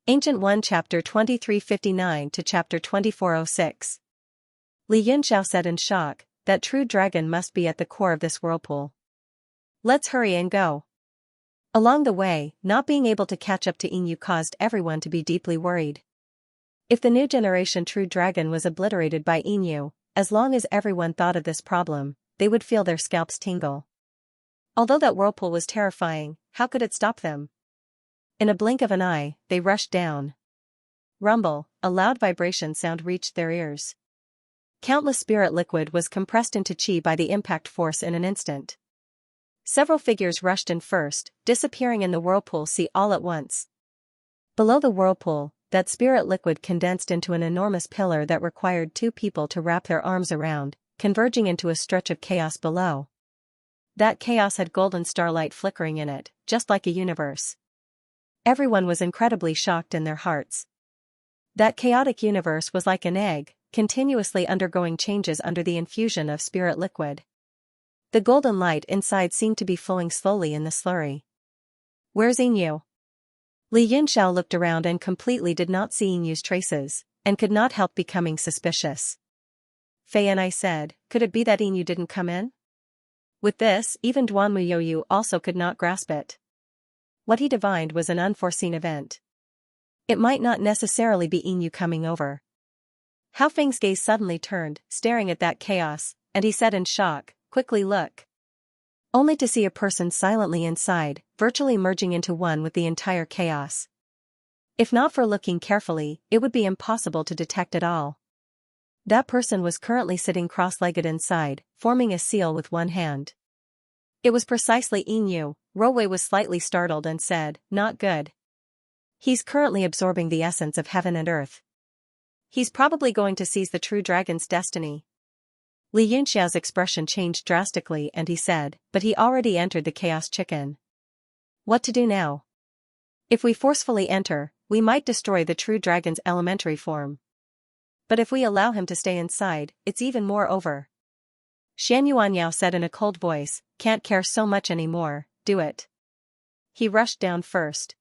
Ancient 1 Chapter 2359 to Chapter 2406. Li Yunxiao said in shock, that true dragon must be at the core of this whirlpool. Let's hurry and go. Along the way, not being able to catch up to Yinyu caused everyone to be deeply worried. If the new generation true dragon was obliterated by Yinyu, as long as everyone thought of this problem, they would feel their scalps tingle. Although that whirlpool was terrifying, how could it stop them? In a blink of an eye, they rushed down. Rumble, a loud vibration sound reached their ears. Countless spirit liquid was compressed into chi by the impact force in an instant. Several figures rushed in first, disappearing in the whirlpool sea all at once. Below the whirlpool, that spirit liquid condensed into an enormous pillar that required two people to wrap their arms around, converging into a stretch of chaos below. That chaos had golden starlight flickering in it, just like a universe. Everyone was incredibly shocked in their hearts. That chaotic universe was like an egg, continuously undergoing changes under the infusion of spirit liquid. The golden light inside seemed to be flowing slowly in the slurry. Where's Yinyu? Li Yunxiao looked around and completely did not see Yinyu's traces, and could not help becoming suspicious. Fei and I said, could it be that Yinyu didn't come in? With this, even Duanmu Youyu also could not grasp it. What he divined was an unforeseen event. It might not necessarily be Yinyu coming over. Hao Feng's gaze suddenly turned, staring at that chaos, and he said in shock, quickly look. Only to see a person silently inside, virtually merging into one with the entire chaos. If not for looking carefully, it would be impossible to detect at all. That person was currently sitting cross-legged inside, forming a seal with one hand. It was precisely Yinyu. Rowei was slightly startled and said, not good. He's currently absorbing the essence of heaven and earth. He's probably going to seize the true dragon's destiny. Li Yunxiao's expression changed drastically and he said, but he already entered the chaos chicken. What to do now? If we forcefully enter, we might destroy the true dragon's elementary form. But if we allow him to stay inside, it's even more over. Xianxia said in a cold voice, can't care so much anymore, do it. He rushed down first.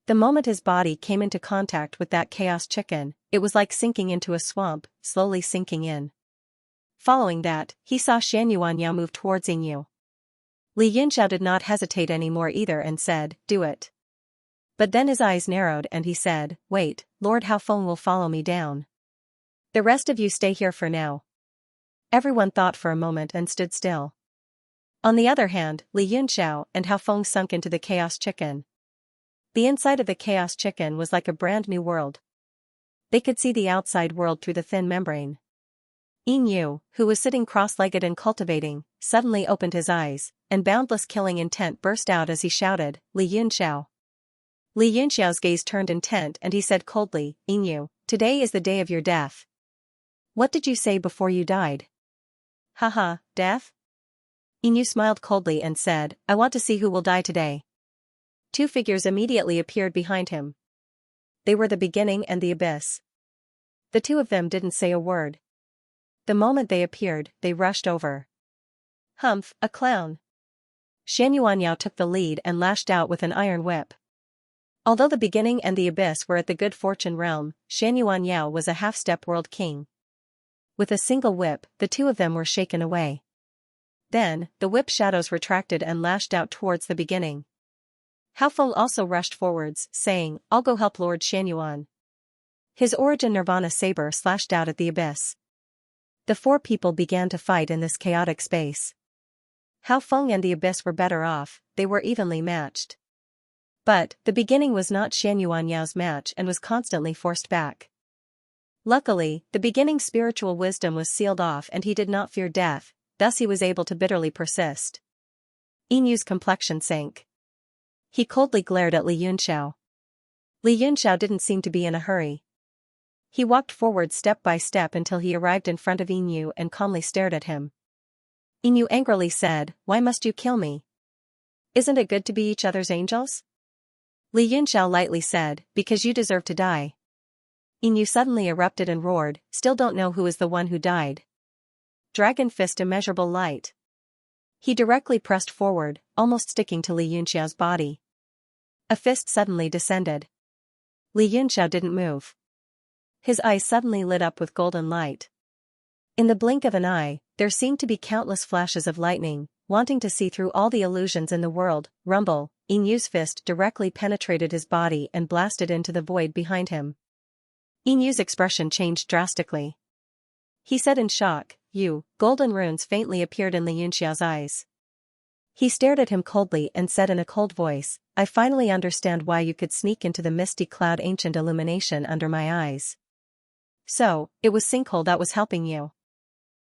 The moment his body came into contact with that chaos chicken, it was like sinking into a swamp, slowly sinking in. Following that, he saw Xianxia move towards Yinyu. Li Yunxiao did not hesitate anymore either and said, do it. But then his eyes narrowed and he said, wait, Lord Hao Feng will follow me down. The rest of you stay here for now. Everyone thought for a moment and stood still. On the other hand, Li Yunxiao and Hao Feng sunk into the chaos chicken. The inside of the chaos chicken was like a brand new world. They could see the outside world through the thin membrane. Yinyu, who was sitting cross-legged and cultivating, suddenly opened his eyes, and boundless killing intent burst out as he shouted, Li Yunxiao. Li Yunxiao's gaze turned intent and he said coldly, Yinyu, today is the day of your death. What did you say before you died? Haha, death? Yinyu smiled coldly and said, I want to see who will die today. Two figures immediately appeared behind him. They were the beginning and the abyss. The two of them didn't say a word. The moment they appeared, they rushed over. Humph, a clown. Xianxia took the lead and lashed out with an iron whip. Although the beginning and the abyss were at the good fortune realm, Xianxia was a half-step world king. With a single whip, the two of them were shaken away. Then, the whip shadows retracted and lashed out towards the beginning. Hao Feng also rushed forwards, saying, I'll go help Lord Xianyuan. His origin Nirvana saber slashed out at the abyss. The four people began to fight in this chaotic space. Hao Feng and the abyss were better off, they were evenly matched. But, the beginning was not Xianyuan's match and was constantly forced back. Luckily, the beginning's spiritual wisdom was sealed off and he did not fear death, thus he was able to bitterly persist. Yinyu's complexion sank. He coldly glared at Li Yunxiao. Li Yunxiao didn't seem to be in a hurry. He walked forward step by step until he arrived in front of Yinyu and calmly stared at him. Yinyu angrily said, Why must you kill me? Isn't it good to be each other's angels? Li Yunxiao lightly said, Because you deserve to die. Yinyu suddenly erupted and roared, Still don't know who is the one who died. Dragon fist immeasurable light. He directly pressed forward, almost sticking to Li Yunxiao's body. A fist suddenly descended. Li Yunxiao didn't move. His eyes suddenly lit up with golden light. In the blink of an eye, there seemed to be countless flashes of lightning, wanting to see through all the illusions in the world. Rumble, Inyu's fist directly penetrated his body and blasted into the void behind him. Inyu's expression changed drastically. He said in shock, "You." Golden runes faintly appeared in Li Yunxiao's eyes. He stared at him coldly and said in a cold voice, "I finally understand why you could sneak into the misty cloud ancient illumination under my eyes. So, it was Sinkhole that was helping you."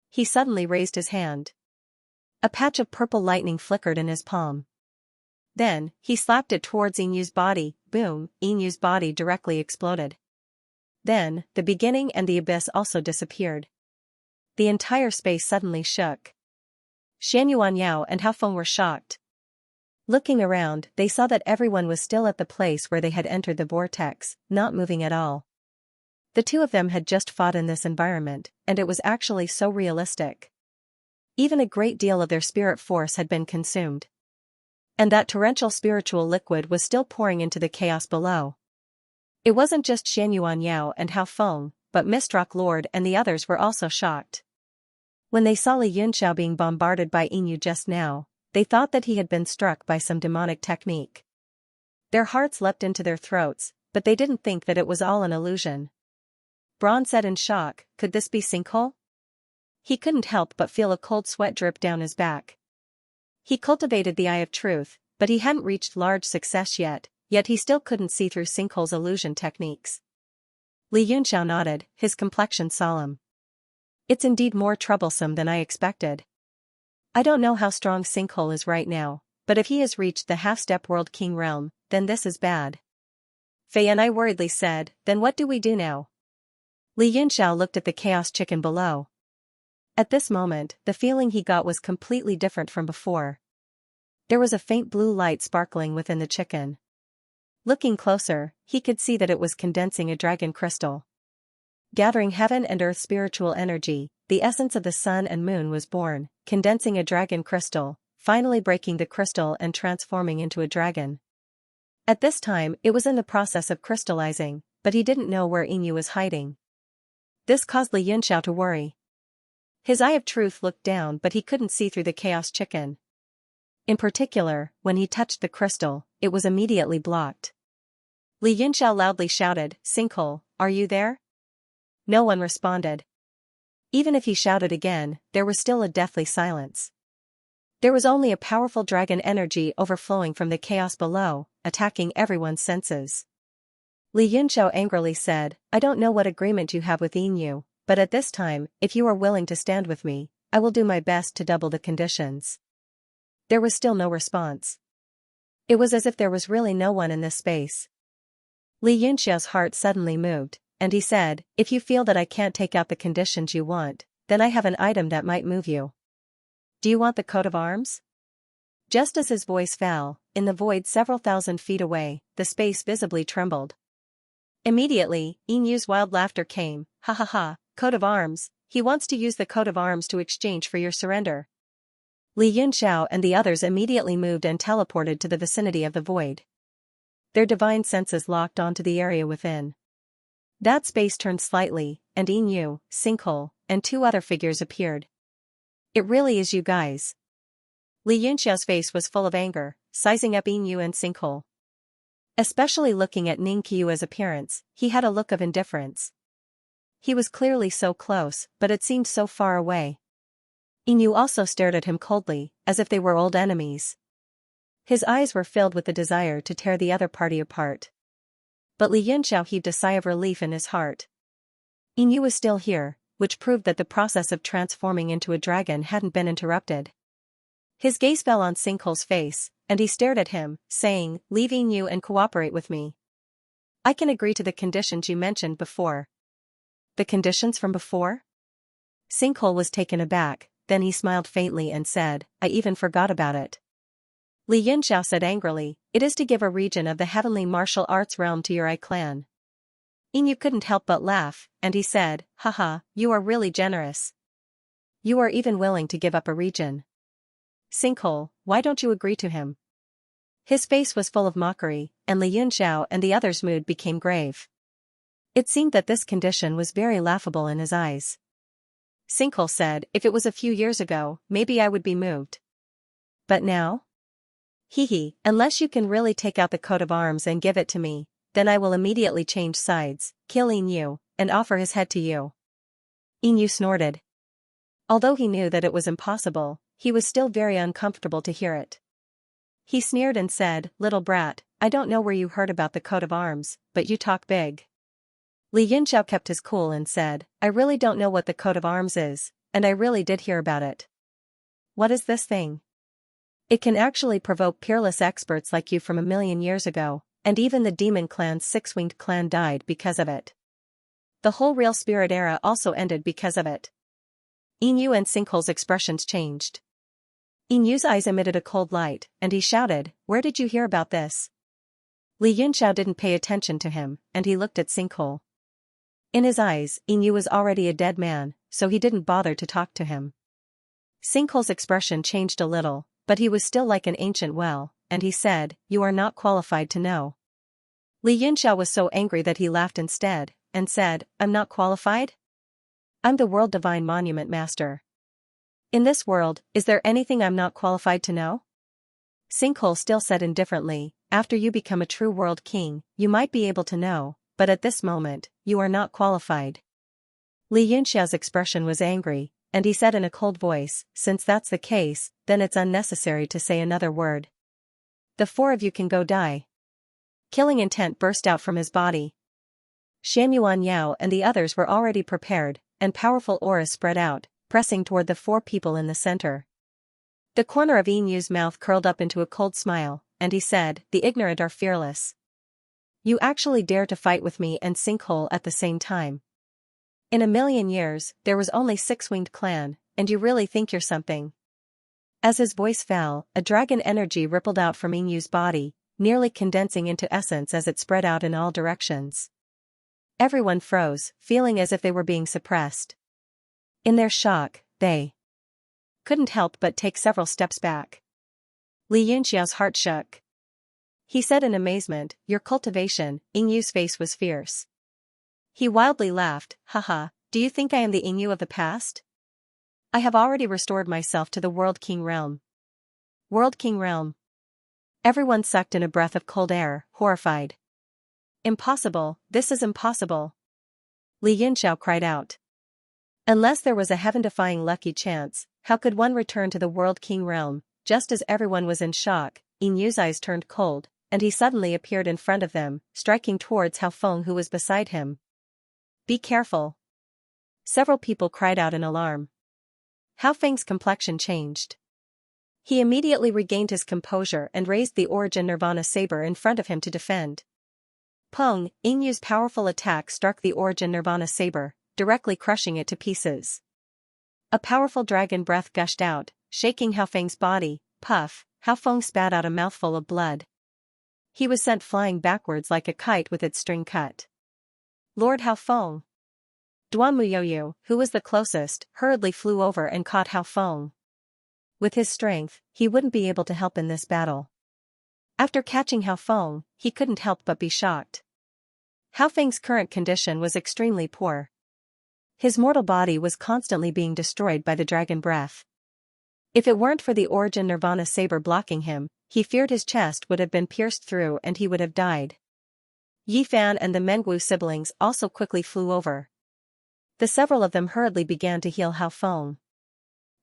He suddenly raised his hand. A patch of purple lightning flickered in his palm. Then, he slapped it towards Inyu's body. Boom, Inyu's body directly exploded. Then, the beginning and the abyss also disappeared. The entire space suddenly shook. Xianyuan Yao and Hao Feng were shocked. Looking around, they saw that everyone was still at the place where they had entered the vortex, not moving at all. The two of them had just fought in this environment, and it was actually so realistic. Even a great deal of their spirit force had been consumed. And that torrential spiritual liquid was still pouring into the chaos below. It wasn't just Xianyuan Yao and Hao Feng, but Mistrock Lord and the others were also shocked. When they saw Li Yunxiao being bombarded by Inyu just now, they thought that he had been struck by some demonic technique. Their hearts leapt into their throats, but they didn't think that it was all an illusion. Braun said in shock, "Could this be Sinkhole?" He couldn't help but feel a cold sweat drip down his back. He cultivated the Eye of Truth, but he hadn't reached large success yet he still couldn't see through Sinkhole's illusion techniques. Li Yunxiao nodded, his complexion solemn. "It's indeed more troublesome than I expected. I don't know how strong Sinkhole is right now, but if he has reached the half-step World King realm, then this is bad." Fei and I worriedly said, "Then what do we do now?" Li Yunxiao looked at the chaos chicken below. At this moment, the feeling he got was completely different from before. There was a faint blue light sparkling within the chicken. Looking closer, he could see that it was condensing a dragon crystal. Gathering heaven and earth spiritual energy, the essence of the sun and moon was born, condensing a dragon crystal, finally breaking the crystal and transforming into a dragon. At this time, it was in the process of crystallizing, but he didn't know where Inyu was hiding. This caused Li Yunxiao to worry. His Eye of Truth looked down but he couldn't see through the chaos chicken. In particular, when he touched the crystal, it was immediately blocked. Li Yunxiao loudly shouted, "Sinkhole, are you there?" No one responded. Even if he shouted again, there was still a deathly silence. There was only a powerful dragon energy overflowing from the chaos below, attacking everyone's senses. Li Yunxiao angrily said, "I don't know what agreement you have with Inyu, but at this time, if you are willing to stand with me, I will do my best to double the conditions." There was still no response. It was as if there was really no one in this space. Li Yunxiao's heart suddenly moved, and he said, "If you feel that I can't take out the conditions you want, then I have an item that might move you. Do you want the coat of arms?" Just as his voice fell, in the void several thousand feet away, the space visibly trembled. Immediately, Inyu's wild laughter came, "Ha ha ha, coat of arms, he wants to use the coat of arms to exchange for your surrender." Li Yunxiao and the others immediately moved and teleported to the vicinity of the void. Their divine senses locked onto the area within. That space turned slightly, and Inyu, Sinkhole, and two other figures appeared. "It really is you guys." Li Yunxiao's face was full of anger, sizing up Inyu and Sinkhole. Especially looking at Ning Qiue's appearance, he had a look of indifference. He was clearly so close, but it seemed so far away. Inyu also stared at him coldly, as if they were old enemies. His eyes were filled with the desire to tear the other party apart. But Li Yunxiao heaved a sigh of relief in his heart. Inyu was still here, which proved that the process of transforming into a dragon hadn't been interrupted. His gaze fell on Sinkhole's face, and he stared at him, saying, "Leave Inyu and cooperate with me. I can agree to the conditions you mentioned before." "The conditions from before?" Sinkhole was taken aback, then he smiled faintly and said, "I even forgot about it." Li Yunxiao said angrily, "It is to give a region of the heavenly martial arts realm to your Ai clan." Inyu couldn't help but laugh, and he said, "Haha, you are really generous. You are even willing to give up a region. Sinkhole, why don't you agree to him?" His face was full of mockery, and Li Yunxiao and the others' mood became grave. It seemed that this condition was very laughable in his eyes. Sinkhole said, if it was a few years ago, maybe I would be moved. But now? Hee, unless you can really take out the coat of arms and give it to me, then I will immediately change sides, kill Yu, and offer his head to you. Yu snorted. Although he knew that it was impossible, he was still very uncomfortable to hear it. He sneered and said, little brat, I don't know where you heard about the coat of arms, but you talk big. Li Yunxiao kept his cool and said, I really don't know what the coat of arms is, and I really did hear about it. What is this thing? It can actually provoke peerless experts like you from 1,000,000 years ago, and even the demon clan's six-winged clan died because of it. The whole real spirit era also ended because of it. Yu and Sinkhole's expressions changed. Yu's eyes emitted a cold light, and he shouted, where did you hear about this? Li Yunxiao didn't pay attention to him, and he looked at Sinkhole. In his eyes, Yu was already a dead man, so he didn't bother to talk to him. Sinkhole's expression changed a little, but he was still like an ancient well, and he said, you are not qualified to know. Li Yunxiao was so angry that he laughed instead, and said, I'm not qualified? I'm the World Divine Monument Master. In this world, is there anything I'm not qualified to know? Sinkhole still said indifferently, after you become a true world king, you might be able to know, but at this moment, you are not qualified. Li Yunxiao's expression was angry, and he said in a cold voice, since that's the case, then it's unnecessary to say another word. The four of you can go die. Killing intent burst out from his body. Xianxia and the others were already prepared, and powerful auras spread out, pressing toward the four people in the center. The corner of Yu's mouth curled up into a cold smile, and he said, the ignorant are fearless. You actually dare to fight with me and Sinkhole at the same time. In 1,000,000 years, there was only six-winged clan, and you really think you're something. As his voice fell, a dragon energy rippled out from Yu's body, nearly condensing into essence as it spread out in all directions. Everyone froze, feeling as if they were being suppressed. In their shock, they couldn't help but take several steps back. Li Yunxiao's heart shook. He said in amazement, your cultivation. Yu's face was fierce. He wildly laughed, haha, do you think I am the Yu of the past? I have already restored myself to the World King realm. World King realm. Everyone sucked in a breath of cold air, horrified. Impossible, this is impossible. Li Yunxiao cried out. Unless there was a heaven-defying lucky chance, how could one return to the World King realm? Just as everyone was in shock, Yu's eyes turned cold, and he suddenly appeared in front of them, striking towards Hao Feng who was beside him. Be careful. Several people cried out in alarm. Hao Feng's complexion changed. He immediately regained his composure and raised the Origin Nirvana saber in front of him to defend. Peng, Yu's powerful attack struck the Origin Nirvana saber, directly crushing it to pieces. A powerful dragon breath gushed out, shaking Hao Feng's body. Puff, Hao Feng spat out a mouthful of blood. He was sent flying backwards like a kite with its string cut. Lord Hao Feng. Duan Muyoyu, who was the closest, hurriedly flew over and caught Hao Feng. With his strength, he wouldn't be able to help in this battle. After catching Hao Feng, he couldn't help but be shocked. Hao Feng's current condition was extremely poor. His mortal body was constantly being destroyed by the dragon breath. If it weren't for the Origin Nirvana saber blocking him, he feared his chest would have been pierced through and he would have died. Yi Fan and the Mengwu siblings also quickly flew over. Several of them hurriedly began to heal Hao Feng.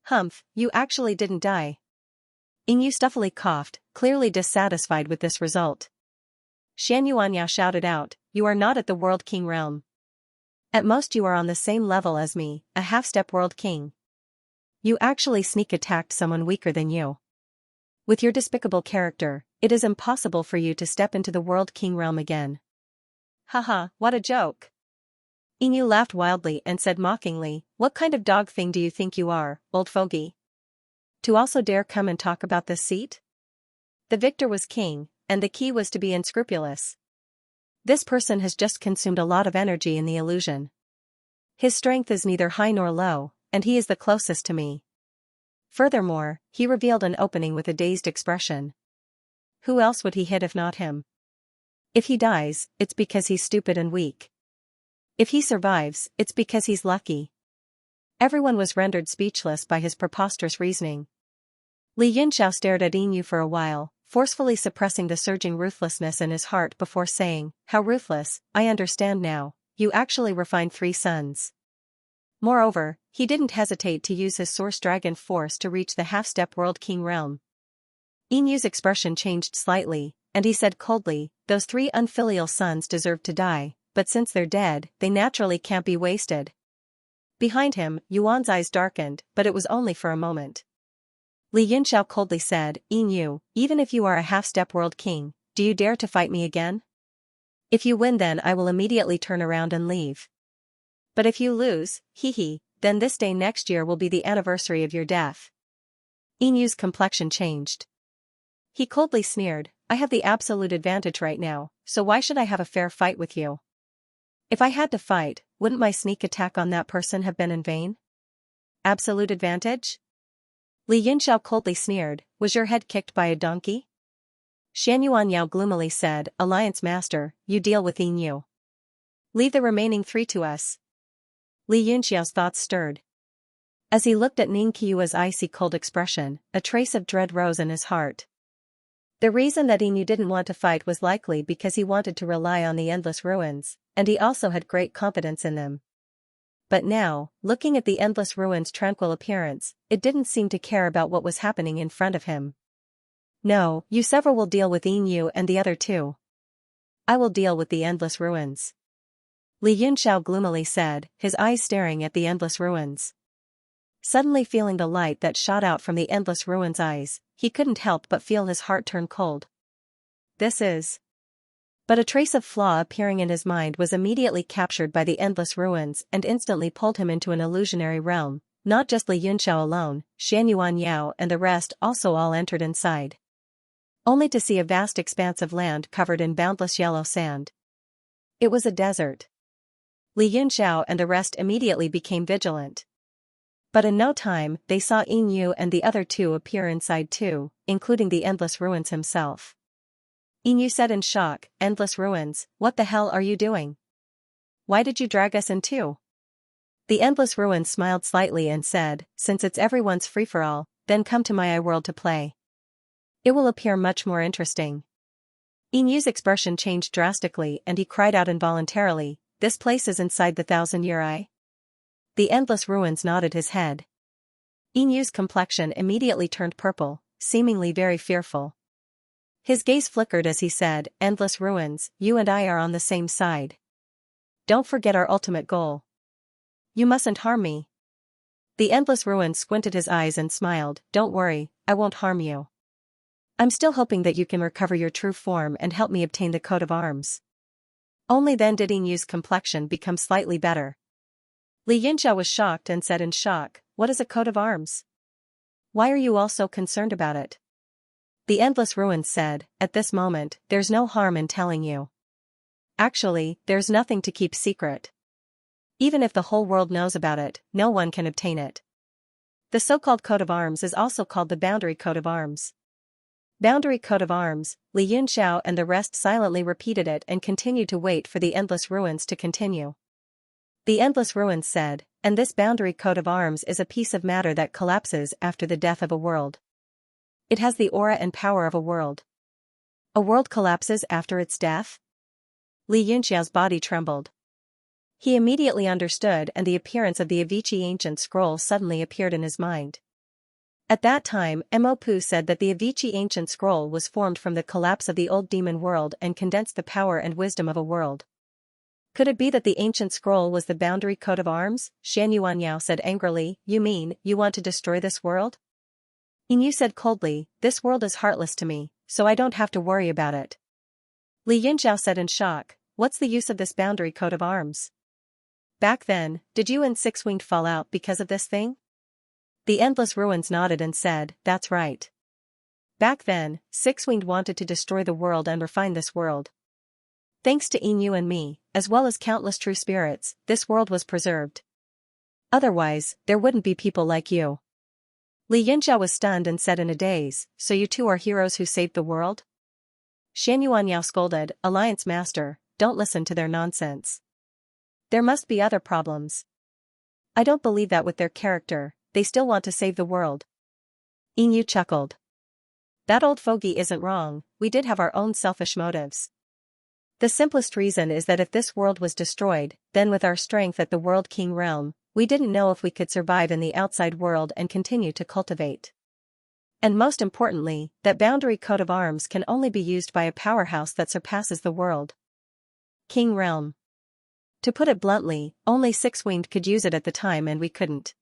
Humph, you actually didn't die. Yu stuffily coughed, clearly dissatisfied with this result. Xianxia shouted out, you are not at the World King realm. At most you are on the same level as me, a half-step World King. You actually sneak attacked someone weaker than you. With your despicable character, it is impossible for you to step into the World King realm again. Haha, what a joke. Yu laughed wildly and said mockingly, what kind of dog thing do you think you are, old fogey? To also dare come and talk about this seat? The victor was king, and the key was to be unscrupulous. This person has just consumed a lot of energy in the illusion. His strength is neither high nor low, and he is the closest to me. Furthermore, he revealed an opening with a dazed expression. who else would he hit if not him? If he dies, it's because he's stupid and weak. If he survives, it's because he's lucky. Everyone was rendered speechless by his preposterous reasoning. Li Yunxiao stared at Yin Yu for a while, forcefully suppressing the surging ruthlessness in his heart before saying, "How ruthless, I understand now, you actually refined 3 sons." Moreover, he didn't hesitate to use his source dragon force to reach the half-step world king realm. Yin Yu's expression changed slightly, and he said coldly, "Those 3 unfilial sons deserve to die, but since they're dead, they naturally can't be wasted." Behind him, Yuan's eyes darkened, but it was only for a moment. Li Yunxiao coldly said, "Yin Yu, even if you are a half-step world king, do you dare to fight me again? If you win, then I will immediately turn around and leave. But if you lose, then this day next year will be the anniversary of your death." Yin Yu's complexion changed. He coldly sneered, "I have the absolute advantage right now, so why should I have a fair fight with you? If I had to fight, wouldn't my sneak attack on that person have been in vain? Absolute advantage?" Li Yunxiao coldly sneered, "Was your head kicked by a donkey?" Xianxia gloomily said, "Alliance Master, you deal with Yin Yu. Leave the remaining 3 to us." Li Yunxiao's thoughts stirred. As he looked at Ning Qiue's icy cold expression, a trace of dread rose in his heart. The reason that Yin Yu didn't want to fight was likely because he wanted to rely on the endless ruins, and he also had great confidence in them. But now, looking at the endless ruins' tranquil appearance, it didn't seem to care about what was happening in front of him. "No, you several will deal with Yin Yu and the other 2. I will deal with the endless ruins," Li Yunxiao gloomily said, his eyes staring at the endless ruins. Suddenly feeling the light that shot out from the endless ruins' eyes, he couldn't help but feel his heart turn cold. This is... But a trace of flaw appearing in his mind was immediately captured by the endless ruins and instantly pulled him into an illusionary realm. Not just Li Yunxiao alone, Xianxia and the rest also all entered inside. Only to see a vast expanse of land covered in boundless yellow sand. It was a desert. Li Yunxiao and the rest immediately became vigilant. But in no time, they saw Yin Yu and the other 2 appear inside too, including the endless ruins himself. Yin Yu said in shock, "Endless ruins, what the hell are you doing? Why did you drag us in too?" The endless ruins smiled slightly and said, "Since it's everyone's free-for-all, then come to my world to play. It will appear much more interesting." Yin Yu's expression changed drastically and he cried out involuntarily, "This place is inside the 1,000-year eye?" The endless ruins nodded his head. Yin Yu's complexion immediately turned purple, seemingly very fearful. His gaze flickered as he said, "Endless ruins, you and I are on the same side. Don't forget our ultimate goal. You mustn't harm me." The endless ruins squinted his eyes and smiled, "Don't worry, I won't harm you. I'm still hoping that you can recover your true form and help me obtain the coat of arms." Only then did Yin Yu's complexion become slightly better. Li Yunxiao was shocked and said in shock, "What is a coat of arms? Why are you all so concerned about it?" The endless ruins said, "At this moment, there's no harm in telling you. Actually, there's nothing to keep secret. Even if the whole world knows about it, no one can obtain it. The so-called coat of arms is also called the boundary coat of arms." Boundary coat of arms, Li Yunxiao and the rest silently repeated it and continued to wait for the endless ruins to continue. The endless ruins said, "And this boundary coat of arms is a piece of matter that collapses after the death of a world. It has the aura and power of a world." "A world collapses after its death?" Li Yunxiao's body trembled. He immediately understood and the appearance of the Avicii ancient scroll suddenly appeared in his mind. At that time, Mo said that the Avicii ancient scroll was formed from the collapse of the old demon world and condensed the power and wisdom of a world. Could it be that the ancient scroll was the boundary coat of arms? Xianxia said angrily, "You mean, you want to destroy this world?" Yin Yu said coldly, "This world is heartless to me, so I don't have to worry about it." Li Yunxiao said in shock, "What's the use of this boundary coat of arms? Back then, did you and Six-Winged fall out because of this thing?" The endless ruins nodded and said, "That's right. Back then, Six-Winged wanted to destroy the world and refine this world. Thanks to Yin Yu and me, as well as countless true spirits, this world was preserved. Otherwise, there wouldn't be people like you." Li Yunxiao was stunned and said in a daze, "So you two are heroes who saved the world?" Xianxia Yao scolded, Alliance Master, don't listen to their nonsense. There must be other problems. I don't believe that with their character, they still want to save the world. Yin chuckled. That old fogey isn't wrong, we did have our own selfish motives. The simplest reason is that if this world was destroyed, then with our strength at the World King realm, we didn't know if we could survive in the outside world and continue to cultivate. And most importantly, that boundary coat of arms can only be used by a powerhouse that surpasses the world King realm. To put it bluntly, only Six-Winged could use it at the time and we couldn't.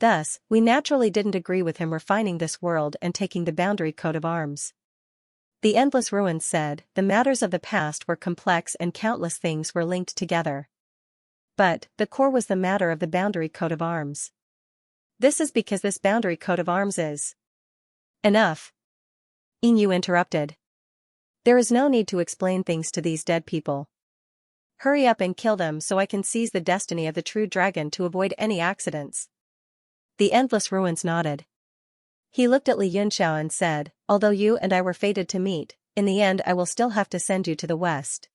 Thus, we naturally didn't agree with him refining this world and taking the boundary coat of arms. The Endless Ruins said, the matters of the past were complex and countless things were linked together. But, the core was the matter of the boundary coat of arms. This is because this boundary coat of arms is enough. Inu interrupted. There is no need to explain things to these dead people. Hurry up and kill them so I can seize the destiny of the true dragon to avoid any accidents. The Endless Ruins nodded. He looked at Li Yunxiao and said, although you and I were fated to meet, in the end I will still have to send you to the west.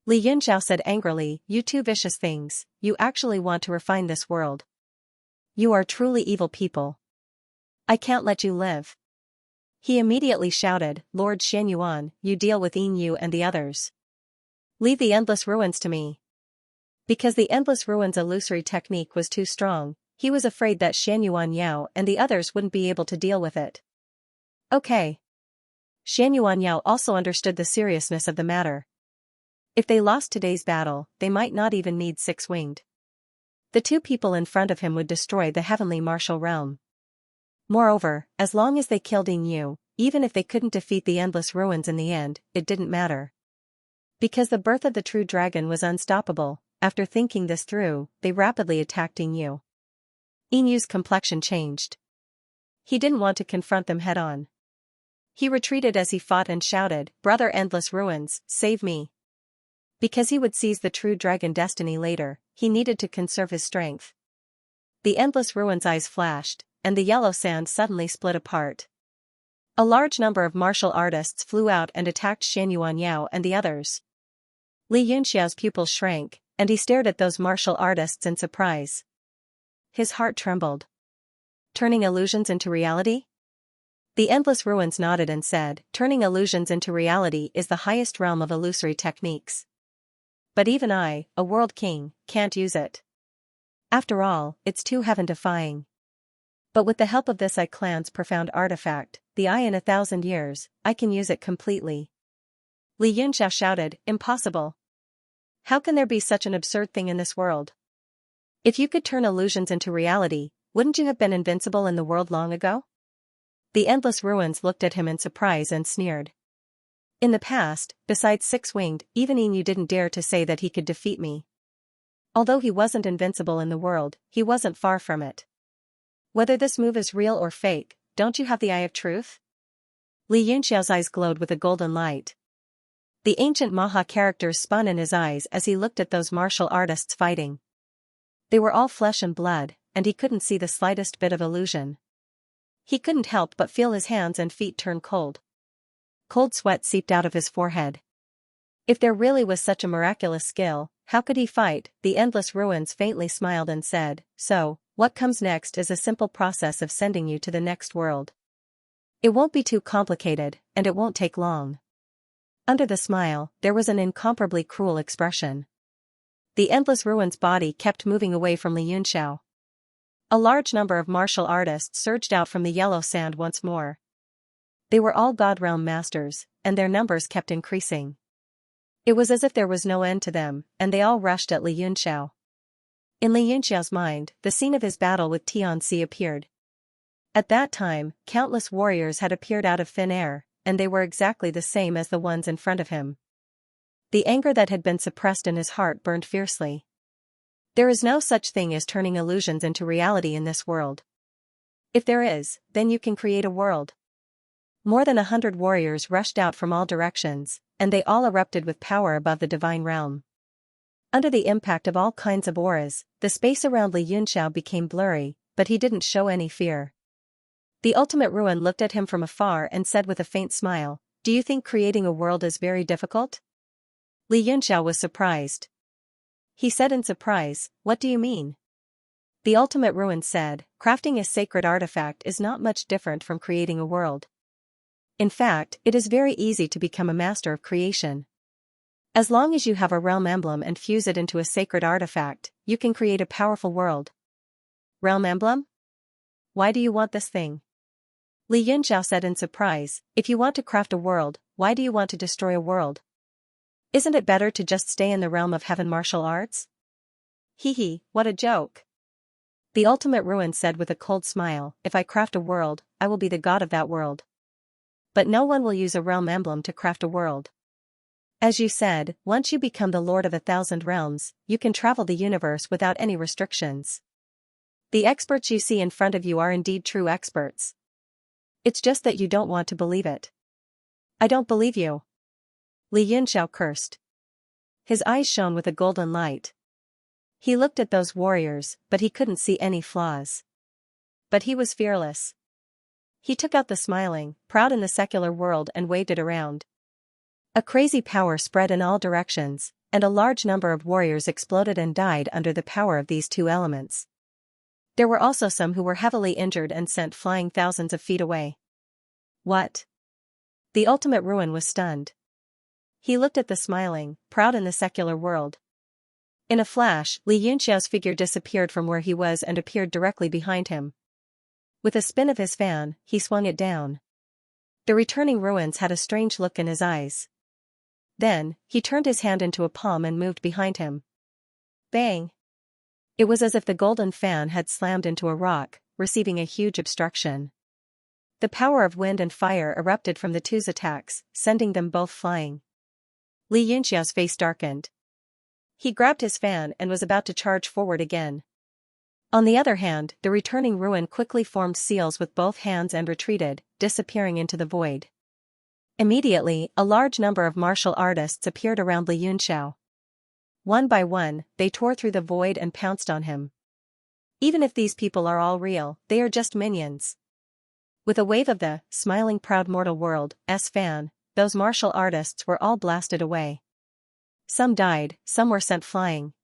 Li Yunxiao said angrily, you two vicious things, you actually want to refine this world. You are truly evil people. I can't let you live. He immediately shouted, Lord Xianyuan, you deal with Yin Yu and the others. Leave the Endless Ruins to me. Because the Endless Ruins illusory technique was too strong, he was afraid that Xianyuan Yao and the others wouldn't be able to deal with it. Okay. Xianyuan Yao also understood the seriousness of the matter. If they lost today's battle, they might not even need Six-Winged. The two people in front of him would destroy the heavenly martial realm. Moreover, as long as they killed Yin Yu, even if they couldn't defeat the Endless Ruins in the end, it didn't matter. Because the birth of the true dragon was unstoppable, after thinking this through, they rapidly attacked Yin Yu. Yin Yu's complexion changed. He didn't want to confront them head-on. He retreated as he fought and shouted, Brother Endless Ruins, save me. Because he would seize the true dragon destiny later, he needed to conserve his strength. The Endless Ruins' eyes flashed, and the yellow sand suddenly split apart. A large number of martial artists flew out and attacked Xianyuan Yao and the others. Li Yunxiao's pupils shrank, and he stared at those martial artists in surprise. His heart trembled. Turning illusions into reality? The Endless Ruins nodded and said, turning illusions into reality is the highest realm of illusory techniques. But even I, a world king, can't use it. After all, it's too heaven-defying. But with the help of this clan's profound artifact, the Eye in 1,000 years, I can use it completely. Li Yunxiao shouted, impossible. How can there be such an absurd thing in this world? If you could turn illusions into reality, wouldn't you have been invincible in the world long ago? The Endless Ruins looked at him in surprise and sneered. In the past, besides Six-Winged, even Inu didn't dare to say that he could defeat me. Although he wasn't invincible in the world, he wasn't far from it. Whether this move is real or fake, don't you have the eye of truth? Li Yunxiao's eyes glowed with a golden light. The ancient Maha characters spun in his eyes as he looked at those martial artists fighting. They were all flesh and blood, and he couldn't see the slightest bit of illusion. He couldn't help but feel his hands and feet turn cold. Cold sweat seeped out of his forehead. If there really was such a miraculous skill, how could he fight? The Endless Ruins faintly smiled and said, so, what comes next is a simple process of sending you to the next world. It won't be too complicated, and it won't take long. Under the smile, there was an incomparably cruel expression. The Endless Ruins' body kept moving away from Li Yunxiao. A large number of martial artists surged out from the yellow sand once more. They were all God Realm masters, and their numbers kept increasing. It was as if there was no end to them, and they all rushed at Li Yunxiao. In Li Yunxiao's mind, the scene of his battle with Tianxi appeared. At that time, countless warriors had appeared out of thin air, and they were exactly the same as the ones in front of him. The anger that had been suppressed in his heart burned fiercely. There is no such thing as turning illusions into reality in this world. If there is, then you can create a world. More than 100 warriors rushed out from all directions, and they all erupted with power above the divine realm. Under the impact of all kinds of auras, the space around Li Yunxiao became blurry, but he didn't show any fear. The Ultimate Ruin looked at him from afar and said with a faint smile, Do you think creating a world is very difficult? Li Yunxiao was surprised. He said in surprise, "What do you mean?" The ultimate ruin said, "Crafting a sacred artifact is not much different from creating a world. In fact, it is very easy to become a master of creation. As long as you have a realm emblem and fuse it into a sacred artifact, you can create a powerful world." Realm emblem? Why do you want this thing? Li Yunxiao said in surprise, "If you want to craft a world, why do you want to destroy a world? Isn't it better to just stay in the realm of heaven martial arts?" Hee, what a joke. The ultimate ruin said with a cold smile, "If I craft a world, I will be the god of that world. But no one will use a realm emblem to craft a world. As you said, once you become the lord of 1,000 realms, you can travel the universe without any restrictions. The experts you see in front of you are indeed true experts. It's just that you don't want to believe it." "I don't believe you." Li Yunxiao cursed. His eyes shone with a golden light. He looked at those warriors, but he couldn't see any flaws. But he was fearless. He took out the smiling, proud in the secular world and waved it around. A crazy power spread in all directions, and a large number of warriors exploded and died under the power of these two elements. There were also some who were heavily injured and sent flying thousands of feet away. What? The ultimate ruin was stunned. He looked at the smiling, proud in the secular world. In a flash, Li Yunxiao's figure disappeared from where he was and appeared directly behind him. With a spin of his fan, he swung it down. The returning ruins had a strange look in his eyes. Then, he turned his hand into a palm and moved behind him. Bang! It was as if the golden fan had slammed into a rock, receiving a huge obstruction. The power of wind and fire erupted from the two's attacks, sending them both flying. Li Yunxiao's face darkened. He grabbed his fan and was about to charge forward again. On the other hand, the returning ruin quickly formed seals with both hands and retreated, disappearing into the void. Immediately, a large number of martial artists appeared around Li Yunxiao. One by one, they tore through the void and pounced on him. Even if these people are all real, they are just minions. With a wave of the smiling proud mortal world's fan, those martial artists were all blasted away. Some died, some were sent flying.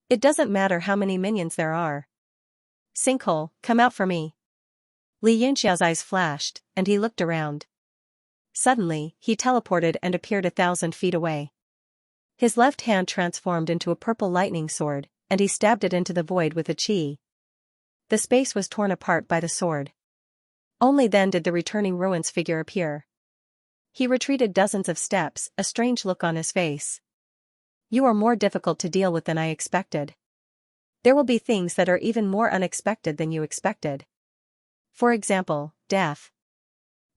It doesn't matter how many minions there are. Sinkhole, come out for me. Li Yunxiao's eyes flashed, and he looked around. Suddenly, he teleported and appeared 1,000 feet away. His left hand transformed into a purple lightning sword, and he stabbed it into the void with a chi. The space was torn apart by the sword. Only then did the returning ruins figure appear. He retreated dozens of steps, a strange look on his face. "You are more difficult to deal with than I expected. There will be things that are even more unexpected than you expected. For example, death."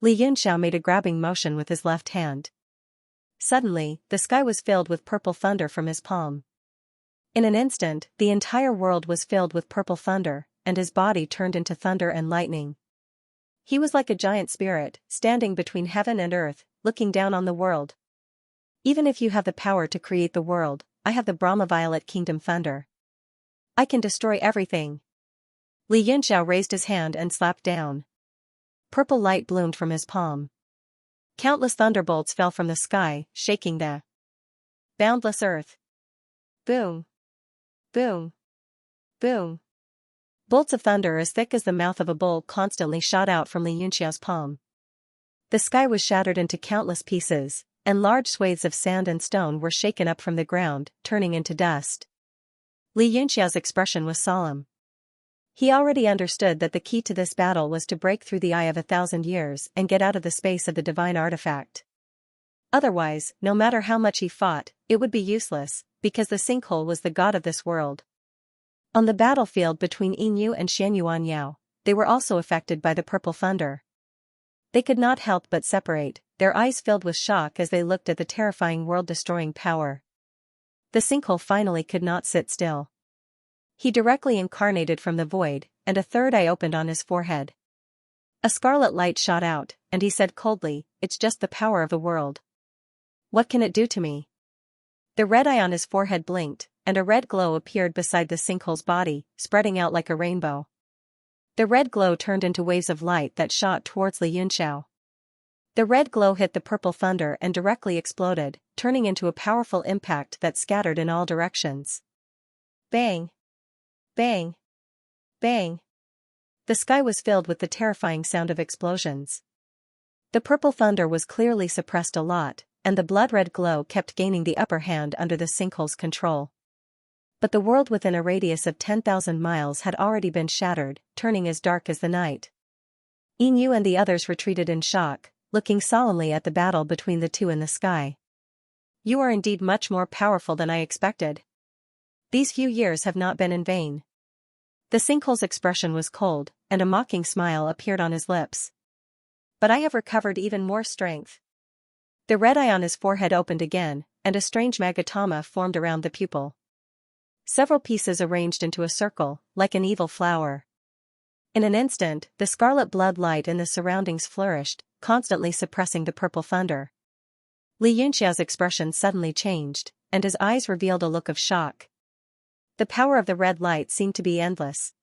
Li Yunxiao made a grabbing motion with his left hand. Suddenly, the sky was filled with purple thunder from his palm. In an instant, the entire world was filled with purple thunder, and his body turned into thunder and lightning. He was like a giant spirit, standing between heaven and earth, looking down on the world. "Even if you have the power to create the world, I have the Brahma Violet Kingdom Thunder. I can destroy everything." Li Yunxiao raised his hand and slapped down. Purple light bloomed from his palm. Countless thunderbolts fell from the sky, shaking the boundless earth. Boom! Boom! Boom! Bolts of thunder as thick as the mouth of a bull constantly shot out from Li Yunxiao's palm. The sky was shattered into countless pieces, and large swathes of sand and stone were shaken up from the ground, turning into dust. Li Yunxiao's expression was solemn. He already understood that the key to this battle was to break through the eye of 1,000 years and get out of the space of the divine artifact. Otherwise, no matter how much he fought, it would be useless, because the sinkhole was the god of this world. On the battlefield between Yinyu and Xianxia, they were also affected by the purple thunder. They could not help but separate, their eyes filled with shock as they looked at the terrifying world-destroying power. The sinkhole finally could not sit still. He directly incarnated from the void, and a third eye opened on his forehead. A scarlet light shot out, and he said coldly, "It's just the power of the world. What can it do to me?" The red eye on his forehead blinked, and a red glow appeared beside the sinkhole's body, spreading out like a rainbow. The red glow turned into waves of light that shot towards Li Yunxiao. The red glow hit the purple thunder and directly exploded, turning into a powerful impact that scattered in all directions. Bang! Bang! Bang! The sky was filled with the terrifying sound of explosions. The purple thunder was clearly suppressed a lot, and the blood-red glow kept gaining the upper hand under the sinkhole's control. But the world within a radius of 10,000 miles had already been shattered, turning as dark as the night. Inu and the others retreated in shock, looking solemnly at the battle between the two in the sky. You are indeed much more powerful than I expected. These few years have not been in vain. The sinkhole's expression was cold, and a mocking smile appeared on his lips. But I have recovered even more strength. The red eye on his forehead opened again, and a strange magatama formed around the pupil. Several pieces arranged into a circle, like an evil flower. In an instant, the scarlet blood light in the surroundings flourished, constantly suppressing the purple thunder. Xianxia's expression suddenly changed, and his eyes revealed a look of shock. The power of the red light seemed to be endless.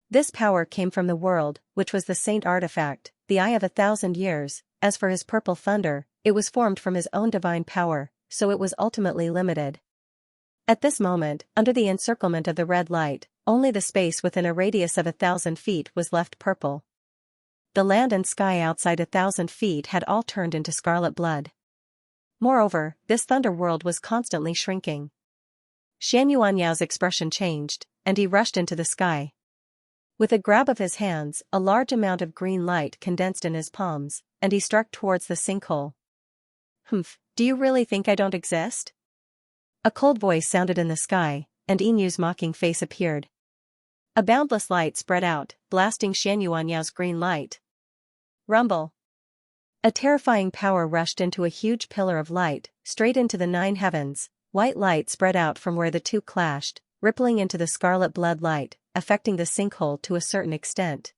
This power came from the world, which was the saint artifact, the Eye of 1,000 Years. As for his purple thunder, it was formed from his own divine power, so it was ultimately limited. At this moment, under the encirclement of the red light, only the space within a radius of 1,000 feet was left purple. The land and sky outside 1,000 feet had all turned into scarlet blood. Moreover, this thunder world was constantly shrinking. Xianxia's expression changed, and he rushed into the sky. With a grab of his hands, a large amount of green light condensed in his palms, and he struck towards the sinkhole. Humph, do you really think I don't exist? A cold voice sounded in the sky, and Inu's mocking face appeared. A boundless light spread out, blasting Xianxia's green light. Rumble! A terrifying power rushed into a huge pillar of light, straight into the 9 heavens. White light spread out from where the two clashed, rippling into the scarlet blood light, affecting the sinkhole to a certain extent.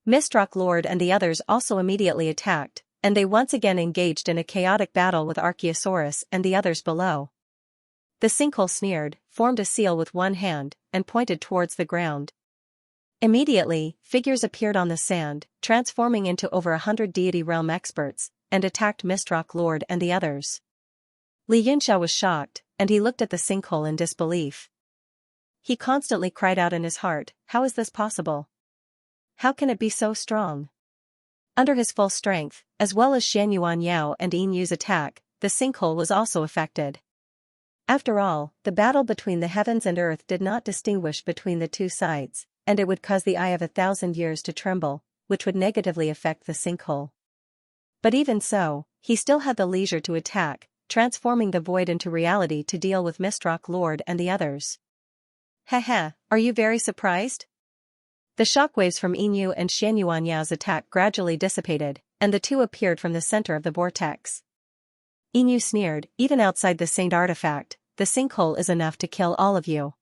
Mistrock Lord and the others also immediately attacked, and they once again engaged in a chaotic battle with Archaeosaurus and the others below. The sinkhole sneered, formed a seal with one hand, and pointed towards the ground. Immediately, figures appeared on the sand, transforming into over 100 deity realm experts, and attacked Mistrock Lord and the others. Xianxia was shocked, and he looked at the sinkhole in disbelief. He constantly cried out in his heart, how is this possible? How can it be so strong? Under his full strength, as well as Xianxia and Inu's attack, the sinkhole was also affected. After all, the battle between the heavens and earth did not distinguish between the two sides, and it would cause the Eye of 1,000 Years to tremble, which would negatively affect the sinkhole. But even so, he still had the leisure to attack, transforming the void into reality to deal with Mistrock Lord and the others. Heh, are you very surprised? The shockwaves from Inu and Xianxia's attack gradually dissipated, and the two appeared from the center of the vortex. Inu sneered, even outside the saint artifact, the sinkhole is enough to kill all of you.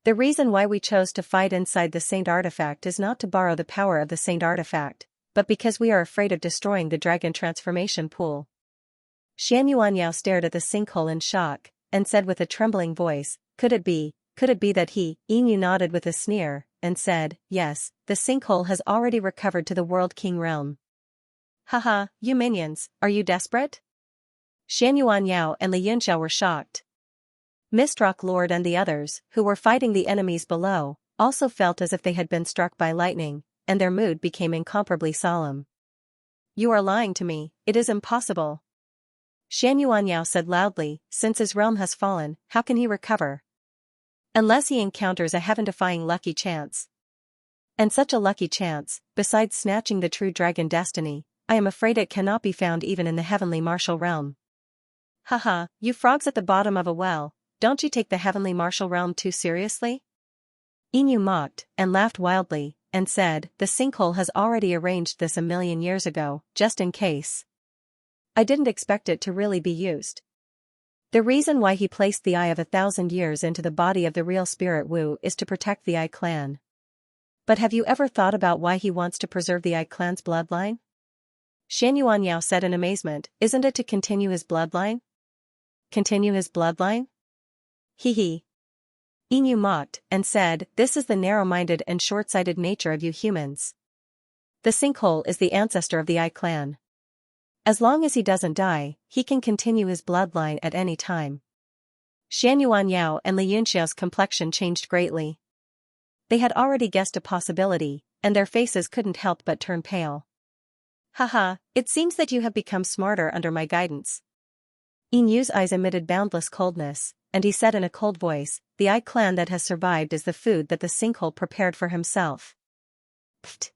The reason why we chose to fight inside the saint artifact is not to borrow the power of the saint artifact, but because we are afraid of destroying the dragon transformation pool. Xianxia stared at the sinkhole in shock, and said with a trembling voice, could it be that he? Inu nodded with a sneer, and said, yes, the sinkhole has already recovered to the World King realm. Haha, you minions, are you desperate? Xianxia and Xianxia were shocked. Mistrock Lord and the others, who were fighting the enemies below, also felt as if they had been struck by lightning, and their mood became incomparably solemn. You are lying to me, it is impossible. Xianxia said loudly, since his realm has fallen, how can he recover? Unless he encounters a heaven-defying lucky chance. And such a lucky chance, besides snatching the true dragon destiny, I am afraid it cannot be found even in the heavenly martial realm. Haha, you frogs at the bottom of a well, don't you take the heavenly martial realm too seriously? Inu mocked, and laughed wildly, and said, the sinkhole has already arranged this 1,000,000 years ago, just in case. I didn't expect it to really be used. The reason why he placed the Eye of 1,000 Years into the body of the real Spirit Wu is to protect the Eye clan. But have you ever thought about why he wants to preserve the Eye clan's bloodline? Xianxia said in amazement, isn't it to continue his bloodline? Continue his bloodline? Hee. Inu mocked, and said, this is the narrow-minded and short-sighted nature of you humans. The sinkhole is the ancestor of the Eye clan. As long as he doesn't die, he can continue his bloodline at any time. Xianxia and Lianxiao's complexion changed greatly. They had already guessed a possibility, and their faces couldn't help but turn pale. Haha, it seems that you have become smarter under my guidance. Yinyu's eyes emitted boundless coldness, and he said in a cold voice, the Ai clan that has survived is the food that the sinkhole prepared for himself. Pfft.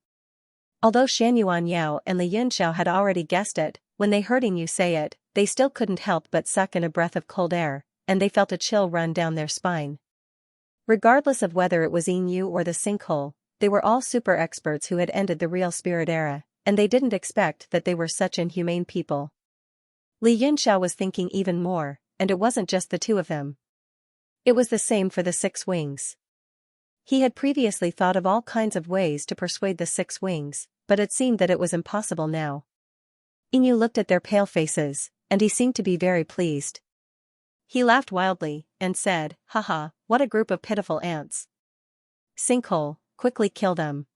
Although Xianxia and Lianxiao had already guessed it, when they heard Yinyu say it, they still couldn't help but suck in a breath of cold air, and they felt a chill run down their spine. Regardless of whether it was Yinyu or the sinkhole, they were all super experts who had ended the real spirit era, and they didn't expect that they were such inhumane people. Li Yunxiao was thinking even more, and it wasn't just the two of them. It was the same for the 6 wings. He had previously thought of all kinds of ways to persuade the 6 wings, but it seemed that it was impossible now. Yinyu looked at their pale faces, and he seemed to be very pleased. He laughed wildly, and said, haha, what a group of pitiful ants. Sinkhole, quickly kill them.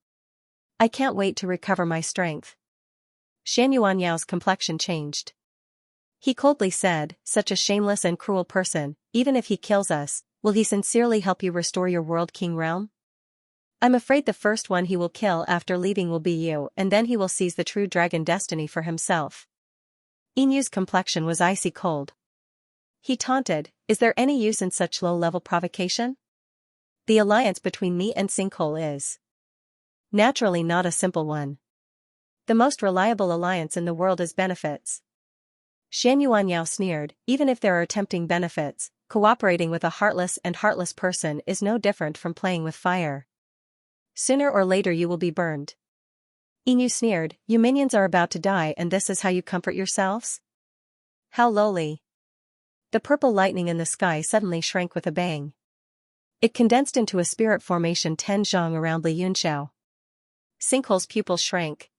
I can't wait to recover my strength. Xianxuanyao's complexion changed. He coldly said, such a shameless and cruel person, even if he kills us, will he sincerely help you restore your world king realm? I'm afraid the first one he will kill after leaving will be you, and then he will seize the true dragon destiny for himself. Yinyu's complexion was icy cold. He taunted, is there any use in such low-level provocation? The alliance between me and Sinkhole is naturally not a simple one. The most reliable alliance in the world is benefits. Xianxuanyao sneered, even if there are tempting benefits, cooperating with a heartless person is no different from playing with fire. Sooner or later you will be burned. Yinyu sneered, you minions are about to die and this is how you comfort yourselves? How lowly. The purple lightning in the sky suddenly shrank with a bang. It condensed into a spirit formation 10 zhang around Li Yunxiao. Sinkhole's pupils shrank.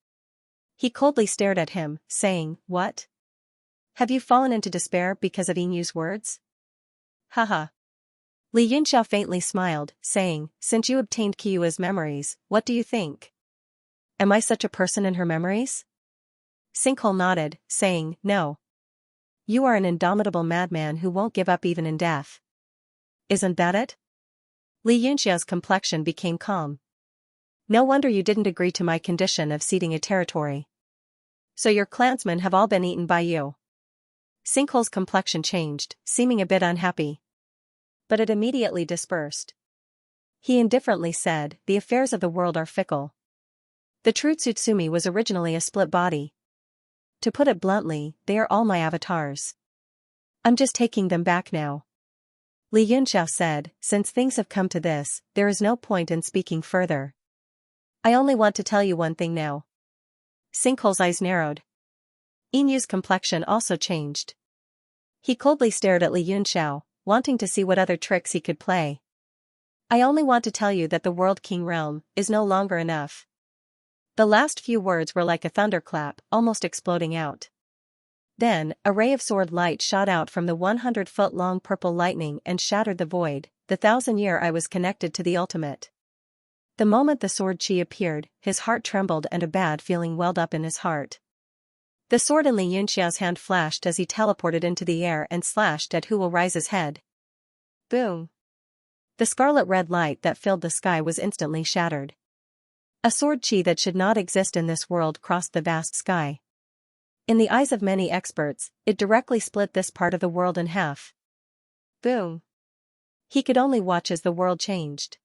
He coldly stared at him, saying, what? Have you fallen into despair because of Yinyu's words? Haha. Li Yunxiao faintly smiled, saying, since you obtained Qiyua's memories, what do you think? Am I such a person in her memories? Sinkhole nodded, saying, no. You are an indomitable madman who won't give up even in death. Isn't that it? Li Yunxiao's complexion became calm. No wonder you didn't agree to my condition of ceding a territory. So your clansmen have all been eaten by you. Sinkhole's complexion changed, seeming a bit unhappy. But it immediately dispersed. He indifferently said, the affairs of the world are fickle. The true Tsutsumi was originally a split body. To put it bluntly, they are all my avatars. I'm just taking them back now. Li Yunxiao said, since things have come to this, there is no point in speaking further. I only want to tell you one thing now. Sinkhole's eyes narrowed. Yinyu's complexion also changed. He coldly stared at Li Yunxiao, wanting to see what other tricks he could play. I only want to tell you that the World King realm is no longer enough. The last few words were like a thunderclap, almost exploding out. Then, a ray of sword light shot out from the 100-foot-long purple lightning and shattered the void. The 1,000-year I was connected to the ultimate. The moment the sword chi appeared, his heart trembled and a bad feeling welled up in his heart. The sword in Li Yunxiao's hand flashed as he teleported into the air and slashed at who will rise's head. Boom! The scarlet-red light that filled the sky was instantly shattered. A sword chi that should not exist in this world crossed the vast sky. In the eyes of many experts, it directly split this part of the world in half. Boom! He could only watch as the world changed.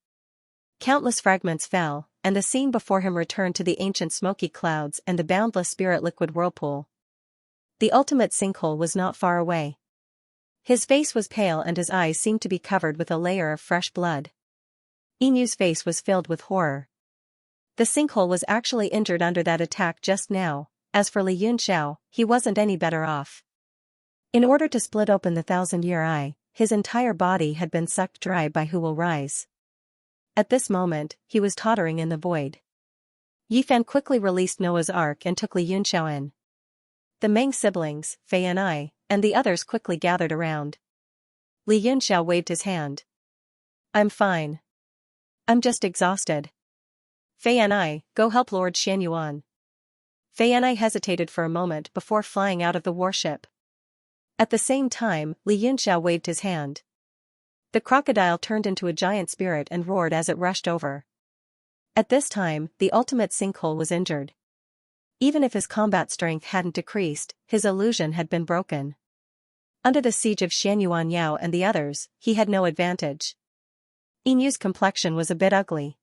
Countless fragments fell, and the scene before him returned to the ancient smoky clouds and the boundless spirit liquid whirlpool. The ultimate sinkhole was not far away. His face was pale and his eyes seemed to be covered with a layer of fresh blood. Yinyu's face was filled with horror. The sinkhole was actually injured under that attack just now. As for Li Yunxiao, he wasn't any better off. In order to split open the 1,000-year eye, his entire body had been sucked dry by who will rise. At this moment, he was tottering in the void. Yifan quickly released Noah's Ark and took Li Yunxiao in. The Meng siblings, Fei and I, and the others quickly gathered around. Li Yunxiao waved his hand. I'm fine. I'm just exhausted. Fei and I, go help Lord Xianyuan. Fei and I hesitated for a moment before flying out of the warship. At the same time, Li Yunxiao waved his hand. The crocodile turned into a giant spirit and roared as it rushed over. At this time, the ultimate sinkhole was injured. Even if his combat strength hadn't decreased, his illusion had been broken. Under the siege of Xianyuan Yao and the others, he had no advantage. Inyu's complexion was a bit ugly.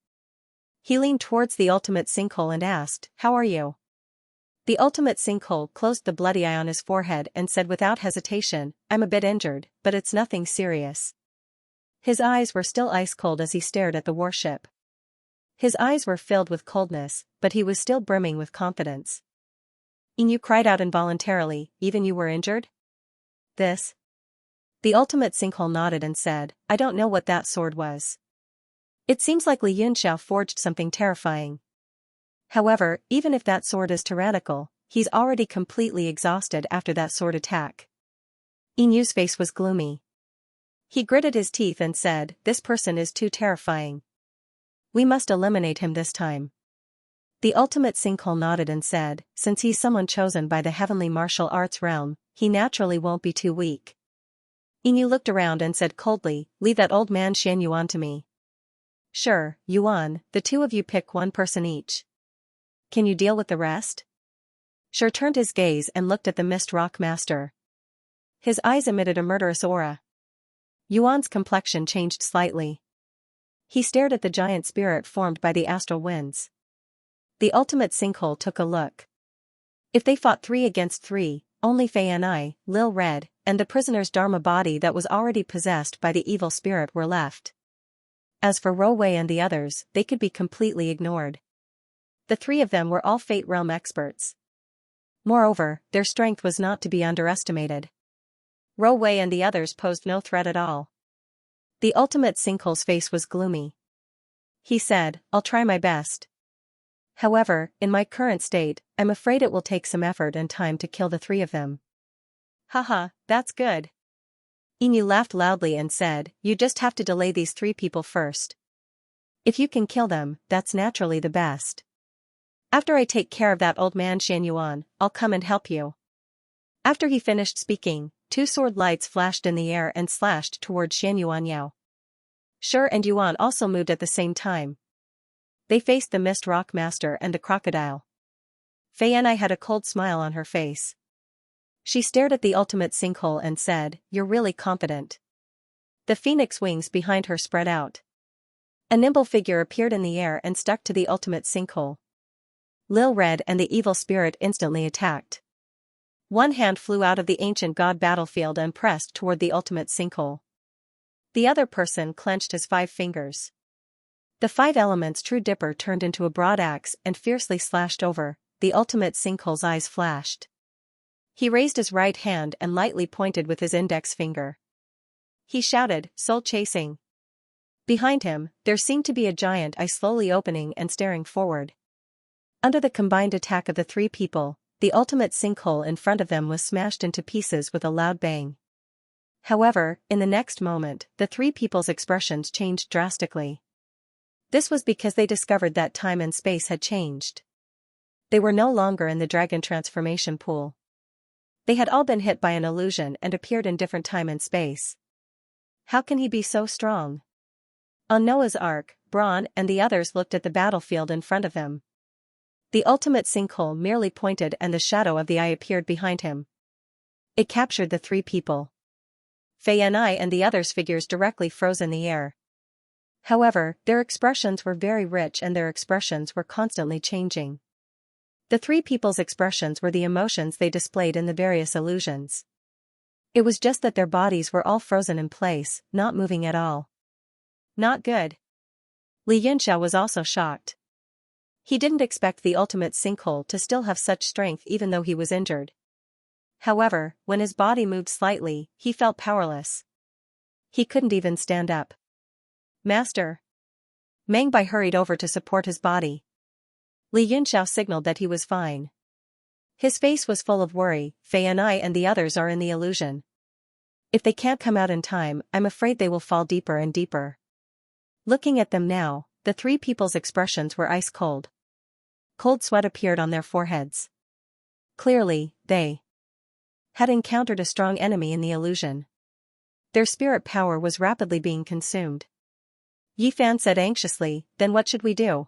He leaned towards the ultimate sinkhole and asked, "How are you?" The ultimate sinkhole closed the bloody eye on his forehead and said without hesitation, "I'm a bit injured, but it's nothing serious." His eyes were still ice cold as he stared at the warship. His eyes were filled with coldness, but he was still brimming with confidence. Inyu cried out involuntarily, "Even you were injured?" "This?" The ultimate sinkhole nodded and said, "I don't know what that sword was. It seems like Li Yunxiao forged something terrifying. However, even if that sword is tyrannical, he's already completely exhausted after that sword attack." Inyu's face was gloomy. He gritted his teeth and said, "This person is too terrifying. We must eliminate him this time." The ultimate sinkhole nodded and said, "Since he's someone chosen by the heavenly martial arts realm, he naturally won't be too weak." Inyu looked around and said coldly, "Leave that old man Shan Yuan to me." "Sure, Yuan, the two of you pick one person each. Can you deal with the rest?" Sure turned his gaze and looked at the Mist Rock Master. His eyes emitted a murderous aura. Yuan's complexion changed slightly. He stared at the giant spirit formed by the astral winds. The ultimate sinkhole took a look. If they fought 3 against 3, only Fei and I, Lil Red, and the prisoner's Dharma body that was already possessed by the evil spirit were left. As for Ro Wei and the others, they could be completely ignored. The 3 of them were all Fate Realm experts. Moreover, their strength was not to be underestimated. Ro Wei and the others posed no threat at all. The ultimate sinkhole's face was gloomy. He said, "I'll try my best. However, in my current state, I'm afraid it will take some effort and time to kill the 3 of them." "Haha, that's good." Inyu laughed loudly and said, "You just have to delay these 3 people first. If you can kill them, that's naturally the best. After I take care of that old man Shan Yuan, I'll come and help you." After he finished speaking, 2 sword lights flashed in the air and slashed toward Shan Yuan Yao. Sure and Yuan also moved at the same time. They faced the Mist Rock Master and the crocodile. Fei Yanai had a cold smile on her face. She stared at the ultimate sinkhole and said, "You're really confident." The phoenix wings behind her spread out. A nimble figure appeared in the air and stuck to the ultimate sinkhole. Lil Red and the evil spirit instantly attacked. One hand flew out of the ancient god battlefield and pressed toward the ultimate sinkhole. The other person clenched his 5 fingers. The 5 elements True Dipper turned into a broad axe and fiercely slashed over. The ultimate sinkhole's eyes flashed. He raised his right hand and lightly pointed with his index finger. He shouted, "Soul chasing." Behind him, there seemed to be a giant eye slowly opening and staring forward. Under the combined attack of the 3 people, the ultimate sinkhole in front of them was smashed into pieces with a loud bang. However, in the next moment, the 3 people's expressions changed drastically. This was because they discovered that time and space had changed. They were no longer in the dragon transformation pool. They had all been hit by an illusion and appeared in different time and space. How can he be so strong? On Noah's Ark, Braun and the others looked at the battlefield in front of them. The ultimate sinkhole merely pointed and the shadow of the eye appeared behind him. It captured the 3 people. Fei Yanai and the others' figures directly froze in the air. However, their expressions were very rich and their expressions were constantly changing. The 3 people's expressions were the emotions they displayed in the various illusions. It was just that their bodies were all frozen in place, not moving at all. Not good. Li Yunxiao was also shocked. He didn't expect the ultimate sinkhole to still have such strength even though he was injured. However, when his body moved slightly, he felt powerless. He couldn't even stand up. "Master." Meng Bai hurried over to support his body. Li Yunxiao signaled that he was fine. His face was full of worry. "Fei Yanai and the others are in the illusion. If they can't come out in time, I'm afraid they will fall deeper and deeper." Looking at them now, the 3 people's expressions were ice cold. Cold sweat appeared on their foreheads. Clearly, they had encountered a strong enemy in the illusion. Their spirit power was rapidly being consumed. Yi Fan said anxiously, "Then what should we do?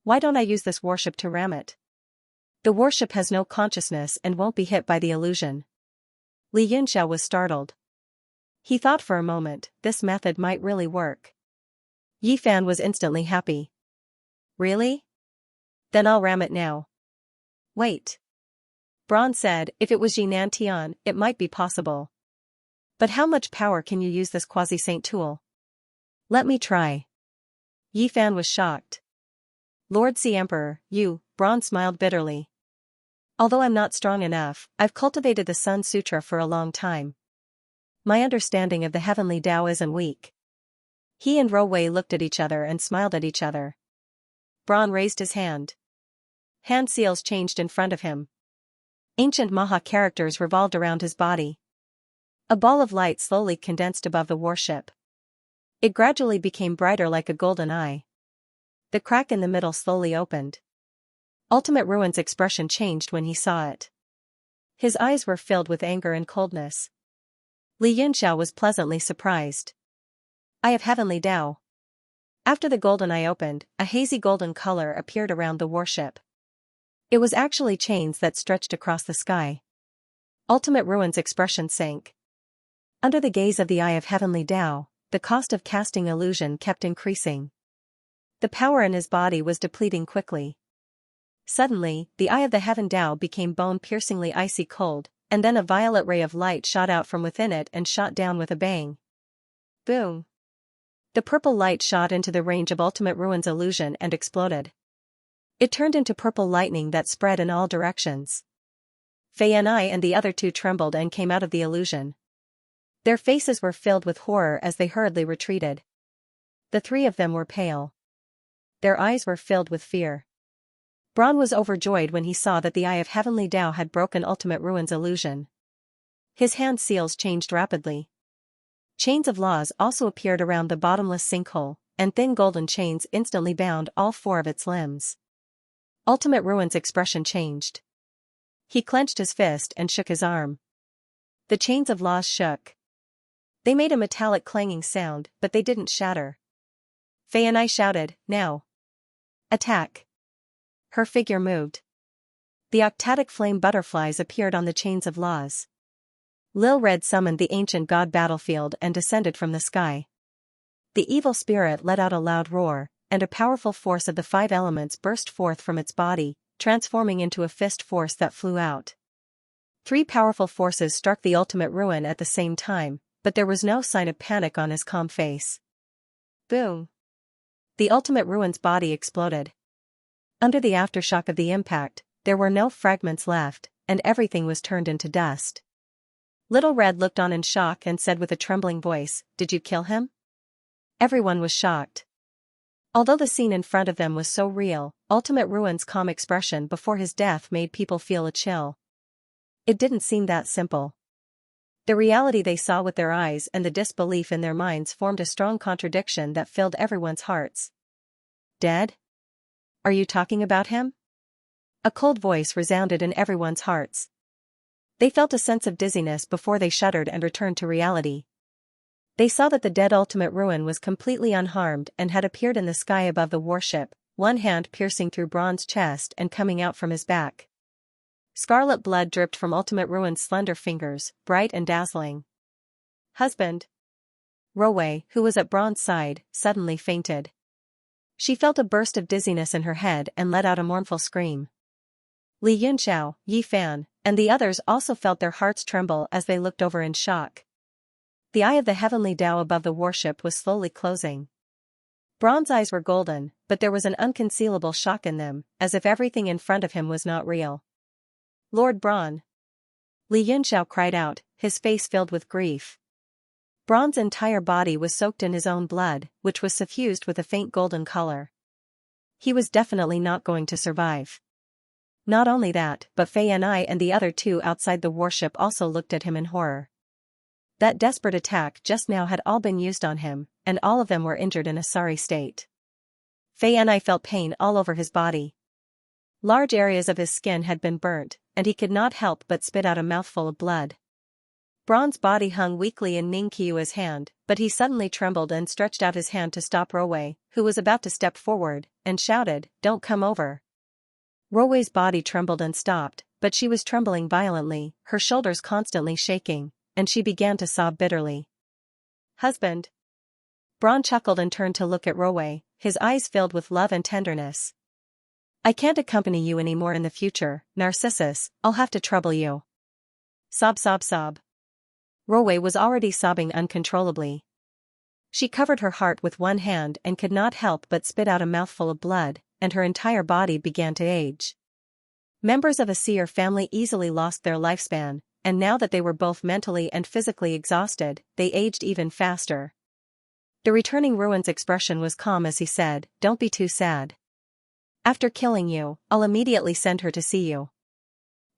Why don't I use this warship to ram it? The warship has no consciousness and won't be hit by the illusion." Li Yunxiao was startled. He thought for a moment, this method might really work. Yi Fan was instantly happy. "Really? Then I'll ram it now." "Wait." Braun said, "If it was Jinan Tian, it might be possible. But how much power can you use this quasi-saint tool?" "Let me try." Yi Fan was shocked. "Lord Sea Emperor, you," Braun smiled bitterly. "Although I'm not strong enough, I've cultivated the Sun Sutra for a long time. My understanding of the heavenly Tao isn't weak." He and Ro Wei looked at each other and smiled at each other. Braun raised his hand. Hand seals changed in front of him. Ancient Maha characters revolved around his body. A ball of light slowly condensed above the warship. It gradually became brighter like a golden eye. The crack in the middle slowly opened. Ultimate Ruin's expression changed when he saw it. His eyes were filled with anger and coldness. Li Yunxiao was pleasantly surprised. "Eye of Heavenly Tao." After the golden eye opened, a hazy golden color appeared around the warship. It was actually chains that stretched across the sky. Ultimate Ruin's expression sank. Under the gaze of the Eye of Heavenly Tao, the cost of casting illusion kept increasing. The power in his body was depleting quickly. Suddenly, the Eye of the Heaven Tao became bone-piercingly icy cold, and then a violet ray of light shot out from within it and shot down with a bang. Boom! The purple light shot into the range of Ultimate Ruin's illusion and exploded. It turned into purple lightning that spread in all directions. Fei Yanai and the other two trembled and came out of the illusion. Their faces were filled with horror as they hurriedly retreated. The three of them were pale. Their eyes were filled with fear. Braun was overjoyed when he saw that the Eye of Heavenly Tao had broken Ultimate Ruin's illusion. His hand seals changed rapidly. Chains of laws also appeared around the bottomless sinkhole, and thin golden chains instantly bound all four of its limbs. Ultimate Ruin's expression changed. He clenched his fist and shook his arm. The chains of laws shook. They made a metallic clanging sound, but they didn't shatter. Fei Yanai shouted, "Now! Attack!" Her figure moved. The octatic flame butterflies appeared on the chains of laws. Lil Red summoned the ancient god battlefield and descended from the sky. The evil spirit let out a loud roar, and a powerful force of the five elements burst forth from its body, transforming into a fist force that flew out. Three powerful forces struck the Ultimate Ruin at the same time, but there was no sign of panic on his calm face. Boom! The Ultimate Ruin's body exploded. Under the aftershock of the impact, there were no fragments left, and everything was turned into dust. Little Red looked on in shock and said with a trembling voice, "Did you kill him?" Everyone was shocked. Although the scene in front of them was so real, Ultimate Ruin's calm expression before his death made people feel a chill. It didn't seem that simple. The reality they saw with their eyes and the disbelief in their minds formed a strong contradiction that filled everyone's hearts. "Dead? Are you talking about him?" A cold voice resounded in everyone's hearts. They felt a sense of dizziness before they shuddered and returned to reality. They saw that the dead Ultimate Ruin was completely unharmed and had appeared in the sky above the warship, one hand piercing through Braun's chest and coming out from his back. Scarlet blood dripped from Ultimate Ruin's slender fingers, bright and dazzling. "Husband!" Ro Wei, who was at Braun's side, suddenly fainted. She felt a burst of dizziness in her head and let out a mournful scream. Li Yunxiao, Yi Fan, and the others also felt their hearts tremble as they looked over in shock. The Eye of the Heavenly Tao above the warship was slowly closing. Braun's eyes were golden, but there was an unconcealable shock in them, as if everything in front of him was not real. "Lord Braun!" Li Yunxiao cried out, his face filled with grief. Braun's entire body was soaked in his own blood, which was suffused with a faint golden color. He was definitely not going to survive. Not only that, but Fei Yanai and the other two outside the warship also looked at him in horror. That desperate attack just now had all been used on him, and all of them were injured in a sorry state. Fei Yanai felt pain all over his body. Large areas of his skin had been burnt, and he could not help but spit out a mouthful of blood. Braun's body hung weakly in Ningqiue's hand, but he suddenly trembled and stretched out his hand to stop Ruowei, who was about to step forward, and shouted, "Don't come over." Ruowei's body trembled and stopped, but she was trembling violently, her shoulders constantly shaking, and she began to sob bitterly. "Husband." Braun chuckled and turned to look at Ruowei, his eyes filled with love and tenderness. "I can't accompany you anymore in the future, Narcissus, I'll have to trouble you." Sob sob sob. Ruowei was already sobbing uncontrollably. She covered her heart with one hand and could not help but spit out a mouthful of blood, and her entire body began to age. Members of a seer family easily lost their lifespan, and now that they were both mentally and physically exhausted, they aged even faster. The returning ruin's expression was calm as he said, "Don't be too sad. After killing you, I'll immediately send her to see you."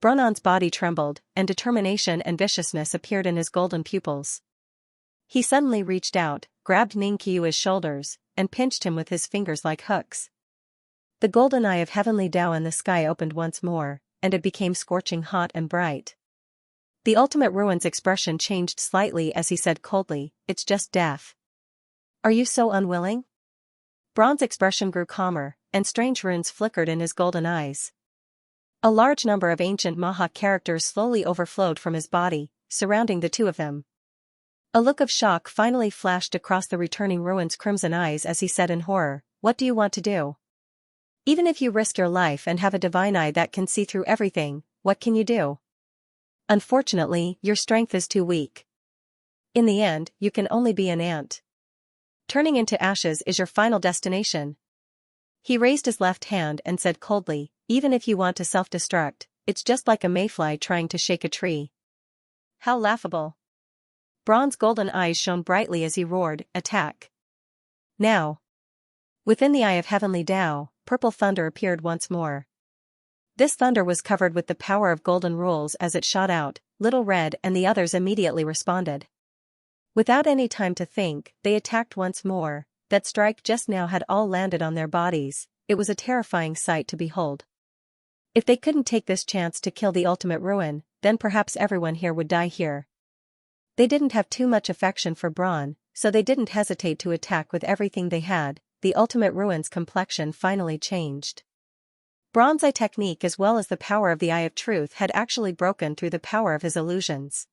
Brunon's body trembled, and determination and viciousness appeared in his golden pupils. He suddenly reached out, grabbed Ningqiue's shoulders, and pinched him with his fingers like hooks. The golden eye of heavenly Tao in the sky opened once more, and it became scorching hot and bright. The ultimate ruin's expression changed slightly as he said coldly, "It's just death. Are you so unwilling?" Braun's expression grew calmer, and strange runes flickered in his golden eyes. A large number of ancient Maha characters slowly overflowed from his body, surrounding the two of them. A look of shock finally flashed across the returning ruin's crimson eyes as he said in horror, "What do you want to do? Even if you risk your life and have a divine eye that can see through everything, what can you do? Unfortunately, your strength is too weak. In the end, you can only be an ant. Turning into ashes is your final destination." He raised his left hand and said coldly, "Even if you want to self-destruct, it's just like a mayfly trying to shake a tree." How laughable. Braun's golden eyes shone brightly as he roared, "Attack. Now." Within the eye of heavenly Tao, purple thunder appeared once more. This thunder was covered with the power of golden rules as it shot out. Little Red and the others immediately responded. Without any time to think, they attacked once more. That strike just now had all landed on their bodies. It was a terrifying sight to behold. If they couldn't take this chance to kill the ultimate ruin, then perhaps everyone here would die here. They didn't have too much affection for Braun, so they didn't hesitate to attack with everything they had. The ultimate ruin's complexion finally changed. Braun's eye technique as well as the power of the Eye of Truth had actually broken through the power of his illusions.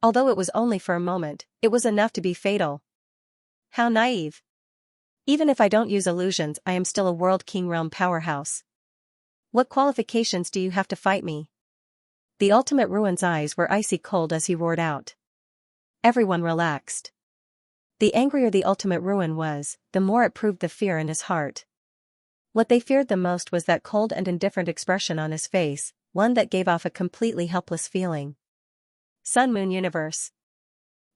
Although it was only for a moment, it was enough to be fatal. How naive. Even if I don't use illusions, I am still a World King Realm powerhouse. What qualifications do you have to fight me? The ultimate ruin's eyes were icy cold as he roared out. Everyone relaxed. The angrier the ultimate ruin was, the more it proved the fear in his heart. What they feared the most was that cold and indifferent expression on his face, one that gave off a completely helpless feeling. Sun Moon Universe.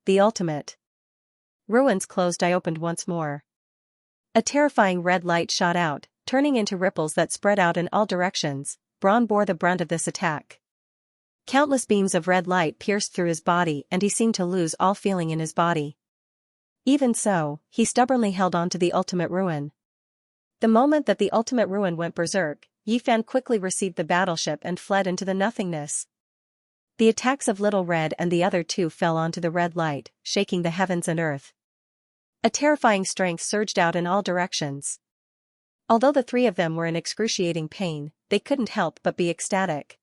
The ultimate ruin's closed eye opened once more. A terrifying red light shot out, turning into ripples that spread out in all directions. Braun bore the brunt of this attack. Countless beams of red light pierced through his body and he seemed to lose all feeling in his body. Even so, he stubbornly held on to the ultimate ruin. The moment that the ultimate ruin went berserk, Yifan quickly received the battleship and fled into the nothingness. The attacks of Little Red and the other two fell onto the red light, shaking the heavens and earth. A terrifying strength surged out in all directions. Although the three of them were in excruciating pain, they couldn't help but be ecstatic.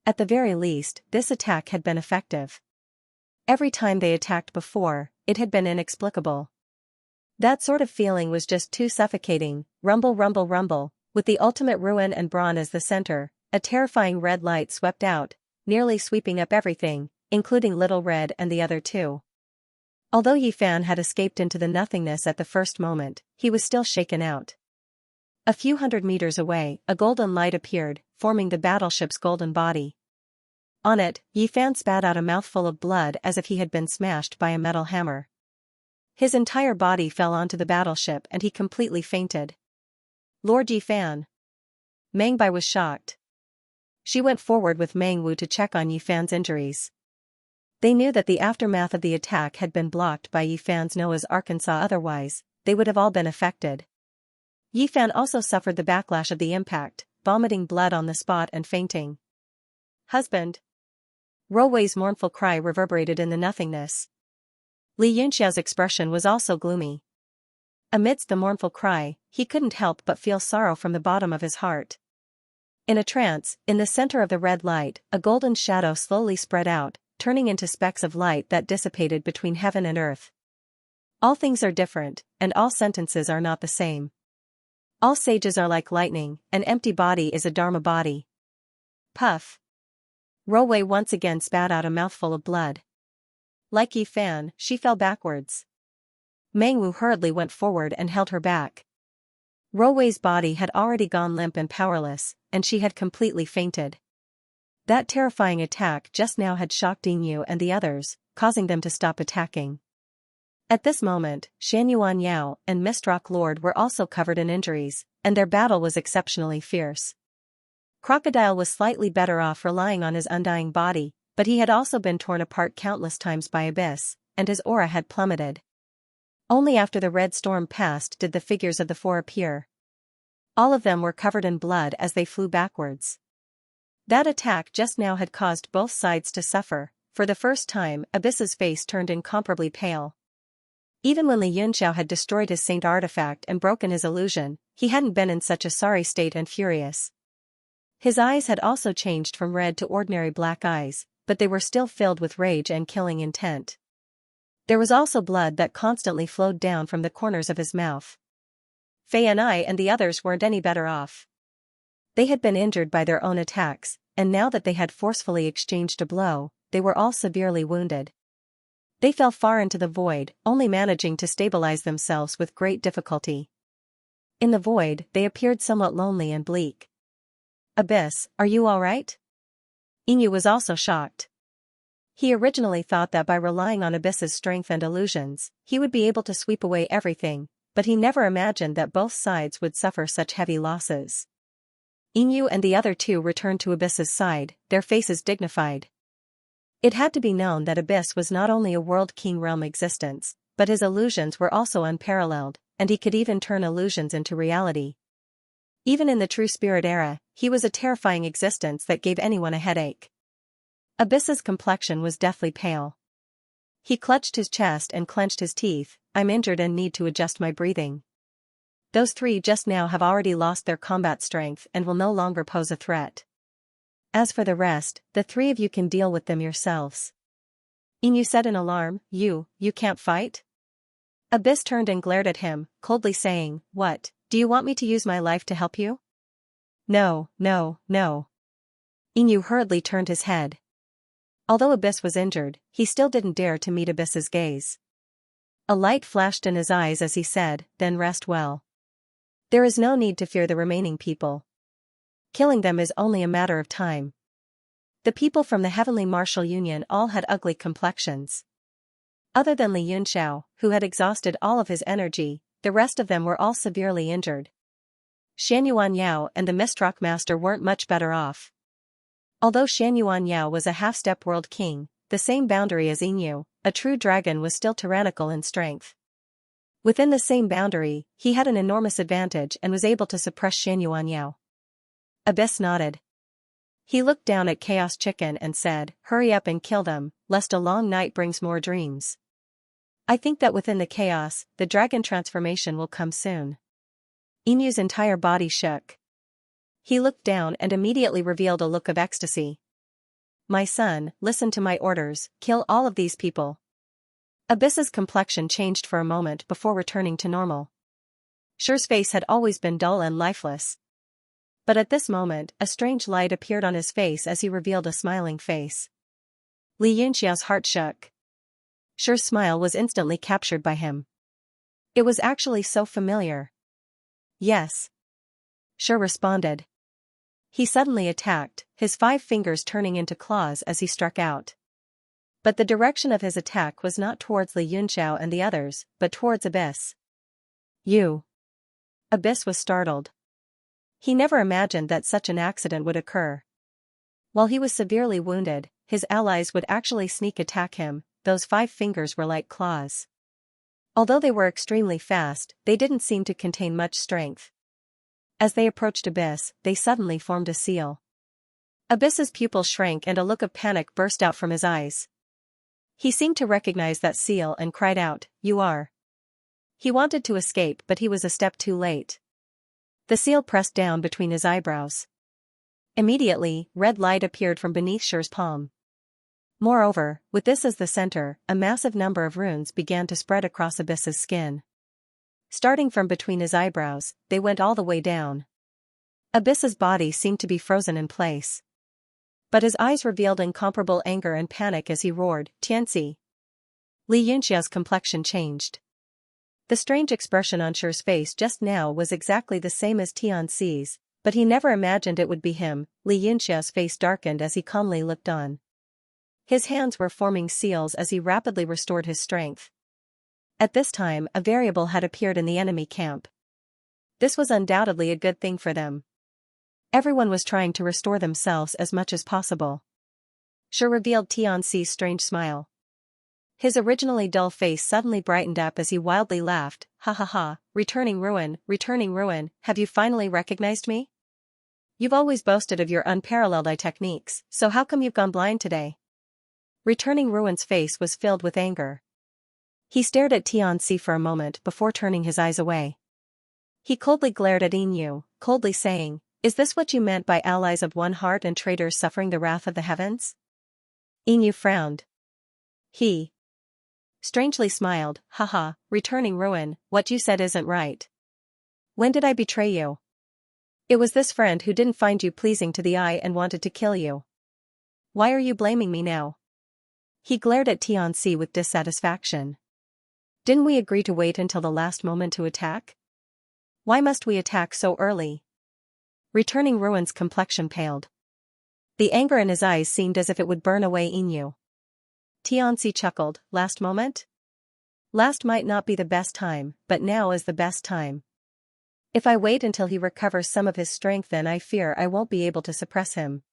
At the very least, this attack had been effective. Every time they attacked before, it had been inexplicable. That sort of feeling was just too suffocating. Rumble rumble rumble, with the ultimate ruin and Braun as the center, a terrifying red light swept out, nearly sweeping up everything, including Little Red and the other two. Although Yifan had escaped into the nothingness at the first moment, he was still shaken out. A few hundred meters away, a golden light appeared, forming the battleship's golden body. On it, Yifan spat out a mouthful of blood as if he had been smashed by a metal hammer. His entire body fell onto the battleship and he completely fainted. Lord Yifan. Meng Bai was shocked. She went forward with Meng Wu to check on Yifan's injuries. They knew that the aftermath of the attack had been blocked by Yifan's Noah's Arkansas, otherwise, they would have all been affected. Yifan also suffered the backlash of the impact, vomiting blood on the spot and fainting. Husband. Ruowei's mournful cry reverberated in the nothingness. Li Yunxiao's expression was also gloomy. Amidst the mournful cry, he couldn't help but feel sorrow from the bottom of his heart. In a trance, in the center of the red light, a golden shadow slowly spread out, turning into specks of light that dissipated between heaven and earth. All things are different, and all sentences are not the same. All sages are like lightning, an empty body is a dharma body. Puff. Ruowei once again spat out a mouthful of blood. Like Yi Fan, she fell backwards. Mengwu hurriedly went forward and held her back. Ruowei's body had already gone limp and powerless, and she had completely fainted. That terrifying attack just now had shocked Yingyu and the others, causing them to stop attacking. At this moment, Xianyuan Yao and Mistrock Lord were also covered in injuries, and their battle was exceptionally fierce. Crocodile was slightly better off relying on his undying body, but he had also been torn apart countless times by Abyss, and his aura had plummeted. Only after the red storm passed did the figures of the four appear. All of them were covered in blood as they flew backwards. That attack just now had caused both sides to suffer. For the first time, Abyss's face turned incomparably pale. Even when Li Yunxiao had destroyed his saint artifact and broken his illusion, he hadn't been in such a sorry state and furious. His eyes had also changed from red to ordinary black eyes, but they were still filled with rage and killing intent. There was also blood that constantly flowed down from the corners of his mouth. Fei and I and the others weren't any better off. They had been injured by their own attacks, and now that they had forcefully exchanged a blow, they were all severely wounded. They fell far into the void, only managing to stabilize themselves with great difficulty. In the void, they appeared somewhat lonely and bleak. Abyss, are you all right? Yingyu was also shocked. He originally thought that by relying on Abyss's strength and illusions, he would be able to sweep away everything, but he never imagined that both sides would suffer such heavy losses. Yingyu and the other two returned to Abyss's side, their faces dignified. It had to be known that Abyss was not only a world king realm existence, but his illusions were also unparalleled, and he could even turn illusions into reality. Even in the true spirit era, he was a terrifying existence that gave anyone a headache. Abyss's complexion was deathly pale. He clutched his chest and clenched his teeth. I'm injured and need to adjust my breathing. Those three just now have already lost their combat strength and will no longer pose a threat. As for the rest, the three of you can deal with them yourselves. Yingyu said in alarm, You can't fight? Abyss turned and glared at him, coldly saying, What, do you want me to use my life to help you? No. Yingyu hurriedly turned his head. Although Abyss was injured, he still didn't dare to meet Abyss's gaze. A light flashed in his eyes as he said, Then rest well. There is no need to fear the remaining people. Killing them is only a matter of time. The people from the Heavenly Martial Union all had ugly complexions. Other than Li Yunxiao, who had exhausted all of his energy, the rest of them were all severely injured. Xianyuan Yao and the Mistrock Master weren't much better off. Although Xianyuan Yao was a half-step world king, the same boundary as Yingyu, a true dragon was still tyrannical in strength. Within the same boundary, he had an enormous advantage and was able to suppress Xianyuan Yao. Abyss nodded. He looked down at Chaos Chicken and said, Hurry up and kill them, lest a long night brings more dreams. I think that within the chaos, the dragon transformation will come soon. Yinyu's entire body shook. He looked down and immediately revealed a look of ecstasy. My son, listen to my orders, kill all of these people. Abyss's complexion changed for a moment before returning to normal. Shi's face had always been dull and lifeless. But at this moment, a strange light appeared on his face as he revealed a smiling face. Li Yunxiao's heart shook. Shi's smile was instantly captured by him. It was actually so familiar. Yes. Shi responded. He suddenly attacked, his 5 fingers turning into claws as he struck out. But the direction of his attack was not towards Li Yunxiao and the others, but towards Abyss. You. Abyss was startled. He never imagined that such an accident would occur. While he was severely wounded, his allies would actually sneak attack him. Those 5 fingers were like claws. Although they were extremely fast, they didn't seem to contain much strength. As they approached Abyss, they suddenly formed a seal. Abyss's pupils shrank and a look of panic burst out from his eyes. He seemed to recognize that seal and cried out, "You are." He wanted to escape, but he was a step too late. The seal pressed down between his eyebrows. Immediately, red light appeared from beneath Shur's palm. Moreover, with this as the center, a massive number of runes began to spread across Abyss's skin. Starting from between his eyebrows, they went all the way down. Abyss's body seemed to be frozen in place. But his eyes revealed incomparable anger and panic as he roared, "Xianxia!" Xianxia's complexion changed. The strange expression on Shur's face just now was exactly the same as Xianxia's, but he never imagined it would be him. Xianxia's face darkened as he calmly looked on. His hands were forming seals as he rapidly restored his strength. At this time, a variable had appeared in the enemy camp. This was undoubtedly a good thing for them. Everyone was trying to restore themselves as much as possible. Shur revealed Xianxia's strange smile. His originally dull face suddenly brightened up as he wildly laughed, "Ha ha ha, returning ruin, have you finally recognized me? You've always boasted of your unparalleled eye techniques, so how come you've gone blind today?" Returning Ruin's face was filled with anger. He stared at Xianxia for a moment before turning his eyes away. He coldly glared at Inu, coldly saying, "Is this what you meant by allies of one heart and traitors suffering the wrath of the heavens?" Inu frowned. He strangely smiled, "Haha, returning ruin, what you said isn't right. When did I betray you? It was this friend who didn't find you pleasing to the eye and wanted to kill you. Why are you blaming me now?" He glared at Xianxia with dissatisfaction. "Didn't we agree to wait until the last moment to attack? Why must we attack so early?" Returning Ruin's complexion paled. The anger in his eyes seemed as if it would burn away Inu. Xianxia chuckled, "Last moment? Last might not be the best time, but now is the best time. If I wait until he recovers some of his strength, then I fear I won't be able to suppress him.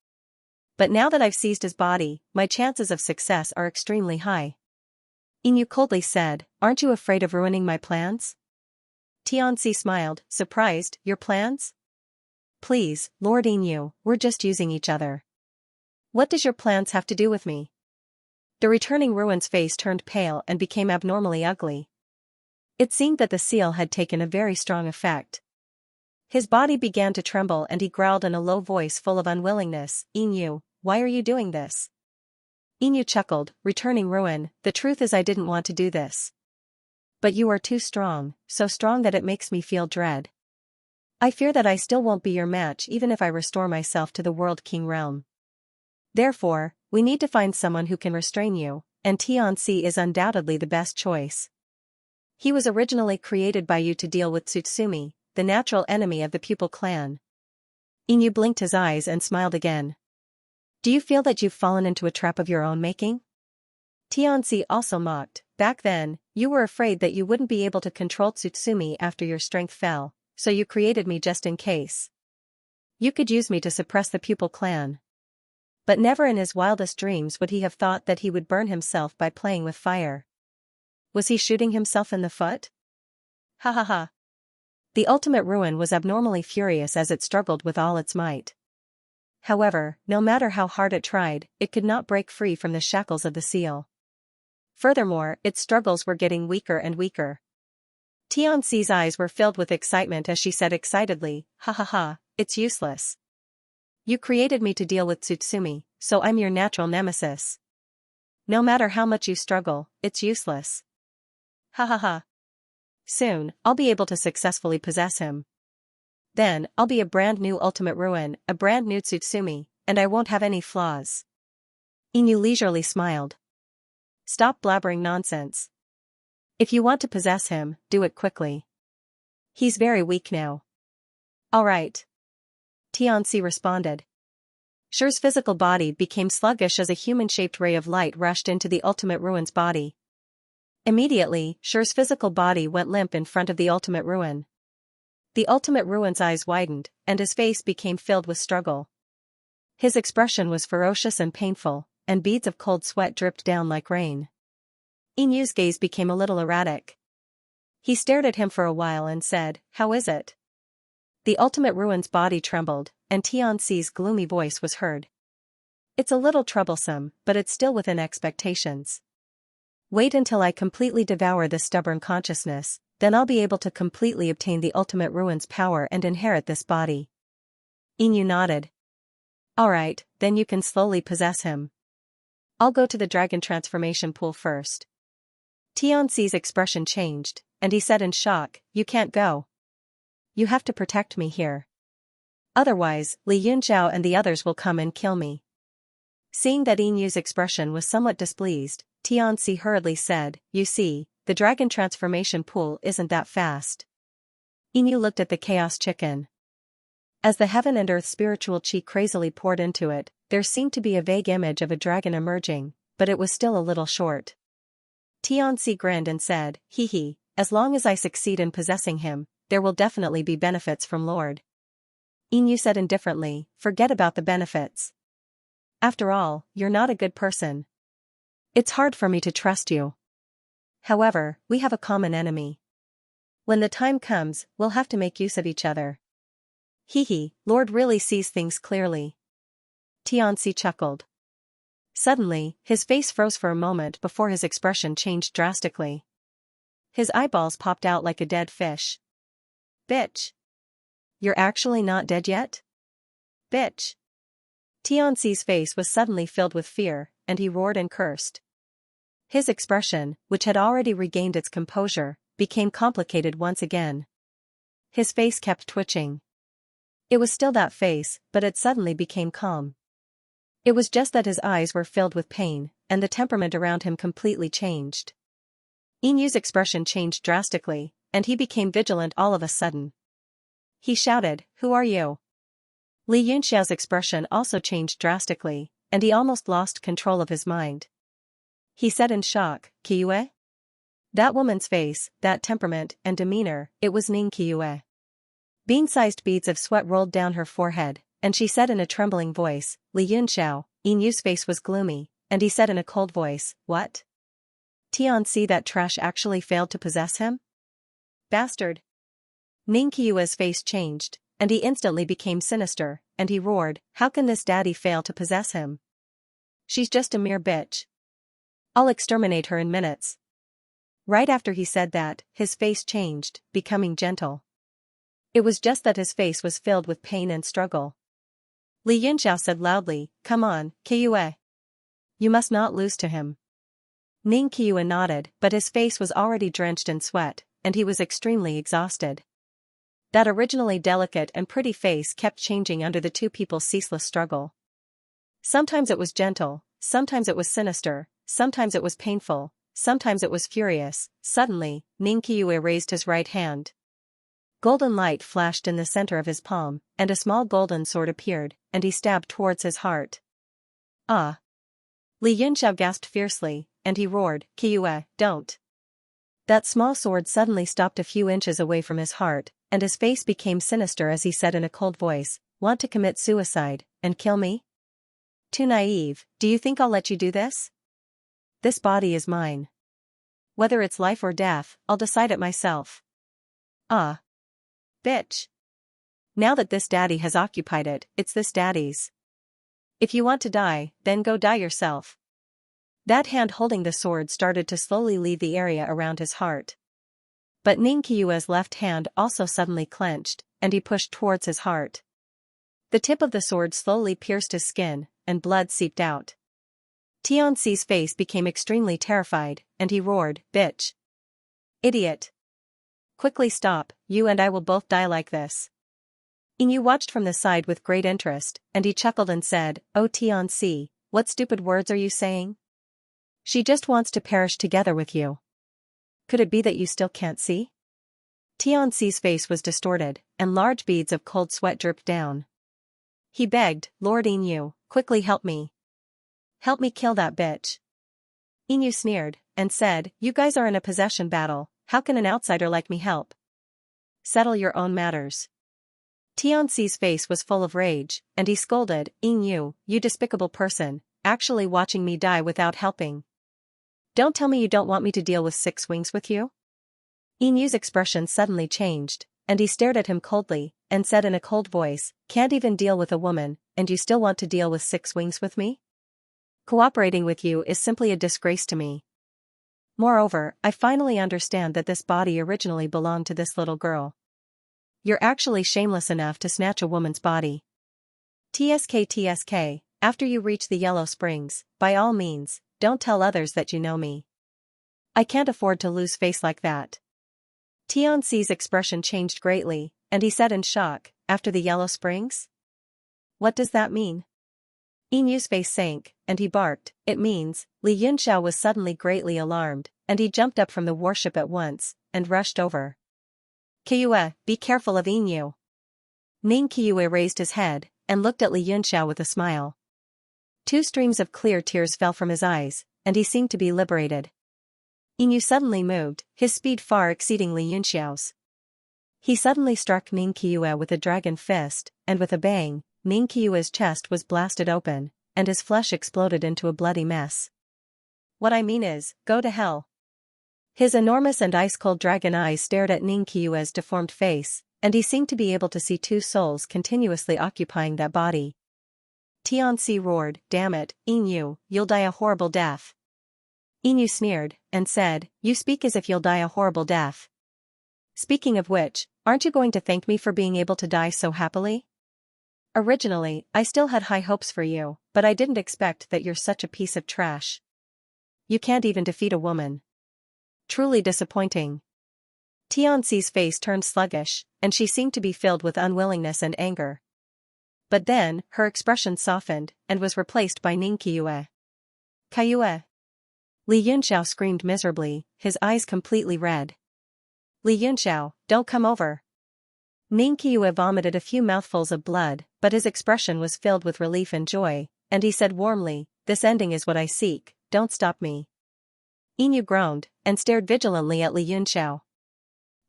But now that I've seized his body, my chances of success are extremely high." Inu coldly said, "Aren't you afraid of ruining my plans?" Xianxia smiled, surprised, "Your plans? Please, Lord Inu, we're just using each other. What does your plans have to do with me?" The returning Ruin's face turned pale and became abnormally ugly. It seemed that the seal had taken a very strong effect. His body began to tremble and he growled in a low voice full of unwillingness, "Inu, why are you doing this?" Inu chuckled, "Returning Ruin, the truth is I didn't want to do this. But you are too strong, so strong that it makes me feel dread. I fear that I still won't be your match even if I restore myself to the World King realm. Therefore, we need to find someone who can restrain you, and Xianxia is undoubtedly the best choice. He was originally created by you to deal with Tsutsumi, the natural enemy of the pupil clan." Inu blinked his eyes and smiled again. "Do you feel that you've fallen into a trap of your own making?" Xianxia also mocked, "Back then, you were afraid that you wouldn't be able to control Tsutsumi after your strength fell, so you created me just in case. You could use me to suppress the pupil clan." But never in his wildest dreams would he have thought that he would burn himself by playing with fire. Was he shooting himself in the foot? Ha ha ha. The ultimate ruin was abnormally furious as it struggled with all its might. However, no matter how hard it tried, it could not break free from the shackles of the seal. Furthermore, its struggles were getting weaker and weaker. Xianxia's eyes were filled with excitement as she said excitedly, "Ha ha ha, it's useless. You created me to deal with Tsutsumi, so I'm your natural nemesis. No matter how much you struggle, it's useless. Ha ha ha. Soon, I'll be able to successfully possess him. Then, I'll be a brand new ultimate ruin, a brand new Tsutsumi, and I won't have any flaws." Inu leisurely smiled. "Stop blabbering nonsense. If you want to possess him, do it quickly. He's very weak now." "All right." Xianxia responded. Shur's physical body became sluggish as a human-shaped ray of light rushed into the ultimate ruin's body. Immediately, Shur's physical body went limp in front of the ultimate ruin. The ultimate ruin's eyes widened, and his face became filled with struggle. His expression was ferocious and painful, and beads of cold sweat dripped down like rain. Inu's gaze became a little erratic. He stared at him for a while and said, "How is it?" The ultimate ruin's body trembled, and Xianxia's gloomy voice was heard. It's a little troublesome, but it's still within expectations. Wait until I completely devour this stubborn consciousness, then I'll be able to completely obtain the ultimate ruin's power and inherit this body. Inu nodded. Alright, then you can slowly possess him. I'll go to the dragon transformation pool first. Tianxi's expression changed, and he said in shock, you can't go. You have to protect me here. Otherwise, Li Yunzhao and the others will come and kill me. Seeing that Inu's expression was somewhat displeased, Tianxi hurriedly said, you see, the dragon transformation pool isn't that fast. Inu looked at the chaos chicken. As the heaven and earth spiritual chi crazily poured into it, there seemed to be a vague image of a dragon emerging, but it was still a little short. Tianxi grinned and said, hee hee, as long as I succeed in possessing him, there will definitely be benefits from Lord. Inu said indifferently, forget about the benefits. After all, you're not a good person. It's hard for me to trust you. However, we have a common enemy. When the time comes, we'll have to make use of each other. Hee hee, Lord really sees things clearly. Tianxi chuckled. Suddenly, his face froze for a moment before his expression changed drastically. His eyeballs popped out like a dead fish. Bitch. You're actually not dead yet? Bitch. Tianxi's face was suddenly filled with fear, and he roared and cursed. His expression, which had already regained its composure, became complicated once again. His face kept twitching. It was still that face, but it suddenly became calm. It was just that his eyes were filled with pain, and the temperament around him completely changed. Inu's expression changed drastically, and he became vigilant all of a sudden. He shouted, who are you? Li Yunxiao's expression also changed drastically, and he almost lost control of his mind. He said in shock, Qiue? That woman's face, that temperament and demeanor, it was Ning Qiue. Bean-sized beads of sweat rolled down her forehead, and she said in a trembling voice, Li Yunxiao. Inu's face was gloomy, and he said in a cold voice, what? Tianxi, that trash actually failed to possess him? Bastard. Ning Qiue's face changed, and he instantly became sinister, and he roared, how can this daddy fail to possess him? She's just a mere bitch. I'll exterminate her in minutes. Right after he said that, his face changed, becoming gentle. It was just that his face was filled with pain and struggle. Li Yunzhao said loudly, come on, Qiue. You must not lose to him. Ning Qiue nodded, but his face was already drenched in sweat, and he was extremely exhausted. That originally delicate and pretty face kept changing under the two people's ceaseless struggle. Sometimes it was gentle, sometimes it was sinister, sometimes it was painful, sometimes it was furious. Suddenly, Ning Qiue raised his right hand. Golden light flashed in the center of his palm, and a small golden sword appeared, and he stabbed towards his heart. Ah! Li Yunzhao gasped fiercely, and he roared, Qiue, don't. That small sword suddenly stopped a few inches away from his heart, and his face became sinister as he said in a cold voice, want to commit suicide, and kill me? Too naive, do you think I'll let you do this? This body is mine. Whether it's life or death, I'll decide it myself. Ah. Bitch. Now that this daddy has occupied it, it's this daddy's. If you want to die, then go die yourself. That hand holding the sword started to slowly leave the area around his heart. But Ning Qiue's left hand also suddenly clenched, and he pushed towards his heart. The tip of the sword slowly pierced his skin, and blood seeped out. Tianxi's face became extremely terrified, and he roared, bitch. Idiot. Quickly stop, you and I will both die like this. Inu watched from the side with great interest, and he chuckled and said, oh Tianxi, what stupid words are you saying? She just wants to perish together with you. Could it be that you still can't see? Tianxi's face was distorted, and large beads of cold sweat dripped down. He begged, Lord Inu, quickly help me. Help me kill that bitch. Inu sneered, and said, you guys are in a possession battle, how can an outsider like me help? Settle your own matters. Tianxi's face was full of rage, and he scolded, Inu, you despicable person, actually watching me die without helping. Don't tell me you don't want me to deal with 6 wings with you? Inu's expression suddenly changed, and he stared at him coldly, and said in a cold voice, can't even deal with a woman, and you still want to deal with 6 wings with me? Cooperating with you is simply a disgrace to me. Moreover, I finally understand that this body originally belonged to this little girl. You're actually shameless enough to snatch a woman's body. TSK, after you reach the Yellow Springs, by all means, don't tell others that you know me. I can't afford to lose face like that. Xianxi's expression changed greatly, and he said in shock, after the Yellow Springs? What does that mean? Yinyu's face sank, and he barked, it means. Li Yunxiao was suddenly greatly alarmed, and he jumped up from the warship at once, and rushed over. Kiyue, be careful of Yinyu. Ning Kiyue raised his head, and looked at Li Yunxiao with a smile. 2 streams of clear tears fell from his eyes, and he seemed to be liberated. Yinyu suddenly moved, his speed far exceeding Li Yunxiao's. He suddenly struck Ning Kiyue with a dragon fist, and with a bang, Ning Kiyue's chest was blasted open, and his flesh exploded into a bloody mess. What I mean is, go to hell. His enormous and ice-cold dragon eyes stared at Ning Kiyue's deformed face, and he seemed to be able to see 2 souls continuously occupying that body. Xianxia roared, damn it, Yinyu, you'll die a horrible death. Yinyu sneered, and said, you speak as if you'll die a horrible death. Speaking of which, aren't you going to thank me for being able to die so happily? Originally, I still had high hopes for you, but I didn't expect that you're such a piece of trash. You can't even defeat a woman. Truly disappointing. Xianxi's face turned sluggish, and she seemed to be filled with unwillingness and anger. But then, her expression softened, and was replaced by Ning Kiyue. Kiyue! Li Yunxiao screamed miserably, his eyes completely red. Li Yunxiao, don't come over. Ning Kiyue vomited a few mouthfuls of blood, but his expression was filled with relief and joy, and he said warmly, this ending is what I seek, don't stop me. Yinyu groaned, and stared vigilantly at Li Yunxiao.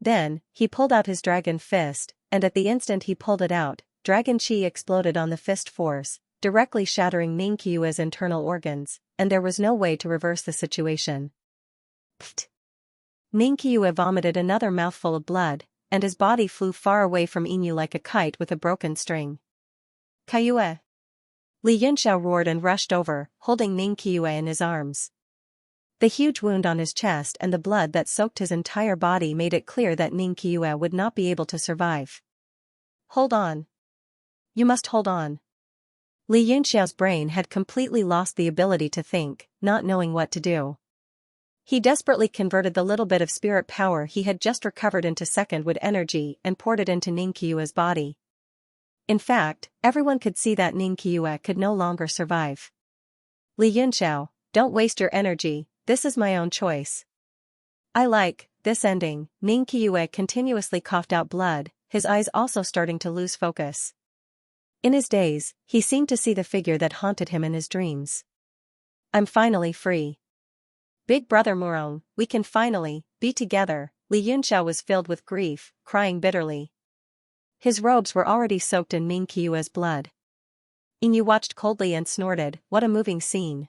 Then, he pulled out his dragon fist, and at the instant he pulled it out, dragon chi exploded on the fist force, directly shattering Ning Kiyue's internal organs, and there was no way to reverse the situation. Pfft! Ning Kiyue vomited another mouthful of blood, and his body flew far away from Yinyu like a kite with a broken string. Kiyue! Li Yunxiao roared and rushed over, holding Ning Kiyue in his arms. The huge wound on his chest and the blood that soaked his entire body made it clear that Ning Kiyue would not be able to survive. Hold on. You must hold on. Li Yunxiao's brain had completely lost the ability to think, not knowing what to do. He desperately converted the little bit of spirit power he had just recovered into second-wind energy and poured it into Ning Kiyue's body. In fact, everyone could see that Ning Kiyue could no longer survive. Li Yunxiao, don't waste your energy, this is my own choice. I like this ending. Ning Kiyue continuously coughed out blood, his eyes also starting to lose focus. In his daze, he seemed to see the figure that haunted him in his dreams. I'm finally free. Big brother Murong, we can finally be together. Li Yunxiao was filled with grief, crying bitterly. His robes were already soaked in Ning Kiyue's blood. Yinyu watched coldly and snorted, what a moving scene.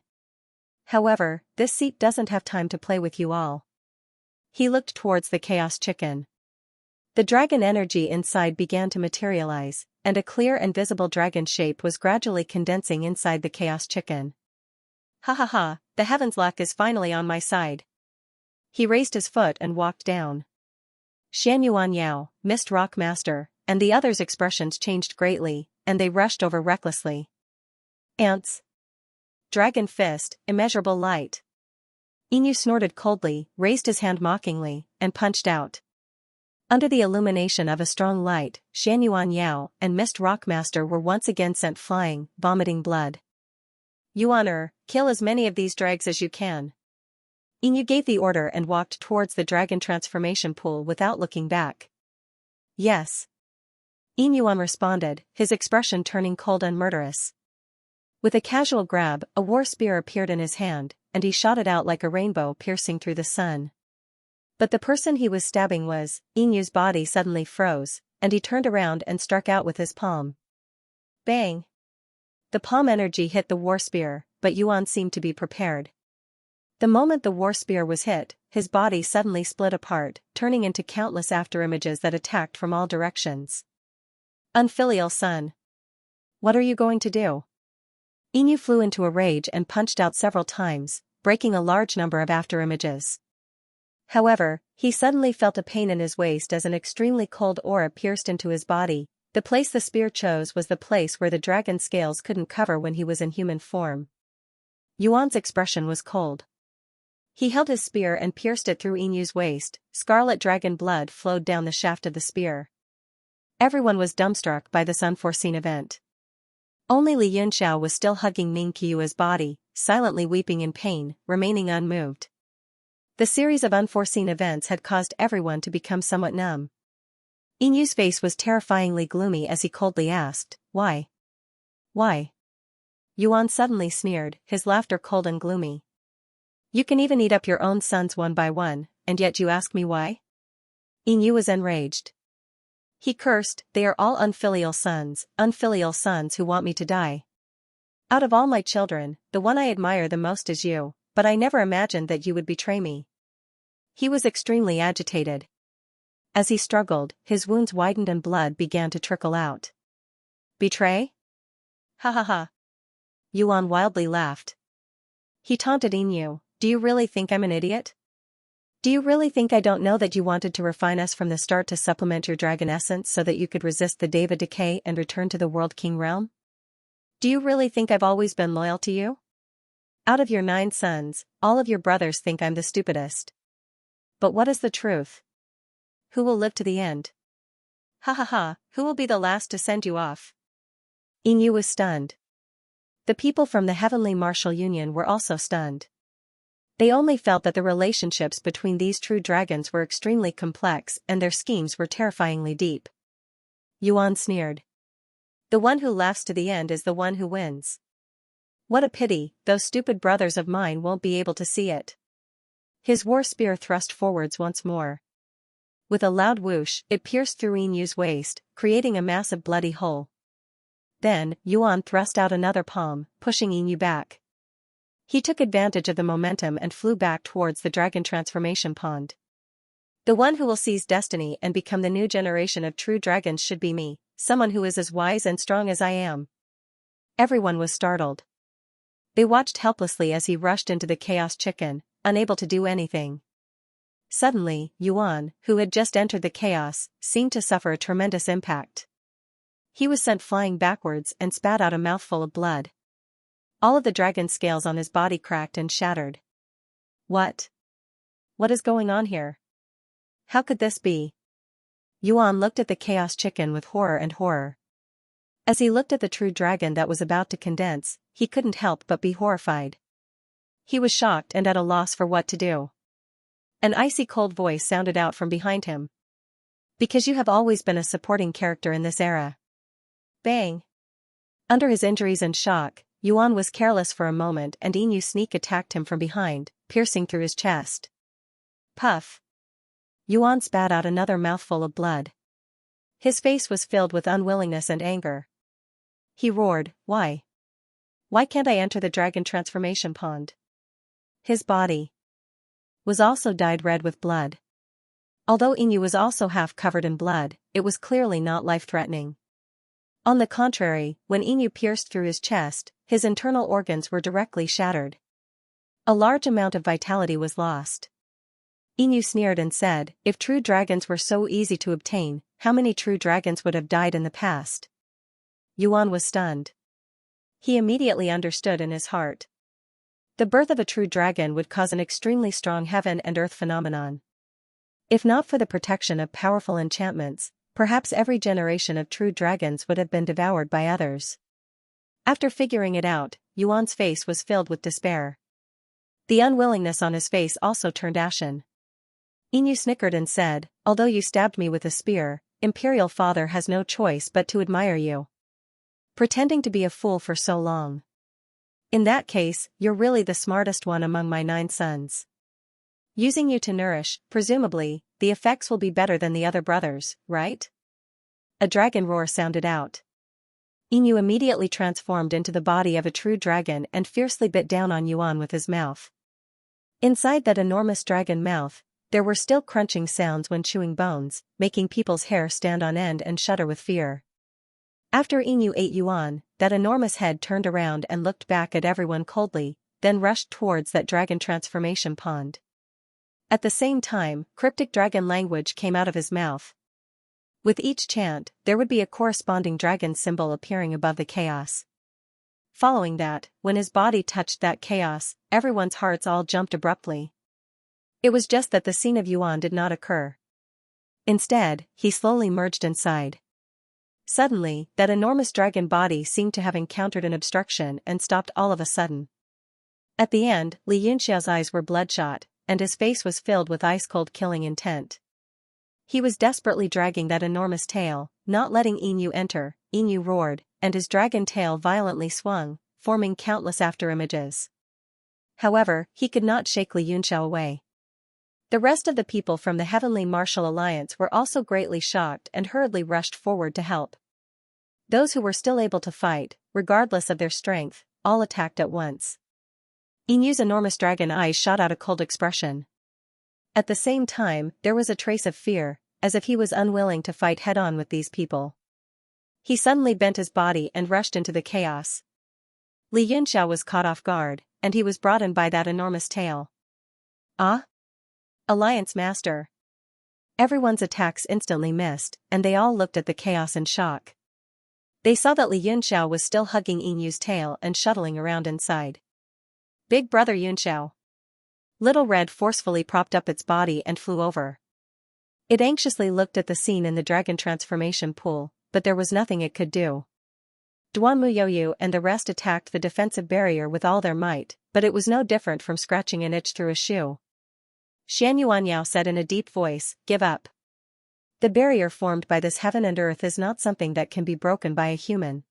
However, this seat doesn't have time to play with you all. He looked towards the chaos chicken. The dragon energy inside began to materialize, and a clear and visible dragon shape was gradually condensing inside the chaos chicken. Ha ha ha, the heavens' luck is finally on my side. He raised his foot and walked down. Xianxia, Mist Rock Master, and the others' expressions changed greatly, and they rushed over recklessly. Ants. Dragon fist, immeasurable light. Yinyu snorted coldly, raised his hand mockingly, and punched out. Under the illumination of a strong light, Xianxia and Mist Rock Master were once again sent flying, vomiting blood. Yuan, kill as many of these drags as you can. Yinyu gave the order and walked towards the dragon transformation pool without looking back. Yes. Yinyuan responded, his expression turning cold and murderous. With a casual grab, a war spear appeared in his hand, and he shot it out like a rainbow piercing through the sun. But the person he was stabbing was, Yinyu's body suddenly froze, and he turned around and struck out with his palm. Bang! The palm energy hit the war spear, but Yuan seemed to be prepared. The moment the war spear was hit, his body suddenly split apart, turning into countless afterimages that attacked from all directions. Unfilial son. What are you going to do? Inu flew into a rage and punched out several times, breaking a large number of afterimages. However, he suddenly felt a pain in his waist as an extremely cold aura pierced into his body. The place the spear chose was the place where the dragon scales couldn't cover when he was in human form. Yuan's expression was cold. He held his spear and pierced it through Inu's waist. Scarlet dragon blood flowed down the shaft of the spear. Everyone was dumbstruck by this unforeseen event. Only Li Yunxiao was still hugging Ming Qiu's body, silently weeping in pain, remaining unmoved. The series of unforeseen events had caused everyone to become somewhat numb. Inu's face was terrifyingly gloomy as he coldly asked, "Why? Why?" Yuan suddenly sneered, his laughter cold and gloomy. "You can even eat up your own sons one by one, and yet you ask me why?" Inu was enraged. He cursed, "They are all unfilial sons who want me to die. Out of all my children, the one I admire the most is you, but I never imagined that you would betray me." He was extremely agitated. As he struggled, his wounds widened and blood began to trickle out. "Betray? Ha ha ha." Yuan wildly laughed. He taunted Inu, "Do you really think I'm an idiot? Do you really think I don't know that you wanted to refine us from the start to supplement your dragon essence so that you could resist the Deva decay and return to the World King realm? Do you really think I've always been loyal to you? Out of your 9 sons, all of your brothers think I'm the stupidest. But what is the truth? Who will live to the end? Ha ha ha, who will be the last to send you off?" Inu was stunned. The people from the Heavenly Martial Union were also stunned. They only felt that the relationships between these true dragons were extremely complex and their schemes were terrifyingly deep. Yuan sneered. "The one who laughs to the end is the one who wins. What a pity, those stupid brothers of mine won't be able to see it." His war spear thrust forwards once more. With a loud whoosh, it pierced through Inu's waist, creating a massive bloody hole. Then, Yuan thrust out another palm, pushing Inu back. He took advantage of the momentum and flew back towards the dragon transformation pond. "The one who will seize destiny and become the new generation of true dragons should be me, someone who is as wise and strong as I am." Everyone was startled. They watched helplessly as he rushed into the chaos chicken, unable to do anything. Suddenly, Yuan, who had just entered the chaos, seemed to suffer a tremendous impact. He was sent flying backwards and spat out a mouthful of blood. All of the dragon scales on his body cracked and shattered. What? What is going on here? How could this be? Yuan looked at the chaos chicken with horror. As he looked at the true dragon that was about to condense, he couldn't help but be horrified. He was shocked and at a loss for what to do. An icy cold voice sounded out from behind him. "Because you have always been a supporting character in this era." Bang! Under his injuries and shock, Yuan was careless for a moment and Inu sneak attacked him from behind, piercing through his chest. Puff! Yuan spat out another mouthful of blood. His face was filled with unwillingness and anger. He roared, "Why? Why can't I enter the dragon transformation pond?" His body was also dyed red with blood. Although Inu was also half covered in blood, it was clearly not life-threatening. On the contrary, when Inu pierced through his chest, his internal organs were directly shattered. A large amount of vitality was lost. Inu sneered and said, "If true dragons were so easy to obtain, how many true dragons would have died in the past?" Yuan was stunned. He immediately understood in his heart. The birth of a true dragon would cause an extremely strong heaven and earth phenomenon. If not for the protection of powerful enchantments, perhaps every generation of true dragons would have been devoured by others. After figuring it out, Yuan's face was filled with despair. The unwillingness on his face also turned ashen. Inu snickered and said, "Although you stabbed me with a spear, Imperial Father has no choice but to admire you. Pretending to be a fool for so long. In that case, you're really the smartest one among my 9 sons. Using you to nourish, presumably, the effects will be better than the other brothers, right?" A dragon roar sounded out. Inu immediately transformed into the body of a true dragon and fiercely bit down on Yuan with his mouth. Inside that enormous dragon mouth, there were still crunching sounds when chewing bones, making people's hair stand on end and shudder with fear. After Inu ate Yuan, that enormous head turned around and looked back at everyone coldly, then rushed towards that dragon transformation pond. At the same time, cryptic dragon language came out of his mouth. With each chant, there would be a corresponding dragon symbol appearing above the chaos. Following that, when his body touched that chaos, everyone's hearts all jumped abruptly. It was just that the scene of Yuan did not occur. Instead, he slowly merged inside. Suddenly, that enormous dragon body seemed to have encountered an obstruction and stopped all of a sudden. At the end, Li Yunxiao's eyes were bloodshot, and his face was filled with ice-cold killing intent. He was desperately dragging that enormous tail, not letting Inu enter. Inu roared, and his dragon tail violently swung, forming countless afterimages. However, he could not shake Li Yunxiao away. The rest of the people from the Heavenly Martial Alliance were also greatly shocked and hurriedly rushed forward to help. Those who were still able to fight, regardless of their strength, all attacked at once. Inu's enormous dragon eyes shot out a cold expression. At the same time, there was a trace of fear, as if he was unwilling to fight head-on with these people. He suddenly bent his body and rushed into the chaos. Li Yunxiao was caught off guard, and he was brought in by that enormous tail. Ah? Alliance Master. Everyone's attacks instantly missed, and they all looked at the chaos in shock. They saw that Li Yunxiao was still hugging Inu's tail and shuttling around inside. Big brother Yunxiao. Little Red forcefully propped up its body and flew over. It anxiously looked at the scene in the dragon transformation pool, but there was nothing it could do. Duan Muyoyu and the rest attacked the defensive barrier with all their might, but it was no different from scratching an itch through a shoe. Xianxia said in a deep voice, "Give up. The barrier formed by this heaven and earth is not something that can be broken by a human."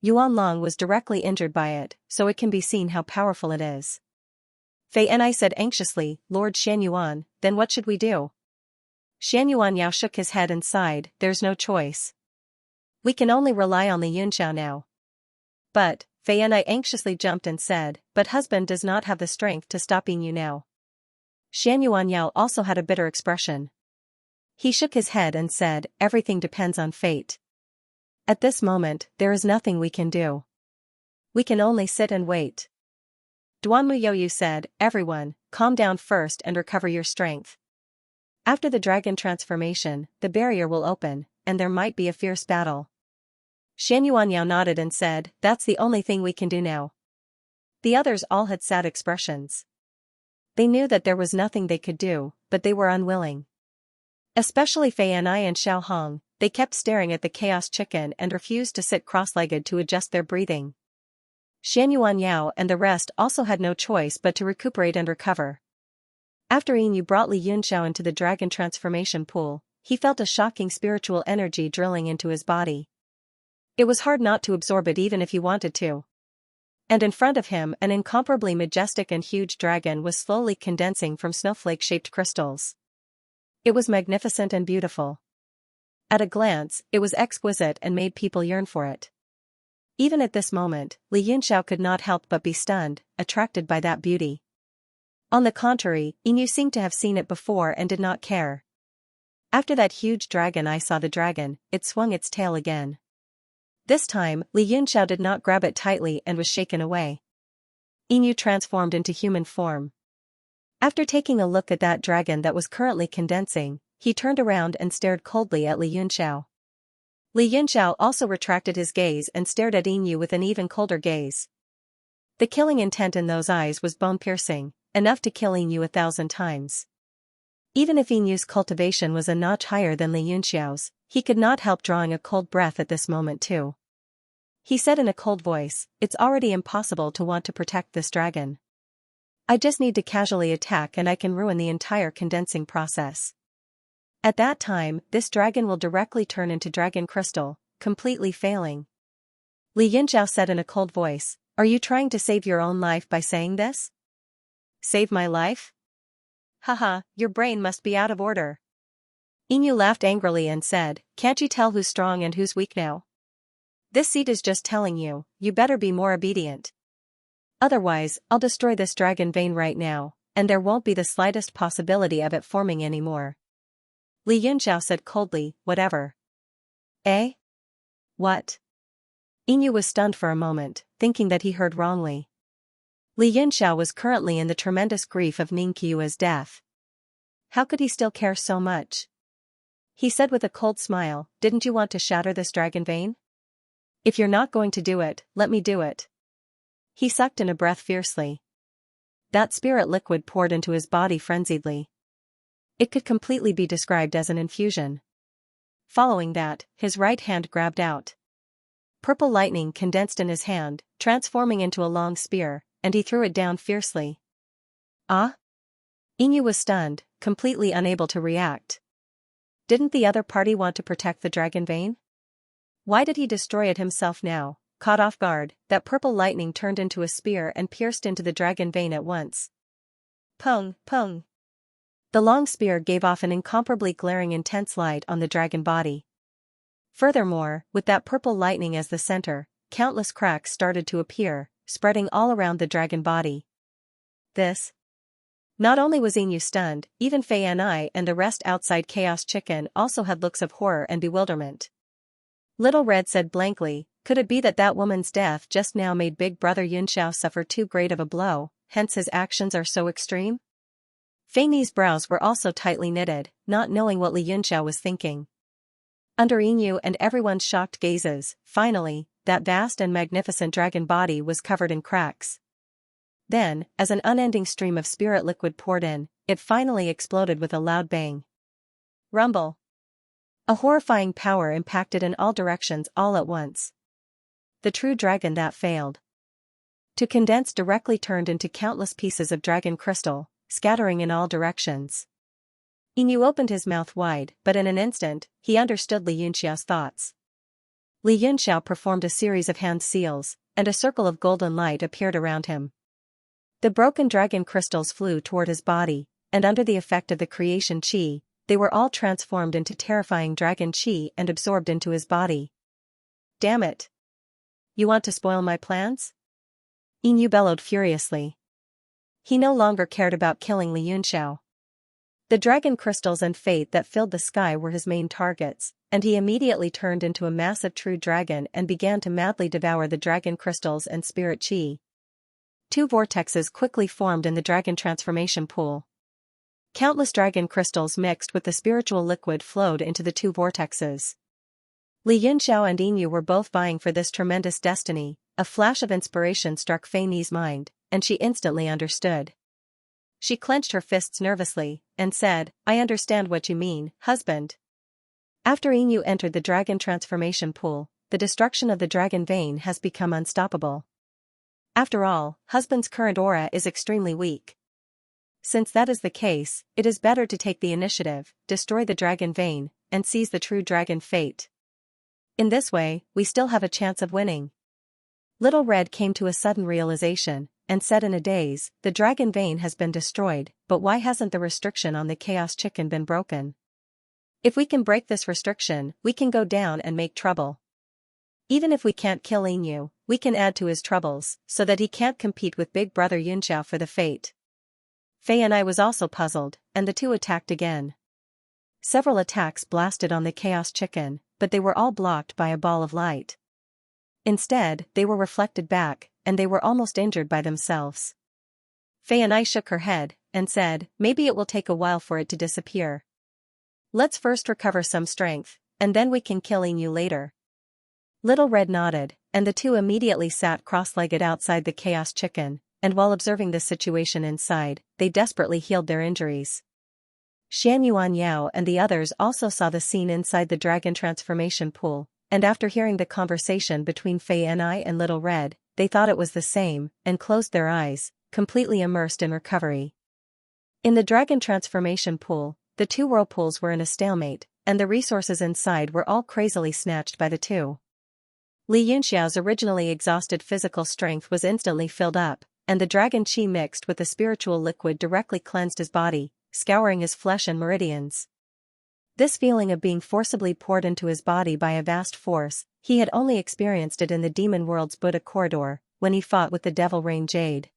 Yuan Long was directly injured by it, so it can be seen how powerful it is. Fei Enai said anxiously, "Lord Xianyuan, then what should we do?" Xianyuan Yao shook his head and sighed, "There's no choice. We can only rely on the Yunxiao now." But, Fei Enai anxiously jumped and said, "But husband does not have the strength to stop Inu now." Xianyuan Yao also had a bitter expression. He shook his head and said, "Everything depends on fate. At this moment, there is nothing we can do. We can only sit and wait." Duan Muyoyu said, "Everyone, calm down first and recover your strength. After the dragon transformation, the barrier will open, and there might be a fierce battle." Xianyuan Yao nodded and said, "That's the only thing we can do now." The others all had sad expressions. They knew that there was nothing they could do, but they were unwilling. Especially Fei Anai and Xiao Hong, they kept staring at the chaos chicken and refused to sit cross-legged to adjust their breathing. Xianyuan Yao and the rest also had no choice but to recuperate and recover. After Inu brought Li Yunxiao into the dragon transformation pool, he felt a shocking spiritual energy drilling into his body. It was hard not to absorb it even if he wanted to. And in front of him an incomparably majestic and huge dragon was slowly condensing from snowflake-shaped crystals. It was magnificent and beautiful. At a glance, it was exquisite and made people yearn for it. Even at this moment, Li Yunxiao could not help but be stunned, attracted by that beauty. On the contrary, Inu seemed to have seen it before and did not care. After that huge dragon I saw the dragon, it swung its tail again. This time, Li Yunxiao did not grab it tightly and was shaken away. Inu transformed into human form. After taking a look at that dragon that was currently condensing, he turned around and stared coldly at Li Yunxiao. Li Yunxiao also retracted his gaze and stared at Inu with an even colder gaze. The killing intent in those eyes was bone-piercing, enough to kill Inu 1,000 times. Even if Inu's cultivation was a notch higher than Li Yunxiao's, he could not help drawing a cold breath at this moment too. He said in a cold voice, "It's already impossible to want to protect this dragon. I just need to casually attack and I can ruin the entire condensing process. At that time, this dragon will directly turn into dragon crystal, completely failing." Li Yunxiao said in a cold voice, "Are you trying to save your own life by saying this?" "Save my life? Haha, your brain must be out of order." Inu laughed angrily and said, "Can't you tell who's strong and who's weak now? This seed is just telling you, you better be more obedient. Otherwise, I'll destroy this dragon vein right now, and there won't be the slightest possibility of it forming anymore." Li Yunxiao said coldly, "Whatever." "Eh? What? Inu was stunned for a moment, thinking that he heard wrongly. Li Yinxiao was currently in the tremendous grief of Ning Qiue's death. How could he still care so much? He said with a cold smile, "Didn't you want to shatter this dragon vein? If you're not going to do it, let me do it." He sucked in a breath fiercely. That spirit liquid poured into his body frenziedly. It could completely be described as an infusion. Following that, his right hand grabbed out. Purple lightning condensed in his hand, transforming into a long spear, and he threw it down fiercely. Ah? Inu was stunned, completely unable to react. Didn't the other party want to protect the dragon vein? Why did he destroy it himself now? Caught off guard, that purple lightning turned into a spear and pierced into the dragon vein at once. Pung, pung. The long spear gave off an incomparably glaring intense light on the dragon body. Furthermore, with that purple lightning as the center, countless cracks started to appear, spreading all around the dragon body. This. Not only was Inu stunned, even Fei and I and the rest outside Chaos Chicken also had looks of horror and bewilderment. Little Red said blankly, "Could it be that that woman's death just now made Big Brother Yunxiao suffer too great of a blow, hence his actions are so extreme?" Fei Ni's brows were also tightly knitted, not knowing what Li Yunxiao was thinking. Under Inu and everyone's shocked gazes, finally, that vast and magnificent dragon body was covered in cracks. Then, as an unending stream of spirit liquid poured in, it finally exploded with a loud bang. Rumble. A horrifying power impacted in all directions all at once. The true dragon that failed to condense directly turned into countless pieces of dragon crystal, scattering in all directions. Inu opened his mouth wide, but in an instant, he understood Li Yunxiao's thoughts. Li Yunxiao performed a series of hand seals, and a circle of golden light appeared around him. The broken dragon crystals flew toward his body, and under the effect of the creation chi, they were all transformed into terrifying dragon chi and absorbed into his body. Damn it! You want to spoil my plans? Inu bellowed furiously. He no longer cared about killing Li Yunxiao. The dragon crystals and fate that filled the sky were his main targets, and he immediately turned into a massive true dragon and began to madly devour the dragon crystals and spirit chi. Two vortexes quickly formed in the dragon transformation pool. Countless dragon crystals mixed with the spiritual liquid flowed into the two vortexes. Li Yunxiao and Inu were both vying for this tremendous destiny. A flash of inspiration struck Fei Ni's mind, and she instantly understood. She clenched her fists nervously, and said, "I understand what you mean, husband." After Inu entered the dragon transformation pool, the destruction of the dragon vein has become unstoppable. After all, husband's current aura is extremely weak. Since that is the case, it is better to take the initiative, destroy the dragon vein, and seize the true dragon fate. In this way, we still have a chance of winning. Little Red came to a sudden realization, and said in a daze, "The dragon vein has been destroyed, but why hasn't the restriction on the Chaos Chicken been broken? If we can break this restriction, we can go down and make trouble. Even if we can't kill Inu, we can add to his troubles, so that he can't compete with Big Brother Yunxiao for the fate." Fei and I was also puzzled, and the two attacked again. Several attacks blasted on the Chaos Chicken, but they were all blocked by a ball of light. Instead, they were reflected back, and they were almost injured by themselves. Fei and I shook her head, and said, "Maybe it will take a while for it to disappear. Let's first recover some strength, and then we can kill Inu later." Little Red nodded, and the two immediately sat cross-legged outside the Chaos Chicken, and while observing the situation inside, they desperately healed their injuries. Xianxia Yao and the others also saw the scene inside the dragon transformation pool, and after hearing the conversation between Fei and I and Little Red, they thought it was the same, and closed their eyes, completely immersed in recovery. In the dragon transformation pool, the two whirlpools were in a stalemate, and the resources inside were all crazily snatched by the two. Li Yunxiao's originally exhausted physical strength was instantly filled up, and the dragon chi mixed with the spiritual liquid directly cleansed his body, scouring his flesh and meridians. This feeling of being forcibly poured into his body by a vast force, he had only experienced it in the demon world's Buddha corridor, when he fought with the Devil Rain Jade.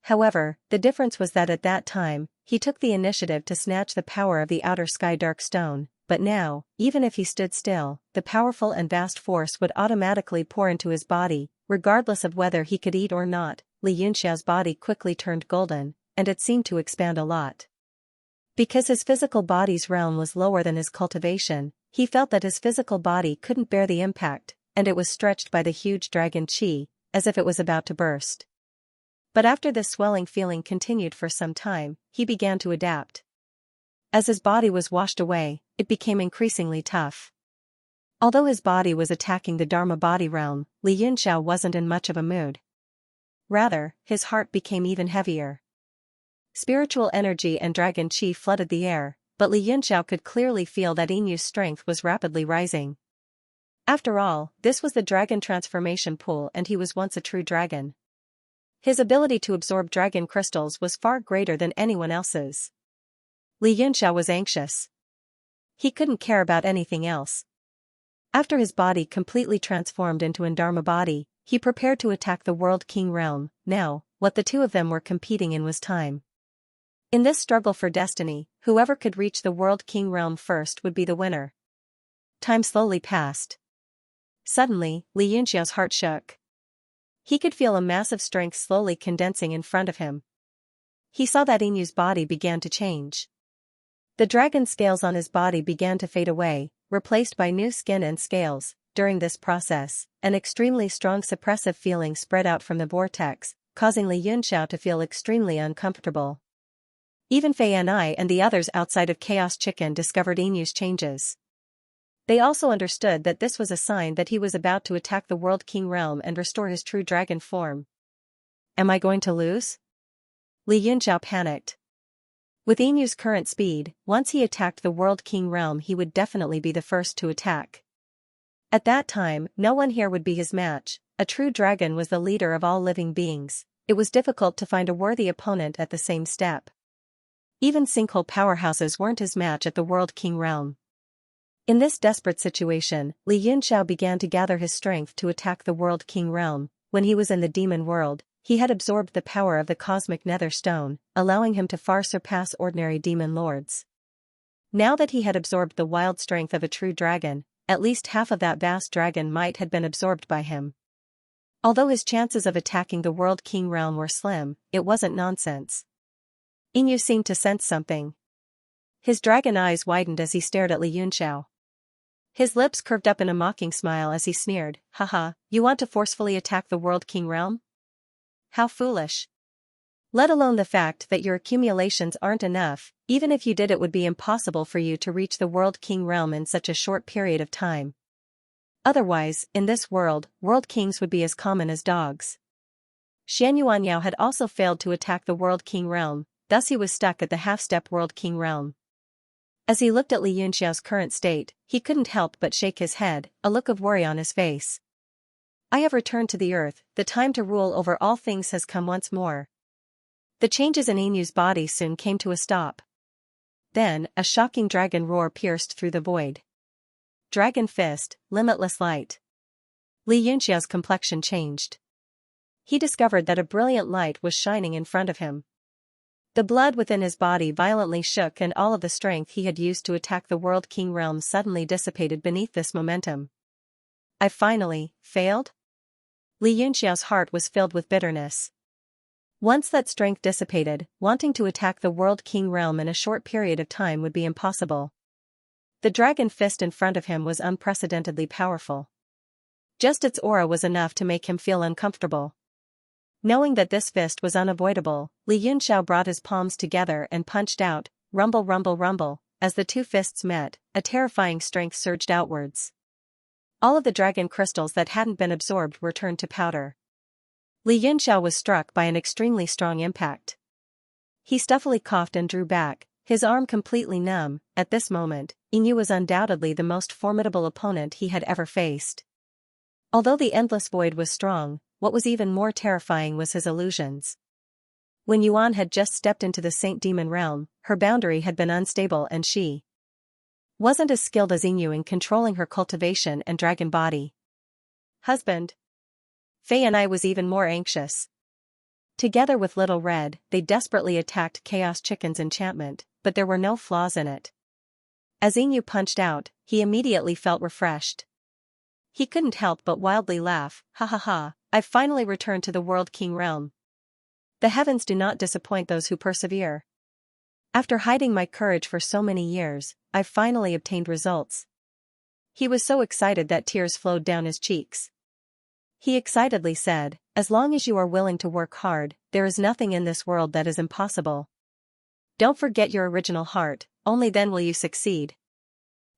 However, the difference was that at that time, he took the initiative to snatch the power of the outer sky dark stone, but now, even if he stood still, the powerful and vast force would automatically pour into his body, regardless of whether he could eat or not. Xianxia's body quickly turned golden, and it seemed to expand a lot. Because his physical body's realm was lower than his cultivation, he felt that his physical body couldn't bear the impact, and it was stretched by the huge dragon qi, as if it was about to burst. But after this swelling feeling continued for some time, he began to adapt. As his body was washed away, it became increasingly tough. Although his body was attacking the Dharma body realm, Xianxia wasn't in much of a mood. Rather, his heart became even heavier. Spiritual energy and dragon qi flooded the air, but Xianxia could clearly feel that Inyu's strength was rapidly rising. After all, this was the dragon transformation pool and he was once a true dragon. His ability to absorb dragon crystals was far greater than anyone else's. Xianxia was anxious. He couldn't care about anything else. After his body completely transformed into an Dharma body, he prepared to attack the World King realm. Now, what the two of them were competing in was time. In this struggle for destiny, whoever could reach the World King realm first would be the winner. Time slowly passed. Suddenly, Xianxia's heart shook. He could feel a massive strength slowly condensing in front of him. He saw that Inyu's body began to change. The dragon scales on his body began to fade away, replaced by new skin and scales. During this process, an extremely strong suppressive feeling spread out from the vortex, causing Xianxia to feel extremely uncomfortable. Even Fei and I and the others outside of Chaos Chicken discovered Inyu's changes. They also understood that this was a sign that he was about to attack the World King realm and restore his true dragon form. Am I going to lose? Xianxia panicked. With Inyu's current speed, once he attacked the World King realm he would definitely be the first to attack. At that time, no one here would be his match. A true dragon was the leader of all living beings. It was difficult to find a worthy opponent at the same step. Even sinkhole powerhouses weren't his match at the World King realm. In this desperate situation, Xianxia began to gather his strength to attack the World King realm. When he was in the demon world, he had absorbed the power of the cosmic nether stone, allowing him to far surpass ordinary demon lords. Now that he had absorbed the wild strength of a true dragon, at least half of that vast dragon might had been absorbed by him. Although his chances of attacking the World King realm were slim, it wasn't nonsense. Inyu seemed to sense something. His dragon eyes widened as he stared at Xianxia. His lips curved up in a mocking smile as he sneered, "Haha, you want to forcefully attack the World King realm? How foolish. Let alone the fact that your accumulations aren't enough, even if you did it would be impossible for you to reach the World King realm in such a short period of time. Otherwise, in this world, World Kings would be as common as dogs." Xianyuanyao had also failed to attack the World King realm, thus he was stuck at the half-step World King realm. As he looked at Xianxia's current state, he couldn't help but shake his head, a look of worry on his face. "I have returned to the earth, the time to rule over all things has come once more." The changes in Inyu's body soon came to a stop. Then, a shocking dragon roar pierced through the void. Dragon fist, limitless light. Xianxia's complexion changed. He discovered that a brilliant light was shining in front of him. The blood within his body violently shook and all of the strength he had used to attack the World King realm suddenly dissipated beneath this momentum. "I finally failed?" Xianxia's heart was filled with bitterness. Once that strength dissipated, wanting to attack the World King realm in a short period of time would be impossible. The dragon fist in front of him was unprecedentedly powerful. Just its aura was enough to make him feel uncomfortable. Knowing that this fist was unavoidable, Xianxia brought his palms together and punched out, rumble rumble rumble, as the two fists met, a terrifying strength surged outwards. All of the dragon crystals that hadn't been absorbed were turned to powder. Xianxia was struck by an extremely strong impact. He stuffily coughed and drew back, his arm completely numb. At this moment, Inyu was undoubtedly the most formidable opponent he had ever faced. Although the endless void was strong, what was even more terrifying was his illusions. When Yuan had just stepped into the Saint Demon realm, her boundary had been unstable and she wasn't as skilled as Inyu in controlling her cultivation and dragon body. "Husband." Fei and I was even more anxious. Together with Little Red, they desperately attacked Chaos Chicken's enchantment, but there were no flaws in it. As Inu punched out, he immediately felt refreshed. He couldn't help but wildly laugh, ha ha ha, I've finally returned to the World King realm. The heavens do not disappoint those who persevere. After hiding my courage for so many years, I've finally obtained results. He was so excited that tears flowed down his cheeks. He excitedly said, as long as you are willing to work hard, there is nothing in this world that is impossible. Don't forget your original heart, only then will you succeed.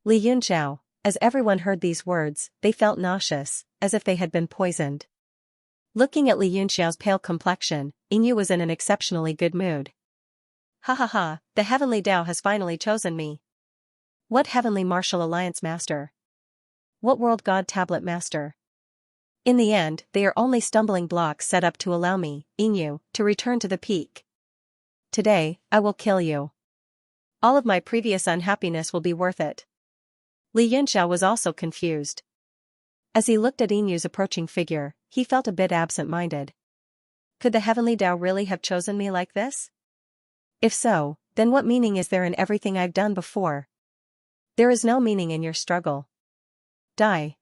Li Yunxiao, as everyone heard these words, they felt nauseous, as if they had been poisoned. Looking at Li Yunxiao's pale complexion, Inu was in an exceptionally good mood. Ha ha ha, the Heavenly Tao has finally chosen me. What Heavenly Martial Alliance Master? What World God Tablet Master? In the end, they are only stumbling blocks set up to allow me, Inu, to return to the peak. Today, I will kill you. All of my previous unhappiness will be worth it. Li Yunxiao was also confused. As he looked at Inu's approaching figure, he felt a bit absent-minded. Could the Heavenly Tao really have chosen me like this? If so, then what meaning is there in everything I've done before? There is no meaning in your struggle. Die.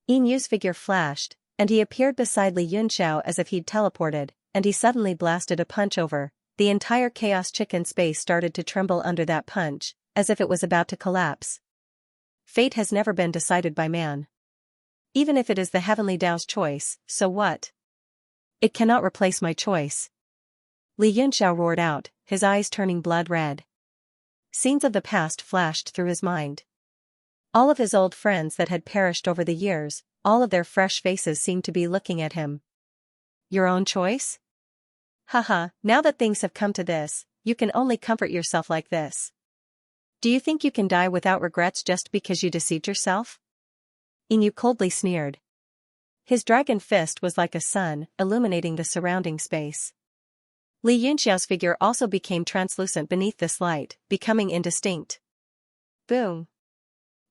Inu's figure flashed, and he appeared beside Li Yunxiao as if he'd teleported, and he suddenly blasted a punch over. The entire chaos chicken space started to tremble under that punch, as if it was about to collapse. Fate has never been decided by man. Even if it is the Heavenly Tao's choice, so what? It cannot replace my choice. Li Yunxiao roared out, his eyes turning blood red. Scenes of the past flashed through his mind. All of his old friends that had perished over the years, all of their fresh faces seemed to be looking at him. Your own choice? Haha, now that things have come to this, you can only comfort yourself like this. Do you think you can die without regrets just because you deceived yourself? Inu coldly sneered. His dragon fist was like a sun, illuminating the surrounding space. Li Yunxiao's figure also became translucent beneath this light, becoming indistinct. Boom!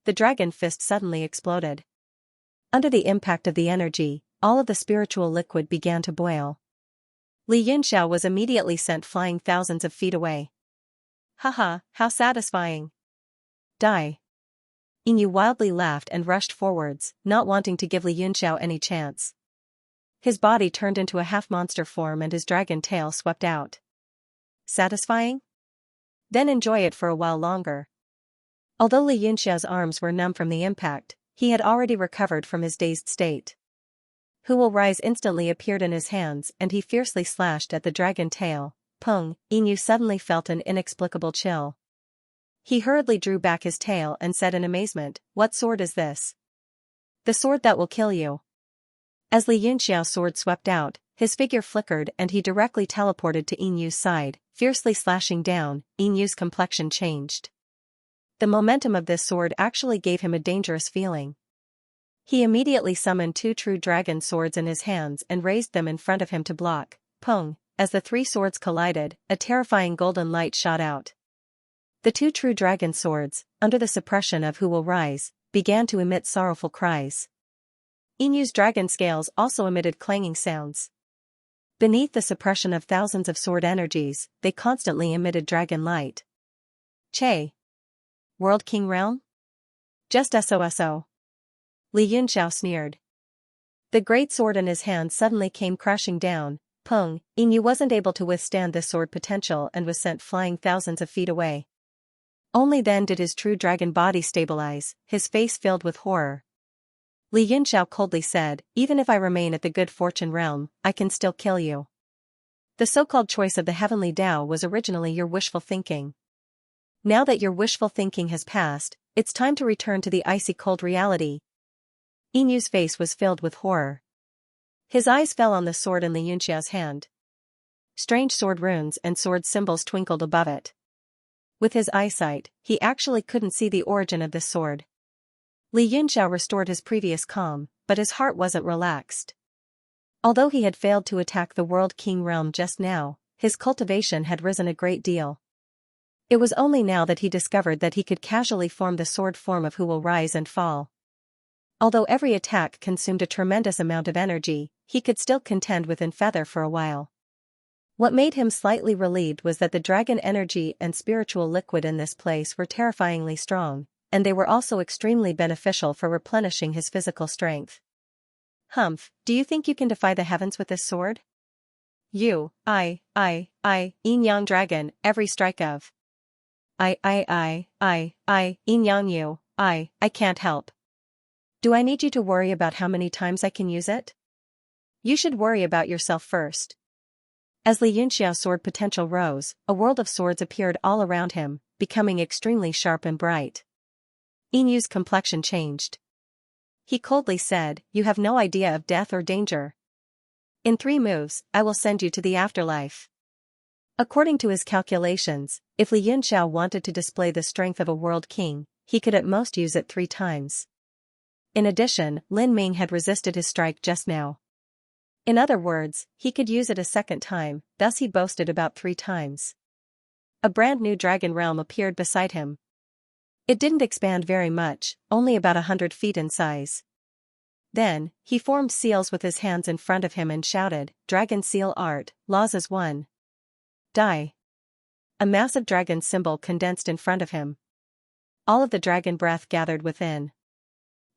The dragon fist suddenly exploded. Under the impact of the energy, all of the spiritual liquid began to boil. Li Yunxiao was immediately sent flying thousands of feet away. Haha, how satisfying. Die. Inu wildly laughed and rushed forwards, not wanting to give Li Yunxiao any chance. His body turned into a half-monster form and his dragon tail swept out. Satisfying? Then enjoy it for a while longer. Although Li Yunxiao's arms were numb from the impact, he had already recovered from his dazed state. Who will rise instantly appeared in his hands and he fiercely slashed at the dragon tail. Pung, Inu suddenly felt an inexplicable chill. He hurriedly drew back his tail and said in amazement, "What sword is this?" "The sword that will kill you." As Li Yunxiao's sword swept out, his figure flickered and he directly teleported to Inu's side, fiercely slashing down. Inu's complexion changed. The momentum of this sword actually gave him a dangerous feeling. He immediately summoned two true dragon swords in his hands and raised them in front of him to block. Pung! As the three swords collided, a terrifying golden light shot out. The two true dragon swords, under the suppression of Who Will Rise, began to emit sorrowful cries. Inu's dragon scales also emitted clanging sounds. Beneath the suppression of thousands of sword energies, they constantly emitted dragon light. Che! World King Realm? Just SOSO. Li Yunxiao sneered. The great sword in his hand suddenly came crashing down. Pung! Inu wasn't able to withstand this sword potential and was sent flying thousands of feet away. Only then did his true dragon body stabilize, his face filled with horror. Li Yunxiao coldly said, "Even if I remain at the good fortune realm, I can still kill you. The so-called choice of the Heavenly Tao was originally your wishful thinking. Now that your wishful thinking has passed, it's time to return to the icy cold reality." Inu's face was filled with horror. His eyes fell on the sword in Li Yunxiao's hand. Strange sword runes and sword symbols twinkled above it. With his eyesight, he actually couldn't see the origin of this sword. Li Yunxiao restored his previous calm, but his heart wasn't relaxed. Although he had failed to attack the World King realm just now, his cultivation had risen a great deal. It was only now that he discovered that he could casually form the sword form of Who Will Rise and Fall. Although every attack consumed a tremendous amount of energy, he could still contend with Feather for a while. What made him slightly relieved was that the dragon energy and spiritual liquid in this place were terrifyingly strong, and they were also extremely beneficial for replenishing his physical strength. Humph, do you think you can defy the heavens with this sword? Yin Yang dragon, every strike of. Yin Yang you, I can't help. Do I need you to worry about how many times I can use it? You should worry about yourself first. As Xianxia's sword potential rose, a world of swords appeared all around him, becoming extremely sharp and bright. Yin Yu's complexion changed. He coldly said, "You have no idea of death or danger. In 3 moves, I will send you to the afterlife." According to his calculations, if Xianxia wanted to display the strength of a world king, he could at most use it 3 times. In addition, Lin Ming had resisted his strike just now. In other words, he could use it a second time, thus he boasted about 3 times. A brand new dragon realm appeared beside him. It didn't expand very much, only about 100 feet in size. Then, he formed seals with his hands in front of him and shouted, "Dragon seal art, laws as one. Die." A massive dragon symbol condensed in front of him. All of the dragon breath gathered within.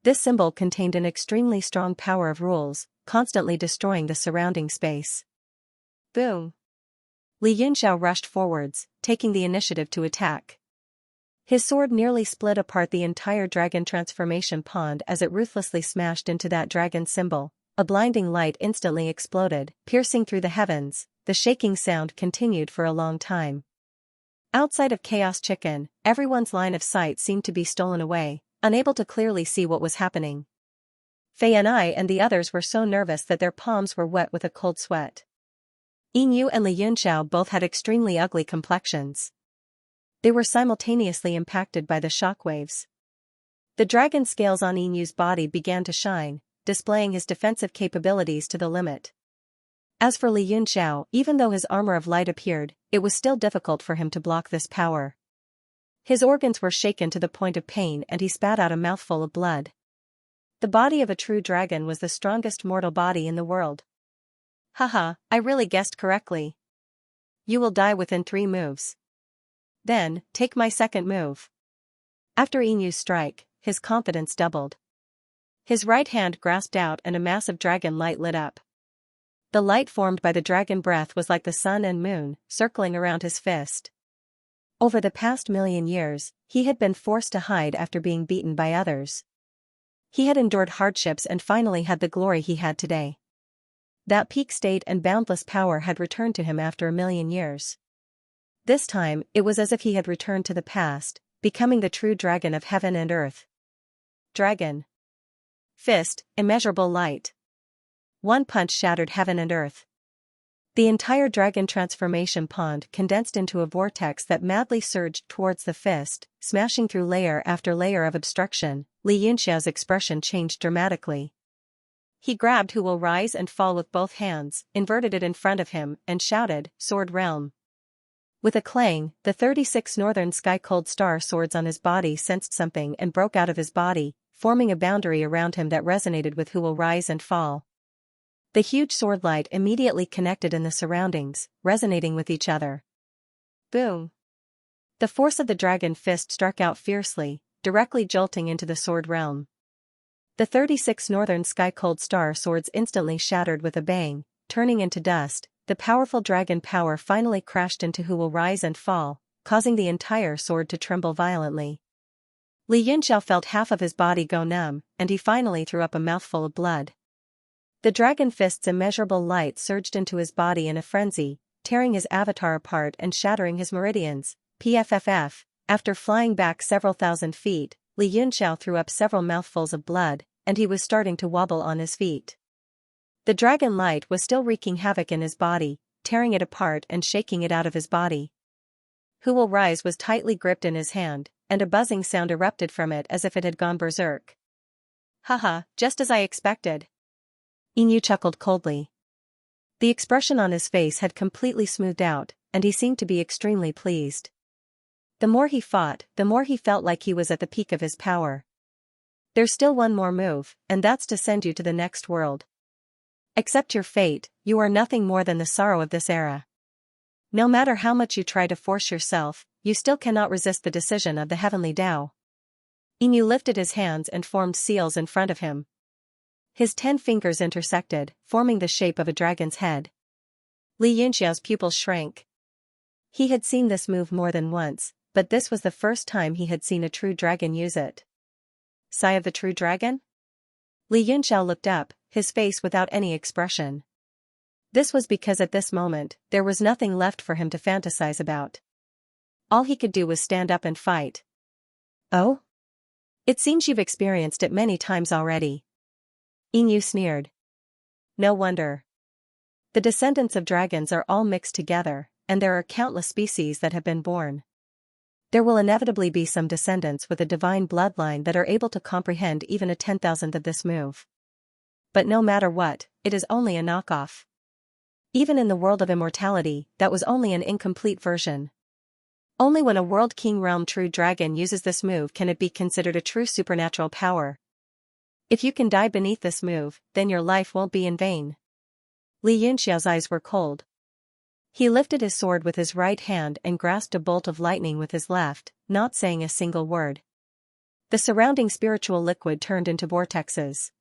This symbol contained an extremely strong power of rules, constantly destroying the surrounding space. Boom! Xianxia rushed forwards, taking the initiative to attack. His sword nearly split apart the entire dragon transformation pond as it ruthlessly smashed into that dragon symbol. A blinding light instantly exploded, piercing through the heavens. The shaking sound continued for a long time. Outside of Chaos Chicken, everyone's line of sight seemed to be stolen away, unable to clearly see what was happening. Fei and I and the others were so nervous that their palms were wet with a cold sweat. Yin Yu and Xianxia both had extremely ugly complexions. They were simultaneously impacted by the shockwaves. The dragon scales on Yin Yu's body began to shine, displaying his defensive capabilities to the limit. As for Xianxia, even though his armor of light appeared, it was still difficult for him to block this power. His organs were shaken to the point of pain and he spat out a mouthful of blood. The body of a true dragon was the strongest mortal body in the world. Haha, I really guessed correctly. You will die within 3 moves. Then, take my second move. After Yin Yu's strike, his confidence doubled. His right hand grasped out and a massive dragon light lit up. The light formed by the dragon breath was like the sun and moon, circling around his fist. Over the past 1,000,000 years, he had been forced to hide after being beaten by others. He had endured hardships and finally had the glory he had today. That peak state and boundless power had returned to him after 1,000,000 years. This time, it was as if he had returned to the past, becoming the true dragon of heaven and earth. Dragon. Fist, immeasurable light. One punch shattered heaven and earth. The entire dragon transformation pond condensed into a vortex that madly surged towards the fist, smashing through layer after layer of obstruction. Xianxia's expression changed dramatically. He grabbed Who Will Rise and Fall with both hands, inverted it in front of him, and shouted, "Sword Realm." With a clang, the 36 northern sky-cold star swords on his body sensed something and broke out of his body, forming a boundary around him that resonated with Who Will Rise and Fall. The huge sword light immediately connected in the surroundings, resonating with each other. Boom! The force of the dragon fist struck out fiercely, directly jolting into the sword realm. The 36 northern sky-cold star swords instantly shattered with a bang, turning into dust. The powerful dragon power finally crashed into Who Will Rise and Fall, causing the entire sword to tremble violently. Xianxia felt half of his body go numb, and he finally threw up a mouthful of blood. The dragon fist's immeasurable light surged into his body in a frenzy, tearing his avatar apart and shattering his meridians. Pfff. After flying back several thousand feet, Xianxia threw up several mouthfuls of blood, and he was starting to wobble on his feet. The dragon light was still wreaking havoc in his body, tearing it apart and shaking it out of his body. Who Will Rise was tightly gripped in his hand, and a buzzing sound erupted from it as if it had gone berserk. Haha, just as I expected. Yin Yu chuckled coldly. The expression on his face had completely smoothed out, and he seemed to be extremely pleased. The more he fought, the more he felt like he was at the peak of his power. There's still one more move, and that's to send you to the next world. Accept your fate, you are nothing more than the sorrow of this era. No matter how much you try to force yourself, you still cannot resist the decision of the heavenly Tao. Inu lifted his hands and formed seals in front of him. His 10 fingers intersected, forming the shape of a dragon's head. Li Yunxiao's pupils shrank. He had seen this move more than once, but this was the first time he had seen a true dragon use it. Sigh of the true dragon? Li Yunxiao looked up, his face without any expression. This was because at this moment, there was nothing left for him to fantasize about. All he could do was stand up and fight. Oh? It seems you've experienced it many times already. Inu sneered. No wonder. The descendants of dragons are all mixed together, and there are countless species that have been born. There will inevitably be some descendants with a divine bloodline that are able to comprehend even a 10,000th of this move. But no matter what, it is only a knockoff. Even in the world of immortality, that was only an incomplete version. Only when a World King Realm true dragon uses this move can it be considered a true supernatural power. If you can die beneath this move, then your life won't be in vain. Li Yunxiao's eyes were cold. He lifted his sword with his right hand and grasped a bolt of lightning with his left, not saying a single word. The surrounding spiritual liquid turned into vortexes.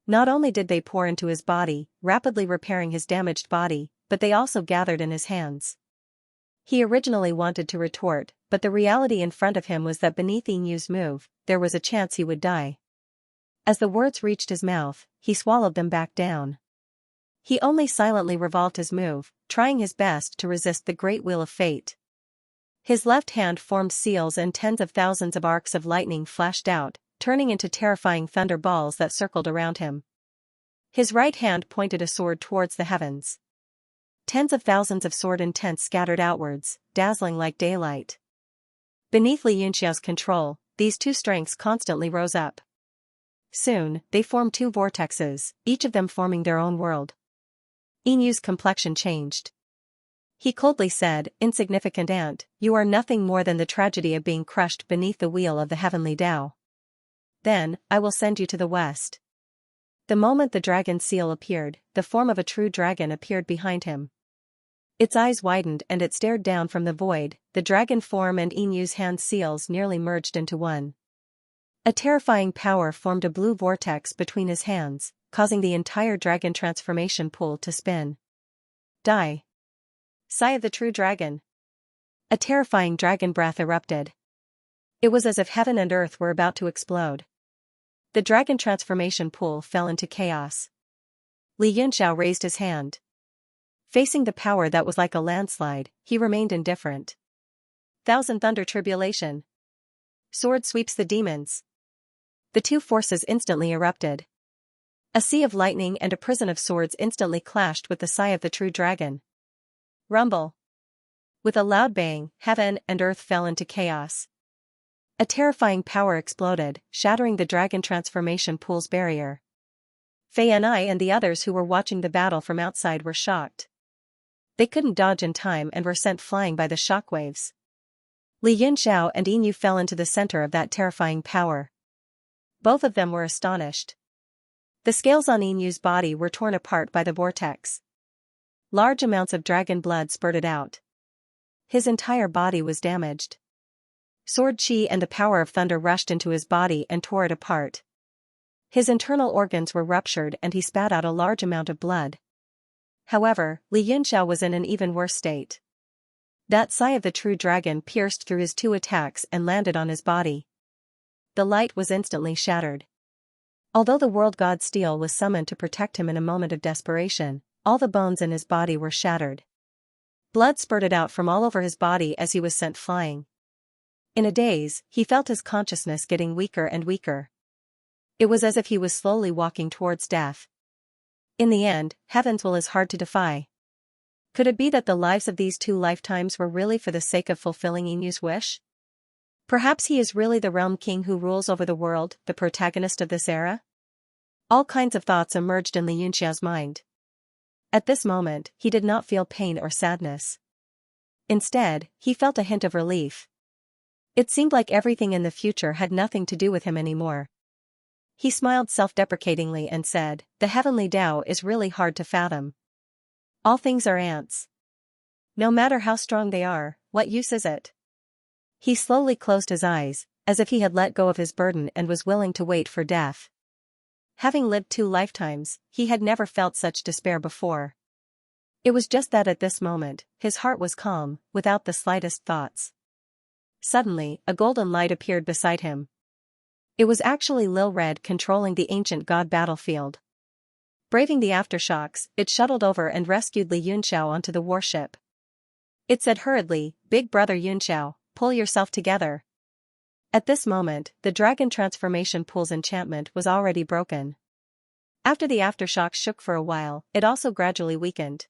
Not only did they pour into his body, rapidly repairing his damaged body, but they also gathered in his hands. He originally wanted to retort, but the reality in front of him was that beneath Inu's move, there was a chance he would die. As the words reached his mouth, he swallowed them back down. He only silently revolved his move, trying his best to resist the great wheel of fate. His left hand formed seals and tens of thousands of arcs of lightning flashed out, turning into terrifying thunder balls that circled around him. His right hand pointed a sword towards the heavens. Tens of thousands of sword intents scattered outwards, dazzling like daylight. Beneath Li Yunxiao's control, these two strengths constantly rose up. Soon, they formed 2 vortexes, each of them forming their own world. Inu's complexion changed. He coldly said, "Insignificant ant, you are nothing more than the tragedy of being crushed beneath the wheel of the heavenly Tao. Then, I will send you to the west." The moment the dragon seal appeared, the form of a true dragon appeared behind him. Its eyes widened and it stared down from the void, the dragon form and Inu's hand seals nearly merged into one. A terrifying power formed a blue vortex between his hands, causing the entire dragon transformation pool to spin. Die. Sigh of the true dragon. A terrifying dragon breath erupted. It was as if heaven and earth were about to explode. The dragon transformation pool fell into chaos. Li Yunxiao raised his hand. Facing the power that was like a landslide, he remained indifferent. Thousand Thunder Tribulation. Sword sweeps the demons. The two forces instantly erupted. A sea of lightning and a prison of swords instantly clashed with the sigh of the true dragon. Rumble. With a loud bang, heaven and earth fell into chaos. A terrifying power exploded, shattering the dragon transformation pool's barrier. Fei and I and the others who were watching the battle from outside were shocked. They couldn't dodge in time and were sent flying by the shockwaves. Li Yunxiao and Inu fell into the center of that terrifying power. Both of them were astonished. The scales on Inu's body were torn apart by the vortex. Large amounts of dragon blood spurted out. His entire body was damaged. Sword chi and the power of thunder rushed into his body and tore it apart. His internal organs were ruptured and he spat out a large amount of blood. However, Li Yunxiao was in an even worse state. That sigh of the true dragon pierced through his 2 attacks and landed on his body. The light was instantly shattered. Although the world god Steel was summoned to protect him in a moment of desperation, all the bones in his body were shattered. Blood spurted out from all over his body as he was sent flying. In a daze, he felt his consciousness getting weaker and weaker. It was as if he was slowly walking towards death. In the end, heaven's will is hard to defy. Could it be that the lives of these 2 lifetimes were really for the sake of fulfilling Inu's wish? Perhaps he is really the realm king who rules over the world, the protagonist of this era? All kinds of thoughts emerged in Li Yunxiao's mind. At this moment, he did not feel pain or sadness. Instead, he felt a hint of relief. It seemed like everything in the future had nothing to do with him anymore. He smiled self-deprecatingly and said, "The heavenly Tao is really hard to fathom. All things are ants." No matter how strong they are, what use is it? He slowly closed his eyes, as if he had let go of his burden and was willing to wait for death. Having lived 2 lifetimes, he had never felt such despair before. It was just that at this moment, his heart was calm, without the slightest thoughts. Suddenly, a golden light appeared beside him. It was actually Lil Red controlling the ancient god battlefield. Braving the aftershocks, it shuttled over and rescued Li Yunxiao onto the warship. It said hurriedly, "Big brother Yunxiao, pull yourself together." At this moment, the dragon transformation pool's enchantment was already broken. After the aftershocks shook for a while, it also gradually weakened.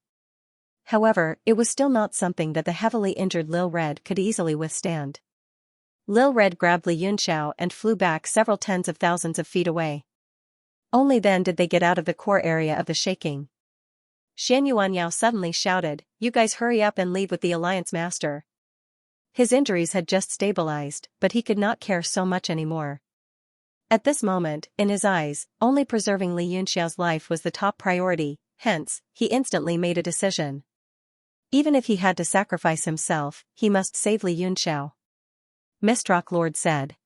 However, it was still not something that the heavily injured Lil Red could easily withstand. Lil Red grabbed Li Yunxiao and flew back several tens of thousands of feet away. Only then did they get out of the core area of the shaking. Xianxia suddenly shouted, "You guys hurry up and leave with the Alliance Master." His injuries had just stabilized, but he could not care so much anymore. At this moment, in his eyes, only preserving Li Yunxiao's life was the top priority, hence, he instantly made a decision. Even if he had to sacrifice himself, he must save Li Yunxiao. Mistrock Lord said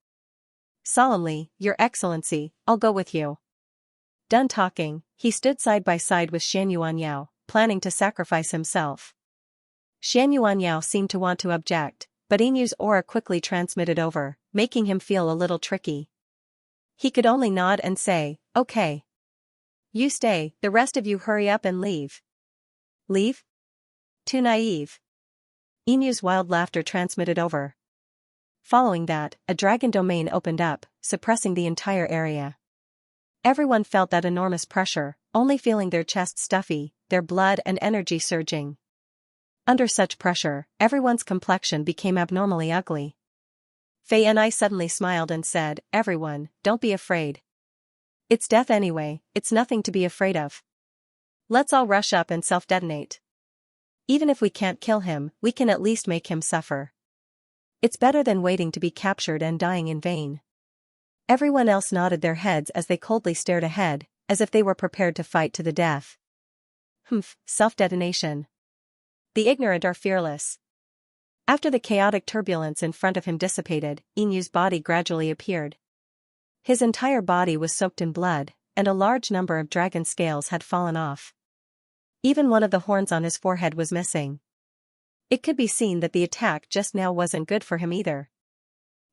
solemnly, "Your Excellency, I'll go with you." Done talking, he stood side by side with Xianxia, planning to sacrifice himself. Xianxia seemed to want to object, but Inyu's aura quickly transmitted over, making him feel a little tricky. He could only nod and say, "Okay. You stay, the rest of you hurry up and leave." Leave? Too naive. Inyu's wild laughter transmitted over. Following that, a dragon domain opened up, suppressing the entire area. Everyone felt that enormous pressure, only feeling their chests stuffy, their blood and energy surging. Under such pressure, everyone's complexion became abnormally ugly. Fei and I suddenly smiled and said, "Everyone, don't be afraid. It's death anyway, it's nothing to be afraid of. Let's all rush up and self-detonate. Even if we can't kill him, we can at least make him suffer. It's better than waiting to be captured and dying in vain." Everyone else nodded their heads as they coldly stared ahead, as if they were prepared to fight to the death. Self-detonation. The ignorant are fearless. After the chaotic turbulence in front of him dissipated, Inyu's body gradually appeared. His entire body was soaked in blood, and a large number of dragon scales had fallen off. Even one of the horns on his forehead was missing. It could be seen that the attack just now wasn't good for him either.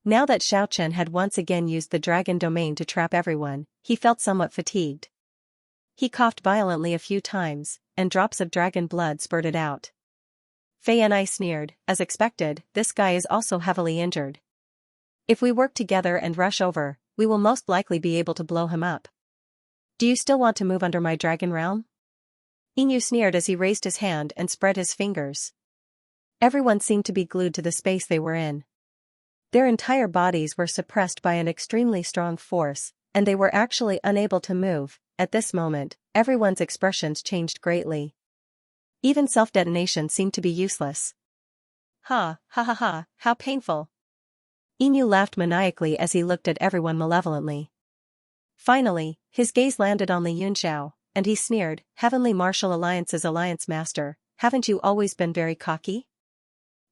Now that Xiaochen had once again used the dragon domain to trap everyone, he felt somewhat fatigued. He coughed violently a few times, and drops of dragon blood spurted out. Fei and I sneered, as expected, this guy is also heavily injured. If we work together and rush over, we will most likely be able to blow him up. Do you still want to move under my dragon realm? Inyu sneered as he raised his hand and spread his fingers. Everyone seemed to be glued to the space they were in. Their entire bodies were suppressed by an extremely strong force, and they were actually unable to move. At this moment, everyone's expressions changed greatly. Even self-detonation seemed to be useless. Ha, ha ha ha, how painful. Inyu laughed maniacally as he looked at everyone malevolently. Finally, his gaze landed on Li Yunxiao, and he sneered, Heavenly Martial Alliance's Alliance Master, haven't you always been very cocky?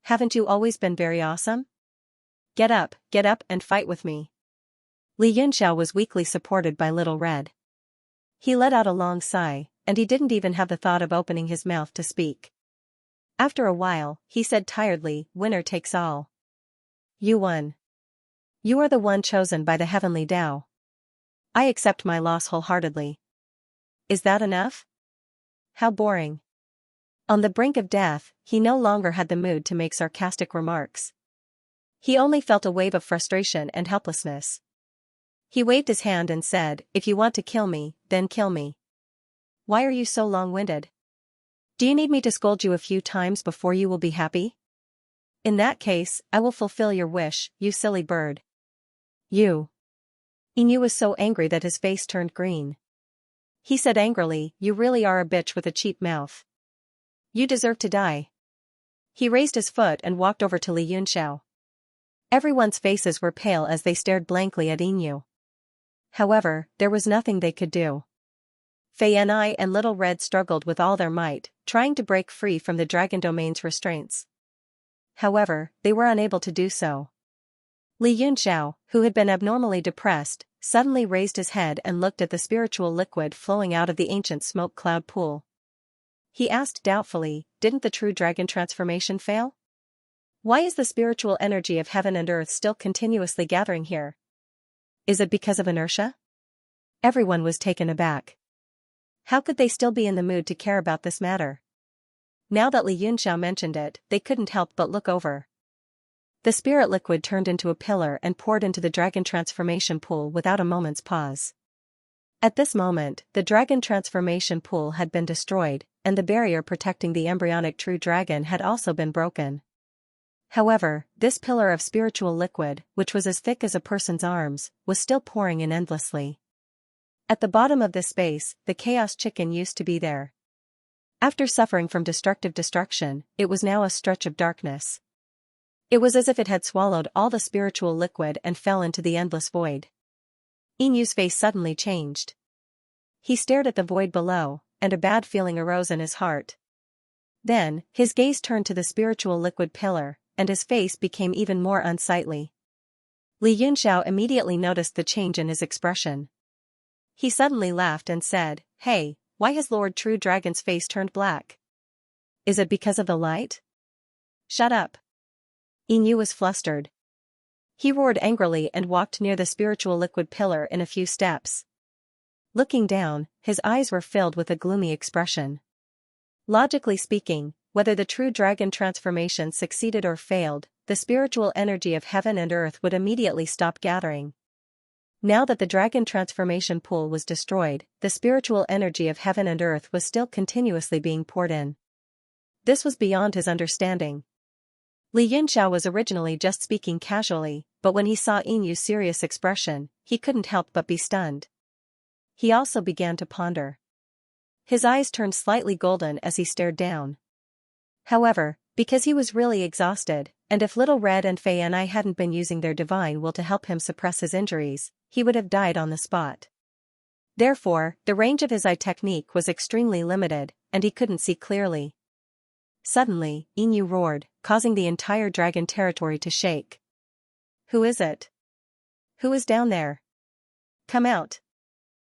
Haven't you always been very awesome? Get up and fight with me. Li Yunxiao was weakly supported by Little Red. He let out a long sigh, and he didn't even have the thought of opening his mouth to speak. After a while, he said tiredly, winner takes all. You won. You are the one chosen by the Heavenly Tao. I accept my loss wholeheartedly. Is that enough? How boring. On the brink of death, he no longer had the mood to make sarcastic remarks. He only felt a wave of frustration and helplessness. He waved his hand and said, if you want to kill me, then kill me. Why are you so long-winded? Do you need me to scold you a few times before you will be happy? In that case, I will fulfill your wish, you silly bird. You. Inyu was so angry that his face turned green. He said angrily, you really are a bitch with a cheap mouth. You deserve to die. He raised his foot and walked over to Li Yunxiao. Everyone's faces were pale as they stared blankly at Inyu. However, there was nothing they could do. Fei and Little Red struggled with all their might, trying to break free from the dragon domain's restraints. However, they were unable to do so. Li Yunxiao, who had been abnormally depressed, suddenly raised his head and looked at the spiritual liquid flowing out of the ancient smoke cloud pool. He asked doubtfully, "Didn't the true dragon transformation fail? Why is the spiritual energy of heaven and earth still continuously gathering here? Is it because of inertia?" Everyone was taken aback. How could they still be in the mood to care about this matter? Now that Li Yunxiao mentioned it, they couldn't help but look over. The spirit liquid turned into a pillar and poured into the dragon transformation pool without a moment's pause. At this moment, the dragon transformation pool had been destroyed, and the barrier protecting the embryonic true dragon had also been broken. However, this pillar of spiritual liquid, which was as thick as a person's arms, was still pouring in endlessly. At the bottom of this space, the chaos chicken used to be there. After suffering from destructive destruction, it was now a stretch of darkness. It was as if it had swallowed all the spiritual liquid and fell into the endless void. Inyu's face suddenly changed. He stared at the void below, and a bad feeling arose in his heart. Then, his gaze turned to the spiritual liquid pillar, and his face became even more unsightly. Li Yunxiao immediately noticed the change in his expression. He suddenly laughed and said, "Hey, why has Lord True Dragon's face turned black? Is it because of the light?" "Shut up." Inyu was flustered. He roared angrily and walked near the spiritual liquid pillar in a few steps. Looking down, his eyes were filled with a gloomy expression. Logically speaking, whether the true dragon transformation succeeded or failed, the spiritual energy of heaven and earth would immediately stop gathering. Now that the dragon transformation pool was destroyed, the spiritual energy of heaven and earth was still continuously being poured in. This was beyond his understanding. Li Yunxiao was originally just speaking casually, but when he saw Inyu's serious expression, he couldn't help but be stunned. He also began to ponder. His eyes turned slightly golden as he stared down. However, because he was really exhausted, and if Little Red and Fei hadn't been using their divine will to help him suppress his injuries, he would have died on the spot. Therefore, the range of his eye technique was extremely limited, and he couldn't see clearly. Suddenly, Inyu roared, causing the entire dragon territory to shake. "Who is it? Who is down there? Come out!"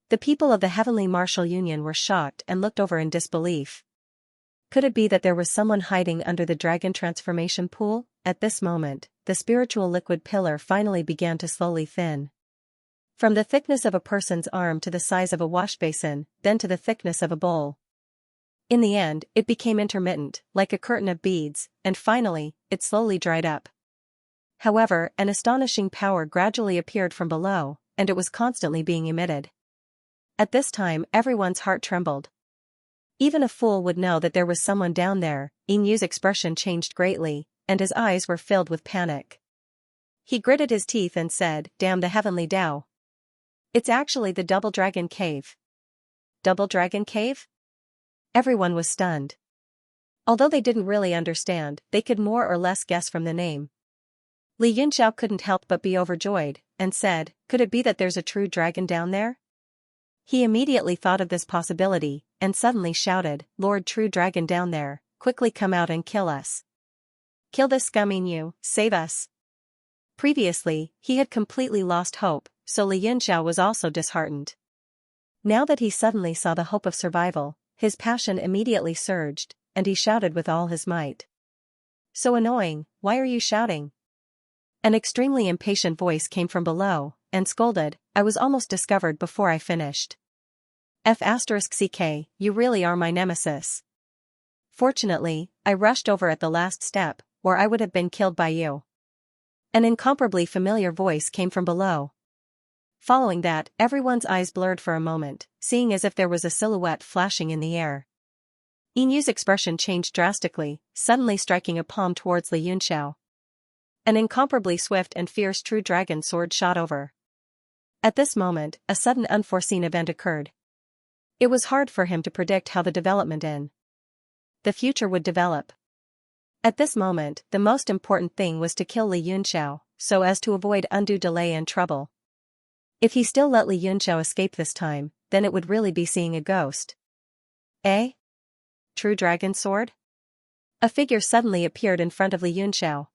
The people of the Heavenly Martial Union were shocked and looked over in disbelief. Could it be that there was someone hiding under the dragon transformation pool? At this moment, the spiritual liquid pillar finally began to slowly thin. From the thickness of a person's arm to the size of a wash basin, then to the thickness of a bowl. In the end, it became intermittent, like a curtain of beads, and finally, it slowly dried up. However, an astonishing power gradually appeared from below, and it was constantly being emitted. At this time, everyone's heart trembled. Even a fool would know that there was someone down there. Inyu's expression changed greatly, and his eyes were filled with panic. He gritted his teeth and said, "Damn the heavenly Tao. It's actually the Double Dragon Cave." Double Dragon Cave? Everyone was stunned. Although they didn't really understand, they could more or less guess from the name. Li Yunxiao couldn't help but be overjoyed, and said, "Could it be that there's a true dragon down there?" He immediately thought of this possibility, and suddenly shouted, "Lord True Dragon down there, quickly come out and kill us. Kill this scum Inyu, save us." Previously, he had completely lost hope, so Li Yunxiao was also disheartened. Now that he suddenly saw the hope of survival, his passion immediately surged, and he shouted with all his might. "So annoying, why are you shouting?" An extremely impatient voice came from below, and scolded, "I was almost discovered before I finished. F***ck, you really are my nemesis. Fortunately, I rushed over at the last step, or I would have been killed by you." An incomparably familiar voice came from below. Following that, everyone's eyes blurred for a moment, seeing as if there was a silhouette flashing in the air. Inyu's expression changed drastically, suddenly striking a palm towards Li Yunxiao. An incomparably swift and fierce true dragon sword shot over. At this moment, a sudden unforeseen event occurred. It was hard for him to predict how the development in the future would develop. At this moment, the most important thing was to kill Li Yunxiao, so as to avoid undue delay and trouble. If he still let Li Yunxiao escape this time, then it would really be seeing a ghost. Eh? True dragon sword? A figure suddenly appeared in front of Li Yunxiao.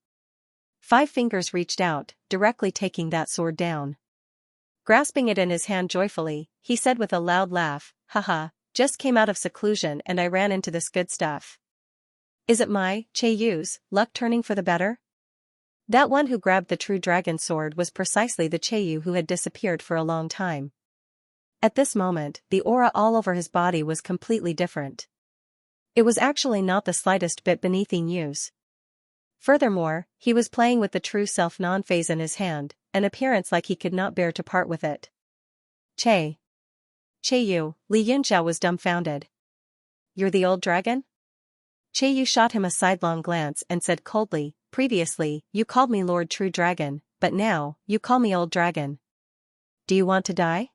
5 fingers reached out, directly taking that sword down. Grasping it in his hand joyfully, he said with a loud laugh, "Haha, just came out of seclusion and I ran into this good stuff. Is it my, Yu's, luck turning for the better?" That one who grabbed the true dragon sword was precisely the Yu who had disappeared for a long time. At this moment, the aura all over his body was completely different. It was actually not the slightest bit beneath Yu's. Furthermore, he was playing with the true self non-phase in his hand, an appearance like he could not bear to part with it. Yu, Li Yunxiao was dumbfounded. "You're the old dragon?" Yu shot him a sidelong glance and said coldly, "Previously, you called me Lord True Dragon, but now, you call me Old Dragon. Do you want to die?"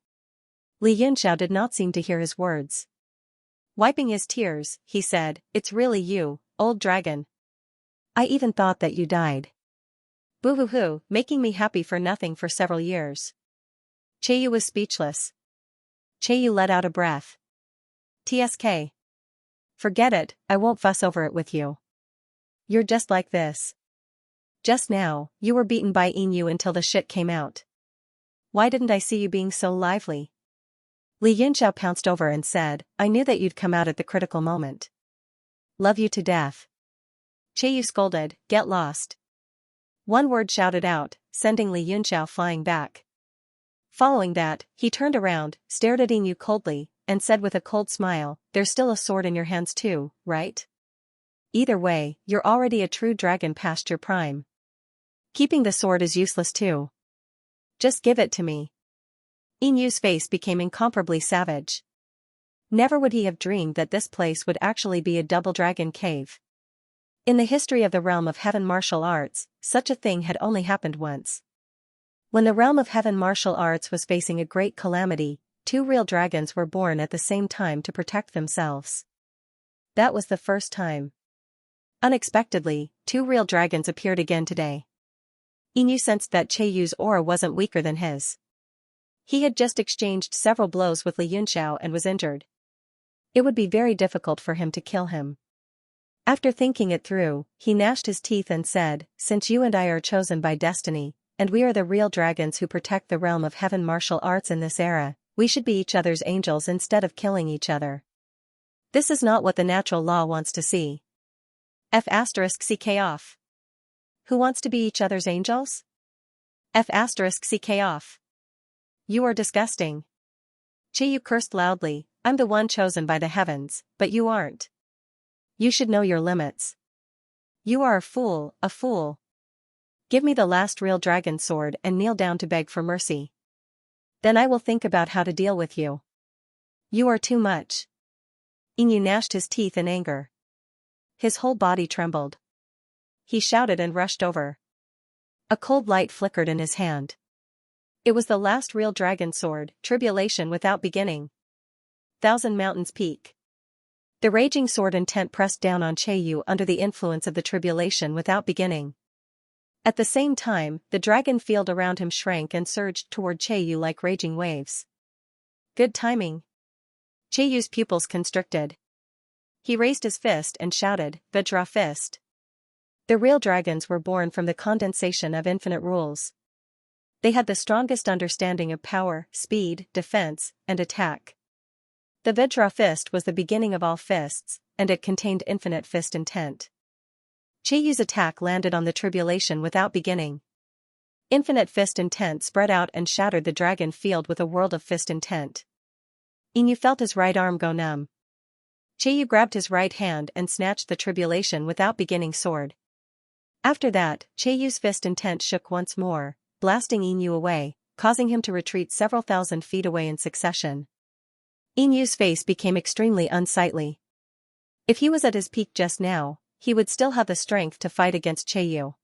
Li Yunxiao did not seem to hear his words. Wiping his tears, he said, "It's really you, Old Dragon. I even thought that you died. Boo-hoo-hoo, making me happy for nothing for several years." Yu was speechless. Yu let out a breath. "Tsk. Forget it, I won't fuss over it with you. You're just like this. Just now, you were beaten by Inu until the shit came out. Why didn't I see you being so lively?" Li Yunxiao pounced over and said, "I knew that you'd come out at the critical moment. Love you to death." Yu scolded, "Get lost." One word shouted out, sending Li Yunxiao flying back. Following that, he turned around, stared at Inu coldly, and said with a cold smile, "There's still a sword in your hands too, right? Either way, you're already a true dragon past your prime. Keeping the sword is useless too. Just give it to me." Inu's face became incomparably savage. Never would he have dreamed that this place would actually be a double dragon cave. In the history of the realm of heaven martial arts, such a thing had only happened once. When the realm of heaven martial arts was facing a great calamity, 2 real dragons were born at the same time to protect themselves. That was the first time. Unexpectedly, 2 real dragons appeared again today. Inu sensed that Yu's aura wasn't weaker than his. He had just exchanged several blows with Li Yunxiao and was injured. It would be very difficult for him to kill him. After thinking it through, he gnashed his teeth and said, "Since you and I are chosen by destiny, and we are the real dragons who protect the realm of heaven martial arts in this era, we should be each other's angels instead of killing each other. This is not what the natural law wants to see. F***ck off. Who wants to be each other's angels? F***ck off. You are disgusting." Yu cursed loudly, "I'm the one chosen by the heavens, but you aren't. You should know your limits. You are a fool, a fool. Give me the last real dragon sword and kneel down to beg for mercy. Then I will think about how to deal with you. You are too much." Inu gnashed his teeth in anger. His whole body trembled. He shouted and rushed over. A cold light flickered in his hand. It was the last real dragon sword, Tribulation Without Beginning. Thousand Mountains Peak. The raging sword intent pressed down on Yu under the influence of the Tribulation Without Beginning. At the same time, the dragon field around him shrank and surged toward Yu like raging waves. Good timing. Yu's pupils constricted. He raised his fist and shouted, "Vajra fist." The real dragons were born from the condensation of infinite rules. They had the strongest understanding of power, speed, defense, and attack. The Vajra fist was the beginning of all fists, and it contained infinite fist intent. Yu's attack landed on the Tribulation Without Beginning. Infinite fist intent spread out and shattered the dragon field with a world of fist intent. Inu felt his right arm go numb. Yu grabbed his right hand and snatched the Tribulation Without Beginning sword. After that, Yu's fist intent shook once more, blasting Inu away, causing him to retreat several thousand feet away in succession. Inu's face became extremely unsightly. If he was at his peak just now, he would still have the strength to fight against Yu.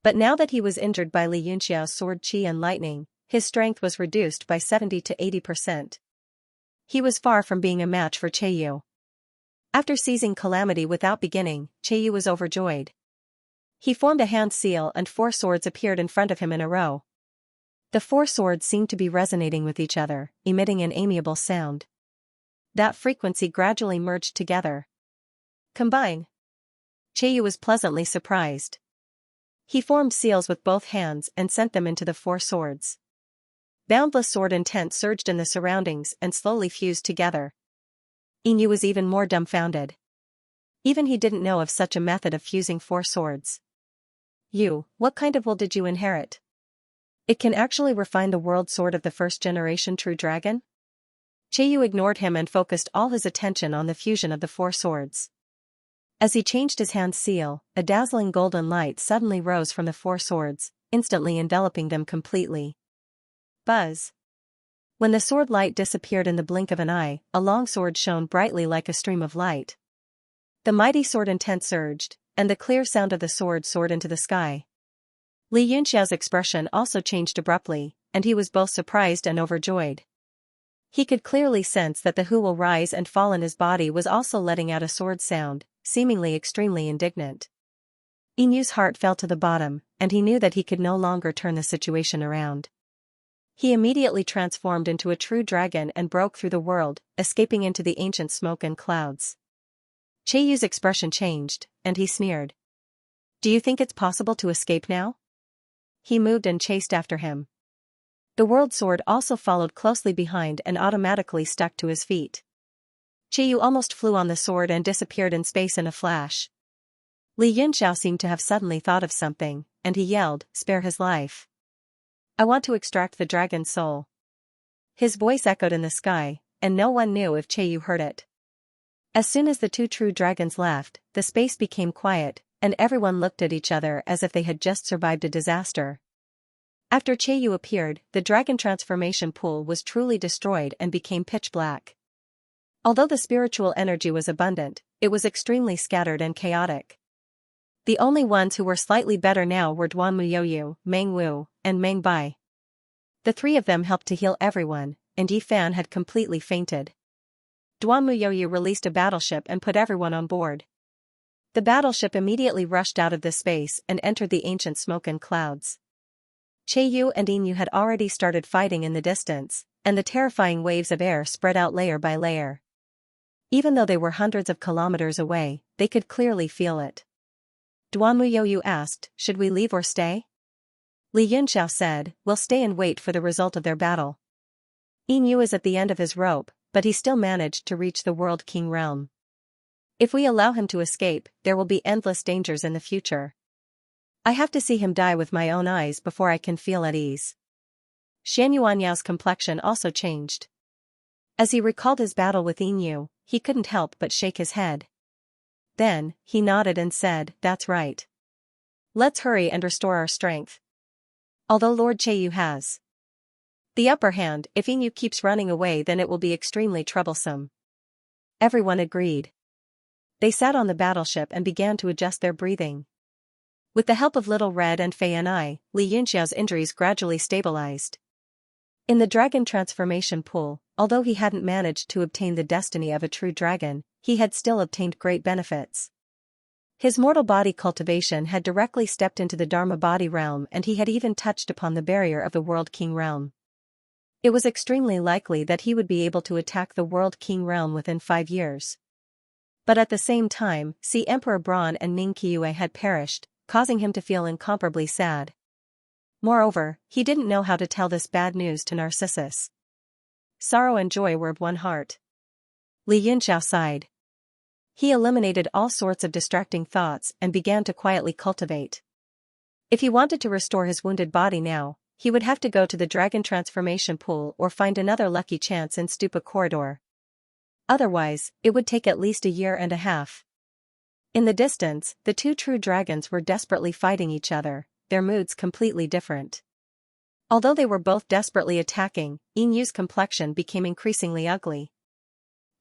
But now that he was injured by Li Yunxiao's sword Qi and lightning, his strength was reduced by 70 to 80%. He was far from being a match for Yu. After seizing Calamity Without Beginning, Yu was overjoyed. He formed a hand seal and 4 swords appeared in front of him in a row. The four swords seemed to be resonating with each other, emitting an amiable sound. That frequency gradually merged together. Combine. Qiyu was pleasantly surprised. He formed seals with both hands and sent them into the four swords. Boundless sword intent surged in the surroundings and slowly fused together. Yin was even more dumbfounded. Even he didn't know of such a method of fusing four swords. What kind of will did you inherit? It can actually refine the world sword of the first generation true dragon? Qiyu ignored him and focused all his attention on the fusion of the four swords. As he changed his hand's seal, a dazzling golden light suddenly rose from the four swords, instantly enveloping them completely. Buzz. When the sword light disappeared in the blink of an eye, a long sword shone brightly like a stream of light. The mighty sword intent surged, and the clear sound of the sword soared into the sky. Li Yunxiao's expression also changed abruptly, and he was both surprised and overjoyed. He could clearly sense that the who will rise and fall in his body was also letting out a sword sound, seemingly extremely indignant. Inyu's heart fell to the bottom, and he knew that he could no longer turn the situation around. He immediately transformed into a true dragon and broke through the world, escaping into the ancient smoke and clouds. Chiyu's expression changed, and he sneered. Do you think it's possible to escape now? He moved and chased after him. The world sword also followed closely behind and automatically stuck to his feet. Qiyu almost flew on the sword and disappeared in space in a flash. Li Yunxiao seemed to have suddenly thought of something, and he yelled, "Spare his life. I want to extract the dragon's soul." His voice echoed in the sky, and no one knew if Qiyu heard it. As soon as the two true dragons left, the space became quiet, and everyone looked at each other as if they had just survived a disaster. After Qiyu appeared, the dragon transformation pool was truly destroyed and became pitch black. Although the spiritual energy was abundant, it was extremely scattered and chaotic. The only ones who were slightly better now were Duanmuyoyu, Meng Wu, and Meng Bai. The three of them helped to heal everyone, and Yi Fan had completely fainted. Duanmuyoyu released a battleship and put everyone on board. The battleship immediately rushed out of the space and entered the ancient smoke and clouds. Qiyu and Inyu had already started fighting in the distance, and the terrifying waves of air spread out layer by layer. Even though they were hundreds of kilometers away, they could clearly feel it. Duanmuyoyu asked, "Should we leave or stay?" Li Yunxiao said, "We'll stay and wait for the result of their battle." Inyu is at the end of his rope, but he still managed to reach the World King realm. If we allow him to escape, there will be endless dangers in the future. I have to see him die with my own eyes before I can feel at ease. Xianxuanyao's complexion also changed. As he recalled his battle with Inyu, he couldn't help but shake his head. Then, he nodded and said, "That's right. Let's hurry and restore our strength. Although Lord Qiyu has the upper hand, if Inyu keeps running away then it will be extremely troublesome." Everyone agreed. They sat on the battleship and began to adjust their breathing. With the help of Little Red and Fei and I, Li Yunxiao's injuries gradually stabilized. In the dragon transformation pool, although he hadn't managed to obtain the destiny of a true dragon, he had still obtained great benefits. His mortal body cultivation had directly stepped into the Dharma body realm and he had even touched upon the barrier of the World King realm. It was extremely likely that he would be able to attack the World King realm within 5 years. But at the same time, see Emperor Braun and Ning Qiue had perished, causing him to feel incomparably sad. Moreover, he didn't know how to tell this bad news to Narcissus. Sorrow and joy were of one heart. Li Yunxiao sighed. He eliminated all sorts of distracting thoughts and began to quietly cultivate. If he wanted to restore his wounded body now, he would have to go to the dragon transformation pool or find another lucky chance in Stupa corridor. Otherwise, it would take at least a year and a half. In the distance, the two true dragons were desperately fighting each other, their moods completely different. Although they were both desperately attacking, Inyu's complexion became increasingly ugly.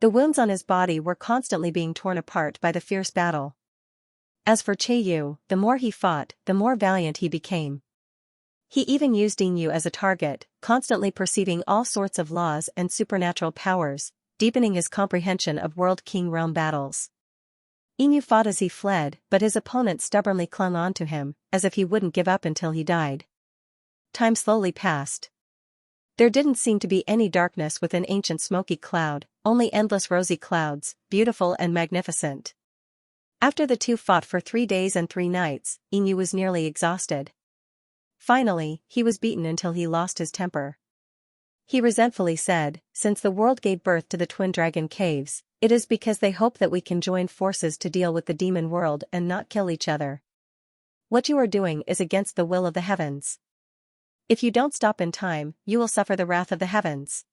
The wounds on his body were constantly being torn apart by the fierce battle. As for Qiyu, the more he fought, the more valiant he became. He even used Inyu as a target, constantly perceiving all sorts of laws and supernatural powers, deepening his comprehension of World King realm battles. Inyu fought as he fled, but his opponent stubbornly clung on to him, as if he wouldn't give up until he died. Time slowly passed. There didn't seem to be any darkness within ancient smoky cloud, only endless rosy clouds, beautiful and magnificent. After the two fought for 3 days and 3 nights, Inu was nearly exhausted. Finally, he was beaten until he lost his temper. He resentfully said, "Since the world gave birth to the twin dragon caves, it is because they hope that we can join forces to deal with the demon world and not kill each other. What you are doing is against the will of the heavens. If you don't stop in time, you will suffer the wrath of the heavens."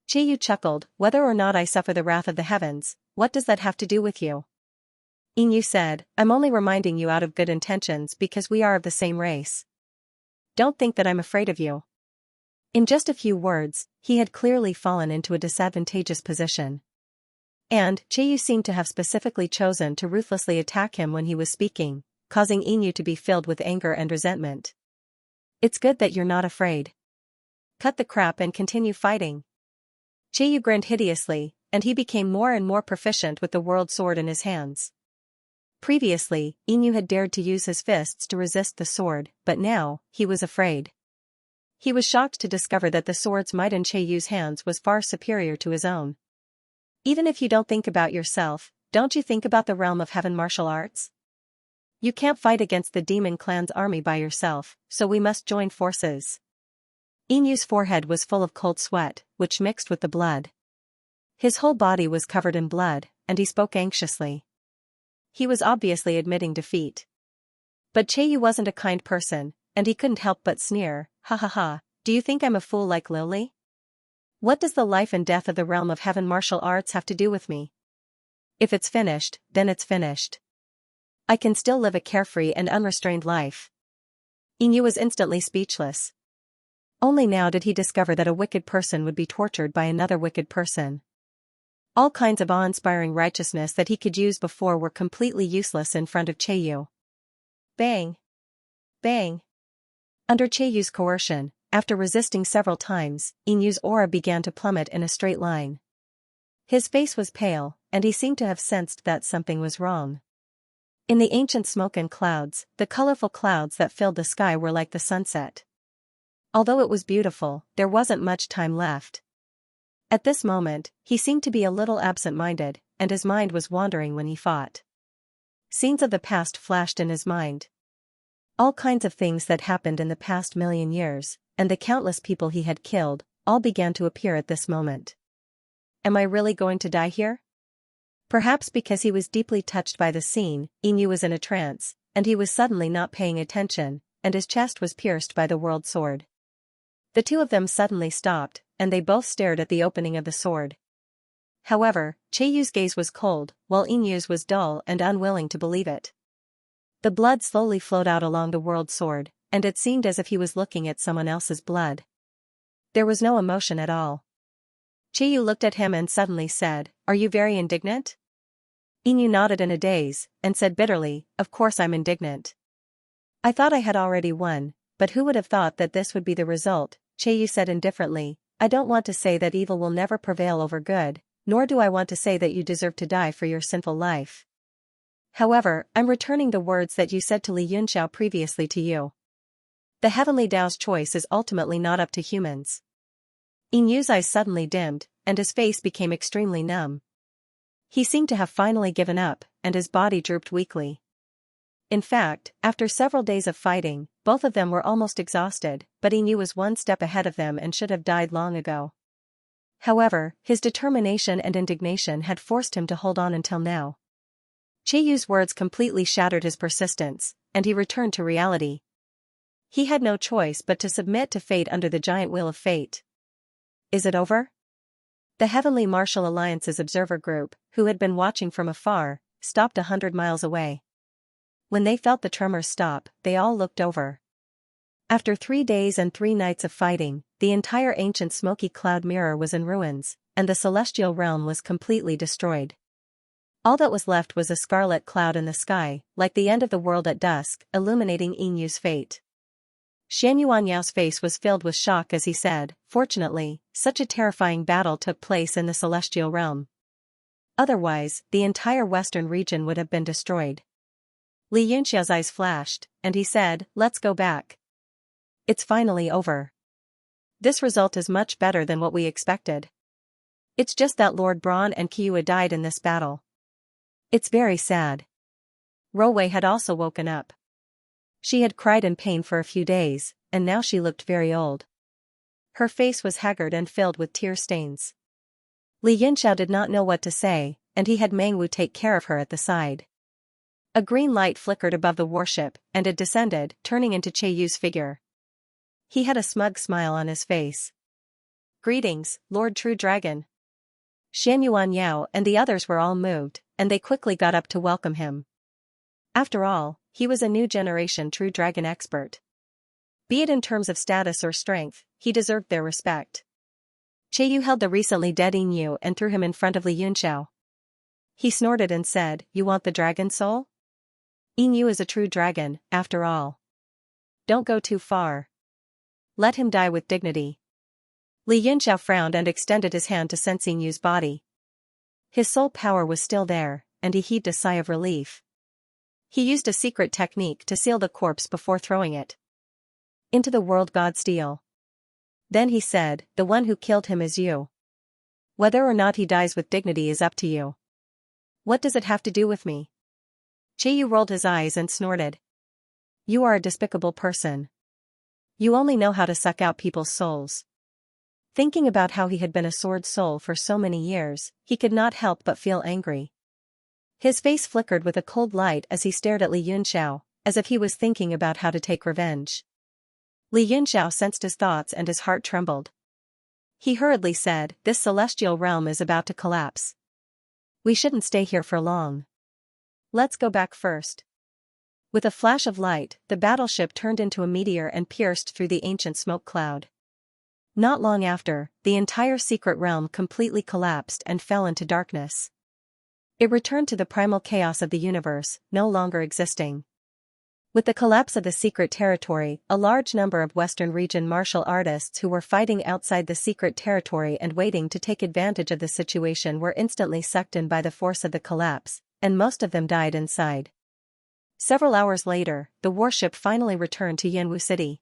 Qiyu chuckled, "Whether or not I suffer the wrath of the heavens, what does that have to do with you?" Inu said, "I'm only reminding you out of good intentions because we are of the same race. Don't think that I'm afraid of you." In just a few words, he had clearly fallen into a disadvantageous position. And Qiyu seemed to have specifically chosen to ruthlessly attack him when he was speaking, causing Inu to be filled with anger and resentment. "It's good that you're not afraid. Cut the crap and continue fighting." Qiyu grinned hideously, and he became more and more proficient with the world sword in his hands. Previously, Inu had dared to use his fists to resist the sword, but now, he was afraid. He was shocked to discover that the sword's might in Chiyu's hands was far superior to his own. "Even if you don't think about yourself, don't you think about the realm of heaven martial arts? You can't fight against the demon clan's army by yourself, so we must join forces." Inu's forehead was full of cold sweat, which mixed with the blood. His whole body was covered in blood, and he spoke anxiously. He was obviously admitting defeat. But Qiyu wasn't a kind person, and he couldn't help but sneer, "Ha ha ha, do you think I'm a fool like Lily? What does the life and death of the realm of heaven martial arts have to do with me? If it's finished, then it's finished. I can still live a carefree and unrestrained life." Inu was instantly speechless. Only now did he discover that a wicked person would be tortured by another wicked person. All kinds of awe-inspiring righteousness that he could use before were completely useless in front of Qiyu. Bang! Bang! Under Chiyu's coercion, after resisting several times, Inu's aura began to plummet in a straight line. His face was pale, and he seemed to have sensed that something was wrong. In the ancient smoke and clouds, the colorful clouds that filled the sky were like the sunset. Although it was beautiful, there wasn't much time left. At this moment, he seemed to be a little absent-minded, and his mind was wandering when he fought. Scenes of the past flashed in his mind. All kinds of things that happened in the past million years, and the countless people he had killed, all began to appear at this moment. Am I really going to die here? Perhaps because he was deeply touched by the scene, Inu was in a trance, and he was suddenly not paying attention, and his chest was pierced by the world sword. The two of them suddenly stopped, and they both stared at the opening of the sword. However, Chiyu's gaze was cold, while Inu's was dull and unwilling to believe it. The blood slowly flowed out along the world sword, and it seemed as if he was looking at someone else's blood. There was no emotion at all. Qiyu looked at him and suddenly said, "Are you very indignant?" Inu nodded in a daze, and said bitterly, "Of course I'm indignant. I thought I had already won, but who would have thought that this would be the result?" Qiyu said indifferently, "I don't want to say that evil will never prevail over good, nor do I want to say that you deserve to die for your sinful life. However, I'm returning the words that you said to Li Yunxiao previously to you. The heavenly Tao's choice is ultimately not up to humans." Inu's eyes suddenly dimmed, and his face became extremely numb. He seemed to have finally given up, and his body drooped weakly. In fact, after several days of fighting, both of them were almost exhausted, but Inu was one step ahead of them and should have died long ago. However, his determination and indignation had forced him to hold on until now. Chiyu's words completely shattered his persistence, and he returned to reality. He had no choice but to submit to fate under the giant wheel of fate. Is it over? The Heavenly Martial Alliance's observer group, who had been watching from afar, stopped 100 miles away. When they felt the tremors stop, they all looked over. After 3 days and 3 nights of fighting, the entire ancient smoky cloud mirror was in ruins, and the celestial realm was completely destroyed. All that was left was a scarlet cloud in the sky, like the end of the world at dusk, illuminating Inu's fate. Xianxuanyao's face was filled with shock as he said, "Fortunately, such a terrifying battle took place in the celestial realm. Otherwise, the entire western region would have been destroyed." Li Yunxiao's eyes flashed, and he said, "Let's go back." It's finally over. This result is much better than what we expected. It's just that Lord Braun and Kiyue died in this battle. It's very sad. Rowei had also woken up. She had cried in pain for a few days, and now she looked very old. Her face was haggard and filled with tear stains. Li Yinxiao did not know what to say, and he had Mengwu take care of her at the side. A green light flickered above the warship, and it descended, turning into Cheiyu's figure. He had a smug smile on his face. "Greetings, Lord True Dragon." Xianyuan Yao and the others were all moved, and they quickly got up to welcome him. After all, he was a new generation True Dragon expert. Be it in terms of status or strength, he deserved their respect. Cheiyu held the recently dead Yin and threw him in front of Li Yunxiao. He snorted and said, "You want the dragon soul? Yin is a true dragon, after all. Don't go too far. Let him die with dignity." Li Yunxiao frowned and extended his hand to sense Yinyu's body. His soul power was still there, and he heaved a sigh of relief. He used a secret technique to seal the corpse before throwing it into the world god steel. Then he said, "The one who killed him is you. Whether or not he dies with dignity is up to you. What does it have to do with me?" Cheiyu rolled his eyes and snorted. "You are a despicable person. You only know how to suck out people's souls." Thinking about how he had been a sword soul for so many years, he could not help but feel angry. His face flickered with a cold light as he stared at Li Yunxiao, as if he was thinking about how to take revenge. Li Yunxiao sensed his thoughts and his heart trembled. He hurriedly said, "This celestial realm is about to collapse. We shouldn't stay here for long. Let's go back first." With a flash of light, the battleship turned into a meteor and pierced through the ancient smoke cloud. Not long after, the entire secret realm completely collapsed and fell into darkness. It returned to the primal chaos of the universe, no longer existing. With the collapse of the secret territory, a large number of Western region martial artists who were fighting outside the secret territory and waiting to take advantage of the situation were instantly sucked in by the force of the collapse, and most of them died inside. Several hours later, the warship finally returned to Yanwu City.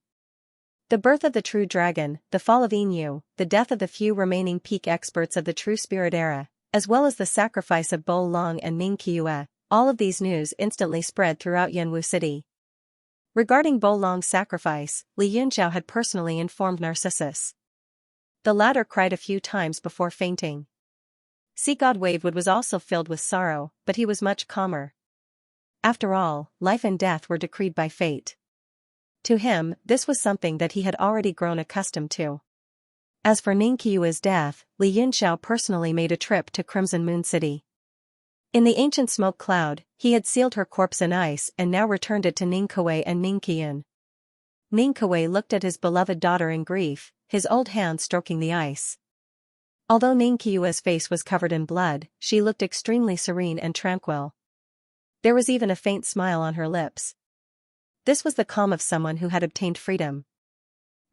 The birth of the true dragon, the fall of Yinyu, the death of the few remaining peak experts of the true spirit era, as well as the sacrifice of Bo Long and Ning Qiue, all of these news instantly spread throughout Yanwu City. Regarding Bo Long's sacrifice, Li Yunxiao had personally informed Narcissus. The latter cried a few times before fainting. Sea God Wavewood was also filled with sorrow, but he was much calmer. After all, life and death were decreed by fate. To him, this was something that he had already grown accustomed to. As for Ning Qiue's death, Li Yunxiao personally made a trip to Crimson Moon City. In the ancient smoke cloud, he had sealed her corpse in ice and now returned it to Ning Kuei and Ning Qian. Ning Kuei looked at his beloved daughter in grief, his old hand stroking the ice. Although Ning Qiue's face was covered in blood, she looked extremely serene and tranquil. There was even a faint smile on her lips. This was the calm of someone who had obtained freedom.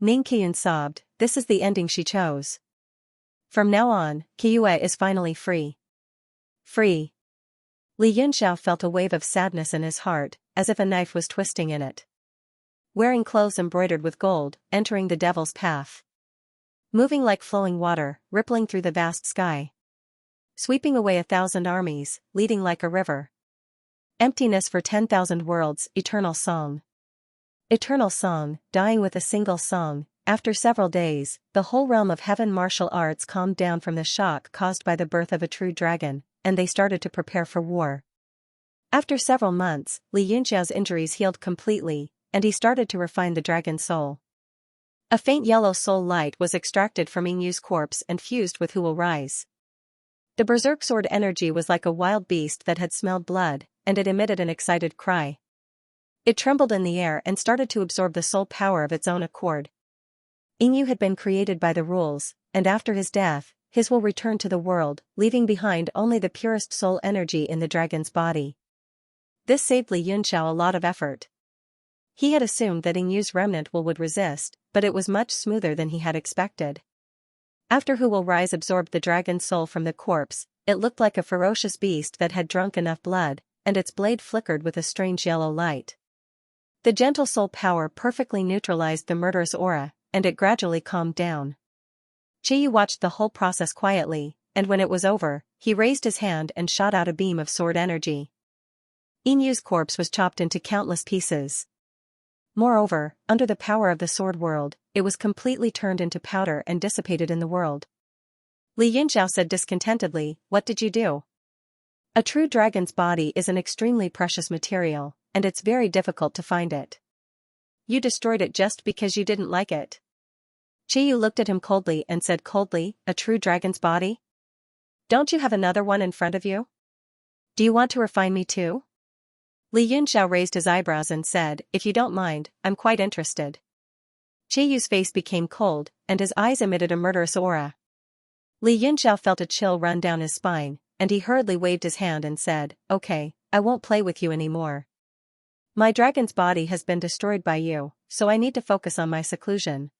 Ning Qian sobbed, "This is the ending she chose. From now on, Qiue is finally free." Free. Li Yunxiao felt a wave of sadness in his heart, as if a knife was twisting in it. Wearing clothes embroidered with gold, entering the devil's path. Moving like flowing water, rippling through the vast sky. Sweeping away 1,000 armies, leading like a river. Emptiness for 10,000 worlds, eternal song. Eternal song, dying with a single song. After several days, the whole realm of heaven martial arts calmed down from the shock caused by the birth of a true dragon, and they started to prepare for war. After several months, Li Yunxiao's injuries healed completely, and he started to refine the dragon soul. A faint yellow soul light was extracted from Yinyu's corpse and fused with Who Will Rise. The berserk sword energy was like a wild beast that had smelled blood, and it emitted an excited cry. It trembled in the air and started to absorb the soul power of its own accord. Yinyu had been created by the rules, and after his death, his will returned to the world, leaving behind only the purest soul energy in the dragon's body. This saved Li Yunxiao a lot of effort. He had assumed that Yinyu's remnant will would resist, but it was much smoother than he had expected. After Who Will Rise absorbed the dragon's soul from the corpse, it looked like a ferocious beast that had drunk enough blood, and its blade flickered with a strange yellow light. The gentle soul power perfectly neutralized the murderous aura, and it gradually calmed down. Qiyu watched the whole process quietly, and when it was over, he raised his hand and shot out a beam of sword energy. Inyu's corpse was chopped into countless pieces. Moreover, under the power of the sword world, it was completely turned into powder and dissipated in the world. Li Yinxiao said discontentedly, "What did you do?" A true dragon's body is an extremely precious material, and it's very difficult to find it. You destroyed it just because you didn't like it. Qiyu looked at him coldly and said coldly, "A true dragon's body? Don't you have another one in front of you? Do you want to refine me too?" Li Yunxiao raised his eyebrows and said, "If you don't mind, I'm quite interested." Qiyu's face became cold, and his eyes emitted a murderous aura. Li Yunxiao felt a chill run down his spine, and he hurriedly waved his hand and said, "Okay, I won't play with you anymore. My dragon's body has been destroyed by you, so I need to focus on my seclusion."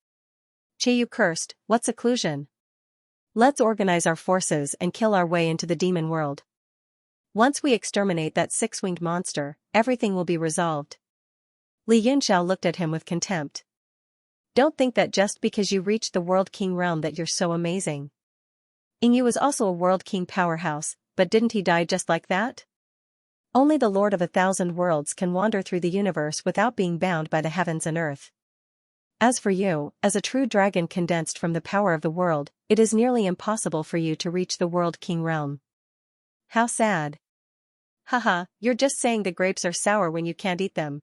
Qiyu cursed, "What seclusion? Let's organize our forces and kill our way into the demon world. Once we exterminate that six-winged monster, everything will be resolved." Li Yunxiao looked at him with contempt. "Don't think that just because you reached the World King realm that you're so amazing. Yingyu was also a World King powerhouse, but didn't he die just like that? Only the Lord of 1,000 worlds can wander through the universe without being bound by the heavens and earth. As for you, as a true dragon condensed from the power of the world, it is nearly impossible for you to reach the World King realm. How sad. Haha, you're just saying the grapes are sour when you can't eat them."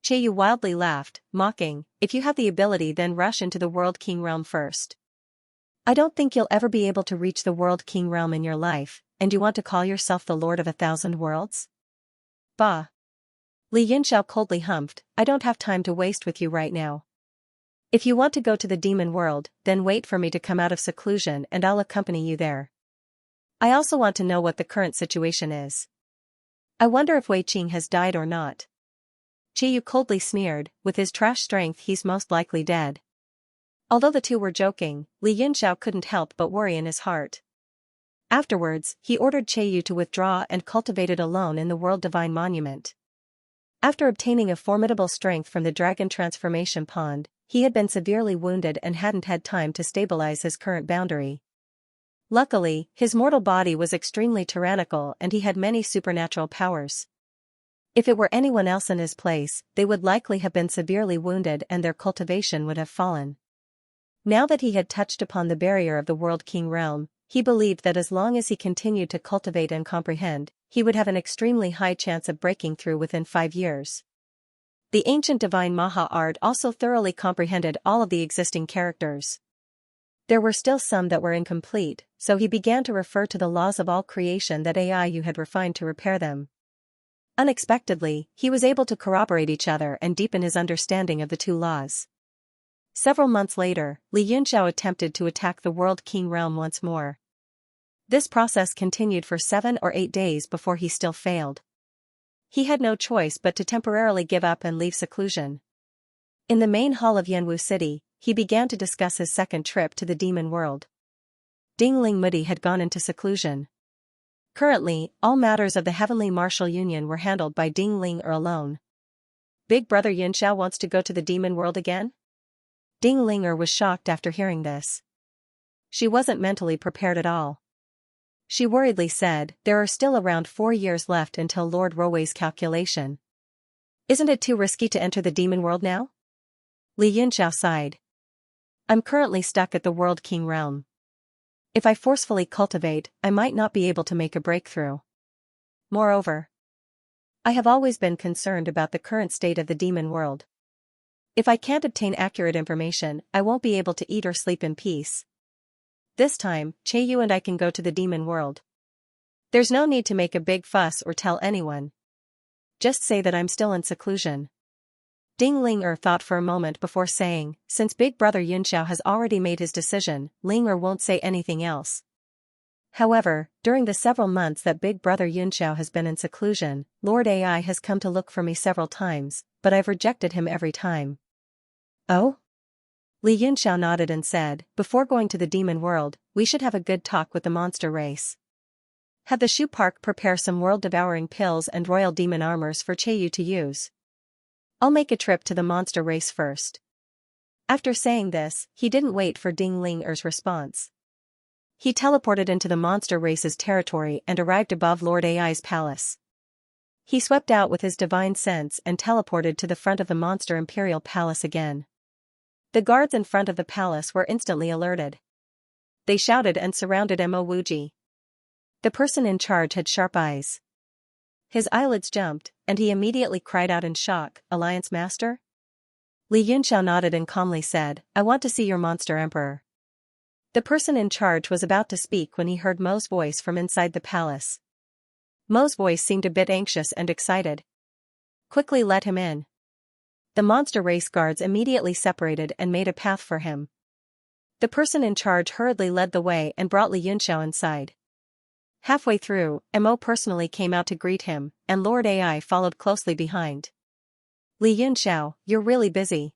Qiyu wildly laughed, mocking, "If you have the ability then rush into the World King realm first. I don't think you'll ever be able to reach the World King realm in your life, and you want to call yourself the Lord of 1,000 worlds? Bah." Li Yunxiao coldly humphed, "I don't have time to waste with you right now. If you want to go to the demon world, then wait for me to come out of seclusion and I'll accompany you there. I also want to know what the current situation is. I wonder if Wei Qing has died or not." Qiyu coldly sneered, "With his trash strength he's most likely dead." Although the two were joking, Li Yunxiao couldn't help but worry in his heart. Afterwards, he ordered Qiyu to withdraw and cultivate it alone in the World Divine Monument. After obtaining a formidable strength from the dragon transformation pond, he had been severely wounded and hadn't had time to stabilize his current boundary. Luckily, his mortal body was extremely tyrannical and he had many supernatural powers. If it were anyone else in his place, they would likely have been severely wounded and their cultivation would have fallen. Now that he had touched upon the barrier of the World King realm, he believed that as long as he continued to cultivate and comprehend, he would have an extremely high chance of breaking through within 5 years. The ancient divine Maha art also thoroughly comprehended all of the existing characters. There were still some that were incomplete, so he began to refer to the laws of all creation that Aiyu had refined to repair them. Unexpectedly, he was able to corroborate each other and deepen his understanding of the two laws. Several months later, Li Yunxiao attempted to attack the World King realm once more. This process continued for 7 or 8 days before he still failed. He had no choice but to temporarily give up and leave seclusion. In the main hall of Yanwu City, he began to discuss his second trip to the demon world. Dingling Mudi had gone into seclusion. Currently, all matters of the Heavenly Martial Union were handled by Dingling alone. "Big brother Yunxiao wants to go to the demon world again?" Dinglinger was shocked after hearing this. She wasn't mentally prepared at all. She worriedly said, "There are still around 4 years left until Lord Rowei's calculation. Isn't it too risky to enter the demon world now?" Li Yunxiao sighed. "I'm currently stuck at the World King realm. If I forcefully cultivate, I might not be able to make a breakthrough. Moreover, I have always been concerned about the current state of the demon world. If I can't obtain accurate information, I won't be able to eat or sleep in peace. This time, Qiyu and I can go to the demon world. There's no need to make a big fuss or tell anyone. Just say that I'm still in seclusion." Ding Linger thought for a moment before saying, "Since Big Brother Yunxiao has already made his decision, Linger won't say anything else. However, during the several months that Big Brother Yunxiao has been in seclusion, Lord Ai has come to look for me several times, but I've rejected him every time." "Oh?" Li Yunxiao nodded and said, "Before going to the demon world, we should have a good talk with the monster race. Have the Shu Park prepare some world-devouring pills and royal demon armors for Qiyu to use." I'll make a trip to the monster race first. After saying this, he didn't wait for Ding Ling-er's response. He teleported into the monster race's territory and arrived above Lord Ai's palace. He swept out with his divine sense and teleported to the front of the monster imperial palace again. The guards in front of the palace were instantly alerted. They shouted and surrounded Mo Wuji. The person in charge had sharp eyes. His eyelids jumped, and he immediately cried out in shock, "Alliance Master?" Li Yunxiao nodded and calmly said, "I want to see your monster emperor." The person in charge was about to speak when he heard Mo's voice from inside the palace. Mo's voice seemed a bit anxious and excited. "Quickly let him in." The monster race guards immediately separated and made a path for him. The person in charge hurriedly led the way and brought Li Yunxiao inside. Halfway through, Mo personally came out to greet him, and Lord Ai followed closely behind. "Li Yunxiao, you're really busy.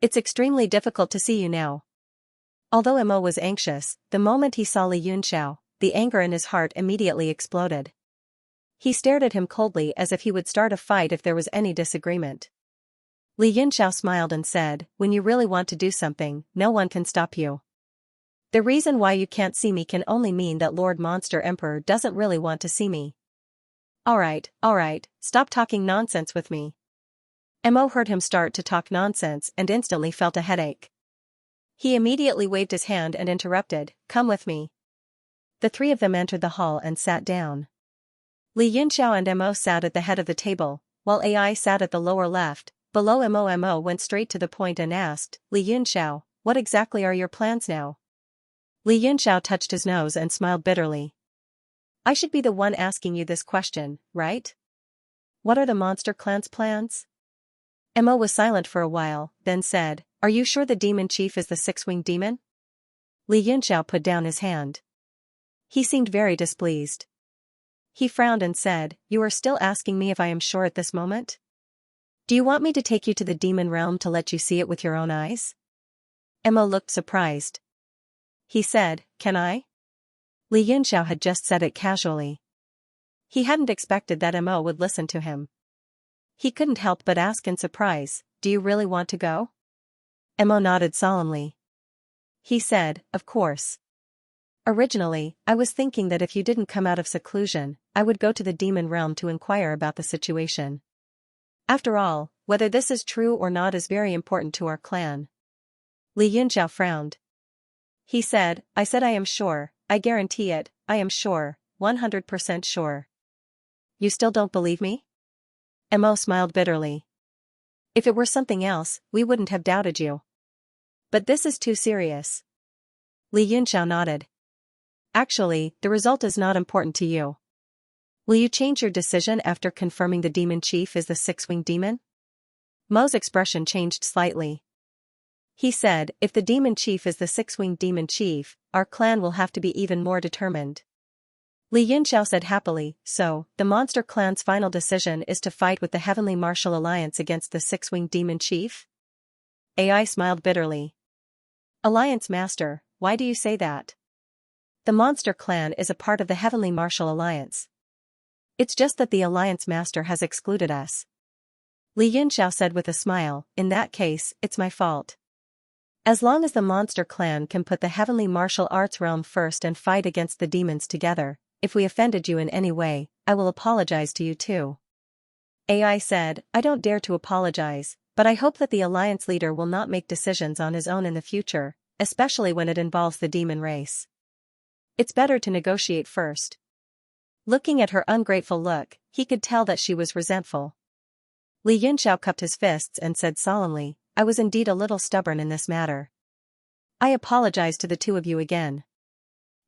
It's extremely difficult to see you now." Although Mo was anxious, the moment he saw Li Yunxiao, the anger in his heart immediately exploded. He stared at him coldly as if he would start a fight if there was any disagreement. Li Yunxiao smiled and said, "When you really want to do something, no one can stop you. The reason why you can't see me can only mean that Lord Monster Emperor doesn't really want to see me." Alright, stop talking nonsense with me." Mo heard him start to talk nonsense and instantly felt a headache. He immediately waved his hand and interrupted, "Come with me." The three of them entered the hall and sat down. Li Yunxiao and Mo sat at the head of the table, while Ai sat at the lower left. Below Mo went straight to the point and asked, "Li Yunxiao, what exactly are your plans now?" Li Yunxiao touched his nose and smiled bitterly. "I should be the one asking you this question, right? What are the monster clan's plans?" Mo was silent for a while, then said, "Are you sure the demon chief is the six-winged demon?" Li Yunxiao put down his hand. He seemed very displeased. He frowned and said, "You are still asking me if I am sure at this moment? Do you want me to take you to the demon realm to let you see it with your own eyes?" Mo looked surprised. He said, "Can I?" Li Yunxiao had just said it casually. He hadn't expected that Mo would listen to him. He couldn't help but ask in surprise, "Do you really want to go?" Mo nodded solemnly. He said, "Of course. Originally, I was thinking that if you didn't come out of seclusion, I would go to the demon realm to inquire about the situation. After all, whether this is true or not is very important to our clan." Li Yunxiao frowned. He said, I am sure, I guarantee it, I am sure, 100% sure." "You still don't believe me?" Mo smiled bitterly. "If it were something else, we wouldn't have doubted you. But this is too serious." Li Yunxiao nodded. "Actually, the result is not important to you. Will you change your decision after confirming the demon chief is the six-winged demon?" Mo's expression changed slightly. He said, "If the demon chief is the six-winged demon chief, our clan will have to be even more determined." Li Yunxiao said happily, "So, the monster clan's final decision is to fight with the Heavenly Martial Alliance against the six-winged demon chief?" Ai smiled bitterly. "Alliance Master, why do you say that? The monster clan is a part of the Heavenly Martial Alliance. It's just that the Alliance Master has excluded us." Li Yunxiao said with a smile, "In that case, it's my fault. As long as the monster clan can put the Heavenly Martial Arts realm first and fight against the demons together, if we offended you in any way, I will apologize to you too." Ai said, "I don't dare to apologize, but I hope that the Alliance leader will not make decisions on his own in the future, especially when it involves the demon race. It's better to negotiate first." Looking at her ungrateful look, he could tell that she was resentful. Li Yunxiao cupped his fists and said solemnly, "I was indeed a little stubborn in this matter. I apologize to the two of you again."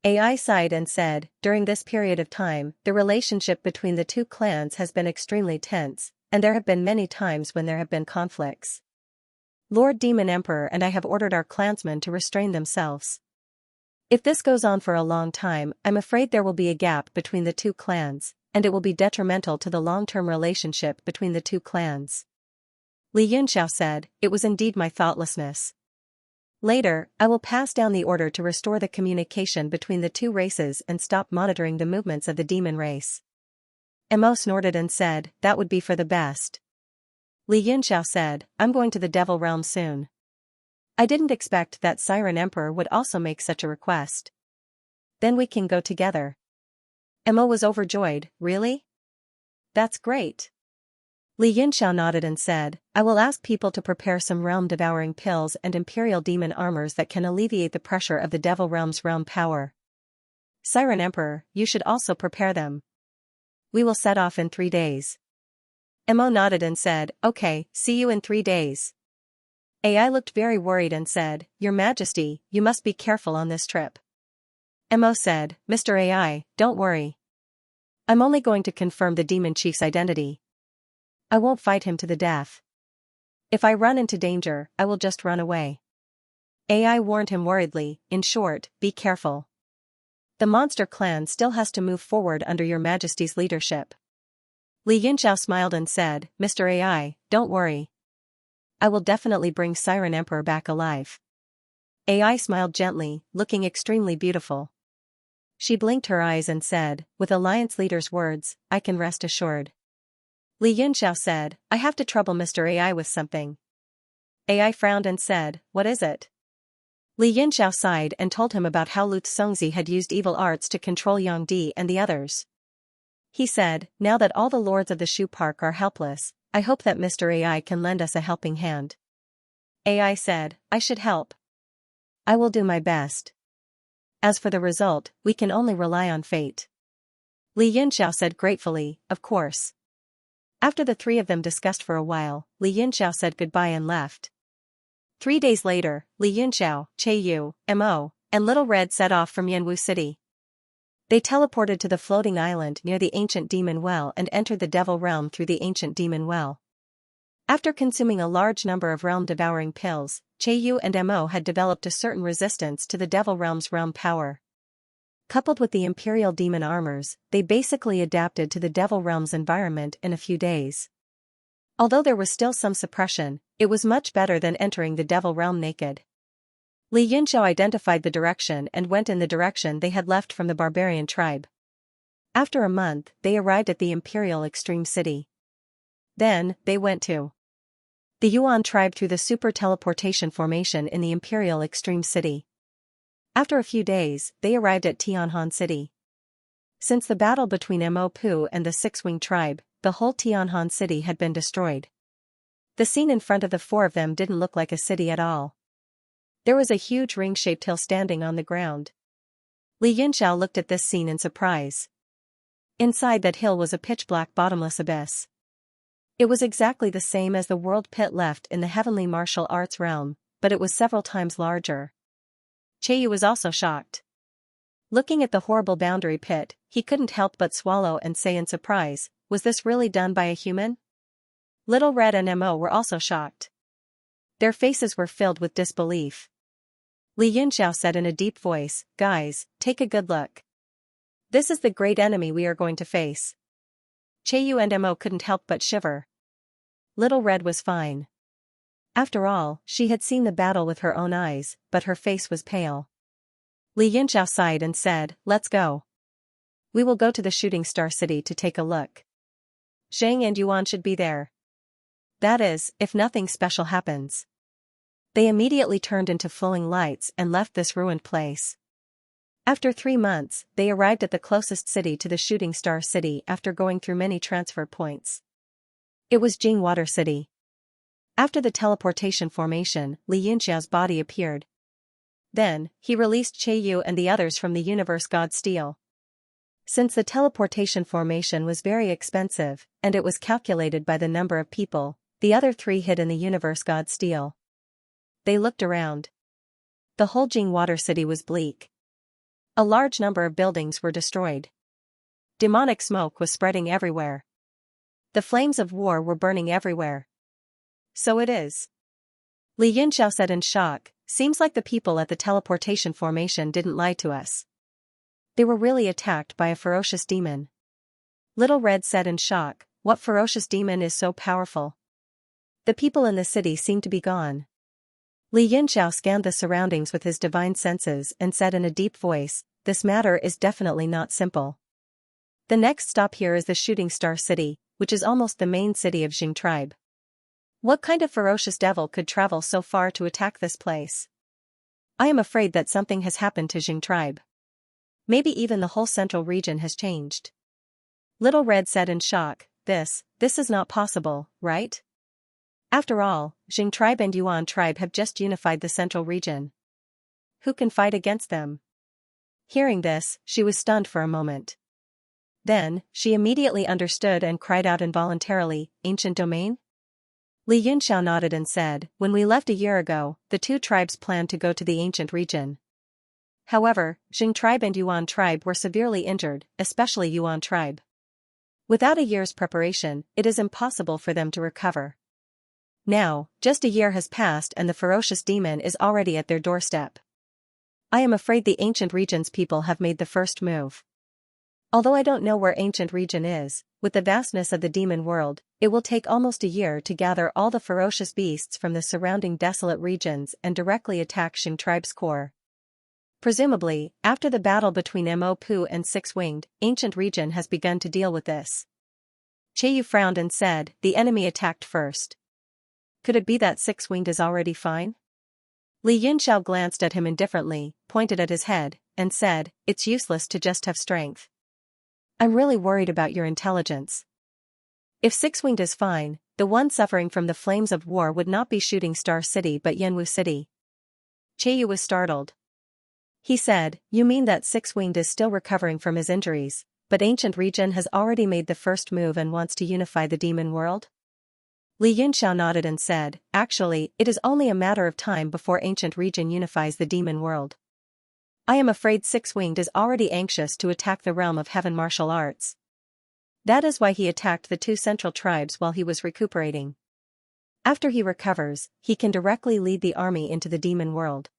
Ai sighed and said, "During this period of time, the relationship between the two clans has been extremely tense, and there have been many times when there have been conflicts. Lord Demon Emperor and I have ordered our clansmen to restrain themselves. If this goes on for a long time, I'm afraid there will be a gap between the two clans, and it will be detrimental to the long-term relationship between the two clans." Li Yunxiao said, "It was indeed my thoughtlessness. Later, I will pass down the order to restore the communication between the two races and stop monitoring the movements of the demon race." Mo snorted and said, "That would be for the best." Li Yunxiao said, I'm going to the Devil Realm soon. I didn't expect that Siren Emperor would also make such a request. Then we can go together. Mo was overjoyed, really? That's great. Li Yunxiao nodded and said, I will ask people to prepare some realm-devouring pills and imperial demon armors that can alleviate the pressure of the Devil Realm's realm power. Siren Emperor, you should also prepare them. We will set off in 3 days. Mo nodded and said, okay, see you in 3 days. AI looked very worried and said, Your Majesty, you must be careful on this trip. Mo said, Mr. AI, don't worry. I'm only going to confirm the demon chief's identity. I won't fight him to the death. If I run into danger, I will just run away. AI warned him worriedly, in short, be careful. The monster clan still has to move forward under your Majesty's leadership. Li Yunxiao smiled and said, Mr. AI, don't worry. I will definitely bring Siren Emperor back alive. AI smiled gently, looking extremely beautiful. She blinked her eyes and said, with Alliance leader's words, I can rest assured. Li Yunxiao said, I have to trouble Mr. AI with something. AI frowned and said, what is it? Li Yunxiao sighed and told him about how Lu Congzi had used evil arts to control Yang Di and the others. He said, now that all the lords of the Shu Park are helpless, I hope that Mr. AI can lend us a helping hand. AI said, I should help. I will do my best. As for the result, we can only rely on fate. Li Yunxiao said gratefully, of course. After the 3 of them discussed for a while, Li Yunxiao said goodbye and left. 3 days later, Li Yunxiao, Che Yu, Mo, and Little Red set off from Yanwu City. They teleported to the floating island near the ancient demon well and entered the Devil Realm through the ancient demon well. After consuming a large number of realm-devouring pills, Che Yu and Mo had developed a certain resistance to the Devil Realm's realm power. Coupled with the Imperial Demon armors, they basically adapted to the Devil Realm's environment in a few days. Although there was still some suppression, it was much better than entering the Devil Realm naked. Li Yunxiao identified the direction and went in the direction they had left from the barbarian tribe. After a month, they arrived at the Imperial Extreme City. Then, they went to the Yuan tribe through the super teleportation formation in the Imperial Extreme City. After a few days, they arrived at Tianhan City. Since the battle between Mo Pu and the Six-Wing tribe, the whole Tianhan City had been destroyed. The scene in front of the 4 of them didn't look like a city at all. There was a huge ring-shaped hill standing on the ground. Li Yunxiao looked at this scene in surprise. Inside that hill was a pitch-black bottomless abyss. It was exactly the same as the world pit left in the heavenly martial arts realm, but it was several times larger. Che Yu was also shocked. Looking at the horrible boundary pit, he couldn't help but swallow and say in surprise, was this really done by a human? Little Red and Mo were also shocked. Their faces were filled with disbelief. Li Yunxiao said in a deep voice, guys, take a good look. This is the great enemy we are going to face. Che Yu and Mo couldn't help but shiver. Little Red was fine. After all, she had seen the battle with her own eyes, but her face was pale. Li Yunxiao sighed and said, let's go. We will go to the Shooting Star City to take a look. Zhang and Yuan should be there. That is, if nothing special happens. They immediately turned into flowing lights and left this ruined place. After 3 months, they arrived at the closest city to the Shooting Star City after going through many transfer points. It was Jingwater City. After the teleportation formation, Li Yunxiao's body appeared. Then, he released Che Yu and the others from the Universe God Steel. Since the teleportation formation was very expensive, and it was calculated by the number of people, the other 3 hid in the Universe God Steel. They looked around. The whole Jingwater City was bleak. A large number of buildings were destroyed. Demonic smoke was spreading everywhere. The flames of war were burning everywhere. So it is. Li Yunxiao said in shock, seems like the people at the teleportation formation didn't lie to us. They were really attacked by a ferocious demon. Little Red said in shock, what ferocious demon is so powerful? The people in the city seem to be gone. Li Yunxiao scanned the surroundings with his divine senses and said in a deep voice, this matter is definitely not simple. The next stop here is the Shooting Star City, which is almost the main city of Jing tribe. What kind of ferocious devil could travel so far to attack this place? I am afraid that something has happened to Jing tribe. Maybe even the whole central region has changed. Little Red said in shock, this is not possible, right? After all, Jing tribe and Yuan tribe have just unified the central region. Who can fight against them? Hearing this, she was stunned for a moment. Then, she immediately understood and cried out involuntarily, ancient domain? Li Yunxiao nodded and said, when we left a year ago, the two tribes planned to go to the ancient region. However, Jing tribe and Yuan tribe were severely injured, especially Yuan tribe. Without a year's preparation, it is impossible for them to recover. Now, just a year has passed and the ferocious demon is already at their doorstep. I am afraid the ancient region's people have made the first move. Although I don't know where ancient region is, with the vastness of the demon world, it will take almost a year to gather all the ferocious beasts from the surrounding desolate regions and directly attack Jing tribe's core. Presumably, after the battle between Mo Pu and Six-Winged, ancient region has begun to deal with this. Yu frowned and said, the enemy attacked first. Could it be that Six-Winged is already fine? Li Yunxiao glanced at him indifferently, pointed at his head, and said, it's useless to just have strength. I'm really worried about your intelligence. If Six-Winged is fine, the one suffering from the flames of war would not be Shooting Star City but Yanwu City. Yu was startled. He said, you mean that Six-Winged is still recovering from his injuries, but ancient region has already made the first move and wants to unify the demon world? Li Yunxiao nodded and said, actually, it is only a matter of time before ancient region unifies the demon world. I am afraid Six-Winged is already anxious to attack the realm of heaven martial arts. That is why he attacked the two central tribes while he was recuperating. After he recovers, he can directly lead the army into the demon world.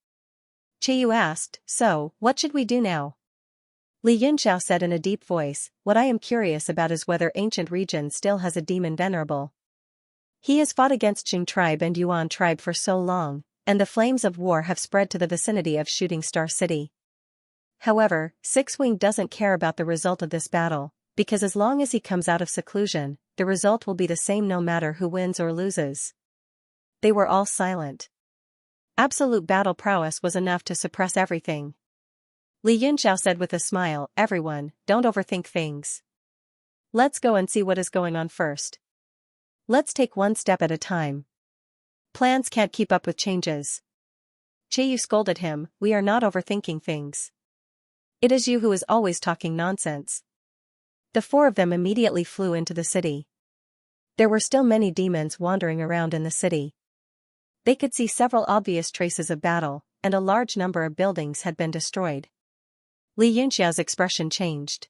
Yu asked, so, what should we do now? Li Yunxiao said in a deep voice, what I am curious about is whether ancient region still has a demon venerable. He has fought against Jing tribe and Yuan tribe for so long, and the flames of war have spread to the vicinity of Shooting Star City. However, Six-Winged doesn't care about the result of this battle, because as long as he comes out of seclusion, the result will be the same no matter who wins or loses. They were all silent. Absolute battle prowess was enough to suppress everything. Li Yunxiao said with a smile, everyone, don't overthink things. Let's go and see what is going on first. Let's take one step at a time. Plans can't keep up with changes. Yu scolded him, we are not overthinking things. It is you who is always talking nonsense. The four of them immediately flew into the city. There were still many demons wandering around in the city. They could see several obvious traces of battle, and a large number of buildings had been destroyed. Li Yunxiao's expression changed.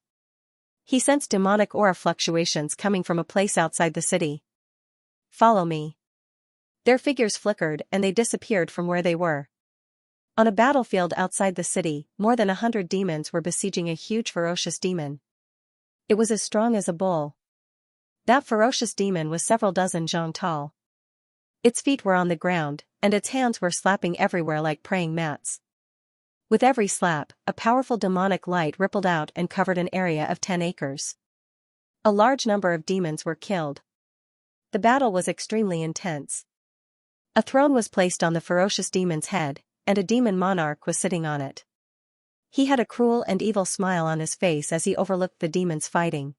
He sensed demonic aura fluctuations coming from a place outside the city. Follow me. Their figures flickered and they disappeared from where they were. On a battlefield outside the city, more than 100 demons were besieging a huge ferocious demon. It was as strong as a bull. That ferocious demon was several dozen zhang tall. Its feet were on the ground, and its hands were slapping everywhere like praying mats. With every slap, a powerful demonic light rippled out and covered an area of 10 acres. A large number of demons were killed. The battle was extremely intense. A throne was placed on the ferocious demon's head, and a demon monarch was sitting on it. He had a cruel and evil smile on his face as he overlooked the demons fighting.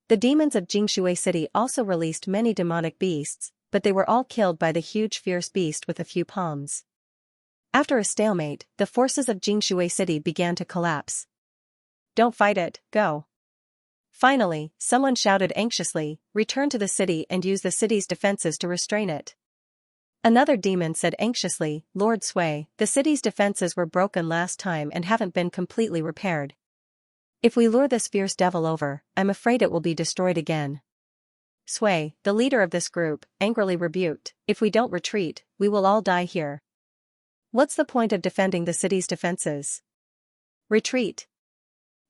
The demons of Jingshui City also released many demonic beasts, but they were all killed by the huge fierce beast with a few palms. After a stalemate, the forces of Jingshui City began to collapse. Don't fight it, go. Finally, someone shouted anxiously, return to the city and use the city's defenses to restrain it. Another demon said anxiously, Lord Sui, the city's defenses were broken last time and haven't been completely repaired. If we lure this fierce devil over, I'm afraid it will be destroyed again. Sui, the leader of this group, angrily rebuked, if we don't retreat, we will all die here. What's the point of defending the city's defenses? Retreat.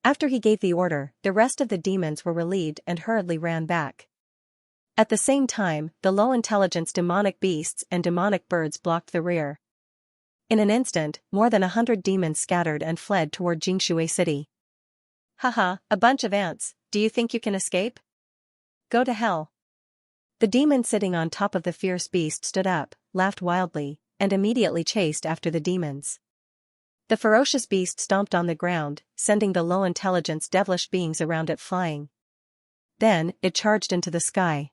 After he gave the order, the rest of the demons were relieved and hurriedly ran back. At the same time, the low-intelligence demonic beasts and demonic birds blocked the rear. In an instant, more than 100 demons scattered and fled toward Jingshui City. Haha, a bunch of ants, do you think you can escape? Go to hell. The demon sitting on top of the fierce beast stood up, laughed wildly, and immediately chased after the demons. The ferocious beast stomped on the ground, sending the low-intelligence devilish beings around it flying. Then, it charged into the sky.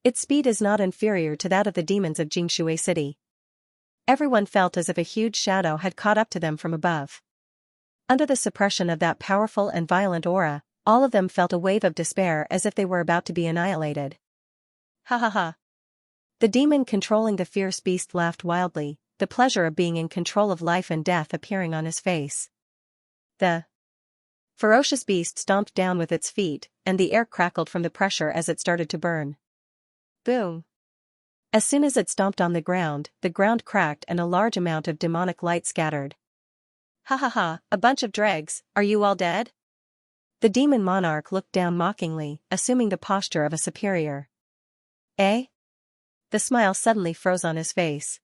Its speed is not inferior to that of the demons of Xianxia City. Everyone felt as if a huge shadow had caught up to them from above. Under the suppression of that powerful and violent aura, all of them felt a wave of despair as if they were about to be annihilated. Ha ha ha. The demon controlling the fierce beast laughed wildly, the pleasure of being in control of life and death appearing on his face. The ferocious beast stomped down with its feet, and the air crackled from the pressure as it started to burn. Boom! As soon as it stomped on the ground cracked and a large amount of demonic light scattered. Ha ha ha, a bunch of dregs, are you all dead? The demon monarch looked down mockingly, assuming the posture of a superior. Eh? The smile suddenly froze on his face.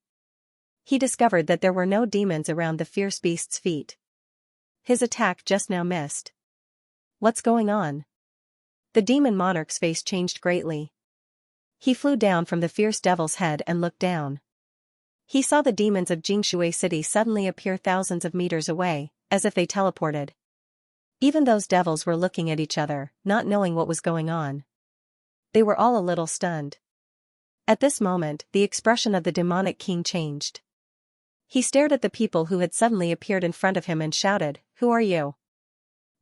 He discovered that there were no demons around the fierce beast's feet. His attack just now missed. What's going on? The demon monarch's face changed greatly. He flew down from the fierce devil's head and looked down. He saw the demons of Xianxia City suddenly appear thousands of meters away, as if they teleported. Even those devils were looking at each other, not knowing what was going on. They were all a little stunned. At this moment, the expression of the demonic king changed. He stared at the people who had suddenly appeared in front of him and shouted, "Who are you?"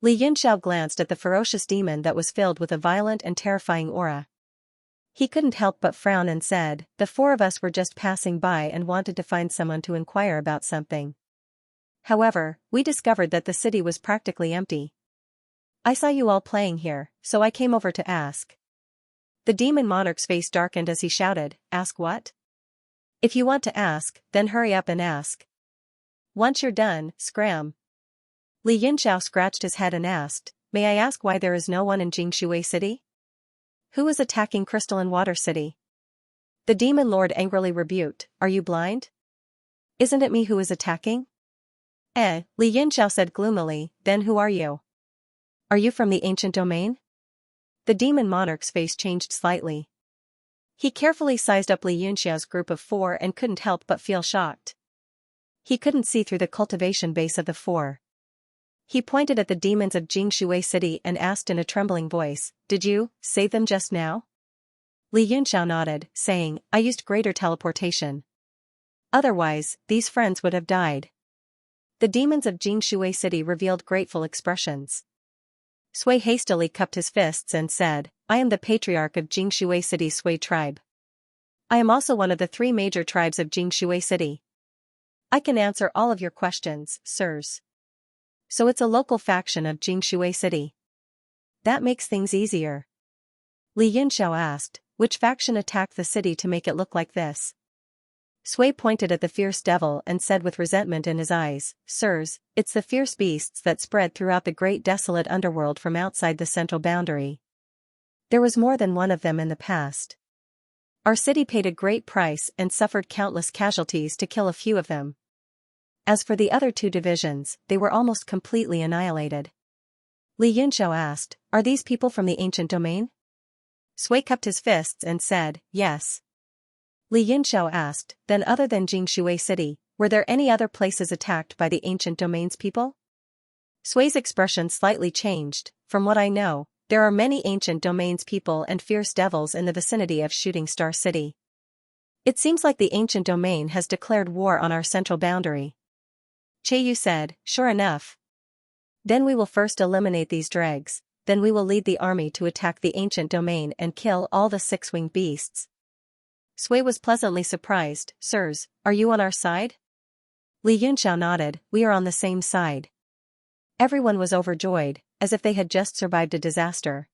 Xianxia glanced at the ferocious demon that was filled with a violent and terrifying aura. He couldn't help but frown and said, "The four of us were just passing by and wanted to find someone to inquire about something. However, we discovered that the city was practically empty. I saw you all playing here, so I came over to ask." The demon monarch's face darkened as he shouted, "Ask what? If you want to ask, then hurry up and ask. Once you're done, scram." Xianxia scratched his head and asked, "May I ask why there is no one in Xianxia City? Who is attacking Crystalline Water City?" The demon lord angrily rebuked, "Are you blind? Isn't it me who is attacking?" Xianxia said gloomily, "Then who are you? Are you from the ancient domain?" The demon monarch's face changed slightly. He carefully sized up Xianxia's group of four and couldn't help but feel shocked. He couldn't see through the cultivation base of the four. He pointed at the demons of Xianxia City and asked in a trembling voice, "Did you save them just now?" Xianxia nodded, saying, "I used greater teleportation. Otherwise, these friends would have died." The demons of Xianxia City revealed grateful expressions. Sui hastily cupped his fists and said, "I am the patriarch of Xianxia City's Sui tribe. I am also one of the three major tribes of Xianxia City. I can answer all of your questions, sirs." "So it's a local faction of Xianxia City. That makes things easier." Xianxia asked, "Which faction attacked the city to make it look like this?" Sui pointed at the fierce devil and said with resentment in his eyes, "Sirs, it's the fierce beasts that spread throughout the great desolate underworld from outside the central boundary. There was more than one of them in the past. Our city paid a great price and suffered countless casualties to kill a few of them. As for the other two divisions, they were almost completely annihilated." Xianxia asked, "Are these people from the ancient domain?" Sui cupped his fists and said, "Yes." Xianxia asked, "Then other than Xianxia City, were there any other places attacked by the ancient domain's people?" Sui's expression slightly changed. "From what I know, there are many ancient domain's people and fierce devils in the vicinity of Shooting Star City. It seems like the ancient domain has declared war on our central boundary." Yu said, "Sure enough. Then we will first eliminate these dregs, then we will lead the army to attack the ancient domain and kill all the six-winged beasts." Sui was pleasantly surprised, "Sirs, are you on our side?" Xianxia nodded, "We are on the same side." Everyone was overjoyed, as if they had just survived a disaster.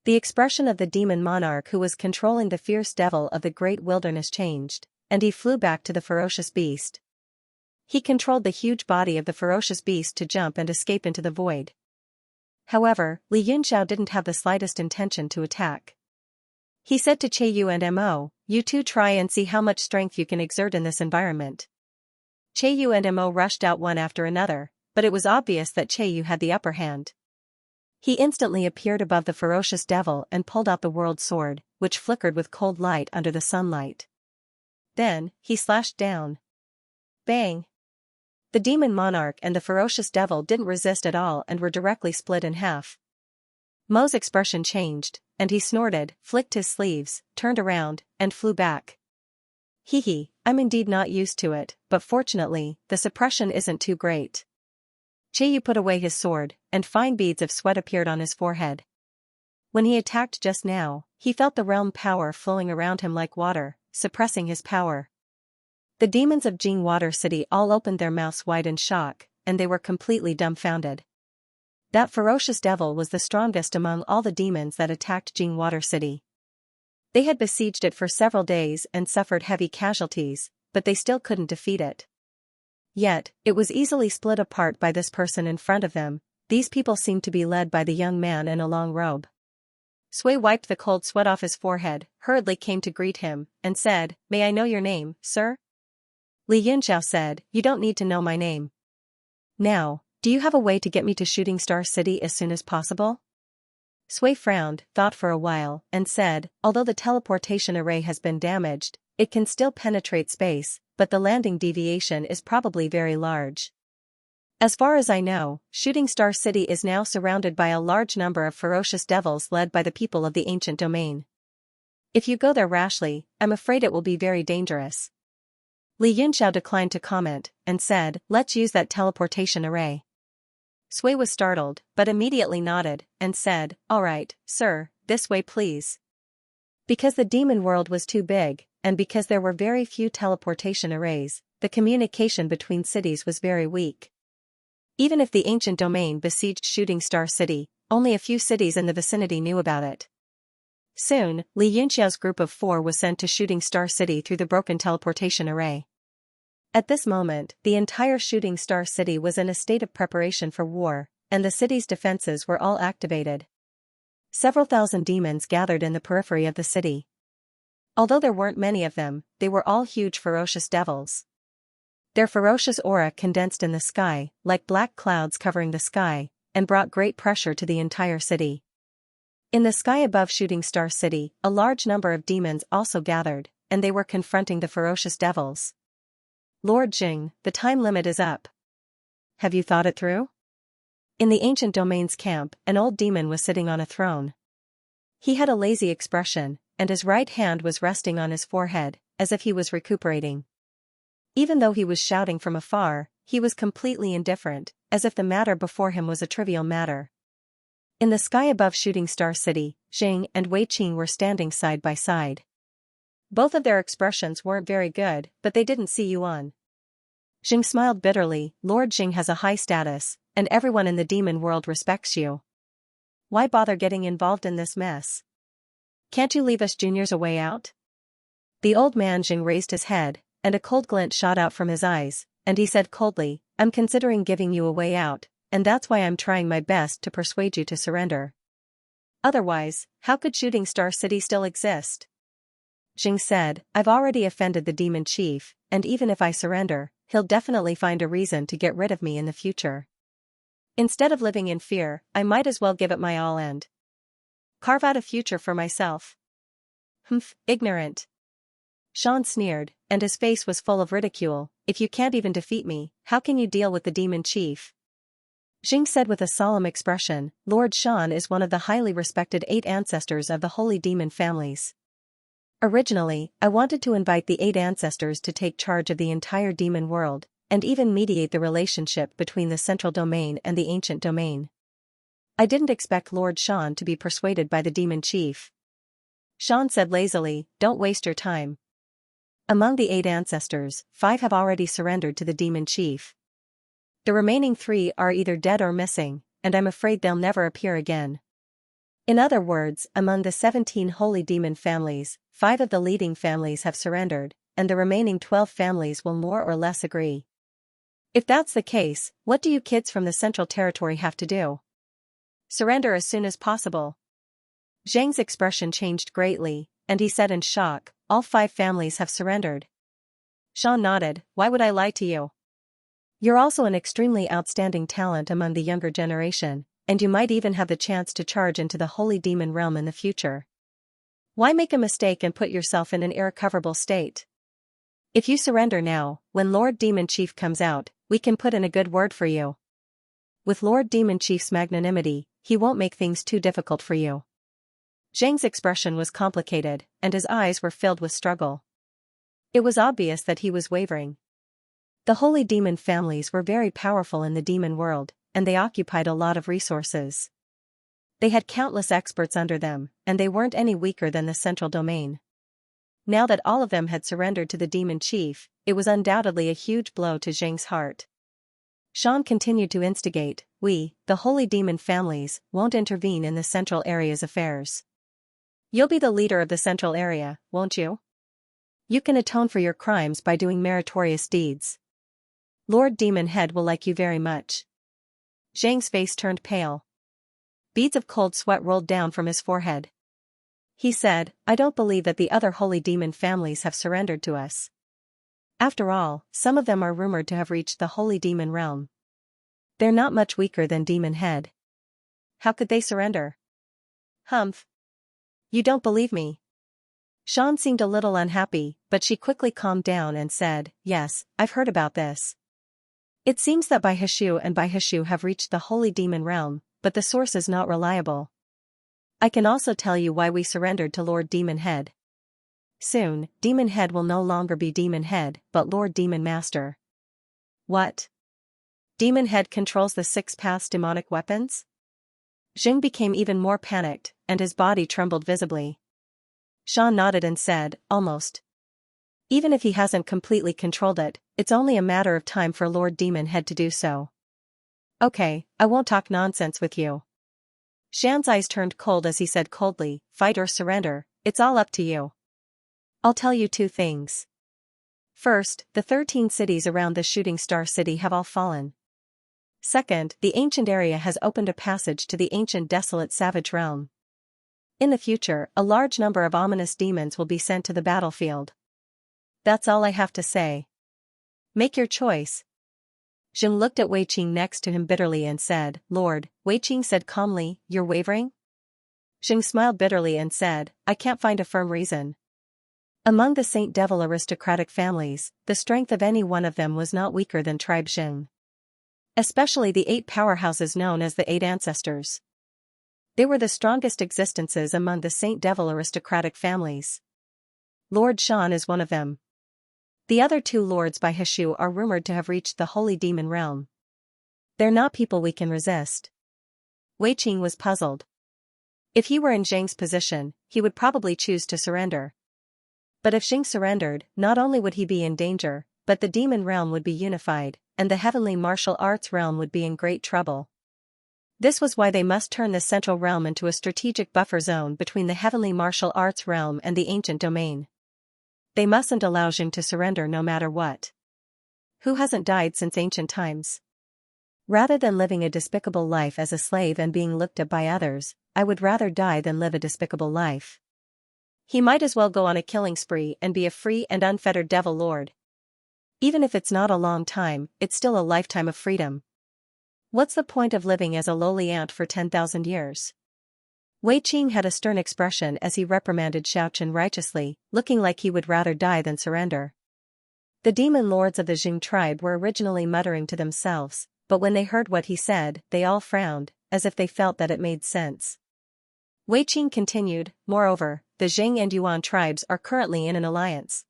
The expression of the demon monarch who was controlling the fierce devil of the great wilderness changed, and he flew back to the ferocious beast. He controlled the huge body of the ferocious beast to jump and escape into the void. However, Xianxia didn't have the slightest intention to attack. He said to Yu and Mo, "You two try and see how much strength you can exert in this environment." Yu and Mo rushed out one after another, but it was obvious that Yu had the upper hand. He instantly appeared above the ferocious devil and pulled out the world sword, which flickered with cold light under the sunlight. Then, he slashed down. Bang! The demon monarch and the ferocious devil didn't resist at all and were directly split in half. Mo's expression changed, and he snorted, flicked his sleeves, turned around, and flew back. Hee hee, I'm indeed not used to it, but fortunately, the suppression isn't too great. Chiyu put away his sword, and fine beads of sweat appeared on his forehead. When he attacked just now, he felt the realm power flowing around him like water, suppressing his power. The demons of Jing Water City all opened their mouths wide in shock, and they were completely dumbfounded. That ferocious devil was the strongest among all the demons that attacked Jing Water City. They had besieged it for several days and suffered heavy casualties, but they still couldn't defeat it. Yet, it was easily split apart by this person in front of them. These people seemed to be led by the young man in a long robe. Sui wiped the cold sweat off his forehead, hurriedly came to greet him, and said, "May I know your name, sir?" Li Yunxiao said, "You don't need to know my name. Now, do you have a way to get me to Shooting Star City as soon as possible?" Sui frowned, thought for a while, and said, "Although the teleportation array has been damaged, it can still penetrate space, but the landing deviation is probably very large. As far as I know, Shooting Star City is now surrounded by a large number of ferocious devils led by the people of the ancient domain. If you go there rashly, I'm afraid it will be very dangerous." Li Yunxiao declined to comment, and said, "Let's use that teleportation array." Sui was startled, but immediately nodded, and said, "All right, sir, this way please." Because the demon world was too big, and because there were very few teleportation arrays, the communication between cities was very weak. Even if the ancient domain besieged Shooting Star City, only a few cities in the vicinity knew about it. Soon, Li Yunxiao's group of 4 was sent to Shooting Star City through the broken teleportation array. At this moment, the entire Shooting Star City was in a state of preparation for war, and the city's defenses were all activated. Several thousand demons gathered in the periphery of the city. Although there weren't many of them, they were all huge ferocious devils. Their ferocious aura condensed in the sky, like black clouds covering the sky, and brought great pressure to the entire city. In the sky above Shooting Star City, a large number of demons also gathered, and they were confronting the ferocious devils. "Lord Jing, the time limit is up. Have you thought it through?" In the ancient domain's camp, an old demon was sitting on a throne. He had a lazy expression, and his right hand was resting on his forehead, as if he was recuperating. Even though he was shouting from afar, he was completely indifferent, as if the matter before him was a trivial matter. In the sky above Shooting Star City, Jing and Wei Qing were standing side by side. Both of their expressions weren't very good, but they didn't see Yuan. Jing smiled bitterly. "Lord Jing has a high status, and everyone in the demon world respects you. Why bother getting involved in this mess? Can't you leave us juniors a way out?" The old man Jing raised his head, and a cold glint shot out from his eyes, and he said coldly, "I'm considering giving you a way out, and that's why I'm trying my best to persuade you to surrender. Otherwise, how could Shooting Star City still exist?" Jing said, "I've already offended the demon chief, and even if I surrender, he'll definitely find a reason to get rid of me in the future. Instead of living in fear, I might as well give it my all and carve out a future for myself." "Humph, ignorant." Sean sneered, and his face was full of ridicule. "If you can't even defeat me, how can you deal with the demon chief?" Jing said with a solemn expression, "Lord Shan is one of the highly respected 8 ancestors of the holy demon families. Originally, I wanted to invite the 8 ancestors to take charge of the entire demon world, and even mediate the relationship between the central domain and the ancient domain. I didn't expect Lord Shan to be persuaded by the demon chief." Shan said lazily, "Don't waste your time. Among the 8 ancestors, 5 have already surrendered to the demon chief. The remaining 3 are either dead or missing, and I'm afraid they'll never appear again. In other words, among the 17 holy demon families, 5 of the leading families have surrendered, and the remaining 12 families will more or less agree. If that's the case, what do you kids from the Central Territory have to do? Surrender as soon as possible." Zhang's expression changed greatly, and he said in shock, "All 5 families have surrendered." Sean nodded, "Why would I lie to you? You're also an extremely outstanding talent among the younger generation, and you might even have the chance to charge into the holy demon realm in the future. Why make a mistake and put yourself in an irrecoverable state? If you surrender now, when Lord Demon Chief comes out, we can put in a good word for you. With Lord Demon Chief's magnanimity, he won't make things too difficult for you. Zheng's expression was complicated, and his eyes were filled with struggle. It was obvious that he was wavering. The holy demon families were very powerful in the demon world, and they occupied a lot of resources. They had countless experts under them, and they weren't any weaker than the central domain. Now that all of them had surrendered to the demon chief, it was undoubtedly a huge blow to Zheng's heart. Xian continued to instigate, "We, the holy demon families, won't intervene in the central area's affairs. You'll be the leader of the central area, won't you? You can atone for your crimes by doing meritorious deeds. Lord Demon Head will like you very much." Zheng's face turned pale. Beads of cold sweat rolled down from his forehead. He said, "I don't believe that the other holy demon families have surrendered to us. After all, some of them are rumored to have reached the holy demon realm. They're not much weaker than Demon Head. How could they surrender?" "Humph. You don't believe me?" Xian seemed a little unhappy, but she quickly calmed down and said, "Yes, I've heard about this. It seems that Bai Hshu and Bai Hshu have reached the holy demon realm, but the source is not reliable. I can also tell you why we surrendered to Lord Demon Head. Soon, Demon Head will no longer be Demon Head, but Lord Demon Master." "What? Demon Head controls the 6 paths demonic weapons?" Zheng became even more panicked, and his body trembled visibly. Xian nodded and said, "Almost. Even if he hasn't completely controlled it, it's only a matter of time for Lord Demon Head to do so." "Okay, I won't talk nonsense with you." Xian's eyes turned cold as he said coldly, "Fight or surrender, it's all up to you. I'll tell you 2 things. First, the 13 cities around the Shooting Star City have all fallen. Second, the ancient area has opened a passage to the ancient desolate savage realm. In the future, a large number of ominous demons will be sent to the battlefield. That's all I have to say. Make your choice." Zheng looked at Wei Qing next to him bitterly and said, "Lord," Wei Qing said calmly, "you're wavering?" Zheng smiled bitterly and said, "I can't find a firm reason. Among the Saint Devil aristocratic families, the strength of any one of them was not weaker than Tribe Zheng. Especially the 8 powerhouses known as the 8 Ancestors. They were the strongest existences among the Saint Devil aristocratic families. Lord Xian is one of them. The other 2 lords by Hshu are rumored to have reached the holy demon realm. They're not people we can resist." Wei Qing was puzzled. If he were in Zheng's position, he would probably choose to surrender. But if Zheng surrendered, not only would he be in danger, but the demon realm would be unified, and the heavenly martial arts realm would be in great trouble. This was why they must turn the central realm into a strategic buffer zone between the heavenly martial arts realm and the ancient domain. They mustn't allow Zheng to surrender no matter what. Who hasn't died since ancient times? Rather than living a despicable life as a slave and being looked at by others, I would rather die than live a despicable life. He might as well go on a killing spree and be a free and unfettered devil lord. Even if it's not a long time, it's still a lifetime of freedom. What's the point of living as a lowly ant for 10,000 years? Wei Qing had a stern expression as he reprimanded Xiaochen righteously, looking like he would rather die than surrender. The demon lords of the Jing tribe were originally muttering to themselves, but when they heard what he said, they all frowned, as if they felt that it made sense. Wei Qing continued, "Moreover, the Jing and Yuan tribes are currently in an alliance.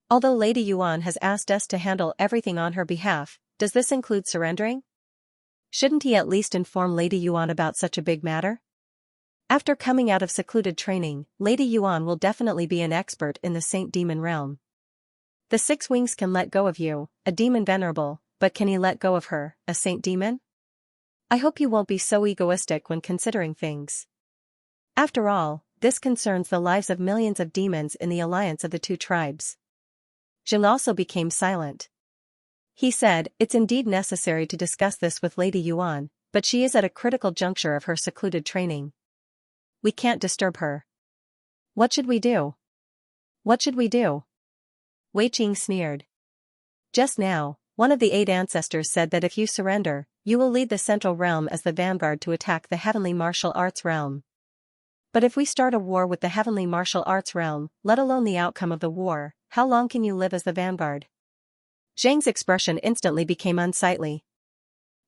Although Lady Yuan has asked us to handle everything on her behalf, does this include surrendering? Shouldn't he at least inform Lady Yuan about such a big matter? After coming out of secluded training, Lady Yuan will definitely be an expert in the Saint Demon realm. The 6 wings can let go of you, a demon venerable, but can he let go of her, a saint demon? I hope you won't be so egoistic when considering things. After all, this concerns the lives of millions of demons in the alliance of the 2 tribes." Zheng also became silent. He said, "It's indeed necessary to discuss this with Lady Yuan, but she is at a critical juncture of her secluded training. We can't disturb her." "What should we do? What should we do?" Wei Qing sneered. "Just now, one of the 8 ancestors said that if you surrender, you will lead the central realm as the vanguard to attack the heavenly martial arts realm. But if we start a war with the heavenly martial arts realm, let alone the outcome of the war, how long can you live as the vanguard? Zhang's expression instantly became unsightly.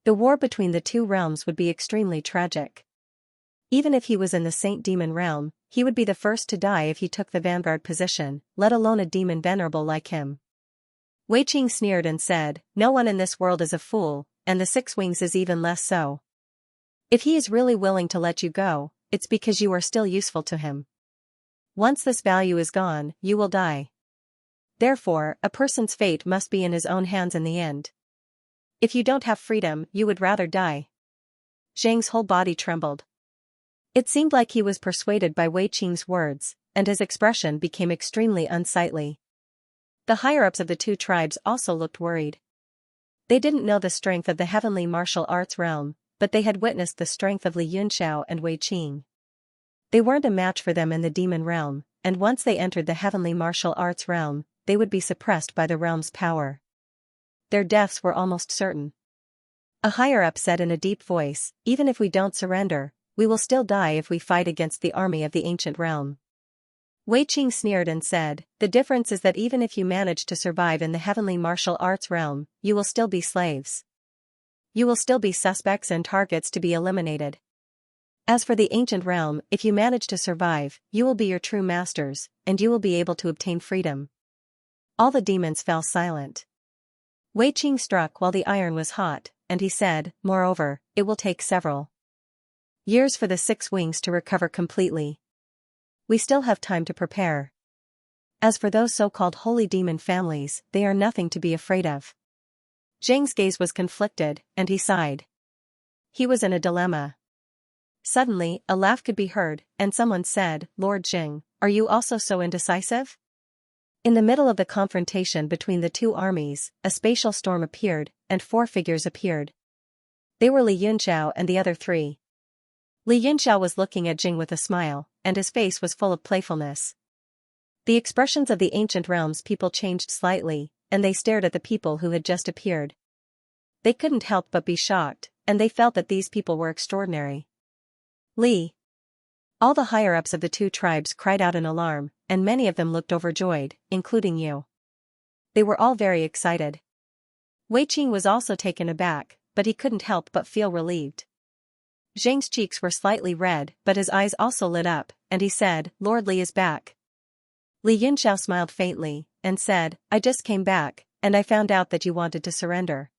The war between the two realms would be extremely tragic. Even if he was in the Saint Demon realm, he would be the first to die if he took the vanguard position, let alone a demon venerable like him. Wei Qing sneered and said, "No one in this world is a fool, and the Six Wings is even less so. If he is really willing to let you go, it's because you are still useful to him. Once this value is gone, you will die. Therefore, a person's fate must be in his own hands in the end. If you don't have freedom, you would rather die." Zhang's whole body trembled. It seemed like he was persuaded by Wei Qing's words, and his expression became extremely unsightly. The higher-ups of the two tribes also looked worried. They didn't know the strength of the heavenly martial arts realm, but they had witnessed the strength of Li Yunxiao and Wei Qing. They weren't a match for them in the demon realm, and once they entered the heavenly martial arts realm, they would be suppressed by the realm's power. Their deaths were almost certain. A higher-up said in a deep voice, "Even if we don't surrender, we will still die if we fight against the army of the ancient realm." Wei Qing sneered and said, "The difference is that even if you manage to survive in the heavenly martial arts realm, you will still be slaves. You will still be suspects and targets to be eliminated. As for the ancient realm, if you manage to survive, you will be your true masters, and you will be able to obtain freedom." All the demons fell silent. Wei Qing struck while the iron was hot, and he said, "Moreover, it will take several years for the Six Wings to recover completely. We still have time to prepare. As for those so-called holy demon families, they are nothing to be afraid of." Zhang's gaze was conflicted, and he sighed. He was in a dilemma. Suddenly, a laugh could be heard, and someone said, "Lord Jing, are you also so indecisive?" In the middle of the confrontation between the two armies, a spatial storm appeared, and 4 figures appeared. They were Li Yunxiao and the other 3. Li Yunxiao was looking at Jing with a smile, and his face was full of playfulness. The expressions of the ancient realm's people changed slightly, and they stared at the people who had just appeared. They couldn't help but be shocked, and they felt that these people were extraordinary. "Li!" All the higher-ups of the two tribes cried out in alarm, and many of them looked overjoyed, including you. They were all very excited. Wei Qing was also taken aback, but he couldn't help but feel relieved. Zhang's cheeks were slightly red, but his eyes also lit up, and he said, "Lord Li is back." Li Yunxiao smiled faintly, and said, "I just came back, and I found out that you wanted to surrender."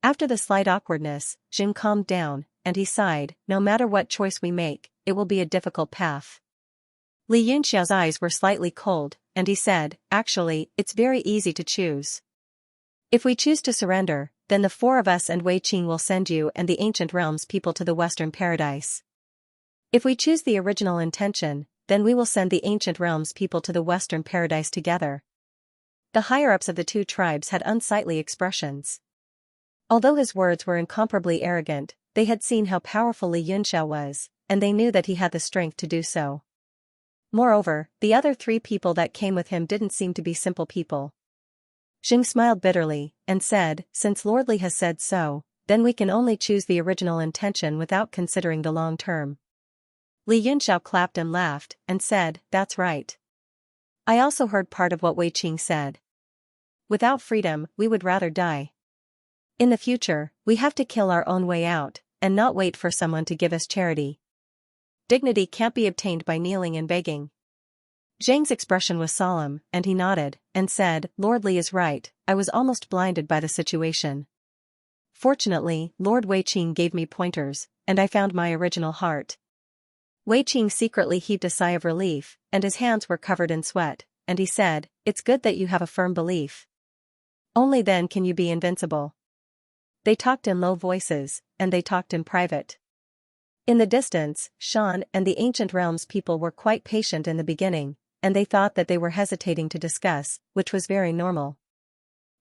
After the slight awkwardness, Jing calmed down, and he sighed, "No matter what choice we make, it will be a difficult path." Li Yunxiao's eyes were slightly cold, and he said, "Actually, it's very easy to choose. If we choose to surrender, then the 4 of us and Wei Qing will send you and the ancient realm's people to the Western Paradise. If we choose the original intention, then we will send the ancient realm's people to the Western Paradise together." The higher-ups of the two tribes had unsightly expressions. Although his words were incomparably arrogant, they had seen how powerful Li Yunxiao was, and they knew that he had the strength to do so. Moreover, the other 3 people that came with him didn't seem to be simple people. Jing smiled bitterly, and said, "Since Lord Li has said so, then we can only choose the original intention without considering the long term." Li Yunxiao clapped and laughed, and said, "That's right. I also heard part of what Wei Qing said. Without freedom, we would rather die. In the future, we have to kill our own way out, and not wait for someone to give us charity. Dignity can't be obtained by kneeling and begging." Zhang's expression was solemn, and he nodded, and said, "Lord Li is right, I was almost blinded by the situation. Fortunately, Lord Wei Qing gave me pointers, and I found my original heart." Wei Qing secretly heaved a sigh of relief, and his hands were covered in sweat, and he said, "It's good that you have a firm belief. Only then can you be invincible." They talked in low voices, and they talked in private. In the distance, Shan and the ancient realm's people were quite patient in the beginning, and they thought that they were hesitating to discuss, which was very normal.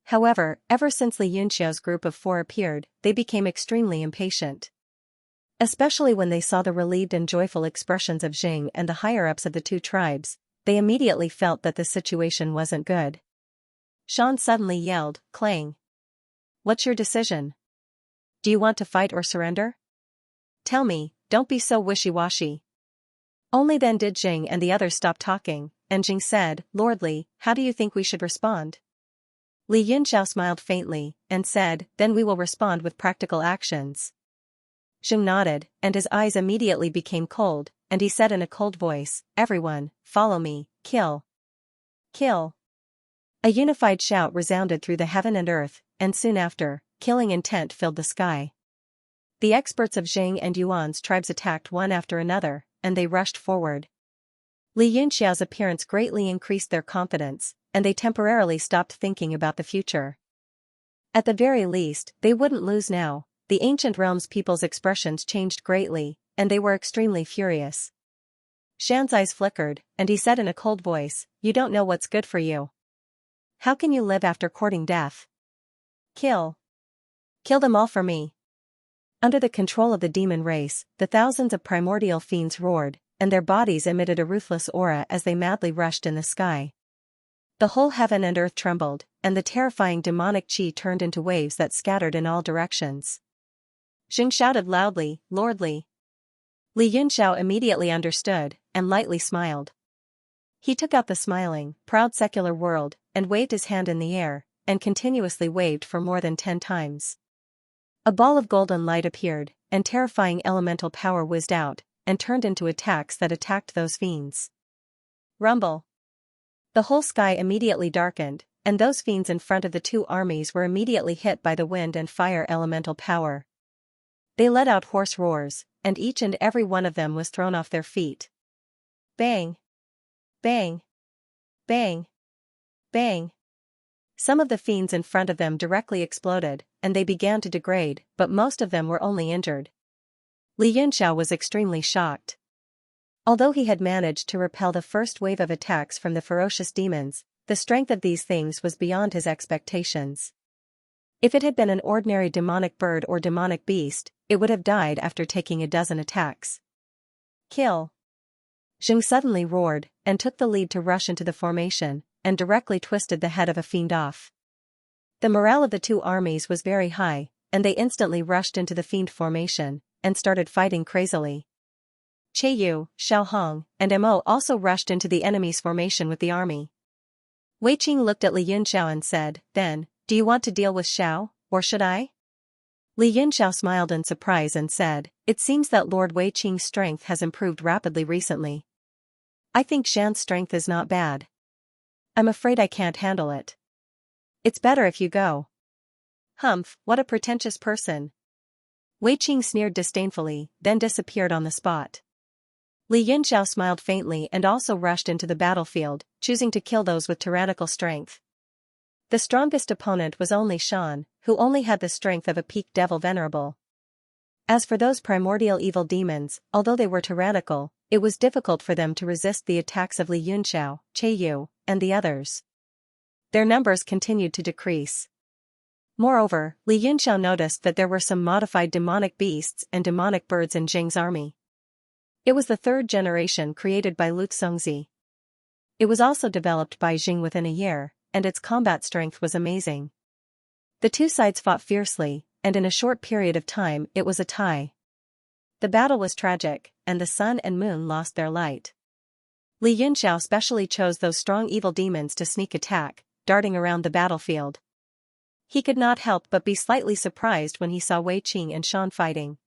However, ever since Li Yunxiao's group of 4 appeared, they became extremely impatient. Especially when they saw the relieved and joyful expressions of Jing and the higher-ups of the two tribes, they immediately felt that the situation wasn't good. Shan suddenly yelled, "Clang! What's your decision? Do you want to fight or surrender? Tell me, don't be so wishy-washy." Only then did Jing and the others stop talking, and Jing said, "Lordly, how do you think we should respond?" Li Yunxiao smiled faintly, and said, "Then we will respond with practical actions." Jing nodded, and his eyes immediately became cold, and he said in a cold voice, "Everyone, follow me, kill. Kill." A unified shout resounded through the heaven and earth, and soon after, killing intent filled the sky. The experts of Jing and Yuan's tribes attacked one after another, and they rushed forward. Li Yunxiao's appearance greatly increased their confidence, and they temporarily stopped thinking about the future. At the very least, they wouldn't lose now. The ancient realm's people's expressions changed greatly, and they were extremely furious. Shan's eyes flickered, and he said in a cold voice, "You don't know what's good for you. How can you live after courting death? Kill. Kill them all for me." Under the control of the demon race, the thousands of primordial fiends roared, and their bodies emitted a ruthless aura as they madly rushed in the sky. The whole heaven and earth trembled, and the terrifying demonic chi turned into waves that scattered in all directions. Jing shouted loudly, "Lordly." Li Yunxiao immediately understood, and lightly smiled. He took out the smiling, proud secular world, and waved his hand in the air, and continuously waved for more than 10 times. A ball of golden light appeared, and terrifying elemental power whizzed out, and turned into attacks that attacked those fiends. Rumble. The whole sky immediately darkened, and those fiends in front of the two armies were immediately hit by the wind and fire elemental power. They let out hoarse roars, and each and every one of them was thrown off their feet. Bang! Bang! Bang! Bang! Some of the fiends in front of them directly exploded, and they began to degrade, but most of them were only injured. Li Yunxiao was extremely shocked. Although he had managed to repel the first wave of attacks from the ferocious demons, the strength of these things was beyond his expectations. If it had been an ordinary demonic bird or demonic beast, it would have died after taking a dozen attacks. Kill! Jing suddenly roared, and took the lead to rush into the formation, and directly twisted the head of a fiend off. The morale of the two armies was very high, and they instantly rushed into the fiend formation, and started fighting crazily. Yu, Xiao Hong, and Mo also rushed into the enemy's formation with the army. Wei Qing looked at Li Yunxiao and said, "Then, do you want to deal with Xiao, or should I?" Li Yunxiao smiled in surprise and said, "It seems that Lord Wei Qing's strength has improved rapidly recently. I think Shan's strength is not bad. I'm afraid I can't handle it. It's better if you go." "Humph, what a pretentious person." Wei Qing sneered disdainfully, then disappeared on the spot. Li Yunxiao smiled faintly and also rushed into the battlefield, choosing to kill those with tyrannical strength. The strongest opponent was only Shan, who only had the strength of a peak devil venerable. As for those primordial evil demons, although they were tyrannical, it was difficult for them to resist the attacks of Li Yunxiao, Yu, and the others. Their numbers continued to decrease. Moreover, Li Yunxiao noticed that there were some modified demonic beasts and demonic birds in Jing's army. It was the third generation created by Lu Xongzi. It was also developed by Jing within a year, and its combat strength was amazing. The two sides fought fiercely, and in a short period of time it was a tie. The battle was tragic, and the sun and moon lost their light. Li Yunxiao specially chose those strong evil demons to sneak attack, darting around the battlefield. He could not help but be slightly surprised when he saw Wei Qing and Shan fighting.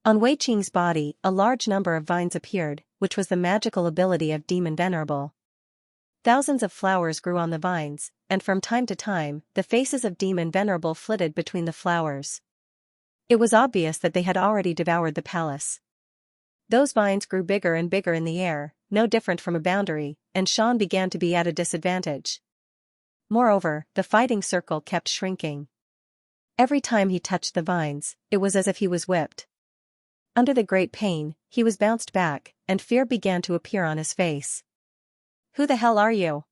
On Wei Qing's body, a large number of vines appeared, which was the magical ability of Demon Venerable. Thousands of flowers grew on the vines, and from time to time, the faces of Demon Venerable flitted between the flowers. It was obvious that they had already devoured the palace. Those vines grew bigger and bigger in the air, no different from a boundary, and Shan began to be at a disadvantage. Moreover, the fighting circle kept shrinking. Every time he touched the vines, it was as if he was whipped. Under the great pain, he was bounced back, and fear began to appear on his face. "Who the hell are you?"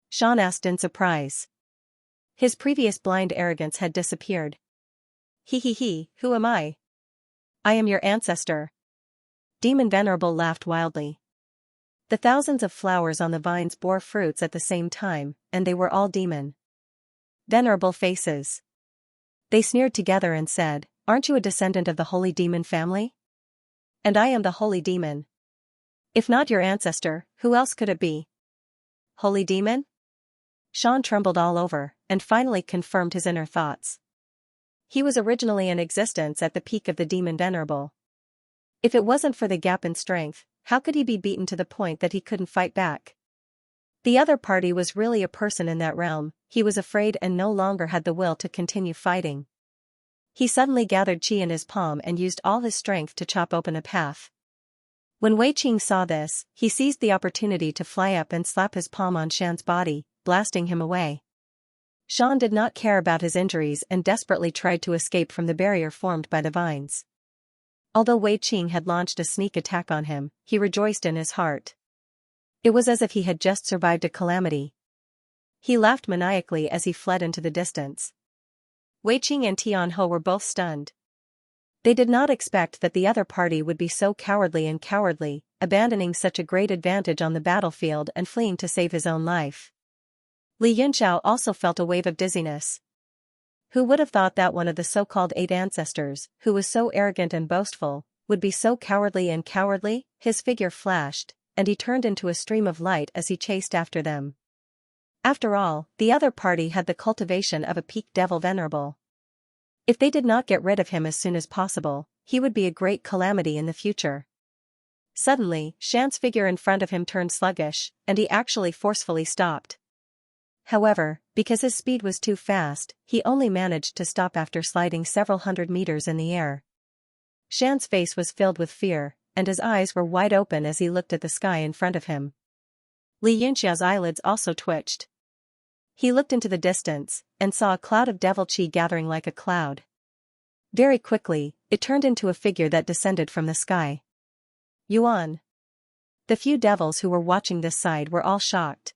Shan asked in surprise. His previous blind arrogance had disappeared. He, who am I?" "I am your ancestor." Demon Venerable laughed wildly. The thousands of flowers on the vines bore fruits at the same time, and they were all demon Venerable faces. They sneered together and said, "Aren't you a descendant of the holy demon family?" "And I am the holy demon." If not your ancestor, who else could it be? Holy demon? Xian trembled all over, and finally confirmed his inner thoughts. He was originally in existence at the peak of the demon venerable. If it wasn't for the gap in strength, how could he be beaten to the point that he couldn't fight back? The other party was really a person in that realm. He was afraid and no longer had the will to continue fighting. He suddenly gathered chi in his palm and used all his strength to chop open a path. When Wei Qing saw this, he seized the opportunity to fly up and slap his palm on Shan's body, blasting him away. Shan did not care about his injuries and desperately tried to escape from the barrier formed by the vines. Although Wei Qing had launched a sneak attack on him, he rejoiced in his heart. It was as if he had just survived a calamity. He laughed maniacally as he fled into the distance. Wei Qing and Tianhe were both stunned. They did not expect that the other party would be so cowardly, abandoning such a great advantage on the battlefield and fleeing to save his own life. Li Yunxiao also felt a wave of dizziness. Who would have thought that one of the so-called 8 ancestors, who was so arrogant and boastful, would be so cowardly? His figure flashed, and he turned into a stream of light as he chased after them. After all, the other party had the cultivation of a peak devil venerable. If they did not get rid of him as soon as possible, he would be a great calamity in the future. Suddenly, Shan's figure in front of him turned sluggish, and he actually forcefully stopped. However, because his speed was too fast, he only managed to stop after sliding several hundred meters in the air. Shan's face was filled with fear, and his eyes were wide open as he looked at the sky in front of him. Li Yunxia's eyelids also twitched. He looked into the distance, and saw a cloud of devil chi gathering like a cloud. Very quickly, it turned into a figure that descended from the sky. Yuan. The few devils who were watching this side were all shocked.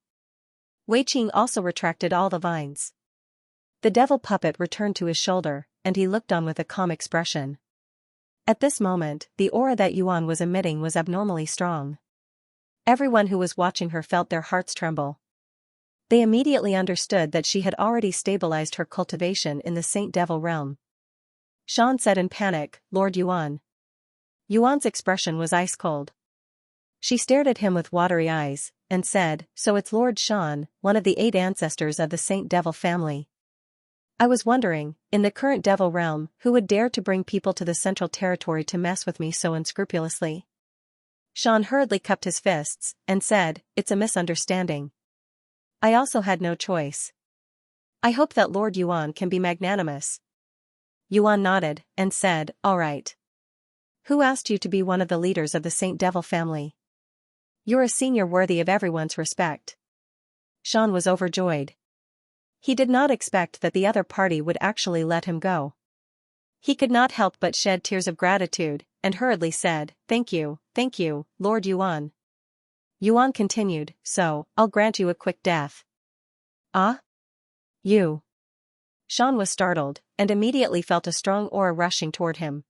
Wei Qing also retracted all the vines. The devil puppet returned to his shoulder, and he looked on with a calm expression. At this moment, the aura that Yuan was emitting was abnormally strong. Everyone who was watching her felt their hearts tremble. They immediately understood that she had already stabilized her cultivation in the Saint Devil realm. Shan said in panic, "Lord Yuan." Yuan's expression was ice cold. She stared at him with watery eyes, and said, "So it's Lord Shan, one of the 8 ancestors of the Saint Devil family. I was wondering, in the current devil realm, who would dare to bring people to the Central Territory to mess with me so unscrupulously?" Shan hurriedly cupped his fists, and said, "It's a misunderstanding. I also had no choice. I hope that Lord Yuan can be magnanimous." Yuan nodded, and said, "All right. Who asked you to be one of the leaders of the Saint Devil family? You're a senior worthy of everyone's respect." Shan was overjoyed. He did not expect that the other party would actually let him go. He could not help but shed tears of gratitude, and hurriedly said, thank you, Lord Yuan." Yuan continued, "So, I'll grant you a quick death." "Ah? You?" Shan was startled, and immediately felt a strong aura rushing toward him.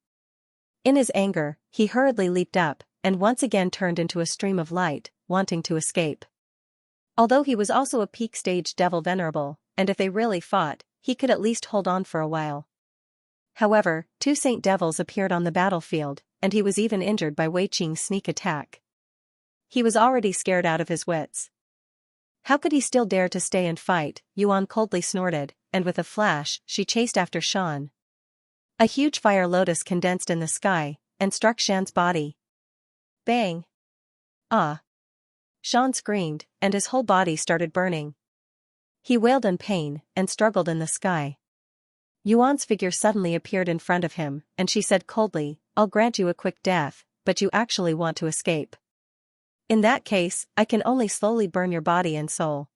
In his anger, he hurriedly leaped up, and once again turned into a stream of light, wanting to escape. Although he was also a peak stage devil venerable, and if they really fought, he could at least hold on for a while. However, 2 Saint Devils appeared on the battlefield, and he was even injured by Wei Qing's sneak attack. He was already scared out of his wits. How could he still dare to stay and fight? Yuan coldly snorted, and with a flash, she chased after Shan. A huge fire lotus condensed in the sky, and struck Shan's body. Bang! Ah! Shan screamed, and his whole body started burning. He wailed in pain, and struggled in the sky. Yuan's figure suddenly appeared in front of him, and she said coldly, "I'll grant you a quick death, but you actually want to escape. In that case, I can only slowly burn your body and soul."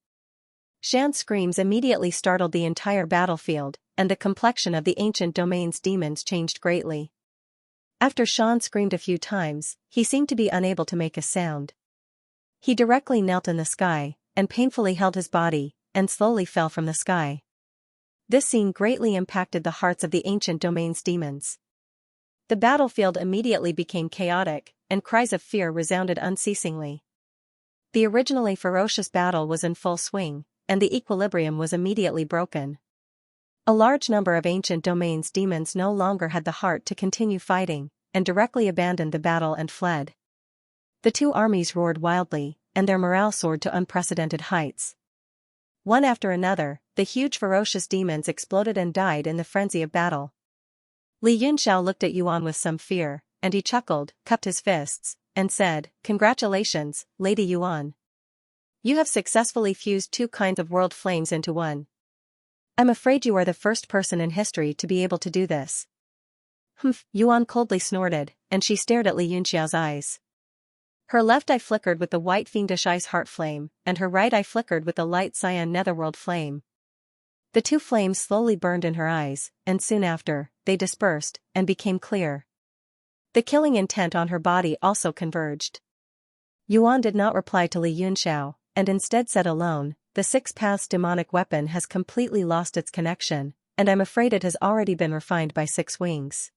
Shan's screams immediately startled the entire battlefield, and the complexion of the ancient domain's demons changed greatly. After Shan screamed a few times, he seemed to be unable to make a sound. He directly knelt in the sky, and painfully held his body, and slowly fell from the sky. This scene greatly impacted the hearts of the ancient domain's demons. The battlefield immediately became chaotic, and cries of fear resounded unceasingly. The originally ferocious battle was in full swing, and the equilibrium was immediately broken. A large number of ancient domain's demons no longer had the heart to continue fighting, and directly abandoned the battle and fled. The two armies roared wildly, and their morale soared to unprecedented heights. One after another, the huge ferocious demons exploded and died in the frenzy of battle. Li Yunxiao looked at Yuan with some fear, and he chuckled, cupped his fists, and said, "Congratulations, Lady Yuan. You have successfully fused two kinds of world flames into one. I'm afraid you are the first person in history to be able to do this." "Humph," Yuan coldly snorted, and she stared at Li Yunxiao's eyes. Her left eye flickered with the white fiendish ice heart flame, and her right eye flickered with the light cyan netherworld flame. The two flames slowly burned in her eyes, and soon after, they dispersed, and became clear. The killing intent on her body also converged. Yuan did not reply to Li Yunxiao, and instead said alone, "The Six Paths demonic weapon has completely lost its connection, and I'm afraid it has already been refined by Six Wings.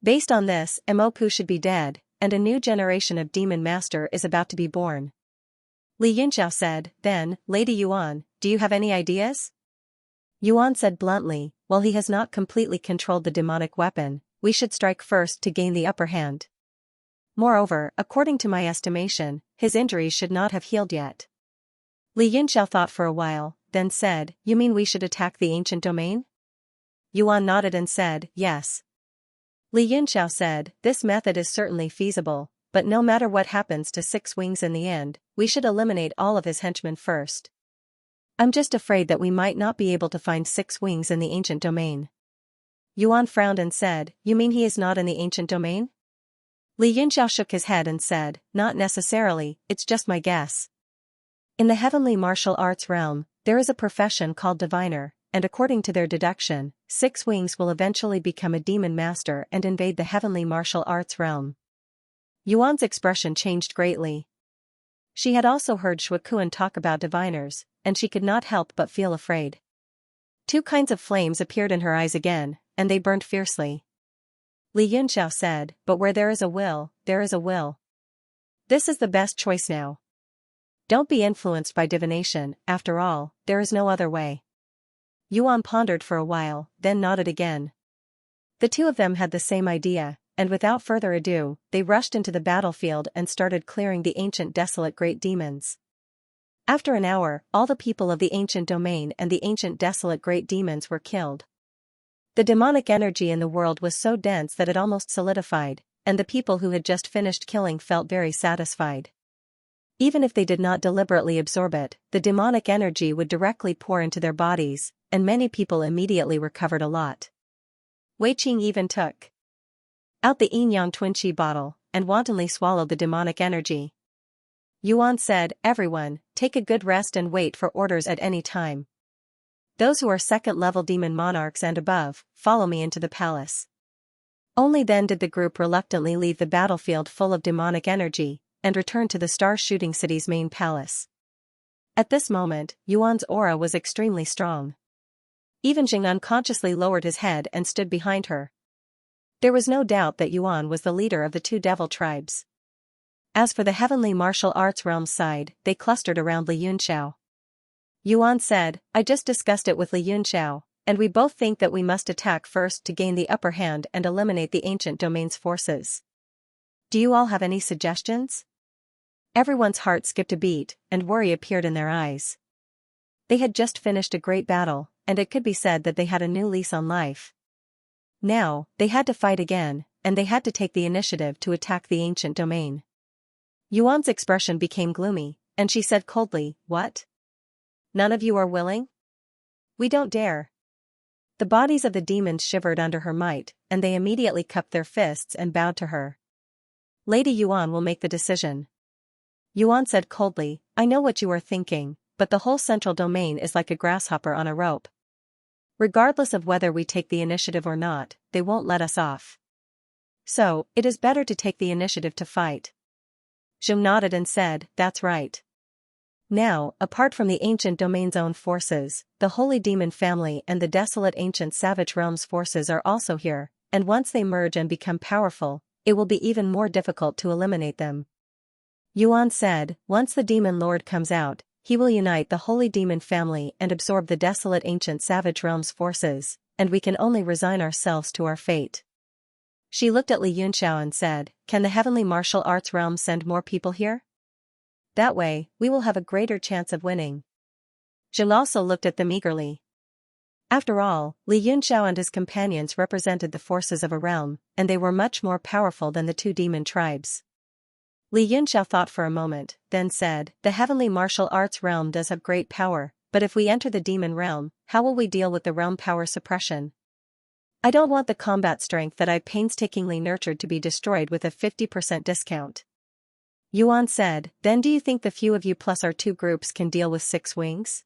Based on this, Mopu should be dead, and a new generation of demon master is about to be born." Li Yunxiao said, "Then, Lady Yuan, do you have any ideas?" Yuan said bluntly, "While he has not completely controlled the demonic weapon, we should strike first to gain the upper hand. Moreover, according to my estimation, his injuries should not have healed yet." Li Yunxiao thought for a while, then said, "You mean we should attack the ancient domain?" Yuan nodded and said, "Yes." Li Yunxiao said, "This method is certainly feasible, but no matter what happens to Six Wings in the end, we should eliminate all of his henchmen first. I'm just afraid that we might not be able to find Six Wings in the ancient domain." Yuan frowned and said, "You mean he is not in the ancient domain?" Li Yunxiao shook his head and said, "Not necessarily, it's just my guess. In the heavenly martial arts realm, there is a profession called diviner, and according to their deduction, Six Wings will eventually become a demon master and invade the heavenly martial arts realm." Yuan's expression changed greatly. She had also heard Shuikuan talk about diviners, and she could not help but feel afraid. Two kinds of flames appeared in her eyes again, and they burned fiercely. Li Yunxiao said, "But where there is a will, there is a will. This is the best choice now. Don't be influenced by divination, after all, there is no other way." Yuan pondered for a while, then nodded again. The two of them had the same idea, and without further ado, they rushed into the battlefield and started clearing the ancient desolate great demons. After an hour, all the people of the ancient domain and the ancient desolate great demons were killed. The demonic energy in the world was so dense that it almost solidified, and the people who had just finished killing felt very satisfied. Even if they did not deliberately absorb it, the demonic energy would directly pour into their bodies, and many people immediately recovered a lot. Wei Qing even took out the yin-yang twin qi bottle, and wantonly swallowed the demonic energy. Yuan said, "Everyone, take a good rest and wait for orders at any time. Those who are second-level demon monarchs and above, follow me into the palace." Only then did the group reluctantly leave the battlefield full of demonic energy, and return to the Star Shooting City's main palace. At this moment, Yuan's aura was extremely strong. Even Jing unconsciously lowered his head and stood behind her. There was no doubt that Yuan was the leader of the two devil tribes. As for the heavenly martial arts realm side, they clustered around Li Yunxiao. Yuan said, "I just discussed it with Li Yunxiao, and we both think that we must attack first to gain the upper hand and eliminate the ancient domain's forces. Do you all have any suggestions?" Everyone's heart skipped a beat, and worry appeared in their eyes. They had just finished a great battle, and it could be said that they had a new lease on life. Now, they had to fight again, and they had to take the initiative to attack the ancient domain. Yuan's expression became gloomy, and she said coldly, "What? None of you are willing? We don't dare." The bodies of the demons shivered under her might, and they immediately cupped their fists and bowed to her. "Lady Yuan will make the decision." Yuan said coldly, "I know what you are thinking, but the whole central domain is like a grasshopper on a rope. Regardless of whether we take the initiative or not, they won't let us off. So, it is better to take the initiative to fight." Zheng nodded and said, "That's right." Now, apart from the ancient domain's own forces, the Holy Demon family and the desolate ancient Savage Realm's forces are also here, and once they merge and become powerful, it will be even more difficult to eliminate them. Yuan said, "Once the Demon Lord comes out, he will unite the Holy Demon family and absorb the desolate ancient Savage Realm's forces, and we can only resign ourselves to our fate." She looked at Li Yunxiao and said, can the heavenly martial arts realm send more people here? That way, we will have a greater chance of winning. Zhou also looked at them eagerly. After all, Li Yunxiao and his companions represented the forces of a realm, and they were much more powerful than the two demon tribes. Li Yunxiao thought for a moment, then said, the heavenly martial arts realm does have great power, but if we enter the demon realm, how will we deal with the realm power suppression? I don't want the combat strength that I painstakingly nurtured to be destroyed with a 50% discount. Yuan said, then do you think the few of you plus our two groups can deal with 6 wings?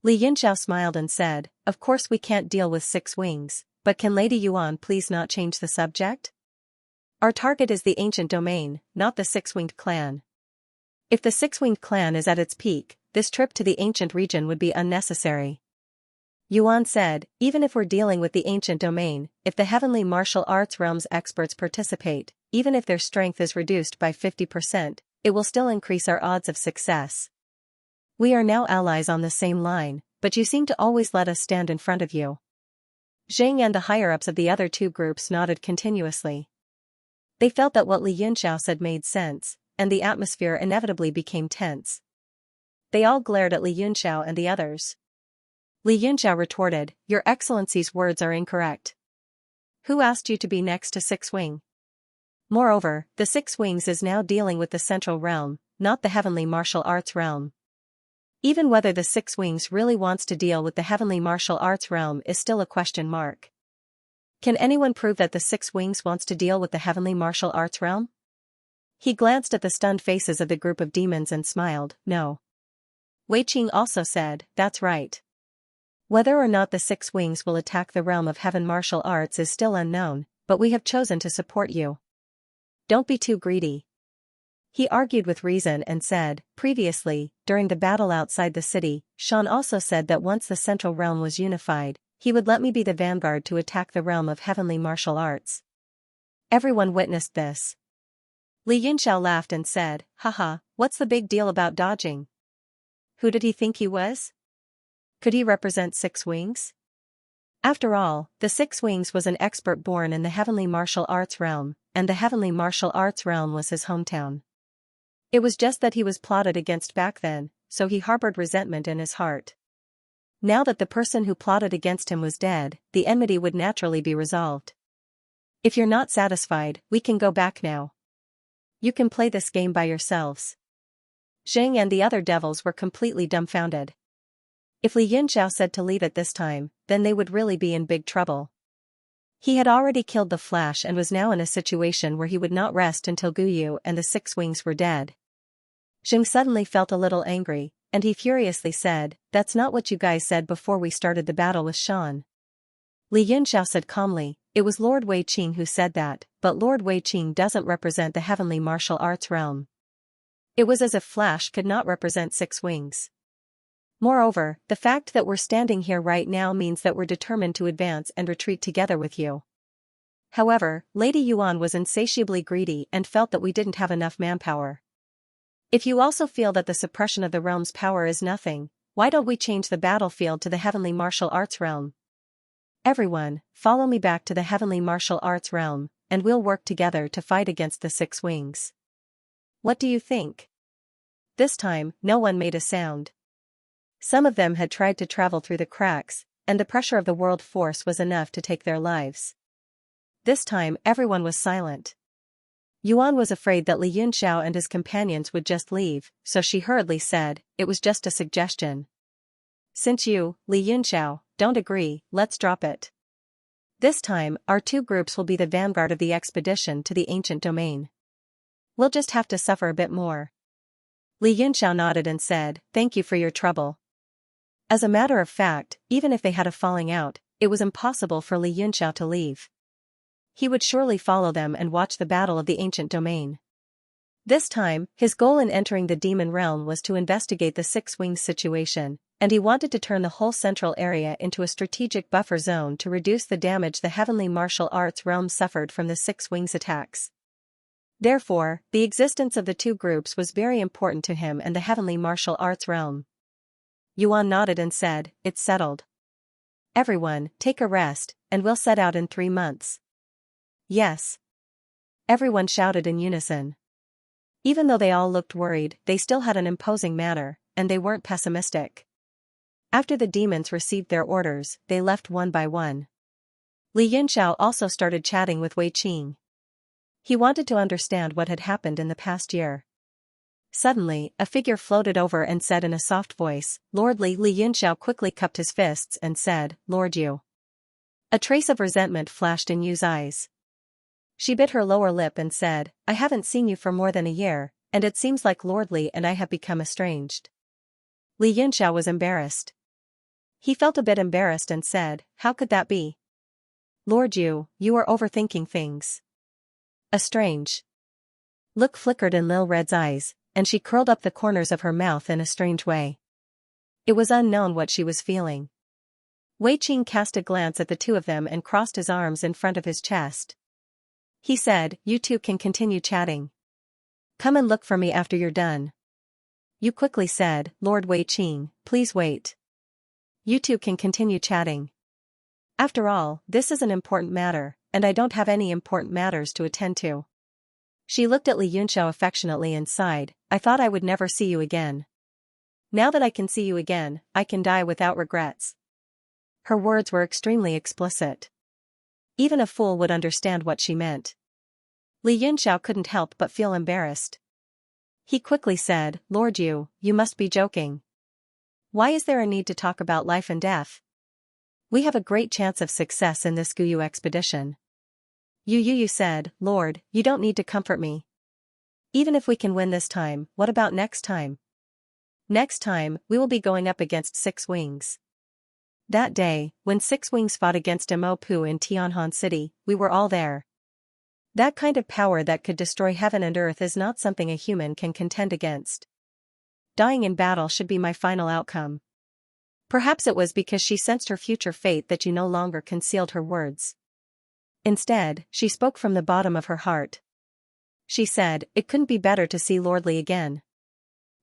Li Yunxiao smiled and said, of course we can't deal with 6 wings, but can Lady Yuan please not change the subject? Our target is the ancient domain, not the 6-winged clan. If the 6-winged clan is at its peak, this trip to the ancient region would be unnecessary. Yuan said, even if we're dealing with the ancient domain, if the heavenly martial arts realm's experts participate, even if their strength is reduced by 50%, it will still increase our odds of success. We are now allies on the same line, but you seem to always let us stand in front of you. Zhang and the higher-ups of the other two groups nodded continuously. They felt that what Li Yunxiao said made sense, and the atmosphere inevitably became tense. They all glared at Li Yunxiao and the others. Li Yunxiao retorted, Your Excellency's words are incorrect. Who asked you to be next to 6-wing? Moreover, the 6 wings is now dealing with the central realm, not the heavenly martial arts realm. Even whether the 6 wings really wants to deal with the heavenly martial arts realm is still a question mark. Can anyone prove that the 6 wings wants to deal with the heavenly martial arts realm? He glanced at the stunned faces of the group of demons and smiled, no. Wei Qing also said, that's right. Whether or not the 6 wings will attack the realm of heaven martial arts is still unknown, but we have chosen to support you. Don't be too greedy. He argued with reason and said, previously, during the battle outside the city, Shan also said that once the central realm was unified, he would let me be the vanguard to attack the realm of heavenly martial arts. Everyone witnessed this. Li Yunxiao laughed and said, haha, what's the big deal about dodging? Who did he think he was? Could he represent 6 wings? After all, the 6 wings was an expert born in the heavenly martial arts realm, and the heavenly martial arts realm was his hometown. It was just that he was plotted against back then, so he harbored resentment in his heart. Now that the person who plotted against him was dead, the enmity would naturally be resolved. If you're not satisfied, we can go back now. You can play this game by yourselves. Zhang and the other devils were completely dumbfounded. If Li Yunxiao said to leave at this time, then they would really be in big trouble. He had already killed the Flash and was now in a situation where he would not rest until Guyu and the 6 wings were dead. Zhang suddenly felt a little angry, and he furiously said, that's not what you guys said before we started the battle with Shan. Li Yunxiao said calmly, it was Lord Wei Qing who said that, but Lord Wei Qing doesn't represent the heavenly martial arts realm. It was as if Flash could not represent 6 wings. Moreover, the fact that we're standing here right now means that we're determined to advance and retreat together with you. However, Lady Yuan was insatiably greedy and felt that we didn't have enough manpower. If you also feel that the suppression of the realm's power is nothing, why don't we change the battlefield to the heavenly martial arts realm? Everyone, follow me back to the heavenly martial arts realm, and we'll work together to fight against the 6 wings. What do you think? This time, no one made a sound. Some of them had tried to travel through the cracks, and the pressure of the world force was enough to take their lives. This time, everyone was silent. Yuan was afraid that Li Yunxiao and his companions would just leave, so she hurriedly said, it was just a suggestion. Since you, Li Yunxiao, don't agree, let's drop it. This time, our 2 groups will be the vanguard of the expedition to the ancient domain. We'll just have to suffer a bit more. Li Yunxiao nodded and said, thank you for your trouble. As a matter of fact, even if they had a falling out, it was impossible for Li Yunxiao to leave. He would surely follow them and watch the battle of the ancient domain. This time, his goal in entering the demon realm was to investigate the 6 wings situation, and he wanted to turn the whole central area into a strategic buffer zone to reduce the damage the heavenly martial arts realm suffered from the 6 wings attacks. Therefore, the existence of the 2 groups was very important to him and the heavenly martial arts realm. Yuan nodded and said, it's settled. Everyone, take a rest, and we'll set out in 3 months. Yes. Everyone shouted in unison. Even though they all looked worried, they still had an imposing manner, and they weren't pessimistic. After the demons received their orders, they left one by one. Li Yunxiao also started chatting with Wei Qing. He wanted to understand what had happened in the past year. Suddenly, a figure floated over and said in a soft voice, "Lord Li." Li Yunxiao quickly cupped his fists and said, "Lord Yu." A trace of resentment flashed in Yu's eyes. She bit her lower lip and said, "I haven't seen you for more than a year, and it seems like Lord Li and I have become estranged." Li Yunxiao was embarrassed. He felt a bit embarrassed and said, "How could that be? Lord Yu, you are overthinking things." A strange look flickered in Lil Red's eyes, and she curled up the corners of her mouth in a strange way. It was unknown what she was feeling. Wei Qing cast a glance at the two of them and crossed his arms in front of his chest. He said, "You two can continue chatting. Come and look for me after you're done." Yu quickly said, "Lord Wei Qing, please wait. You two can continue chatting. After all, this is an important matter, and I don't have any important matters to attend to." She looked at Li Yunxiao affectionately and sighed, "I thought I would never see you again. Now that I can see you again, I can die without regrets." Her words were extremely explicit. Even a fool would understand what she meant. Li Yunxiao couldn't help but feel embarrassed. He quickly said, "Lord Yu, you must be joking. Why is there a need to talk about life and death? We have a great chance of success in this Guyu expedition." Yu said, "Lord, you don't need to comfort me. Even if we can win this time, what about next time? Next time, we will be going up against Six Wings." That day, when Six Wings fought against Mo Pu in Tianhan City, we were all there. That kind of power that could destroy heaven and earth is not something a human can contend against. Dying in battle should be my final outcome. Perhaps it was because she sensed her future fate that Yu no longer concealed her words. Instead, she spoke from the bottom of her heart. She said, "It couldn't be better to see Lord Li again."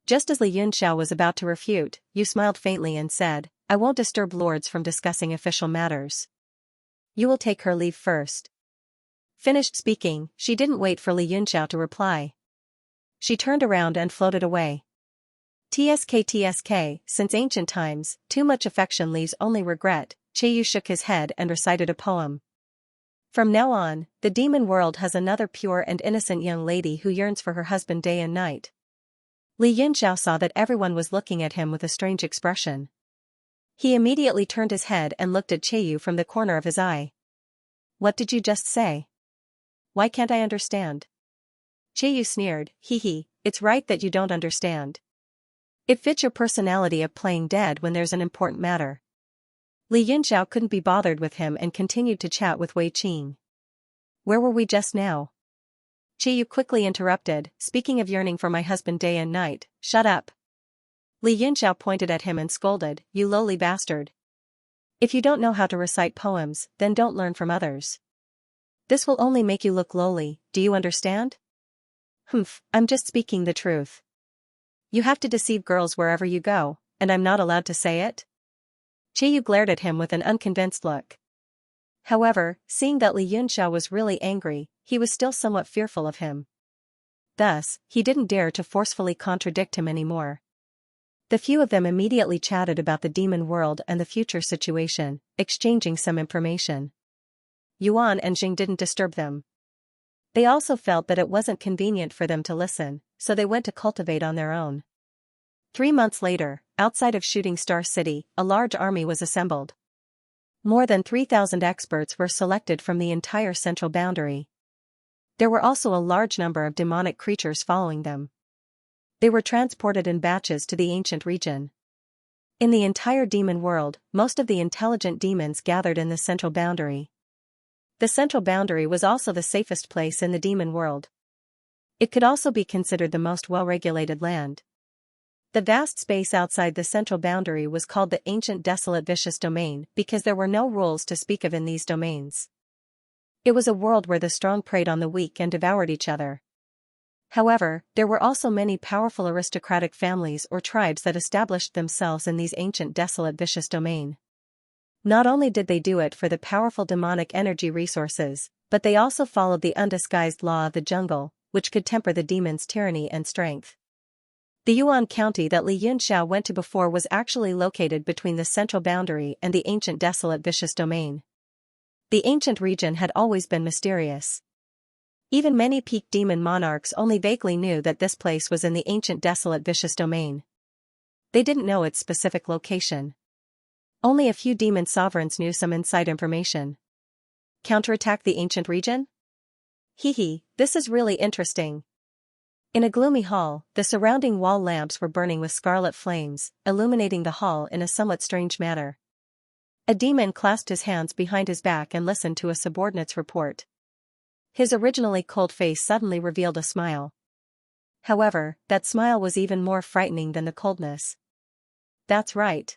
Just as Li Yunxiao was about to refute, Yu smiled faintly and said, "I won't disturb lords from discussing official matters. You will take her leave first." Finished speaking, she didn't wait for Li Yunxiao to reply. She turned around and floated away. TSK, since ancient times, too much affection leaves only regret. Yu shook his head and recited a poem. From now on, the demon world has another pure and innocent young lady who yearns for her husband day and night. Li Yunxiao saw that everyone was looking at him with a strange expression. He immediately turned his head and looked at Yu from the corner of his eye. "What did you just say? Why can't I understand?" Yu sneered, "Hee, it's right that you don't understand. It fits your personality of playing dead when there's an important matter." Li Yunxiao couldn't be bothered with him and continued to chat with Wei Qing. "Where were we just now?" Yu quickly interrupted, "Speaking of yearning for my husband day and night, shut up." Li Yunxiao pointed at him and scolded, "You lowly bastard. If you don't know how to recite poems, then don't learn from others. This will only make you look lowly, do you understand?" "Humph, I'm just speaking the truth. You have to deceive girls wherever you go, and I'm not allowed to say it?" Yu glared at him with an unconvinced look. However, seeing that Li Yunxiao was really angry, he was still somewhat fearful of him. Thus, he didn't dare to forcefully contradict him anymore. The few of them immediately chatted about the demon world and the future situation, exchanging some information. Yuan and Jing didn't disturb them. They also felt that it wasn't convenient for them to listen, so they went to cultivate on their own. 3 months later, outside of Shooting Star City, a large army was assembled. More than 3,000 experts were selected from the entire central boundary. There were also a large number of demonic creatures following them. They were transported in batches to the ancient region. In the entire demon world, most of the intelligent demons gathered in the central boundary. The central boundary was also the safest place in the demon world. It could also be considered the most well-regulated land. The vast space outside the central boundary was called the Ancient Desolate Vicious Domain because there were no rules to speak of in these domains. It was a world where the strong preyed on the weak and devoured each other. However, there were also many powerful aristocratic families or tribes that established themselves in these ancient desolate vicious domain. Not only did they do it for the powerful demonic energy resources, But they also followed the undisguised law of the jungle, which could temper the demon's tyranny and strength. The Yuan County that Li Yunxiao went to before was actually located between the central boundary and the ancient desolate vicious domain. The ancient region had always been mysterious. Even many peak demon monarchs only vaguely knew that this place was in the ancient desolate vicious domain. They didn't know its specific location. Only a few demon sovereigns knew some inside information. Counterattack the ancient region? Hee, this is really interesting. In a gloomy hall, the surrounding wall lamps were burning with scarlet flames, illuminating the hall in a somewhat strange manner. A demon clasped his hands behind his back and listened to a subordinate's report. His originally cold face suddenly revealed a smile. However, that smile was even more frightening than the coldness. That's right.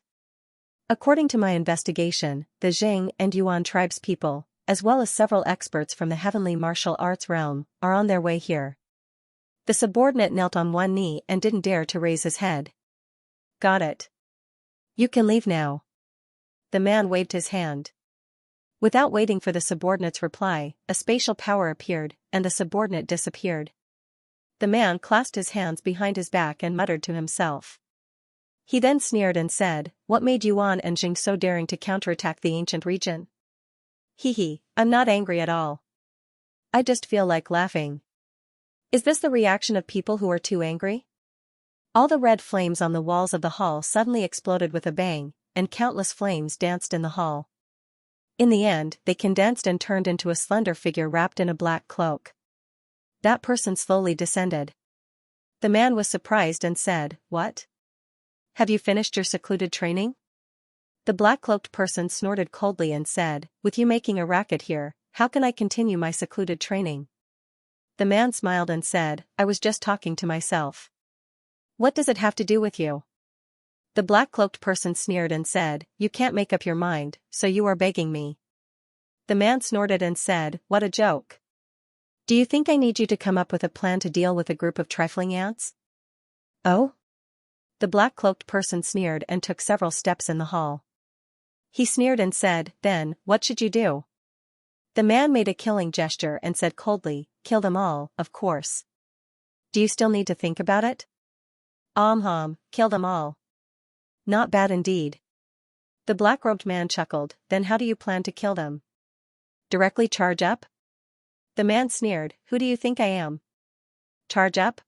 According to my investigation, the Zhang and Yuan tribespeople, as well as several experts from the heavenly martial arts realm, are on their way here. The subordinate knelt on one knee and didn't dare to raise his head. Got it. You can leave now. The man waved his hand. Without waiting for the subordinate's reply, a spatial power appeared, and the subordinate disappeared. The man clasped his hands behind his back and muttered to himself. He then sneered and said, "What made Yuan and Jing so daring to counterattack the ancient region?" I'm not angry at all. I just feel like laughing. Is this the reaction of people who are too angry? All the red flames on the walls of the hall suddenly exploded with a bang, and countless flames danced in the hall. In the end, they condensed and turned into a slender figure wrapped in a black cloak. That person slowly descended. The man was surprised and said, "What? Have you finished your secluded training?" The black-cloaked person snorted coldly and said, "With you making a racket here, how can I continue my secluded training?" The man smiled and said, "I was just talking to myself." "What does it have to do with you?" The black-cloaked person sneered and said, "You can't make up your mind, so you are begging me." The man snorted and said, "What a joke. Do you think I need you to come up with a plan to deal with a group of trifling ants?" "Oh?" The black-cloaked person sneered and took several steps in the hall. He sneered and said, "Then, what should you do?" The man made a killing gesture and said coldly, "Kill them all, of course. Do you still need to think about it?" Kill them all. Not bad indeed. The black-robed man chuckled, "Then how do you plan to kill them? Directly charge up?" The man sneered, "Who do you think I am? Charge up?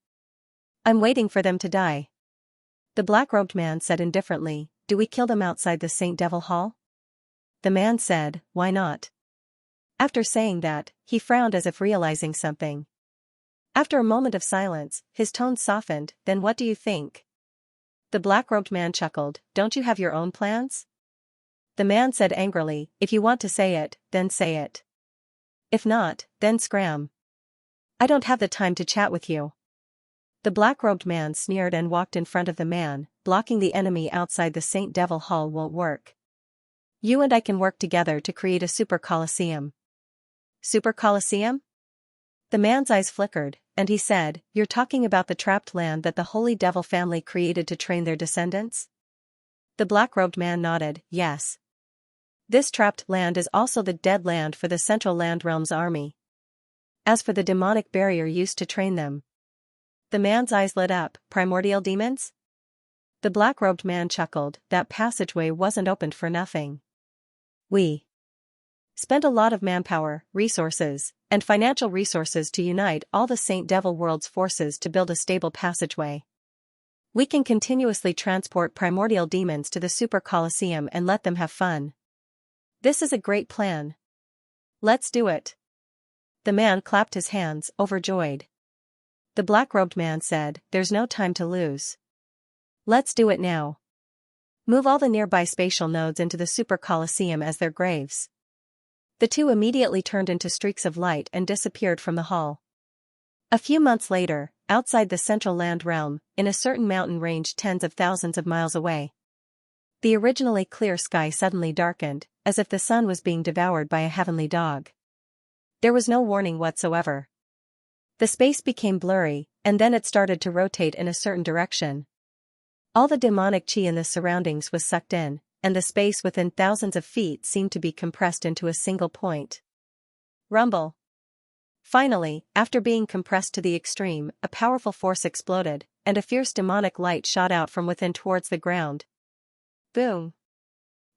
I'm waiting for them to die." The black-robed man said indifferently, "Do we kill them outside the Saint Devil Hall?" The man said, "Why not?" After saying that, he frowned as if realizing something. After a moment of silence, his tone softened, "Then what do you think?" The black-robed man chuckled, "Don't you have your own plans?" The man said angrily, "If you want to say it, then say it. If not, then scram. I don't have the time to chat with you." The black-robed man sneered and walked in front of the man, "Blocking the enemy outside the Saint Devil Hall won't work. You and I can work together to create a super coliseum." Super coliseum? The man's eyes flickered, and he said, "You're talking about the trapped land that the Holy Devil family created to train their descendants?" The black-robed man nodded, "Yes. This trapped land is also the dead land for the Central Land Realm's army. As for the demonic barrier used to train them." The man's eyes lit up, "Primordial demons?" The black-robed man chuckled, "That passageway wasn't opened for nothing. We spent a lot of manpower, resources, and financial resources to unite all the Saint Devil World's forces to build a stable passageway. We can continuously transport primordial demons to the Super Coliseum and let them have fun. This is a great plan. Let's do it." The man clapped his hands, overjoyed. The black-robed man said, "There's no time to lose. Let's do it now. Move all the nearby spatial nodes into the Super Coliseum as their graves." The two immediately turned into streaks of light and disappeared from the hall. A few months later, outside the Central Land Realm, in a certain mountain range tens of thousands of miles away, the originally clear sky suddenly darkened, as if the sun was being devoured by a heavenly dog. There was no warning whatsoever. The space became blurry, and then it started to rotate in a certain direction. All the demonic chi in the surroundings was sucked in, and the space within thousands of feet seemed to be compressed into a single point. Rumble. Finally, after being compressed to the extreme, a powerful force exploded, and a fierce demonic light shot out from within towards the ground. Boom!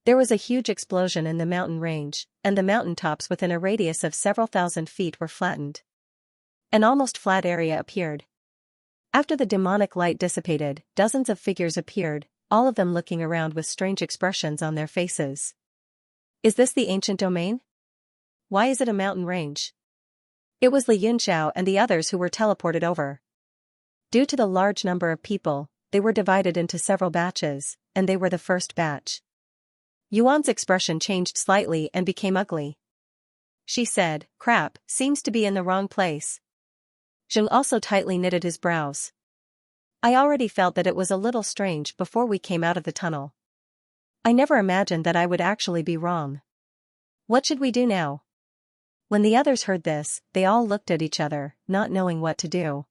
There was a huge explosion in the mountain range, and the mountaintops within a radius of several thousand feet were flattened. An almost flat area appeared. After the demonic light dissipated, dozens of figures appeared, all of them looking around with strange expressions on their faces. Is this the ancient domain? Why is it a mountain range? It was Li Yunxiao and the others who were teleported over. Due to the large number of people, they were divided into several batches, and they were the first batch. Yuan's expression changed slightly and became ugly. She said, "Crap, seems to be in the wrong place." Zheng also tightly knitted his brows. I already felt that it was a little strange before we came out of the tunnel. I never imagined that I would actually be wrong. What should we do now? When the others heard this, they all looked at each other, not knowing what to do.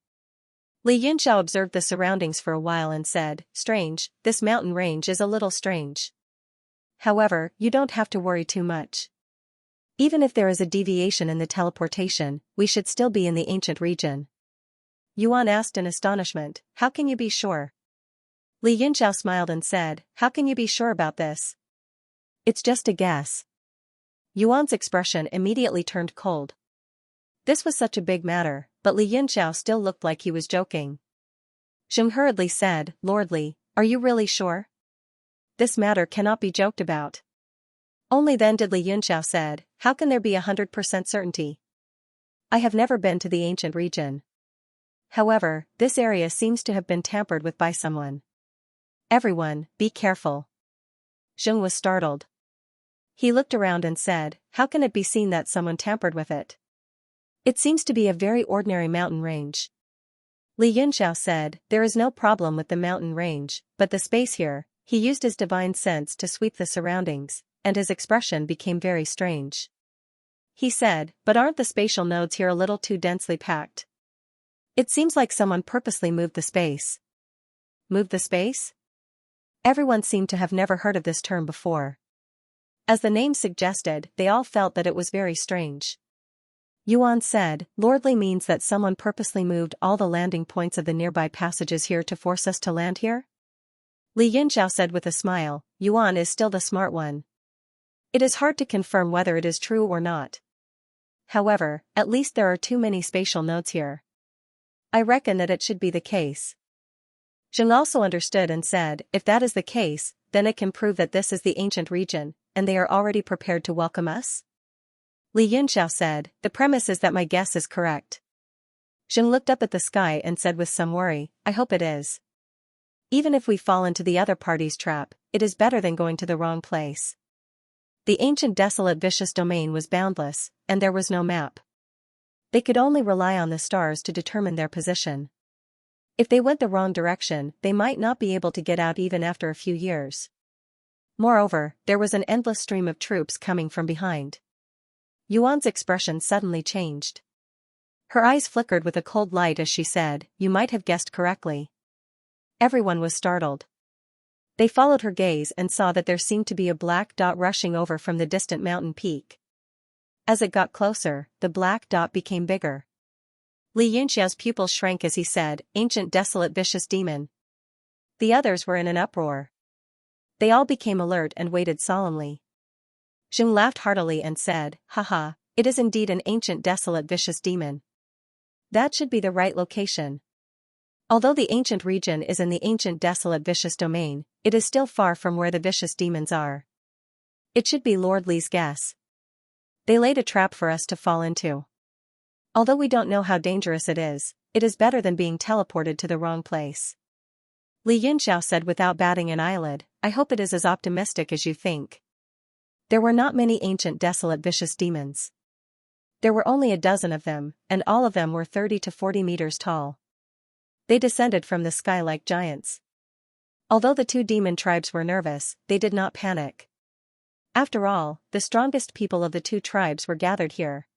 Li Yunxiao observed the surroundings for a while and said, "Strange, this mountain range is a little strange. However, you don't have to worry too much. Even if there is a deviation in the teleportation, we should still be in the ancient region." Yuan asked in astonishment, "How can you be sure?" Li Yunxiao smiled and said, "How can you be sure about this? It's just a guess." Yuan's expression immediately turned cold. This was such a big matter, but Li Yunxiao still looked like he was joking. Zheng hurriedly said, "Lord Li, are you really sure? This matter cannot be joked about." Only then did Li Yunxiao said, "How can there be 100% certainty? I have never been to the ancient region. However, this area seems to have been tampered with by someone. Everyone, be careful." Zheng was startled. He looked around and said, "How can it be seen that someone tampered with it? It seems to be a very ordinary mountain range." Li Yunxiao said, "There is no problem with the mountain range, but the space here." He used his divine sense to sweep the surroundings, and his expression became very strange. He said, "But aren't the spatial nodes here a little too densely packed? It seems like someone purposely moved the space." Moved the space? Everyone seemed to have never heard of this term before. As the name suggested, they all felt that it was very strange. Yuan said, "Lordly means that someone purposely moved all the landing points of the nearby passages here to force us to land here?" Li Yunxiao said with a smile, "Yuan is still the smart one. It is hard to confirm whether it is true or not. However, at least there are too many spatial nodes here. I reckon that it should be the case." Zheng also understood and said, "If that is the case, then it can prove that this is the ancient region, and they are already prepared to welcome us?" Li Yunxiao said, "The premise is that my guess is correct." Zheng looked up at the sky and said with some worry, "I hope it is. Even if we fall into the other party's trap, it is better than going to the wrong place." The ancient desolate vicious domain was boundless, and there was no map. They could only rely on the stars to determine their position. If they went the wrong direction, they might not be able to get out even after a few years. Moreover, there was an endless stream of troops coming from behind. Yuan's expression suddenly changed. Her eyes flickered with a cold light as she said, "You might have guessed correctly." Everyone was startled. They followed her gaze and saw that there seemed to be a black dot rushing over from the distant mountain peak. As it got closer, the black dot became bigger. Li Yunxiao's pupils shrank as he said, "Ancient desolate vicious demon." The others were in an uproar. They all became alert and waited solemnly. Zheng laughed heartily and said, "Haha, it is indeed an ancient desolate vicious demon. That should be the right location. Although the ancient region is in the ancient desolate vicious domain, it is still far from where the vicious demons are. It should be Lord Li's guess. They laid a trap for us to fall into. Although we don't know how dangerous it is better than being teleported to the wrong place." Li Yunxiao said without batting an eyelid, "I hope it is as optimistic as you think." There were not many ancient desolate vicious demons. There were only a dozen of them, and all of them were 30 to 40 meters tall. They descended from the sky like giants. Although the two demon tribes were nervous, they did not panic. After all, the strongest people of the two tribes were gathered here.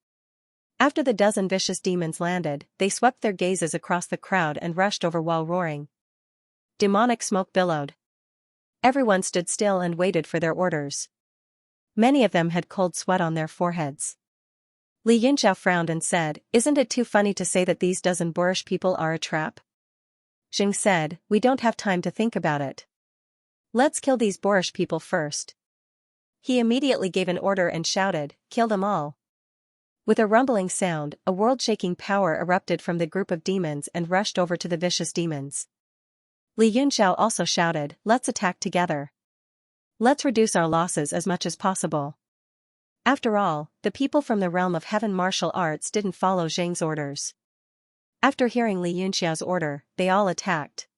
After the dozen vicious demons landed, they swept their gazes across the crowd and rushed over while roaring. Demonic smoke billowed. Everyone stood still and waited for their orders. Many of them had cold sweat on their foreheads. Li Yunxiao frowned and said, "Isn't it too funny to say that these dozen boorish people are a trap?" Jing said, "We don't have time to think about it. Let's kill these boorish people first." He immediately gave an order and shouted, "Kill them all." With a rumbling sound, a world-shaking power erupted from the group of demons and rushed over to the vicious demons. Li Yunxiao also shouted, "Let's attack together. Let's reduce our losses as much as possible." After all, the people from the realm of heaven martial arts didn't follow Zhang's orders. After hearing Li Yunxiao's order, they all attacked.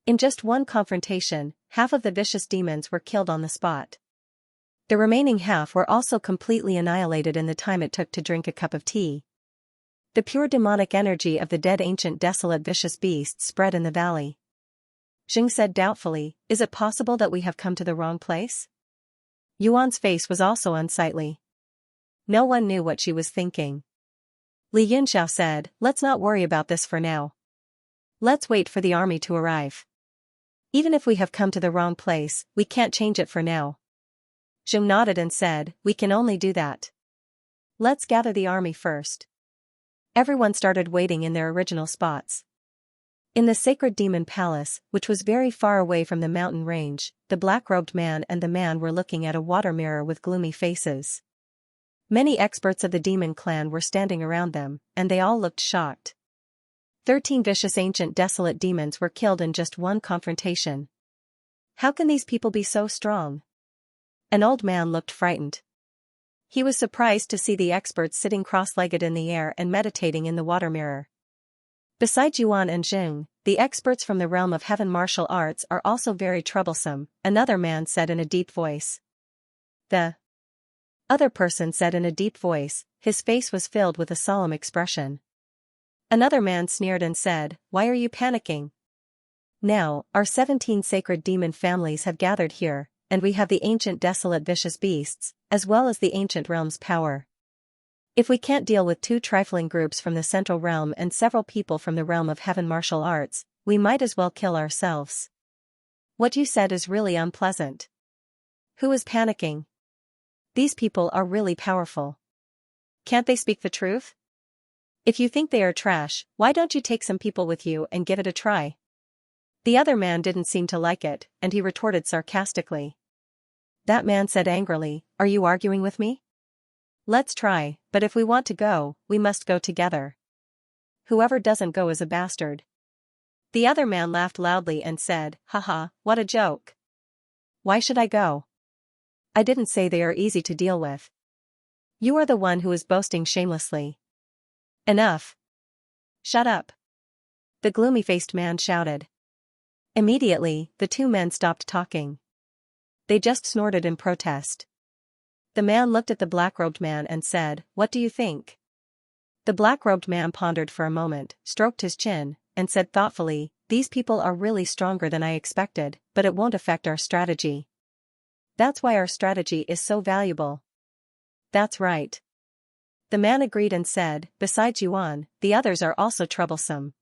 In just one confrontation, half of the vicious demons were killed on the spot. The remaining half were also completely annihilated in the time it took to drink a cup of tea. The pure demonic energy of the dead ancient desolate vicious beasts spread in the valley. Jing said doubtfully, "Is it possible that we have come to the wrong place?" Yuan's face was also unsightly. No one knew what she was thinking. Li Yunxiao said, "Let's not worry about this for now. Let's wait for the army to arrive. Even if we have come to the wrong place, we can't change it for now." Jing nodded and said, "We can only do that. Let's gather the army first." Everyone started waiting in their original spots. In the sacred demon palace, which was very far away from the mountain range, the black-robed man and the man were looking at a water mirror with gloomy faces. Many experts of the demon clan were standing around them, and they all looked shocked. 13 vicious ancient desolate demons were killed in just one confrontation. How can these people be so strong? An old man looked frightened. He was surprised to see the experts sitting cross-legged in the air and meditating in the water mirror. Besides Yuan and Jing, the experts from the realm of heaven martial arts are also very troublesome, another man said in a deep voice. The other person said in a deep voice, his face was filled with a solemn expression. Another man sneered and said, "Why are you panicking? Now, our 17 sacred demon families have gathered here, and we have the ancient desolate vicious beasts, as well as the ancient realm's power. If we can't deal with 2 trifling groups from the central realm and several people from the realm of heaven martial arts, we might as well kill ourselves. What you said is really unpleasant. Who is panicking? These people are really powerful. Can't they speak the truth? If you think they are trash, why don't you take some people with you and give it a try?" The other man didn't seem to like it, and he retorted sarcastically. That man said angrily, "Are you arguing with me? Let's try, but if we want to go, we must go together. Whoever doesn't go is a bastard." The other man laughed loudly and said, "Haha, what a joke. Why should I go? I didn't say they are easy to deal with. You are the one who is boasting shamelessly." "Enough. Shut up," the gloomy-faced man shouted. Immediately, the 2 men stopped talking. They just snorted in protest. The man looked at the black-robed man and said, "What do you think?" The black-robed man pondered for a moment, stroked his chin, and said thoughtfully, "These people are really stronger than I expected, but it won't affect our strategy. That's why our strategy is so valuable." "That's right." The man agreed and said, "Besides Yuan, the others are also troublesome.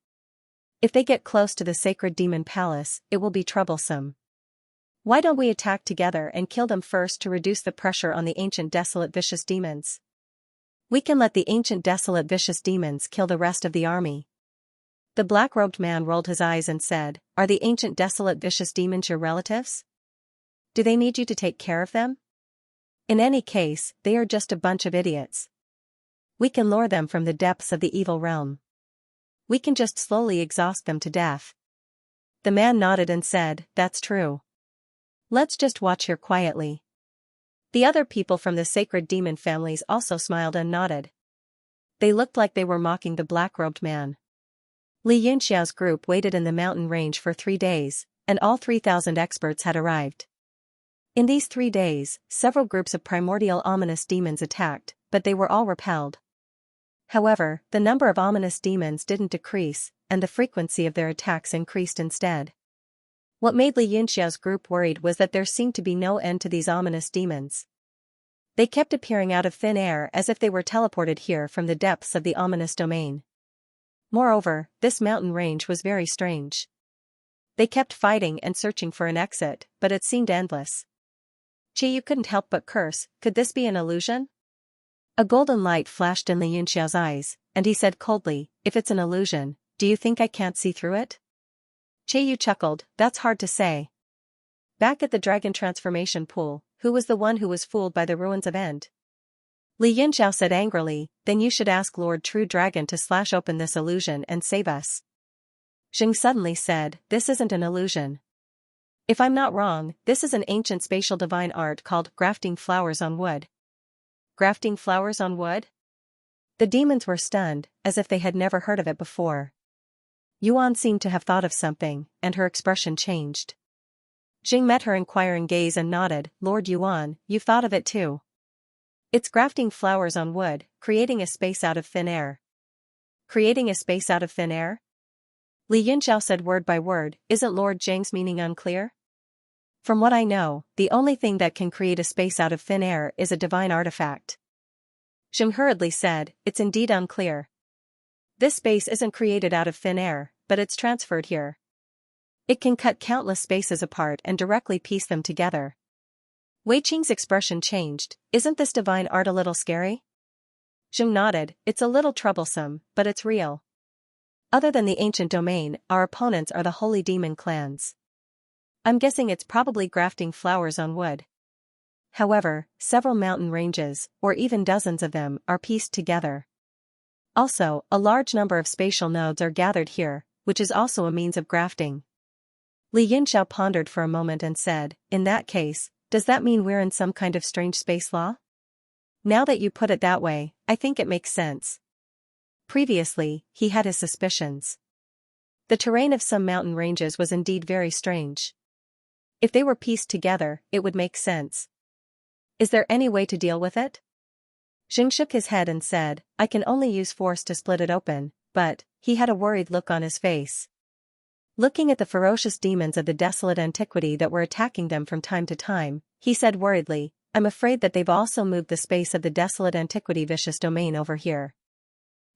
If they get close to the sacred demon palace, it will be troublesome. Why don't we attack together and kill them first to reduce the pressure on the ancient desolate vicious demons? We can let the ancient desolate vicious demons kill the rest of the army." The black-robed man rolled his eyes and said, "Are the ancient desolate vicious demons your relatives? Do they need you to take care of them? In any case, they are just a bunch of idiots. We can lure them from the depths of the evil realm. We can just slowly exhaust them to death." The man nodded and said, "That's true. Let's just watch here quietly." The other people from the sacred demon families also smiled and nodded. They looked like they were mocking the black-robed man. Li Yunxiao's group waited in the mountain range for 3 days, and all 3,000 experts had arrived. In these 3 days, several groups of primordial ominous demons attacked, but they were all repelled. However, the number of ominous demons didn't decrease, and the frequency of their attacks increased instead. What made Li Yunxiao's group worried was that there seemed to be no end to these ominous demons. They kept appearing out of thin air as if they were teleported here from the depths of the ominous domain. Moreover, this mountain range was very strange. They kept fighting and searching for an exit, but it seemed endless. Qiyu couldn't help but curse, could this be an illusion? A golden light flashed in Xianxia's eyes, and he said coldly, if it's an illusion, do you think I can't see through it? Yu chuckled, that's hard to say. Back at the dragon transformation pool, who was the one who was fooled by the ruins of End? Xianxia said angrily, then you should ask Lord True Dragon to slash open this illusion and save us. Xing suddenly said, this isn't an illusion. If I'm not wrong, this is an ancient spatial divine art called grafting flowers on wood. Grafting flowers on wood? The demons were stunned, as if they had never heard of it before. Yuan seemed to have thought of something, and her expression changed. Xing met her inquiring gaze and nodded, Lord Yuan, you've thought of it too. It's grafting flowers on wood, creating a space out of thin air. Creating a space out of thin air? Xianxia said word by word, isn't Lord Zhang's meaning unclear? From what I know, the only thing that can create a space out of thin air is a divine artifact. Xing hurriedly said, it's indeed unclear. This space isn't created out of thin air, but it's transferred here. It can cut countless spaces apart and directly piece them together. Wei Qing's expression changed, isn't this divine art a little scary? Xing nodded, it's a little troublesome, but it's real. Other than the ancient domain, our opponents are the holy demon clans. I'm guessing it's probably grafting flowers on wood. However, several mountain ranges, or even dozens of them, are pieced together. Also, a large number of spatial nodes are gathered here, which is also a means of grafting. Xianxia pondered for a moment and said, in that case, does that mean we're in some kind of strange space law? Now that you put it that way, I think it makes sense. Previously, he had his suspicions. The terrain of some mountain ranges was indeed very strange. If they were pieced together, it would make sense. Is there any way to deal with it? Xing shook his head and said, I can only use force to split it open, but, he had a worried look on his face. Looking at the ferocious demons of the desolate antiquity that were attacking them from time to time, he said worriedly, I'm afraid that they've also moved the space of the desolate antiquity vicious domain over here.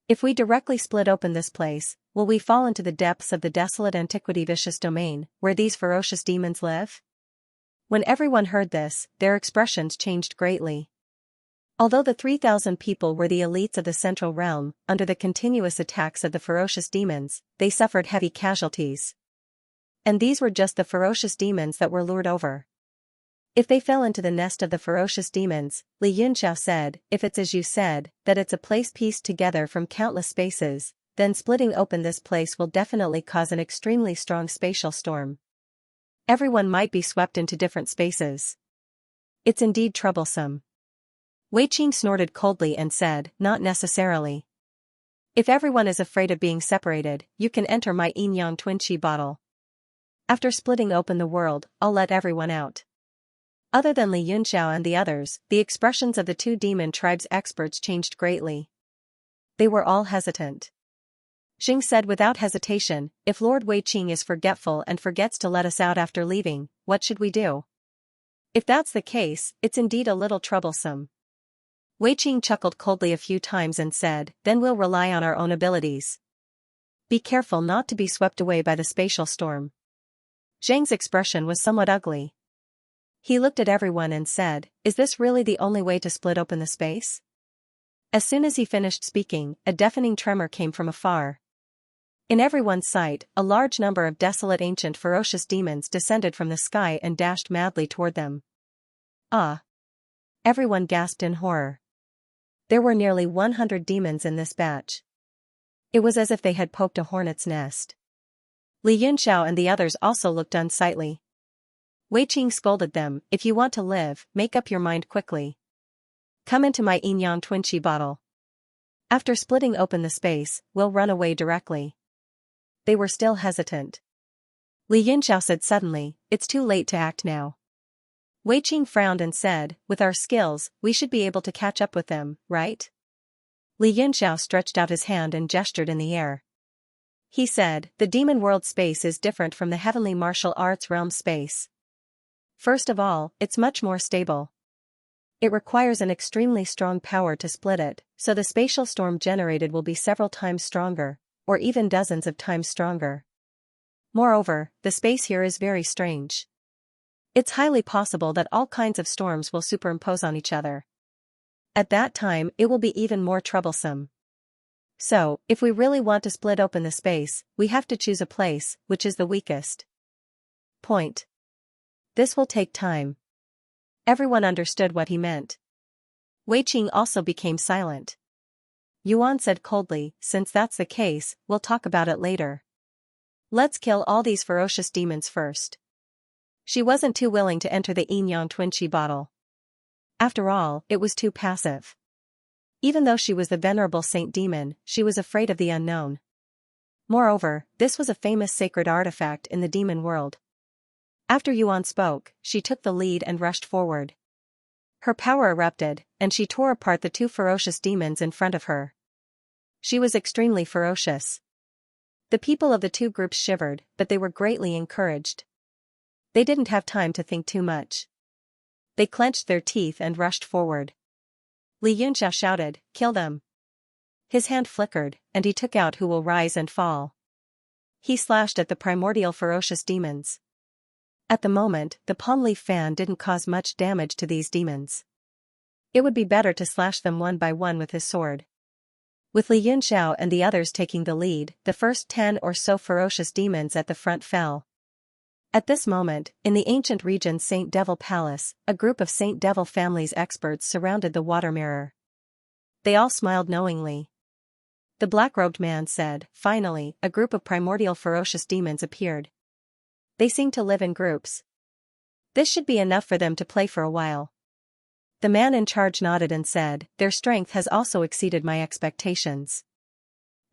If we directly split open this place, will we fall into the depths of the desolate antiquity vicious domain, where these ferocious demons live? When everyone heard this, their expressions changed greatly. Although the 3,000 people were the elites of the central realm, under the continuous attacks of the ferocious demons, they suffered heavy casualties. And these were just the ferocious demons that were lured over. If they fell into the nest of the ferocious demons, Xianxia said, if it's as you said, that it's a place pieced together from countless spaces, then splitting open this place will definitely cause an extremely strong spatial storm. Everyone might be swept into different spaces. It's indeed troublesome. Wei Qing snorted coldly and said, not necessarily. If everyone is afraid of being separated, you can enter my yin-yang twin qi bottle. After splitting open the world, I'll let everyone out. Other than Xianxia and the others, the expressions of the two demon tribes experts changed greatly. They were all hesitant. Xing said without hesitation, if Lord Wei Qing is forgetful and forgets to let us out after leaving, what should we do? If that's the case, it's indeed a little troublesome. Wei Qing chuckled coldly a few times and said, then we'll rely on our own abilities. Be careful not to be swept away by the spatial storm. Zhang's expression was somewhat ugly. He looked at everyone and said, is this really the only way to split open the space? As soon as he finished speaking, a deafening tremor came from afar. In everyone's sight, a large number of desolate ancient ferocious demons descended from the sky and dashed madly toward them. Ah! Everyone gasped in horror. There were nearly 100 demons in this batch. It was as if they had poked a hornet's nest. Xianxia and the others also looked unsightly. Wei Qing scolded them, if you want to live, make up your mind quickly. Come into my yin-yang twin qi bottle. After splitting open the space, we'll run away directly. They were still hesitant. Xianxia said suddenly, it's too late to act now. Wei Qing frowned and said, with our skills, we should be able to catch up with them, right? Xianxia stretched out his hand and gestured in the air. He said, the demon world space is different from the heavenly martial arts realm space. First of all, it's much more stable. It requires an extremely strong power to split it, so the spatial storm generated will be several times stronger, or even dozens of times stronger. Moreover, the space here is very strange. It's highly possible that all kinds of storms will superimpose on each other. At that time it will be even more troublesome. So, if we really want to split open the space, we have to choose a place, which is the weakest point. This will take time. Everyone understood what he meant. Wei Qing also became silent. Yuan said coldly, since that's the case, we'll talk about it later. Let's kill all these ferocious demons first. She wasn't too willing to enter the yin yang twin chi bottle. After all, it was too passive. Even though she was the venerable saint demon, she was afraid of the unknown. Moreover, this was a famous sacred artifact in the demon world. After Yuan spoke, she took the lead and rushed forward. Her power erupted, and she tore apart the two ferocious demons in front of her. She was extremely ferocious. The people of the two groups shivered, but they were greatly encouraged. They didn't have time to think too much. They clenched their teeth and rushed forward. Li Yunxiao shouted, "Kill them!" His hand flickered, and he took out Who Will Rise and Fall. He slashed at the primordial ferocious demons. At the moment, the palm leaf fan didn't cause much damage to these demons. It would be better to slash them one by one with his sword. With Li Yunxiao and the others taking the lead, the first 10 or so ferocious demons at the front fell. At this moment, in the ancient region's Saint Devil Palace, a group of Saint Devil family's experts surrounded the water mirror. They all smiled knowingly. The black-robed man said, "Finally, a group of primordial ferocious demons appeared. They seem to live in groups. This should be enough for them to play for a while." The man in charge nodded and said, "Their strength has also exceeded my expectations.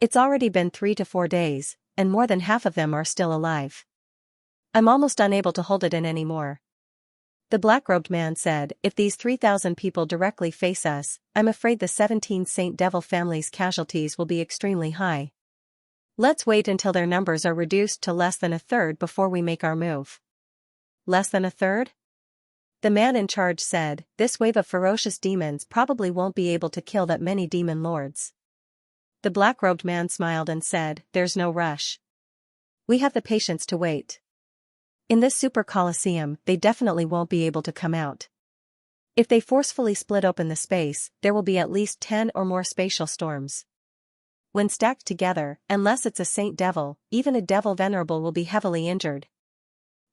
It's already been 3 to 4 days, and more than half of them are still alive. I'm almost unable to hold it in anymore." The black-robed man said, "If these 3,000 people directly face us, I'm afraid the 17 Saint Devil family's casualties will be extremely high. Let's wait until their numbers are reduced to less than a third before we make our move." Less than a third? The man in charge said, "This wave of ferocious demons probably won't be able to kill that many demon lords." The black-robed man smiled and said, "There's no rush. We have the patience to wait. In this super coliseum, they definitely won't be able to come out. If they forcefully split open the space, there will be at least 10 or more spatial storms. When stacked together, unless it's a saint devil, even a devil venerable will be heavily injured."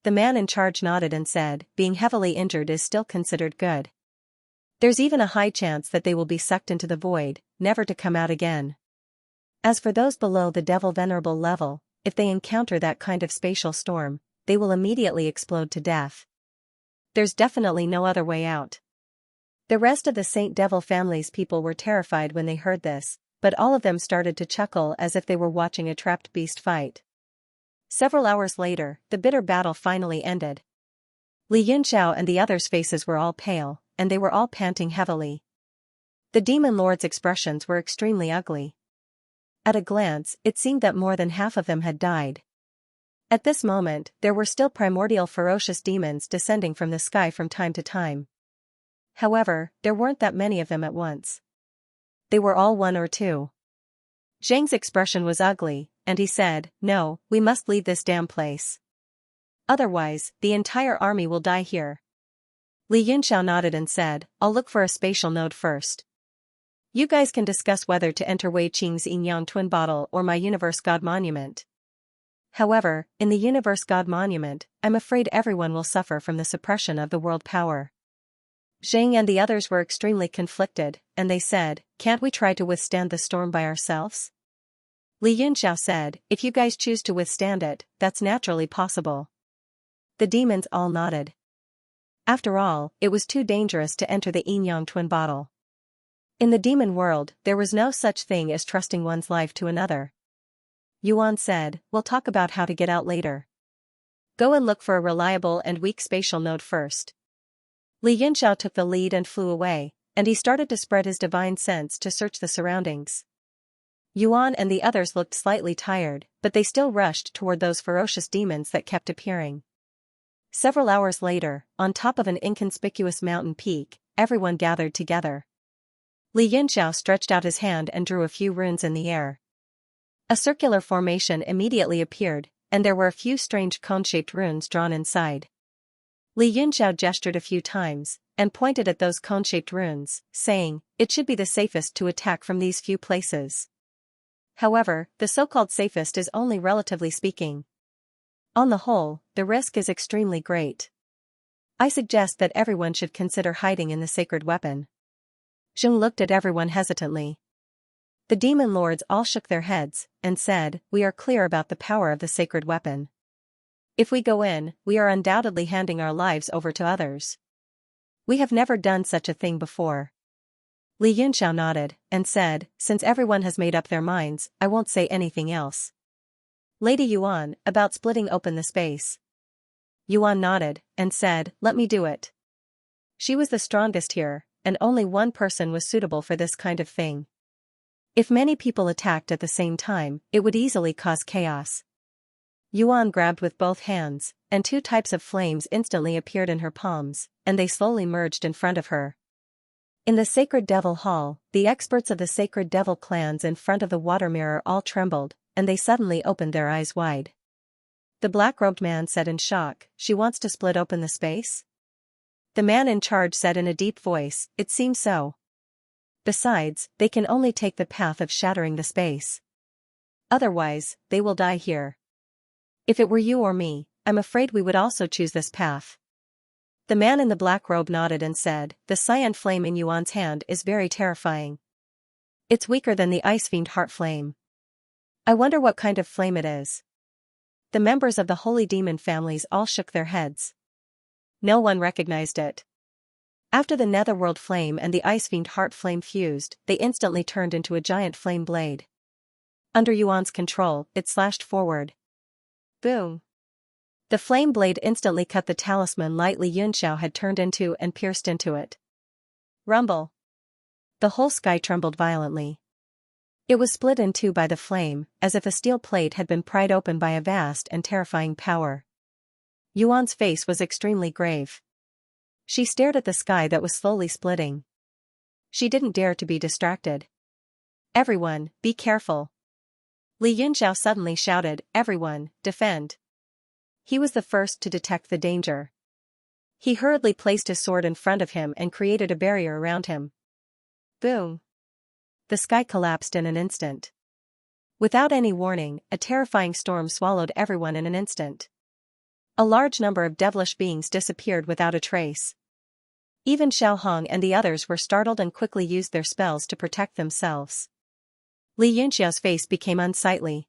The man in charge nodded and said, "Being heavily injured is still considered good. There's even a high chance that they will be sucked into the void, never to come out again. As for those below the devil venerable level, if they encounter that kind of spatial storm, they will immediately explode to death. There's definitely no other way out." The rest of the Saint Devil family's people were terrified when they heard this, but all of them started to chuckle as if they were watching a trapped beast fight. Several hours later, the bitter battle finally ended. Li Yunxiao and the others' faces were all pale, and they were all panting heavily. The demon lord's expressions were extremely ugly. At a glance, it seemed that more than half of them had died. At this moment, there were still primordial ferocious demons descending from the sky from time to time. However, there weren't that many of them at once. They were all 1 or 2. Zhang's expression was ugly, and he said, "No, we must leave this damn place. Otherwise, the entire army will die here." Li Yunxiao nodded and said, "I'll look for a spatial node first. You guys can discuss whether to enter Wei Qing's yin-yang twin bottle or my universe god monument. However, in the universe god monument, I'm afraid everyone will suffer from the suppression of the world power." Zhang and the others were extremely conflicted, and they said, "Can't we try to withstand the storm by ourselves?" Li Yunxiao said, "If you guys choose to withstand it, that's naturally possible." The demons all nodded. After all, it was too dangerous to enter the yin-yang twin bottle. In the demon world, there was no such thing as trusting one's life to another. Yuan said, "We'll talk about how to get out later. Go and look for a reliable and weak spatial node first." Li Yunxiao took the lead and flew away, and he started to spread his divine sense to search the surroundings. Yuan and the others looked slightly tired, but they still rushed toward those ferocious demons that kept appearing. Several hours later, on top of an inconspicuous mountain peak, everyone gathered together. Li Yunxiao stretched out his hand and drew a few runes in the air. A circular formation immediately appeared, and there were a few strange cone-shaped runes drawn inside. Li Yunxiao gestured a few times, and pointed at those cone-shaped ruins, saying, "It should be the safest to attack from these few places." However, the so-called safest is only relatively speaking. On the whole, the risk is extremely great. I suggest that everyone should consider hiding in the sacred weapon. Zheng looked at everyone hesitantly. The demon lords all shook their heads, and said, "We are clear about the power of the sacred weapon. If we go in, we are undoubtedly handing our lives over to others. We have never done such a thing before." Li Yunxiao nodded, and said, "Since everyone has made up their minds, I won't say anything else. Lady Yuan, about splitting open the space." Yuan nodded, and said, "Let me do it." She was the strongest here, and only one person was suitable for this kind of thing. If many people attacked at the same time, it would easily cause chaos. Yuan grabbed with both hands, and two types of flames instantly appeared in her palms, and they slowly merged in front of her. In the Sacred Devil Hall, the experts of the Sacred Devil clans in front of the water mirror all trembled, and they suddenly opened their eyes wide. The black-robed man said in shock, "She wants to split open the space?" The man in charge said in a deep voice, "It seems so. Besides, they can only take the path of shattering the space. Otherwise, they will die here. If it were you or me, I'm afraid we would also choose this path." The man in the black robe nodded and said, "The cyan flame in Yuan's hand is very terrifying. It's weaker than the ice fiend heart flame. I wonder what kind of flame it is." The members of the holy demon families all shook their heads. No one recognized it. After the netherworld flame and the ice fiend heart flame fused, they instantly turned into a giant flame blade. Under Yuan's control, it slashed forward. Boom! The flame blade instantly cut the talisman Li Yunxiao had turned into and pierced into it. Rumble! The whole sky trembled violently. It was split in two by the flame, as if a steel plate had been pried open by a vast and terrifying power. Yuan's face was extremely grave. She stared at the sky that was slowly splitting. She didn't dare to be distracted. "Everyone, be careful!" Li Yunxiao suddenly shouted, "Everyone, defend!" He was the first to detect the danger. He hurriedly placed his sword in front of him and created a barrier around him. Boom! The sky collapsed in an instant. Without any warning, a terrifying storm swallowed everyone in an instant. A large number of devilish beings disappeared without a trace. Even Xiao Hong and the others were startled and quickly used their spells to protect themselves. Li Yunxiao's face became unsightly.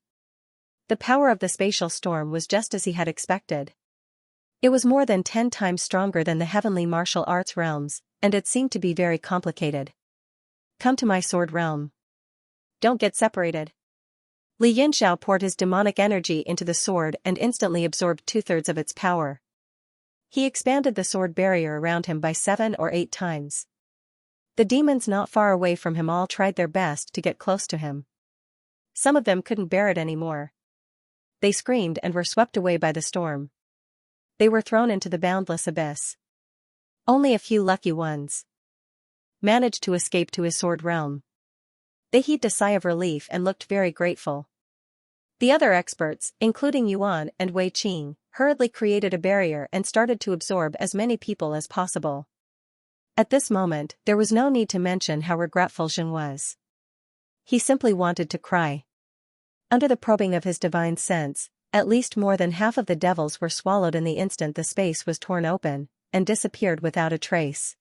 The power of the spatial storm was just as he had expected. It was more than 10 times stronger than the heavenly martial arts realms, and it seemed to be very complicated. "Come to my sword realm. Don't get separated." Li Yunxiao poured his demonic energy into the sword and instantly absorbed 2/3 of its power. He expanded the sword barrier around him by 7 or 8 times. The demons not far away from him all tried their best to get close to him. Some of them couldn't bear it anymore. They screamed and were swept away by the storm. They were thrown into the boundless abyss. Only a few lucky ones managed to escape to his sword realm. They heaved a sigh of relief and looked very grateful. The other experts, including Yuan and Wei Qing, hurriedly created a barrier and started to absorb as many people as possible. At this moment, there was no need to mention how regretful Zheng was. He simply wanted to cry. Under the probing of his divine sense, at least more than half of the devils were swallowed in the instant the space was torn open, and disappeared without a trace.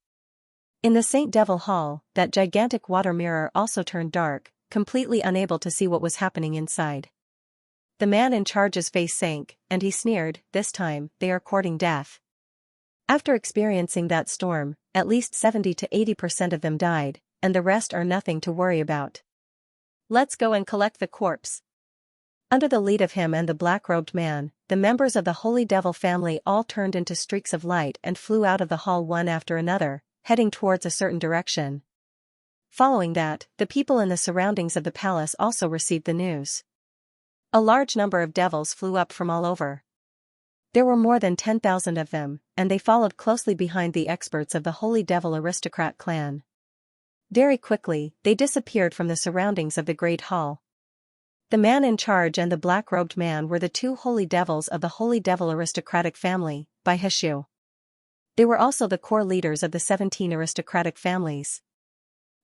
In the Saint Devil Hall, that gigantic water mirror also turned dark, completely unable to see what was happening inside. The man in charge's face sank, and he sneered, "This time, they are courting death." After experiencing that storm, at least 70 to 80% of them died, and the rest are nothing to worry about. "Let's go and collect the corpse." Under the lead of him and the black-robed man, the members of the Holy Devil family all turned into streaks of light and flew out of the hall one after another, heading towards a certain direction. Following that, the people in the surroundings of the palace also received the news. A large number of devils flew up from all over. There were more than 10,000 of them, and they followed closely behind the experts of the Holy Devil Aristocrat clan. Very quickly, they disappeared from the surroundings of the Great Hall. The man in charge and the black-robed man were the two holy devils of the Holy Devil Aristocratic family, by Hishu. They were also the core leaders of the 17 aristocratic families.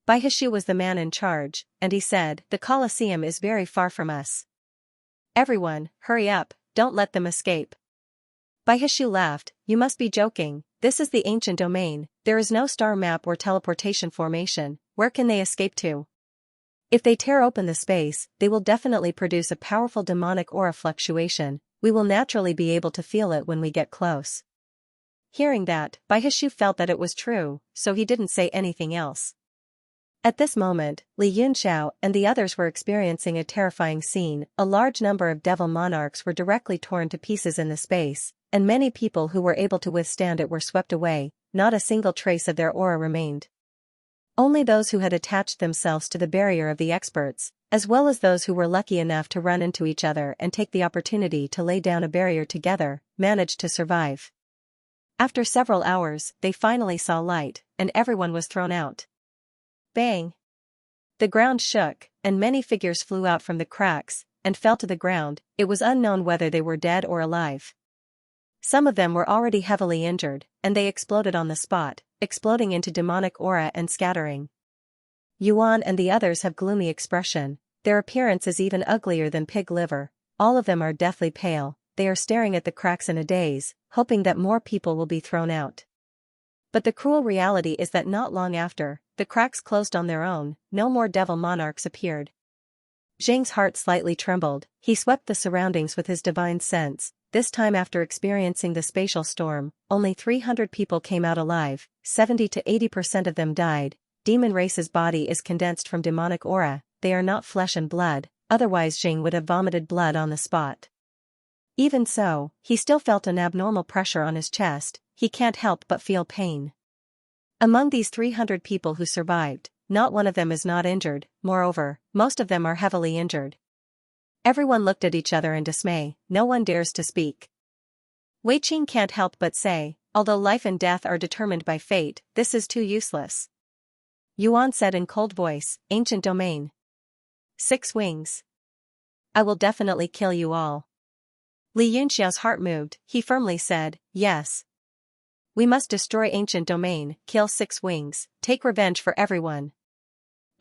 Baihishu was the man in charge, and he said, "The Colosseum is very far from us. Everyone, hurry up, don't let them escape." Baihishu laughed, "You must be joking, this is the ancient domain, there is no star map or teleportation formation, where can they escape to? If they tear open the space, they will definitely produce a powerful demonic aura fluctuation, we will naturally be able to feel it when we get close." Hearing that, Baihishu felt that it was true, so he didn't say anything else. At this moment, Li Yunxiao and the others were experiencing a terrifying scene. A large number of devil monarchs were directly torn to pieces in the space, and many people who were able to withstand it were swept away, not a single trace of their aura remained. Only those who had attached themselves to the barrier of the experts, as well as those who were lucky enough to run into each other and take the opportunity to lay down a barrier together, managed to survive. After several hours, they finally saw light, and everyone was thrown out. Bang! The ground shook, and many figures flew out from the cracks, and fell to the ground. It was unknown whether they were dead or alive. Some of them were already heavily injured, and they exploded on the spot, exploding into demonic aura and scattering. Yuan and the others have gloomy expression, their appearance is even uglier than pig liver, all of them are deathly pale, they are staring at the cracks in a daze, hoping that more people will be thrown out. But the cruel reality is that not long after, the cracks closed on their own, no more devil monarchs appeared. Zheng's heart slightly trembled, he swept the surroundings with his divine sense, this time after experiencing the spatial storm, only 300 people came out alive, 70 to 80% of them died, demon race's body is condensed from demonic aura, they are not flesh and blood, otherwise Zheng would have vomited blood on the spot. Even so, he still felt an abnormal pressure on his chest, he can't help but feel pain. Among these 300 people who survived, not one of them is not injured, moreover, most of them are heavily injured. Everyone looked at each other in dismay, no one dares to speak. Wei Qing can't help but say, although life and death are determined by fate, this is too useless. Yuan said in cold voice, "Ancient domain. 6 wings. I will definitely kill you all." Li Yunxiao's heart moved, he firmly said, "Yes. We must destroy ancient domain, kill 6 wings, take revenge for everyone."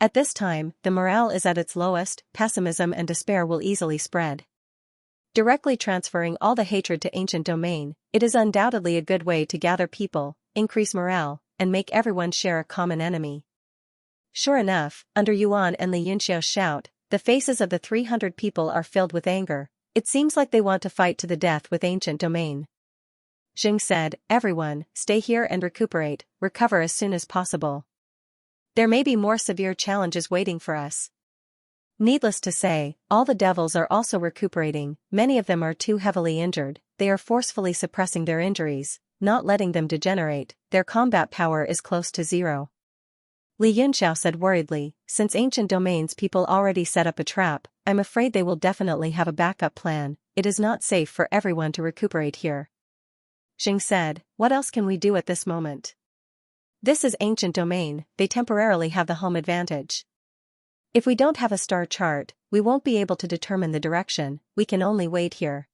At this time, the morale is at its lowest, pessimism and despair will easily spread. Directly transferring all the hatred to ancient domain, it is undoubtedly a good way to gather people, increase morale, and make everyone share a common enemy. Sure enough, under Yuan and Li Yunxiao's shout, the faces of the 300 people are filled with anger, it seems like they want to fight to the death with ancient domain. Zheng said, "Everyone, stay here and recuperate, recover as soon as possible. There may be more severe challenges waiting for us." Needless to say, all the devils are also recuperating, many of them are too heavily injured, they are forcefully suppressing their injuries, not letting them degenerate, their combat power is close to zero. Li Yunxiao said worriedly, "Since ancient domains people already set up a trap, I'm afraid they will definitely have a backup plan, it is not safe for everyone to recuperate here." Zheng said, "What else can we do at this moment? This is ancient domain, they temporarily have the home advantage. If we don't have a star chart, we won't be able to determine the direction, we can only wait here."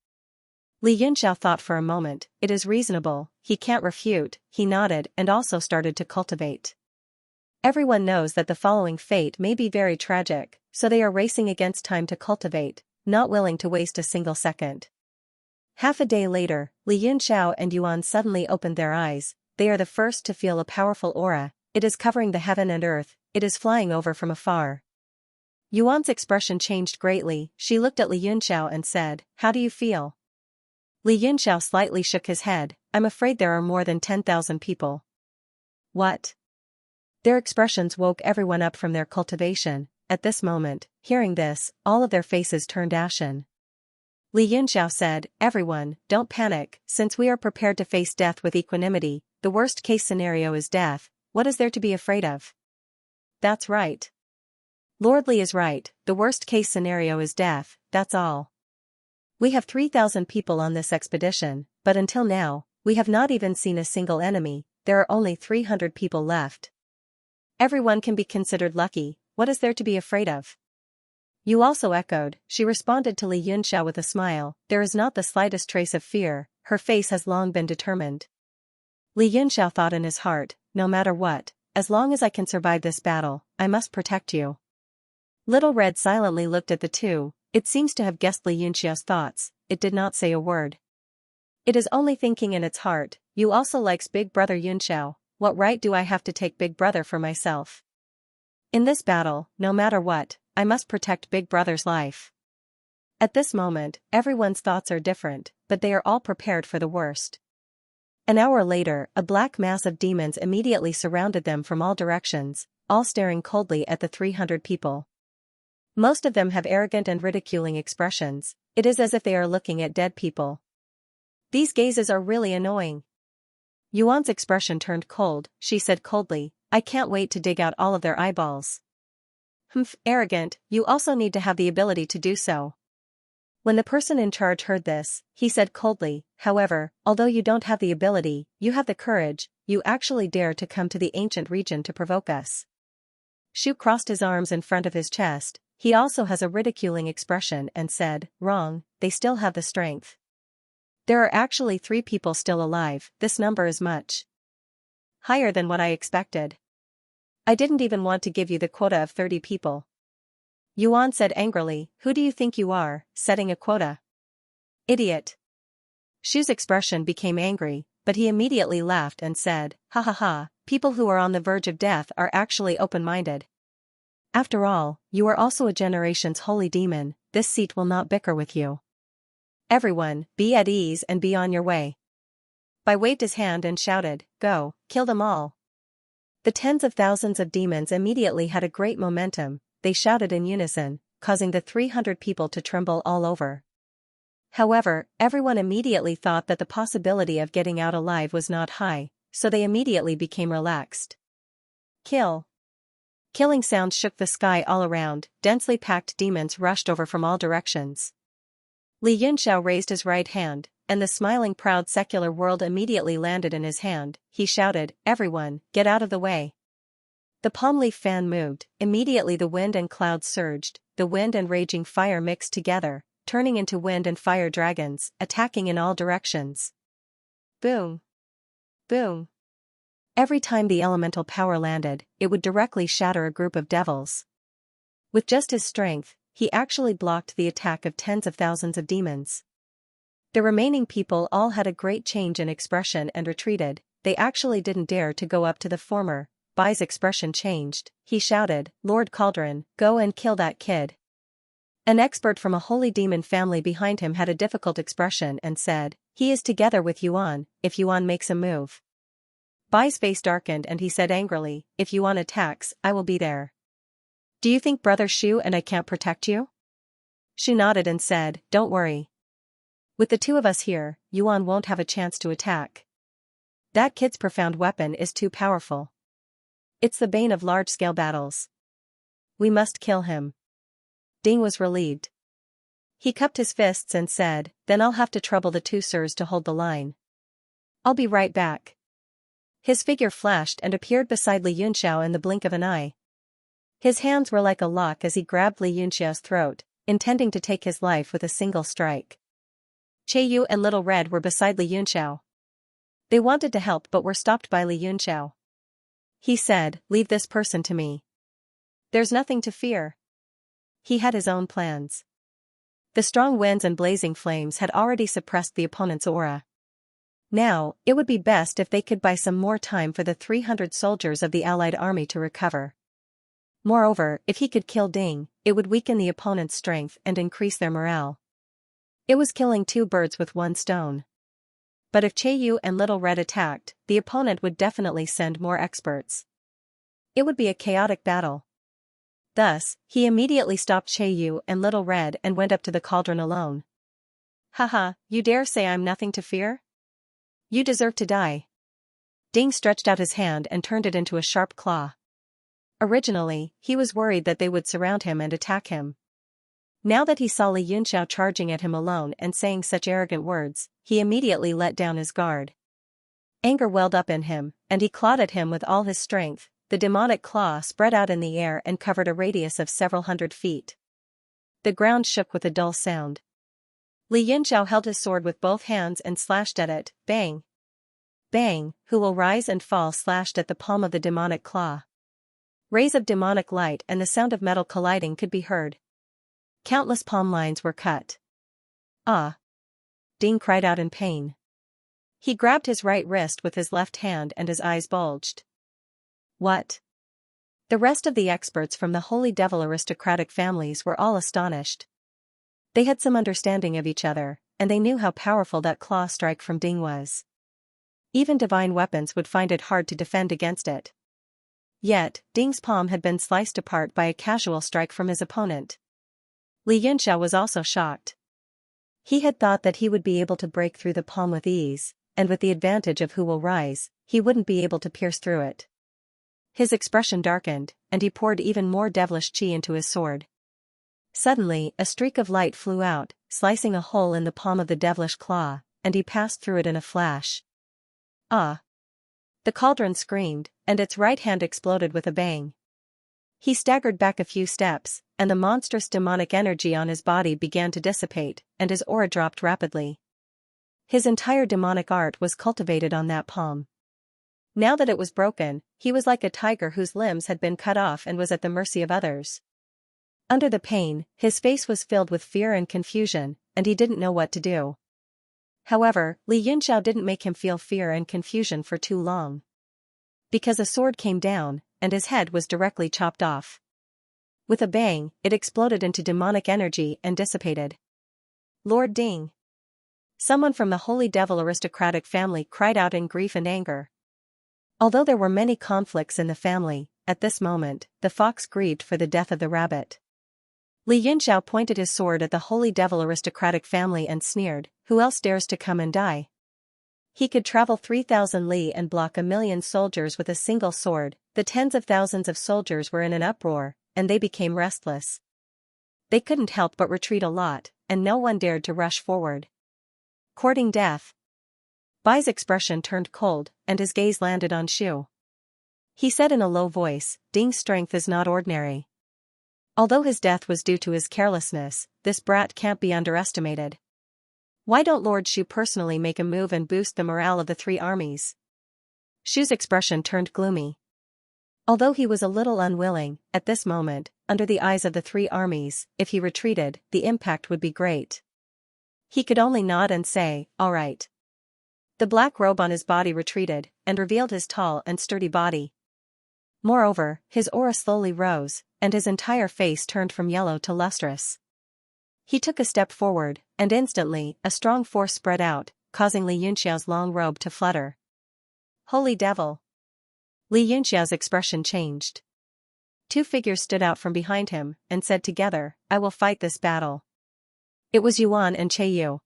Li Yunxiao thought for a moment, it is reasonable, he can't refute, he nodded and also started to cultivate. Everyone knows that the following fate may be very tragic, so they are racing against time to cultivate, not willing to waste a single second. Half a day later, Li Yunxiao and Yuan suddenly opened their eyes, they are the first to feel a powerful aura, it is covering the heaven and earth, it is flying over from afar. Yuan's expression changed greatly, she looked at Li Yunxiao and said, "How do you feel?" Li Yunxiao slightly shook his head, "I'm afraid there are more than 10,000 people." What? Their expressions woke everyone up from their cultivation, at this moment, hearing this, all of their faces turned ashen. Li Yunxiao said, "Everyone, don't panic, since we are prepared to face death with equanimity, the worst case scenario is death, what is there to be afraid of?" That's right. Lord Li is right, the worst case scenario is death, that's all. We have 3,000 people on this expedition, but until now, we have not even seen a single enemy, there are only 300 people left. Everyone can be considered lucky, what is there to be afraid of? You also echoed, she responded to Li Yunxiao with a smile, there is not the slightest trace of fear, her face has long been determined. Li Yunxiao thought in his heart, no matter what, as long as I can survive this battle, I must protect you. Little Red silently looked at the two. It seems to have guessed Li Yunxiao's thoughts. It did not say a word. It is only thinking in its heart, you also likes big brother Yunxiao, what right do I have to take big brother for myself? In this battle, no matter what, I must protect big brother's life. At this moment, everyone's thoughts are different, but they are all prepared for the worst. An hour later, a black mass of demons immediately surrounded them from all directions, all staring coldly at the 300 people. Most of them have arrogant and ridiculing expressions. It is as if they are looking at dead people. These gazes are really annoying. Yuan's expression turned cold. She said coldly, I can't wait to dig out all of their eyeballs. Humph, arrogant, you also need to have the ability to do so. When the person in charge heard this, he said coldly, however, although you don't have the ability, you have the courage, you actually dare to come to the ancient region to provoke us. Shu crossed his arms in front of his chest. He also has a ridiculing expression and said, wrong, they still have the strength. There are actually 3 people still alive. This number is much higher than what I expected. I didn't even want to give you the quota of 30 people. Yuan said angrily, who do you think you are, setting a quota? Idiot. Shu's expression became angry, but he immediately laughed and said, ha ha ha, people who are on the verge of death are actually open-minded. After all, you are also a generation's holy demon, this seat will not bicker with you. Everyone, be at ease and be on your way. Bai waved his hand and shouted, go, kill them all. The tens of thousands of demons immediately had a great momentum, they shouted in unison, causing the 300 people to tremble all over. However, everyone immediately thought that the possibility of getting out alive was not high, so they immediately became relaxed. Kill. Killing sounds shook the sky all around, densely packed demons rushed over from all directions. Li Yunxiao raised his right hand, and the smiling proud secular world immediately landed in his hand. He shouted, everyone, get out of the way. The palm leaf fan moved, immediately the wind and clouds surged, the wind and raging fire mixed together, turning into wind and fire dragons, attacking in all directions. Boom! Boom! Every time the elemental power landed, it would directly shatter a group of devils. With just his strength, he actually blocked the attack of tens of thousands of demons. The remaining people all had a great change in expression and retreated. They actually didn't dare to go up to the former. Bai's expression changed. He shouted, Lord Cauldron, go and kill that kid. An expert from a holy demon family behind him had a difficult expression and said, he is together with Yuan, if Yuan makes a move. Bai's face darkened and he said angrily, if Yuan attacks, I will be there. Do you think brother Shu and I can't protect you? Shu nodded and said, don't worry. With the 2 of us here, Yuan won't have a chance to attack. That kid's profound weapon is too powerful. It's the bane of large-scale battles. We must kill him. Ding was relieved. He cupped his fists and said, then I'll have to trouble the 2 sirs to hold the line. I'll be right back. His figure flashed and appeared beside Li Yunxiao in the blink of an eye. His hands were like a lock as he grabbed Li Yunxiao's throat, intending to take his life with a single strike. Yu and Little Red were beside Li Yunxiao. They wanted to help but were stopped by Li Yunxiao. He said, leave this person to me. There's nothing to fear. He had his own plans. The strong winds and blazing flames had already suppressed the opponent's aura. Now, it would be best if they could buy some more time for the 300 soldiers of the allied army to recover. Moreover, if he could kill Ding, it would weaken the opponent's strength and increase their morale. It was killing 2 birds with 1 stone. But if Yu and Little Red attacked, the opponent would definitely send more experts. It would be a chaotic battle. Thus, he immediately stopped Yu and Little Red and went up to the cauldron alone. Haha, you dare say I'm nothing to fear? You deserve to die. Ding stretched out his hand and turned it into a sharp claw. Originally, he was worried that they would surround him and attack him. Now that he saw Li Yunxiao charging at him alone and saying such arrogant words, he immediately let down his guard. Anger welled up in him, and he clawed at him with all his strength. The demonic claw spread out in the air and covered a radius of several hundred feet. The ground shook with a dull sound. Li Yunxiao held his sword with both hands and slashed at it, bang. Bang, who will rise and fall slashed at the palm of the demonic claw. Rays of demonic light and the sound of metal colliding could be heard. Countless palm lines were cut. Ah! Ding cried out in pain. He grabbed his right wrist with his left hand and his eyes bulged. What? The rest of the experts from the Holy Devil aristocratic families were all astonished. They had some understanding of each other, and they knew how powerful that claw strike from Ding was. Even divine weapons would find it hard to defend against it. Yet, Ding's palm had been sliced apart by a casual strike from his opponent. Xianxia was also shocked. He had thought that he would be able to break through the palm with ease, and with the advantage of who will rise, he wouldn't be able to pierce through it. His expression darkened, and he poured even more devilish qi into his sword. Suddenly, a streak of light flew out, slicing a hole in the palm of the devilish claw, and he passed through it in a flash. Ah! The cauldron screamed, and its right hand exploded with a bang. He staggered back a few steps, and the monstrous demonic energy on his body began to dissipate, and his aura dropped rapidly. His entire demonic art was cultivated on that palm. Now that it was broken, he was like a tiger whose limbs had been cut off and was at the mercy of others. Under the pain, his face was filled with fear and confusion, and he didn't know what to do. However, Xianxia didn't make him feel fear and confusion for too long. Because a sword came down, and his head was directly chopped off. With a bang, it exploded into demonic energy and dissipated. Lord Ding! Someone from the Holy Devil aristocratic family cried out in grief and anger. Although there were many conflicts in the family, at this moment, the fox grieved for the death of the rabbit. Xianxia pointed his sword at the Holy Devil aristocratic family and sneered, "Who else dares to come and die?" He could travel 3,000 li and block 1,000,000 soldiers with a single sword. The tens of thousands of soldiers were in an uproar, and they became restless. They couldn't help but retreat a lot, and no one dared to rush forward. Courting death. Bai's expression turned cold, and his gaze landed on Shu. He said in a low voice, "Ding's strength is not ordinary. Although his death was due to his carelessness, this brat can't be underestimated. Why don't Lord Shu personally make a move and boost the morale of the three armies?" Shu's expression turned gloomy. Although he was a little unwilling, at this moment, under the eyes of the three armies, if he retreated, the impact would be great. He could only nod and say, "All right." The black robe on his body retreated, and revealed his tall and sturdy body. Moreover, his aura slowly rose, and his entire face turned from yellow to lustrous. He took a step forward, and instantly, a strong force spread out, causing Xianxia's long robe to flutter. Holy Devil! Xianxia's expression changed. Two figures stood out from behind him, and said together, "I will fight this battle." It was Yuan and Yu.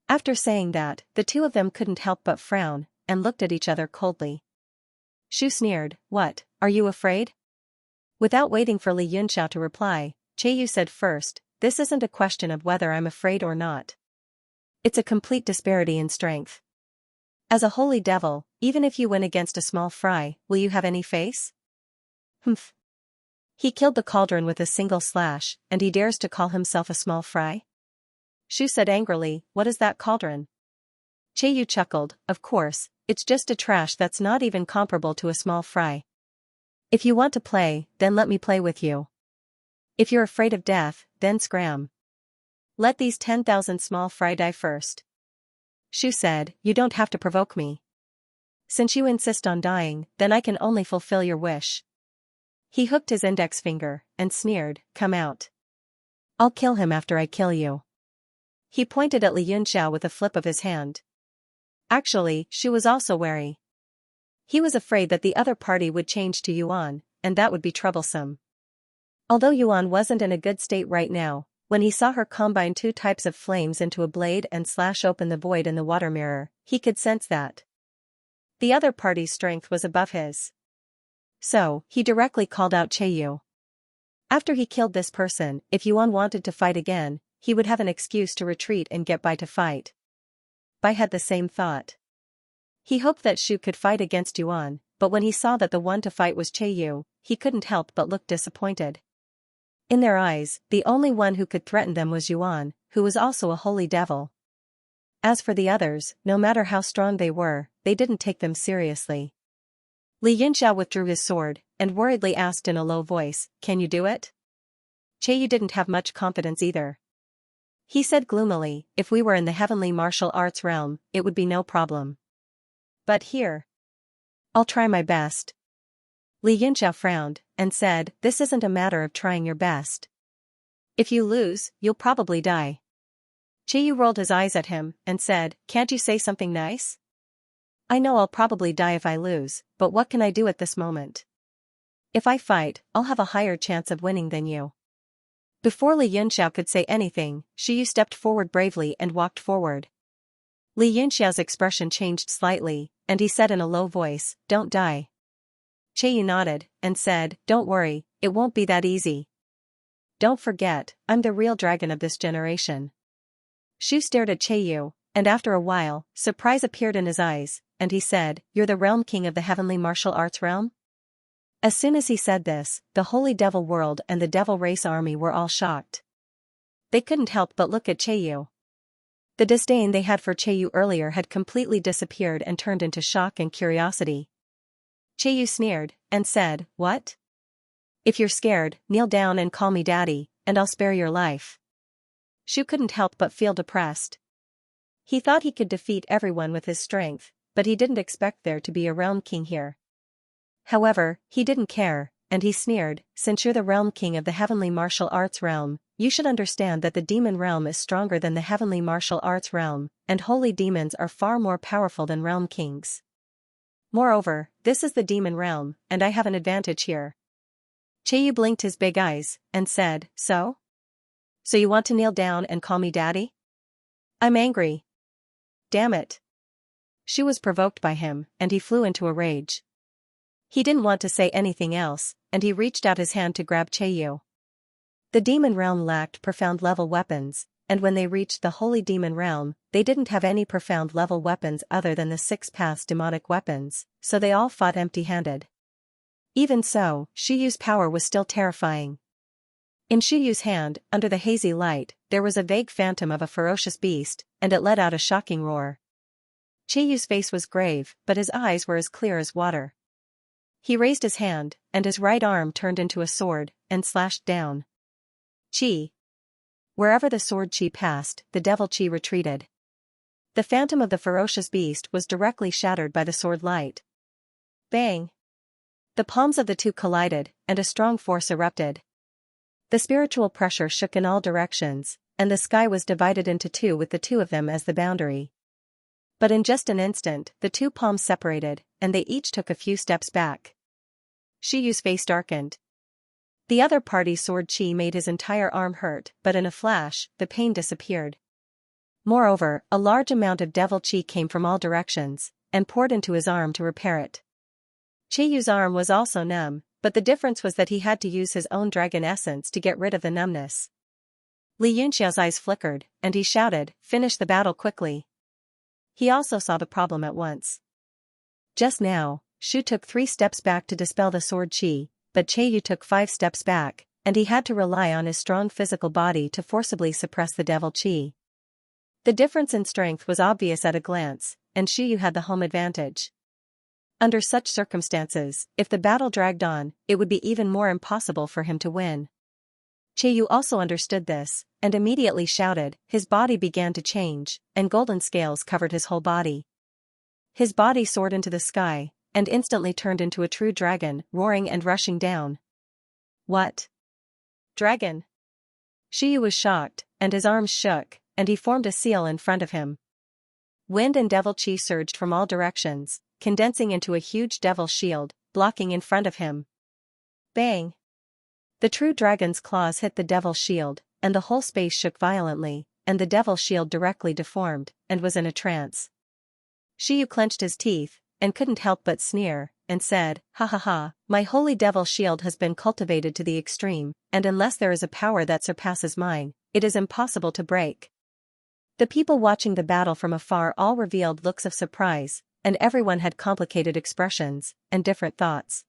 After saying that, the two of them couldn't help but frown, and looked at each other coldly. Shu sneered, "What, are you afraid?" Without waiting for Xianxia to reply, Yu said first, "This isn't a question of whether I'm afraid or not. It's a complete disparity in strength. As a holy devil, even if you win against a small fry, will you have any face?" "Humph. He killed the cauldron with a single slash, and he dares to call himself a small fry?" Shu said angrily, "What is that cauldron?" Yu chuckled, "Of course, it's just a trash that's not even comparable to a small fry. If you want to play, then let me play with you. If you're afraid of death, then scram. Let these 10,000 small fry die first." Shu said, "You don't have to provoke me. Since you insist on dying, then I can only fulfill your wish." He hooked his index finger, and sneered, "Come out. I'll kill him after I kill you." He pointed at Xianxia with a flip of his hand. Actually, Shu was also wary. He was afraid that the other party would change to Yuan, and that would be troublesome. Although Yuan wasn't in a good state right now, when he saw her combine two types of flames into a blade and slash open the void in the water mirror, he could sense that the other party's strength was above his. So, he directly called out Yu. After he killed this person, if Yuan wanted to fight again, he would have an excuse to retreat and get Bai to fight. Bai had the same thought. He hoped that Shu could fight against Yuan, but when he saw that the one to fight was Yu, he couldn't help but look disappointed. In their eyes, the only one who could threaten them was Yuan, who was also a holy devil. As for the others, no matter how strong they were, they didn't take them seriously. Li Yinxiao withdrew his sword, and worriedly asked in a low voice, "Can you do it?" Yu didn't have much confidence either. He said gloomily, "If we were in the heavenly martial arts realm, it would be no problem. But here, I'll try my best." Li Yinxiao frowned, and said, "This isn't a matter of trying your best. If you lose, you'll probably die." Yu rolled his eyes at him, and said, "Can't you say something nice? I know I'll probably die if I lose, but what can I do at this moment? If I fight, I'll have a higher chance of winning than you." Before Li Yinxiao could say anything, Yu stepped forward bravely and walked forward. Li Yinxiao's expression changed slightly, and he said in a low voice, "Don't die." Yu nodded, and said, "Don't worry, it won't be that easy. Don't forget, I'm the real dragon of this generation." Shu stared at Yu, and after a while, surprise appeared in his eyes, and he said, "You're the realm king of the heavenly martial arts realm?" As soon as he said this, the holy devil world and the devil race army were all shocked. They couldn't help but look at Yu. The disdain they had for Yu earlier had completely disappeared and turned into shock and curiosity. Yu sneered, and said, "What? If you're scared, kneel down and call me daddy, and I'll spare your life." Shu couldn't help but feel depressed. He thought he could defeat everyone with his strength, but he didn't expect there to be a realm king here. However, he didn't care, and he sneered, "Since you're the realm king of the heavenly martial arts realm, you should understand that the demon realm is stronger than the heavenly martial arts realm, and holy demons are far more powerful than realm kings. Moreover, this is the demon realm, and I have an advantage here." Yu blinked his big eyes, and said, "So? So you want to kneel down and call me daddy? I'm angry. Damn it." Shu was provoked by him, and he flew into a rage. He didn't want to say anything else, and he reached out his hand to grab Yu. The demon realm lacked profound level weapons, and when they reached the holy demon realm, they didn't have any profound level weapons other than the 6 paths demonic weapons, so they all fought empty-handed. Even so, Shuyu's power was still terrifying. In Shuyu's hand, under the hazy light, there was a vague phantom of a ferocious beast, and it let out a shocking roar. Chiyu's face was grave, but his eyes were as clear as water. He raised his hand, and his right arm turned into a sword, and slashed down. Chi. Wherever the sword chi passed, the devil chi retreated. The phantom of the ferocious beast was directly shattered by the sword light. Bang! The palms of the two collided, and a strong force erupted. The spiritual pressure shook in all directions, and the sky was divided into two with the two of them as the boundary. But in just an instant, the two palms separated, and they each took a few steps back. Shiyu's face darkened. The other party's sword chi made his entire arm hurt, but in a flash, the pain disappeared. Moreover, a large amount of devil chi came from all directions, and poured into his arm to repair it. Chiyu's arm was also numb, but the difference was that he had to use his own dragon essence to get rid of the numbness. Li Yunxiao's eyes flickered, and he shouted, "Finish the battle quickly." He also saw the problem at once. Just now, Shu took 3 steps back to dispel the sword chi, but Chiyu took 5 steps back, and he had to rely on his strong physical body to forcibly suppress the devil chi. The difference in strength was obvious at a glance, and Shiyu had the home advantage. Under such circumstances, if the battle dragged on, it would be even more impossible for him to win. Chiyu also understood this, and immediately shouted. His body began to change, and golden scales covered his whole body. His body soared into the sky, and instantly turned into a true dragon, roaring and rushing down. What? Dragon? Shiyu was shocked, and his arms shook, and he formed a seal in front of him. Wind and devil chi surged from all directions, condensing into a huge devil shield, blocking in front of him. Bang! The true dragon's claws hit the devil shield, and the whole space shook violently, and the devil shield directly deformed, and was in a trance. Shiyu clenched his teeth, and couldn't help but sneer, and said, "Ha ha ha, my holy devil shield has been cultivated to the extreme, and unless there is a power that surpasses mine, it is impossible to break." The people watching the battle from afar all revealed looks of surprise, and everyone had complicated expressions, and different thoughts.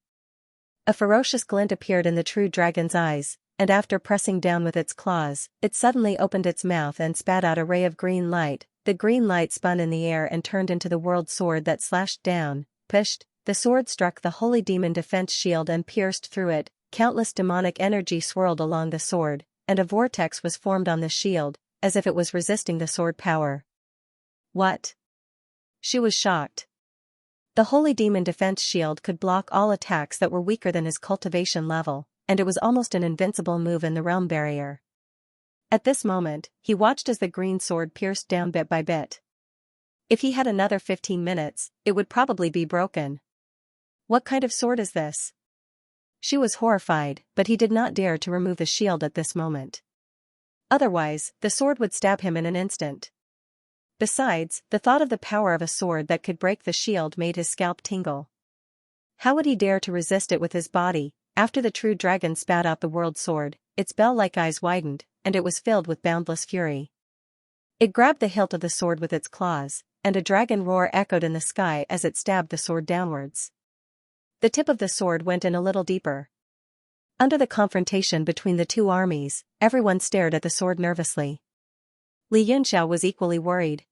A ferocious glint appeared in the true dragon's eyes, and after pressing down with its claws, it suddenly opened its mouth and spat out a ray of green light, the green light spun in the air and turned into the world sword that slashed down, pushed. The sword struck the holy demon defense shield and pierced through it. Countless demonic energy swirled along the sword, and a vortex was formed on the shield, as if it was resisting the sword power. What? She was shocked. The holy demon defense shield could block all attacks that were weaker than his cultivation level, and it was almost an invincible move in the realm barrier. At this moment, he watched as the green sword pierced down bit by bit. If he had another 15 minutes, it would probably be broken. What kind of sword is this? She was horrified, but he did not dare to remove the shield at this moment. Otherwise, the sword would stab him in an instant. Besides, the thought of the power of a sword that could break the shield made his scalp tingle. How would he dare to resist it with his body? After the true dragon spat out the world sword, its bell-like eyes widened, and it was filled with boundless fury. It grabbed the hilt of the sword with its claws, and a dragon roar echoed in the sky as it stabbed the sword downwards. The tip of the sword went in a little deeper. Under the confrontation between the two armies, everyone stared at the sword nervously. Xianxia was equally worried.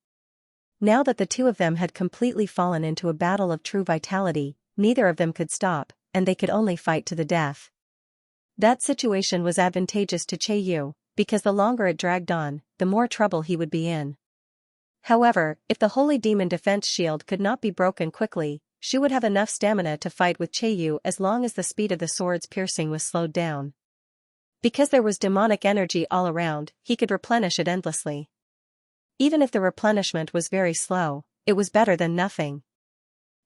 Now that the two of them had completely fallen into a battle of true vitality, neither of them could stop, and they could only fight to the death. That situation was advantageous to Qiyu, because the longer it dragged on, the more trouble he would be in. However, if the holy demon defense shield could not be broken quickly, she would have enough stamina to fight with Qiyu as long as the speed of the sword's piercing was slowed down. Because there was demonic energy all around, he could replenish it endlessly. Even if the replenishment was very slow, it was better than nothing.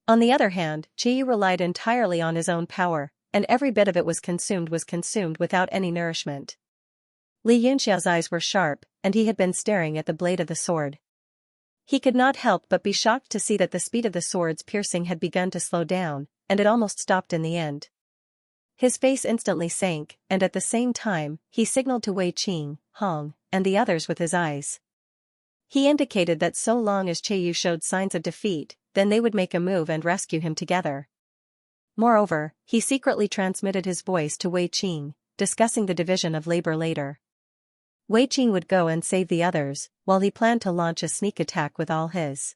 On the other hand, Qiyu relied entirely on his own power, and every bit of it was consumed without any nourishment. Xianxia's eyes were sharp, and he had been staring at the blade of the sword. He could not help but be shocked to see that the speed of the sword's piercing had begun to slow down, and it almost stopped in the end. His face instantly sank, and at the same time, he signaled to Wei Qing, Hong, and the others with his eyes. He indicated that so long as Qiyu showed signs of defeat, then they would make a move and rescue him together. Moreover, he secretly transmitted his voice to Wei Qing, discussing the division of labor later. Wei Qing would go and save the others, while he planned to launch a sneak attack with all his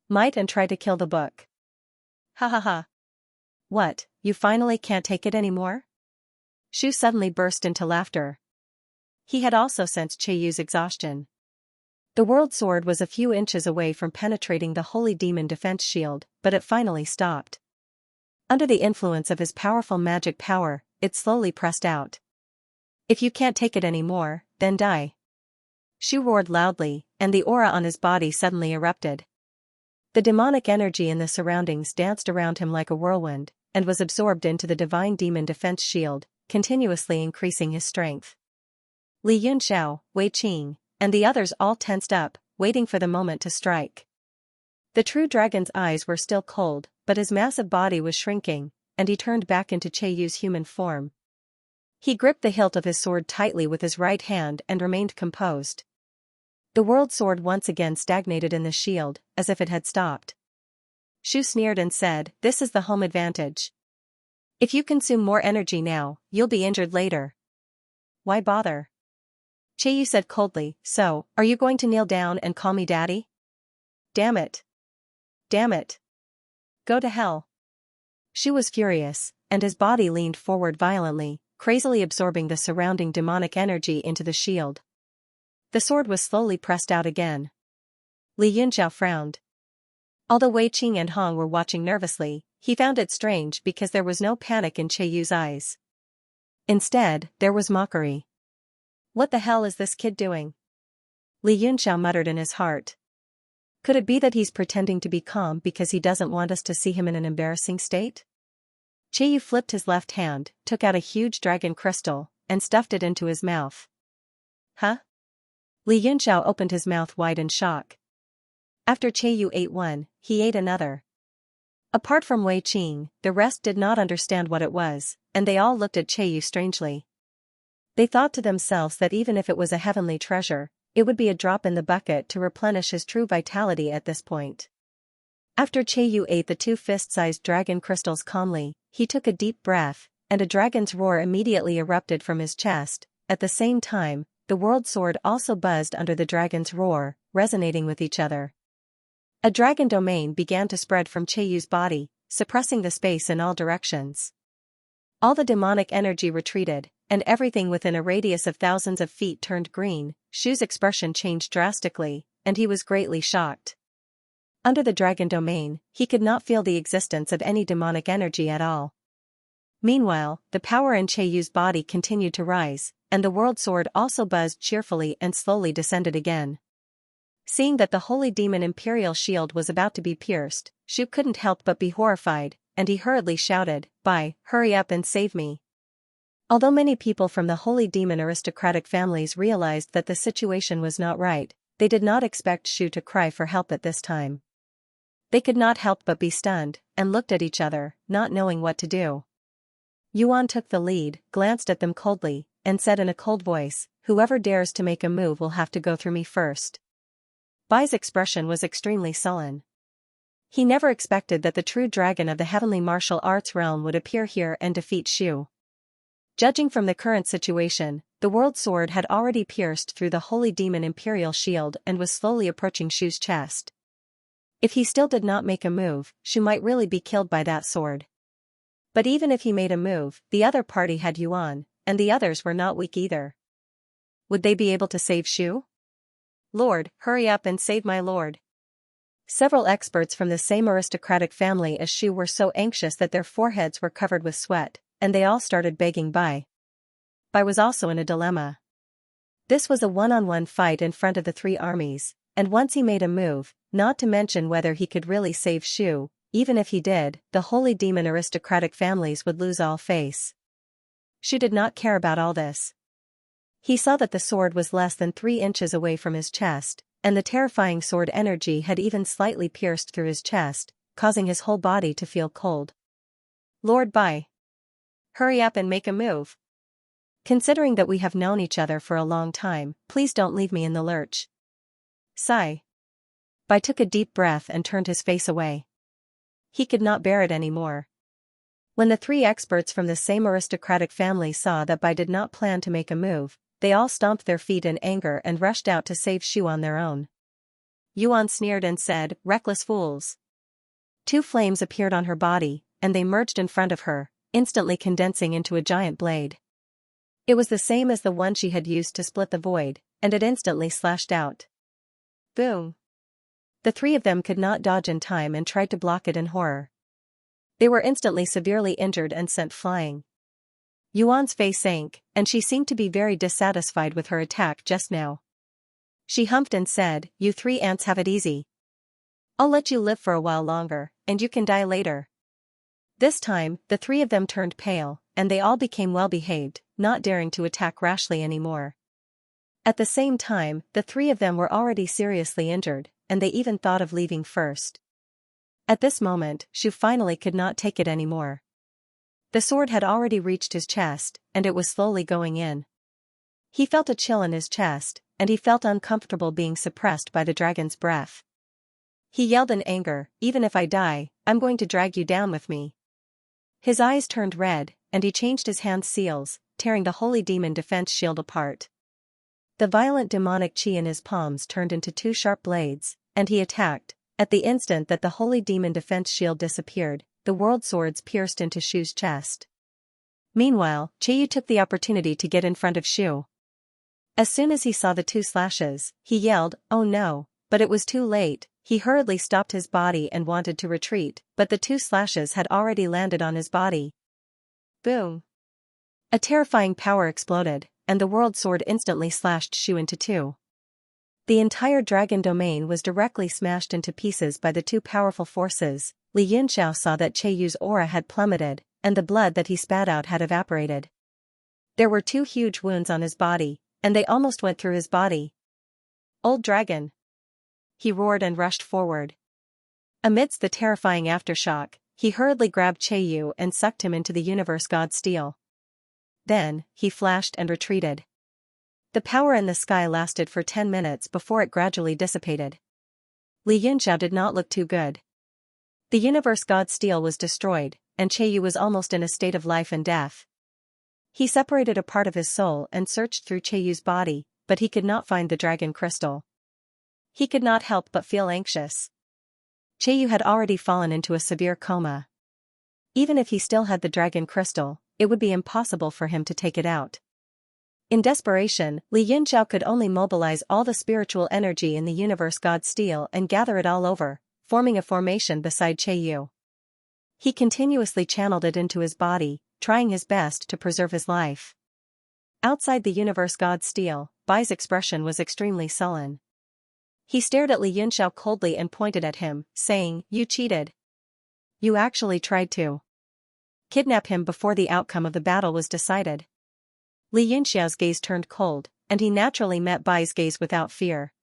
might and try to kill the book. Ha ha ha. What, you finally can't take it anymore? Shu suddenly burst into laughter. He had also sensed Qiyu's exhaustion. The world sword was a few inches away from penetrating the holy demon defense shield, but it finally stopped. Under the influence of his powerful magic power, it slowly pressed out. If you can't take it anymore, then die. Shu roared loudly, and the aura on his body suddenly erupted. The demonic energy in the surroundings danced around him like a whirlwind, and was absorbed into the divine demon defense shield, continuously increasing his strength. Li Yunxiao, Wei Qing, and the others all tensed up, waiting for the moment to strike. The true dragon's eyes were still cold, but his massive body was shrinking, and he turned back into Qiyu's human form. He gripped the hilt of his sword tightly with his right hand and remained composed. The world sword once again stagnated in the shield, as if it had stopped. Shu sneered and said, "This is the home advantage. If you consume more energy now, you'll be injured later. Why bother?" Qiyu said coldly, "So, are you going to kneel down and call me daddy? Damn it. Damn it. Go to hell." Shu was furious, and his body leaned forward violently, crazily absorbing the surrounding demonic energy into the shield. The sword was slowly pressed out again. Li Yunxiao frowned. Although Wei Qing and Hong were watching nervously, he found it strange because there was no panic in Qiyu's eyes. Instead, there was mockery. What the hell is this kid doing? Li Yunxiao muttered in his heart. Could it be that he's pretending to be calm because he doesn't want us to see him in an embarrassing state? Qiyu flipped his left hand, took out a huge dragon crystal, and stuffed it into his mouth. Huh? Li Yunxiao opened his mouth wide in shock. After Qiyu ate one, he ate another. Apart from Wei Qing, the rest did not understand what it was, and they all looked at Qiyu strangely. They thought to themselves that even if it was a heavenly treasure, it would be a drop in the bucket to replenish his true vitality at this point. After Qiyu ate the two fist-sized dragon crystals calmly, he took a deep breath, and a dragon's roar immediately erupted from his chest. At the same time, the world sword also buzzed under the dragon's roar, resonating with each other. A dragon domain began to spread from Cheiyu's body, suppressing the space in all directions. All the demonic energy retreated, and everything within a radius of thousands of feet turned green. Shu's expression changed drastically, and he was greatly shocked. Under the dragon domain, he could not feel the existence of any demonic energy at all. Meanwhile, the power in Cheiyu's body continued to rise, and the world sword also buzzed cheerfully and slowly descended again. Seeing that the holy demon imperial shield was about to be pierced, Shu couldn't help but be horrified, and he hurriedly shouted, hurry up and save me." Although many people from the holy demon aristocratic families realized that the situation was not right, they did not expect Shu to cry for help at this time. They could not help but be stunned, and looked at each other, not knowing what to do. Yuan took the lead, glanced at them coldly, and said in a cold voice, "Whoever dares to make a move will have to go through me first." Bai's expression was extremely sullen. He never expected that the true dragon of the heavenly martial arts realm would appear here and defeat Shu. Judging from the current situation, the world sword had already pierced through the holy demon imperial shield and was slowly approaching Shu's chest. If he still did not make a move, Shu might really be killed by that sword. But even if he made a move, the other party had Yuan, and the others were not weak either. Would they be able to save Shu? "Lord, hurry up and save my lord." Several experts from the same aristocratic family as Shu were so anxious that their foreheads were covered with sweat, and they all started begging Bai. Bai was also in a dilemma. This was a one-on-one fight in front of the three armies, and once he made a move, not to mention whether he could really save Shu, even if he did, the holy demon aristocratic families would lose all face. Shu did not care about all this. He saw that the sword was less than 3 inches away from his chest, and the terrifying sword energy had even slightly pierced through his chest, causing his whole body to feel cold. "Lord Bai, hurry up and make a move. Considering that we have known each other for a long time, please don't leave me in the lurch." Sigh. Bai took a deep breath and turned his face away. He could not bear it anymore. When the 3 experts from the same aristocratic family saw that Bai did not plan to make a move, they all stomped their feet in anger and rushed out to save Shu on their own. Yuan sneered and said, "Reckless fools." 2 flames appeared on her body, and they merged in front of her, instantly condensing into a giant blade. It was the same as the one she had used to split the void, and it instantly slashed out. Boom! The 3 of them could not dodge in time and tried to block it in horror. They were instantly severely injured and sent flying. Yuan's face sank, and she seemed to be very dissatisfied with her attack just now. She humphed and said, "You 3 ants have it easy. I'll let you live for a while longer, and you can die later." This time, the 3 of them turned pale, and they all became well-behaved, not daring to attack rashly anymore. At the same time, the 3 of them were already seriously injured, and they even thought of leaving first. At this moment, Shu finally could not take it anymore. The sword had already reached his chest, and it was slowly going in. He felt a chill in his chest, and he felt uncomfortable being suppressed by the dragon's breath. He yelled in anger, "Even if I die, I'm going to drag you down with me." His eyes turned red, and he changed his hand seals, tearing the holy demon defense shield apart. The violent demonic chi in his palms turned into 2 sharp blades, and he attacked. At the instant that the holy demon defense shield disappeared, the world swords pierced into Shu's chest. Meanwhile, Cheiyu took the opportunity to get in front of Shu. As soon as he saw the 2 slashes, he yelled, "Oh no," but it was too late. He hurriedly stopped his body and wanted to retreat, but the 2 slashes had already landed on his body. Boom! A terrifying power exploded, and the world sword instantly slashed Shu into 2. The entire dragon domain was directly smashed into pieces by the 2 powerful forces. Xianxia saw that Cheiyu's aura had plummeted, and the blood that he spat out had evaporated. There were 2 huge wounds on his body, and they almost went through his body. "Old dragon!" He roared and rushed forward. Amidst the terrifying aftershock, he hurriedly grabbed Cheiyu and sucked him into the universe god steel. Then, he flashed and retreated. The power in the sky lasted for 10 minutes before it gradually dissipated. Li Yunxiao did not look too good. The universe god steel was destroyed, and Cheiyu was almost in a state of life and death. He separated a part of his soul and searched through Cheiyu's body, but he could not find the dragon crystal. He could not help but feel anxious. Qianxia had already fallen into a severe coma. Even if he still had the dragon crystal, it would be impossible for him to take it out. In desperation, Xianxia could only mobilize all the spiritual energy in the universe god steel and gather it all over, forming a formation beside Qianxia. He continuously channeled it into his body, trying his best to preserve his life. Outside the universe god steel, Bai's expression was extremely sullen. He stared at Xianxia coldly and pointed at him, saying, "You cheated. You actually tried to kidnap him before the outcome of the battle was decided." Xianxia's gaze turned cold, and he naturally met Bai's gaze without fear.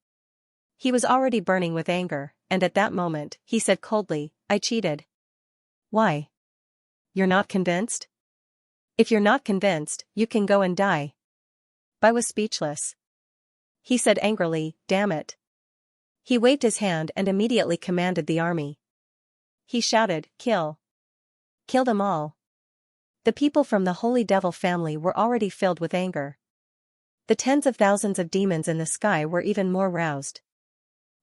He was already burning with anger, and at that moment, he said coldly, "I cheated." "Why? You're not convinced? If you're not convinced, you can go and die." Bai was speechless. He said angrily, "Damn it." He waved his hand and immediately commanded the army. He shouted, "Kill. Kill them all." The people from the Holy Devil family were already filled with anger. The tens of thousands of demons in the sky were even more roused.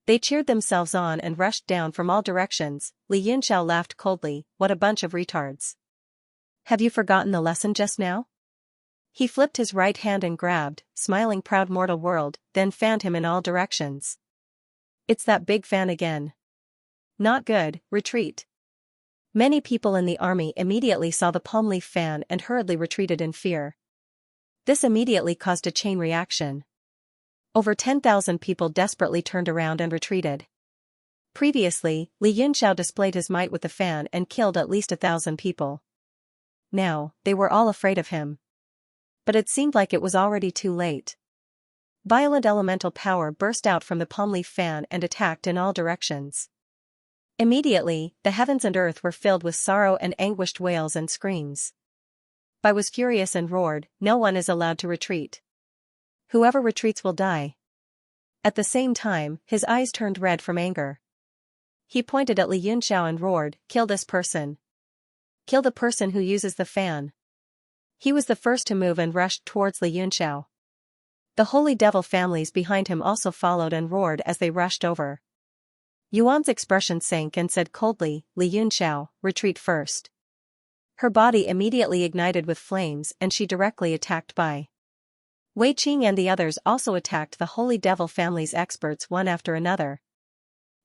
They cheered themselves on and rushed down from all directions. Xianxia laughed coldly, "What a bunch of retards. Have you forgotten the lesson just now?" He flipped his right hand and grabbed, smiling proud mortal world, then fanned him in all directions. "It's that big fan again. Not good, retreat." Many people in the army immediately saw the palm leaf fan and hurriedly retreated in fear. This immediately caused a chain reaction. Over 10,000 people desperately turned around and retreated. Previously, Xianxia displayed his might with the fan and killed at least 1,000 people. Now, they were all afraid of him. But it seemed like it was already too late. Violent elemental power burst out from the palm leaf fan and attacked in all directions. Immediately, the heavens and earth were filled with sorrow and anguished wails and screams. Bai was furious and roared, "No one is allowed to retreat. Whoever retreats will die." At the same time, his eyes turned red from anger. He pointed at Xianxia and roared, "Kill this person. Kill the person who uses the fan." He was the first to move and rushed towards Xianxia. The Holy Devil families behind him also followed and roared as they rushed over. Yuan's expression sank and said coldly, "Xianxia, retreat first." Her body immediately ignited with flames and she directly attacked Bai. Wei Qing and the others also attacked the Holy Devil family's experts one after another.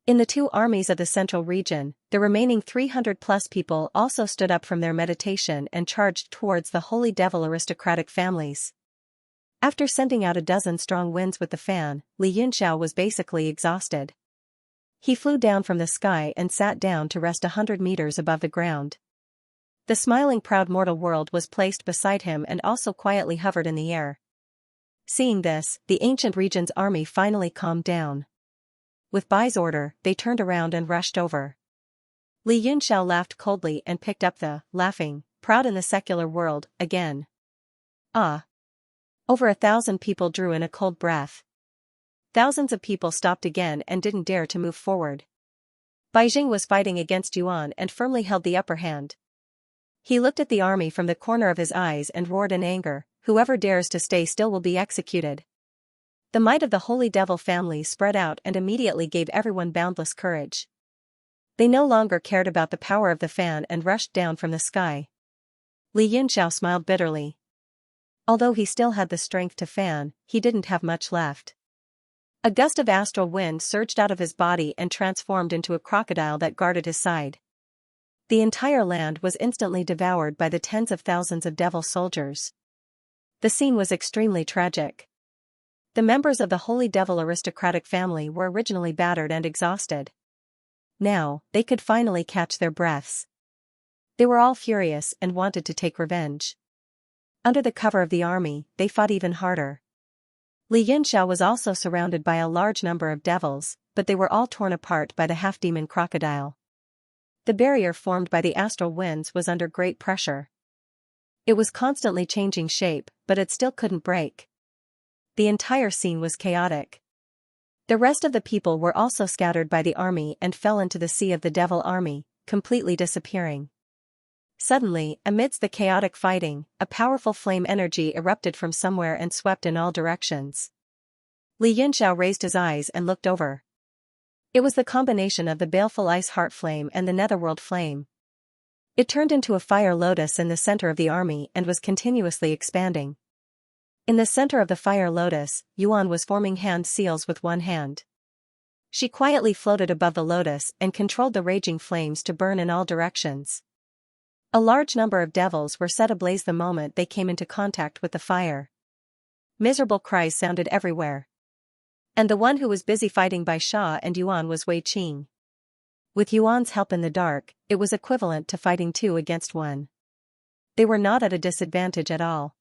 In the two armies of the central region, the remaining 300+ people also stood up from their meditation and charged towards the Holy Devil aristocratic families. After sending out a dozen strong winds with the fan, Xianxia was basically exhausted. He flew down from the sky and sat down to rest 100 meters above the ground. The smiling proud mortal world was placed beside him and also quietly hovered in the air. Seeing this, the ancient region's army finally calmed down. With Bai's order, they turned around and rushed over. Xianxia laughed coldly and picked up the, laughing, proud in the secular world, again. Ah! Over 1,000 people drew in a cold breath. Thousands of people stopped again and didn't dare to move forward. Beijing was fighting against Yuan and firmly held the upper hand. He looked at the army from the corner of his eyes and roared in anger, "Whoever dares to stay still will be executed." The might of the Holy Devil family spread out and immediately gave everyone boundless courage. They no longer cared about the power of the fan and rushed down from the sky. Xianxia smiled bitterly. Although he still had the strength to fan, he didn't have much left. A gust of astral wind surged out of his body and transformed into a crocodile that guarded his side. The entire land was instantly devoured by the tens of thousands of devil soldiers. The scene was extremely tragic. The members of the Holy Devil aristocratic family were originally battered and exhausted. Now, they could finally catch their breaths. They were all furious and wanted to take revenge. Under the cover of the army, they fought even harder. Xianxia was also surrounded by a large number of devils, but they were all torn apart by the half-demon crocodile. The barrier formed by the astral winds was under great pressure. It was constantly changing shape, but it still couldn't break. The entire scene was chaotic. The rest of the people were also scattered by the army and fell into the sea of the devil army, completely disappearing. Suddenly, amidst the chaotic fighting, a powerful flame energy erupted from somewhere and swept in all directions. Xianxia raised his eyes and looked over. It was the combination of the baleful ice heart flame and the netherworld flame. It turned into a fire lotus in the center of the army and was continuously expanding. In the center of the fire lotus, Yuan was forming hand seals with one hand. She quietly floated above the lotus and controlled the raging flames to burn in all directions. A large number of devils were set ablaze the moment they came into contact with the fire. Miserable cries sounded everywhere. And the one who was busy fighting Bai Sha and Yuan was Wei Qing. With Yuan's help in the dark, it was equivalent to fighting 2 against 1. They were not at a disadvantage at all.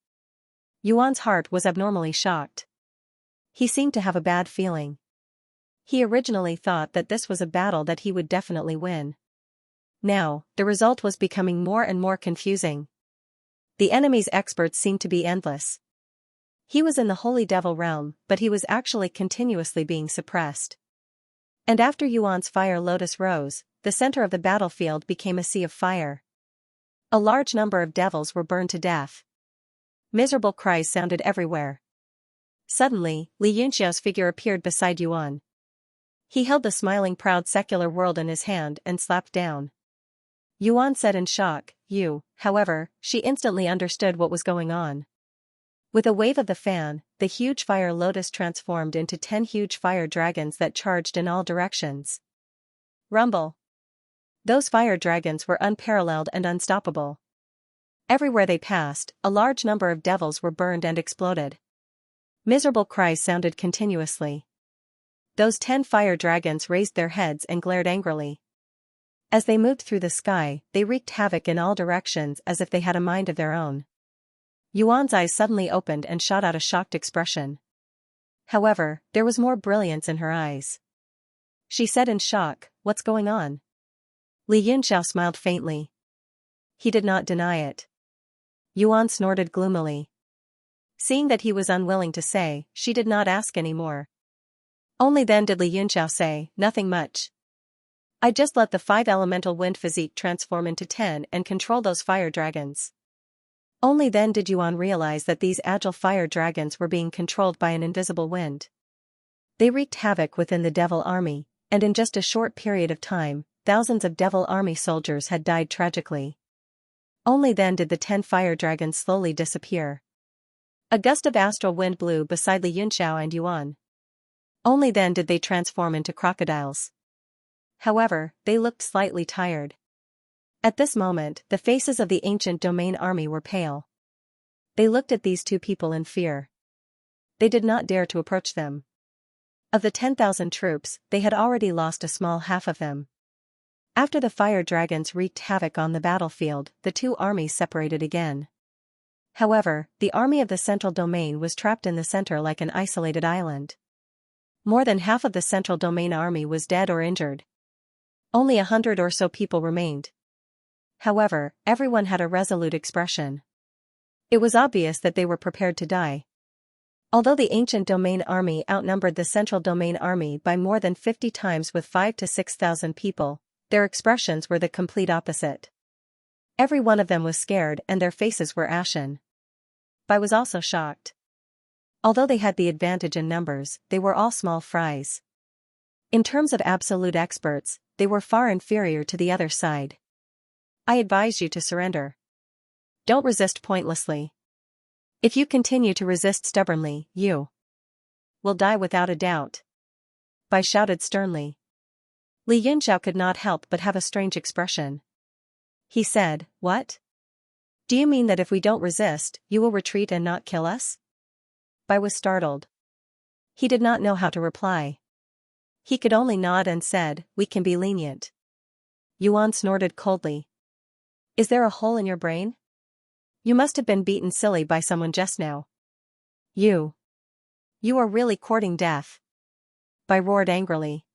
Yuan's heart was abnormally shocked. He seemed to have a bad feeling. He originally thought that this was a battle that he would definitely win. Now, the result was becoming more and more confusing. The enemy's experts seemed to be endless. He was in the Holy Devil realm, but he was actually continuously being suppressed. And after Yuan's fire lotus rose, the center of the battlefield became a sea of fire. A large number of devils were burned to death. Miserable cries sounded everywhere. Suddenly, Li Yunxiao's figure appeared beside Yuan. He held the smiling proud secular world in his hand and slapped down. Yuan said in shock, "You," however, she instantly understood what was going on. With a wave of the fan, the huge fire lotus transformed into 10 huge fire dragons that charged in all directions. Rumble. Those fire dragons were unparalleled and unstoppable. Everywhere they passed, a large number of devils were burned and exploded. Miserable cries sounded continuously. Those 10 fire dragons raised their heads and glared angrily. As they moved through the sky, they wreaked havoc in all directions as if they had a mind of their own. Yuan's eyes suddenly opened and shot out a shocked expression. However, there was more brilliance in her eyes. She said in shock, "What's going on?" Li Yunxiao smiled faintly. He did not deny it. Yuan snorted gloomily. Seeing that he was unwilling to say, she did not ask any more. Only then did Li Yunxiao say, "Nothing much. I just let the 5 elemental wind physique transform into 10 and control those fire dragons." Only then did Yuan realize that these agile fire dragons were being controlled by an invisible wind. They wreaked havoc within the devil army, and in just a short period of time, thousands of devil army soldiers had died tragically. Only then did the 10 fire dragons slowly disappear. A gust of astral wind blew beside Li Yunxiao and Yuan. Only then did they transform into crocodiles. However, they looked slightly tired. At this moment, the faces of the ancient domain army were pale. They looked at these 2 people in fear. They did not dare to approach them. Of the 10,000 troops, they had already lost a small half of them. After the fire dragons wreaked havoc on the battlefield, the 2 armies separated again. However, the army of the central domain was trapped in the center like an isolated island. More than half of the central domain army was dead or injured. Only 100 or so people remained. However, everyone had a resolute expression. It was obvious that they were prepared to die. Although the ancient domain army outnumbered the central domain army by more than 50 times with 5,000 to 6,000 people, their expressions were the complete opposite. Every one of them was scared and their faces were ashen. Bai was also shocked. Although they had the advantage in numbers, they were all small fries. In terms of absolute experts, they were far inferior to the other side. "I advise you to surrender. Don't resist pointlessly. If you continue to resist stubbornly, you will die without a doubt," Bai shouted sternly. Li Yunxiao could not help but have a strange expression. He said, "What? Do you mean that if we don't resist, you will retreat and not kill us?" Bai was startled. He did not know how to reply. He could only nod and said, "We can be lenient." Yuan snorted coldly. "Is there a hole in your brain? You must have been beaten silly by someone just now. You are really courting death." Bai roared angrily.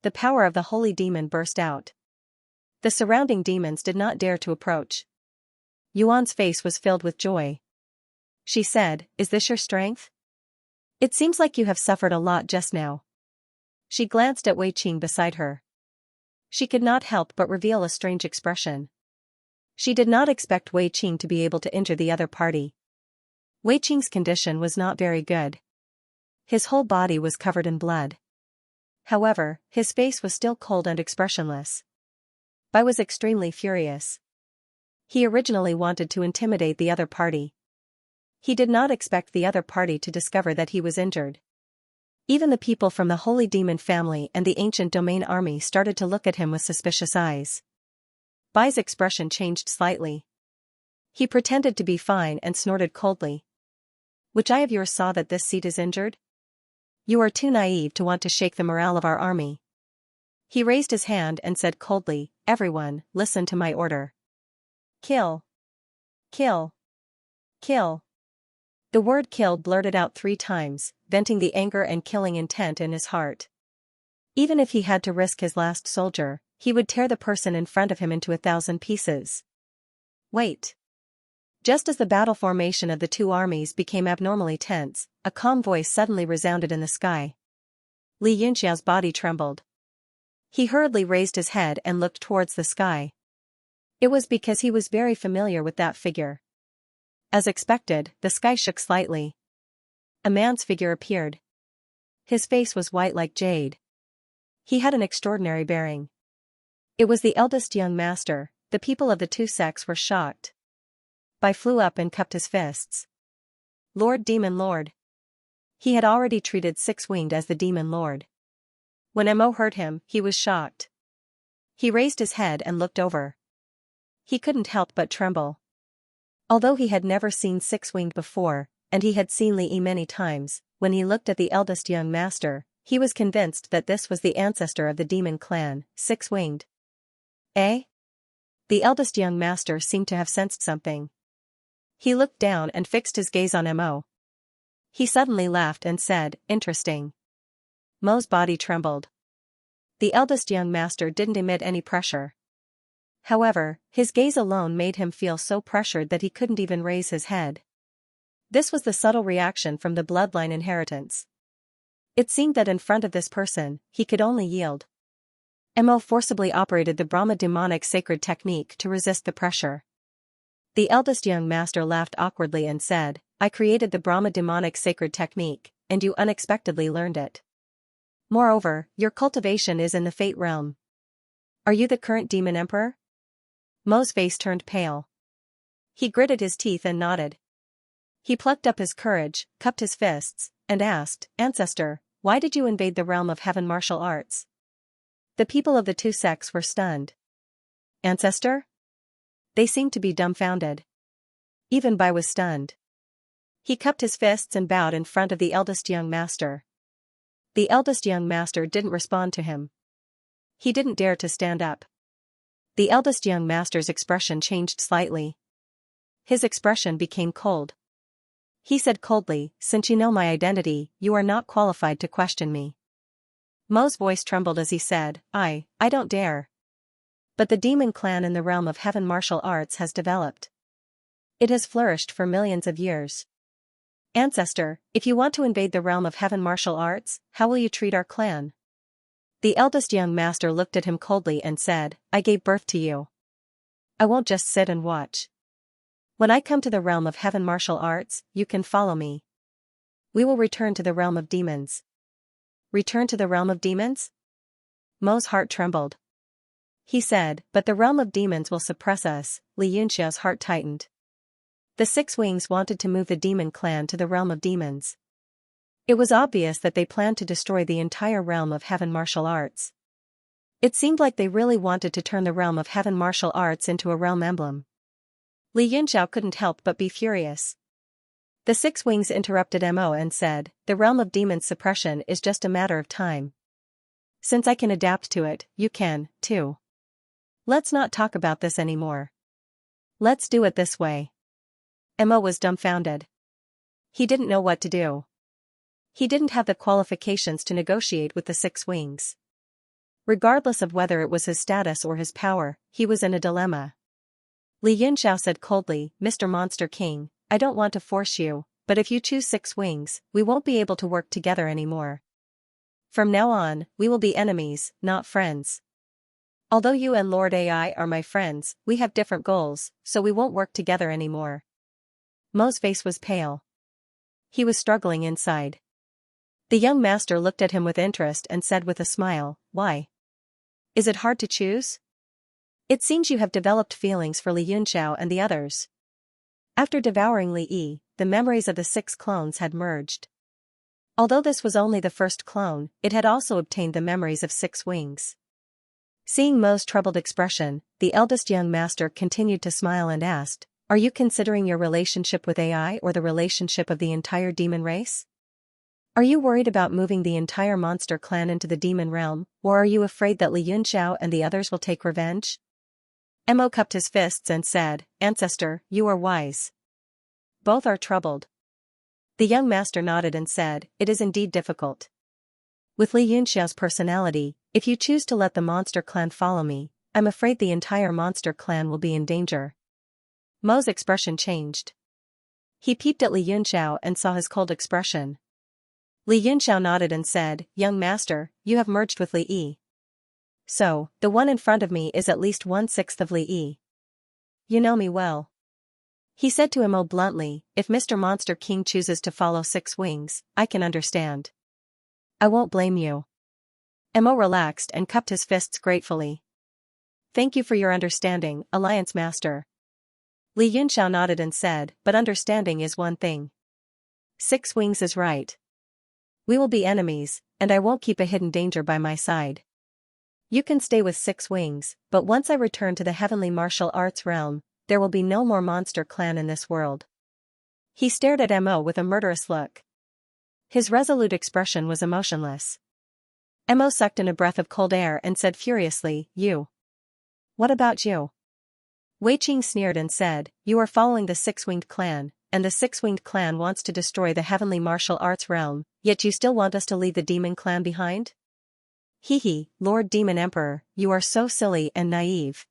The power of the holy demon burst out. The surrounding demons did not dare to approach. Yuan's face was filled with joy. She said, "Is this your strength? It seems like you have suffered a lot just now." She glanced at Wei Qing beside her. She could not help but reveal a strange expression. She did not expect Wei Qing to be able to injure the other party. Wei Qing's condition was not very good. His whole body was covered in blood. However, his face was still cold and expressionless. Bai was extremely furious. He originally wanted to intimidate the other party. He did not expect the other party to discover that he was injured. Even the people from the Holy Demon family and the ancient domain army started to look at him with suspicious eyes. Bai's expression changed slightly. He pretended to be fine and snorted coldly. Which eye of yours saw that this seat is injured? You are too naive to want to shake the morale of our army. He raised his hand and said coldly, everyone, listen to my order. Kill. Kill. Kill. The word kill blurted out 3 times, venting the anger and killing intent in his heart. Even if he had to risk his last soldier, he would tear the person in front of him into 1,000 pieces. Wait. Just as the battle formation of the 2 armies became abnormally tense, a calm voice suddenly resounded in the sky. Li Yunxiao's body trembled. He hurriedly raised his head and looked towards the sky. It was because he was very familiar with that figure. As expected, the sky shook slightly. A man's figure appeared. His face was white like jade. He had an extraordinary bearing. It was the eldest young master. The people of the 2 sects were shocked. Bai flew up and cupped his fists. Lord Demon Lord. He had already treated Six-Winged as the Demon Lord. When Mo heard him, he was shocked. He raised his head and looked over. He couldn't help but tremble. Although he had never seen Six-Winged before, and he had seen Li Yi many times, when he looked at the eldest young master, he was convinced that this was the ancestor of the demon clan, Six-Winged. Eh? The eldest young master seemed to have sensed something. He looked down and fixed his gaze on Mo. He suddenly laughed and said, interesting. Mo's body trembled. The eldest young master didn't emit any pressure. However, his gaze alone made him feel so pressured that he couldn't even raise his head. This was the subtle reaction from the bloodline inheritance. It seemed that in front of this person, he could only yield. Mo forcibly operated the Brahma demonic sacred technique to resist the pressure. The eldest young master laughed awkwardly and said, I created the Brahma demonic sacred technique, and you unexpectedly learned it. Moreover, your cultivation is in the fate realm. Are you the current demon emperor? Mo's face turned pale. He gritted his teeth and nodded. He plucked up his courage, cupped his fists, and asked, Ancestor, why did you invade the realm of heaven martial arts? The people of the 2 sects were stunned. Ancestor? They seemed to be dumbfounded. Even Bai was stunned. He cupped his fists and bowed in front of the eldest young master. The eldest young master didn't respond to him. He didn't dare to stand up. The eldest young master's expression changed slightly. His expression became cold. He said coldly, since you know my identity, you are not qualified to question me. Mo's voice trembled as he said, I don't dare. But the demon clan in the realm of heaven martial arts has developed. It has flourished for millions of years. Ancestor, if you want to invade the realm of heaven martial arts, how will you treat our clan? The eldest young master looked at him coldly and said, I gave birth to you. I won't just sit and watch. When I come to the realm of heaven martial arts, you can follow me. We will return to the realm of demons. Return to the realm of demons? Mo's heart trembled. He said, but the realm of demons will suppress us. Li Yunxiao's heart tightened. The 6 Wings wanted to move the demon clan to the realm of demons. It was obvious that they planned to destroy the entire realm of heaven martial arts. It seemed like they really wanted to turn the realm of heaven martial arts into a realm emblem. Li Yunxiao couldn't help but be furious. The 6 Wings interrupted Mo and said, the realm of demons suppression is just a matter of time. Since I can adapt to it, you can, too. Let's not talk about this anymore. Let's do it this way. Mo was dumbfounded. He didn't know what to do. He didn't have the qualifications to negotiate with the 6 Wings. Regardless of whether it was his status or his power, he was in a dilemma. Li Yunxiao said coldly, Mr. Monster King, I don't want to force you, but if you choose 6 Wings, we won't be able to work together anymore. From now on, we will be enemies, not friends. Although you and Lord AI are my friends, we have different goals, so we won't work together anymore. Mo's face was pale. He was struggling inside. The young master looked at him with interest and said with a smile, "Why? Is it hard to choose? It seems you have developed feelings for Li Yunxiao and the others." After devouring Li Yi, the memories of the 6 clones had merged. Although this was only the first clone, it had also obtained the memories of 6 wings. Seeing Mo's troubled expression, the eldest young master continued to smile and asked, "Are you considering your relationship with AI or the relationship of the entire demon race? Are you worried about moving the entire monster clan into the demon realm, or are you afraid that Li Yunxiao and the others will take revenge?" Mo cupped his fists and said, "Ancestor, you are wise. Both are troubled." The young master nodded and said, "It is indeed difficult. With Li Yunxiao's personality, if you choose to let the monster clan follow me, I'm afraid the entire monster clan will be in danger." Mo's expression changed. He peeped at Li Yunxiao and saw his cold expression. Li Yunxiao nodded and said, "Young master, you have merged with Li Yi. So, the one in front of me is at least 1/6 of Li Yi. You know me well." He said to Mo bluntly, "If Mr. Monster King chooses to follow 6 wings, I can understand. I won't blame you." Mo relaxed and cupped his fists gratefully. "Thank you for your understanding, Alliance Master." Li Yunxiao nodded and said, "But understanding is one thing. 6 wings is right. We will be enemies, and I won't keep a hidden danger by my side. You can stay with 6 wings, but once I return to the heavenly martial arts realm, there will be no more monster clan in this world." He stared at Mo with a murderous look. His resolute expression was emotionless. Mo sucked in a breath of cold air and said furiously, "You. What about you?" Wei Qing sneered and said, "You are following the 6-winged clan, and the 6-winged clan wants to destroy the heavenly martial arts realm, yet you still want us to leave the demon clan behind? Hee, Lord Demon Emperor, you are so silly and naive."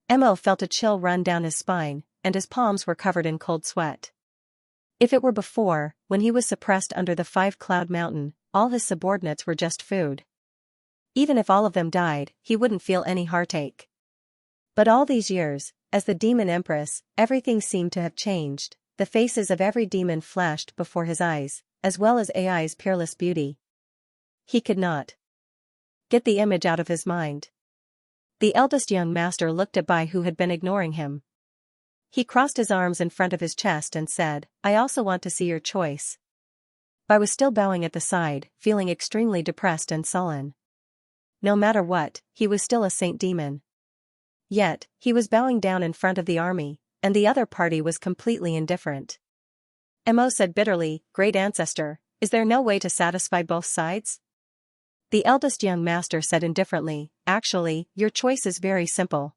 Mo felt a chill run down his spine, and his palms were covered in cold sweat. If it were before, when he was suppressed under the 5-cloud mountain, all his subordinates were just food. Even if all of them died, he wouldn't feel any heartache. But all these years, as the demon empress, everything seemed to have changed. The faces of every demon flashed before his eyes, as well as AI's peerless beauty. He could not get the image out of his mind. The eldest young master looked at Bai, who had been ignoring him. He crossed his arms in front of his chest and said, "I also want to see your choice." Bai was still bowing at the side, feeling extremely depressed and sullen. No matter what, he was still a saint demon. Yet, he was bowing down in front of the army, and the other party was completely indifferent. Mo said bitterly, "Great ancestor, is there no way to satisfy both sides?" The eldest young master said indifferently, "Actually, your choice is very simple.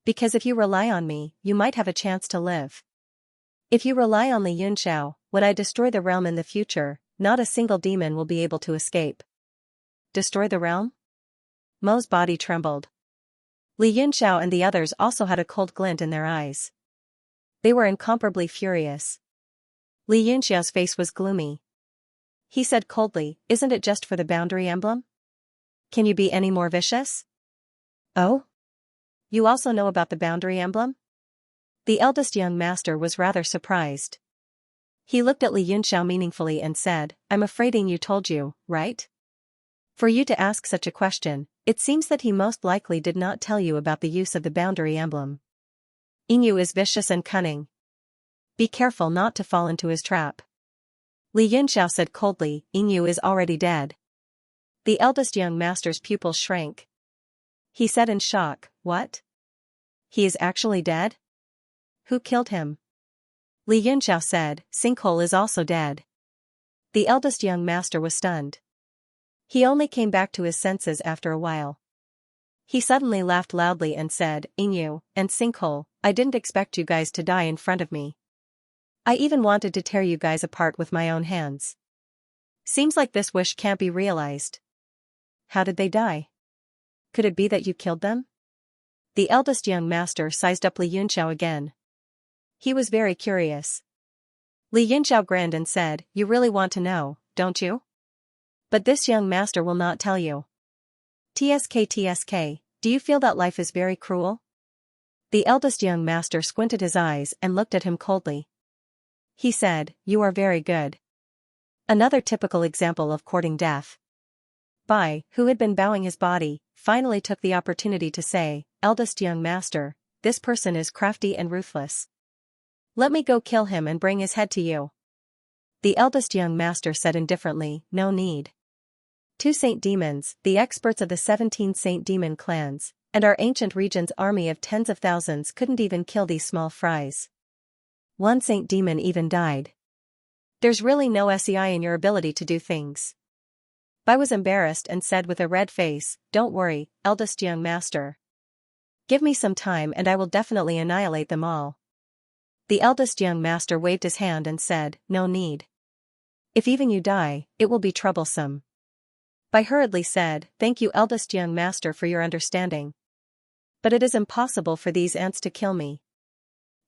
Because if you rely on me, you might have a chance to live. If you rely on Li Yunxiao, when I destroy the realm in the future, not a single demon will be able to escape." Destroy the realm? Mo's body trembled. Li Yunxiao and the others also had a cold glint in their eyes. They were incomparably furious. Li Yunxiao's face was gloomy. He said coldly, "Isn't it just for the boundary emblem? Can you be any more vicious?" "Oh? You also know about the boundary emblem?" The eldest young master was rather surprised. He looked at Li Yunxiao meaningfully and said, "I'm afraid Yu told you, right? For you to ask such a question, it seems that he most likely did not tell you about the use of the boundary emblem. Yu is vicious and cunning. Be careful not to fall into his trap." Li Yunxiao said coldly, "Yu is already dead." The eldest young master's pupils shrank. He said in shock, "What? He is actually dead? Who killed him?" Li Yunxiao said, "Sinkhole is also dead." The eldest young master was stunned. He only came back to his senses after a while. He suddenly laughed loudly and said, "Yu and Sinkhole, I didn't expect you guys to die in front of me. I even wanted to tear you guys apart with my own hands. Seems like this wish can't be realized. How did they die? Could it be that you killed them?" The eldest young master sized up Li Yunxiao again. He was very curious. Li Yunxiao grinned and said, "You really want to know, don't you? But this young master will not tell you. TSK, do you feel that life is very cruel?" The eldest young master squinted his eyes and looked at him coldly. He said, "You are very good. Another typical example of courting death. Bai, who had been bowing his body, finally took the opportunity to say, "Eldest young master, this person is crafty and ruthless. Let me go kill him and bring his head to you." The eldest young master said indifferently, "No need. Two saint demons, the experts of the 17 saint demon clans, and our ancient region's army of tens of thousands couldn't even kill these small fries. One saint demon even died. There's really no SEI in your ability to do things." Bai was embarrassed and said with a red face, "Don't worry, eldest young master. Give me some time and I will definitely annihilate them all." The eldest young master waved his hand and said, "No need. If even you die, it will be troublesome." Bai hurriedly said, "Thank you eldest young master for your understanding. But it is impossible for these ants to kill me."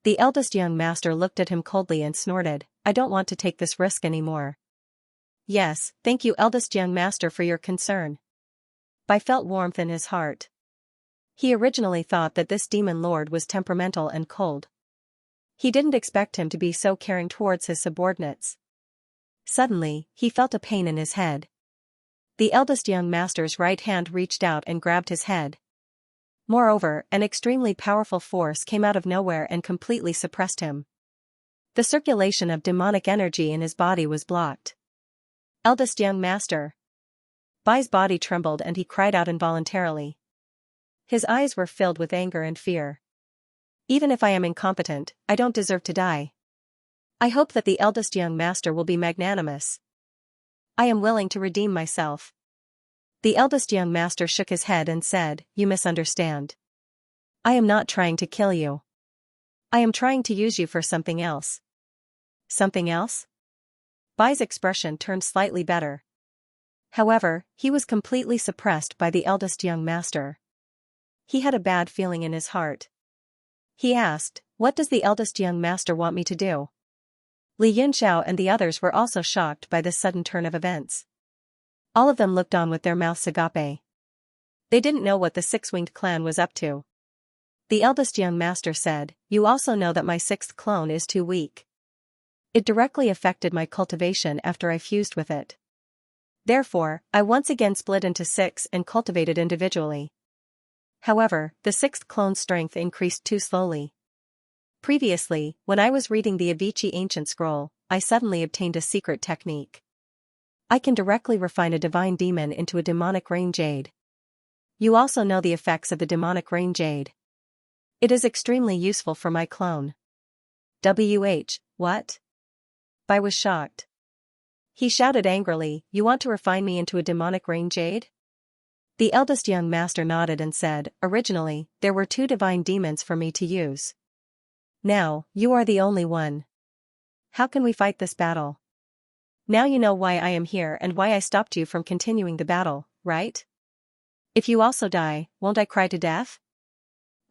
The eldest young master looked at him coldly and snorted, "I don't want to take this risk anymore." "Yes, thank you eldest young master for your concern." Bai felt warmth in his heart. He originally thought that this demon lord was temperamental and cold. He didn't expect him to be so caring towards his subordinates. Suddenly, he felt a pain in his head. The eldest young master's right hand reached out and grabbed his head. Moreover, an extremely powerful force came out of nowhere and completely suppressed him. The circulation of demonic energy in his body was blocked. "Eldest young master." Bai's body trembled and he cried out involuntarily. His eyes were filled with anger and fear. "Even if I am incompetent, I don't deserve to die. I hope that the eldest young master will be magnanimous. I am willing to redeem myself." The eldest young master shook his head and said, "You misunderstand. I am not trying to kill you. I am trying to use you for something else." "Something else?" Bai's expression turned slightly better. However, he was completely suppressed by the eldest young master. He had a bad feeling in his heart. He asked, "What does the eldest young master want me to do?" Xianxia and the others were also shocked by this sudden turn of events. All of them looked on with their mouths agape. They didn't know what the six-winged clan was up to. The eldest young master said, "You also know that my sixth clone is too weak. It directly affected my cultivation after I fused with it. Therefore, I once again split into 6 and cultivated individually. However, the sixth clone's strength increased too slowly. Previously, when I was reading the Avicii ancient scroll, I suddenly obtained a secret technique. I can directly refine a divine demon into a demonic rain jade. You also know the effects of the demonic rain jade. It is extremely useful for my clone." What? Bai was shocked. He shouted angrily, "You want to refine me into a demonic rain jade?" The eldest young master nodded and said, "Originally, there were 2 divine demons for me to use. Now, you are the only one. How can we fight this battle? Now you know why I am here and why I stopped you from continuing the battle, right? If you also die, won't I cry to death?"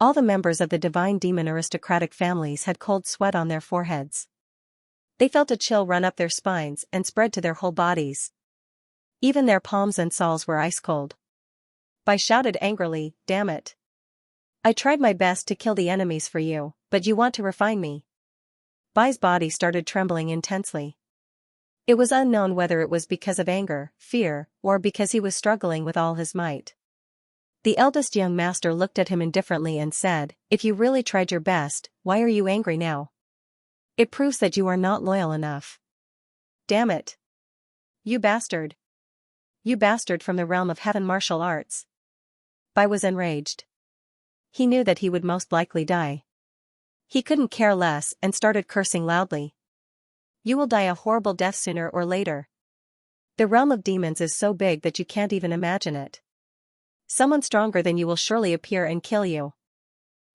All the members of the divine demon aristocratic families had cold sweat on their foreheads. They felt a chill run up their spines and spread to their whole bodies. Even their palms and soles were ice cold. Bai shouted angrily, "Damn it. I tried my best to kill the enemies for you, but you want to refine me." Bai's body started trembling intensely. It was unknown whether it was because of anger, fear, or because he was struggling with all his might. The eldest young master looked at him indifferently and said, "If you really tried your best, why are you angry now? It proves that you are not loyal enough. Damn it. You bastard. You bastard from the realm of heaven martial arts." Bai was enraged. He knew that he would most likely die. He couldn't care less and started cursing loudly. "You will die a horrible death sooner or later. The realm of demons is so big that you can't even imagine it. Someone stronger than you will surely appear and kill you."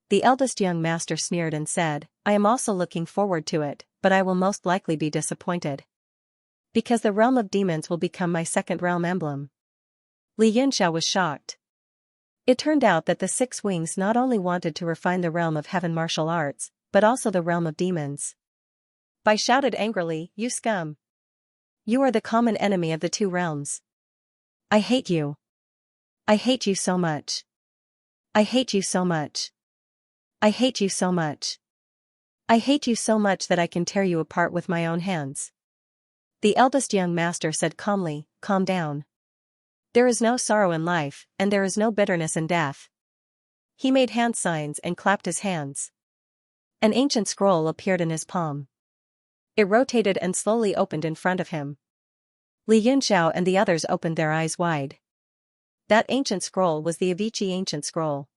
The eldest young master sneered and said, "I am also looking forward to it, but I will most likely be disappointed. Because the realm of demons will become my second realm emblem." Xianxia was shocked. It turned out that the 6 wings not only wanted to refine the realm of heaven martial arts, but also the realm of demons. Bai shouted angrily, "You scum! You are the common enemy of the 2 realms. I hate you. I hate you so much. I hate you so much. I hate you so much. I hate you so much that I can tear you apart with my own hands." The eldest young master said calmly, calm down. There is no sorrow in life, and there is no bitterness in death. He made hand signs and clapped his hands. An ancient scroll appeared in his palm. It rotated and slowly opened in front of him. Li Yunxiao and the others opened their eyes wide. That ancient scroll was the Avicii ancient scroll.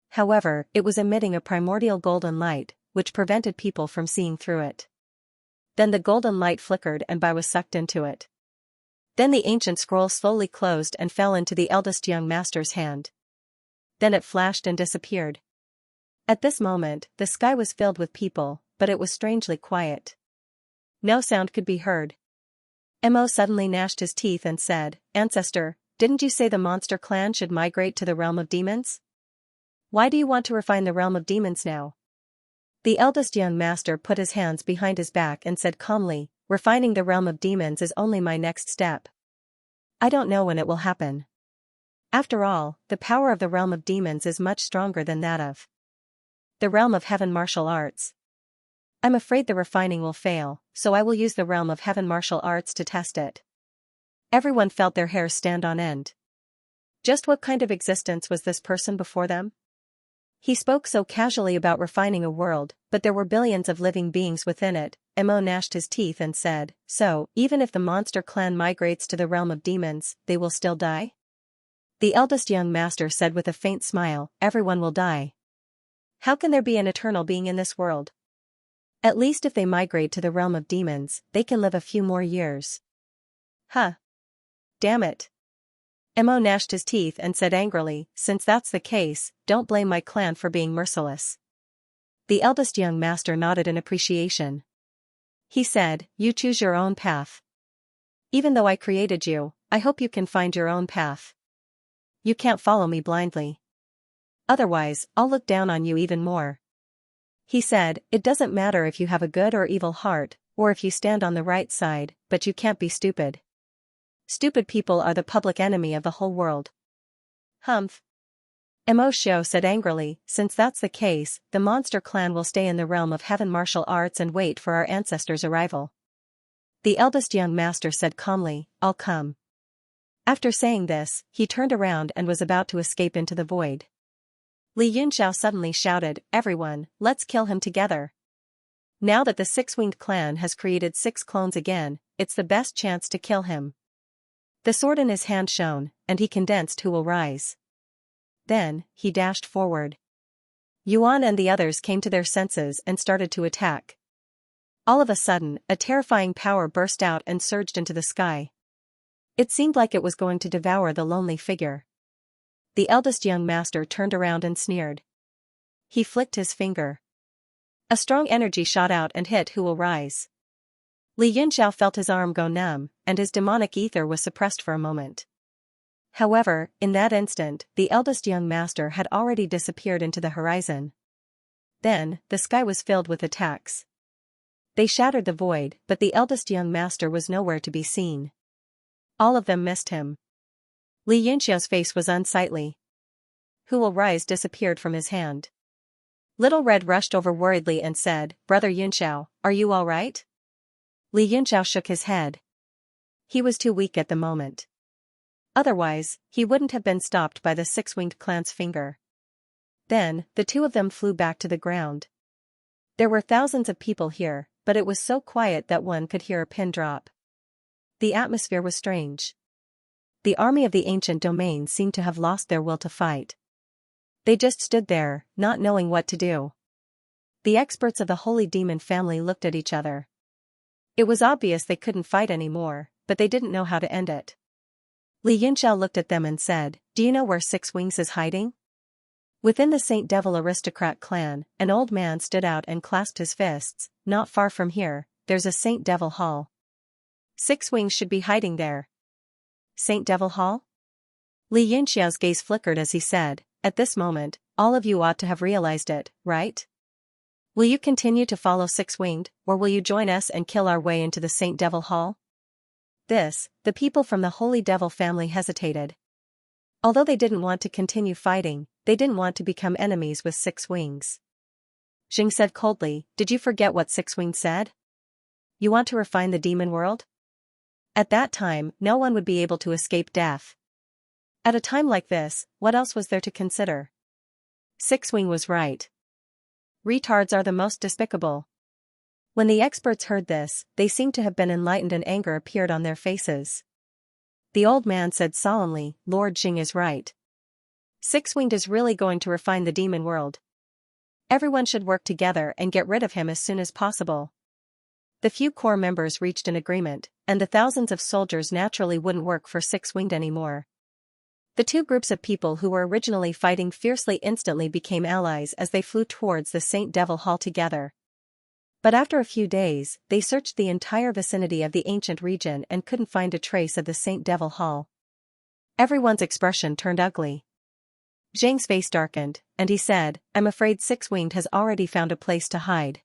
However, it was emitting a primordial golden light, which prevented people from seeing through it. Then the golden light flickered and Bai was sucked into it. Then the ancient scroll slowly closed and fell into the eldest young master's hand. Then it flashed and disappeared. At this moment, the sky was filled with people, but it was strangely quiet. No sound could be heard. Mo suddenly gnashed his teeth and said, "Ancestor, didn't you say the monster clan should migrate to the realm of demons? Why do you want to refine the realm of demons now?" The eldest young master put his hands behind his back and said calmly, "Refining the realm of demons is only my next step. I don't know when it will happen. After all, the power of the realm of demons is much stronger than that of the realm of heaven martial arts. I'm afraid the refining will fail, so I will use the realm of heaven martial arts to test it." Everyone felt their hair stand on end. Just what kind of existence was this person before them? He spoke so casually about refining a world, but there were billions of living beings within it. Mo gnashed his teeth and said, "So, even if the monster clan migrates to the realm of demons, they will still die?" The eldest young master said with a faint smile, "Everyone will die. How can there be an eternal being in this world? At least if they migrate to the realm of demons, they can live a few more years." Huh. Damn it. Mo gnashed his teeth and said angrily, "Since that's the case, don't blame my clan for being merciless." The eldest young master nodded in appreciation. He said, "You choose your own path. Even though I created you, I hope you can find your own path. You can't follow me blindly. Otherwise, I'll look down on you even more." He said, "It doesn't matter if you have a good or evil heart, or if you stand on the right side, but you can't be stupid. Stupid people are the public enemy of the whole world." Humph. Mo Xiao said angrily, "Since that's the case, the monster clan will stay in the realm of heaven martial arts and wait for our ancestors' arrival." The eldest young master said calmly, "I'll come." After saying this, he turned around and was about to escape into the void. Li Yunxiao suddenly shouted, "Everyone, let's kill him together. Now that the six-winged clan has created 6 clones again, it's the best chance to kill him." The sword in his hand shone, and he condensed who will rise. Then, he dashed forward. Yuan and the others came to their senses and started to attack. All of a sudden, a terrifying power burst out and surged into the sky. It seemed like it was going to devour the lonely figure. The eldest young master turned around and sneered. He flicked his finger. A strong energy shot out and hit Who Will Rise. Li Yunxiao felt his arm go numb, and his demonic ether was suppressed for a moment. However, in that instant, the eldest young master had already disappeared into the horizon. Then, the sky was filled with attacks. They shattered the void, but the eldest young master was nowhere to be seen. All of them missed him. Li Yunxiao's face was unsightly. Who Will Rise disappeared from his hand. Little Red rushed over worriedly and said, "Brother Yunxiao, are you all right?" Li Yunxiao shook his head. He was too weak at the moment. Otherwise, he wouldn't have been stopped by the six-winged clan's finger. Then, the two of them flew back to the ground. There were thousands of people here, but it was so quiet that one could hear a pin drop. The atmosphere was strange. The army of the ancient domain seemed to have lost their will to fight. They just stood there, not knowing what to do. The experts of the holy demon family looked at each other. It was obvious they couldn't fight anymore, but they didn't know how to end it. Li Yunxiao looked at them and said, "Do you know where Six Wings is hiding?" Within the Saint Devil aristocrat clan, an old man stood out and clasped his fists. "Not far from here, there's a Saint Devil Hall. Six Wings should be hiding there." Saint Devil Hall? Li Yunxiao's gaze flickered as he said, "At this moment, all of you ought to have realized it, right? Will you continue to follow Six-Winged, or will you join us and kill our way into the Saint Devil Hall?" The people from the Holy Devil family hesitated. Although they didn't want to continue fighting, they didn't want to become enemies with Six Wings. Jing said coldly, "Did you forget what Six Winged said? You want to refine the demon world?" At that time, no one would be able to escape death. At a time like this, what else was there to consider? Sixwing was right. Retards are the most despicable. When the experts heard this, they seemed to have been enlightened and anger appeared on their faces. The old man said solemnly, Lord Xing is right. Six-winged is really going to refine the demon world. Everyone should work together and get rid of him as soon as possible. The few core members reached an agreement, and the thousands of soldiers naturally wouldn't work for Six-winged anymore. The two groups of people who were originally fighting fiercely instantly became allies as they flew towards the Saint Devil Hall together. But after a few days, they searched the entire vicinity of the ancient region and couldn't find a trace of the Saint Devil Hall. Everyone's expression turned ugly. Zhang's face darkened, and he said, I'm afraid Six-winged has already found a place to hide.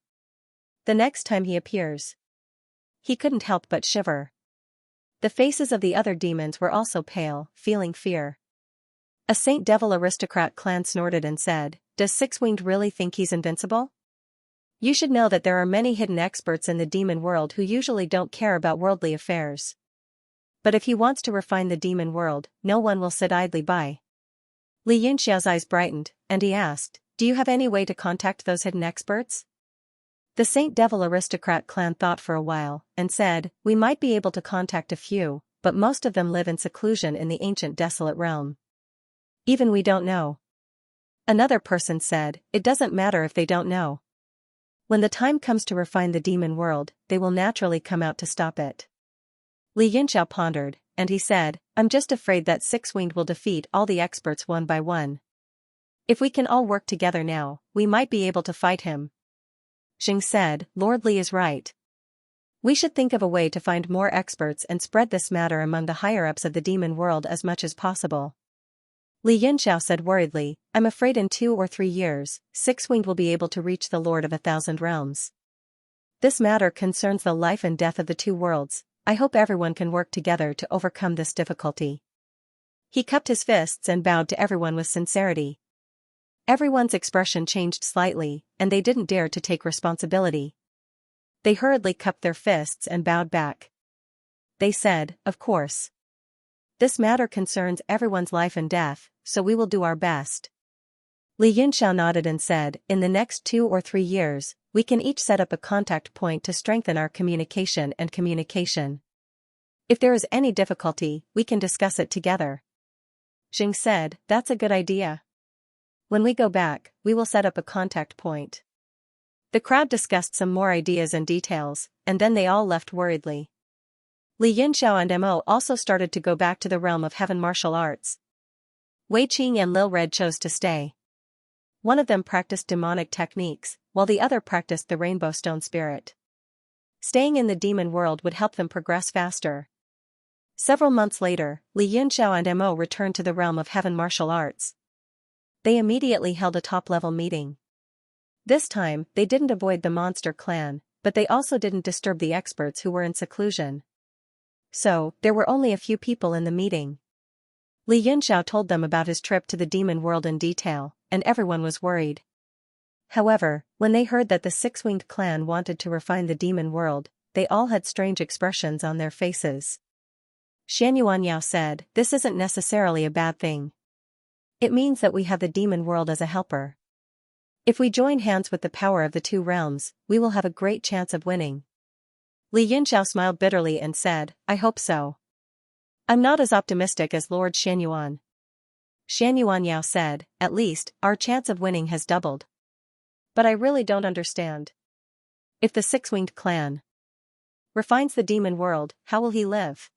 The next time he appears. He couldn't help but shiver. The faces of the other demons were also pale, feeling fear. A Saint Devil aristocrat clan snorted and said, Does Six-winged really think he's invincible? You should know that there are many hidden experts in the demon world who usually don't care about worldly affairs. But if he wants to refine the demon world, no one will sit idly by. Li Yunxiao's eyes brightened, and he asked, Do you have any way to contact those hidden experts? The Saint Devil aristocrat clan thought for a while, and said, We might be able to contact a few, but most of them live in seclusion in the ancient desolate realm. Even we don't know. Another person said, It doesn't matter if they don't know. When the time comes to refine the demon world, they will naturally come out to stop it. Li Yunxiao pondered, and he said, I'm just afraid that Six-winged will defeat all the experts one by one. If we can all work together now, we might be able to fight him. Xing said, Lord Li is right. We should think of a way to find more experts and spread this matter among the higher-ups of the demon world as much as possible. Li Yunxiao said worriedly, I'm afraid in 2 or 3 years, Six-winged will be able to reach the Lord of 1,000 realms. This matter concerns the life and death of the two worlds. I hope everyone can work together to overcome this difficulty. He cupped his fists and bowed to everyone with sincerity. Everyone's expression changed slightly, and they didn't dare to take responsibility. They hurriedly cupped their fists and bowed back. They said, Of course. This matter concerns everyone's life and death, so we will do our best. Li Yunxiao nodded and said, In the next 2 or 3 years, we can each set up a contact point to strengthen our communication. If there is any difficulty, we can discuss it together. Xing said, That's a good idea. When we go back, we will set up a contact point. The crowd discussed some more ideas and details, and then they all left worriedly. Li Yunxiao and Mo also started to go back to the realm of heaven martial arts. Wei Qing and Lil Red chose to stay. One of them practiced demonic techniques, while the other practiced the rainbow stone spirit. Staying in the demon world would help them progress faster. Several months later, Li Yunxiao and Mo returned to the realm of heaven martial arts. They immediately held a top-level meeting. This time, they didn't avoid the monster clan, but they also didn't disturb the experts who were in seclusion. So, there were only a few people in the meeting. Li Yunxiao told them about his trip to the demon world in detail, and everyone was worried. However, when they heard that the Six-winged clan wanted to refine the demon world, they all had strange expressions on their faces. Xianxia said, This isn't necessarily a bad thing. It means that we have the demon world as a helper. If we join hands with the power of the two realms, we will have a great chance of winning. Li Yunxiao smiled bitterly and said, I hope so. I'm not as optimistic as Lord Xianyuan. Xianyuan said, At least, our chance of winning has doubled. But I really don't understand. If the Six-winged clan refines the demon world, how will he live?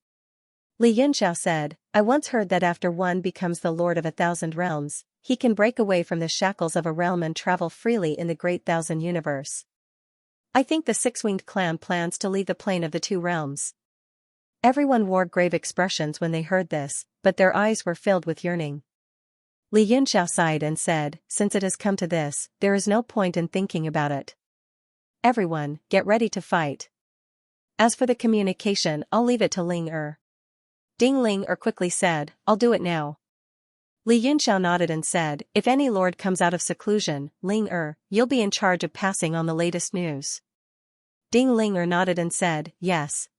Li Yunxiao said, I once heard that after one becomes the Lord of 1,000 realms, he can break away from the shackles of a realm and travel freely in the great thousand universe. I think the Six-winged clan plans to leave the plane of the two realms. Everyone wore grave expressions when they heard this, but their eyes were filled with yearning. Li Yunxiao sighed and said, Since it has come to this, there is no point in thinking about it. Everyone, get ready to fight. As for the communication, I'll leave it to Ling Er. Ding Ling Er quickly said, I'll do it now. Li Yunxiao nodded and said, If any lord comes out of seclusion, Ling Er, you'll be in charge of passing on the latest news. Ding Ling Er nodded and said, Yes.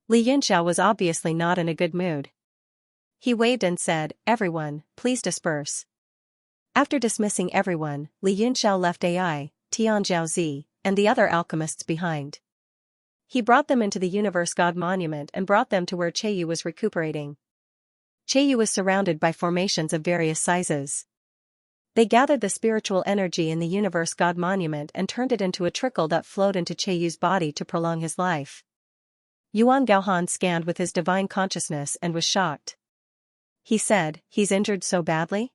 Li Yinxiao was obviously not in a good mood. He waved and said, "Everyone, please disperse." After dismissing everyone, Li Yinxiao left Ai, Tianjiaozi, and the other alchemists behind. He brought them into the Universe God Monument and brought them to where Cheiyu was recuperating. Cheiyu was surrounded by formations of various sizes. They gathered the spiritual energy in the Universe God Monument and turned it into a trickle that flowed into Cheiyu's body to prolong his life. Yuan Gaohan scanned with his divine consciousness and was shocked. He said, "He's injured so badly?"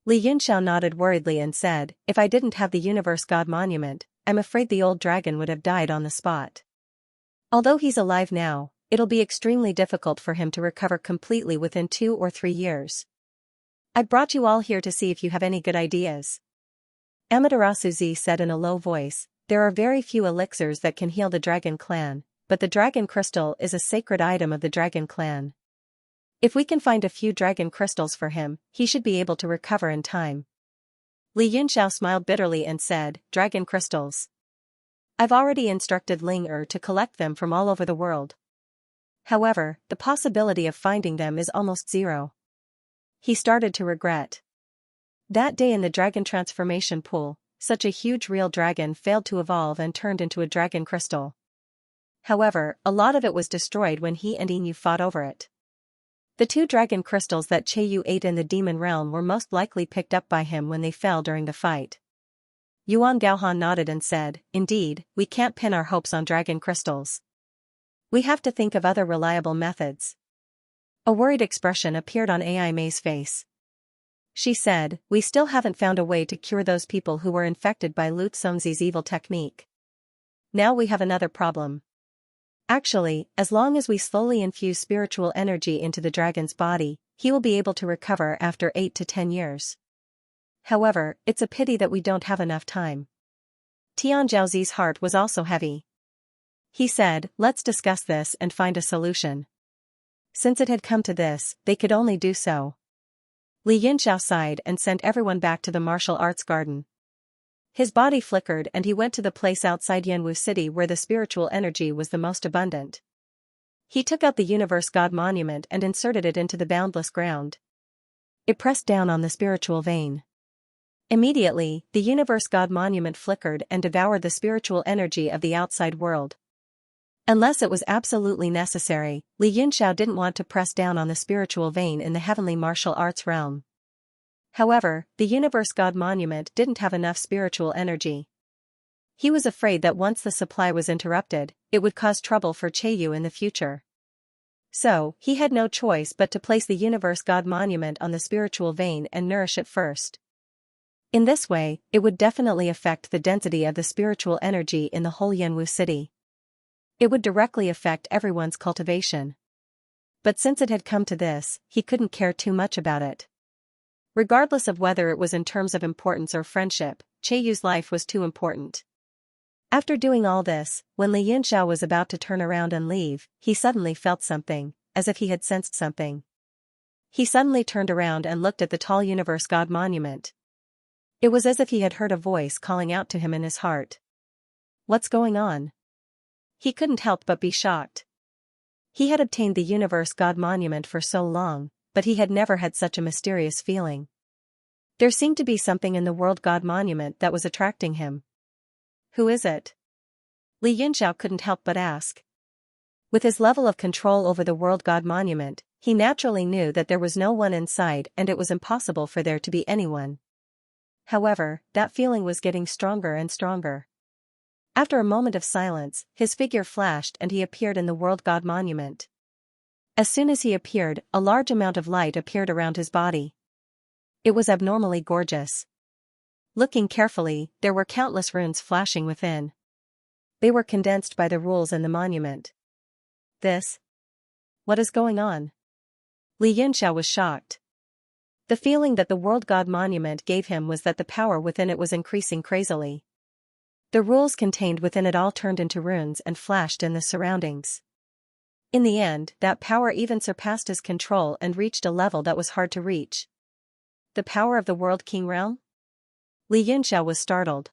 Li Yinxiao nodded worriedly and said, "If I didn't have the Universe God Monument, I'm afraid the old dragon would have died on the spot. Although he's alive now, it'll be extremely difficult for him to recover completely within 2 or 3 years. I brought you all here to see if you have any good ideas." Amaterasu said in a low voice, "There are very few elixirs that can heal the Dragon Clan, but the Dragon Crystal is a sacred item of the Dragon Clan. If we can find a few Dragon Crystals for him, he should be able to recover in time." Li Yinxiao smiled bitterly and said, "Dragon Crystals. I've already instructed Ling to collect them from all over the world. However, the possibility of finding them is almost zero." He started to regret. That day in the dragon transformation pool, such a huge real dragon failed to evolve and turned into a dragon crystal. However, a lot of it was destroyed when he and Inu fought over it. The 2 dragon crystals that Cheiyu ate in the demon realm were most likely picked up by him when they fell during the fight. Yuan Gaohan nodded and said, "Indeed, we can't pin our hopes on dragon crystals. We have to think of other reliable methods." A worried expression appeared on Ai Mei's face. She said, "We still haven't found a way to cure those people who were infected by Lu Tsongzi's evil technique. Now we have another problem. Actually, as long as we slowly infuse spiritual energy into the dragon's body, he will be able to recover after 8 to 10 years. However, it's a pity that we don't have enough time." Tianjiaozi's heart was also heavy. He said, "Let's discuss this and find a solution." Since it had come to this, they could only do so. Li Yinxiao sighed and sent everyone back to the martial arts garden. His body flickered and he went to the place outside Yanwu City where the spiritual energy was the most abundant. He took out the Universe God Monument and inserted it into the boundless ground. It pressed down on the spiritual vein. Immediately, the Universe God Monument flickered and devoured the spiritual energy of the outside world. Unless it was absolutely necessary, Li Yinxiao didn't want to press down on the spiritual vein in the heavenly martial arts realm. However, the Universe God Monument didn't have enough spiritual energy. He was afraid that once the supply was interrupted, it would cause trouble for Cheiyu in the future. So, he had no choice but to place the Universe God Monument on the spiritual vein and nourish it first. In this way, it would definitely affect the density of the spiritual energy in the whole Yanwu City. It would directly affect everyone's cultivation. But since it had come to this, he couldn't care too much about it. Regardless of whether it was in terms of importance or friendship, Cheiyu's life was too important. After doing all this, when Li Yinxiao was about to turn around and leave, he suddenly felt something, as if he had sensed something. He suddenly turned around and looked at the tall Universe God Monument. It was as if he had heard a voice calling out to him in his heart. What's going on? He couldn't help but be shocked. He had obtained the Universe God Monument for so long, but he had never had such a mysterious feeling. There seemed to be something in the World God Monument that was attracting him. Who is it? Li Yinxiao couldn't help but ask. With his level of control over the World God Monument, he naturally knew that there was no one inside and it was impossible for there to be anyone. However, that feeling was getting stronger and stronger. After a moment of silence, his figure flashed and he appeared in the World God Monument. As soon as he appeared, a large amount of light appeared around his body. It was abnormally gorgeous. Looking carefully, there were countless runes flashing within. They were condensed by the rules in the monument. What is going on? Li Yinxiao was shocked. The feeling that the World God Monument gave him was that the power within it was increasing crazily. The rules contained within it all turned into runes and flashed in the surroundings. In the end, that power even surpassed his control and reached a level that was hard to reach. The power of the World King Realm? Li Yinxiao was startled.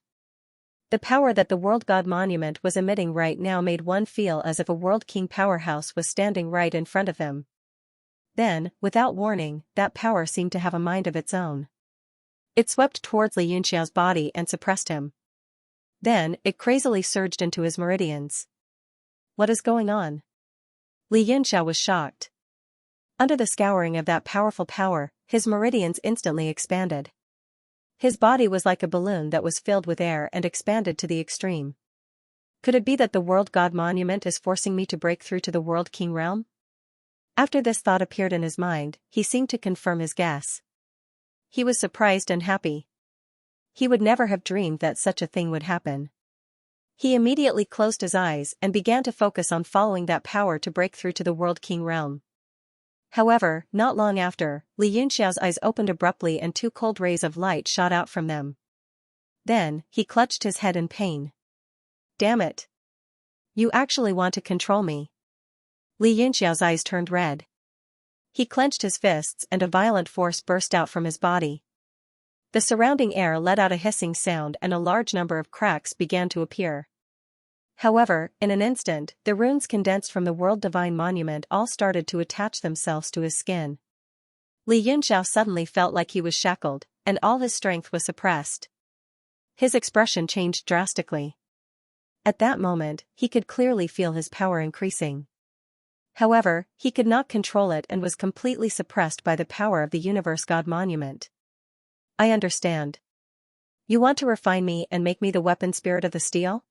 The power that the World God Monument was emitting right now made one feel as if a World King powerhouse was standing right in front of him. Then, without warning, that power seemed to have a mind of its own. It swept towards Li Yunxiao's body and suppressed him. Then, it crazily surged into his meridians. What is going on? Li Yunxiao was shocked. Under the scouring of that powerful power, his meridians instantly expanded. His body was like a balloon that was filled with air and expanded to the extreme. Could it be that the World God Monument is forcing me to break through to the World King realm? After this thought appeared in his mind, he seemed to confirm his guess. He was surprised and happy. He would never have dreamed that such a thing would happen. He immediately closed his eyes and began to focus on following that power to break through to the World King realm. However, not long after, Li Yunxiao's eyes opened abruptly and two cold rays of light shot out from them. Then, he clutched his head in pain. Damn it! You actually want to control me. Li Yunxiao's eyes turned red. He clenched his fists and a violent force burst out from his body. The surrounding air let out a hissing sound and a large number of cracks began to appear. However, in an instant, the runes condensed from the World Divine Monument all started to attach themselves to his skin. Li Yunxiao suddenly felt like he was shackled, and all his strength was suppressed. His expression changed drastically. At that moment, he could clearly feel his power increasing. However, he could not control it and was completely suppressed by the power of the Universe God Monument. I understand. You want to refine me and make me the weapon spirit of the steel?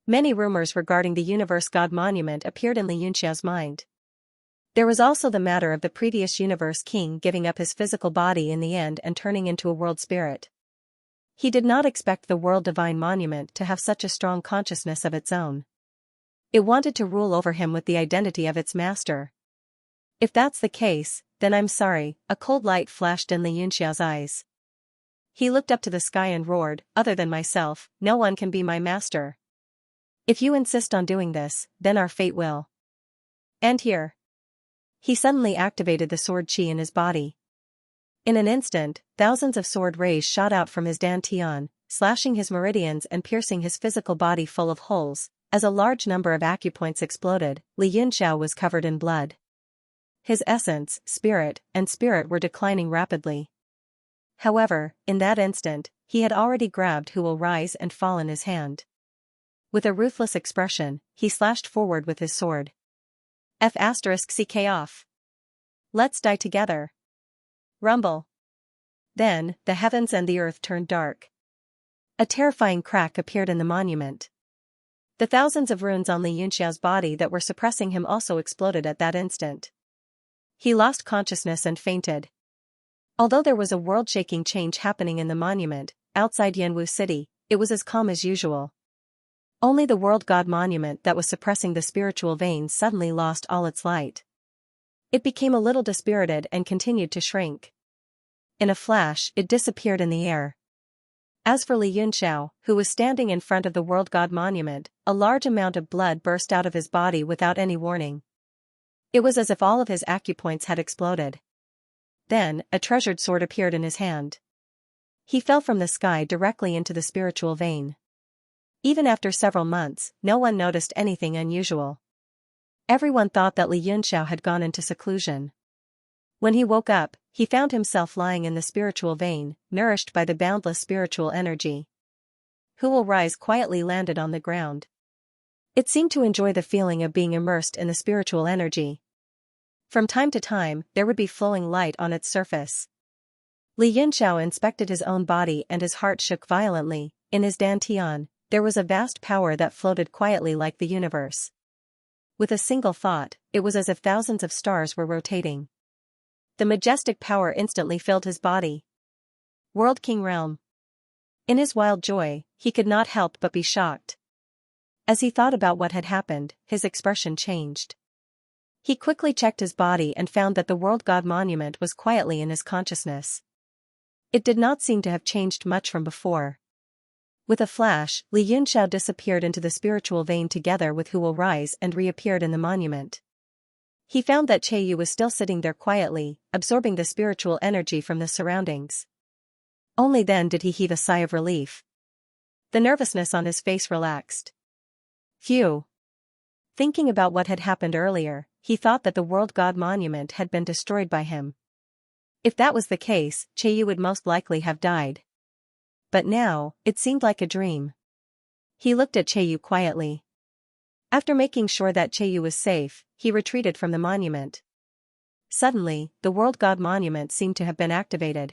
Many rumors regarding the Universe God Monument appeared in Li Yunxiao's mind. There was also the matter of the previous Universe King giving up his physical body in the end and turning into a world spirit. He did not expect the World Divine Monument to have such a strong consciousness of its own. It wanted to rule over him with the identity of its master. If that's the case, then I'm sorry, a cold light flashed in Li Yunxiao's eyes. He looked up to the sky and roared, other than myself, no one can be my master. If you insist on doing this, then our fate will end here. He suddenly activated the sword chi in his body. In an instant, thousands of sword rays shot out from his dantian, slashing his meridians and piercing his physical body full of holes. As a large number of acupoints exploded, Li Yunxiao was covered in blood. His essence, spirit, and spirit were declining rapidly. However, in that instant, he had already grabbed Who Will Rise and Fall in his hand. With a ruthless expression, he slashed forward with his sword. F***ck off. Let's die together. Rumble. Then, the heavens and the earth turned dark. A terrifying crack appeared in the monument. The thousands of runes on Li Yunxiao's body that were suppressing him also exploded at that instant. He lost consciousness and fainted. Although there was a world-shaking change happening in the monument, outside Yanwu City, it was as calm as usual. Only the World God Monument that was suppressing the spiritual veins suddenly lost all its light. It became a little dispirited and continued to shrink. In a flash, it disappeared in the air. As for Li Yunxiao, who was standing in front of the World God Monument, a large amount of blood burst out of his body without any warning. It was as if all of his acupoints had exploded. Then, a treasured sword appeared in his hand. He fell from the sky directly into the spiritual vein. Even after several months, no one noticed anything unusual. Everyone thought that Li Yunxiao had gone into seclusion. When he woke up, he found himself lying in the spiritual vein, nourished by the boundless spiritual energy. Who Will Rise quietly landed on the ground. It seemed to enjoy the feeling of being immersed in the spiritual energy. From time to time, there would be flowing light on its surface. Li Yunxiao inspected his own body and his heart shook violently. In his dantian, there was a vast power that floated quietly like the universe. With a single thought, it was as if thousands of stars were rotating. The majestic power instantly filled his body. World King Realm. In his wild joy, he could not help but be shocked. As he thought about what had happened, his expression changed. He quickly checked his body and found that the World God Monument was quietly in his consciousness. It did not seem to have changed much from before. With a flash, Li Yunxiao disappeared into the spiritual vein together with Who Will Rise and reappeared in the monument. He found that Che Yu was still sitting there quietly, absorbing the spiritual energy from the surroundings. Only then did he heave a sigh of relief. The nervousness on his face relaxed. Phew. Thinking about what had happened earlier, he thought that the World God Monument had been destroyed by him. If that was the case, Qiyu would most likely have died. But now, it seemed like a dream. He looked at Qiyu quietly. After making sure that Qiyu was safe, he retreated from the monument. Suddenly, the World God Monument seemed to have been activated.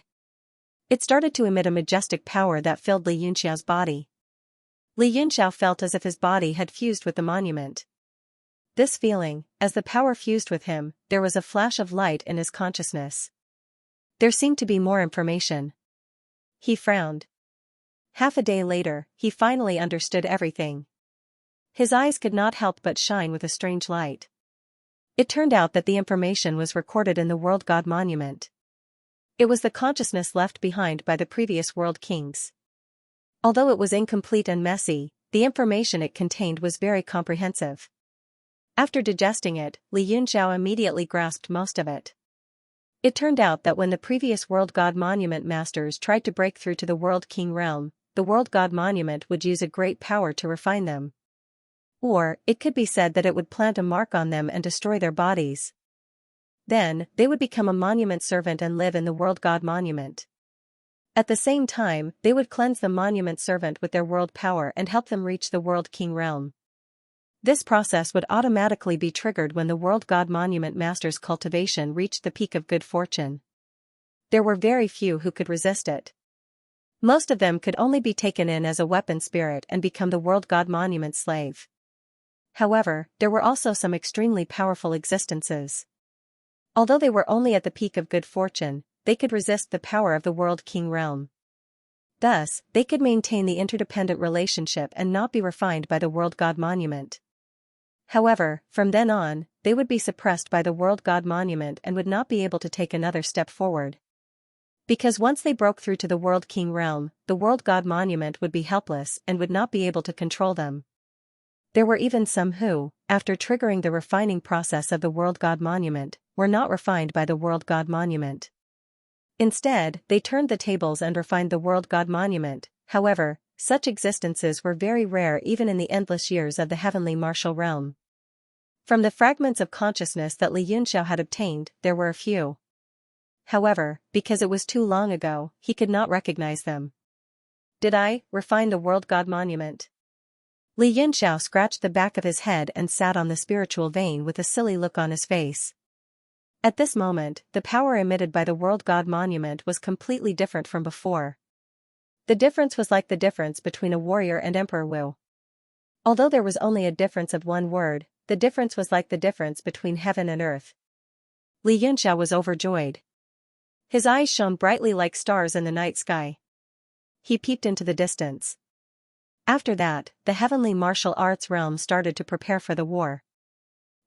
It started to emit a majestic power that filled Li Yunxiao's body. Li Yunxiao felt as if his body had fused with the monument. This feeling, as the power fused with him, there was a flash of light in his consciousness. There seemed to be more information. He frowned. Half a day later, he finally understood everything. His eyes could not help but shine with a strange light. It turned out that the information was recorded in the World God Monument. It was the consciousness left behind by the previous world kings. Although it was incomplete and messy, the information it contained was very comprehensive. After digesting it, Li Yunxiao immediately grasped most of it. It turned out that when the previous World God Monument masters tried to break through to the World King realm, the World God Monument would use a great power to refine them. Or, it could be said that it would plant a mark on them and destroy their bodies. Then, they would become a monument servant and live in the World God Monument. At the same time, they would cleanse the monument servant with their world power and help them reach the World King realm. This process would automatically be triggered when the World God Monument Master's cultivation reached the peak of good fortune. There were very few who could resist it. Most of them could only be taken in as a weapon spirit and become the World God Monument slave. However, there were also some extremely powerful existences. Although they were only at the peak of good fortune, they could resist the power of the World King realm. Thus, they could maintain the interdependent relationship and not be refined by the World God Monument. However, from then on, they would be suppressed by the World God Monument and would not be able to take another step forward. Because once they broke through to the World King realm, the World God Monument would be helpless and would not be able to control them. There were even some who, after triggering the refining process of the World God Monument, were not refined by the World God Monument. Instead, they turned the tables and refined the World God Monument. However, such existences were very rare even in the endless years of the heavenly martial realm. From the fragments of consciousness that Li Yunxiao had obtained, there were a few. However, because it was too long ago, he could not recognize them. Did I refine the World God Monument? Li Yunxiao scratched the back of his head and sat on the spiritual vein with a silly look on his face. At this moment, the power emitted by the World God Monument was completely different from before. The difference was like the difference between a warrior and Emperor Wu. Although there was only a difference of one word, the difference was like the difference between heaven and earth. Li Yunxiao was overjoyed. His eyes shone brightly like stars in the night sky. He peeped into the distance. After that, the heavenly martial arts realm started to prepare for the war.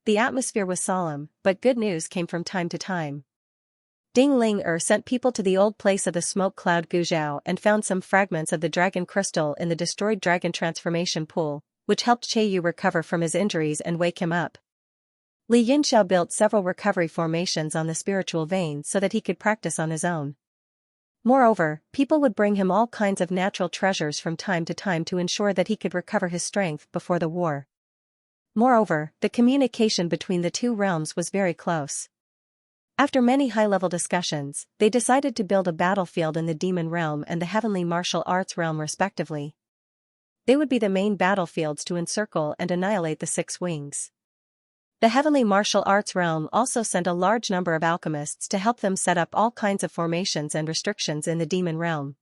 The atmosphere was solemn, but good news came from time to time. Ding Ling sent people to the old place of the smoke cloud Guzhou and found some fragments of the dragon crystal in the destroyed dragon transformation pool, which helped Qiyu recover from his injuries and wake him up. Li Yunxiao built several recovery formations on the spiritual vein so that he could practice on his own. Moreover, people would bring him all kinds of natural treasures from time to time to ensure that he could recover his strength before the war. Moreover, the communication between the two realms was very close. After many high-level discussions, they decided to build a battlefield in the demon realm and the heavenly martial arts realm respectively. They would be the main battlefields to encircle and annihilate the six wings. The heavenly martial arts realm also sent a large number of alchemists to help them set up all kinds of formations and restrictions in the demon realm.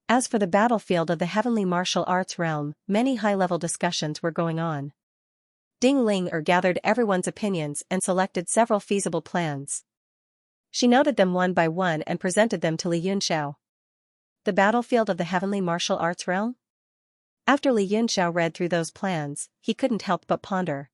As for the battlefield of the heavenly martial arts realm, many high-level discussions were going on. Ding Ling gathered everyone's opinions and selected several feasible plans. She noted them one by one and presented them to Li Yunxiao. The battlefield of the heavenly martial arts realm? After Li Yunxiao read through those plans, he couldn't help but ponder.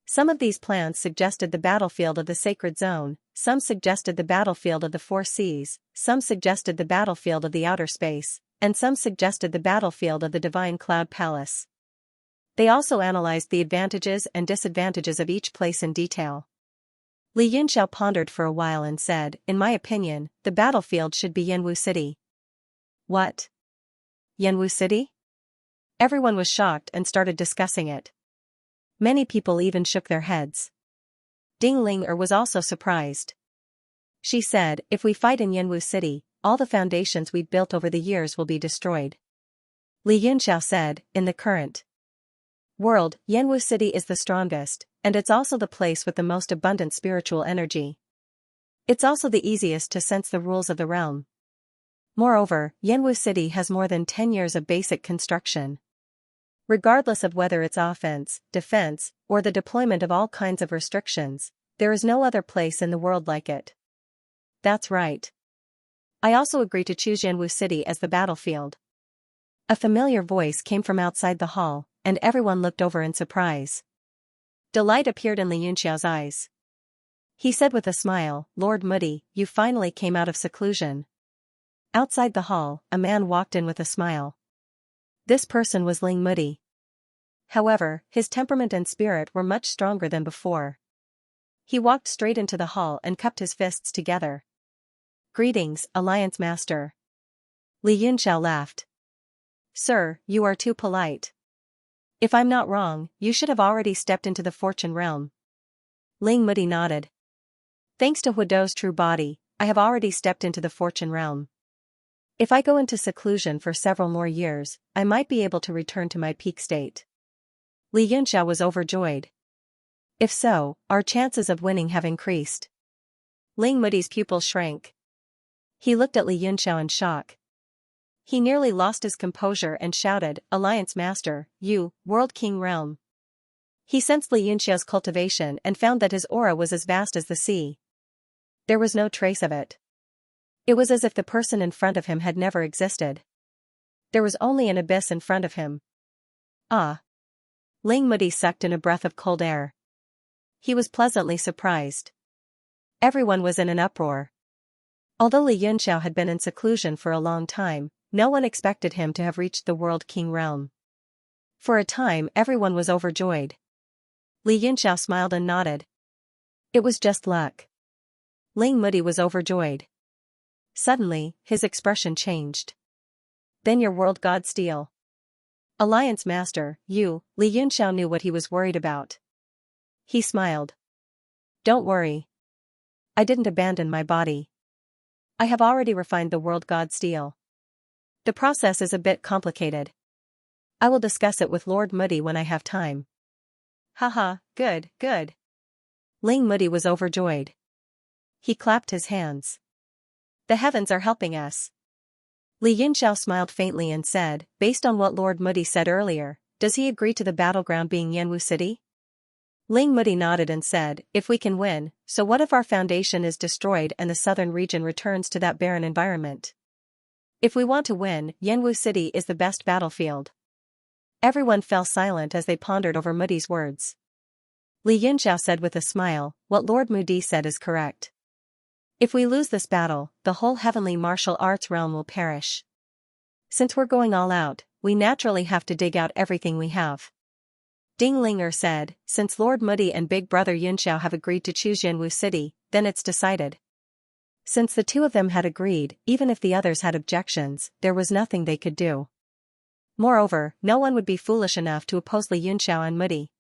Some of these plans suggested the battlefield of the sacred zone, some suggested the battlefield of the four seas, some suggested the battlefield of the outer space, and some suggested the battlefield of the divine cloud palace. They also analyzed the advantages and disadvantages of each place in detail. Li Yunxiao pondered for a while and said, "In my opinion, the battlefield should be Yanwu City." What? Yanwu City? Everyone was shocked and started discussing it. Many people even shook their heads. Ding Ling was also surprised. She said, if we fight in Yanwu City, all the foundations we've built over the years will be destroyed. Li Yunxiao said, in the current world, Yanwu City is the strongest, and it's also the place with the most abundant spiritual energy. It's also the easiest to sense the rules of the realm. Moreover, Yanwu City has more than 10 years of basic construction. Regardless of whether it's offense, defense, or the deployment of all kinds of restrictions, there is no other place in the world like it. That's right. I also agree to choose Yanwu City as the battlefield. A familiar voice came from outside the hall, and everyone looked over in surprise. Delight appeared in Li Yunxiao's eyes. He said with a smile, Lord Moody, you finally came out of seclusion. Outside the hall, a man walked in with a smile. This person was Ling Moody. However, his temperament and spirit were much stronger than before. He walked straight into the hall and cupped his fists together. Greetings, Alliance Master. Li Yunxiao laughed. Sir, you are too polite. If I'm not wrong, you should have already stepped into the fortune realm. Ling Moody nodded. Thanks to Huado's true body, I have already stepped into the fortune realm. If I go into seclusion for several more years, I might be able to return to my peak state. Li Yunxiao was overjoyed. If so, our chances of winning have increased. Ling Moody's pupils shrank. He looked at Li Yunxiao in shock. He nearly lost his composure and shouted, Alliance Master, you, World King Realm. He sensed Li Yunxiao's cultivation and found that his aura was as vast as the sea. There was no trace of it. It was as if the person in front of him had never existed. There was only an abyss in front of him. Ah! Ling Moody sucked in a breath of cold air. He was pleasantly surprised. Everyone was in an uproar. Although Li Yunxiao had been in seclusion for a long time, no one expected him to have reached the World King realm. For a time everyone was overjoyed. Li Yunxiao smiled and nodded. It was just luck. Ling Moody was overjoyed. Suddenly, his expression changed. Then your world god steal. Alliance Master, you, Li Yunxiao knew what he was worried about. He smiled. Don't worry. I didn't abandon my body. I have already refined the world god steel. The process is a bit complicated. I will discuss it with Lord Moody when I have time. Haha, good, good. Ling Moody was overjoyed. He clapped his hands. The heavens are helping us. Li Yunxiao smiled faintly and said, based on what Lord Moody said earlier, does he agree to the battleground being Yanwu City? Ling Moody nodded and said, if we can win, so what if our foundation is destroyed and the southern region returns to that barren environment? If we want to win, Yanwu City is the best battlefield. Everyone fell silent as they pondered over Moody's words. Li Yunxiao said with a smile, what Lord Moody said is correct. If we lose this battle, the whole heavenly martial arts realm will perish. Since we're going all out, we naturally have to dig out everything we have. Ding Ling said, since Lord Moody and Big Brother Yunxiao have agreed to choose Yanwu City, then it's decided. Since the two of them had agreed, even if the others had objections, there was nothing they could do. Moreover, no one would be foolish enough to oppose Li Yunxiao and Moody.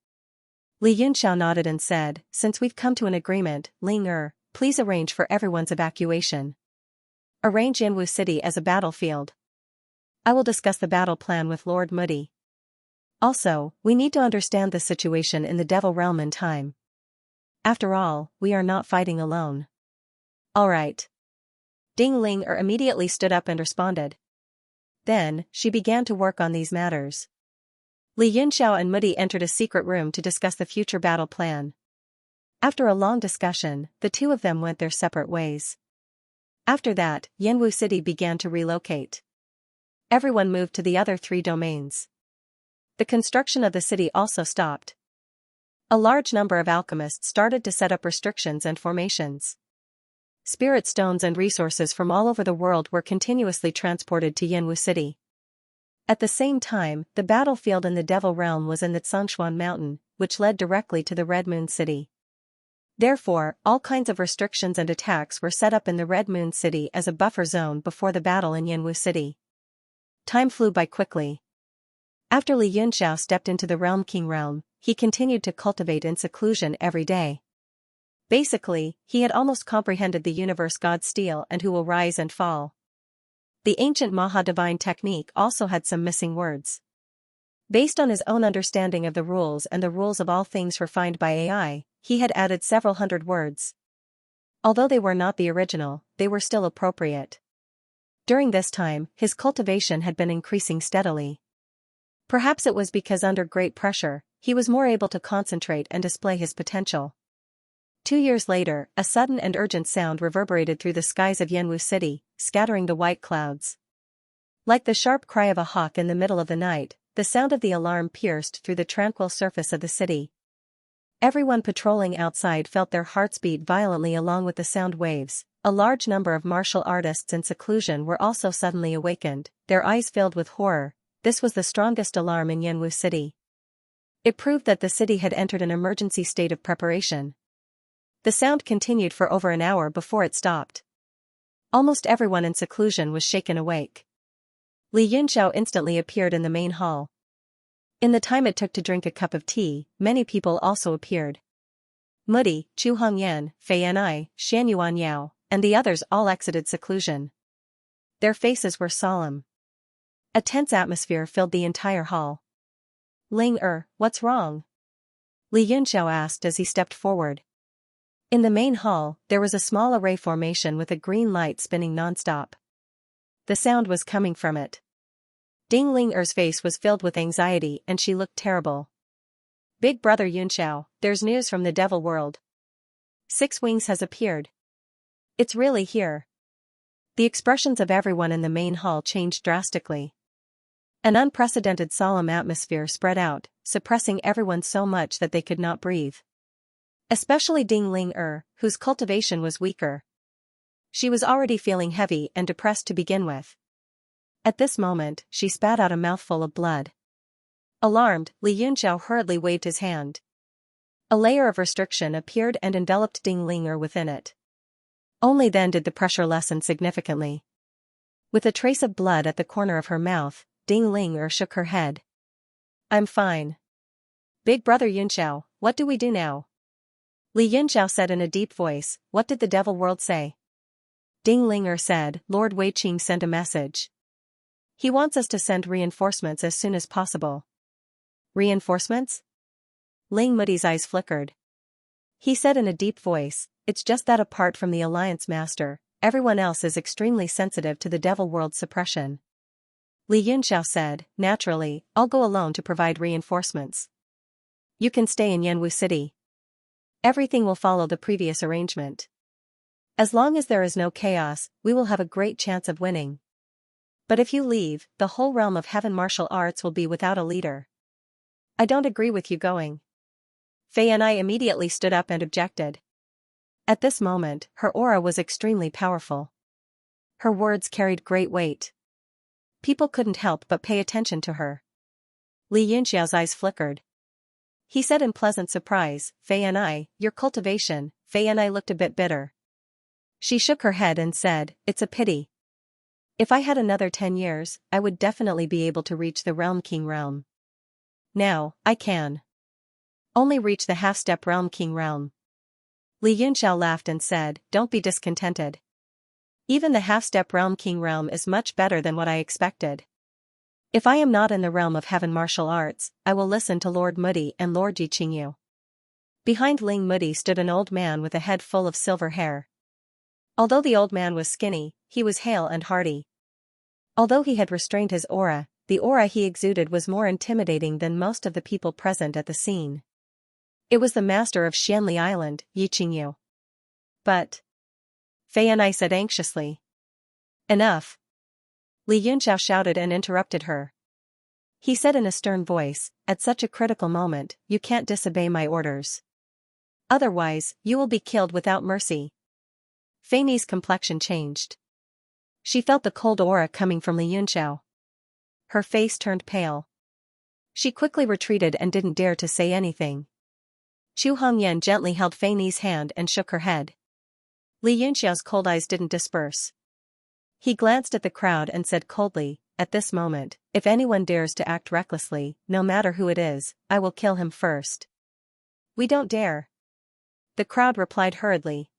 Li Yunxiao nodded and said, since we've come to an agreement, Ling please arrange for everyone's evacuation. Arrange Yanwu City as a battlefield. I will discuss the battle plan with Lord Moody. Also, we need to understand the situation in the Devil Realm in time. After all, we are not fighting alone. All right. Ding Ling immediately stood up and responded. Then, she began to work on these matters. Li Yunxiao and Moody entered a secret room to discuss the future battle plan. After a long discussion, the two of them went their separate ways. After that, Yanwu City began to relocate. Everyone moved to the other 3 domains. The construction of the city also stopped. A large number of alchemists started to set up restrictions and formations. Spirit stones and resources from all over the world were continuously transported to Yanwu City. At the same time, the battlefield in the Devil Realm was in the Xianxia Mountain, which led directly to the Red Moon City. Therefore, all kinds of restrictions and attacks were set up in the Red Moon City as a buffer zone before the battle in Yanwu City. Time flew by quickly. After Li Yunxiao stepped into the Realm King realm, he continued to cultivate in seclusion every day. Basically, he had almost comprehended the universe God's steel and who will rise and fall. The ancient Maha-divine technique also had some missing words. Based on his own understanding of the rules and the rules of all things refined by AI, he had added several hundred words. Although they were not the original, they were still appropriate. During this time, his cultivation had been increasing steadily. Perhaps it was because under great pressure, he was more able to concentrate and display his potential. 2 years later, a sudden and urgent sound reverberated through the skies of Yanwu City, scattering the white clouds. Like the sharp cry of a hawk in the middle of the night, the sound of the alarm pierced through the tranquil surface of the city. Everyone patrolling outside felt their hearts beat violently along with the sound waves. A large number of martial artists in seclusion were also suddenly awakened, their eyes filled with horror. This was the strongest alarm in Yanwu City. It proved that the city had entered an emergency state of preparation. The sound continued for over an hour before it stopped. Almost everyone in seclusion was shaken awake. Li Yunxiao instantly appeared in the main hall. In the time it took to drink a cup of tea, many people also appeared. Mudi, Chu Hongyan, Fei Yanai, Shan Yuan Yao, and the others all exited seclusion. Their faces were solemn. A tense atmosphere filled the entire hall. Ling what's wrong? Li Yunxiao asked as he stepped forward. In the main hall, there was a small array formation with a green light spinning non-stop. The sound was coming from it. Ding Ling face was filled with anxiety and she looked terrible. Big brother Yunxiao, there's news from the devil world. 6 Wings has appeared. It's really here. The expressions of everyone in the main hall changed drastically. An unprecedented solemn atmosphere spread out, suppressing everyone so much that they could not breathe. Especially Ding Ling whose cultivation was weaker. She was already feeling heavy and depressed to begin with. At this moment, she spat out a mouthful of blood. Alarmed, Li Yunxiao hurriedly waved his hand. A layer of restriction appeared and enveloped Ding Ling within it. Only then did the pressure lessen significantly. With a trace of blood at the corner of her mouth, Ding Ling shook her head. I'm fine. Big brother Yunxiao, what do we do now? Li Yunxiao said in a deep voice, what did the devil world say? Ding Ling said, Lord Wei Qing sent a message. He wants us to send reinforcements as soon as possible. Reinforcements? Ling Mudi's eyes flickered. He said in a deep voice, it's just that apart from the Alliance Master, everyone else is extremely sensitive to the devil world's suppression. Li Yunxiao said, naturally, I'll go alone to provide reinforcements. You can stay in Yanwu City. Everything will follow the previous arrangement. As long as there is no chaos, we will have a great chance of winning. But if you leave, the whole realm of heaven martial arts will be without a leader. I don't agree with you going. Fei Yanai immediately stood up and objected. At this moment, her aura was extremely powerful. Her words carried great weight. People couldn't help but pay attention to her. Li Yunxiao's eyes flickered. He said in pleasant surprise, Fei Yanai, your cultivation. Fei Yanai looked a bit bitter. She shook her head and said, it's a pity. If I had another 10 years, I would definitely be able to reach the Realm King realm. Now, I can only reach the half-step Realm King realm. Li Yunxiao laughed and said, don't be discontented. Even the half-step Realm King realm is much better than what I expected. If I am not in the realm of heaven martial arts, I will listen to Lord Mudi and Lord Ji Qingyu. Behind Ling Mudi stood an old man with a head full of silver hair. Although the old man was skinny, he was hale and hearty. Although he had restrained his aura, the aura he exuded was more intimidating than most of the people present at the scene. It was the master of Xianli Island, Yi Qingyu. But Fei Yanai said anxiously. Enough. Li Yunxiao shouted and interrupted her. He said in a stern voice, at such a critical moment, you can't disobey my orders. Otherwise, you will be killed without mercy. Fei Ni's complexion changed. She felt the cold aura coming from Li Yunxiao. Her face turned pale. She quickly retreated and didn't dare to say anything. Chu Hongyan gently held Fei Ni's hand and shook her head. Li Yunxiao's cold eyes didn't disperse. He glanced at the crowd and said coldly, at this moment, if anyone dares to act recklessly, no matter who it is, I will kill him first. We don't dare. The crowd replied hurriedly.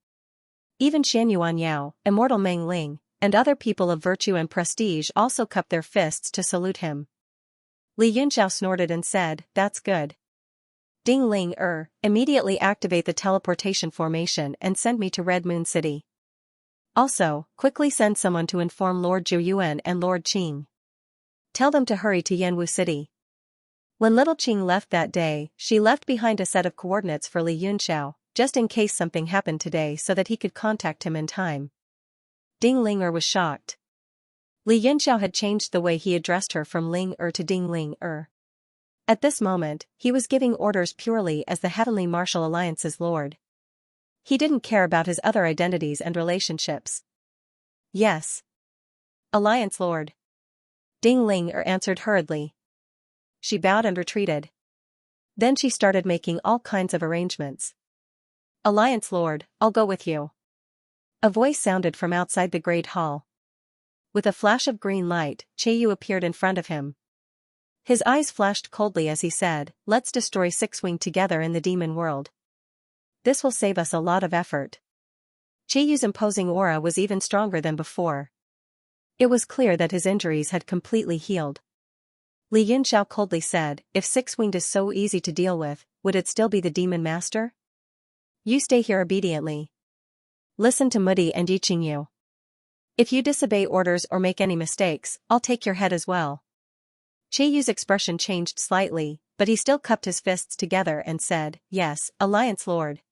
Even Xianyuan Yao, immortal Meng Ling, and other people of virtue and prestige also cupped their fists to salute him. Li Yunxiao snorted and said, "That's good. Ding Ling immediately activate the teleportation formation and send me to Red Moon City. Also, quickly send someone to inform Lord Zhu Yuan and Lord Qing. Tell them to hurry to Yanwu City." When little Qing left that day, she left behind a set of coordinates for Li Yunxiao, just in case something happened today so that he could contact him in time. Ding Ling was shocked. Li Yunxiao had changed the way he addressed her from Ling to Ding Ling. At this moment, he was giving orders purely as the Heavenly Martial Alliance's lord. He didn't care about his other identities and relationships. Yes. Alliance Lord. Ding Ling answered hurriedly. She bowed and retreated. Then she started making all kinds of arrangements. Alliance Lord, I'll go with you. A voice sounded from outside the Great Hall. With a flash of green light, Cheiyu appeared in front of him. His eyes flashed coldly as he said, "Let's destroy Six Wing together in the demon world. This will save us a lot of effort." Cheiyu's imposing aura was even stronger than before. It was clear that his injuries had completely healed. Li Yunxiao coldly said, "If Six-Winged is so easy to deal with, would it still be the demon master? You stay here obediently. Listen to Mudi and Yiqingyu. If you disobey orders or make any mistakes, I'll take your head as well." Cheiyu's expression changed slightly, but he still cupped his fists together and said, "Yes, Alliance Lord."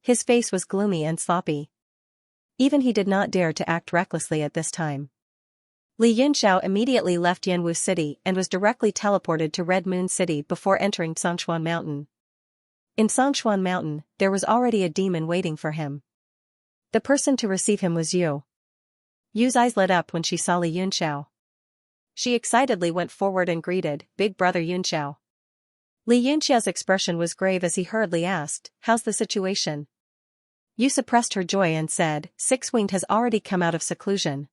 His face was gloomy and sloppy. Even he did not dare to act recklessly at this time. Li Yunxiao immediately left Yanwu City and was directly teleported to Red Moon City before entering Songshuan Mountain. In Songshuan Mountain, there was already a demon waiting for him. The person to receive him was Yu. Yu's eyes lit up when she saw Li Yunxiao. She excitedly went forward and greeted, "Big brother Yunxiao." Li Yunxiao's expression was grave as he hurriedly asked, "How's the situation?" Yu suppressed her joy and said, "Six-Winged has already come out of seclusion.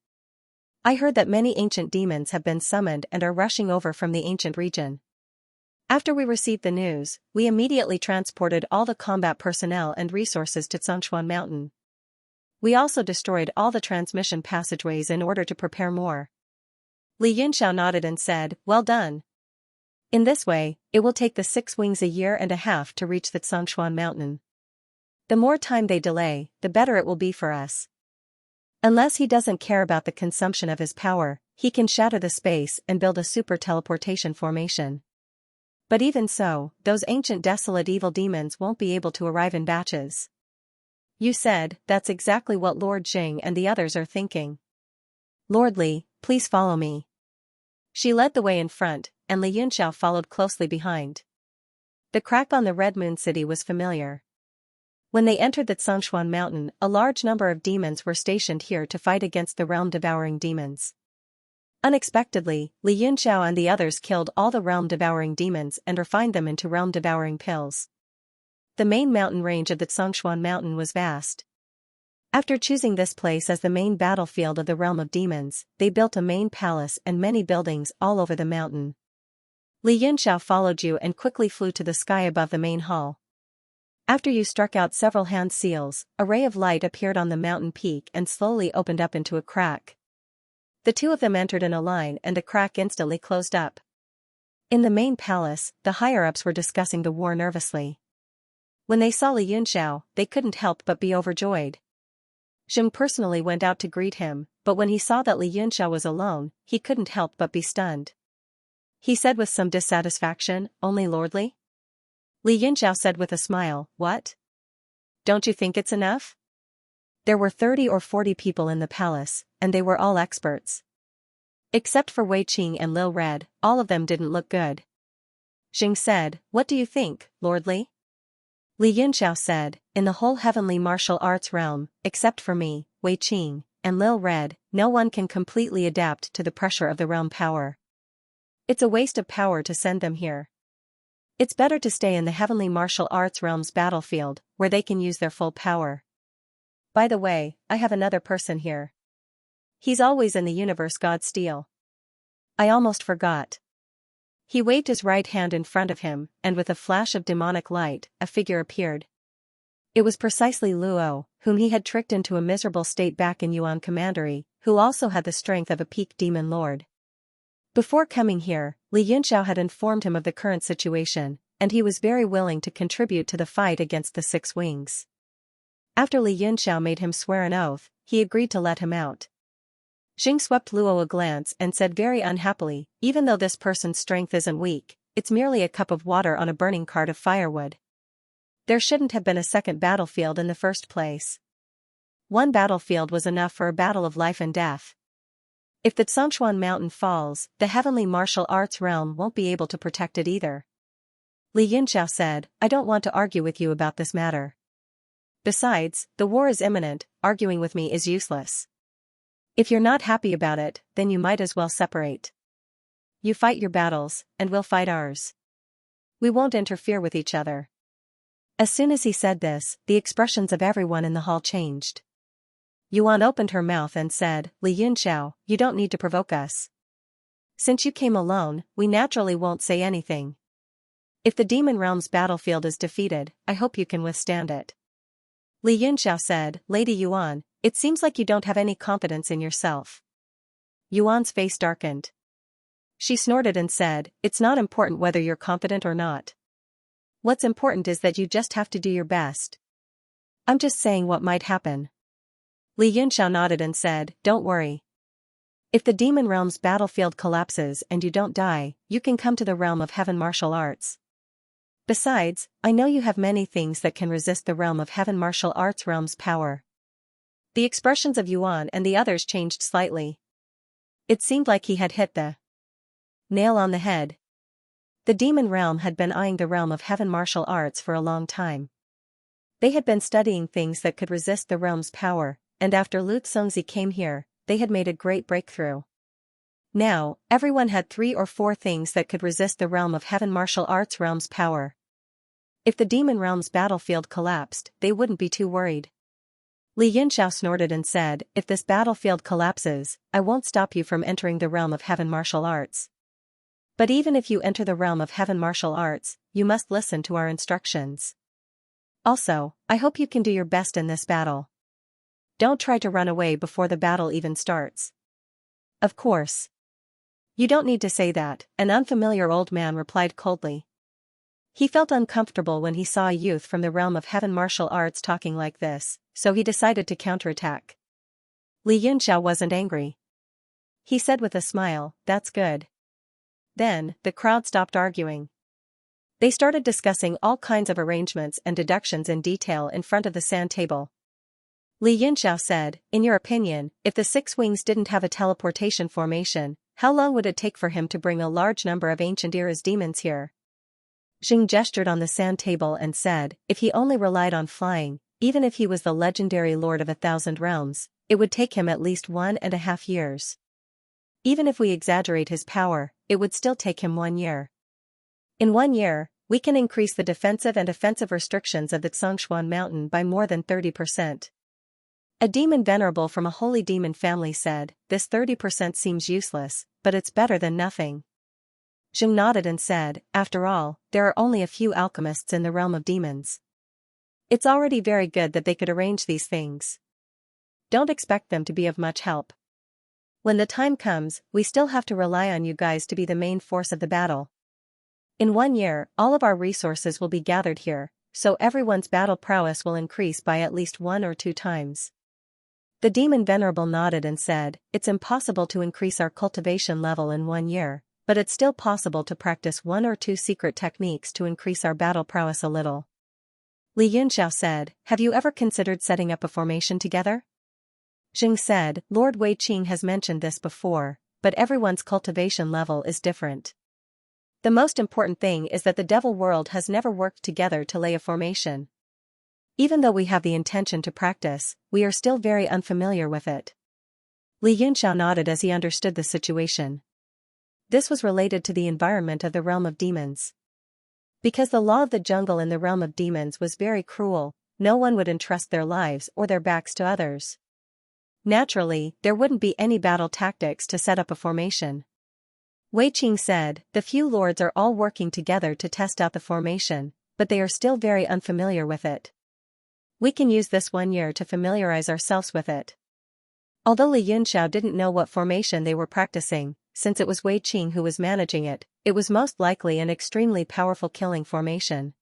I heard that many ancient demons have been summoned and are rushing over from the ancient region. After we received the news, we immediately transported all the combat personnel and resources to Songshuan Mountain. We also destroyed all the transmission passageways in order to prepare more." Li Yunxiao nodded and said, "Well done. In this way, it will take the Six Wings a year and a half to reach the Songshuan Mountain. The more time they delay, the better it will be for us. Unless he doesn't care about the consumption of his power, he can shatter the space and build a super teleportation formation. But even so, those ancient desolate evil demons won't be able to arrive in batches." You said, "That's exactly what Lord Jing and the others are thinking. Lord Li, please follow me." She led the way in front, and Li Yunxiao followed closely behind. The crack on the Red Moon City was familiar. When they entered the Songshuan Mountain, a large number of demons were stationed here to fight against the realm-devouring demons. Unexpectedly, Li Yunxiao and the others killed all the realm-devouring demons and refined them into realm-devouring pills. The main mountain range of the Songshuan Mountain was vast. After choosing this place as the main battlefield of the realm of demons, they built a main palace and many buildings all over the mountain. Li Yunxiao followed you and quickly flew to the sky above the main hall. After you struck out several hand seals, a ray of light appeared on the mountain peak and slowly opened up into a crack. The two of them entered in a line and the crack instantly closed up. In the main palace, the higher-ups were discussing the war nervously. When they saw Li Yunxiao, they couldn't help but be overjoyed. Zheng personally went out to greet him, but when he saw that Li Yunxiao was alone, he couldn't help but be stunned. He said with some dissatisfaction, "Only Lord Li?" Li Yunxiao said with a smile, "What? Don't you think it's enough?" There were 30 or 40 people in the palace, and they were all experts. Except for Wei Qing and Lil Red, all of them didn't look good. Zheng said, "What do you think, Lord Li?" Li Yunxiao said, "In the whole heavenly martial arts realm, except for me, Wei Qing, and Lil Red, no one can completely adapt to the pressure of the realm power. It's a waste of power to send them here. It's better to stay in the heavenly martial arts realm's battlefield, where they can use their full power. By the way, I have another person here. He's always in the universe god Steel. I almost forgot. He waved his right hand in front of him, and with a flash of demonic light, a figure appeared. It was precisely Luo, whom he had tricked into a miserable state back in Yuan Commandery, who also had the strength of a peak demon lord. Before coming here, Li Yunxiao had informed him of the current situation, and he was very willing to contribute to the fight against the Six Wings. After Li Yunxiao made him swear an oath, he agreed to let him out. Xing swept Luo a glance and said very unhappily, even though this person's strength isn't weak, it's merely a cup of water on a burning cart of firewood. There shouldn't have been a second battlefield in the first place. One battlefield was enough for a battle of life and death. If the Xianxia mountain falls, the heavenly martial arts realm won't be able to protect it either. Li Yunxiao said, I don't want to argue with you about this matter. Besides, the war is imminent, arguing with me is useless. If you're not happy about it, then you might as well separate. You fight your battles, and we'll fight ours. We won't interfere with each other. As soon as he said this, the expressions of everyone in the hall changed. Yuan opened her mouth and said, Li Yunxiao, you don't need to provoke us. Since you came alone, we naturally won't say anything. If the demon realm's battlefield is defeated, I hope you can withstand it. Li Yunxiao said, Lady Yuan, it seems like you don't have any confidence in yourself. Yuan's face darkened. She snorted and said, it's not important whether you're confident or not. What's important is that you just have to do your best. I'm just saying what might happen. Li Yunxiao nodded and said, don't worry. If the demon realm's battlefield collapses and you don't die, you can come to the realm of heaven martial arts. Besides, I know you have many things that can resist the realm of heaven martial arts realm's power. The expressions of Yuan and the others changed slightly. It seemed like he had hit the nail on the head. The demon realm had been eyeing the realm of heaven martial arts for a long time. They had been studying things that could resist the realm's power, and after Lu Xongzi came here, they had made a great breakthrough. Now, everyone had 3 or 4 things that could resist the realm of heaven martial arts realm's power. If the demon realm's battlefield collapsed, they wouldn't be too worried. Li Yunxiao snorted and said, if this battlefield collapses, I won't stop you from entering the realm of heaven martial arts. But even if you enter the realm of heaven martial arts, you must listen to our instructions. Also, I hope you can do your best in this battle. Don't try to run away before the battle even starts. Of course. You don't need to say that, an unfamiliar old man replied coldly. He felt uncomfortable when he saw a youth from the realm of heaven martial arts talking like this, so he decided to counterattack. Li Yunxiao wasn't angry. He said with a smile, that's good. Then, the crowd stopped arguing. They started discussing all kinds of arrangements and deductions in detail in front of the sand table. Li Yunxiao said, in your opinion, if the Six Wings didn't have a teleportation formation, how long would it take for him to bring a large number of ancient era's demons here? Xing gestured on the sand table and said, if he only relied on flying, even if he was the legendary lord of 1,000 realms, it would take him at least 1.5 years. Even if we exaggerate his power, it would still take him 1 year. In 1 year, we can increase the defensive and offensive restrictions of the Xianxia mountain by more than 30%. A demon venerable from a holy demon family said, this 30% seems useless, but it's better than nothing. Xing nodded and said, after all, there are only a few alchemists in the realm of demons. It's already very good that they could arrange these things. Don't expect them to be of much help. When the time comes, we still have to rely on you guys to be the main force of the battle. In 1 year, all of our resources will be gathered here, so everyone's battle prowess will increase by at least 1 or 2 times. The demon venerable nodded and said, it's impossible to increase our cultivation level in 1 year, but it's still possible to practice 1 or 2 secret techniques to increase our battle prowess a little. Li Yunxiao said, have you ever considered setting up a formation together? Xing said, Lord Wei Qing has mentioned this before, but everyone's cultivation level is different. The most important thing is that the devil world has never worked together to lay a formation. Even though we have the intention to practice, we are still very unfamiliar with it. Li Yunxiao nodded as he understood the situation. This was related to the environment of the realm of demons. Because the law of the jungle in the realm of demons was very cruel, no one would entrust their lives or their backs to others. Naturally, there wouldn't be any battle tactics to set up a formation. Wei Qing said, the few lords are all working together to test out the formation, but they are still very unfamiliar with it. We can use this 1 year to familiarize ourselves with it. Although Li Yunxiao didn't know what formation they were practicing, since it was Wei Qing who was managing it, it was most likely an extremely powerful killing formation.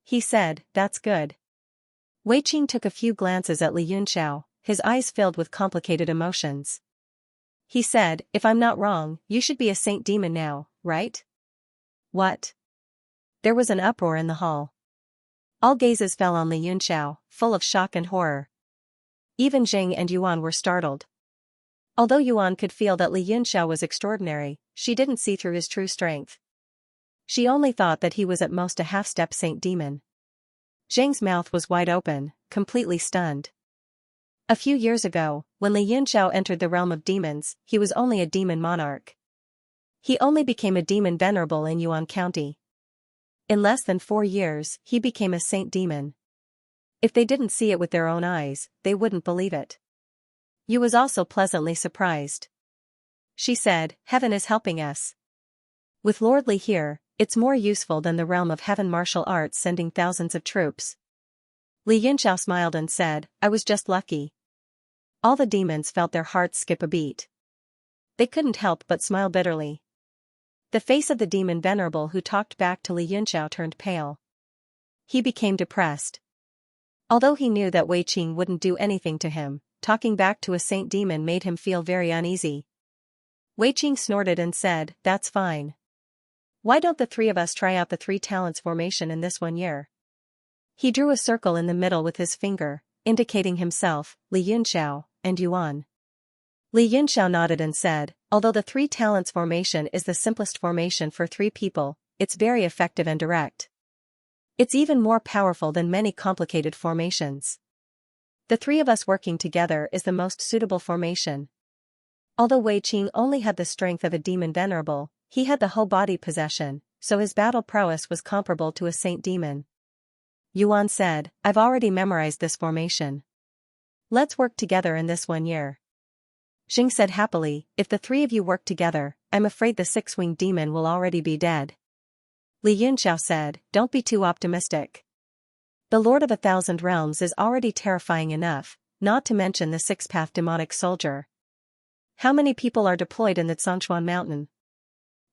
He said, that's good. Wei Qing took a few glances at Li Yunxiao, his eyes filled with complicated emotions. He said, if I'm not wrong, you should be a saint demon now, right? What? There was an uproar in the hall. All gazes fell on Li Yunxiao, full of shock and horror. Even Jing and Yuan were startled. Although Yuan could feel that Li Yunxiao was extraordinary, she didn't see through his true strength. She only thought that he was at most a half-step saint demon. Jing's mouth was wide open, completely stunned. A few years ago, when Li Yunxiao entered the realm of demons, he was only a demon monarch. He only became a demon venerable in Yuan County. In less than 4 years, he became a saint demon. If they didn't see it with their own eyes, they wouldn't believe it. Yu was also pleasantly surprised. She said, heaven is helping us. With Lord Li here, it's more useful than the realm of heaven martial arts sending thousands of troops. Li Yunxiao smiled and said, I was just lucky. All the demons felt their hearts skip a beat. They couldn't help but smile bitterly. The face of the demon venerable who talked back to Li Yunxiao turned pale. He became depressed. Although he knew that Wei Qing wouldn't do anything to him, talking back to a saint demon made him feel very uneasy. Wei Qing snorted and said, that's fine. Why don't the 3 of us try out the 3 talents formation in this 1 year? He drew a circle in the middle with his finger, indicating himself, Li Yunxiao, and Yuan. Li Yunxiao nodded and said, although the 3 talents formation is the simplest formation for 3 people, it's very effective and direct. It's even more powerful than many complicated formations. The 3 of us working together is the most suitable formation. Although Wei Qing only had the strength of a demon venerable, he had the whole body possession, so his battle prowess was comparable to a saint demon. Yuan said, I've already memorized this formation. Let's work together in this 1 year. Jing said happily, if the 3 of you work together, I'm afraid the 6-winged demon will already be dead. Li Yunxiao said, don't be too optimistic. The Lord of 1,000 Realms is already terrifying enough, not to mention the 6-path demonic soldier. How many people are deployed in the Xianxia mountain?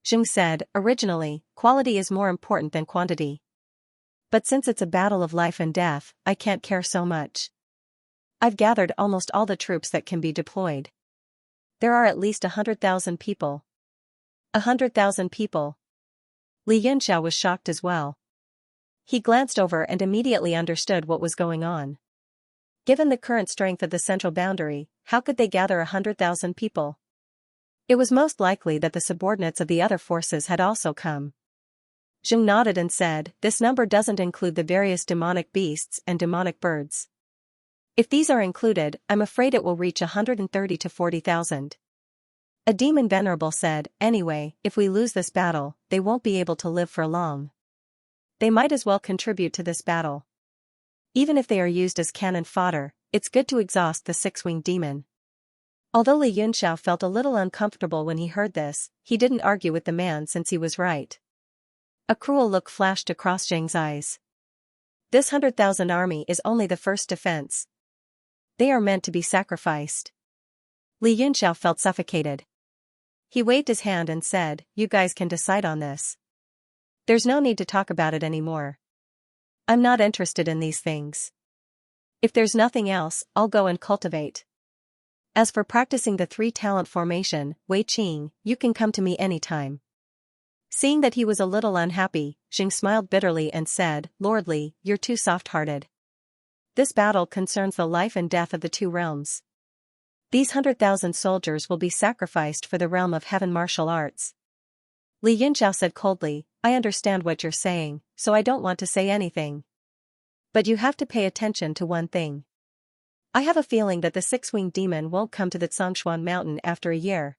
Jing said, originally, quality is more important than quantity. But since it's a battle of life and death, I can't care so much. I've gathered almost all the troops that can be deployed. There are at least 100,000 people. 100,000 people. Li Yunxiao was shocked as well. He glanced over and immediately understood what was going on. Given the current strength of the central boundary, how could they gather 100,000 people? It was most likely that the subordinates of the other forces had also come. Jing nodded and said, this number doesn't include the various demonic beasts and demonic birds. If these are included, I'm afraid it will reach 130 to 40,000. A demon venerable said, anyway, if we lose this battle, they won't be able to live for long. They might as well contribute to this battle. Even if they are used as cannon fodder, it's good to exhaust the 6-winged demon. Although Li Yunxiao felt a little uncomfortable when he heard this, he didn't argue with the man since he was right. A cruel look flashed across Jing's eyes. This 100,000 army is only the first defense. They are meant to be sacrificed. Li Yunxiao felt suffocated. He waved his hand and said, you guys can decide on this. There's no need to talk about it anymore. I'm not interested in these things. If there's nothing else, I'll go and cultivate. As for practicing the 3-talent formation, Wei Qing, you can come to me anytime. Seeing that he was a little unhappy, Jing smiled bitterly and said, Lord Li, you're too soft-hearted. This battle concerns the life and death of the 2 realms. These 100,000 soldiers will be sacrificed for the realm of heaven martial arts. Li Yunxiao said coldly, I understand what you're saying, so I don't want to say anything. But you have to pay attention to one thing. I have a feeling that the 6-winged demon won't come to the Xianxia mountain after a year.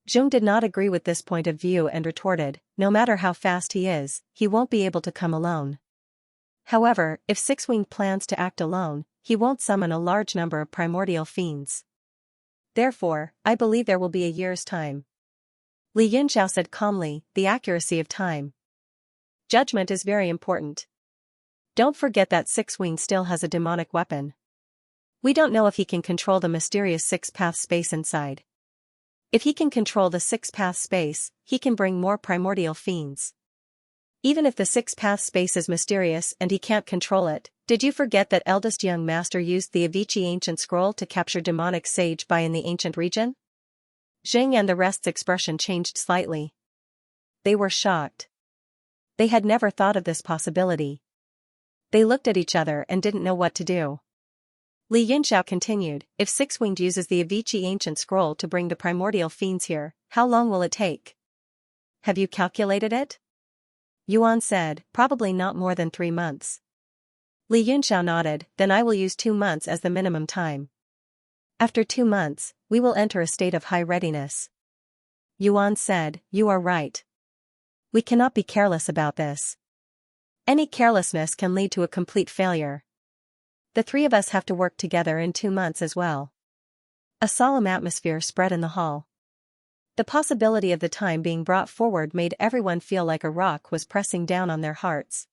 Zhong did not agree with this point of view and retorted, no matter how fast he is, he won't be able to come alone. However, if 6-winged plans to act alone, he won't summon a large number of primordial fiends. Therefore, I believe there will be a year's time. Li Yunxiao said calmly, the accuracy of time. Judgment is very important. Don't forget that Six Wing still has a demonic weapon. We don't know if he can control the mysterious six-path space inside. If he can control the six-path space, he can bring more primordial fiends. Even if the six-path space is mysterious and he can't control it, did you forget that eldest young master used the Avicii ancient scroll to capture demonic sage Bai in the ancient region? Jing and the rest's expression changed slightly. They were shocked. They had never thought of this possibility. They looked at each other and didn't know what to do. Li Yunxiao continued, if Six-Winged uses the Avicii ancient scroll to bring the primordial fiends here, how long will it take? Have you calculated it? Yuan said, probably not more than 3 months. Li Yunxiao nodded, then I will use 2 months as the minimum time. After 2 months, we will enter a state of high readiness. Yuan said, you are right. We cannot be careless about this. Any carelessness can lead to a complete failure. The 3 of us have to work together in 2 months as well. A solemn atmosphere spread in the hall. The possibility of the time being brought forward made everyone feel like a rock was pressing down on their hearts.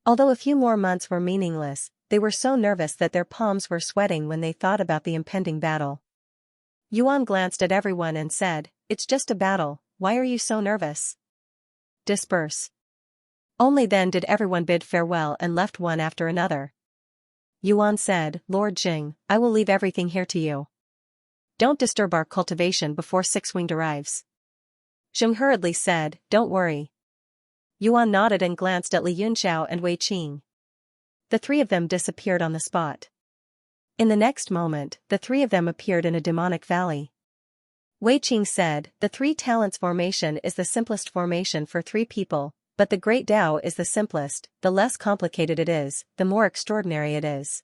Although a few more months were meaningless, they were so nervous that their palms were sweating when they thought about the impending battle. Yuan glanced at everyone and said, it's just a battle, why are you so nervous? Disperse. Only then did everyone bid farewell and left one after another. Yuan said, Lord Jing, I will leave everything here to you. Don't disturb our cultivation before Six-Winged arrives. Jing hurriedly said, don't worry. Yuan nodded and glanced at Li Yunxiao and Wei Qing. The 3 of them disappeared on the spot. In the next moment, the 3 of them appeared in a demonic valley. Wei Qing said, the 3 talents formation is the simplest formation for 3 people, but the Great Tao is the simplest. The less complicated it is, the more extraordinary it is.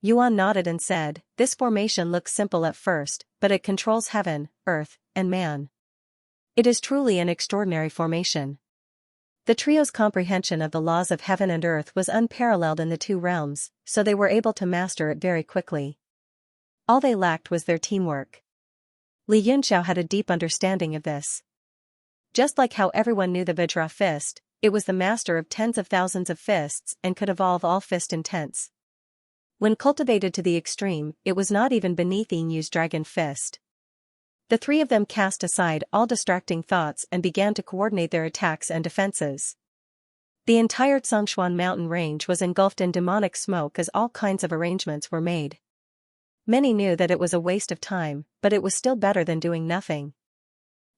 Yuan nodded and said, this formation looks simple at first, but it controls heaven, earth, and man. It is truly an extraordinary formation. The trio's comprehension of the laws of heaven and earth was unparalleled in the 2 realms, so they were able to master it very quickly. All they lacked was their teamwork. Li Yunxiao had a deep understanding of this. Just like how everyone knew the Vajra fist, it was the master of tens of thousands of fists and could evolve all fist intents. When cultivated to the extreme, it was not even beneath Yinyu's dragon fist. The 3 of them cast aside all distracting thoughts and began to coordinate their attacks and defenses. The entire Xianxia mountain range was engulfed in demonic smoke as all kinds of arrangements were made. Many knew that it was a waste of time, but it was still better than doing nothing.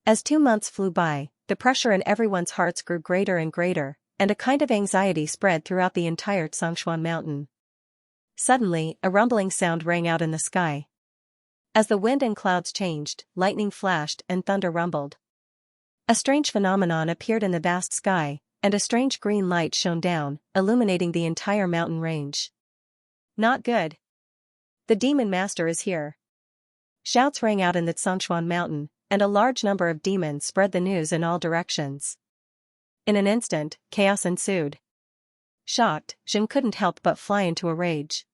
As 2 months flew by, the pressure in everyone's hearts grew greater and greater, and a kind of anxiety spread throughout the entire Xianxia mountain. Suddenly, a rumbling sound rang out in the sky. As the wind and clouds changed, lightning flashed and thunder rumbled. A strange phenomenon appeared in the vast sky, and a strange green light shone down, illuminating the entire mountain range. Not good. The demon master is here. Shouts rang out in the Xianxia mountain, and a large number of demons spread the news in all directions. In an instant, chaos ensued. Shocked, Jing couldn't help but fly into a rage.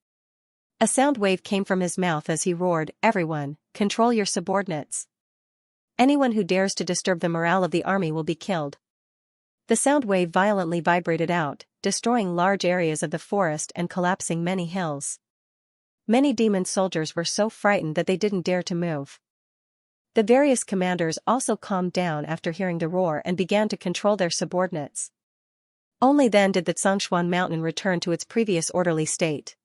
A sound wave came from his mouth as he roared, everyone, control your subordinates. Anyone who dares to disturb the morale of the army will be killed. The sound wave violently vibrated out, destroying large areas of the forest and collapsing many hills. Many demon soldiers were so frightened that they didn't dare to move. The various commanders also calmed down after hearing the roar and began to control their subordinates. Only then did the Xianxia mountain return to its previous orderly state.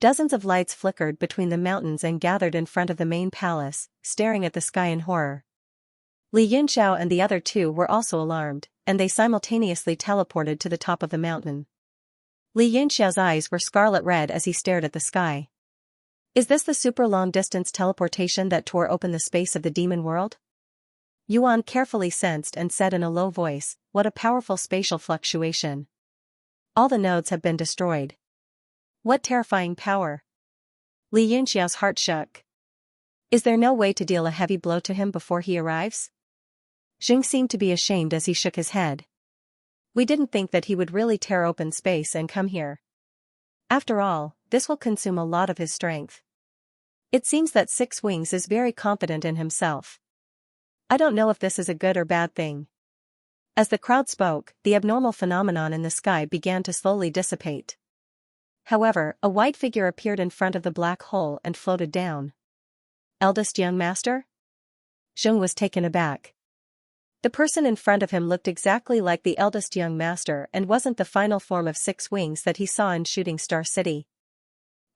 Dozens of lights flickered between the mountains and gathered in front of the main palace, staring at the sky in horror. Li Yunxiao and the other 2 were also alarmed, and they simultaneously teleported to the top of the mountain. Li Yunxiao's eyes were scarlet red as he stared at the sky. Is this the super long-distance teleportation that tore open the space of the demon world? Yuan carefully sensed and said in a low voice, what a powerful spatial fluctuation. All the nodes have been destroyed. What terrifying power. Li Yunxiao's heart shook. Is there no way to deal a heavy blow to him before he arrives? Jing seemed to be ashamed as he shook his head. We didn't think that he would really tear open space and come here. After all, this will consume a lot of his strength. It seems that Six Wings is very confident in himself. I don't know if this is a good or bad thing. As the crowd spoke, the abnormal phenomenon in the sky began to slowly dissipate. However, a white figure appeared in front of the black hole and floated down. Eldest young master? Zheng was taken aback. The person in front of him looked exactly like the eldest young master and wasn't the final form of 6 wings that he saw in Shooting Star City.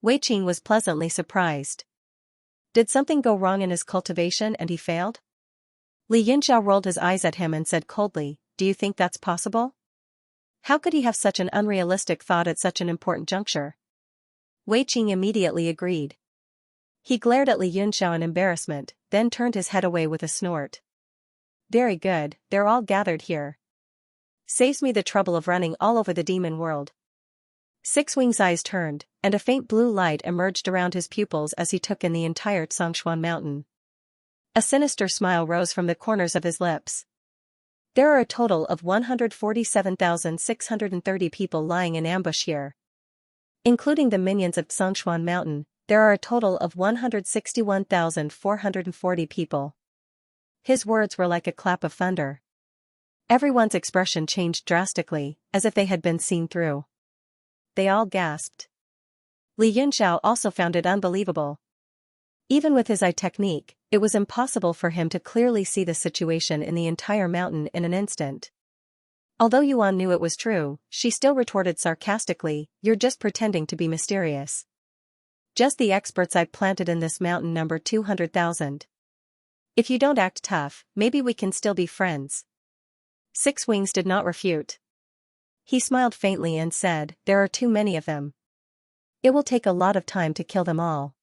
Wei Qing was pleasantly surprised. Did something go wrong in his cultivation and he failed? Li Yunxiao rolled his eyes at him and said coldly, "Do you think that's possible? How could he have such an unrealistic thought at such an important juncture?" Wei Qing immediately agreed. He glared at Li Yunxiao in embarrassment, then turned his head away with a snort. "Very good, they're all gathered here. Saves me the trouble of running all over the demon world." 6 Wings' eyes turned, and a faint blue light emerged around his pupils as he took in the entire Xianxia mountain. A sinister smile rose from the corners of his lips. There are a total of 147,630 people lying in ambush here. Including the minions of Xianxia Mountain, there are a total of 161,440 people. His words were like a clap of thunder. Everyone's expression changed drastically, as if they had been seen through. They all gasped. Li Yunxiao also found it unbelievable. Even with his eye technique, it was impossible for him to clearly see the situation in the entire mountain in an instant. Although Yuan knew it was true, she still retorted sarcastically, "You're just pretending to be mysterious. Just the experts I've planted in this mountain number 200,000. If you don't act tough, maybe we can still be friends." 6 Wings did not refute. He smiled faintly and said, "There are too many of them. It will take a lot of time to kill them all."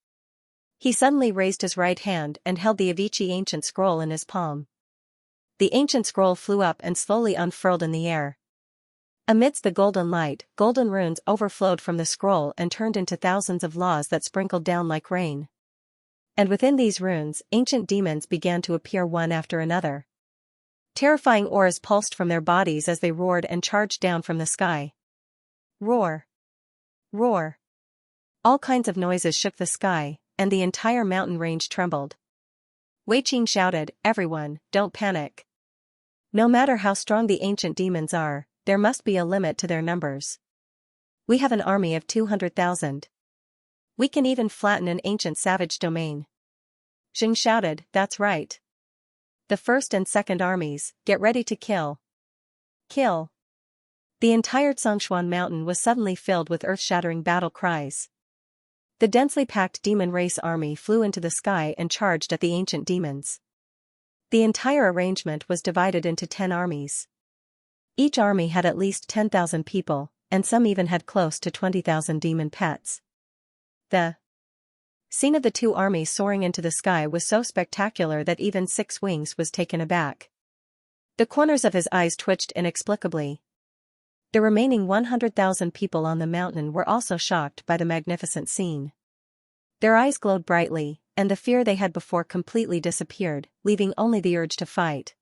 He suddenly raised his right hand and held the Avicii ancient scroll in his palm. The ancient scroll flew up and slowly unfurled in the air. Amidst the golden light, golden runes overflowed from the scroll and turned into thousands of laws that sprinkled down like rain. And within these runes, ancient demons began to appear one after another. Terrifying auras pulsed from their bodies as they roared and charged down from the sky. Roar! Roar! All kinds of noises shook the sky, and the entire mountain range trembled. Wei Qing shouted, "Everyone, don't panic. No matter how strong the ancient demons are, there must be a limit to their numbers. We have an army of 200,000. We can even flatten an ancient savage domain." Zheng shouted, "That's right. The first and second armies, get ready to kill. Kill." The entire Xianxia mountain was suddenly filled with earth-shattering battle cries. The densely packed demon race army flew into the sky and charged at the ancient demons. The entire arrangement was divided into 10 armies. Each army had at least 10,000 people, and some even had close to 20,000 demon pets. The scene of the 2 armies soaring into the sky was so spectacular that even 6 Wings was taken aback. The corners of his eyes twitched inexplicably. The remaining 100,000 people on the mountain were also shocked by the magnificent scene. Their eyes glowed brightly, and the fear they had before completely disappeared, leaving only the urge to fight.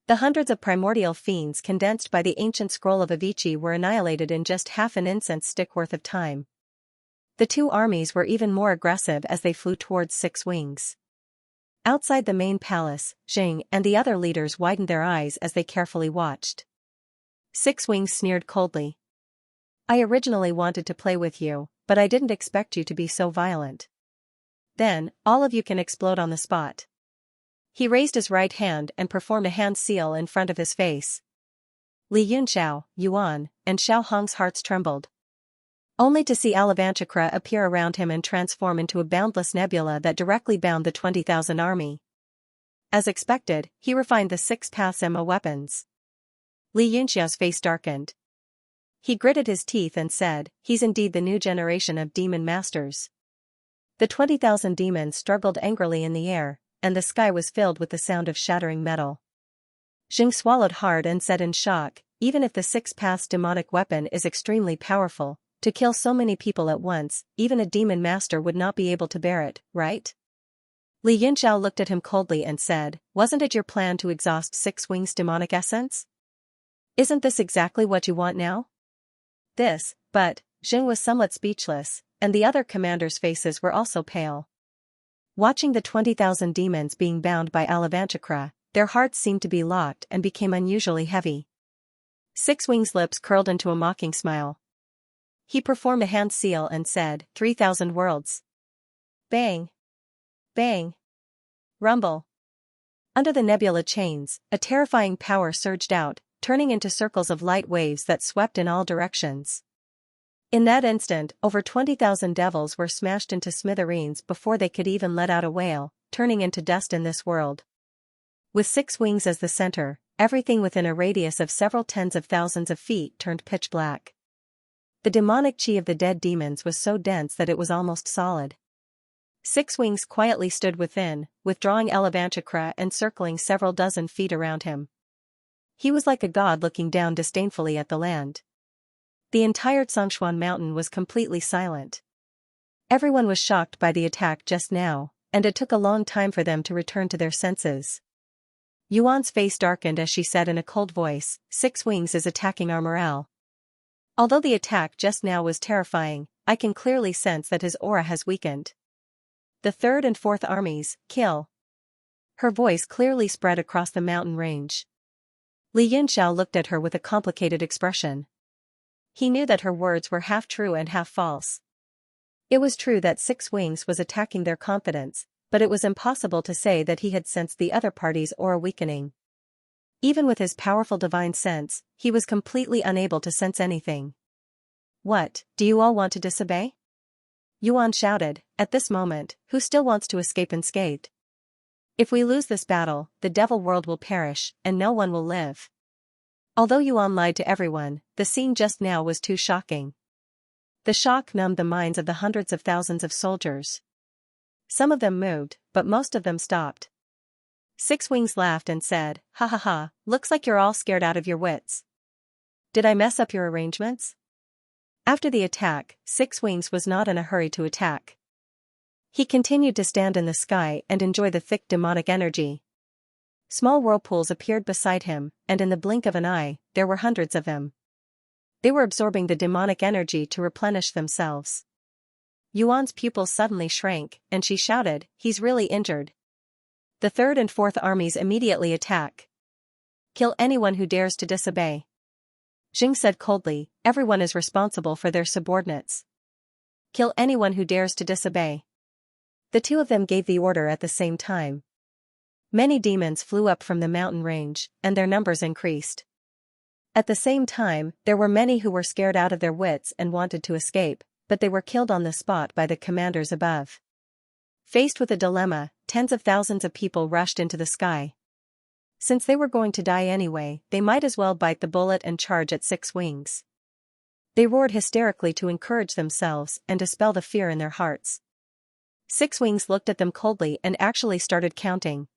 The hundreds of primordial fiends condensed by the ancient scroll of Avicii were annihilated in just half an incense stick worth of time. The 2 armies were even more aggressive as they flew towards 6 Wings. Outside the main palace, Zheng and the other leaders widened their eyes as they carefully watched. 6 Wings sneered coldly. "I originally wanted to play with you, but I didn't expect you to be so violent. Then, all of you can explode on the spot." He raised his right hand and performed a hand seal in front of his face. Li Yunxiao, Yuan, and Xiao Hong's hearts trembled. Only to see Alavanchakra appear around him and transform into a boundless nebula that directly bound the 20,000 army. As expected, he refined the 6 Pasima weapons. Li Yunxiao's face darkened. He gritted his teeth and said, "He's indeed the new generation of demon masters." The 20,000 demons struggled angrily in the air, and the sky was filled with the sound of shattering metal. Zheng swallowed hard and said in shock, "Even if the 6 Paths demonic weapon is extremely powerful, to kill so many people at once, even a demon master would not be able to bear it, right?" Li Yunxiao looked at him coldly and said, "Wasn't it your plan to exhaust 6 Wings' demonic essence? Isn't this exactly what you want now?" But Zheng was somewhat speechless, and the other commanders' faces were also pale. Watching the 20,000 demons being bound by Alavanchakra, their hearts seemed to be locked and became unusually heavy. Six Wings' lips curled into a mocking smile. He performed a hand seal and said, 3,000 worlds. Bang! Bang! Rumble! Under the nebula chains, a terrifying power surged out, turning into circles of light waves that swept in all directions. In that instant, over 20,000 devils were smashed into smithereens before they could even let out a wail, turning into dust in this world. With Six Wings as the center, everything within a radius of several tens of thousands of feet turned pitch black. The demonic chi of the dead demons was so dense that it was almost solid. Six Wings quietly stood within, withdrawing Elevanchakra and circling several dozen feet around him. He was like a god looking down disdainfully at the land. The entire Xianxia mountain was completely silent. Everyone was shocked by the attack just now, and it took a long time for them to return to their senses. Yuan's face darkened as she said in a cold voice, 6 Wings is attacking our morale. Although the attack just now was terrifying, I can clearly sense that his aura has weakened. The third and fourth armies, kill. Her voice clearly spread across the mountain range. Li Yinxiao looked at her with a complicated expression. He knew that her words were half true and half false. It was true that 6 Wings was attacking their confidence, but it was impossible to say that he had sensed the other party's aura weakening. Even with his powerful divine sense, he was completely unable to sense anything. What, do you all want to disobey? Yuan shouted, at this moment, who still wants to escape unscathed? If we lose this battle, the devil world will perish, and no one will live. Although Yuan lied to everyone, the scene just now was too shocking. The shock numbed the minds of the hundreds of thousands of soldiers. Some of them moved, but most of them stopped. 6 Wings laughed and said, ha ha ha, looks like you're all scared out of your wits. Did I mess up your arrangements? After the attack, 6 Wings was not in a hurry to attack. He continued to stand in the sky and enjoy the thick demonic energy. Small whirlpools appeared beside him, and in the blink of an eye, there were hundreds of them. They were absorbing the demonic energy to replenish themselves. Yuan's pupils suddenly shrank, and she shouted, he's really injured. The third and fourth armies immediately attack. Kill anyone who dares to disobey. Jing said coldly, everyone is responsible for their subordinates. Kill anyone who dares to disobey. The two of them gave the order at the same time. Many demons flew up from the mountain range, and their numbers increased. At the same time, there were many who were scared out of their wits and wanted to escape, but they were killed on the spot by the commanders above. Faced with a dilemma, tens of thousands of people rushed into the sky. Since they were going to die anyway, they might as well bite the bullet and charge at 6 Wings. They roared hysterically to encourage themselves and dispel the fear in their hearts. 6 Wings looked at them coldly and actually started counting.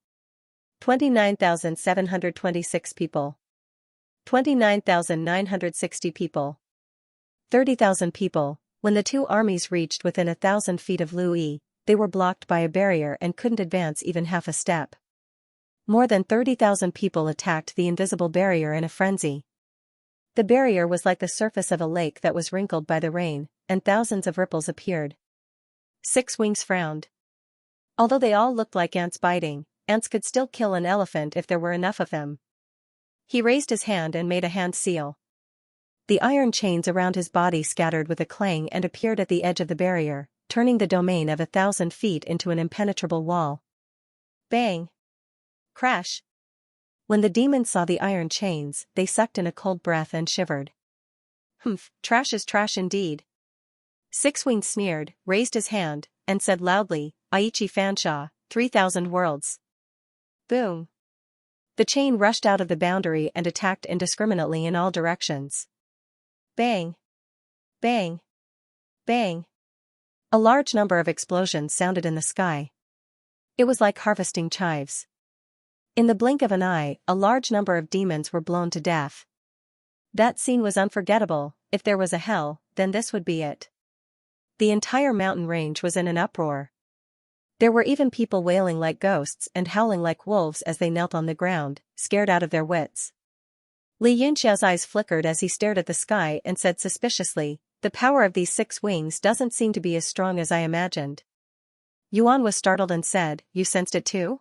29,726 people. 29,960 people. 30,000 people. When the two armies reached within 1,000 feet of Lui, they were blocked by a barrier and couldn't advance even half a step. More than 30,000 people attacked the invisible barrier in a frenzy. The barrier was like the surface of a lake that was wrinkled by the rain, and thousands of ripples appeared. 6 Wings frowned. Although they all looked like ants biting, ants could still kill an elephant if there were enough of them. He raised his hand and made a hand seal. The iron chains around his body scattered with a clang and appeared at the edge of the barrier, turning the domain of 1,000 feet into an impenetrable wall. Bang! Crash! When the demons saw the iron chains, they sucked in a cold breath and shivered. Humph, trash is trash indeed. 6 Wings sneered, raised his hand, and said loudly, Aichi Fansha, 3,000 worlds. Boom! The chain rushed out of the boundary and attacked indiscriminately in all directions. Bang! Bang! Bang! A large number of explosions sounded in the sky. It was like harvesting chives. In the blink of an eye, a large number of demons were blown to death. That scene was unforgettable. If there was a hell, then this would be it. The entire mountain range was in an uproar. There were even people wailing like ghosts and howling like wolves as they knelt on the ground, scared out of their wits. Li Yinxiao's eyes flickered as he stared at the sky and said suspiciously, the power of these 6 Wings doesn't seem to be as strong as I imagined. Yuan was startled and said, you sensed it too?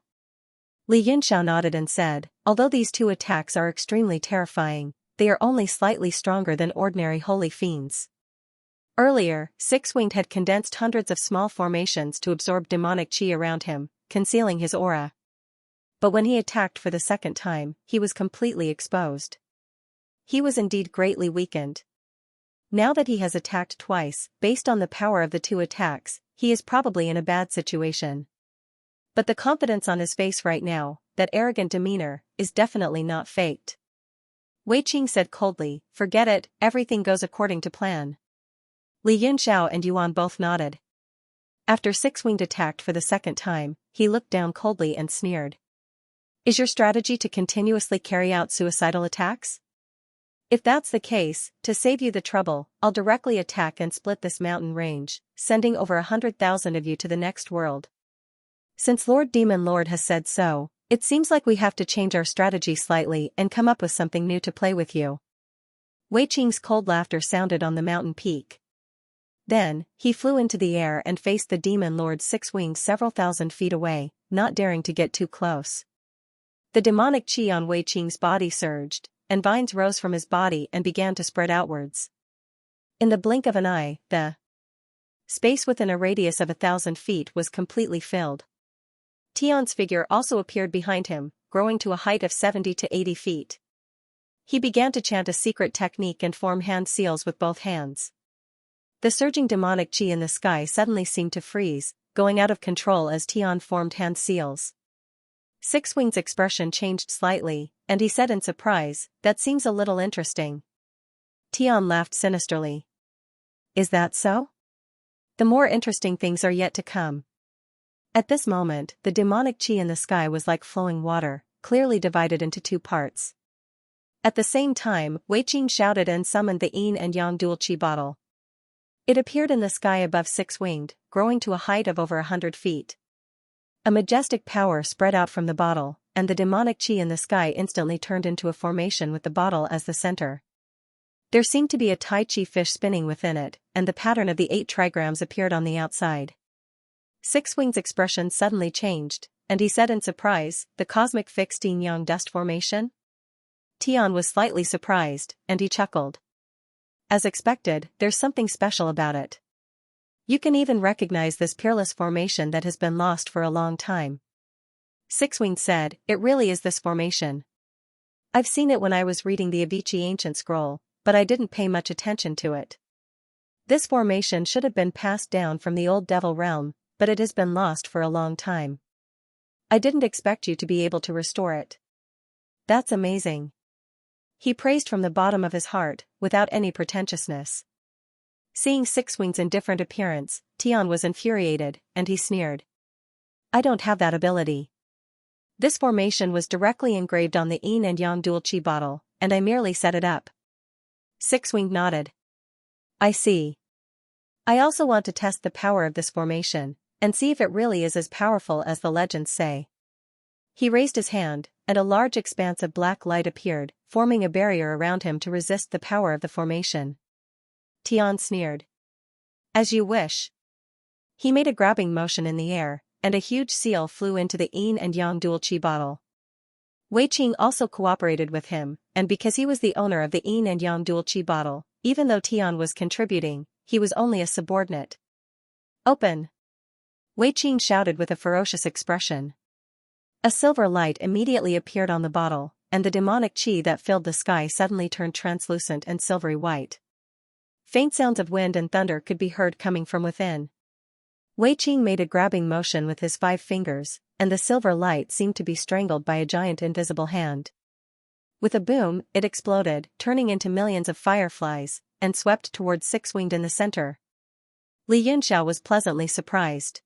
Li Yunxiao nodded and said, although these two attacks are extremely terrifying, they are only slightly stronger than ordinary holy fiends. Earlier, Six-Winged had condensed hundreds of small formations to absorb demonic chi around him, concealing his aura. But when he attacked for the second time, he was completely exposed. He was indeed greatly weakened. Now that he has attacked twice, based on the power of the two attacks, he is probably in a bad situation. But the confidence on his face right now, that arrogant demeanor, is definitely not faked. Wei Qing said coldly, forget it, everything goes according to plan. Li Yunxiao and Yuan both nodded. After Six-Winged attacked for the second time, he looked down coldly and sneered. Is your strategy to continuously carry out suicidal attacks? If that's the case, to save you the trouble, I'll directly attack and split this mountain range, sending over 100,000 of you to the next world. Since Lord Demon Lord has said so, it seems like we have to change our strategy slightly and come up with something new to play with you. Wei Qing's cold laughter sounded on the mountain peak. Then, he flew into the air and faced the Demon Lord's six wings several thousand feet away, not daring to get too close. The demonic chi on Wei Qing's body surged, and vines rose from his body and began to spread outwards. In the blink of an eye, the space within a radius of 1,000 feet was completely filled. Tian's figure also appeared behind him, growing to a height of 70 to 80 feet. He began to chant a secret technique and form hand seals with both hands. The surging demonic chi in the sky suddenly seemed to freeze, going out of control as Tian formed hand seals. Six-Winged's expression changed slightly, and he said in surprise, that seems a little interesting. Tian laughed sinisterly. Is that so? The more interesting things are yet to come. At this moment, the demonic chi in the sky was like flowing water, clearly divided into two parts. At the same time, Wei Qing shouted and summoned the yin and yang dual chi bottle. It appeared in the sky above Six-Winged, growing to a height of over 100 feet. A majestic power spread out from the bottle, and the demonic chi in the sky instantly turned into a formation with the bottle as the center. There seemed to be a Tai Chi fish spinning within it, and the pattern of the 8 trigrams appeared on the outside. Six-Winged's expression suddenly changed, and he said in surprise, the cosmic fixed yin-yang dust formation? Tian was slightly surprised, and he chuckled. As expected, there's something special about it. You can even recognize this peerless formation that has been lost for a long time. Six-Winged said, it really is this formation. I've seen it when I was reading the Avicii ancient scroll, but I didn't pay much attention to it. This formation should have been passed down from the old devil realm, but it has been lost for a long time. I didn't expect you to be able to restore it. That's amazing. He praised from the bottom of his heart, without any pretentiousness. Seeing Six-Winged's indifferent appearance, Tian was infuriated, and he sneered. I don't have that ability. This formation was directly engraved on the yin and yang dual chi bottle, and I merely set it up. Six-Winged nodded. I see. I also want to test the power of this formation, and see if it really is as powerful as the legends say. He raised his hand, and a large expanse of black light appeared, forming a barrier around him to resist the power of the formation. Tian sneered. As you wish. He made a grabbing motion in the air, and a huge seal flew into the yin and yang dual chi bottle. Wei Qing also cooperated with him, and because he was the owner of the yin and yang dual chi bottle, even though Tian was contributing, he was only a subordinate. Open! Wei Qing shouted with a ferocious expression. A silver light immediately appeared on the bottle, and the demonic chi that filled the sky suddenly turned translucent and silvery white. Faint sounds of wind and thunder could be heard coming from within. Wei Qing made a grabbing motion with his 5 fingers, and the silver light seemed to be strangled by a giant invisible hand. With a boom, it exploded, turning into millions of fireflies, and swept towards Six-Winged in the center. Li Yunxiao was pleasantly surprised.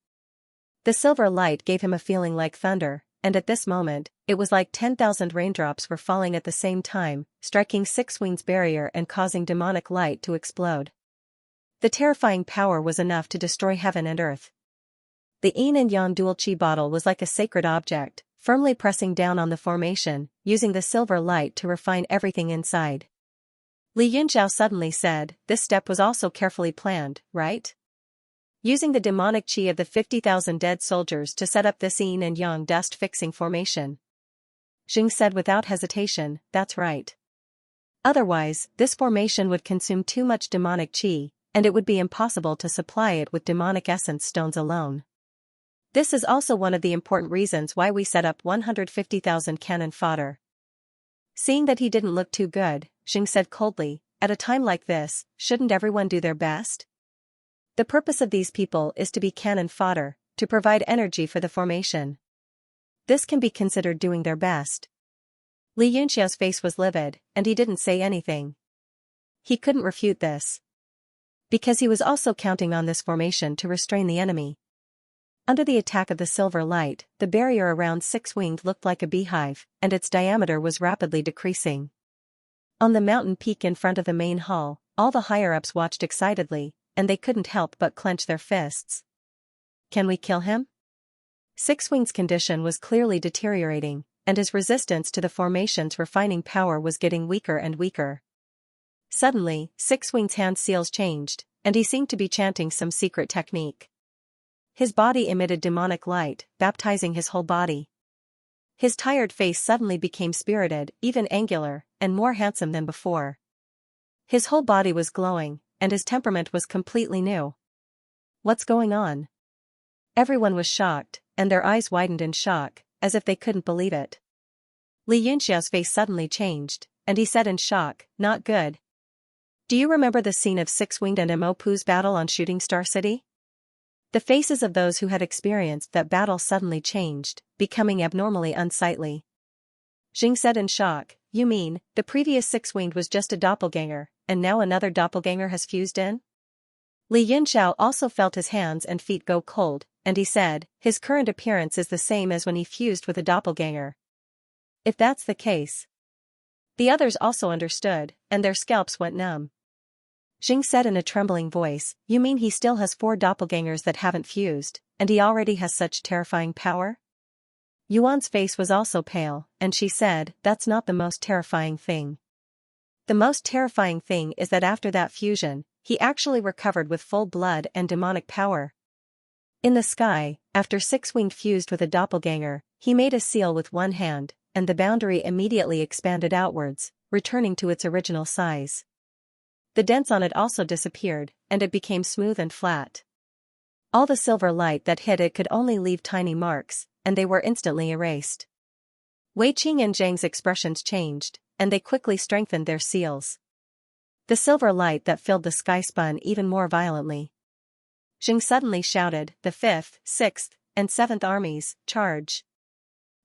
The silver light gave him a feeling like thunder, and at this moment, it was like 10,000 raindrops were falling at the same time, striking Six-Winged's barrier and causing demonic light to explode. The terrifying power was enough to destroy heaven and earth. The yin and yang dual chi bottle was like a sacred object, firmly pressing down on the formation, using the silver light to refine everything inside. Li Yunxiao suddenly said, this step was also carefully planned, right? using the demonic chi of the 50,000 dead soldiers to set up this yin and yang dust-fixing formation. Jing said without hesitation, that's right. Otherwise, this formation would consume too much demonic chi, and it would be impossible to supply it with demonic essence stones alone. This is also one of the important reasons why we set up 150,000 cannon fodder. Seeing that he didn't look too good, Jing said coldly, at a time like this, shouldn't everyone do their best? The purpose of these people is to be cannon fodder, to provide energy for the formation. This can be considered doing their best. Li Yunxiao's face was livid, and he didn't say anything. He couldn't refute this. Because he was also counting on this formation to restrain the enemy. Under the attack of the silver light, the barrier around Six-Winged looked like a beehive, and its diameter was rapidly decreasing. On the mountain peak in front of the main hall, all the higher-ups watched excitedly, and they couldn't help but clench their fists. Can we kill him? Six-Winged's condition was clearly deteriorating, and his resistance to the formation's refining power was getting weaker and weaker. Suddenly, Six-Winged's hand seals changed, and he seemed to be chanting some secret technique. His body emitted demonic light, baptizing his whole body. His tired face suddenly became spirited, even angular, and more handsome than before. His whole body was glowing, and his temperament was completely new. What's going on? Everyone was shocked, and their eyes widened in shock, as if they couldn't believe it. Li Yunxiao's face suddenly changed, and he said in shock, not good. Do you remember the scene of Six-Winged and Mo Pu's battle on Shooting Star City? The faces of those who had experienced that battle suddenly changed, becoming abnormally unsightly. Jing said in shock, you mean, the previous Six-Winged was just a doppelganger, and now another doppelganger has fused in? Li Yunxiao also felt his hands and feet go cold, and he said, his current appearance is the same as when he fused with a doppelganger. If that's the case. The others also understood, and their scalps went numb. Jing said in a trembling voice, you mean he still has 4 doppelgangers that haven't fused, and he already has such terrifying power? Yuan's face was also pale, and she said, that's not the most terrifying thing. The most terrifying thing is that after that fusion, he actually recovered with full blood and demonic power. In the sky, after Six-Winged fused with a doppelganger, he made a seal with one hand, and the boundary immediately expanded outwards, returning to its original size. The dents on it also disappeared, and it became smooth and flat. All the silver light that hit it could only leave tiny marks, and they were instantly erased. Wei Qing and Zhang's expressions changed, and they quickly strengthened their seals. The silver light that filled the sky spun even more violently. Jing suddenly shouted, the 5th, 6th, and 7th armies, charge.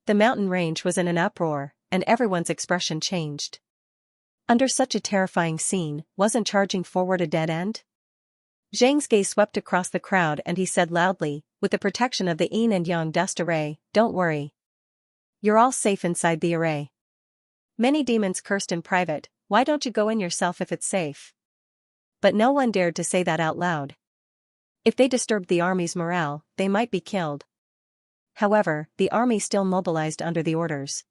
The mountain range was in an uproar, and everyone's expression changed. Under such a terrifying scene, wasn't charging forward a dead end? Zhang's gaze swept across the crowd and he said loudly, with the protection of the yin and yang dust array, don't worry. You're all safe inside the array. Many demons cursed in private, why don't you go in yourself if it's safe? But no one dared to say that out loud. If they disturbed the army's morale, they might be killed. However, the army still mobilized under the orders.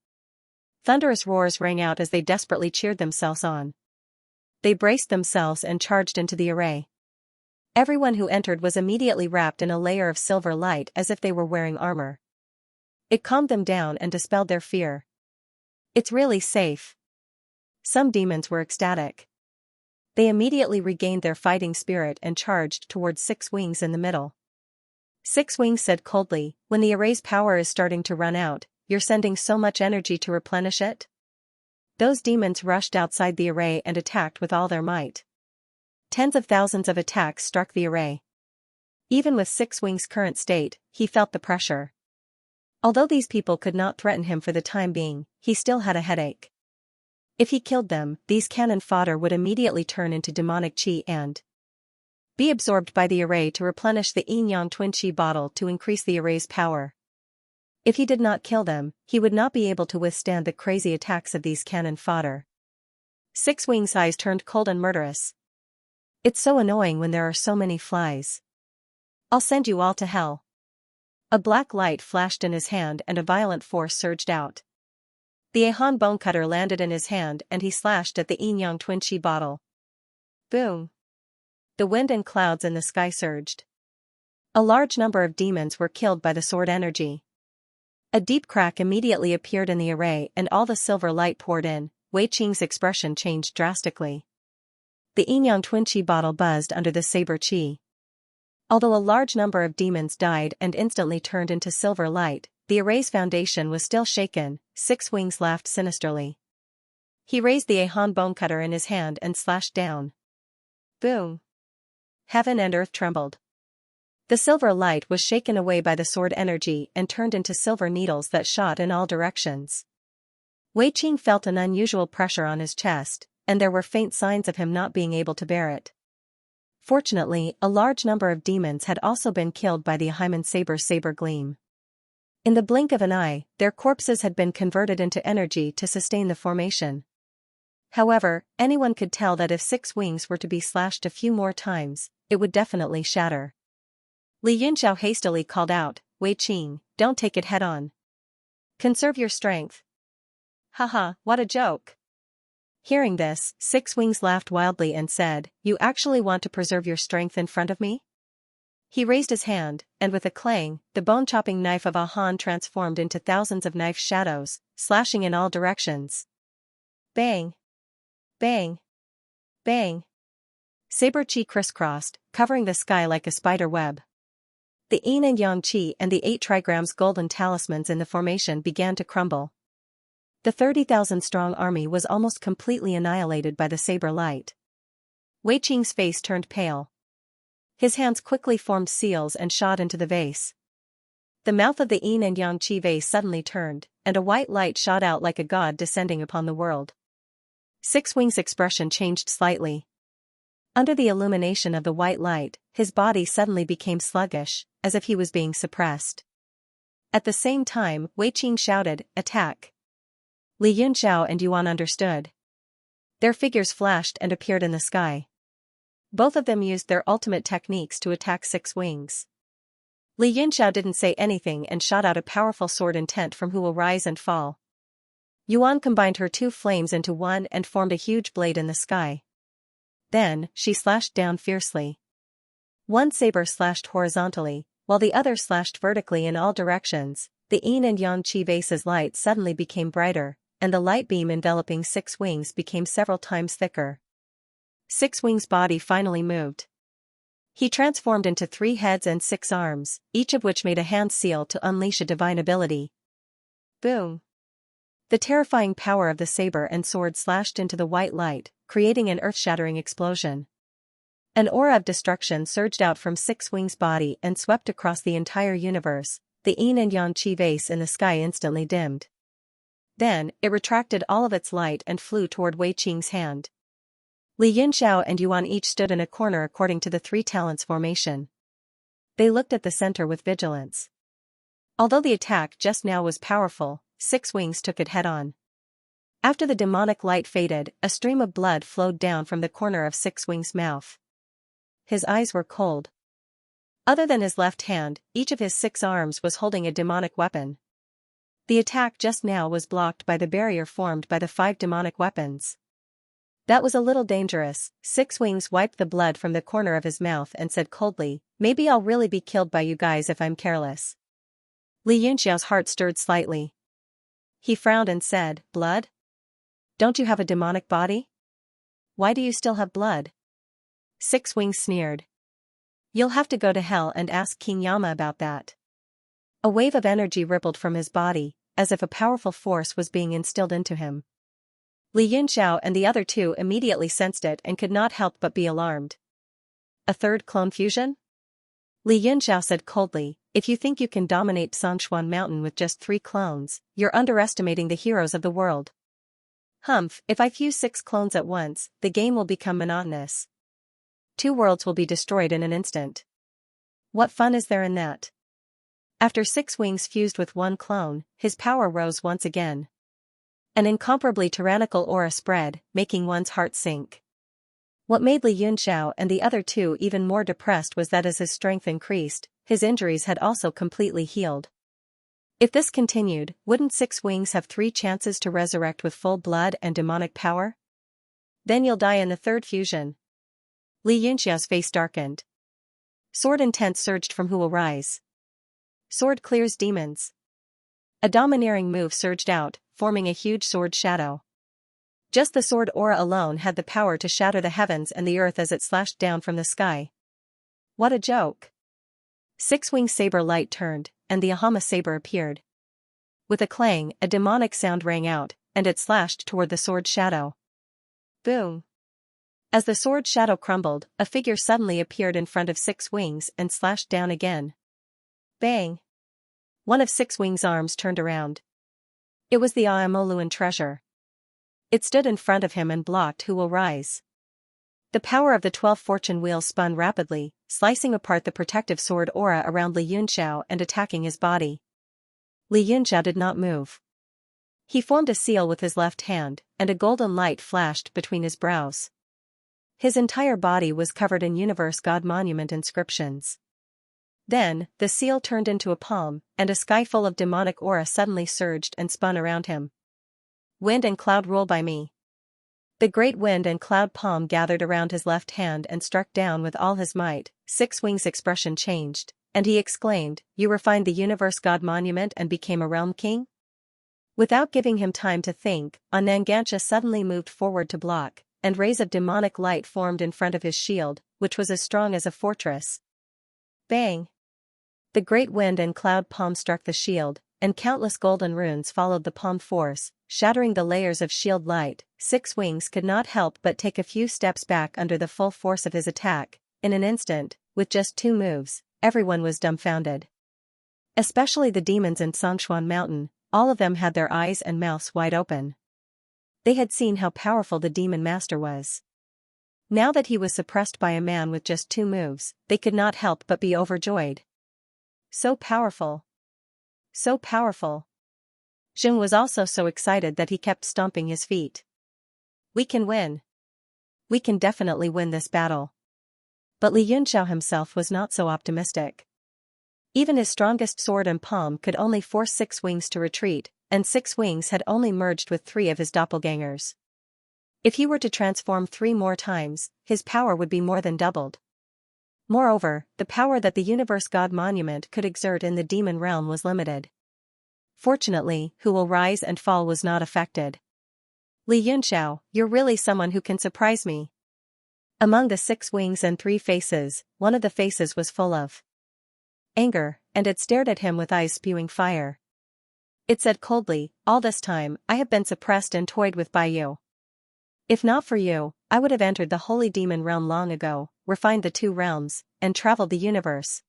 Thunderous roars rang out as they desperately cheered themselves on. They braced themselves and charged into the array. Everyone who entered was immediately wrapped in a layer of silver light as if they were wearing armor. It calmed them down and dispelled their fear. It's really safe. Some demons were ecstatic. They immediately regained their fighting spirit and charged towards Six-Winged in the middle. Six-Winged said coldly, when the array's power is starting to run out, you're sending so much energy to replenish it? Those demons rushed outside the array and attacked with all their might. Tens of thousands of attacks struck the array. Even with Six-Winged's current state, he felt the pressure. Although these people could not threaten him for the time being, he still had a headache. If he killed them, these cannon fodder would immediately turn into demonic chi and be absorbed by the array to replenish the yin-yang twin chi bottle to increase the array's power. If he did not kill them, he would not be able to withstand the crazy attacks of these cannon fodder. Six-Winged's eyes turned cold and murderous. It's so annoying when there are so many flies. I'll send you all to hell. A black light flashed in his hand and a violent force surged out. The Ahan bone cutter landed in his hand and he slashed at the yin-yang twin chi bottle. Boom! The wind and clouds in the sky surged. A large number of demons were killed by the sword energy. A deep crack immediately appeared in the array and all the silver light poured in. Wei Qing's expression changed drastically. The yin-yang twin qi bottle buzzed under the saber qi. Although a large number of demons died and instantly turned into silver light, the array's foundation was still shaken. Six Wings laughed sinisterly. He raised the Ahan bone cutter in his hand and slashed down. Boom! Heaven and earth trembled. The silver light was shaken away by the sword energy and turned into silver needles that shot in all directions. Wei Qing felt an unusual pressure on his chest, and there were faint signs of him not being able to bear it. Fortunately, a large number of demons had also been killed by the Hyman saber gleam. In the blink of an eye, their corpses had been converted into energy to sustain the formation. However, anyone could tell that if Six Wings were to be slashed a few more times, it would definitely shatter. Li Yunxiao hastily called out, Wei Qing, don't take it head-on. Conserve your strength. Haha, what a joke. Hearing this, Six Wings laughed wildly and said, You actually want to preserve your strength in front of me? He raised his hand, and with a clang, the bone-chopping knife of Ahan transformed into thousands of knife shadows, slashing in all directions. Bang! Bang! Bang! Saber qi crisscrossed, covering the sky like a spider web. The yin and yang qi and the 8 trigrams golden talismans in the formation began to crumble. The 30,000-strong army was almost completely annihilated by the saber light. Wei Qing's face turned pale. His hands quickly formed seals and shot into the vase. The mouth of the yin and yang qi vase suddenly turned, and a white light shot out like a god descending upon the world. Six Wings' expression changed slightly. Under the illumination of the white light, his body suddenly became sluggish, as if he was being suppressed. At the same time, Wei Qing shouted, Attack! Li Yunxiao and Yuan understood. Their figures flashed and appeared in the sky. Both of them used their ultimate techniques to attack Six Wings. Li Yunxiao didn't say anything and shot out a powerful sword intent from who will rise and fall. Yuan combined her 2 flames into one and formed a huge blade in the sky. Then, she slashed down fiercely. One saber slashed horizontally, while the other slashed vertically in all directions. The yin and yang qi vase's light suddenly became brighter, and the light beam enveloping Six Wings became several times thicker. Six Wings' body finally moved. He transformed into 3 heads and 6 arms, each of which made a hand seal to unleash a divine ability. Boom! The terrifying power of the saber and sword slashed into the white light, creating an earth-shattering explosion. An aura of destruction surged out from Six Wings' body and swept across the entire universe. The yin and yang qi vase in the sky instantly dimmed. Then, it retracted all of its light and flew toward Wei Qing's hand. Li Yunxiao and Yuan each stood in a corner according to the 3 talents formation. They looked at the center with vigilance. Although the attack just now was powerful, Six Wings took it head-on. After the demonic light faded, a stream of blood flowed down from the corner of Six Wings' mouth. His eyes were cold. Other than his left hand, each of his 6 arms was holding a demonic weapon. The attack just now was blocked by the barrier formed by the 5 demonic weapons. That was a little dangerous. Six Wings wiped the blood from the corner of his mouth and said coldly, Maybe I'll really be killed by you guys if I'm careless. Li Yunxiao's heart stirred slightly. He frowned and said, Blood? Don't you have a demonic body? Why do you still have blood? Six Wings sneered. You'll have to go to hell and ask King Yama about that. A wave of energy rippled from his body, as if a powerful force was being instilled into him. Li Yunxiao and the other 2 immediately sensed it and could not help but be alarmed. A 3rd clone fusion? Li Yunxiao said coldly, If you think you can dominate Sanshuan Mountain with just 3 clones, you're underestimating the heroes of the world. Humph, if I fuse 6 clones at once, the game will become monotonous. 2 worlds will be destroyed in an instant. What fun is there in that? After Six Wings fused with 1 clone, his power rose once again. An incomparably tyrannical aura spread, making one's heart sink. What made Li Yunxiao and the other 2 even more depressed was that as his strength increased, his injuries had also completely healed. If this continued, wouldn't Six Wings have 3 chances to resurrect with full blood and demonic power? Then you'll die in the 3rd fusion. Li Yunxiao's face darkened. Sword intent surged from Who Will Rise. Sword clears demons. A domineering move surged out, forming a huge sword shadow. Just the sword aura alone had the power to shatter the heavens and the earth as it slashed down from the sky. What a joke! Six-wing saber light turned, and the Ahama saber appeared. With a clang, a demonic sound rang out, and it slashed toward the sword shadow. Boom! As the sword shadow crumbled, a figure suddenly appeared in front of Six Wings and slashed down again. Bang! One of Six Wings' arms turned around. It was the Aamoluan treasure. It stood in front of him and blocked Who Will Rise. The power of the 12 fortune wheels spun rapidly, slicing apart the protective sword aura around Li Yunxiao and attacking his body. Li Yunxiao did not move. He formed a seal with his left hand, and a golden light flashed between his brows. His entire body was covered in Universe God Monument inscriptions. Then, the seal turned into a palm, and a sky full of demonic aura suddenly surged and spun around him. Wind and cloud rule by me. The great wind and cloud palm gathered around his left hand and struck down with all his might. Six Wings' expression changed, and he exclaimed, "You refined the Universe God Monument and became a realm king?" Without giving him time to think, Xianxia suddenly moved forward to block, and rays of demonic light formed in front of his shield, which was as strong as a fortress. Bang! The great wind and cloud palm struck the shield, and countless golden runes followed the palm force, shattering the layers of shield light. Six Wings could not help but take a few steps back under the full force of his attack. In an instant, with just 2 moves, everyone was dumbfounded. Especially the demons in Songshuan Mountain, all of them had their eyes and mouths wide open. They had seen how powerful the demon master was. Now that he was suppressed by a man with just 2 moves, they could not help but be overjoyed. So powerful. So powerful. Zheng was also so excited that he kept stomping his feet. We can win. We can definitely win this battle. But Li Yunxiao himself was not so optimistic. Even his strongest sword and palm could only force Six Wings to retreat, and Six Wings had only merged with 3 of his doppelgangers. If he were to transform 3 more times, his power would be more than doubled. Moreover, the power that the Universe God Monument could exert in the demon realm was limited. Fortunately, Who Will Rise and Fall was not affected. Li Yunxiao, you're really someone who can surprise me. Among the 6 wings and 3 faces, one of the faces was full of anger, and it stared at him with eyes spewing fire. It said coldly, "All this time, I have been suppressed and toyed with by you. If not for you, I would have entered the holy demon realm long ago, refined the 2 realms, and traveled the universe."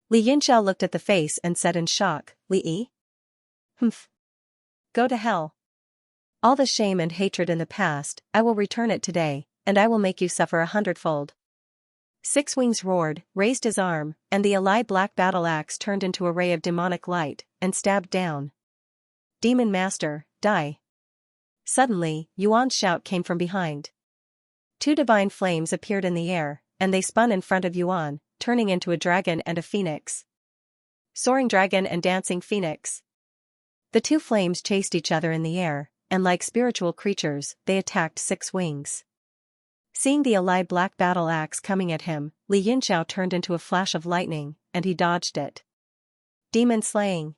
Li Yunxiao looked at the face and said in shock, "Li Yi? Humph. Go to hell. All the shame and hatred in the past, I will return it today, and I will make you suffer 100-fold. Six Wings roared, raised his arm, and the Alai black battle axe turned into a ray of demonic light, and stabbed down. Demon Master, die. Suddenly, Yuan's shout came from behind. 2 divine flames appeared in the air, and they spun in front of Yuan, turning into a dragon and a phoenix. Soaring dragon and dancing phoenix. The 2 flames chased each other in the air, and like spiritual creatures, they attacked Six Wings. Seeing the Allied black battle axe coming at him, Li Yunxiao turned into a flash of lightning, and he dodged it. Demon slaying.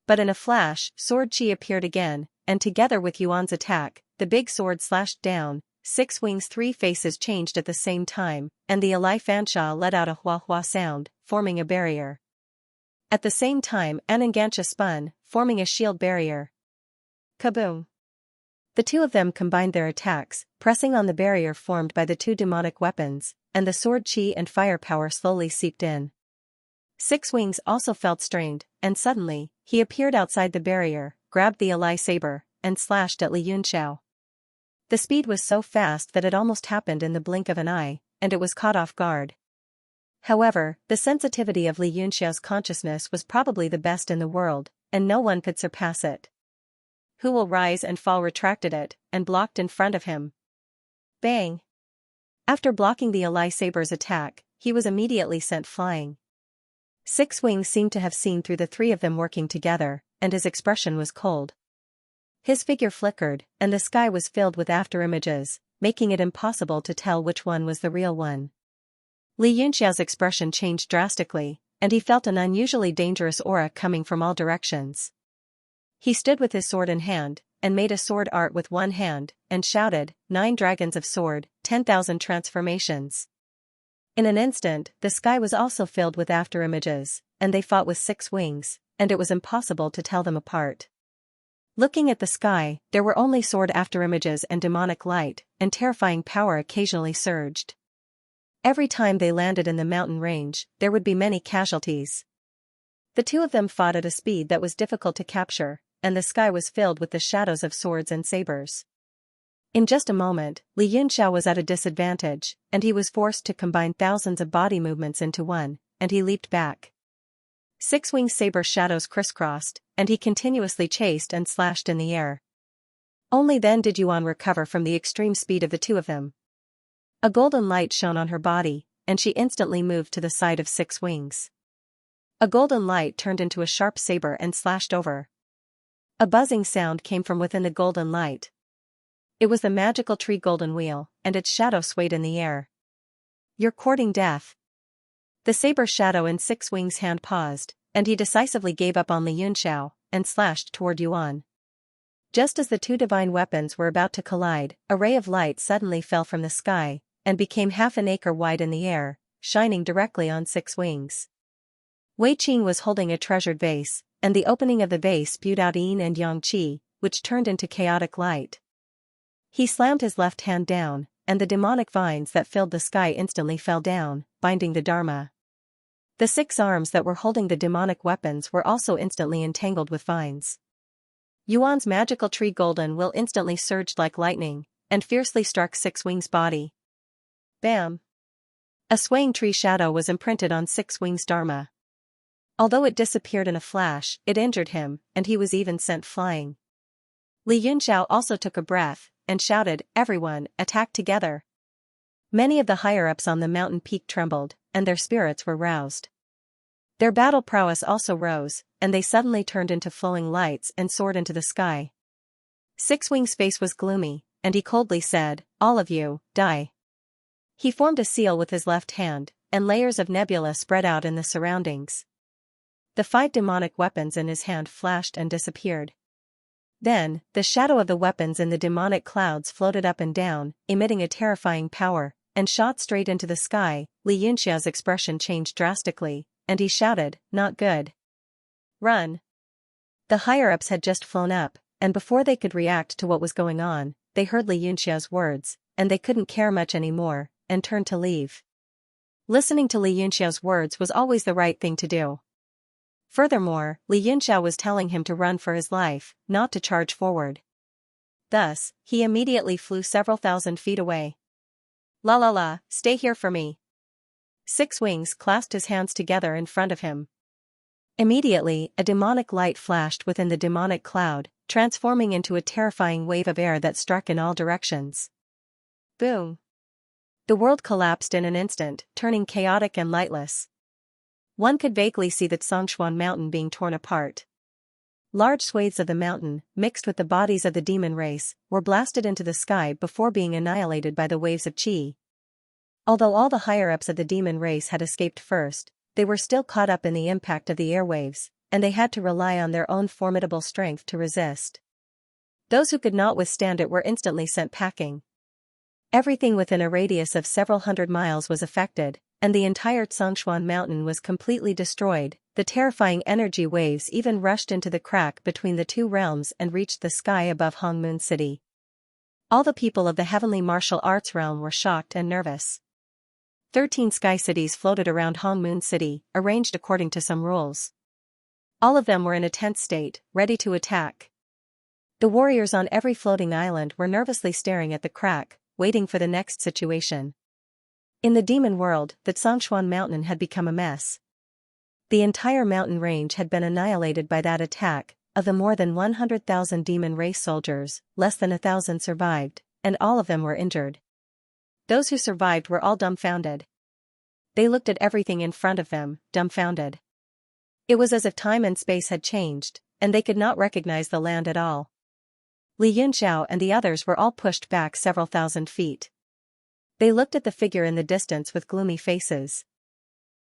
But in a flash, Sword Chi appeared again, and together with Yuan's attack, the big sword slashed down. Six Wings' 3 faces changed at the same time, and the Alai Fansha let out a hua-hua sound, forming a barrier. At the same time, Xianxia spun, forming a shield barrier. Kaboom! The 2 of them combined their attacks, pressing on the barrier formed by the 2 demonic weapons, and the sword chi and firepower slowly seeped in. Six Wings also felt strained, and suddenly, he appeared outside the barrier, grabbed the Alai saber, and slashed at Li Yunxiao. The speed was so fast that it almost happened in the blink of an eye, and it was caught off guard. However, the sensitivity of Li Yunxiao's consciousness was probably the best in the world, and no one could surpass it. Who Will Rise and Fall retracted it, and blocked in front of him. Bang! After blocking the Alai saber's attack, he was immediately sent flying. Six Wings seemed to have seen through the 3 of them working together, and his expression was cold. His figure flickered, and the sky was filled with afterimages, making it impossible to tell which one was the real one. Li Yunxiao's expression changed drastically, and he felt an unusually dangerous aura coming from all directions. He stood with his sword in hand, and made a sword art with one hand, and shouted, 9 dragons of sword, 10,000 transformations. In an instant, the sky was also filled with afterimages, and they fought with 6 wings, and it was impossible to tell them apart. Looking at the sky, there were only sword afterimages and demonic light, and terrifying power occasionally surged. Every time they landed in the mountain range, there would be many casualties. The two of them fought at a speed that was difficult to capture, and the sky was filled with the shadows of swords and sabers. In just a moment, Li Yunxiao was at a disadvantage, and he was forced to combine thousands of body movements into one, and he leaped back. 6-winged saber shadows crisscrossed, and he continuously chased and slashed in the air. Only then did Yuan recover from the extreme speed of the two of them. A golden light shone on her body, and she instantly moved to the side of 6 wings. A golden light turned into a sharp saber and slashed over. A buzzing sound came from within the golden light. It was the magical tree golden wheel, and its shadow swayed in the air. You're courting death. The saber shadow in 6 wings' hand paused, and he decisively gave up on Li Yunxiao, and slashed toward Yuan. Just as the two divine weapons were about to collide, a ray of light suddenly fell from the sky, and became half an acre wide in the air, shining directly on 6 wings. Wei Qing was holding a treasured vase, and the opening of the vase spewed out yin and yang qi, which turned into chaotic light. He slammed his left hand down, and the demonic vines that filled the sky instantly fell down, binding the Dharma. The 6 arms that were holding the demonic weapons were also instantly entangled with vines. Yuan's magical tree golden will instantly surged like lightning, and fiercely struck 6 wings' body. Bam! A swaying tree shadow was imprinted on 6 wings' Dharma. Although it disappeared in a flash, it injured him, and he was even sent flying. Li Yunxiao also took a breath, and shouted, "Everyone, attack together!" Many of the higher-ups on the mountain peak trembled, and their spirits were roused. Their battle prowess also rose, and they suddenly turned into flowing lights and soared into the sky. 6 Wings' face was gloomy, and he coldly said, "All of you, die." He formed a seal with his left hand, and layers of nebula spread out in the surroundings. The 5 demonic weapons in his hand flashed and disappeared. Then, the shadow of the weapons in the demonic clouds floated up and down, emitting a terrifying power, and shot straight into the sky. Li Yunxiao's expression changed drastically, and he shouted, "Not good. Run." The higher-ups had just flown up, and before they could react to what was going on, they heard Li Yunxiao's words, and they couldn't care much anymore, and turned to leave. Listening to Li Yunxiao's words was always the right thing to do. Furthermore, Li Yunxiao was telling him to run for his life, not to charge forward. Thus, he immediately flew several thousand feet away. "La la la, stay here for me." 6 Wings clasped his hands together in front of him. Immediately, a demonic light flashed within the demonic cloud, transforming into a terrifying wave of air that struck in all directions. Boom! The world collapsed in an instant, turning chaotic and lightless. One could vaguely see the Xianxia mountain being torn apart. Large swathes of the mountain, mixed with the bodies of the demon race, were blasted into the sky before being annihilated by the waves of qi. Although all the higher-ups of the demon race had escaped first, they were still caught up in the impact of the airwaves, and they had to rely on their own formidable strength to resist. Those who could not withstand it were instantly sent packing. Everything within a radius of several hundred miles was affected, and the entire Xianxia mountain was completely destroyed. The terrifying energy waves even rushed into the crack between the two realms and reached the sky above Hongmoon City. All the people of the heavenly martial arts realm were shocked and nervous. 13 sky cities floated around Hongmoon City, arranged according to some rules. All of them were in a tense state, ready to attack. The warriors on every floating island were nervously staring at the crack, waiting for the next situation. In the demon world, the Xianxia mountain had become a mess. The entire mountain range had been annihilated by that attack. Of the more than 100,000 demon race soldiers, less than 1,000 survived, and all of them were injured. Those who survived were all dumbfounded. They looked at everything in front of them, dumbfounded. It was as if time and space had changed, and they could not recognize the land at all. Li Yunxiao and the others were all pushed back several thousand feet. They looked at the figure in the distance with gloomy faces.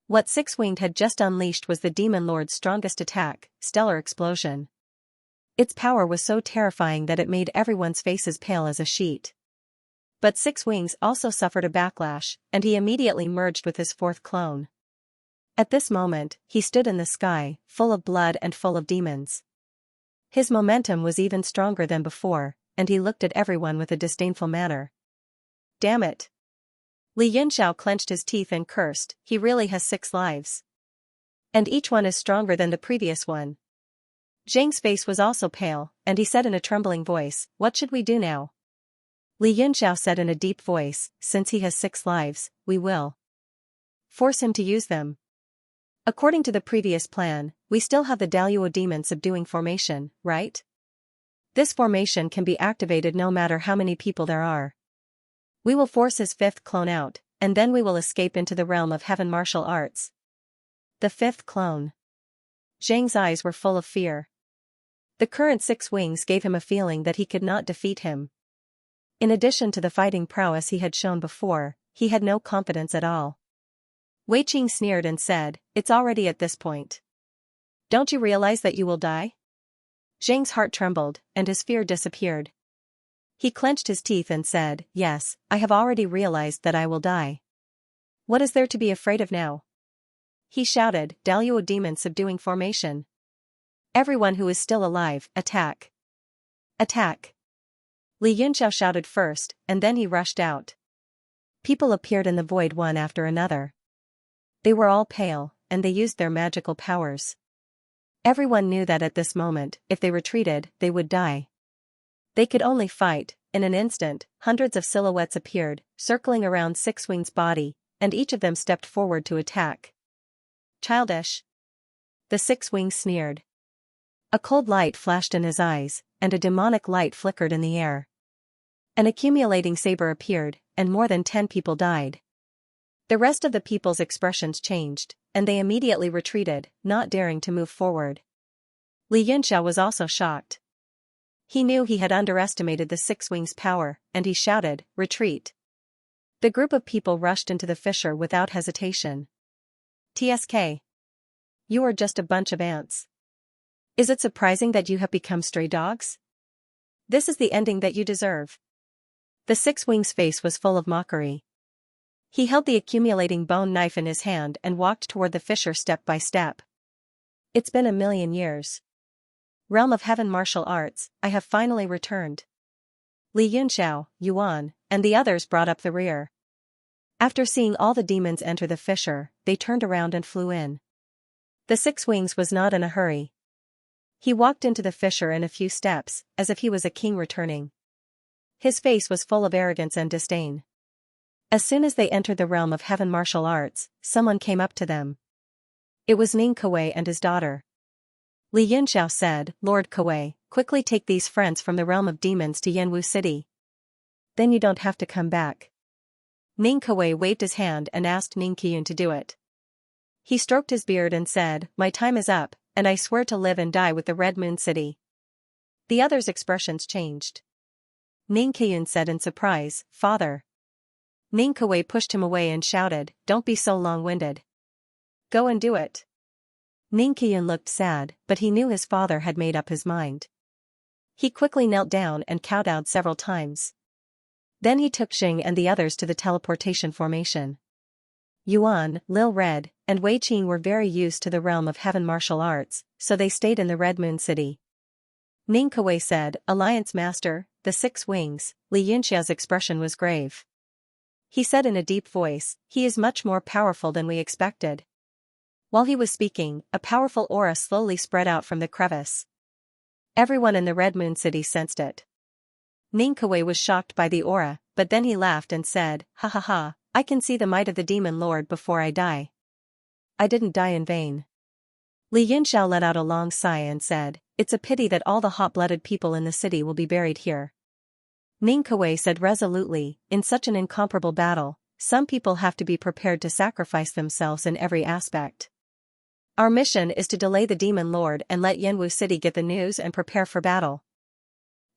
What Six-Winged had just unleashed was the Demon Lord's strongest attack, Stellar Explosion. Its power was so terrifying that it made everyone's faces pale as a sheet. But Six Wings also suffered a backlash, and he immediately merged with his fourth clone. At this moment, he stood in the sky, full of blood and full of demons. His momentum was even stronger than before, and he looked at everyone with a disdainful manner. Damn it! Li Yunxiao clenched his teeth and cursed, he really has 6 lives. And each one is stronger than the previous one. Zhang's face was also pale, and he said in a trembling voice, what should we do now? Li Yunxiao said in a deep voice, since he has 6 lives, we will force him to use them. According to the previous plan, we still have the Daluo demon subduing formation, right? This formation can be activated no matter how many people there are. We will force his 5th clone out, and then we will escape into the realm of heaven martial arts. The 5th clone. Zhang's eyes were full of fear. The current 6 Wings gave him a feeling that he could not defeat him. In addition to the fighting prowess he had shown before, he had no confidence at all. Wei Qing sneered and said, it's already at this point. Don't you realize that you will die? Zhang's heart trembled, and his fear disappeared. He clenched his teeth and said, yes, I have already realized that I will die. What is there to be afraid of now? He shouted, Daluo demon subduing formation. Everyone who is still alive, attack. Attack. Li Yunxiao shouted first, and then he rushed out. People appeared in the void one after another. They were all pale, and they used their magical powers. Everyone knew that at this moment, if they retreated, they would die. They could only fight. In an instant, hundreds of silhouettes appeared, circling around Six Wings' body, and each of them stepped forward to attack. Childish. The 6 Wings sneered. A cold light flashed in his eyes, and a demonic light flickered in the air. An accumulating saber appeared, and more than 10 people died. The rest of the people's expressions changed, and they immediately retreated, not daring to move forward. Li Yunxiao was also shocked. He knew he had underestimated the 6 Wings' power, and he shouted, retreat. The group of people rushed into the fissure without hesitation. TSK. You are just a bunch of ants. Is it surprising that you have become stray dogs? This is the ending that you deserve. The 6 Wings' face was full of mockery. He held the accumulating bone knife in his hand and walked toward the fissure step by step. It's been 1,000,000 years. Realm of Heaven Martial Arts, I have finally returned. Li Yunxiao, Yuan, and the others brought up the rear. After seeing all the demons enter the fissure, they turned around and flew in. The 6 Wings was not in a hurry. He walked into the fissure in a few steps, as if he was a king returning. His face was full of arrogance and disdain. As soon as they entered the realm of Heaven Martial Arts, someone came up to them. It was Ning Kuei and his daughter. Li Yunxiao said, Lord Kuei, quickly take these friends from the realm of demons to Yanwu City. Then you don't have to come back. Ning Kuei waved his hand and asked Ning Qiyun to do it. He stroked his beard and said, my time is up, and I swear to live and die with the Red Moon City. The others' expressions changed. Ning Qiyun said in surprise, Father. Ning Kuei pushed him away and shouted, don't be so long-winded. Go and do it. Ning Qiyun looked sad, but he knew his father had made up his mind. He quickly knelt down and kowtowed several times. Then he took Xing and the others to the teleportation formation. Yuan, Lil Red, and Wei Qing were very used to the realm of Heaven Martial Arts, so they stayed in the Red Moon City. Ning Kuei said, Alliance Master, the 6 Wings. Li Yunxiao's expression was grave. He said in a deep voice, he is much more powerful than we expected. While he was speaking, a powerful aura slowly spread out from the crevice. Everyone in the Red Moon City sensed it. Ning Kuei was shocked by the aura, but then he laughed and said, ha ha ha, I can see the might of the Demon Lord before I die. I didn't die in vain. Li Yunxiao let out a long sigh and said, it's a pity that all the hot-blooded people in the city will be buried here. Ning Kuei said resolutely, in such an incomparable battle, some people have to be prepared to sacrifice themselves in every aspect. Our mission is to delay the Demon Lord and let Yanwu City get the news and prepare for battle.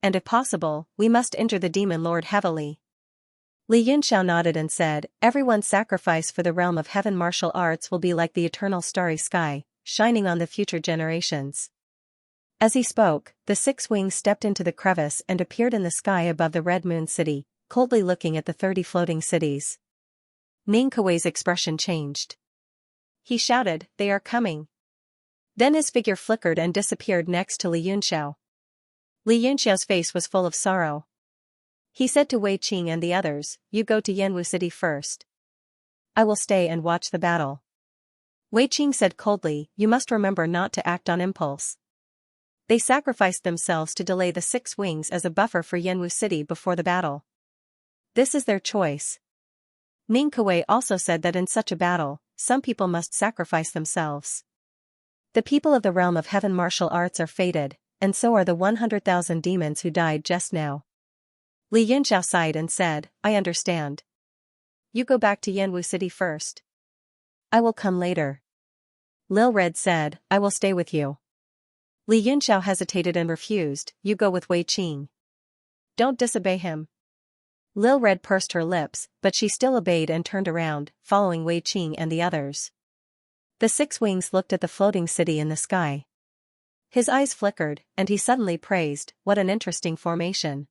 And if possible, we must injure the Demon Lord heavily. Li Yunxiao nodded and said, everyone's sacrifice for the realm of heaven martial arts will be like the eternal starry sky, shining on the future generations. As he spoke, the 6 wings stepped into the crevice and appeared in the sky above the Red Moon City, coldly looking at the 30 floating cities. Ning Kuei's expression changed. He shouted, they are coming. Then his figure flickered and disappeared next to Li Yunxiao. Li Yunxiao's face was full of sorrow. He said to Wei Qing and the others, you go to Yanwu City first. I will stay and watch the battle. Wei Qing said coldly, you must remember not to act on impulse. They sacrificed themselves to delay the 6 wings as a buffer for Yanwu City before the battle. This is their choice. Ning Kuei also said that in such a battle, some people must sacrifice themselves. The people of the realm of heaven martial arts are fated, and so are the 100,000 demons who died just now. Li Yunxiao sighed and said, I understand. You go back to Yanwu City first. I will come later. Lil Red said, I will stay with you. Li Yunxiao hesitated and refused, you go with Wei Qing. Don't disobey him. Lil Red pursed her lips, but she still obeyed and turned around, following Wei Qing and the others. The 6 wings looked at the floating city in the sky. His eyes flickered, and he suddenly praised, what an interesting formation.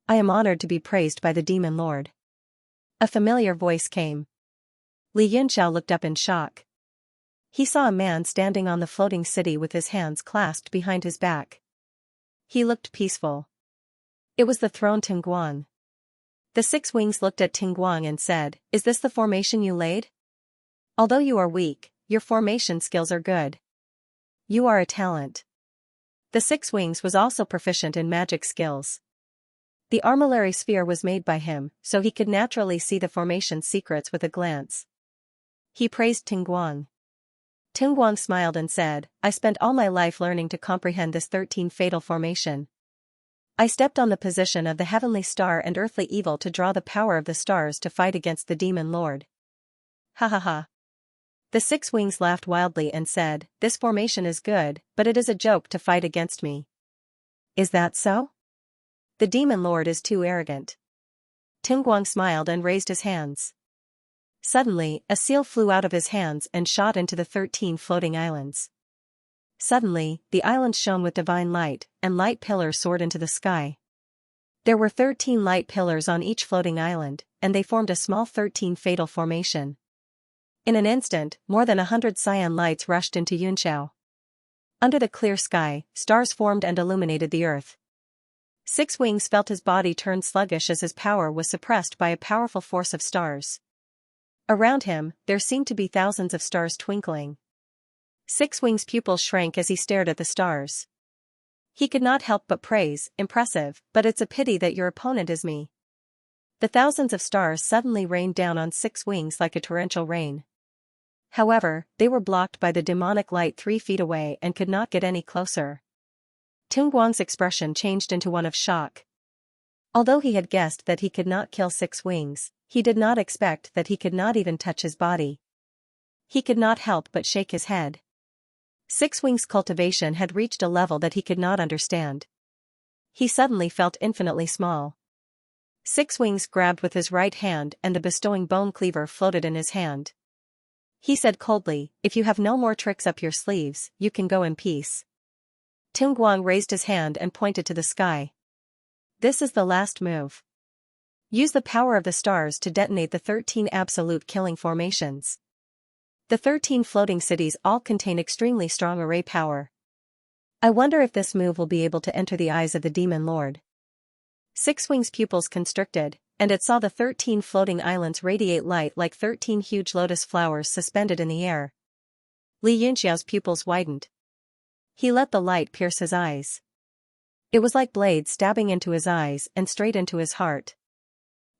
I am honored to be praised by the Demon Lord. A familiar voice came. Li Yunxiao looked up in shock. He saw a man standing on the floating city with his hands clasped behind his back. He looked peaceful. It was the throne Tingguang. The 6 wings looked at Tingguang and said, is this the formation you laid? Although you are weak, your formation skills are good. You are a talent. The 6 wings was also proficient in magic skills. The armillary sphere was made by him, so he could naturally see the formation's secrets with a glance. He praised Tingguang. Tingguang smiled and said, I spent all my life learning to comprehend this 13 fatal formation. I stepped on the position of the heavenly star and earthly evil to draw the power of the stars to fight against the demon lord. Ha ha ha. The 6 wings laughed wildly and said, this formation is good, but it is a joke to fight against me. Is that so? The demon lord is too arrogant. Tingguang smiled and raised his hands. Suddenly, a seal flew out of his hands and shot into the 13 floating islands. Suddenly, the islands shone with divine light, and light pillars soared into the sky. There were 13 light pillars on each floating island, and they formed a small 13 fatal formation. In an instant, more than 100 cyan lights rushed into Yunxiao. Under the clear sky, stars formed and illuminated the earth. 6 wings felt his body turn sluggish as his power was suppressed by a powerful force of stars. Around him, there seemed to be thousands of stars twinkling. 6 wings' pupils shrank as he stared at the stars. He could not help but praise, impressive, but it's a pity that your opponent is me. The thousands of stars suddenly rained down on 6 wings like a torrential rain. However, they were blocked by the demonic light 3 feet away and could not get any closer. Tingguang's expression changed into one of shock. Although he had guessed that he could not kill 6 wings, he did not expect that he could not even touch his body. He could not help but shake his head. 6 wings' cultivation had reached a level that he could not understand. He suddenly felt infinitely small. 6 wings grabbed with his right hand and the bestowing bone cleaver floated in his hand. He said coldly, if you have no more tricks up your sleeves, you can go in peace. Tingguang raised his hand and pointed to the sky. This is the last move. Use the power of the stars to detonate the 13 absolute killing formations. The 13 floating cities all contain extremely strong array power. I wonder if this move will be able to enter the eyes of the demon lord. 6 wings' pupils constricted, and it saw the 13 floating islands radiate light like 13 huge lotus flowers suspended in the air. Li Yunxiao's pupils widened. He let the light pierce his eyes. It was like blades stabbing into his eyes and straight into his heart.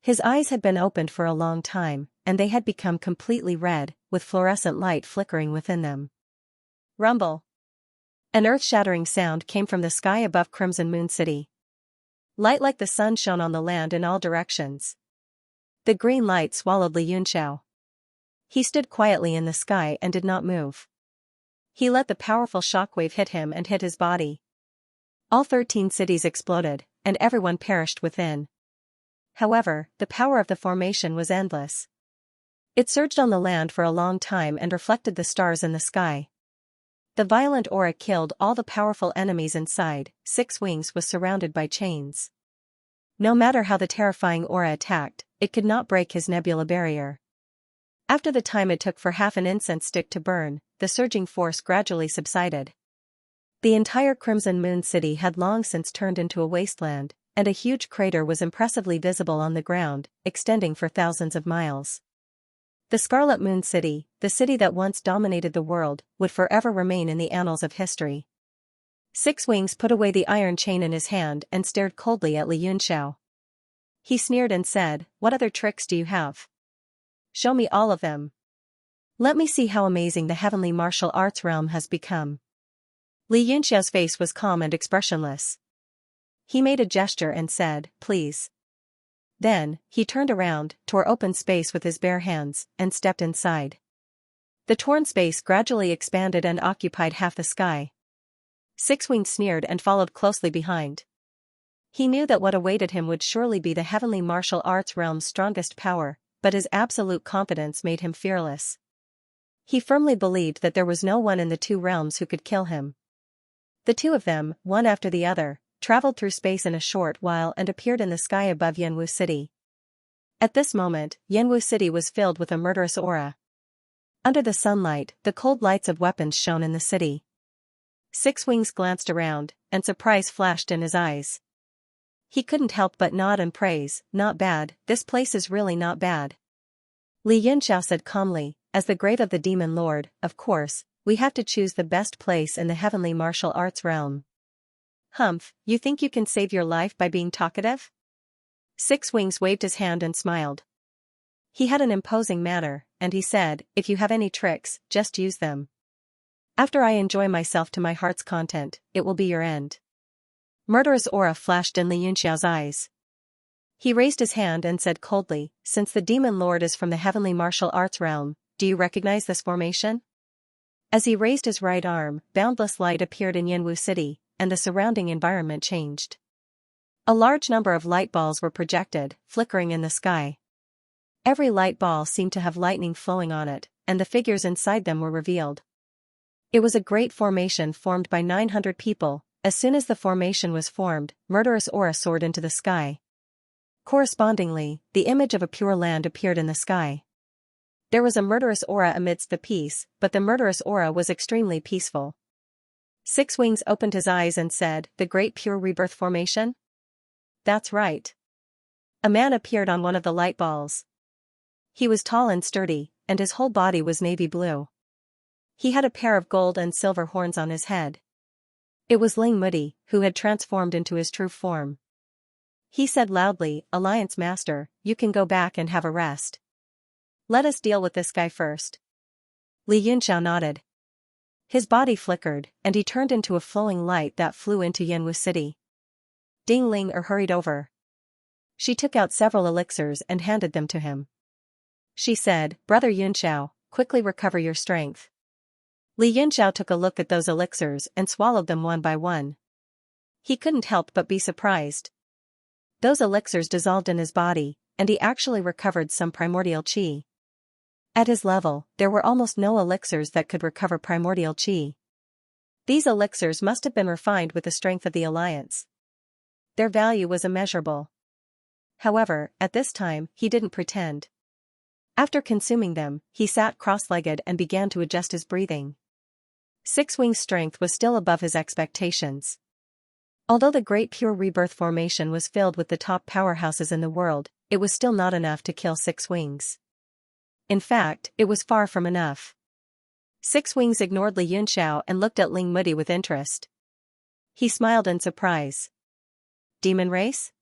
His eyes had been opened for a long time, and they had become completely red, with fluorescent light flickering within them. Rumble. An earth-shattering sound came from the sky above Crimson Moon City. Light like the sun shone on the land in all directions. The green light swallowed Li Yunxiao. He stood quietly in the sky and did not move. He let the powerful shockwave hit him and hit his body. All 13 cities exploded, and everyone perished within. However, the power of the formation was endless. It surged on the land for a long time and reflected the stars in the sky. The violent aura killed all the powerful enemies inside. Six Wings was surrounded by chains. No matter how the terrifying aura attacked, it could not break his nebula barrier. After the time it took for half an incense stick to burn, the surging force gradually subsided. The entire Crimson Moon City had long since turned into a wasteland, and a huge crater was impressively visible on the ground, extending for thousands of miles. The Scarlet Moon City, the city that once dominated the world, would forever remain in the annals of history. Six Wings put away the iron chain in his hand and stared coldly at Li Yunxiao. He sneered and said, "What other tricks do you have? Show me all of them. Let me see how amazing the heavenly martial arts realm has become." Li Yunxiao's face was calm and expressionless. He made a gesture and said, "Please." Then, he turned around, tore open space with his bare hands, and stepped inside. The torn space gradually expanded and occupied half the sky. Six Wings sneered and followed closely behind. He knew that what awaited him would surely be the heavenly martial arts realm's strongest power, but his absolute confidence made him fearless. He firmly believed that there was no one in the two realms who could kill him. The two of them, one after the other, traveled through space in a short while and appeared in the sky above Yanwu City. At this moment, Yanwu City was filled with a murderous aura. Under the sunlight, the cold lights of weapons shone in the city. Six Wings glanced around, and surprise flashed in his eyes. He couldn't help but nod and praise. "Not bad, this place is really not bad." Li Yunxiao said calmly, "As the grave of the demon lord, of course, we have to choose the best place in the heavenly martial arts realm." "Humph, you think you can save your life by being talkative?" Six Wings waved his hand and smiled. He had an imposing manner, and he said, "If you have any tricks, just use them. After I enjoy myself to my heart's content, it will be your end." Murderous aura flashed in Li Yunxiao's eyes. He raised his hand and said coldly, "Since the demon lord is from the heavenly martial arts realm, do you recognize this formation?" As he raised his right arm, boundless light appeared in Yanwu City, and the surrounding environment changed. A large number of light balls were projected, flickering in the sky. Every light ball seemed to have lightning flowing on it, and the figures inside them were revealed. It was a great formation formed by 900 people. As soon as the formation was formed, murderous aura soared into the sky. Correspondingly, the image of a pure land appeared in the sky. There was a murderous aura amidst the peace, but the murderous aura was extremely peaceful. Six Wings opened his eyes and said, "The Great Pure Rebirth Formation?" "That's right." A man appeared on one of the light balls. He was tall and sturdy, and his whole body was navy blue. He had a pair of gold and silver horns on his head. It was Ling Mudi, who had transformed into his true form. He said loudly, "Alliance Master, you can go back and have a rest. Let us deal with this guy first." Li Yunxiao nodded. His body flickered, and he turned into a flowing light that flew into Yanwu City. Ding Ling hurried over. She took out several elixirs and handed them to him. She said, "Brother Yunxiao, quickly recover your strength." Li Yunxiao took a look at those elixirs and swallowed them one by one. He couldn't help but be surprised. Those elixirs dissolved in his body, and he actually recovered some primordial qi. At his level, there were almost no elixirs that could recover primordial qi. These elixirs must have been refined with the strength of the alliance. Their value was immeasurable. However, at this time, he didn't pretend. After consuming them, he sat cross-legged and began to adjust his breathing. Six Wings' strength was still above his expectations. Although the Great Pure Rebirth Formation was filled with the top powerhouses in the world, it was still not enough to kill Six Wings. In fact, it was far from enough. Six Wings ignored Li Yunxiao and looked at Ling Mudi with interest. He smiled in surprise. "Demon race?"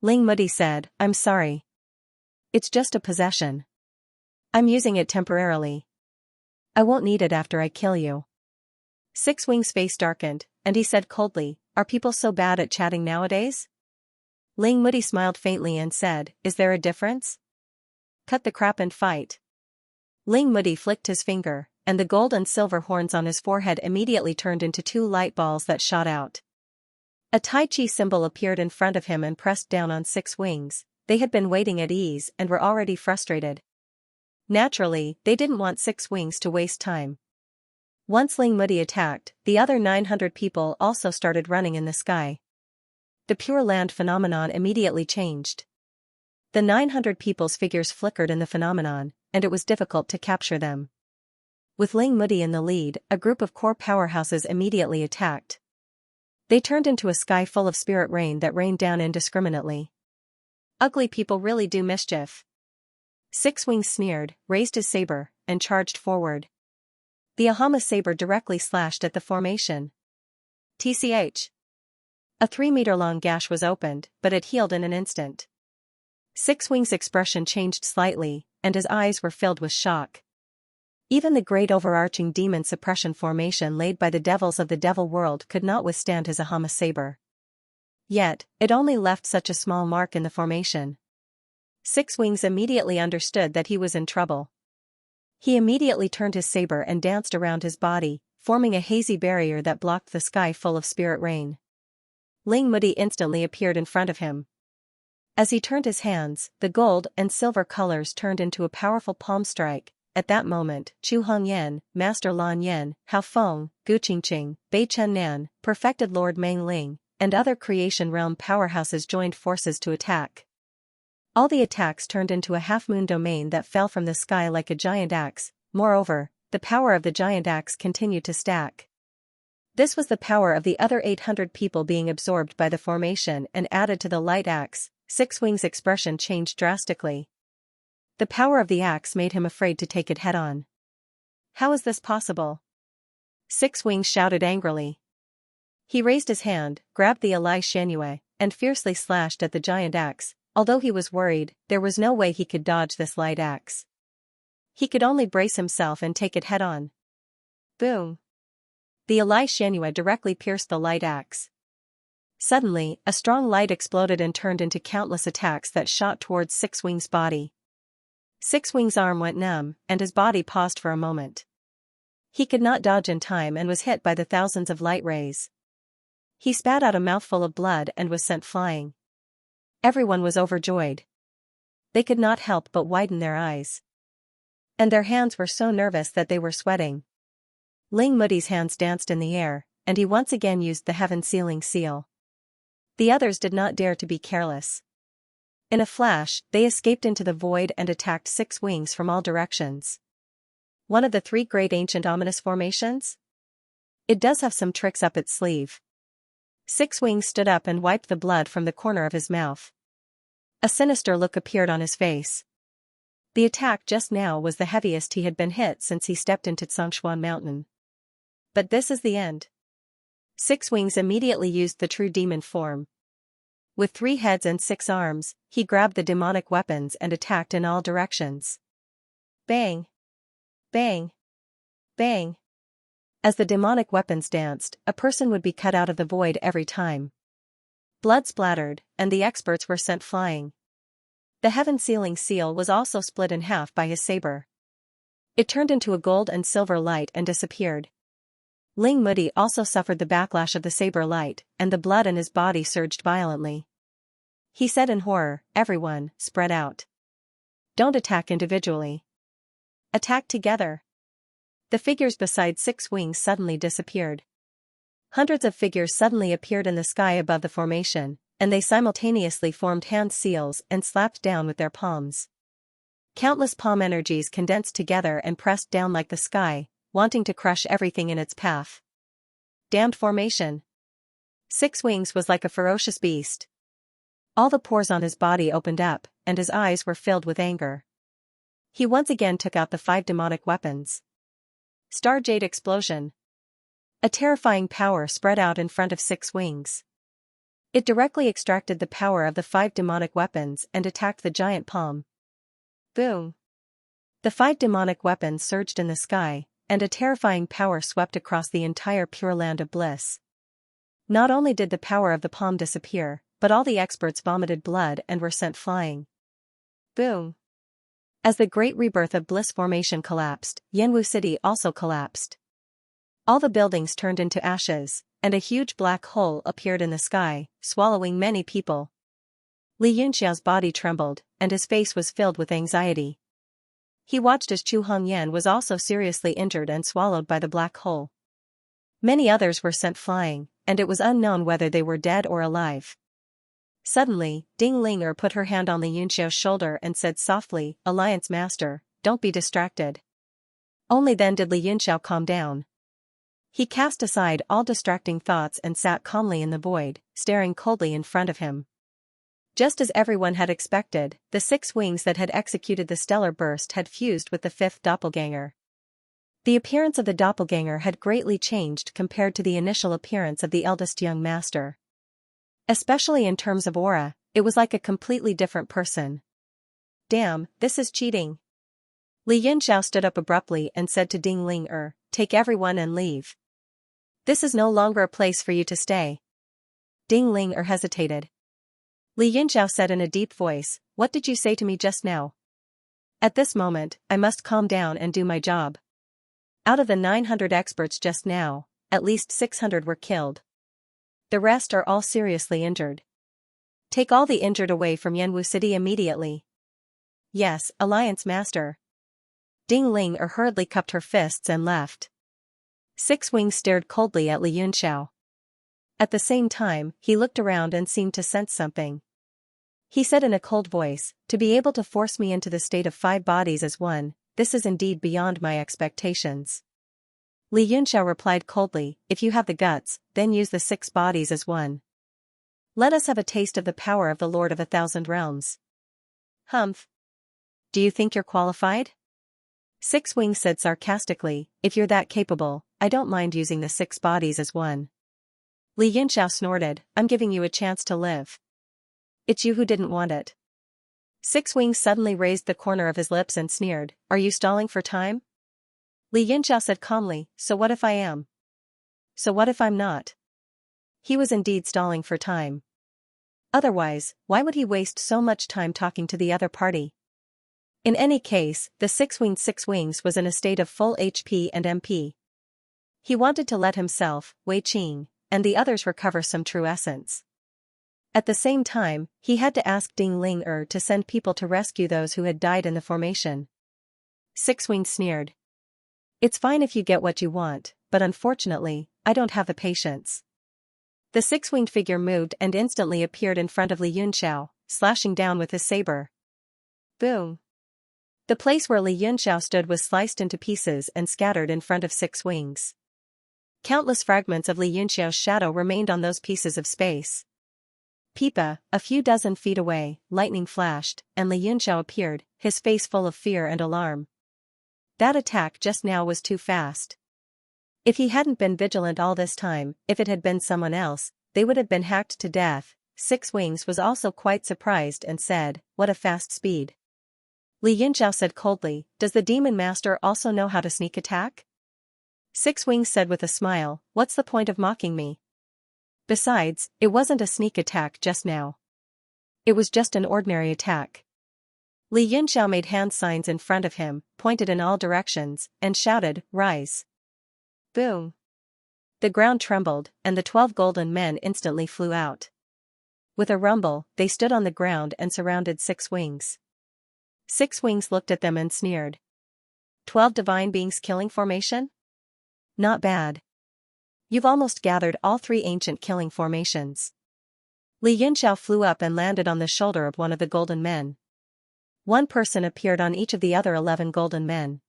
Ling Mudi said, "I'm sorry. It's just a possession. I'm using it temporarily. I won't need it after I kill you." Six Wings' face darkened, and he said coldly, "Are people so bad at chatting nowadays?" Ling Mudi smiled faintly and said, "Is there a difference? Cut the crap and fight." Ling Mudi flicked his finger, and the gold and silver horns on his forehead immediately turned into two light balls that shot out. A Tai Chi symbol appeared in front of him and pressed down on Six Wings. they had been waiting at ease and were already frustrated. Naturally, they didn't want Six Wings to waste time. Once Ling Mudi attacked, the other 900 people also started running in the sky. The Pure Land phenomenon immediately changed. The 900 people's figures flickered in the phenomenon, and it was difficult to capture them. With Ling Mudi in the lead, a group of core powerhouses immediately attacked. They turned into a sky full of spirit rain that rained down indiscriminately. Ugly people really do mischief. Six Wings sneered, raised his saber, and charged forward. The Ahama saber directly slashed at the formation. TCH. A 3-meter-long gash was opened, but it healed in an instant. Six Wings' expression changed slightly, and his eyes were filled with shock. Even the great overarching demon suppression formation laid by the devils of the devil world could not withstand his Ahama saber. Yet, it only left such a small mark in the formation. Six Wings immediately understood that he was in trouble. He immediately turned his saber and danced around his body, forming a hazy barrier that blocked the sky full of spirit rain. Ling Mudi instantly appeared in front of him. As he turned his hands, the gold and silver colors turned into a powerful palm strike. At that moment, Chu Hongyan, Master Lan Yen, Hao Feng, Gu Qingqing, Bei Chen Nan, Perfected Lord Meng Ling, and other creation realm powerhouses joined forces to attack. All the attacks turned into a half-moon domain that fell from the sky like a giant axe. Moreover, the power of the giant axe continued to stack. This was the power of the other 800 people being absorbed by the formation and added to the light axe. Six Wings' expression changed drastically. The power of the axe made him afraid to take it head-on. How is this possible? Six Wings shouted angrily. He raised his hand, grabbed the Xianxia, and fiercely slashed at the giant axe. Although he was worried, there was no way he could dodge this light axe. He could only brace himself and take it head-on. Boom! The Xianxia directly pierced the light axe. Suddenly, a strong light exploded and turned into countless attacks that shot towards Six Wings' body. Six Wings' arm went numb, and his body paused for a moment. He could not dodge in time and was hit by the thousands of light rays. He spat out a mouthful of blood and was sent flying. Everyone was overjoyed. They could not help but widen their eyes. And their hands were so nervous that they were sweating. Ling Mudi's hands danced in the air, and he once again used the heaven-sealing seal. The others did not dare to be careless. In a flash, they escaped into the void and attacked Six Wings from all directions. One of the 3 great ancient ominous formations? It does have some tricks up its sleeve. Six Wings stood up and wiped the blood from the corner of his mouth. A sinister look appeared on his face. The attack just now was the heaviest he had been hit since he stepped into Xianxia Mountain. But this is the end. Six Wings immediately used the true demon form. With 3 heads and 6 arms, he grabbed the demonic weapons and attacked in all directions. Bang! Bang! Bang! As the demonic weapons danced, a person would be cut out of the void every time. Blood splattered, and the experts were sent flying. The heaven-sealing seal was also split in half by his saber. It turned into a gold and silver light and disappeared. Ling Mudi also suffered the backlash of the saber light, and the blood in his body surged violently. He said in horror, "Everyone, spread out. Don't attack individually. Attack together." The figures beside Six Wings suddenly disappeared. Hundreds of figures suddenly appeared in the sky above the formation, and they simultaneously formed hand seals and slapped down with their palms. Countless palm energies condensed together and pressed down like the sky, wanting to crush everything in its path. Damned formation! Six Wings was like a ferocious beast. All the pores on his body opened up, and his eyes were filled with anger. He once again took out the 5 demonic weapons. Star Jade Explosion. A terrifying power spread out in front of Six Wings. It directly extracted the power of the 5 demonic weapons and attacked the giant palm. Boom! The 5 demonic weapons surged in the sky, and a terrifying power swept across the entire Pure Land of Bliss. Not only did the power of the palm disappear, but all the experts vomited blood and were sent flying. Boom! As the Great Rebirth of Bliss formation collapsed, Yanwu City also collapsed. All the buildings turned into ashes, and a huge black hole appeared in the sky, swallowing many people. Li Yunxiao's body trembled, and his face was filled with anxiety. He watched as Chu Hongyan was also seriously injured and swallowed by the black hole. Many others were sent flying, and it was unknown whether they were dead or alive. Suddenly, Ding Ling put her hand on Li Yunxiao's shoulder and said softly, "Alliance Master, don't be distracted." Only then did Li Yunxiao calm down. He cast aside all distracting thoughts and sat calmly in the void, staring coldly in front of him. Just as everyone had expected, the 6 wings that had executed the stellar burst had fused with the 5th doppelganger. The appearance of the doppelganger had greatly changed compared to the initial appearance of the eldest young master. Especially in terms of aura, it was like a completely different person. "Damn, this is cheating." Li Yunxiao stood up abruptly and said to Ding Ling, "Take everyone and leave. This is no longer a place for you to stay." Ding Ling hesitated. Li Yunxiao said in a deep voice, "What did you say to me just now?" At this moment, I must calm down and do my job. Out of the 900 experts just now, at least 600 were killed. The rest are all seriously injured. Take all the injured away from Yanwu City immediately. "Yes, Alliance Master." Ding Ling hurriedly cupped her fists and left. 6 wings stared coldly at Li Yunxiao. At the same time, he looked around and seemed to sense something. He said in a cold voice, "To be able to force me into the state of 5 bodies as one, this is indeed beyond my expectations." Li Yunxiao replied coldly, "If you have the guts, then use the 6 bodies as one. Let us have a taste of the power of the Lord of 1,000 realms." "Humph. Do you think you're qualified?" 6 wings said sarcastically, "If you're that capable, I don't mind using the 6 bodies as one." Li Yunxiao snorted, "I'm giving you a chance to live. It's you who didn't want it." 6 wings suddenly raised the corner of his lips and sneered, "Are you stalling for time?" Li Yunxiao said calmly, "So what if I am? So what if I'm not?" He was indeed stalling for time. Otherwise, why would he waste so much time talking to the other party? In any case, the 6-winged 6 wings was in a state of full HP and MP. He wanted to let himself, Wei Qing, and the others recover some true essence. At the same time, he had to ask Ding Ling to send people to rescue those who had died in the formation. 6 wings sneered. "It's fine if you get what you want, but unfortunately, I don't have the patience." The 6-winged figure moved and instantly appeared in front of Li Yunxiao, slashing down with his saber. Boom! The place where Li Yunxiao stood was sliced into pieces and scattered in front of 6 wings. Countless fragments of Li Yunxiao's shadow remained on those pieces of space. Pipa, a few dozen feet away, lightning flashed, and Li Yunxiao appeared, his face full of fear and alarm. That attack just now was too fast. If he hadn't been vigilant all this time, if it had been someone else, they would have been hacked to death. 6 wings was also quite surprised and said, "What a fast speed." Li Yunxiao said coldly, "Does the demon master also know how to sneak attack?" 6 wings said with a smile, "What's the point of mocking me? Besides, it wasn't a sneak attack just now. It was just an ordinary attack." Li Yunxiao made hand signs in front of him, pointed in all directions, and shouted, "Rise." Boom! The ground trembled, and the 12 golden men instantly flew out. With a rumble, they stood on the ground and surrounded 6 wings. 6 wings looked at them and sneered. 12 divine beings killing formation? Not bad. You've almost gathered all 3 ancient killing formations. Li Yunxiao flew up and landed on the shoulder of one of the golden men. 1 person appeared on each of the other 11 golden men.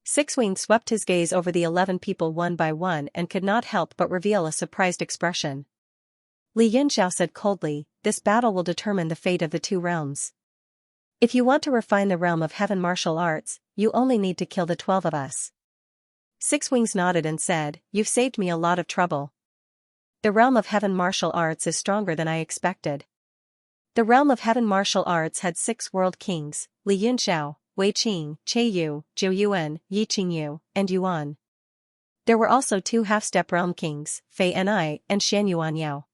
6-winged swept his gaze over the 11 people one by one and could not help but reveal a surprised expression. Li Yunxiao said coldly, "This battle will determine the fate of the 2 realms. If you want to refine the realm of heaven martial arts, you only need to kill the 12 of us." 6 wings nodded and said, "You've saved me a lot of trouble. The realm of heaven martial arts is stronger than I expected." The realm of heaven martial arts had 6 world kings, Li Yunxiao, Wei Qing, Che Yu, Zhou Yuan, Yi Qingyu, and Yuan. There were also 2 half-step realm kings, Fei Ni and Xian Yuanyao.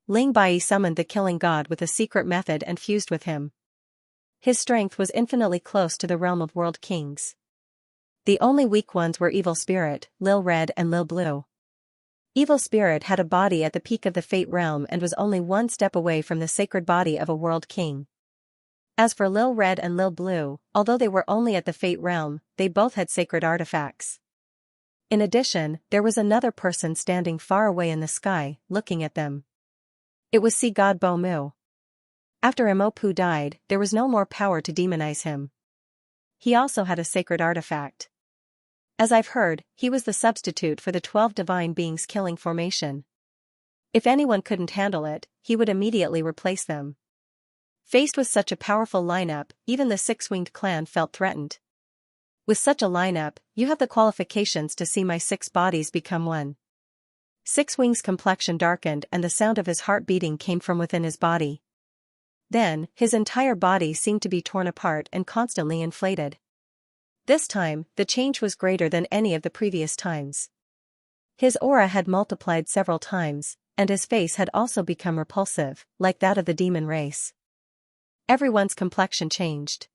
Ling Bai summoned the killing god with a secret method and fused with him. His strength was infinitely close to the realm of world kings. The only weak ones were Evil Spirit, Lil Red and Lil Blue. Evil spirit had a body at the peak of the Fate realm and was only one step away from the sacred body of a world king. As for Lil Red and Lil Blue, although they were only at the Fate realm, they both had sacred artifacts. In addition, there was another person standing far away in the sky, looking at them. It was Sea God Bo Mu. After Imopu died, there was no more power to demonize him. He also had a sacred artifact. As I've heard, he was the substitute for the 12 divine beings killing formation. If anyone couldn't handle it, he would immediately replace them. Faced with such a powerful lineup, even the six-winged clan felt threatened. With such a lineup, you have the qualifications to see my 6 bodies become one. Six Wings' complexion darkened and the sound of his heart beating came from within his body. Then, his entire body seemed to be torn apart and constantly inflated. This time, the change was greater than any of the previous times. His aura had multiplied several times, and his face had also become repulsive, like that of the demon race. Everyone's complexion changed.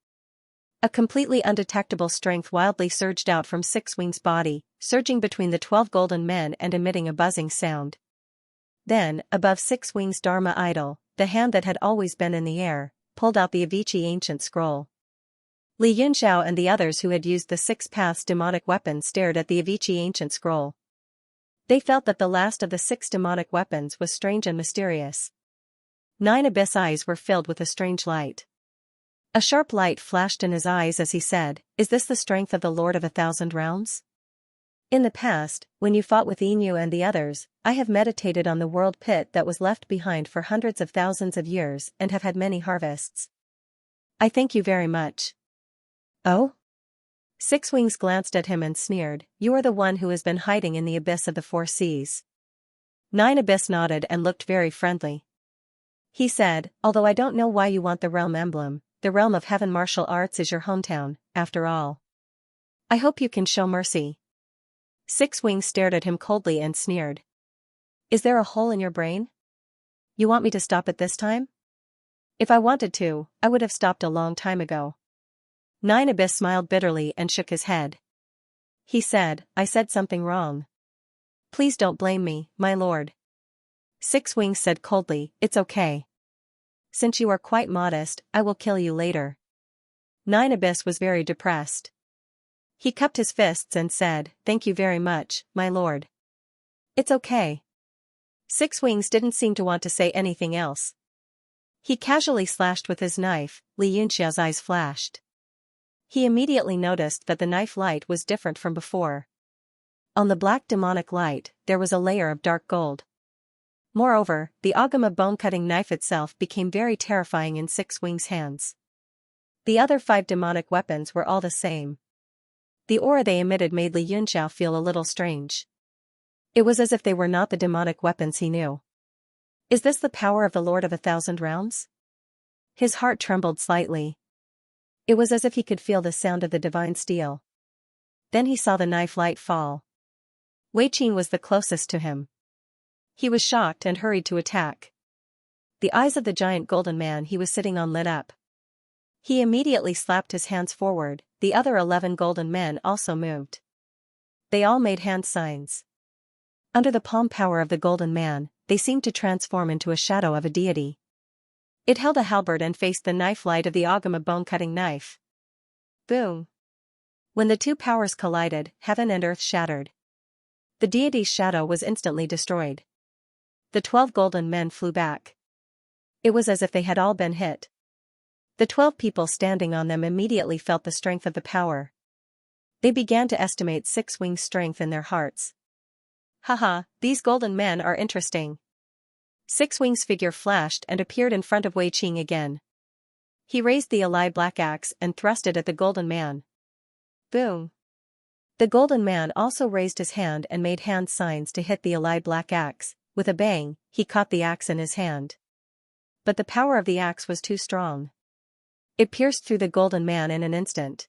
A completely undetectable strength wildly surged out from Six Wings' body, surging between the 12 golden men and emitting a buzzing sound. Then, above Six Wings' Dharma idol, the hand that had always been in the air, pulled out the Avicii ancient scroll. Li Yunxiao and the others who had used the 6 paths demonic weapon stared at the Avicii ancient scroll. They felt that the last of the 6 demonic weapons was strange and mysterious. 9 abyss eyes were filled with a strange light. A sharp light flashed in his eyes as he said, "Is this the strength of the Lord of 1,000 Realms? In the past, when you fought with Inu and the others, I have meditated on the world pit that was left behind for hundreds of thousands of years and have had many harvests. I thank you very much." "Oh?" Six Wings glanced at him and sneered, "You are the one who has been hiding in the abyss of the 4 seas." 9 Abyss nodded and looked very friendly. He said, "Although I don't know why you want the realm emblem, the realm of heaven martial arts is your hometown, after all. I hope you can show mercy." Six Wings stared at him coldly and sneered. "Is there a hole in your brain? You want me to stop it this time? If I wanted to, I would have stopped a long time ago." 9 Abyss smiled bitterly and shook his head. He said, "I said something wrong. Please don't blame me, my lord." Six Wings said coldly, "It's okay. Since you are quite modest, I will kill you later." 9 Abyss was very depressed. He cupped his fists and said, "Thank you very much, my lord. It's okay." Six Wings didn't seem to want to say anything else. He casually slashed with his knife. Li Yunxia's eyes flashed. He immediately noticed that the knife light was different from before. On the black demonic light, there was a layer of dark gold. Moreover, the Agama bone-cutting knife itself became very terrifying in Six Wings' hands. The other 5 demonic weapons were all the same. The aura they emitted made Li Yunxiao feel a little strange. It was as if they were not the demonic weapons he knew. Is this the power of the Lord of 1,000 Realms? His heart trembled slightly. It was as if he could feel the sound of the divine steel. Then he saw the knife light fall. Wei Qing was the closest to him. He was shocked and hurried to attack. The eyes of the giant golden man he was sitting on lit up. He immediately slapped his hands forward. The other 11 golden men also moved. They all made hand signs. Under the palm power of the golden man, they seemed to transform into a shadow of a deity. It held a halberd and faced the knife light of the Agama bone-cutting knife. Boom! When the 2 powers collided, heaven and earth shattered. The deity's shadow was instantly destroyed. The 12 golden men flew back. It was as if they had all been hit. The 12 people standing on them immediately felt the strength of the power. They began to estimate Six Wings' strength in their hearts. Haha, these golden men are interesting. Six Wings' figure flashed and appeared in front of Wei Qing again. He raised the Alai black axe and thrust it at the golden man. Boom! The golden man also raised his hand and made hand signs to hit the Alai black axe. With a bang, he caught the axe in his hand. But the power of the axe was too strong. It pierced through the golden man in an instant.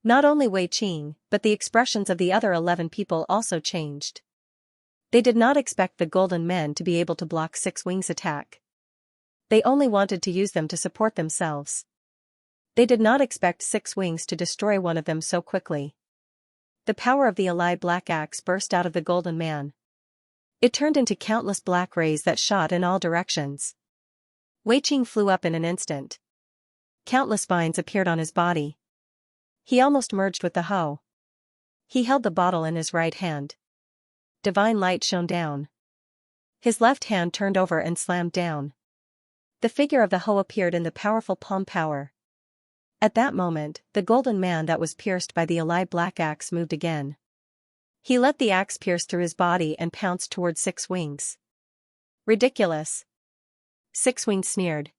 Not only Wei Qing, but the expressions of the other 11 people also changed. They did not expect the golden men to be able to block Six Wings' attack. They only wanted to use them to support themselves. They did not expect Six Wings to destroy one of them so quickly. The power of the Alai black axe burst out of the golden man. It turned into countless black rays that shot in all directions. Wei Qing flew up in an instant. Countless vines appeared on his body. He almost merged with the hoe. He held the bottle in his right hand. Divine light shone down. His left hand turned over and slammed down. The figure of the hoe appeared in the powerful palm power. At that moment, the golden man that was pierced by the Alai black axe moved again. He let the axe pierce through his body and pounced toward Six Wings. Ridiculous. Six Wings sneered.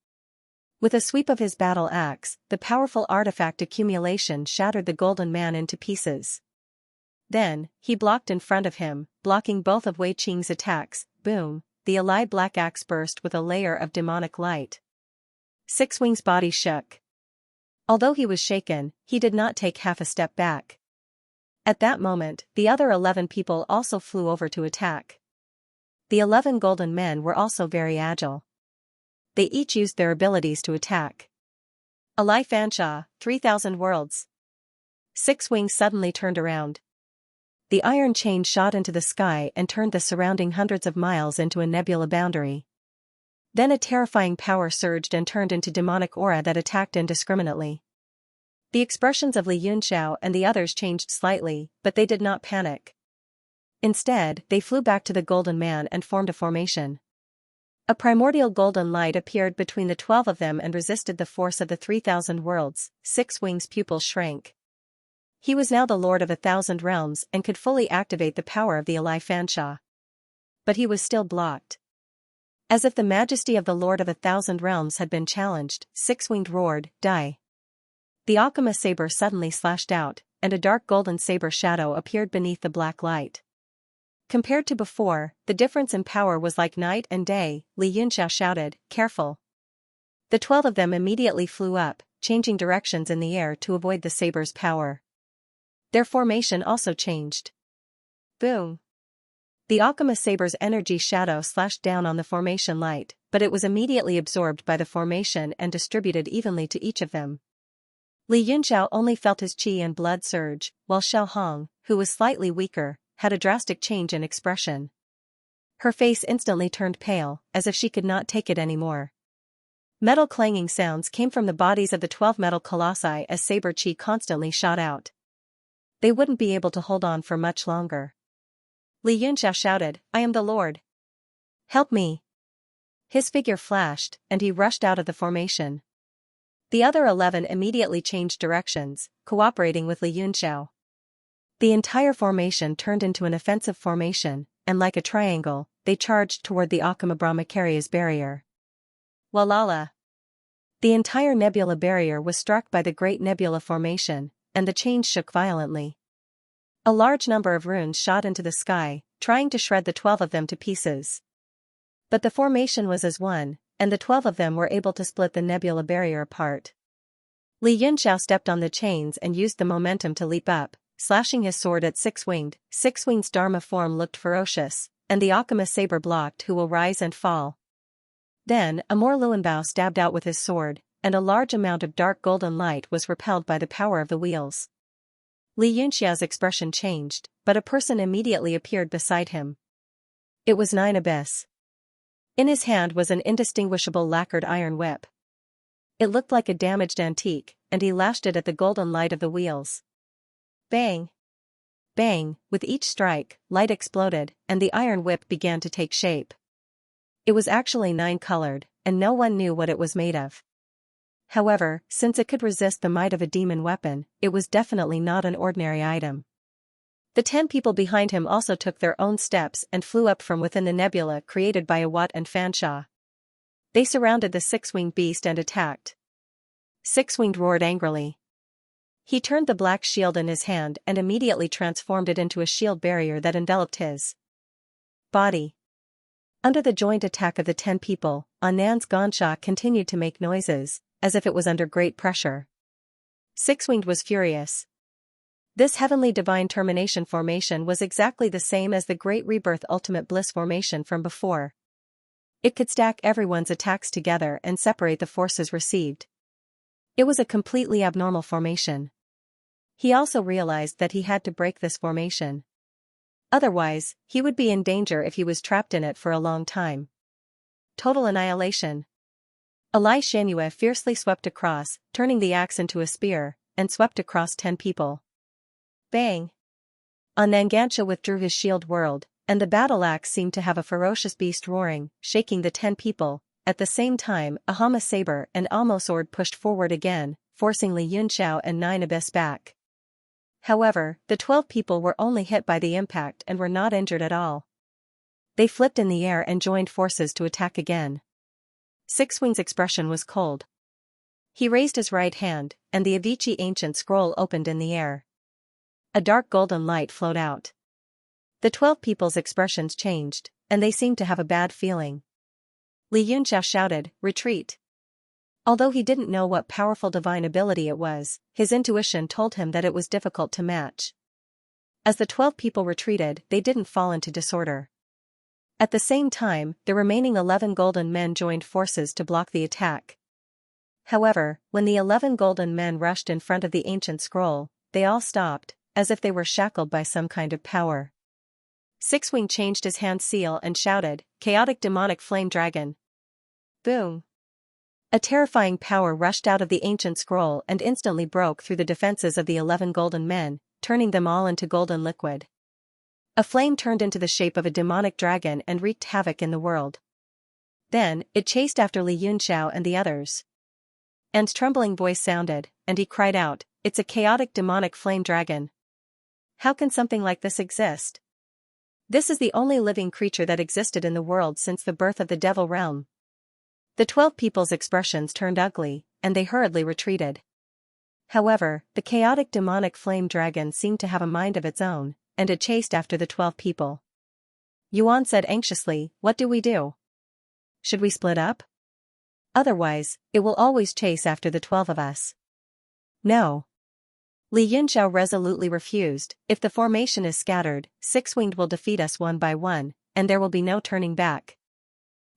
With a sweep of his battle axe, the powerful artifact accumulation shattered the golden man into pieces. Then, he blocked in front of him, blocking both of Wei Qing's attacks. Boom, the Alai black axe burst with a layer of demonic light. Six Wings' body shook. Although he was shaken, he did not take half a step back. At that moment, the other 11 people also flew over to attack. The 11 golden men were also very agile. They each used their abilities to attack. Alai Xianxia, 3,000 worlds. Six Wings suddenly turned around. The iron chain shot into the sky and turned the surrounding hundreds of miles into a nebula boundary. Then a terrifying power surged and turned into demonic aura that attacked indiscriminately. The expressions of Li Yunxiao and the others changed slightly, but they did not panic. Instead, they flew back to the golden man and formed a formation. A primordial golden light appeared between the 12 of them and resisted the force of the 3,000 worlds. Six Wings' pupils shrank. He was now the lord of 1,000 realms and could fully activate the power of the Alai Xianxia. But he was still blocked. As if the majesty of the lord of 1,000 realms had been challenged, Six Winged roared, "Die!" The Akama saber suddenly slashed out, and a dark golden saber shadow appeared beneath the black light. Compared to before, the difference in power was like night and day. Li Yunxiao shouted, "Careful!" The 12 of them immediately flew up, changing directions in the air to avoid the saber's power. Their formation also changed. Boom! The Akama saber's energy shadow slashed down on the formation light, but it was immediately absorbed by the formation and distributed evenly to each of them. Li Yunxiao only felt his qi and blood surge, while Xiao Hong, who was slightly weaker, had a drastic change in expression. Her face instantly turned pale, as if she could not take it anymore. Metal clanging sounds came from the bodies of the 12 metal colossi as saber qi constantly shot out. They wouldn't be able to hold on for much longer. Li Yunxiao shouted, "I am the Lord. Help me!" His figure flashed, and he rushed out of the formation. The other 11 immediately changed directions, cooperating with Li Yunxiao. The entire formation turned into an offensive formation, and like a triangle, they charged toward the Akama Brahmacaria's barrier. Walala! The entire nebula barrier was struck by the Great Nebula Formation, and the chains shook violently. A large number of runes shot into the sky, trying to shred the 12 of them to pieces. But the formation was as one, and the 12 of them were able to split the nebula barrier apart. Li Yunxiao stepped on the chains and used the momentum to leap up, slashing his sword at Six Winged. Six Winged's Dharma form looked ferocious, and the Akama saber blocked who will rise and fall. Then, a more Luanbao stabbed out with his sword, and a large amount of dark golden light was repelled by the power of the wheels. Li Yunxiao's expression changed, but a person immediately appeared beside him. It was Nine Abyss. In his hand was an indistinguishable lacquered iron whip. It looked like a damaged antique, and he lashed it at the golden light of the wheels. Bang! Bang! With each strike, light exploded, and the iron whip began to take shape. It was actually 9-colored, and no one knew what it was made of. However, since it could resist the might of a demon weapon, it was definitely not an ordinary item. The 10 people behind him also took their own steps and flew up from within the nebula created by Awat and Xianxia. They surrounded the six-winged beast and attacked. Six-winged roared angrily. He turned the black shield in his hand and immediately transformed it into a shield barrier that enveloped his body. Under the joint attack of the 10 people, Anand's Gansha continued to make noises, as if it was under great pressure. Six-winged was furious. This heavenly divine termination formation was exactly the same as the Great Rebirth Ultimate Bliss formation from before. It could stack everyone's attacks together and separate the forces received. It was a completely abnormal formation. He also realized that he had to break this formation. Otherwise, he would be in danger if he was trapped in it for a long time. Total annihilation. Xianxia fiercely swept across, turning the axe into a spear, and swept across 10 people. Bang! Xianxia withdrew his shield whirled, and the battle axe seemed to have a ferocious beast roaring, shaking the 10 people. At the same time, a Hama saber and Amo sword pushed forward again, forcing Li Yunxiao and 9 Abyss back. However, the 12 people were only hit by the impact and were not injured at all. They flipped in the air and joined forces to attack again. Six Wings' expression was cold. He raised his right hand, and the Avicii ancient scroll opened in the air. A dark golden light flowed out. The 12 people's expressions changed, and they seemed to have a bad feeling. Li Yunxiao shouted, "Retreat!" Although he didn't know what powerful divine ability it was, his intuition told him that it was difficult to match. As the 12 people retreated, they didn't fall into disorder. At the same time, the remaining 11 golden men joined forces to block the attack. However, when the 11 golden men rushed in front of the ancient scroll, they all stopped, as if they were shackled by some kind of power. Six Wing changed his hand seal and shouted, "Chaotic demonic flame dragon!" Boom! A terrifying power rushed out of the ancient scroll and instantly broke through the defenses of the 11 golden men, turning them all into golden liquid. A flame turned into the shape of a demonic dragon and wreaked havoc in the world. Then, it chased after Li Yunxiao and the others. An's trembling voice sounded, and he cried out, "It's a chaotic demonic flame dragon. How can something like this exist? This is the only living creature that existed in the world since the birth of the Devil Realm." The 12 people's expressions turned ugly, and they hurriedly retreated. However, the chaotic demonic flame dragon seemed to have a mind of its own, and it chased after the 12 people. Yuan said anxiously, "What do we do? Should we split up? Otherwise, it will always chase after the 12 of us." "No." Li Yunxiao resolutely refused. "If the formation is scattered, Six-Winged will defeat us one by one, and there will be no turning back."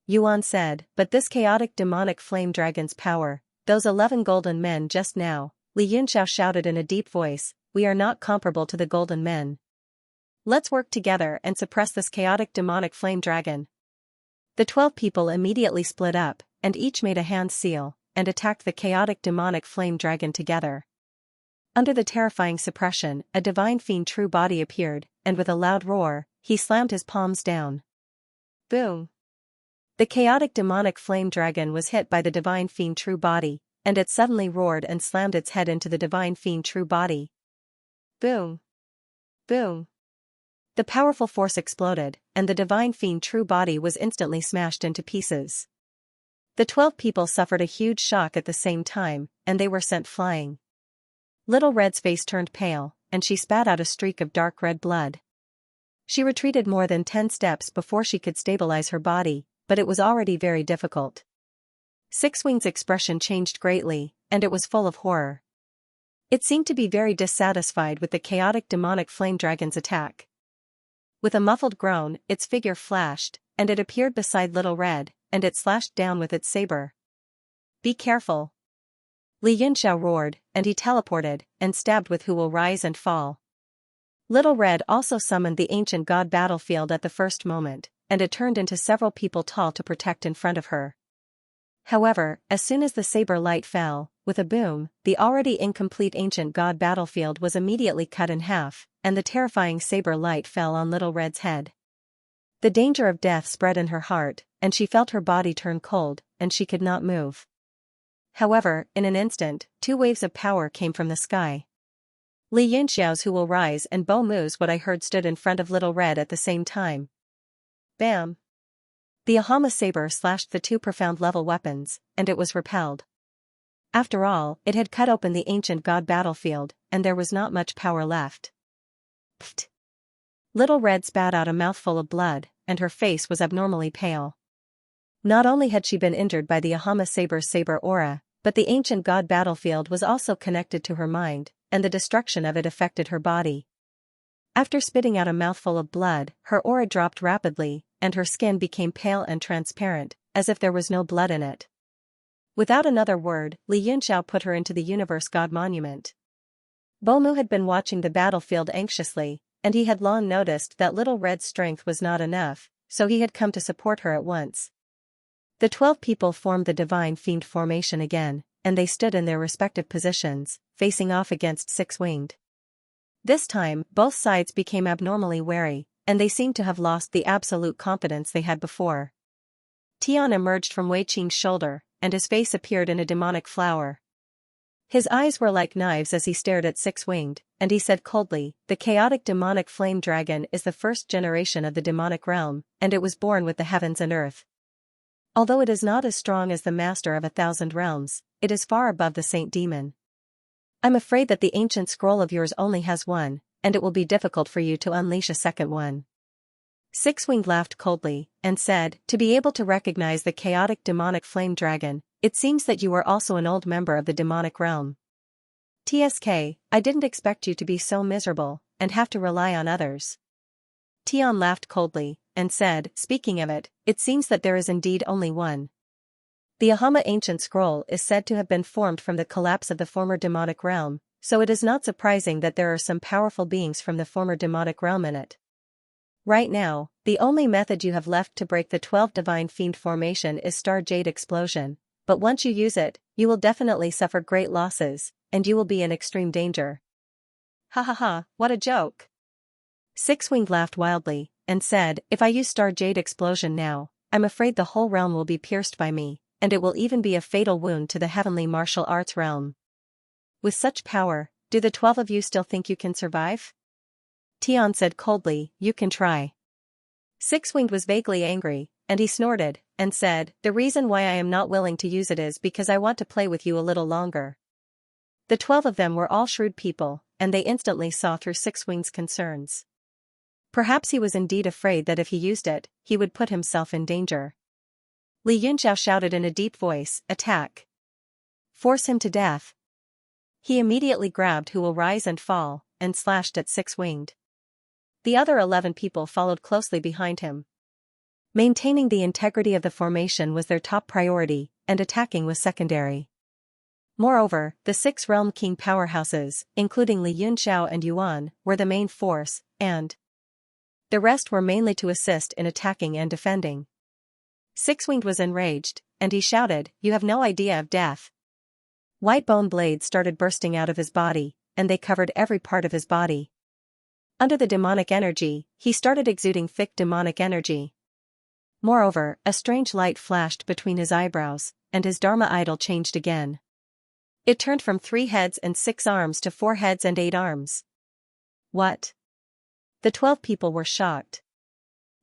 Yuan said, "But this chaotic demonic flame dragon's power, those 11 golden men just now," Li Yunxiao shouted in a deep voice, "we are not comparable to the golden men. Let's work together and suppress this chaotic demonic flame dragon." The 12 people immediately split up, and each made a hand seal, and attacked the chaotic demonic flame dragon together. Under the terrifying suppression, a divine fiend true body appeared, and with a loud roar, he slammed his palms down. Boom! The chaotic demonic flame dragon was hit by the divine fiend true body, and it suddenly roared and slammed its head into the divine fiend true body. Boom! Boom! The powerful force exploded, and the divine fiend true body was instantly smashed into pieces. The 12 people suffered a huge shock at the same time, and they were sent flying. Little Red's face turned pale, and she spat out a streak of dark red blood. She retreated more than 10 steps before she could stabilize her body, but it was already very difficult. Six Wing's expression changed greatly, and it was full of horror. It seemed to be very dissatisfied with the chaotic demonic flame dragon's attack. With a muffled groan, its figure flashed, and it appeared beside Little Red, and it slashed down with its saber. "Be careful!" Li Yunxiao roared, and he teleported, and stabbed with Who Will Rise and Fall. Little Red also summoned the ancient god battlefield at the first moment, and it turned into several people tall to protect in front of her. However, as soon as the saber light fell, with a boom, the already incomplete ancient god battlefield was immediately cut in half, and the terrifying saber light fell on Little Red's head. The danger of death spread in her heart, and she felt her body turn cold, and she could not move. However, in an instant, 2 waves of power came from the sky. Li Yunxiao's Who Will Rise and Bo Mu's What I Heard stood in front of Little Red at the same time. Bam! The Ahama saber slashed the 2 profound-level weapons, and it was repelled. After all, it had cut open the ancient god battlefield, and there was not much power left. Pfft! Little Red spat out a mouthful of blood, and her face was abnormally pale. Not only had she been injured by the Ahama saber's saber aura, but the ancient god battlefield was also connected to her mind, and the destruction of it affected her body. After spitting out a mouthful of blood, her aura dropped rapidly, and her skin became pale and transparent, as if there was no blood in it. Without another word, Li Yunxiao put her into the Universe God Monument. Bo Mu had been watching the battlefield anxiously, and he had long noticed that Little Red's strength was not enough, so he had come to support her at once. The 12 people formed the divine fiend formation again, and they stood in their respective positions, facing off against Six-Winged. This time, both sides became abnormally wary, and they seemed to have lost the absolute confidence they had before. Tian emerged from Wei Qing's shoulder, and his face appeared in a demonic flower. His eyes were like knives as he stared at Six-Winged, and he said coldly, "The chaotic demonic flame dragon is the first generation of the demonic realm, and it was born with the heavens and earth. Although it is not as strong as the master of 1,000 realms, it is far above the saint demon. I'm afraid that the ancient scroll of yours only has one, and it will be difficult for you to unleash a second one." Six-Winged laughed coldly, and said, "To be able to recognize the chaotic demonic flame dragon, it seems that you are also an old member of the demonic realm. TSK, I didn't expect you to be so miserable, and have to rely on others." Tian laughed coldly, and said, "Speaking of it, it seems that there is indeed only one. The Ahama ancient scroll is said to have been formed from the collapse of the former demonic realm, so it is not surprising that there are some powerful beings from the former demonic realm in it. Right now, the only method you have left to break the 12 divine fiend formation is Star Jade Explosion, but once you use it, you will definitely suffer great losses, and you will be in extreme danger." "Ha ha ha, what a joke." Six-Winged laughed wildly, and said, "If I use Star Jade Explosion now, I'm afraid the whole realm will be pierced by me, and it will even be a fatal wound to the heavenly martial arts realm. With such power, do the 12 of you still think you can survive?" Tian said coldly, "You can try." Six-Winged was vaguely angry, and he snorted, and said, "The reason why I am not willing to use it is because I want to play with you a little longer." The 12 of them were all shrewd people, and they instantly saw through Six-Winged's concerns. Perhaps he was indeed afraid that if he used it, he would put himself in danger. Li Yunxiao shouted in a deep voice, "Attack! Force him to death!" He immediately grabbed Who Will Rise and Fall, and slashed at Six-Winged. The other 11 people followed closely behind him. Maintaining the integrity of the formation was their top priority, and attacking was secondary. Moreover, the 6 Realm King powerhouses, including Li Yunxiao and Yuan, were the main force, and the rest were mainly to assist in attacking and defending. Six-Winged was enraged, and he shouted, "You have no idea of death." White bone blades started bursting out of his body, and they covered every part of his body. Under the demonic energy, he started exuding thick demonic energy. Moreover, a strange light flashed between his eyebrows, and his Dharma idol changed again. It turned from 3 heads and 6 arms to 4 heads and 8 arms. What? The 12 people were shocked.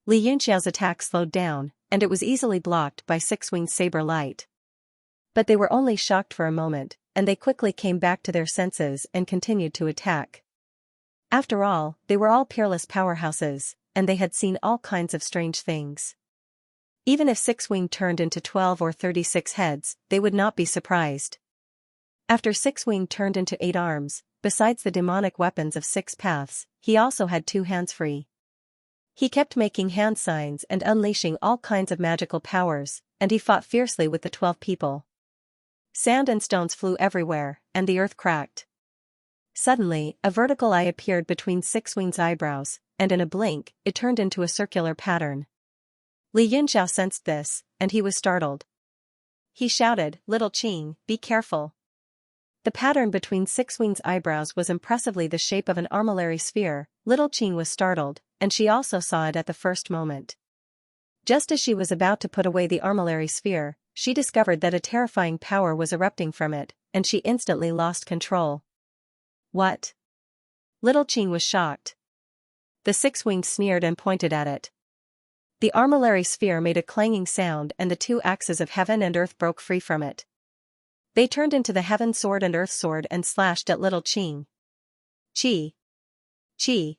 Li Yunxiao's attack slowed down, and it was easily blocked by Six-Winged saber light. But they were only shocked for a moment, and they quickly came back to their senses and continued to attack. After all, they were all peerless powerhouses, and they had seen all kinds of strange things. Even if Six-Winged turned into 12 or 36 heads, they would not be surprised. After Six-Winged turned into 8 arms, besides the demonic weapons of 6 paths, he also had 2 hands free. He kept making hand signs and unleashing all kinds of magical powers, and he fought fiercely with the 12 people. Sand and stones flew everywhere, and the earth cracked. Suddenly, a vertical eye appeared between Six-Winged's eyebrows, and in a blink, it turned into a circular pattern. Li Yunxiao sensed this, and he was startled. He shouted, "Little Qing, be careful." The pattern between Six-Winged's eyebrows was impressively the shape of an armillary sphere. Little Qing was startled, and she also saw it at the first moment. Just as she was about to put away the armillary sphere, she discovered that a terrifying power was erupting from it, and she instantly lost control. "What?" Little Qing was shocked. The Six-Winged sneered and pointed at it. The armillary sphere made a clanging sound, and the 2 axes of heaven and earth broke free from it. They turned into the heaven sword and earth sword and slashed at Little Qing. Chi! Chi!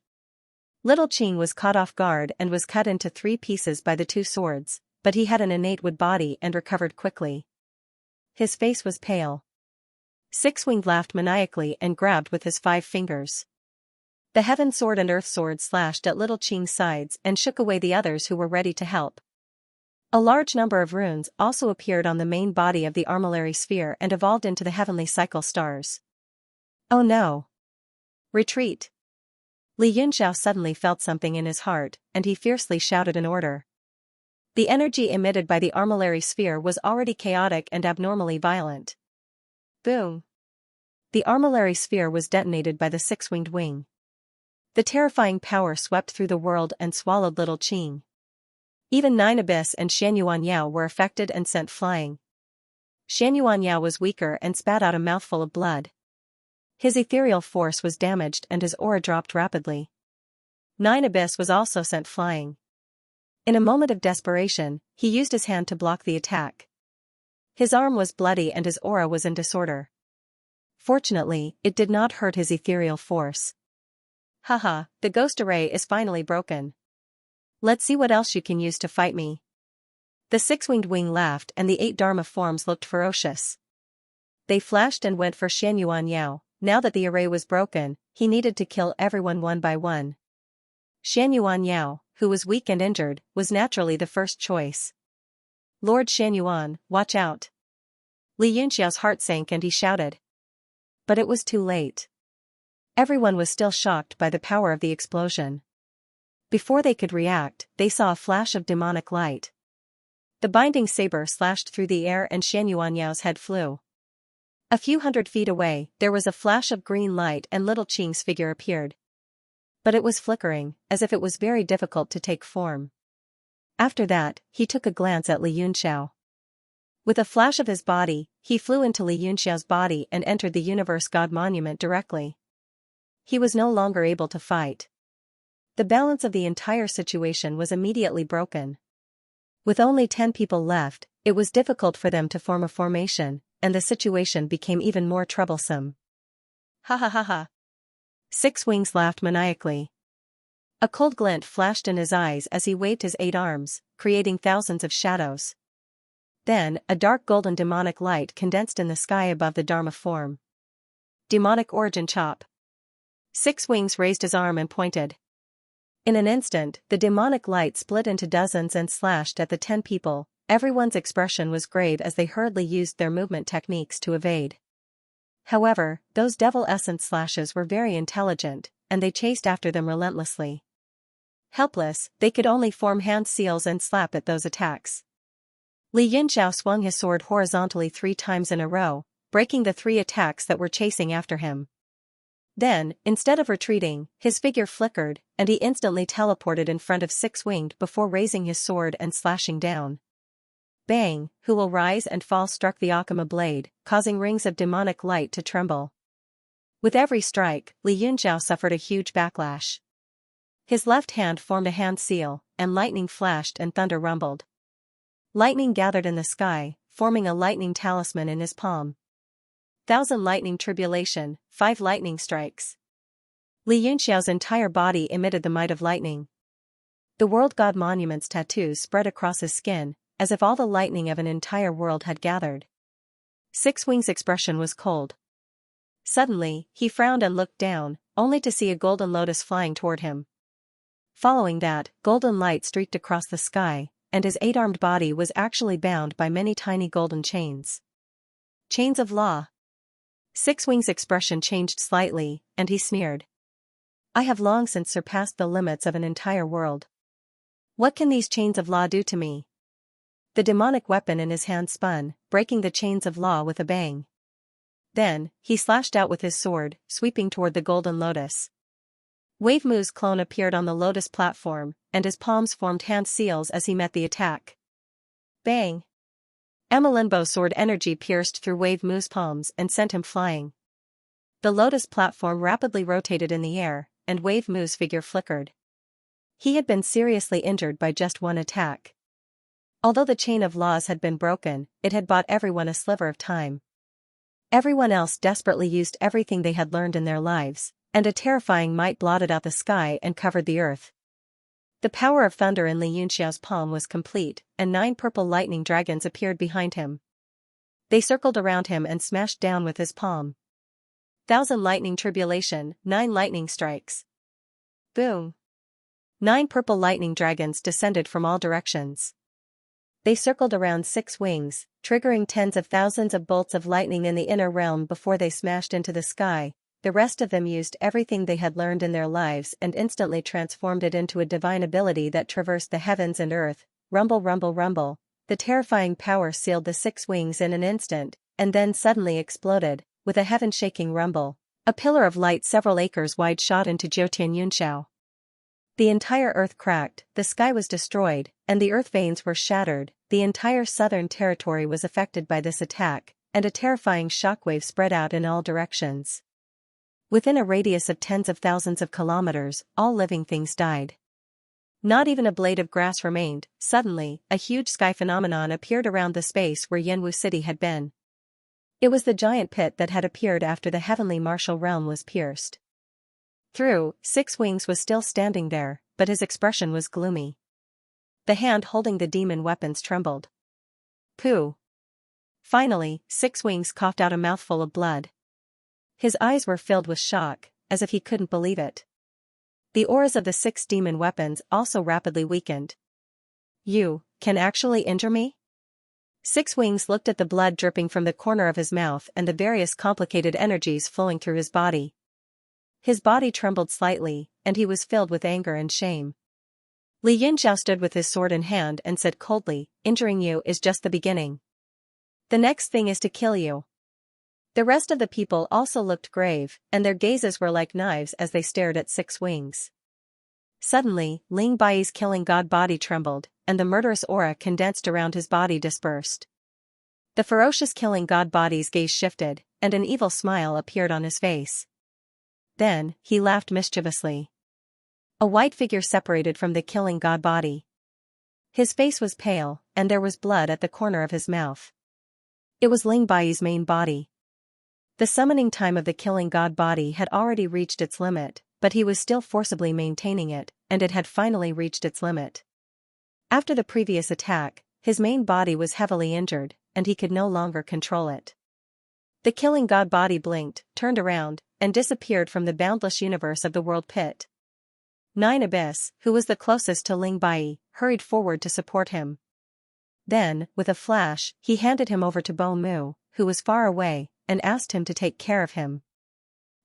Little Qing was caught off guard and was cut into 3 pieces by the 2 swords, but he had an innate wood body and recovered quickly. His face was pale. Six-Winged laughed maniacally and grabbed with his 5 fingers. The heaven sword and earth sword slashed at Little Qing's sides and shook away the others who were ready to help. A large number of runes also appeared on the main body of the armillary sphere and evolved into the heavenly cycle stars. "Oh no! Retreat! Li Yunxiao suddenly felt something in his heart, and he fiercely shouted an order. The energy emitted by the armillary sphere was already chaotic and abnormally violent. Boom! The armillary sphere was detonated by the six-winged wing. The terrifying power swept through the world and swallowed little Qing. Even Nine Abyss and Xianxia were affected and sent flying. Xianxia was weaker and spat out a mouthful of blood. His ethereal force was damaged and his aura dropped rapidly. Nine Abyss was also sent flying. In a moment of desperation, he used his hand to block the attack. His arm was bloody and his aura was in disorder. Fortunately, it did not hurt his ethereal force. Haha, the ghost array is finally broken. Let's see what else you can use to fight me. The six-winged wing laughed and the 8 Dharma forms looked ferocious. They flashed and went for Xianxia. Now that the array was broken, he needed to kill everyone one by one. Xianxia, who was weak and injured, was naturally the first choice. Lord Xianyuan, watch out. Li Yunxiao's heart sank and he shouted. But it was too late. Everyone was still shocked by the power of the explosion. Before they could react, they saw a flash of demonic light. The binding saber slashed through the air and Xianxuanyao's head flew. A few hundred feet away, there was a flash of green light and little Qing's figure appeared. But it was flickering, as if it was very difficult to take form. After that, he took a glance at Li Yunxiao. With a flash of his body, he flew into Li Yunxiao's body and entered the Universe God Monument directly. He was no longer able to fight. The balance of the entire situation was immediately broken. With only 10 people left, it was difficult for them to form a formation, and the situation became even more troublesome. Ha ha ha ha. Six Wings laughed maniacally. A cold glint flashed in his eyes as he waved his 8 arms, creating thousands of shadows. Then, a dark golden demonic light condensed in the sky above the Dharma form. Demonic origin chop. Six Wings raised his arm and pointed. In an instant, the demonic light split into dozens and slashed at the 10 people. Everyone's expression was grave as they hurriedly used their movement techniques to evade. However, those devil essence slashes were very intelligent, and they chased after them relentlessly. Helpless, they could only form hand seals and slap at those attacks. Li Yunxiao swung his sword horizontally 3 times in a row, breaking the 3 attacks that were chasing after him. Then, instead of retreating, his figure flickered, and he instantly teleported in front of Six-Winged before raising his sword and slashing down. Bang, Who Will Rise and Fall struck the Akama blade, causing rings of demonic light to tremble. With every strike, Li Yunxiao suffered a huge backlash. His left hand formed a hand seal, and lightning flashed and thunder rumbled. Lightning gathered in the sky, forming a lightning talisman in his palm. 1,000 lightning tribulation, 5 lightning strikes. Li Yunxiao's entire body emitted the might of lightning. The World God Monument's tattoos spread across his skin, as if all the lightning of an entire world had gathered. Six Wings' expression was cold. Suddenly, he frowned and looked down, only to see a golden lotus flying toward him. Following that, golden light streaked across the sky, and his 8-armed body was actually bound by many tiny golden chains. Chains of law. Six Wings' expression changed slightly, and he sneered. I have long since surpassed the limits of an entire world. What can these chains of law do to me? The demonic weapon in his hand spun, breaking the chains of law with a bang. Then, he slashed out with his sword, sweeping toward the golden lotus. Wave Mu's clone appeared on the lotus platform, and his palms formed hand seals as he met the attack. Bang! Emalinbo's sword energy pierced through Wave Mu's palms and sent him flying. The lotus platform rapidly rotated in the air, and Wave Mu's figure flickered. He had been seriously injured by just one attack. Although the chain of laws had been broken, it had bought everyone a sliver of time. Everyone else desperately used everything they had learned in their lives, and a terrifying might blotted out the sky and covered the earth. The power of thunder in Li Yunxiao's palm was complete, and 9 purple lightning dragons appeared behind him. They circled around him and smashed down with his palm. 1,000 lightning tribulation, 9 lightning strikes. Boom! 9 purple lightning dragons descended from all directions. They circled around Six Wings, triggering tens of thousands of bolts of lightning in the inner realm before they smashed into the sky, the rest of them used everything they had learned in their lives and instantly transformed it into a divine ability that traversed the heavens and earth. Rumble, rumble, rumble. The terrifying power sealed the 6 wings in an instant, and then suddenly exploded, with a heaven-shaking rumble. A pillar of light several acres wide shot into Xianxia. The entire earth cracked, the sky was destroyed, and the earth veins were shattered. The entire southern territory was affected by this attack, and a terrifying shockwave spread out in all directions. Within a radius of tens of thousands of kilometers, all living things died. Not even a blade of grass remained. Suddenly, a huge sky phenomenon appeared around the space where Yanwu City had been. It was the giant pit that had appeared after the heavenly martial realm was pierced. Through, 6 wings was still standing there, but his expression was gloomy. The hand holding the demon weapons trembled. Pooh! Finally, 6 wings coughed out a mouthful of blood. His eyes were filled with shock, as if he couldn't believe it. The auras of the 6 demon weapons also rapidly weakened. You can actually injure me? 6 wings looked at the blood dripping from the corner of his mouth and the various complicated energies flowing through his body. His body trembled slightly, and he was filled with anger and shame. Li Yinxiao stood with his sword in hand and said coldly, "Injuring you is just the beginning. The next thing is to kill you." The rest of the people also looked grave, and their gazes were like knives as they stared at 6 wings. Suddenly, Ling Bai's killing god body trembled, and the murderous aura condensed around his body dispersed. The ferocious killing god body's gaze shifted, and an evil smile appeared on his face. Then, he laughed mischievously. A white figure separated from the killing god body. His face was pale, and there was blood at the corner of his mouth. It was Ling Bai's main body. The summoning time of the killing god body had already reached its limit, but he was still forcibly maintaining it, and it had finally reached its limit. After the previous attack, his main body was heavily injured, and he could no longer control it. The killing god body blinked, turned around, and disappeared from the boundless universe of the world pit. Nine Abyss, who was the closest to Ling Bai, hurried forward to support him. Then, with a flash, he handed him over to Bo Mu, who was far away, and asked him to take care of him.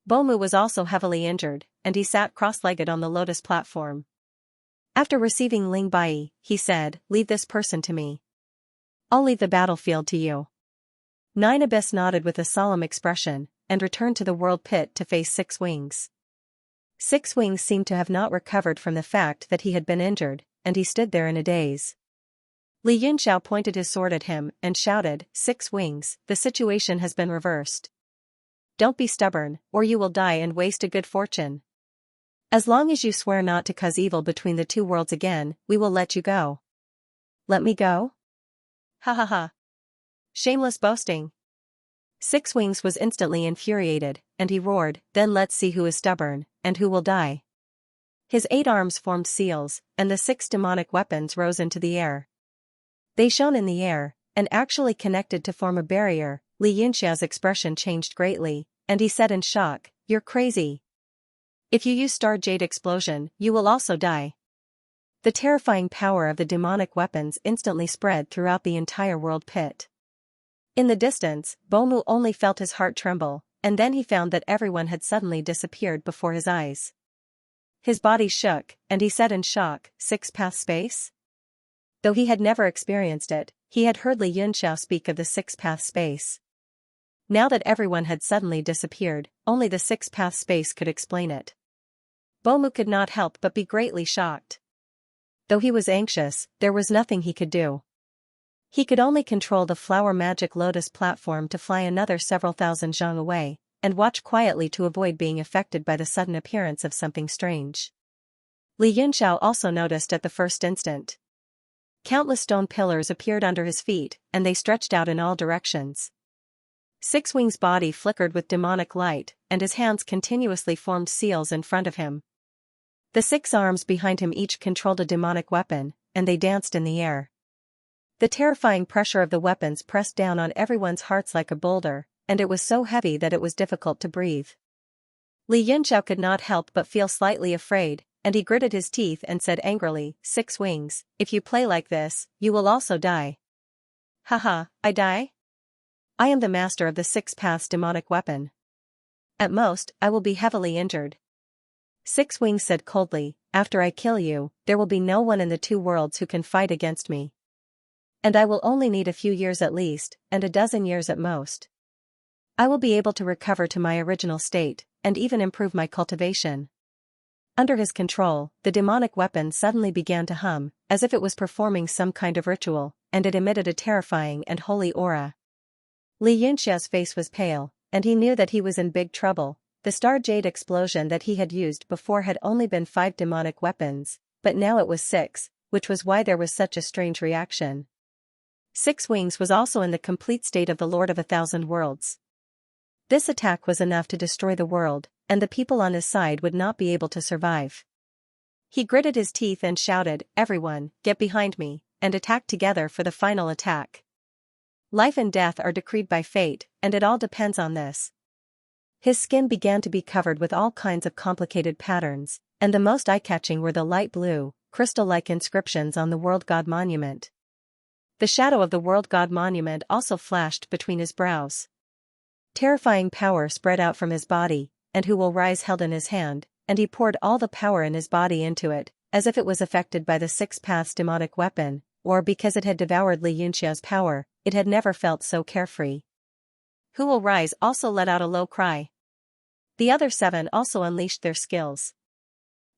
Bo Mu was also heavily injured, and he sat cross-legged on the lotus platform. After receiving Ling Bai, he said, "Leave this person to me. I'll leave the battlefield to you." Nine Abyss nodded with a solemn expression, and returned to the world pit to face 6 wings. 6 wings seemed to have not recovered from the fact that he had been injured, and he stood there in a daze. Li Yunxiao pointed his sword at him and shouted, "6 wings, the situation has been reversed. Don't be stubborn, or you will die and waste a good fortune. As long as you swear not to cause evil between the 2 worlds again, we will let you go." "Let me go? Ha ha ha. Shameless boasting." 6 wings was instantly infuriated, and he roared, "Then let's see who is stubborn, and who will die." His 8 arms formed seals, and the 6 demonic weapons rose into the air. They shone in the air, and actually connected to form a barrier. Li Yunxiao's expression changed greatly, and he said in shock, "You're crazy. If you use Star Jade Explosion, you will also die." The terrifying power of the demonic weapons instantly spread throughout the entire world pit. In the distance, Bo Mu only felt his heart tremble, and then he found that everyone had suddenly disappeared before his eyes. His body shook, and he said in shock, "6-path space?" Though he had never experienced it, he had heard Li Yunxiao speak of the 6-path space. Now that everyone had suddenly disappeared, only the 6-path space could explain it. Bo Mu could not help but be greatly shocked. Though he was anxious, there was nothing he could do. He could only control the flower magic lotus platform to fly another several thousand zhang away, and watch quietly to avoid being affected by the sudden appearance of something strange. Li Yunxiao also noticed at the first instant. Countless stone pillars appeared under his feet, and they stretched out in all directions. 6 Wings' body flickered with demonic light, and his hands continuously formed seals in front of him. The 6 arms behind him each controlled a demonic weapon, and they danced in the air. The terrifying pressure of the weapons pressed down on everyone's hearts like a boulder, and it was so heavy that it was difficult to breathe. Li Yunxiao could not help but feel slightly afraid, and he gritted his teeth and said angrily, 6 Wings, if you play like this, you will also die. Haha, I die? I am the master of the 6 paths demonic weapon. At most, I will be heavily injured. Six Wings said coldly, after I kill you, there will be no one in the two worlds who can fight against me. And I will only need a few years at least, and a dozen years at most. I will be able to recover to my original state, and even improve my cultivation. Under his control, the demonic weapon suddenly began to hum, as if it was performing some kind of ritual, and it emitted a terrifying and holy aura. Li Yunxia's face was pale, and he knew that he was in big trouble. The star jade explosion that he had used before had only been 5 demonic weapons, but now it was 6, which was why there was such a strange reaction. Six Wings was also in the complete state of the Lord of 1,000 Worlds. This attack was enough to destroy the world, and the people on his side would not be able to survive. He gritted his teeth and shouted, "Everyone, get behind me," and attacked together for the final attack. Life and death are decreed by fate, and it all depends on this. His skin began to be covered with all kinds of complicated patterns, and the most eye-catching were the light blue, crystal-like inscriptions on the World God Monument. The shadow of the World God Monument also flashed between his brows. Terrifying power spread out from his body, and who will rise held in his hand, and he poured all the power in his body into it, as if it was affected by the 6 paths demonic weapon, or because it had devoured Li Yunxia's power, it had never felt so carefree. Who will rise also let out a low cry. The other 7 also unleashed their skills.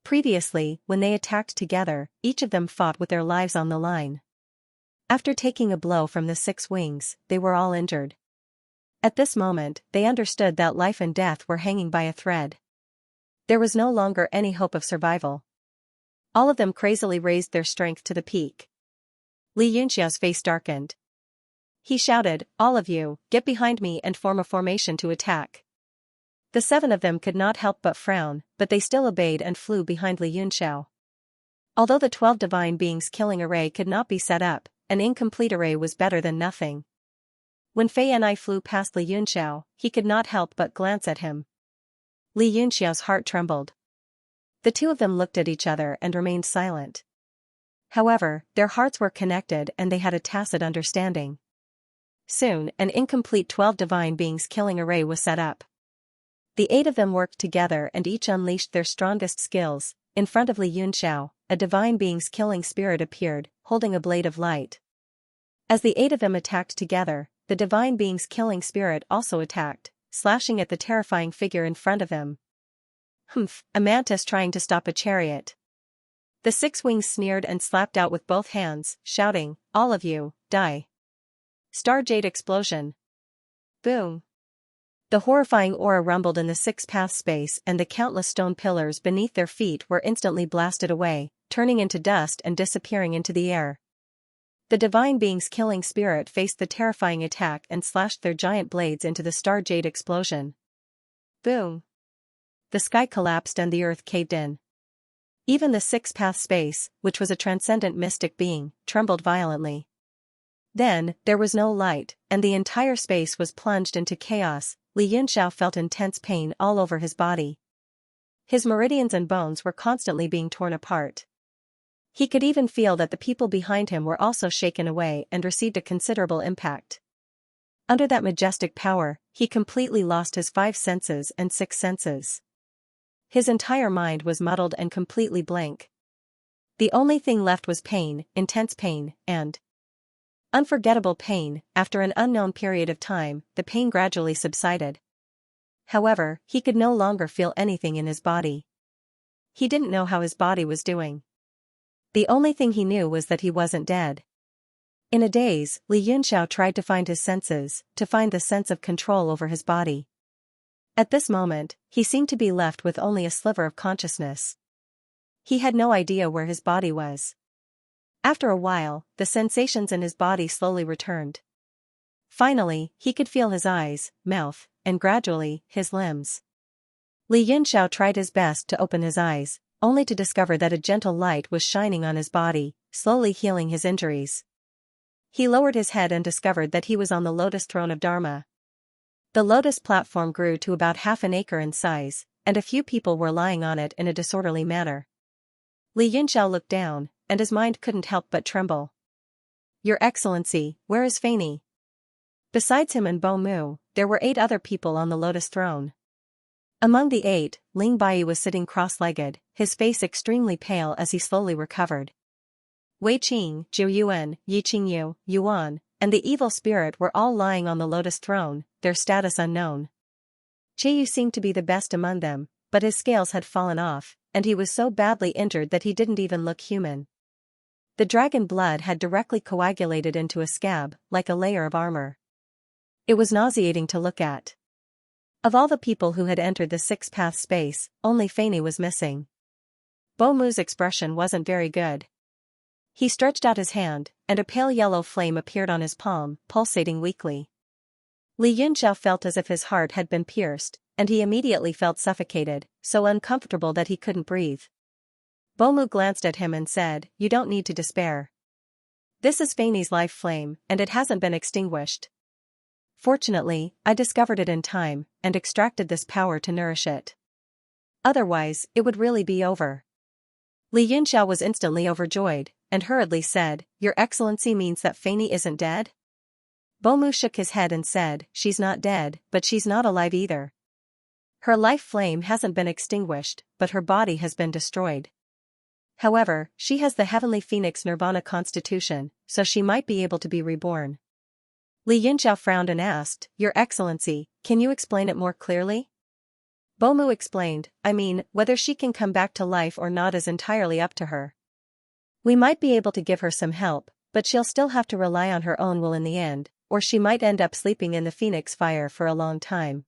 Previously, when they attacked together, each of them fought with their lives on the line. After taking a blow from the 6 Wings, they were all injured. At this moment, they understood that life and death were hanging by a thread. There was no longer any hope of survival. All of them crazily raised their strength to the peak. Li Yunxia's face darkened. He shouted, "All of you, get behind me and form a formation to attack." The 7 of them could not help but frown, but they still obeyed and flew behind Li Yunxiao. Although the 12 divine beings killing array could not be set up, an incomplete array was better than nothing. When Fei Yan'ai flew past Li Yunxiao, he could not help but glance at him. Li Yunxiao's heart trembled. The two of them looked at each other and remained silent. However, their hearts were connected and they had a tacit understanding. Soon, an incomplete 12 divine beings killing array was set up. The 8 of them worked together and each unleashed their strongest skills. In front of Li Yunxiao, a divine being's killing spirit appeared, holding a blade of light. As the 8 of them attacked together, the divine being's killing spirit also attacked, slashing at the terrifying figure in front of him. "Humph, a mantis trying to stop a chariot." The 6 Wings sneered and slapped out with both hands, shouting, "All of you, die." Star Jade explosion. Boom. The horrifying aura rumbled in the 6-path space and the countless stone pillars beneath their feet were instantly blasted away, turning into dust and disappearing into the air. The divine being's killing spirit faced the terrifying attack and slashed their giant blades into the Star Jade explosion. Boom. The sky collapsed and the earth caved in. Even the 6-path space, which was a transcendent mystic being, trembled violently. Then, there was no light, and the entire space was plunged into chaos. Li Yunxiao felt intense pain all over his body. His meridians and bones were constantly being torn apart. He could even feel that the people behind him were also shaken away and received a considerable impact. Under that majestic power, he completely lost his 5 senses and 6 senses. His entire mind was muddled and completely blank. The only thing left was pain, intense pain, and unforgettable pain. After an unknown period of time, the pain gradually subsided. However, he could no longer feel anything in his body. He didn't know how his body was doing. The only thing he knew was that he wasn't dead. In a daze, Li Yunxiao tried to find his senses, to find the sense of control over his body. At this moment, he seemed to be left with only a sliver of consciousness. He had no idea where his body was. After a while, the sensations in his body slowly returned. Finally, he could feel his eyes, mouth, and gradually, his limbs. Li Yunxiao tried his best to open his eyes, only to discover that a gentle light was shining on his body, slowly healing his injuries. He lowered his head and discovered that he was on the lotus throne of Dharma. The lotus platform grew to about half an acre in size, and a few people were lying on it in a disorderly manner. Li Yunxiao looked down, and his mind couldn't help but tremble. "Your Excellency, where is Feini?" Besides him and Bo Mu, there were 8 other people on the lotus throne. Among the 8, Ling Bai was sitting cross-legged, his face extremely pale as he slowly recovered. Wei Qing, Zhou Yuan, Yi Qingyu, Yuan, and the evil spirit were all lying on the lotus throne, their status unknown. Yu seemed to be the best among them, but his scales had fallen off, and he was so badly injured that he didn't even look human. The dragon blood had directly coagulated into a scab, like a layer of armor. It was nauseating to look at. Of all the people who had entered the six-path space, only Fanny was missing. Bo Mu's expression wasn't very good. He stretched out his hand, and a pale yellow flame appeared on his palm, pulsating weakly. Li Yunxiao felt as if his heart had been pierced, and he immediately felt suffocated, so uncomfortable that he couldn't breathe. Bo Mu glanced at him and said, "You don't need to despair. This is Fanny's life flame, and it hasn't been extinguished. Fortunately, I discovered it in time, and extracted this power to nourish it. Otherwise, it would really be over." Li Yunxiao was instantly overjoyed, and hurriedly said, "Your Excellency means that Fanny isn't dead?" Bo Mu shook his head and said, "She's not dead, but she's not alive either. Her life flame hasn't been extinguished, but her body has been destroyed. However, she has the heavenly phoenix nirvana constitution, so she might be able to be reborn." Li Yunxiao frowned and asked, "Your Excellency, can you explain it more clearly?" Bo Mu explained, "I mean, whether she can come back to life or not is entirely up to her. We might be able to give her some help, but she'll still have to rely on her own will in the end, or she might end up sleeping in the phoenix fire for a long time."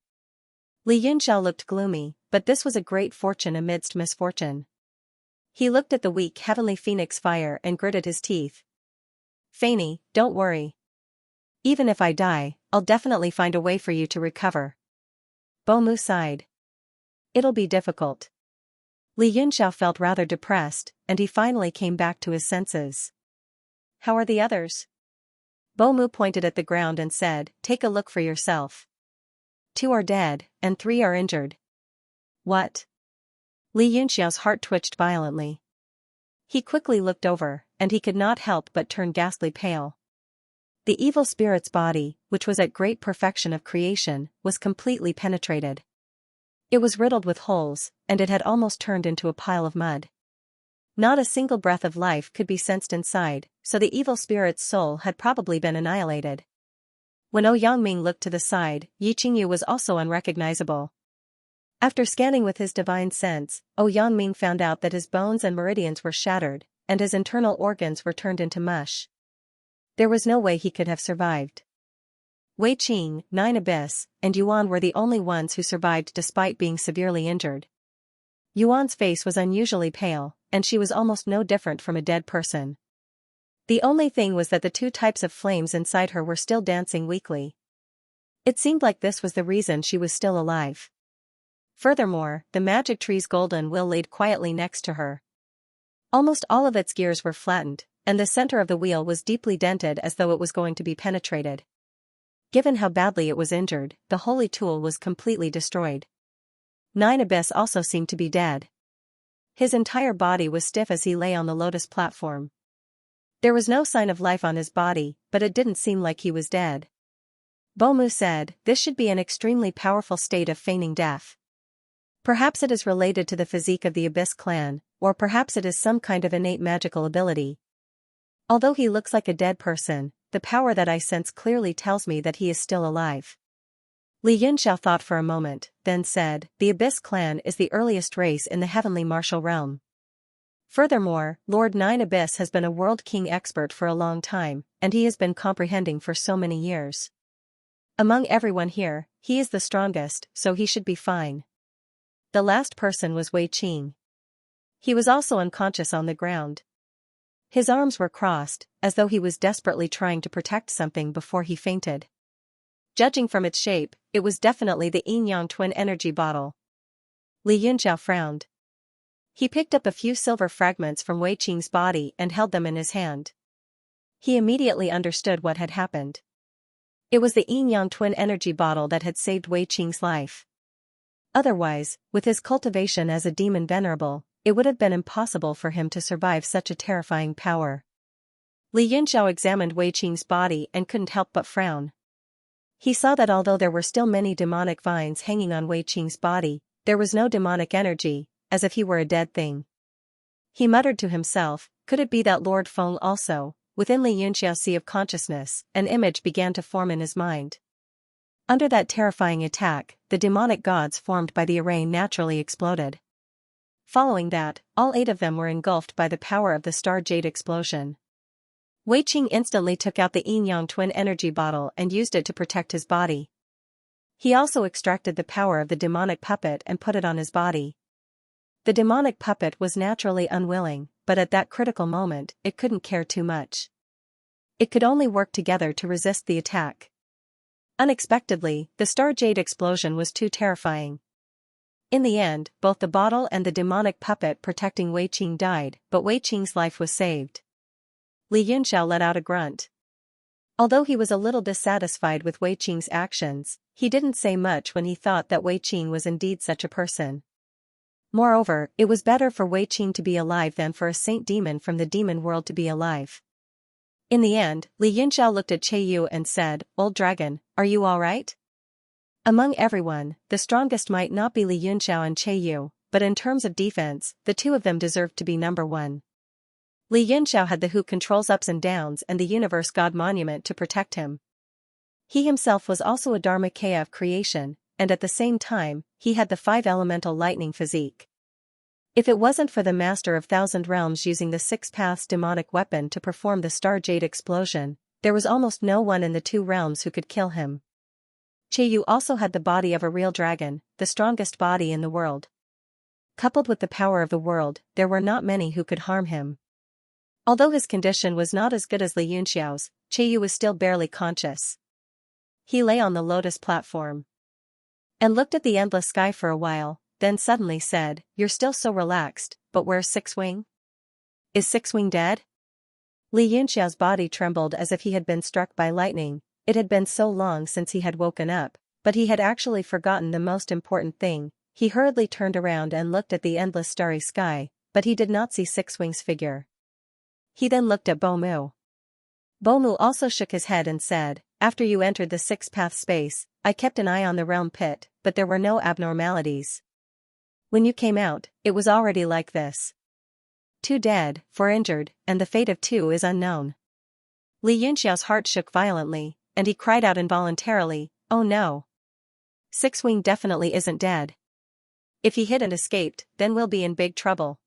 Li Yunxiao looked gloomy, but this was a great fortune amidst misfortune. He looked at the weak heavenly phoenix fire and gritted his teeth. "Fanny, don't worry. Even if I die, I'll definitely find a way for you to recover." Bo Mu sighed. "It'll be difficult." Li Yunxiao felt rather depressed, and he finally came back to his senses. "How are the others?" Bo Mu pointed at the ground and said, "Take a look for yourself. 2 are dead, and 3 are injured." "What?" Li Yunxiao's heart twitched violently. He quickly looked over, and he could not help but turn ghastly pale. The evil spirit's body, which was at great perfection of creation, was completely penetrated. It was riddled with holes, and it had almost turned into a pile of mud. Not a single breath of life could be sensed inside, so the evil spirit's soul had probably been annihilated. When Ouyangming looked to the side, Yi Qingyu was also unrecognizable. After scanning with his divine sense, Ouyangming found out that his bones and meridians were shattered, and his internal organs were turned into mush. There was no way he could have survived. Wei Qing, 9 Abyss, and Yuan were the only ones who survived despite being severely injured. Yuan's face was unusually pale, and she was almost no different from a dead person. The only thing was that the 2 types of flames inside her were still dancing weakly. It seemed like this was the reason she was still alive. Furthermore, the magic tree's golden wheel laid quietly next to her. Almost all of its gears were flattened, and the center of the wheel was deeply dented as though it was going to be penetrated. Given how badly it was injured, the holy tool was completely destroyed. 9 Abyss also seemed to be dead. His entire body was stiff as he lay on the lotus platform. There was no sign of life on his body, but it didn't seem like he was dead. Bo Mu said, "This should be an extremely powerful state of feigning death. Perhaps it is related to the physique of the Abyss clan, or perhaps it is some kind of innate magical ability. Although he looks like a dead person, the power that I sense clearly tells me that he is still alive." Li Yunxiao thought for a moment, then said, "The Abyss clan is the earliest race in the heavenly martial realm. Furthermore, Lord 9 Abyss has been a world king expert for a long time, and he has been comprehending for so many years. Among everyone here, he is the strongest, so he should be fine." The last person was Wei Qing. He was also unconscious on the ground. His arms were crossed, as though he was desperately trying to protect something before he fainted. Judging from its shape, it was definitely the yin-yang twin energy bottle. Li Yunxiao frowned. He picked up a few silver fragments from Wei Qing's body and held them in his hand. He immediately understood what had happened. It was the yin-yang twin energy bottle that had saved Wei Qing's life. Otherwise, with his cultivation as a demon venerable, it would have been impossible for him to survive such a terrifying power. Li Yunxiao examined Wei Qing's body and couldn't help but frown. He saw that although there were still many demonic vines hanging on Wei Qing's body, there was no demonic energy, as if he were a dead thing. He muttered to himself, could it be that Lord Feng also? Within Li Yunxiao's sea of consciousness, an image began to form in his mind. Under that terrifying attack, the demonic gods formed by the array naturally exploded. Following that, all 8 of them were engulfed by the power of the star jade explosion. Wei Qing instantly took out the yin-yang twin energy bottle and used it to protect his body. He also extracted the power of the demonic puppet and put it on his body. The demonic puppet was naturally unwilling, but at that critical moment, it couldn't care too much. It could only work together to resist the attack. Unexpectedly, the star jade explosion was too terrifying. In the end, both the bottle and the demonic puppet protecting Wei Qing died, but Wei Qing's life was saved. Li Yunxiao let out a grunt. Although he was a little dissatisfied with Wei Qing's actions, he didn't say much when he thought that Wei Qing was indeed such a person. Moreover, it was better for Wei Qing to be alive than for a saint demon from the demon world to be alive. In the end, Li Yunxiao looked at Che Yu and said, "Old dragon, are you all right?" Among everyone, the strongest might not be Li Yunxiao and Che Yu, but in terms of defense, the 2 of them deserved to be number 1. Li Yunxiao had the who controls ups and downs and the universe god monument to protect him. He himself was also a Dharmakaya of creation, and at the same time, he had the 5 elemental lightning physique. If it wasn't for the Master of Thousand Realms using the 6 Paths demonic weapon to perform the star jade explosion, there was almost no one in the 2 realms who could kill him. Che Yu also had the body of a real dragon, the strongest body in the world. Coupled with the power of the world, there were not many who could harm him. Although his condition was not as good as Li Yunxiao's, Che Yu was still barely conscious. He lay on the lotus platform and looked at the endless sky for a while, then suddenly said, "You're still so relaxed, but where's Six Wing? Is Six Wing dead?" Li Yunxiao's body trembled as if he had been struck by lightning. It had been so long since he had woken up, but he had actually forgotten the most important thing. He hurriedly turned around and looked at the endless starry sky, but he did not see Six Wing's figure. He then looked at Bo Mu. Bo Mu also shook his head and said, "After you entered the 6-path space, I kept an eye on the realm pit, but there were no abnormalities. When you came out, it was already like this. 2 dead, 4 injured, and the fate of 2 is unknown." Li Yunxiao's heart shook violently, and he cried out involuntarily, "Oh no! Six Wing definitely isn't dead. If he hid and escaped, then we'll be in big trouble."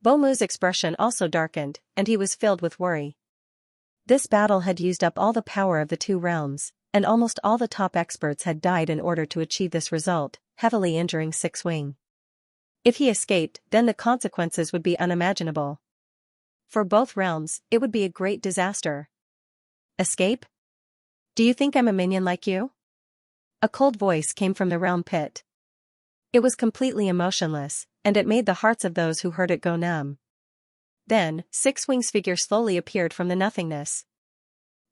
Bo Mu's expression also darkened, and he was filled with worry. This battle had used up all the power of the 2 realms, and almost all the top experts had died in order to achieve this result, heavily injuring Six Wing. If he escaped, then the consequences would be unimaginable. For both realms, it would be a great disaster. "Escape? Do you think I'm a minion like you?" A cold voice came from the realm pit. It was completely emotionless, and it made the hearts of those who heard it go numb. Then, Six Wing's figure slowly appeared from the nothingness.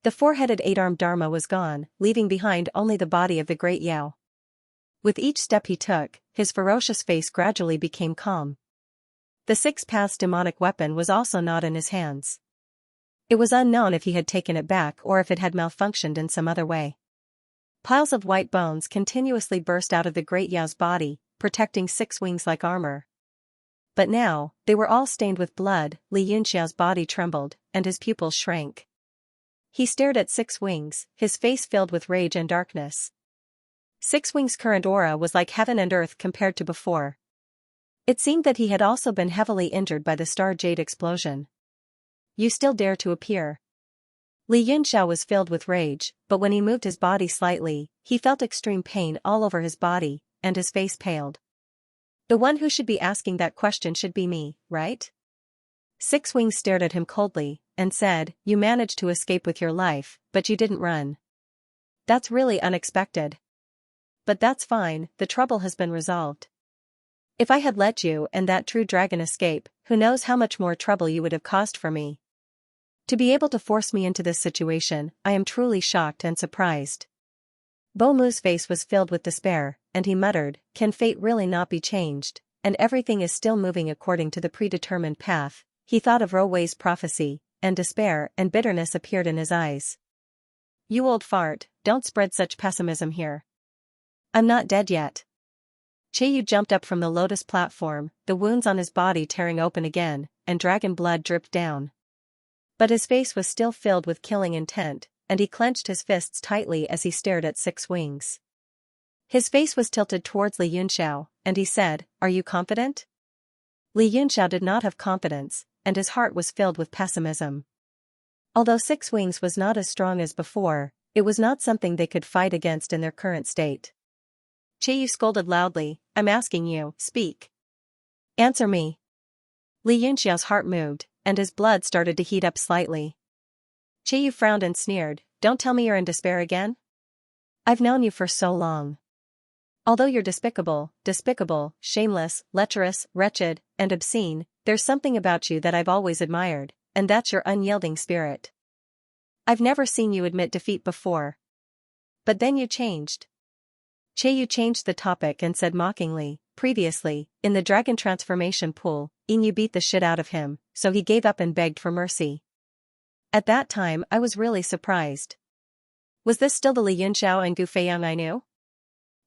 The 4-headed 8-armed Dharma was gone, leaving behind only the body of the great Yao. With each step he took, his ferocious face gradually became calm. The 6 Paths demonic weapon was also not in his hands. It was unknown if he had taken it back or if it had malfunctioned in some other way. Piles of white bones continuously burst out of the great Yao's body, protecting Six Wings like armor. But now, they were all stained with blood. Li Yunxiao's body trembled, and his pupils shrank. He stared at Six Wings, his face filled with rage and darkness. Six Wings' current aura was like heaven and earth compared to before. It seemed that he had also been heavily injured by the star jade explosion. "You still dare to appear?" Li Yunxiao was filled with rage, but when he moved his body slightly, he felt extreme pain all over his body, and his face paled. "The one who should be asking that question should be me, right?" Six Wings stared at him coldly, and said, "You managed to escape with your life, but you didn't run. That's really unexpected. But that's fine, the trouble has been resolved. If I had let you and that true dragon escape, who knows how much more trouble you would have caused for me. To be able to force me into this situation, I am truly shocked and surprised." Bo Mu's face was filled with despair, and he muttered, "Can fate really not be changed, and everything is still moving according to the predetermined path?" He thought of Ro Wei's prophecy, and despair and bitterness appeared in his eyes. "You old fart, don't spread such pessimism here. I'm not dead yet." Yu jumped up from the lotus platform, the wounds on his body tearing open again, and dragon blood dripped down. But his face was still filled with killing intent, and he clenched his fists tightly as he stared at Six Wings. His face was tilted towards Li Yunxiao, and he said, "Are you confident?" Li Yunxiao did not have confidence, and his heart was filled with pessimism. Although Six Wings was not as strong as before, it was not something they could fight against in their current state. Yu scolded loudly, "I'm asking you, speak. Answer me." Li Yunxiao's heart moved, and his blood started to heat up slightly. Yu frowned and sneered, "Don't tell me you're in despair again? I've known you for so long. Although you're despicable, shameless, lecherous, wretched, and obscene, there's something about you that I've always admired, and that's your unyielding spirit. I've never seen you admit defeat before. But then you changed." Yu changed the topic and said mockingly, "Previously, in the dragon transformation pool, you beat the shit out of him, so he gave up and begged for mercy. At that time I was really surprised. Was this still the Li Yunxiao and Gu Feiyang I knew?"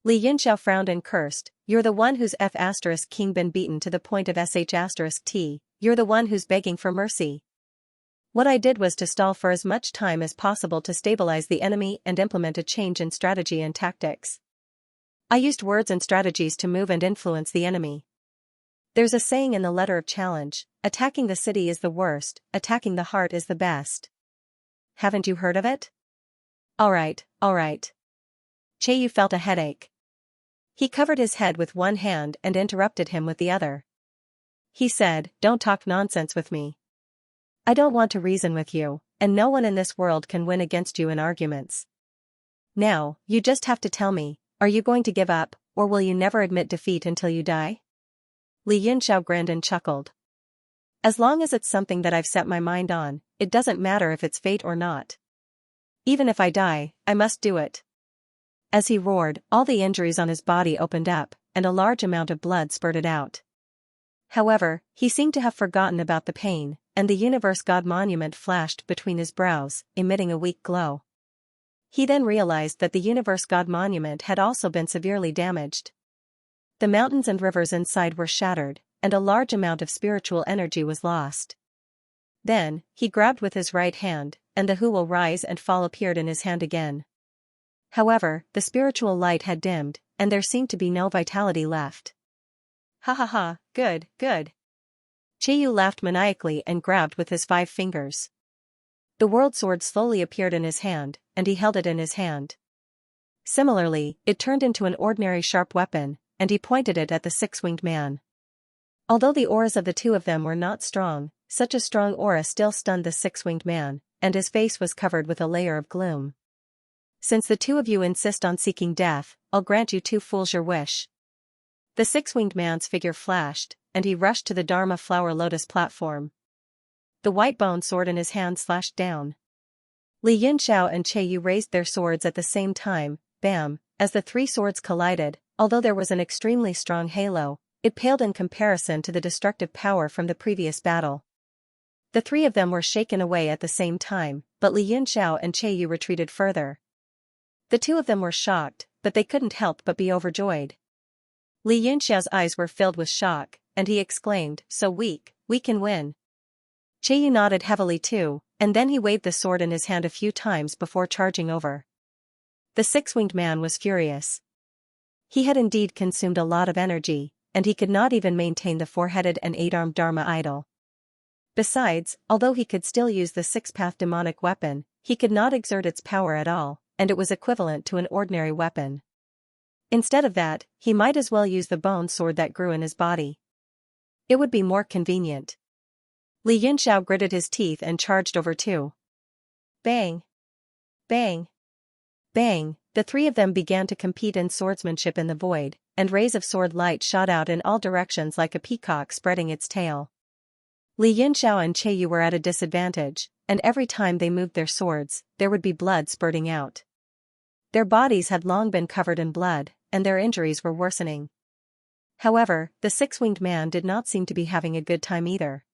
Li Yunxiao frowned and cursed, "You're the one who's F***king been beaten to the point of sh**t, you're the one who's begging for mercy. What I did was to stall for as much time as possible to stabilize the enemy and implement a change in strategy and tactics. I used words and strategies to move and influence the enemy. There's a saying in the letter of challenge, attacking the city is the worst, attacking the heart is the best. Haven't you heard of it?" Alright. Yu felt a headache. He covered his head with one hand and interrupted him with the other. He said, "Don't talk nonsense with me. I don't want to reason with you, and no one in this world can win against you in arguments. Now, you just have to tell me, are you going to give up, or will you never admit defeat until you die?" Li Yunxiao grinned and chuckled. "As long as it's something that I've set my mind on, it doesn't matter if it's fate or not. Even if I die, I must do it." As he roared, all the injuries on his body opened up, and a large amount of blood spurted out. However, he seemed to have forgotten about the pain, and the Universe God monument flashed between his brows, emitting a weak glow. He then realized that the Universe God monument had also been severely damaged. The mountains and rivers inside were shattered, and a large amount of spiritual energy was lost. Then, he grabbed with his right hand, and the who will rise and fall appeared in his hand again. However, the spiritual light had dimmed, and there seemed to be no vitality left. "Ha ha ha, good. Yu laughed maniacally and grabbed with his 5 fingers. The world sword slowly appeared in his hand, and he held it in his hand. Similarly, it turned into an ordinary sharp weapon, and he pointed it at the six-winged man. Although the auras of the two of them were not strong, such a strong aura still stunned the six-winged man, and his face was covered with a layer of gloom. "Since the two of you insist on seeking death, I'll grant you two fools your wish." The six-winged man's figure flashed, and he rushed to the Dharma flower lotus platform. The white bone sword in his hand slashed down. Li Yunxiao and Yu raised their swords at the same time, bam, as the 3 swords collided. Although there was an extremely strong halo, it paled in comparison to the destructive power from the previous battle. The 3 of them were shaken away at the same time, but Li Yunxiao and Yu retreated further. The 2 of them were shocked, but they couldn't help but be overjoyed. Li Yunxiao's eyes were filled with shock, and he exclaimed, "So weak, we can win." Yu nodded heavily too, and then he waved the sword in his hand a few times before charging over. The six-winged man was furious. He had indeed consumed a lot of energy, and he could not even maintain the 4-headed and 8-armed Dharma idol. Besides, although he could still use the 6-path demonic weapon, he could not exert its power at all, and it was equivalent to an ordinary weapon. Instead of that, he might as well use the bone sword that grew in his body. It would be more convenient. Li Yunxiao gritted his teeth and charged over too. Bang! Bang! Bang! The 3 of them began to compete in swordsmanship in the void, and rays of sword light shot out in all directions like a peacock spreading its tail. Li Yunxiao and Yu were at a disadvantage, and every time they moved their swords, there would be blood spurting out. Their bodies had long been covered in blood, and their injuries were worsening. However, the 6-winged man did not seem to be having a good time either.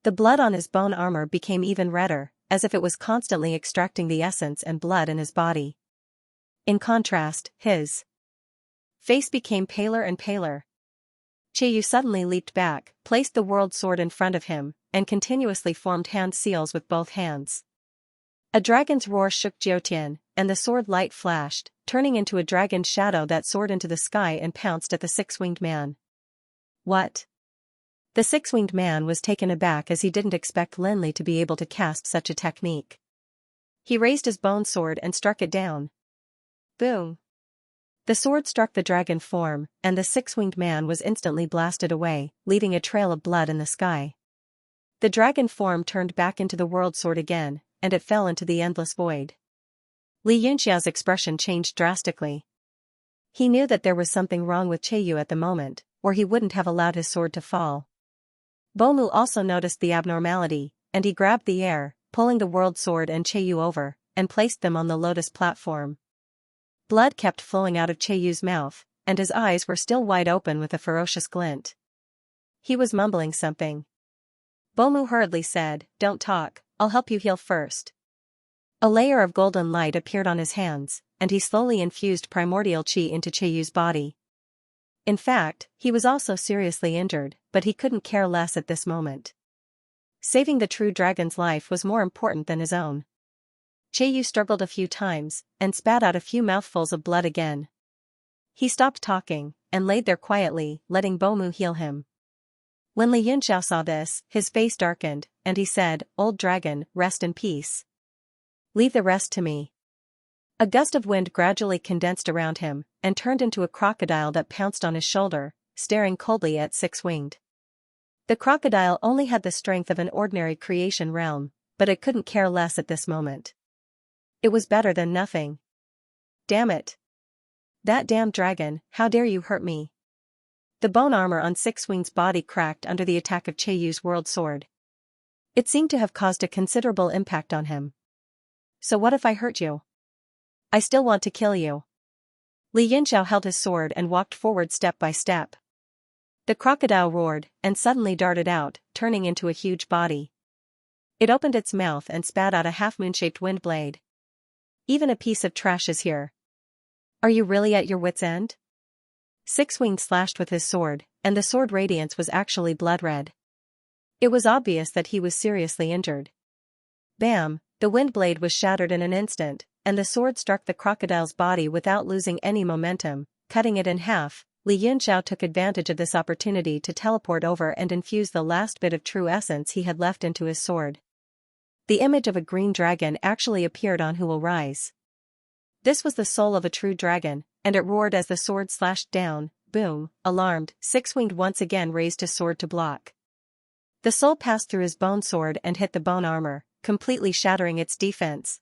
The blood on his bone armor became even redder, as if it was constantly extracting the essence and blood in his body. In contrast, his face became paler and paler. Qiyu suddenly leaped back, placed the world sword in front of him, and continuously formed hand seals with both hands. A dragon's roar shook Jiutian, and the sword light flashed, turning into a dragon's shadow that soared into the sky and pounced at the six-winged man. What? The six-winged man was taken aback as he didn't expect Linli to be able to cast such a technique. He raised his bone sword and struck it down. Boom! The sword struck the dragon form, and the six-winged man was instantly blasted away, leaving a trail of blood in the sky. The dragon form turned back into the world sword again, and it fell into the endless void. Li Yunxiao's expression changed drastically. He knew that there was something wrong with Qiyu at the moment, or he wouldn't have allowed his sword to fall. Bomu also noticed the abnormality, and he grabbed the air, pulling the world sword and Qiyu over, and placed them on the lotus platform. Blood kept flowing out of Cheyu's mouth, and his eyes were still wide open with a ferocious glint. He was mumbling something. Bomu hurriedly said, "Don't talk, I'll help you heal first." A layer of golden light appeared on his hands, and he slowly infused primordial qi into Cheyu's body. In fact, he was also seriously injured, but he couldn't care less at this moment. Saving the true dragon's life was more important than his own. Qiyu struggled a few times, and spat out a few mouthfuls of blood again. He stopped talking, and laid there quietly, letting Bomu heal him. When Li Yunxiao saw this, his face darkened, and he said, "Old dragon, rest in peace. Leave the rest to me." A gust of wind gradually condensed around him, and turned into a crocodile that pounced on his shoulder, staring coldly at Six-Winged. The crocodile only had the strength of an ordinary creation realm, but it couldn't care less at this moment. It was better than nothing. "Damn it! That damn dragon, how dare you hurt me?" The bone armor on Six-Winged's body cracked under the attack of Cheiyu's world sword. It seemed to have caused a considerable impact on him. "So what if I hurt you? I still want to kill you." Li Yunxiao held his sword and walked forward step by step. The crocodile roared, and suddenly darted out, turning into a huge body. It opened its mouth and spat out a half-moon-shaped wind blade. "Even a piece of trash is here. Are you really at your wit's end?" Six-Winged slashed with his sword, and the sword radiance was actually blood-red. It was obvious that he was seriously injured. Bam! The wind blade was shattered in an instant, and the sword struck the crocodile's body without losing any momentum, cutting it in half. Li Yunxiao took advantage of this opportunity to teleport over and infuse the last bit of true essence he had left into his sword. The image of a green dragon actually appeared on Who Will Rise. This was the soul of a true dragon, and it roared as the sword slashed down. Boom! Alarmed, Six-Winged once again raised his sword to block. The soul passed through his bone sword and hit the bone armor, completely shattering its defense.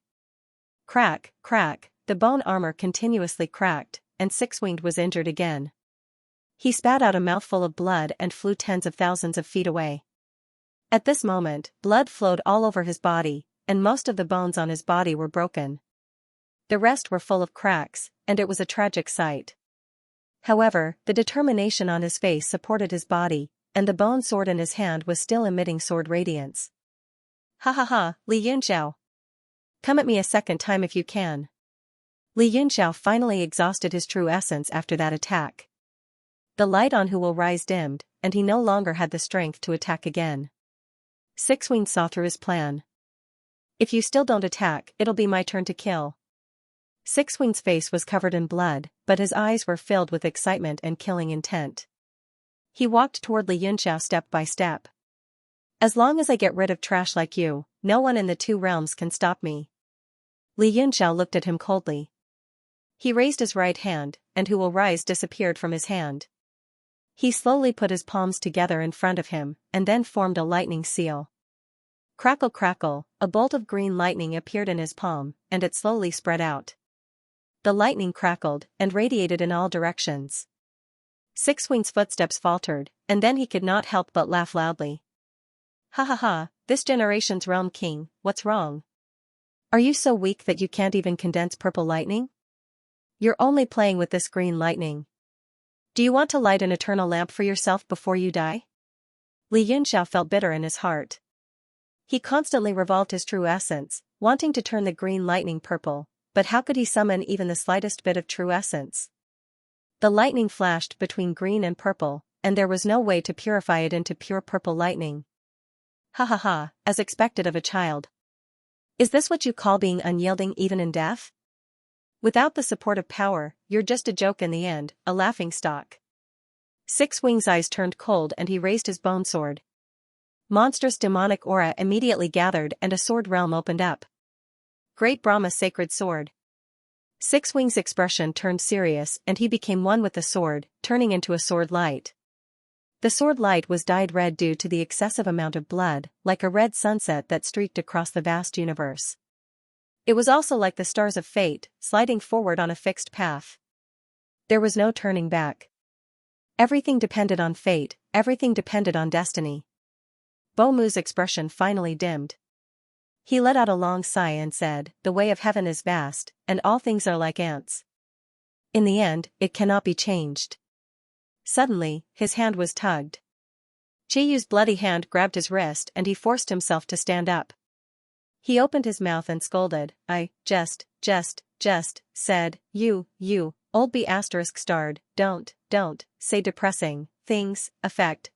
Crack, crack, the bone armor continuously cracked, and Six-Winged was injured again. He spat out a mouthful of blood and flew tens of thousands of feet away. At this moment, blood flowed all over his body, and most of the bones on his body were broken. The rest were full of cracks, and it was a tragic sight. However, the determination on his face supported his body, and the bone sword in his hand was still emitting sword radiance. "Ha ha ha, Li Yunxiao! Come at me a second time if you can." Li Yunxiao finally exhausted his true essence after that attack. The light on Who Will Rise dimmed, and he no longer had the strength to attack again. Six-Winged saw through his plan. "If you still don't attack, it'll be my turn to kill." Six-Winged's face was covered in blood, but his eyes were filled with excitement and killing intent. He walked toward Li Yunxiao step by step. "As long as I get rid of trash like you, no one in the two realms can stop me." Li Yunxiao looked at him coldly. He raised his right hand, and Who Will Rise disappeared from his hand. He slowly put his palms together in front of him, and then formed a lightning seal. Crackle crackle, a bolt of green lightning appeared in his palm, and it slowly spread out. The lightning crackled, and radiated in all directions. Six-Winged's footsteps faltered, and then he could not help but laugh loudly. "Ha ha ha, this generation's realm king, what's wrong? Are you so weak that you can't even condense purple lightning? You're only playing with this green lightning. Do you want to light an eternal lamp for yourself before you die?" Li Yunxiao felt bitter in his heart. He constantly revolved his true essence, wanting to turn the green lightning purple, but how could he summon even the slightest bit of true essence? The lightning flashed between green and purple, and there was no way to purify it into pure purple lightning. Ha ha ha, as expected of a child. Is this what you call being unyielding even in death? Without the support of power, you're just a joke in the end, a laughing stock. Six Wings' eyes turned cold and he raised his bone sword. Monstrous demonic aura immediately gathered and a sword realm opened up. Great Brahma's sacred sword. Six Wings' expression turned serious and he became one with the sword, turning into a sword light. The sword light was dyed red due to the excessive amount of blood, like a red sunset that streaked across the vast universe. It was also like the stars of fate, sliding forward on a fixed path. There was no turning back. Everything depended on fate, everything depended on destiny. Bomu's expression finally dimmed. He let out a long sigh and said, "The way of heaven is vast, and all things are like ants. In the end, it cannot be changed." Suddenly, his hand was tugged. Chiyu's bloody hand grabbed his wrist and he forced himself to stand up. He opened his mouth and scolded, "I just said, you, old B** starred, don't say depressing things, affect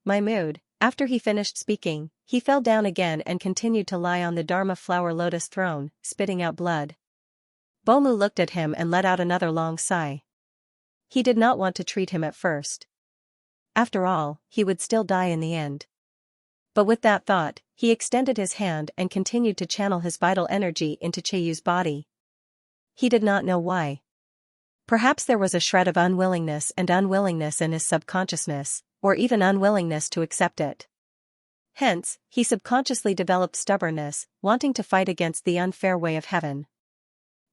my mood." After he finished speaking, he fell down again and continued to lie on the Dharma flower lotus throne, spitting out blood. Bomu looked at him and let out another long sigh. He did not want to treat him at first. After all, he would still die in the end. But with that thought, he extended his hand and continued to channel his vital energy into Chiyu's body. He did not know why. Perhaps there was a shred of unwillingness in his subconsciousness, or even unwillingness to accept it. Hence, he subconsciously developed stubbornness, wanting to fight against the unfair way of heaven.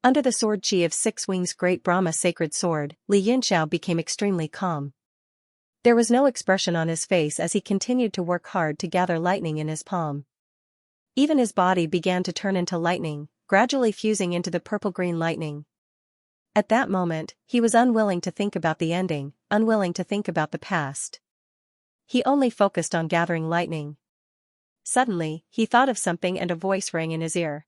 Under the sword chi of Six Wings' great Brahma sacred sword, Xianxia became extremely calm. There was no expression on his face as he continued to work hard to gather lightning in his palm. Even his body began to turn into lightning, gradually fusing into the purple-green lightning. At that moment, he was unwilling to think about the ending, unwilling to think about the past. He only focused on gathering lightning. Suddenly, he thought of something and a voice rang in his ear.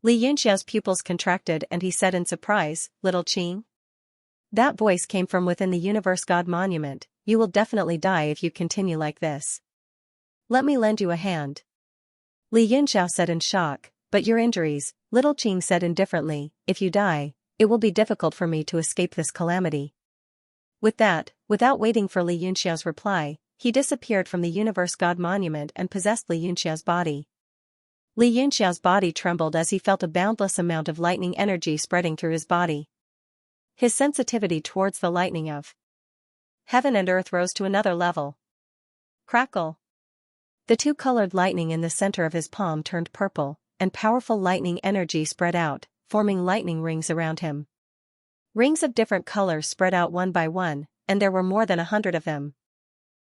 Xianxia's pupils contracted and he said in surprise, "Little Qing?" That voice came from within the Universe God Monument. "You will definitely die if you continue like this. Let me lend you a hand." Xianxia said in shock, "But your injuries," Little Qing said indifferently, "if you die, it will be difficult for me to escape this calamity." With that, without waiting for Xianxia's reply, he disappeared from the Universe God Monument and possessed Xianxia's body. Xianxia's body trembled as he felt a boundless amount of lightning energy spreading through his body. His sensitivity towards the lightning of heaven and earth rose to another level. Crackle! The two-colored lightning in the center of his palm turned purple, and powerful lightning energy spread out, forming lightning rings around him. Rings of different colors spread out one by one, and there were more than 100 of them.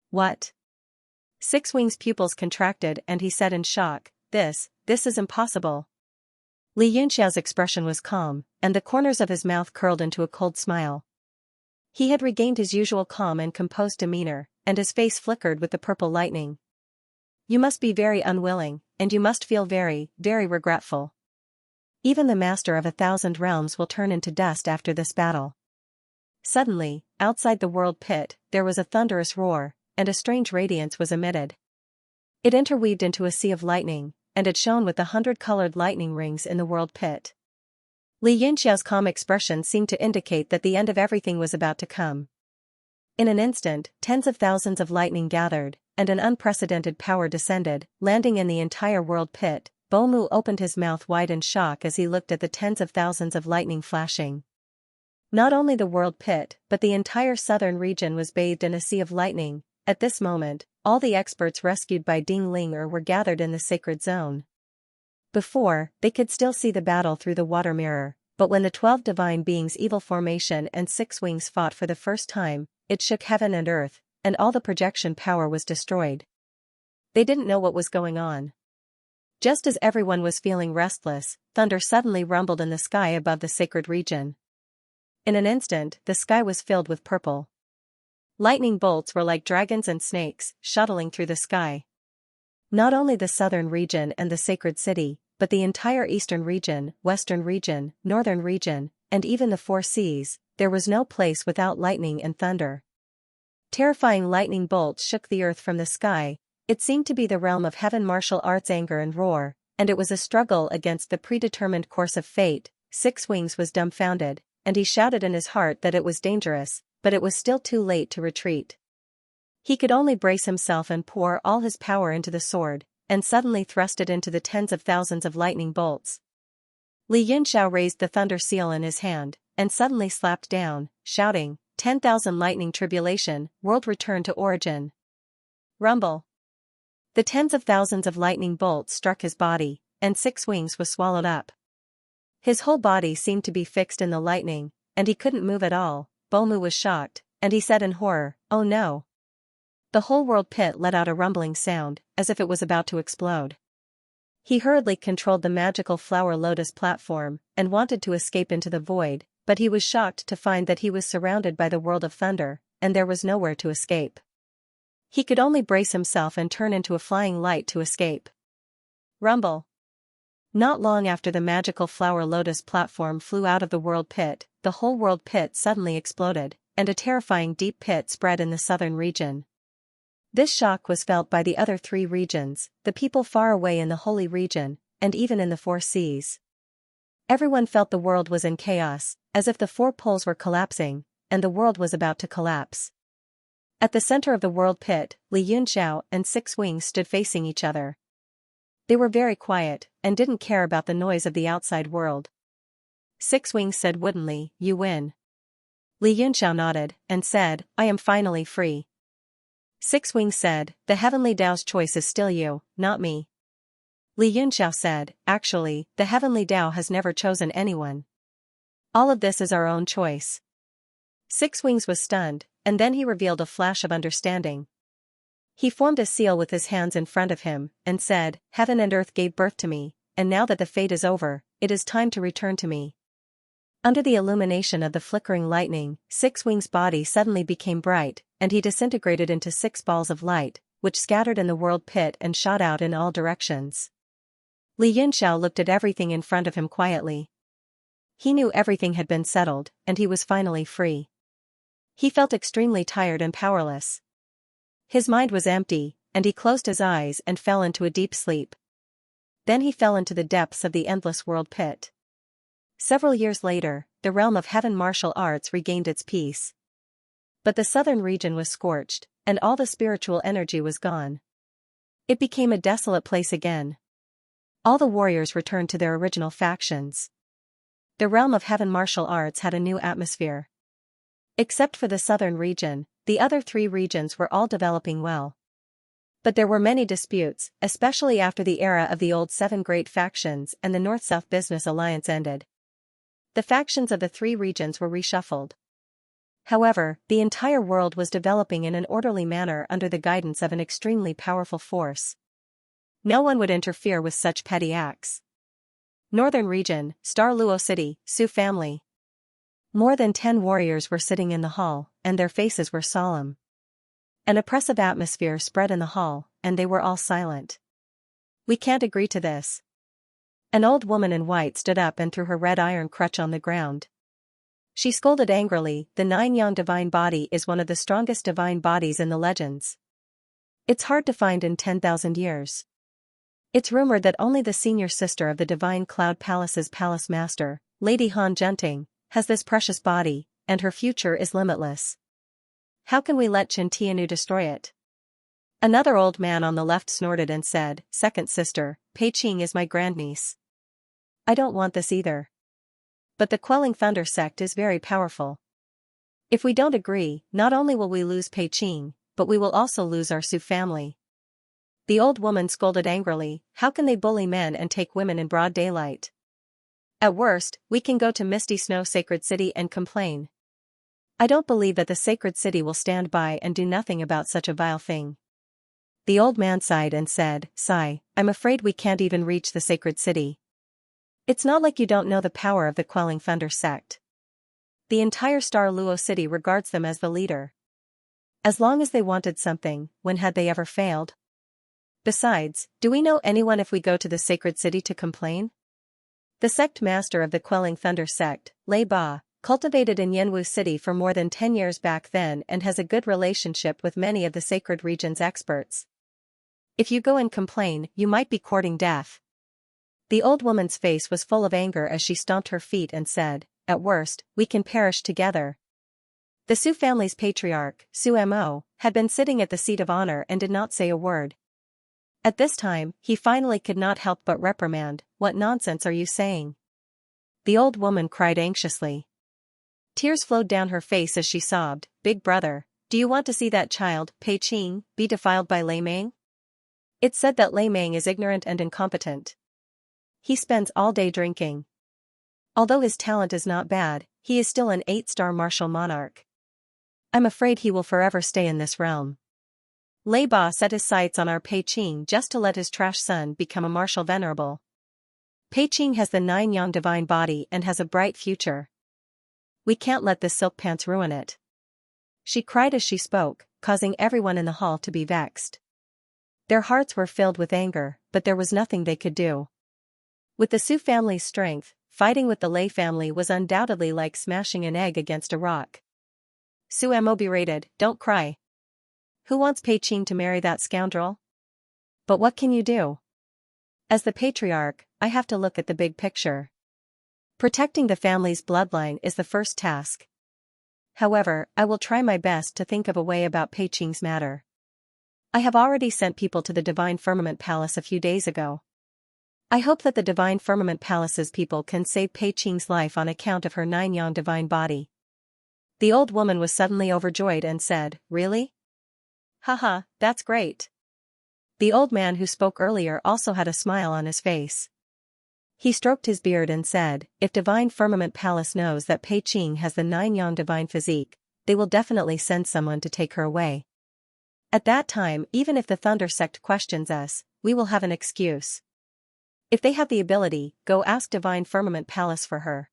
What? Six Wings' pupils contracted and he said in shock, This is impossible." Xianxia's expression was calm, and the corners of his mouth curled into a cold smile. He had regained his usual calm and composed demeanor, and his face flickered with the purple lightning. "You must be very unwilling, and you must feel very regretful. Even the master of 1,000 realms will turn into dust after this battle." Suddenly, outside the world pit, there was a thunderous roar, and a strange radiance was emitted. It interweaved into a sea of lightning, and it shone with 100-colored lightning rings in the world pit. Xianxia's calm expression seemed to indicate that the end of everything was about to come. In an instant, tens of thousands of lightning gathered, and an unprecedented power descended, landing in the entire world pit. Bomu opened his mouth wide in shock as he looked at the tens of thousands of lightning flashing. Not only the world pit, but the entire southern region was bathed in a sea of lightning. At this moment, all the experts rescued by Ding Linger were gathered in the sacred zone. Before, they could still see the battle through the water mirror, but when the 12 divine beings' evil formation and Six Wings fought for the first time, it shook heaven and earth, and all the projection power was destroyed. They didn't know what was going on. Just as everyone was feeling restless, thunder suddenly rumbled in the sky above the sacred region. In an instant, the sky was filled with purple. Lightning bolts were like dragons and snakes, shuttling through the sky. Not only the southern region and the sacred city, but the entire eastern region, western region, northern region, and even the four seas, there was no place without lightning and thunder. Terrifying lightning bolts shook the earth from the sky. It seemed to be the realm of heaven martial arts anger and roar, and it was a struggle against the predetermined course of fate. Six Wings was dumbfounded, and he shouted in his heart that it was dangerous, but it was still too late to retreat. He could only brace himself and pour all his power into the sword, and suddenly thrust it into the tens of thousands of lightning bolts. Li Yunxiao raised the thunder seal in his hand, and suddenly slapped down, shouting, 10,000 lightning tribulation, world return to origin. Rumble. The tens of thousands of lightning bolts struck his body, and Six Wings was swallowed up. His whole body seemed to be fixed in the lightning, and he couldn't move at all. Bomu was shocked, and he said in horror, "Oh no." The whole world pit let out a rumbling sound, as if it was about to explode. He hurriedly controlled the magical flower lotus platform, and wanted to escape into the void, but he was shocked to find that he was surrounded by the world of thunder, and there was nowhere to escape. He could only brace himself and turn into a flying light to escape. Rumble. Not long after the magical flower lotus platform flew out of the world pit, the whole world pit suddenly exploded, and a terrifying deep pit spread in the southern region. This shock was felt by the other three regions, the people far away in the holy region, and even in the four seas. Everyone felt the world was in chaos, as if the four poles were collapsing, and the world was about to collapse. At the center of the world pit, Li Yunxiao and Six Wings stood facing each other. They were very quiet, and didn't care about the noise of the outside world. Six Wings said woodenly, "You win." Li Yunxiao nodded, and said, "I am finally free." Six Wings said, "The Heavenly Tao's choice is still you, not me." Li Yunxiao said, "Actually, the Heavenly Tao has never chosen anyone. All of this is our own choice." Six Wings was stunned, and then he revealed a flash of understanding. He formed a seal with his hands in front of him, and said, "Heaven and earth gave birth to me, and now that the fate is over, it is time to return to me." Under the illumination of the flickering lightning, Six Wings' body suddenly became bright, and he disintegrated into 6 balls of light, which scattered in the world pit and shot out in all directions. Li Yunxiao looked at everything in front of him quietly. He knew everything had been settled, and he was finally free. He felt extremely tired and powerless. His mind was empty, and he closed his eyes and fell into a deep sleep. Then he fell into the depths of the endless world pit. Several years later, the realm of heaven martial arts regained its peace. But the southern region was scorched, and all the spiritual energy was gone. It became a desolate place again. All the warriors returned to their original factions. The realm of heaven martial arts had a new atmosphere. Except for the southern region, the other 3 regions were all developing well. But there were many disputes, especially after the era of the old 7 great factions and the North-South business alliance ended. The factions of the 3 regions were reshuffled. However, the entire world was developing in an orderly manner under the guidance of an extremely powerful force. No one would interfere with such petty acts. Northern region, Star Luo City, Su family. More than 10 warriors were sitting in the hall, and their faces were solemn. An oppressive atmosphere spread in the hall, and they were all silent. "We can't agree to this." An old woman in white stood up and threw her red iron crutch on the ground. She scolded angrily, "The 9-yang divine body is one of the strongest divine bodies in the legends. It's hard to find in 10,000 years. It's rumored that only the senior sister of the Divine Cloud Palace's palace master, Lady Han Junting, has this precious body, and her future is limitless. How can we let Chen Tianu destroy it?" Another old man on the left snorted and said, "Second sister, Pei Qing is my grandniece. I don't want this either. But the Quelling Thunder sect is very powerful. If we don't agree, not only will we lose Pei Qing, but we will also lose our Su family." The old woman scolded angrily, "How can they bully men and take women in broad daylight? At worst, we can go to Misty Snow Sacred City and complain. I don't believe that the Sacred City will stand by and do nothing about such a vile thing." The old man sighed and said, "Sigh, I'm afraid we can't even reach the Sacred City. It's not like you don't know the power of the Quelling Thunder sect. The entire Star Luo City regards them as the leader. As long as they wanted something, when had they ever failed? Besides, do we know anyone if we go to the Sacred City to complain? The sect master of the Quelling Thunder sect, Lei Ba, cultivated in Yanwu City for more than 10 years back then and has a good relationship with many of the sacred region's experts. If you go and complain, you might be courting death. The old woman's face was full of anger as she stomped her feet and said, at worst, we can perish together. The Su family's patriarch, Su Mo, had been sitting at the seat of honor and did not say a word. At this time, he finally could not help but reprimand, what nonsense are you saying? The old woman cried anxiously. Tears flowed down her face as she sobbed, Big brother, do you want to see that child, Pei Qing, be defiled by Lei Meng? It's said that Lei Meng is ignorant and incompetent. He spends all day drinking. Although his talent is not bad, he is still an 8-star martial monarch. I'm afraid he will forever stay in this realm. Lei Ba set his sights on our Pei Qing just to let his trash son become a martial venerable. Pei Qing has the 9-yang divine body and has a bright future. We can't let this silk pants ruin it. She cried as she spoke, causing everyone in the hall to be vexed. Their hearts were filled with anger, but there was nothing they could do. With the Su family's strength, fighting with the Lei family was undoubtedly like smashing an egg against a rock. Su Mo berated, don't cry. Who wants Pei Qing to marry that scoundrel? But what can you do? As the patriarch, I have to look at the big picture. Protecting the family's bloodline is the first task. However, I will try my best to think of a way about Pei Qing's matter. I have already sent people to the Divine Firmament Palace a few days ago. I hope that the Divine Firmament Palace's people can save Pei Qing's life on account of her 9-yang divine body. The old woman was suddenly overjoyed and said, really? Haha, that's great. The old man who spoke earlier also had a smile on his face. He stroked his beard and said, if Divine Firmament Palace knows that Pei Qing has the 9-yang divine physique, they will definitely send someone to take her away. At that time, even if the Thunder sect questions us, we will have an excuse. If they have the ability, go ask Divine Firmament Palace for her.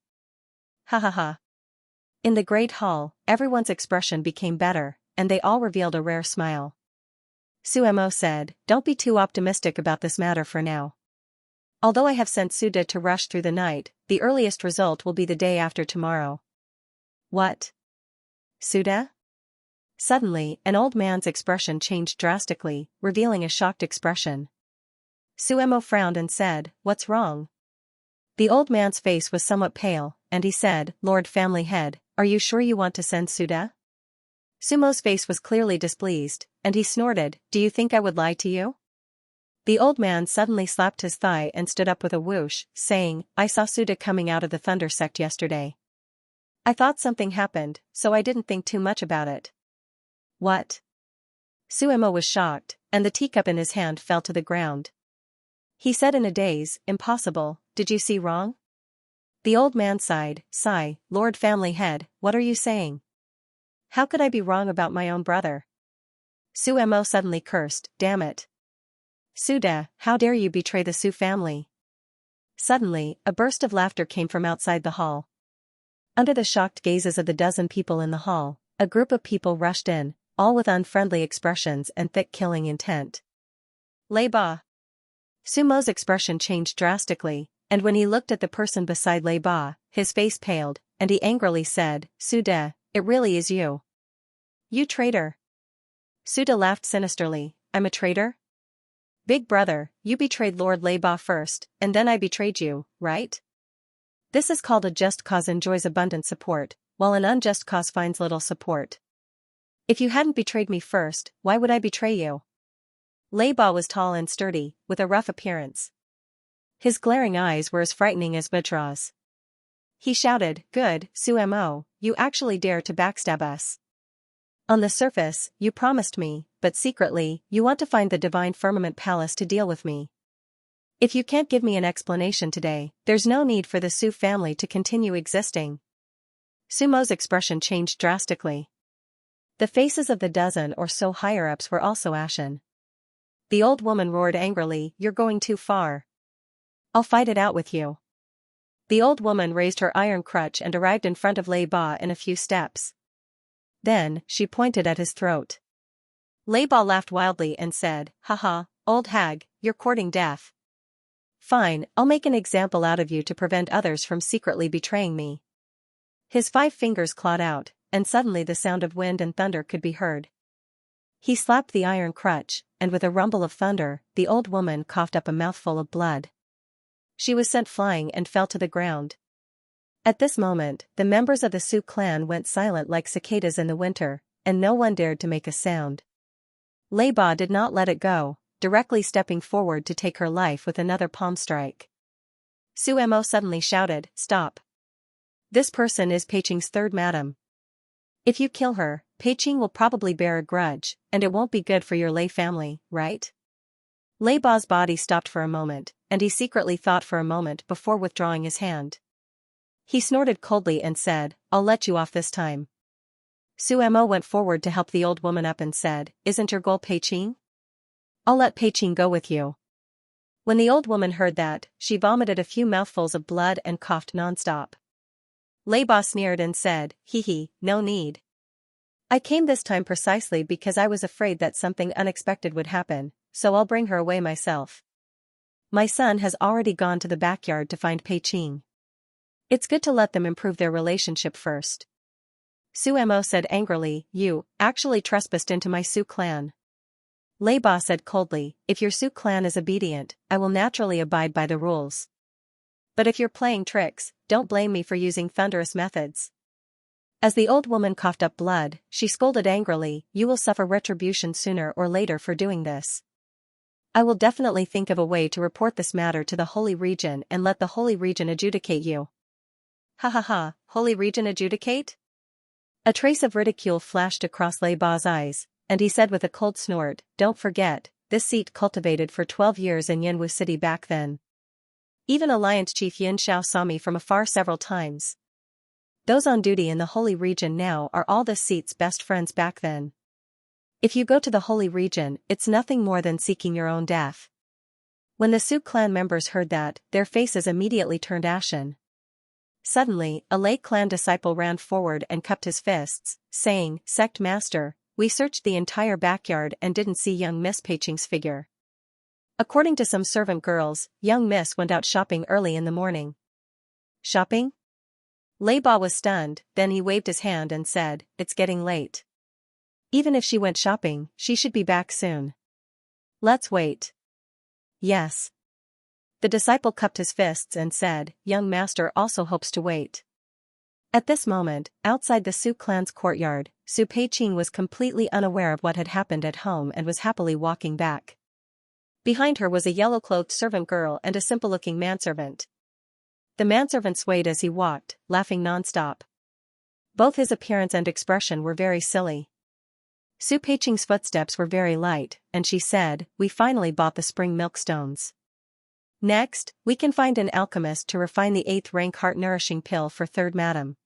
Ha ha ha. In the great hall, everyone's expression became better, and they all revealed a rare smile. Su Mo said, don't be too optimistic about this matter for now. Although I have sent Suda to rush through the night, the earliest result will be the day after tomorrow. What? Suda? Suddenly, an old man's expression changed drastically, revealing a shocked expression. Su Mo frowned and said, what's wrong? The old man's face was somewhat pale, and he said, Lord Family Head, are you sure you want to send Suda? Sumo's face was clearly displeased, and he snorted, do you think I would lie to you? The old man suddenly slapped his thigh and stood up with a whoosh, saying, I saw Suda coming out of the Thunder sect yesterday. I thought something happened, so I didn't think too much about it. What? Su Mo was shocked, and the teacup in his hand fell to the ground. He said in a daze, impossible, did you see wrong? The old man sighed, sigh, Lord Family Head, what are you saying? How could I be wrong about my own brother? Su Mo suddenly cursed, damn it. Suda, how dare you betray the Su family? Suddenly, a burst of laughter came from outside the hall. Under the shocked gazes of the dozen people in the hall, a group of people rushed in, all with unfriendly expressions and thick killing intent. Lei Ba. Su Mo's expression changed drastically, and when he looked at the person beside Lei Ba, his face paled, and he angrily said, Suda, it really is you. You traitor. Suda laughed sinisterly, I'm a traitor? Big brother, you betrayed Lord Lei Ba first, and then I betrayed you, right? This is called a just cause enjoys abundant support, while an unjust cause finds little support. If you hadn't betrayed me first, why would I betray you? Lei Ba was tall and sturdy, with a rough appearance. His glaring eyes were as frightening as Vajra's. He shouted, good, Su Mo, you actually dare to backstab us. On the surface, you promised me, but secretly, you want to find the Divine Firmament Palace to deal with me. If you can't give me an explanation today, there's no need for the Su family to continue existing. Su Mo's expression changed drastically. The faces of the dozen or so higher-ups were also ashen. The old woman roared angrily, you're going too far. I'll fight it out with you. The old woman raised her iron crutch and arrived in front of Lei Ba in a few steps. Then, she pointed at his throat. Lei Ba laughed wildly and said, haha, old hag, you're courting death. Fine, I'll make an example out of you to prevent others from secretly betraying me. His 5 fingers clawed out, and suddenly the sound of wind and thunder could be heard. He slapped the iron crutch, and with a rumble of thunder, the old woman coughed up a mouthful of blood. She was sent flying and fell to the ground. At this moment, the members of the Sioux clan went silent like cicadas in the winter, and no one dared to make a sound. Lei Ba did not let it go, directly stepping forward to take her life with another palm strike. Su Mo suddenly shouted, "Stop! This person is Pei Qing's third madam. If you kill her, Pei Qing will probably bear a grudge, and it won't be good for your Lei family, right?" Lei Ba's body stopped for a moment, and he secretly thought for a moment before withdrawing his hand. He snorted coldly and said, "I'll let you off this time." Su Mo went forward to help the old woman up and said, "Isn't your goal Pei Qing? I'll let Pei Qing go with you." When the old woman heard that, she vomited a few mouthfuls of blood and coughed nonstop. Lei Ba sneered and said, "Hee, no need. I came this time precisely because I was afraid that something unexpected would happen, so I'll bring her away myself. My son has already gone to the backyard to find Pei Qing. It's good to let them improve their relationship first." Su Mo said angrily, "You, actually trespassed into my Sioux clan." Lei Ba said coldly, "If your Sioux clan is obedient, I will naturally abide by the rules. But if you're playing tricks, don't blame me for using thunderous methods." As the old woman coughed up blood, she scolded angrily, "You will suffer retribution sooner or later for doing this. I will definitely think of a way to report this matter to the Holy Region and let the Holy Region adjudicate you." "Ha ha ha, Holy Region adjudicate?" A trace of ridicule flashed across Lei Ba's eyes, and he said with a cold snort, "Don't forget, this seat cultivated for 12 years in Yanwu City back then. Even Alliance Chief Xianxia saw me from afar several times. Those on duty in the Holy Region now are all this seat's best friends back then. If you go to the Holy Region, it's nothing more than seeking your own death." When the Sioux clan members heard that, their faces immediately turned ashen. Suddenly, a Lei clan disciple ran forward and cupped his fists, saying, "Sect Master, we searched the entire backyard and didn't see young Miss Pei Qing's figure. According to some servant girls, young Miss went out shopping early in the morning." "Shopping?" Lei Ba was stunned, then he waved his hand and said, "It's getting late. Even if she went shopping, she should be back soon. Let's wait." "Yes." The disciple cupped his fists and said, "Young master also hopes to wait." At this moment, outside the Sioux clan's courtyard, Su Pei Qing was completely unaware of what had happened at home and was happily walking back. Behind her was a yellow-clothed servant girl and a simple-looking manservant. The manservant swayed as he walked, laughing nonstop. Both his appearance and expression were very silly. Su Pei Qing's footsteps were very light, and she said, "We finally bought the spring milk stones. Next, we can find an alchemist to refine the 8th rank heart-nourishing pill for third madam.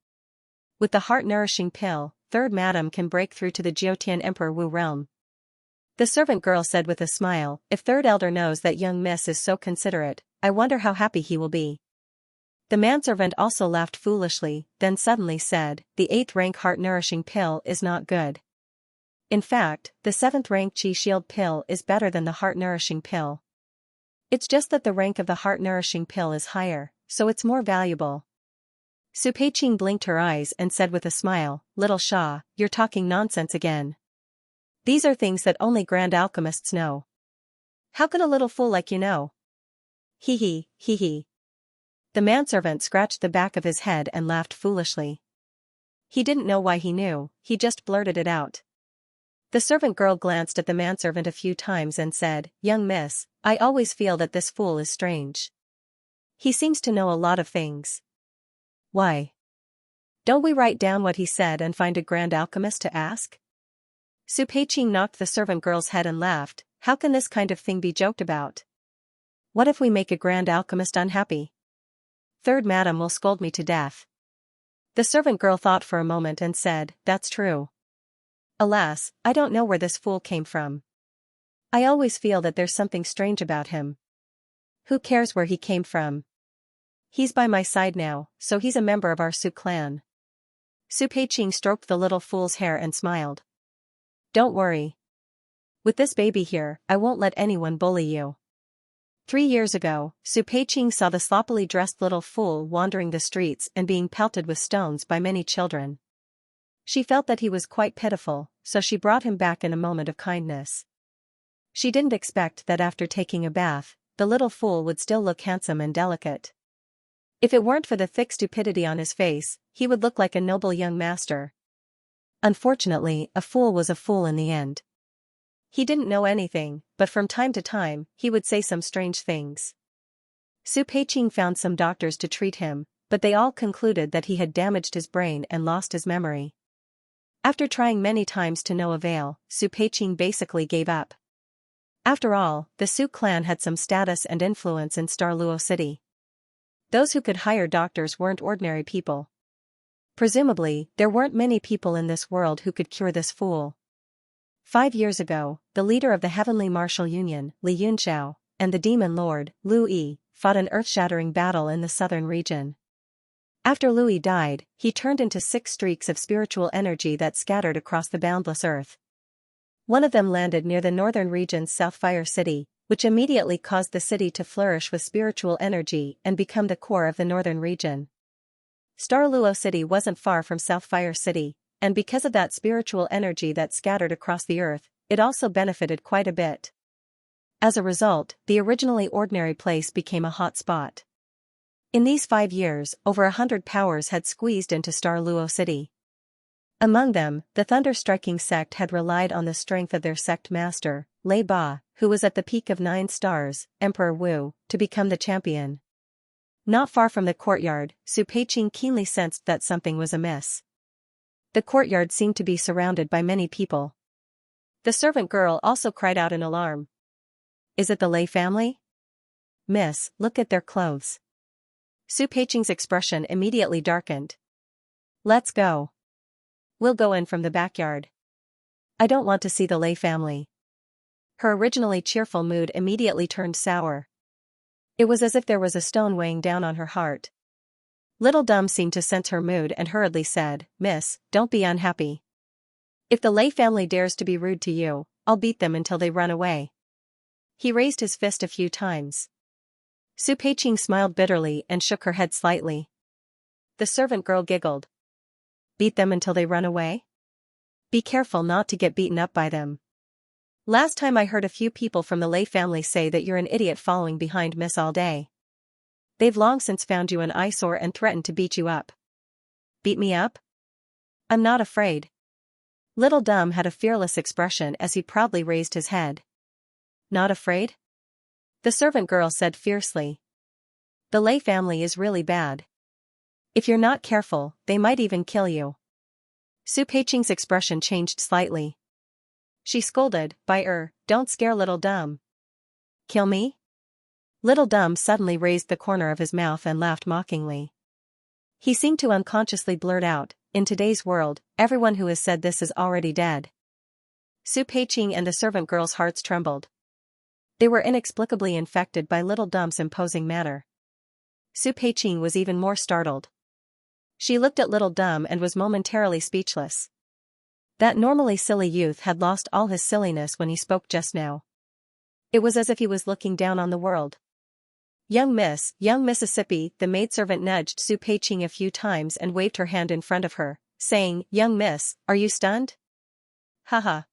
With the heart-nourishing pill, third madam can break through to the Jiutian Emperor Wu realm." The servant girl said with a smile, "If third elder knows that young miss is so considerate, I wonder how happy he will be." The manservant also laughed foolishly, then suddenly said, "The 8th rank heart-nourishing pill is not good. In fact, the 7th rank Qi shield pill is better than the heart-nourishing pill. It's just that the rank of the heart-nourishing pill is higher, so it's more valuable." Su Pei Qing blinked her eyes and said with a smile, "Little Sha, you're talking nonsense again. These are things that only grand alchemists know. How can a little fool like you know?" Hee hee. The manservant scratched the back of his head and laughed foolishly. He didn't know why he knew, he just blurted it out. The servant girl glanced at the manservant a few times and said, "Young miss, I always feel that this fool is strange. He seems to know a lot of things. Why don't we write down what he said and find a grand alchemist to ask?" Su Pei Qing knocked the servant girl's head and laughed, "How can this kind of thing be joked about? What if we make a grand alchemist unhappy? Third madam will scold me to death." The servant girl thought for a moment and said, "That's true. Alas, I don't know where this fool came from. I always feel that there's something strange about him. Who cares where he came from? He's by my side now, so he's a member of our Sioux clan." Su Pei Qing stroked the little fool's hair and smiled. "Don't worry. With this baby here, I won't let anyone bully you." 3 years ago, Su Peiqing saw the sloppily dressed little fool wandering the streets and being pelted with stones by many children. She felt that he was quite pitiful, so she brought him back in a moment of kindness. She didn't expect that after taking a bath, the little fool would still look handsome and delicate. If it weren't for the thick stupidity on his face, he would look like a noble young master. Unfortunately, a fool was a fool in the end. He didn't know anything, but from time to time, he would say some strange things. Su Peiqing found some doctors to treat him, but they all concluded that he had damaged his brain and lost his memory. After trying many times to no avail, Su Peiqing basically gave up. After all, the Su clan had some status and influence in Star Luo City. Those who could hire doctors weren't ordinary people. Presumably, there weren't many people in this world who could cure this fool. 5 years ago, the leader of the Heavenly Martial Union, Xianxia, and the Demon Lord, Lu Yi, fought an earth-shattering battle in the southern region. After Lu Yi died, he turned into 6 streaks of spiritual energy that scattered across the boundless earth. One of them landed near the northern region's Southfire City, which immediately caused the city to flourish with spiritual energy and become the core of the northern region. Star Luo City wasn't far from Southfire City, and because of that spiritual energy that scattered across the earth, it also benefited quite a bit. As a result, the originally ordinary place became a hot spot. In these 5 years, over 100 powers had squeezed into Star Luo City. Among them, the thunder-striking sect had relied on the strength of their sect master, Lei Ba, who was at the peak of 9 stars, Emperor Wu, to become the champion. Not far from the courtyard, Su Peiqing keenly sensed that something was amiss. The courtyard seemed to be surrounded by many people. The servant girl also cried out in alarm. "Is it the Lei family? Miss, look at their clothes." Su Peiqing's expression immediately darkened. "Let's go. We'll go in from the backyard. I don't want to see the Lei family." Her originally cheerful mood immediately turned sour. It was as if there was a stone weighing down on her heart. Little Dum seemed to sense her mood and hurriedly said, "Miss, don't be unhappy. If the Lei family dares to be rude to you, I'll beat them until they run away." He raised his fist a few times. Su Peiqing smiled bitterly and shook her head slightly. The servant girl giggled. "Beat them until they run away? Be careful not to get beaten up by them. Last time I heard a few people from the Lei family say that you're an idiot following behind Miss all day. They've long since found you an eyesore and threatened to beat you up." "Beat me up? I'm not afraid." Little Dum had a fearless expression as he proudly raised his head. "Not afraid?" the servant girl said fiercely. "The Lei family is really bad. If you're not careful, they might even kill you." Su Peiqing's expression changed slightly. She scolded, don't scare Little Dum." "Kill me?" Little Dum suddenly raised the corner of his mouth and laughed mockingly. He seemed to unconsciously blurt out, "In today's world, everyone who has said this is already dead." Su Peiqing and the servant girl's hearts trembled. They were inexplicably infected by Little Dum's imposing manner. Su Peiqing was even more startled. She looked at Little Dum and was momentarily speechless. That normally silly youth had lost all his silliness when he spoke just now. It was as if he was looking down on the world. Young Mississippi," the maidservant nudged Su Peiqing a few times and waved her hand in front of her, saying, "Young miss, are you stunned?" "Haha."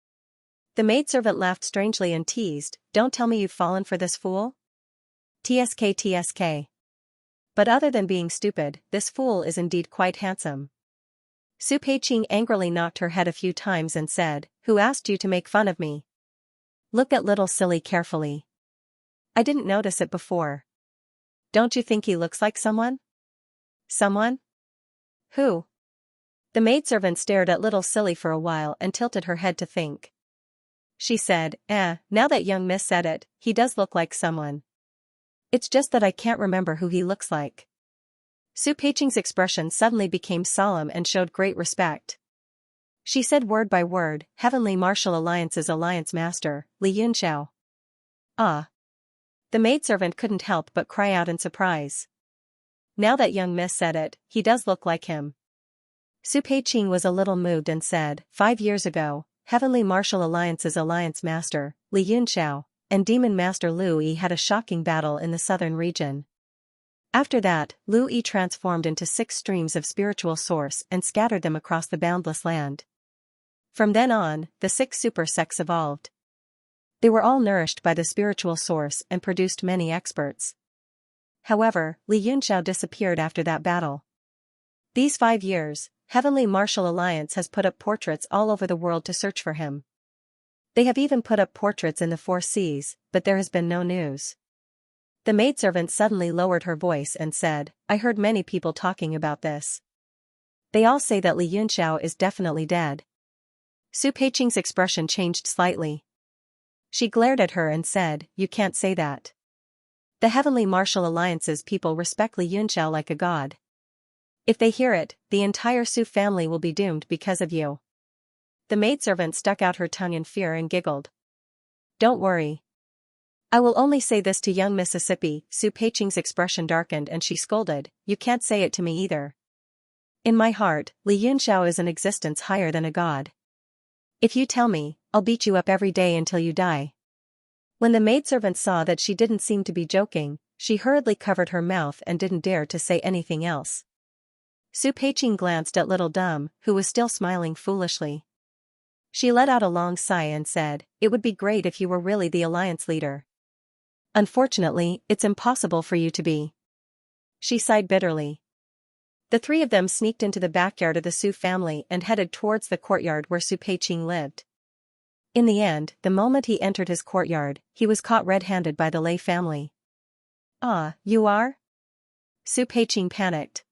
The maidservant laughed strangely and teased, "Don't tell me you've fallen for this fool?" TSK. But other than being stupid, this fool is indeed quite handsome." Su Peiqing angrily knocked her head a few times and said, "Who asked you to make fun of me? Look at little silly carefully. I didn't notice it before. Don't you think he looks like someone?" "Someone? Who?" The maidservant stared at little silly for a while and tilted her head to think. She said, now that young miss said it, he does look like someone. It's just that I can't remember who he looks like." Su Peiqing's expression suddenly became solemn and showed great respect. She said word by word, "Heavenly Martial Alliance's Alliance Master, Li Yunxiao." "Ah." The maidservant couldn't help but cry out in surprise. Now that young miss said it, he does look like him. Su Peiqing was a little moved and said, 5 years ago, Heavenly Martial Alliance's Alliance Master, Li Yunxiao, and Demon Master Lu Yi had a shocking battle in the southern region. After that, Lu Yi transformed into 6 streams of spiritual source and scattered them across the boundless land. From then on, the 6 super sects evolved. They were all nourished by the spiritual source and produced many experts. However, Li Yunxiao disappeared after that battle. These 5 years, Heavenly Martial Alliance has put up portraits all over the world to search for him. They have even put up portraits in the 4 seas, but there has been no news. The maidservant suddenly lowered her voice and said, I heard many people talking about this. They all say that Li Yunxiao is definitely dead. Su Peiqing's expression changed slightly. She glared at her and said, you can't say that. The Heavenly Martial Alliance's people respect Li Yunxiao like a god. If they hear it, the entire Su family will be doomed because of you. The maidservant stuck out her tongue in fear and giggled. Don't worry. I will only say this to young Mississippi. Su Peiqing's expression darkened and she scolded, you can't say it to me either. In my heart, Li Yunxiao is an existence higher than a god. If you tell me, I'll beat you up every day until you die. When the maidservant saw that she didn't seem to be joking, she hurriedly covered her mouth and didn't dare to say anything else. Su Peiqing glanced at Little Dumb, who was still smiling foolishly. She let out a long sigh and said, it would be great if you were really the alliance leader. Unfortunately, it's impossible for you to be. She sighed bitterly. The 3 of them sneaked into the backyard of the Su family and headed towards the courtyard where Su Peiqing lived. In the end, the moment he entered his courtyard, he was caught red-handed by the Lei family. Ah, you are? Su Peiqing panicked.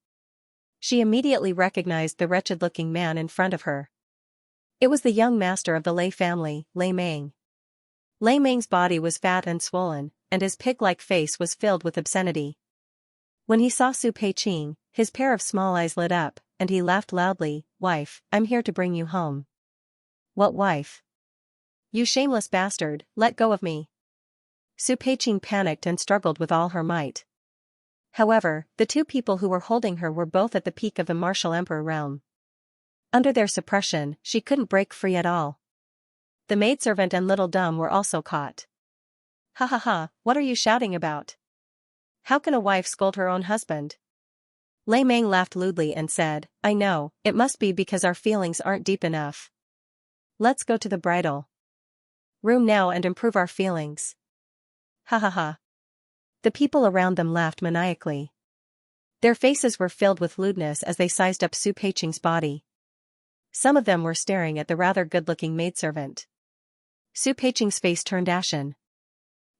She immediately recognized the wretched-looking man in front of her. It was the young master of the Lei family, Lei Meng. Lei Meng's body was fat and swollen, and his pig-like face was filled with obscenity. When he saw Su Peiqing, his pair of small eyes lit up, and he laughed loudly, wife, I'm here to bring you home. What wife? You shameless bastard, let go of me. Su Peiqing panicked and struggled with all her might. However, the 2 people who were holding her were both at the peak of the martial emperor realm. Under their suppression, she couldn't break free at all. The maidservant and Little Dumb were also caught. Ha ha ha, what are you shouting about? How can a wife scold her own husband? Lei Meng laughed lewdly and said, I know, it must be because our feelings aren't deep enough. Let's go to the bridal room now and improve our feelings. Ha ha ha. The people around them laughed maniacally. Their faces were filled with lewdness as they sized up Su Peiqing's body. Some of them were staring at the rather good-looking maidservant. Su Peiqing's face turned ashen.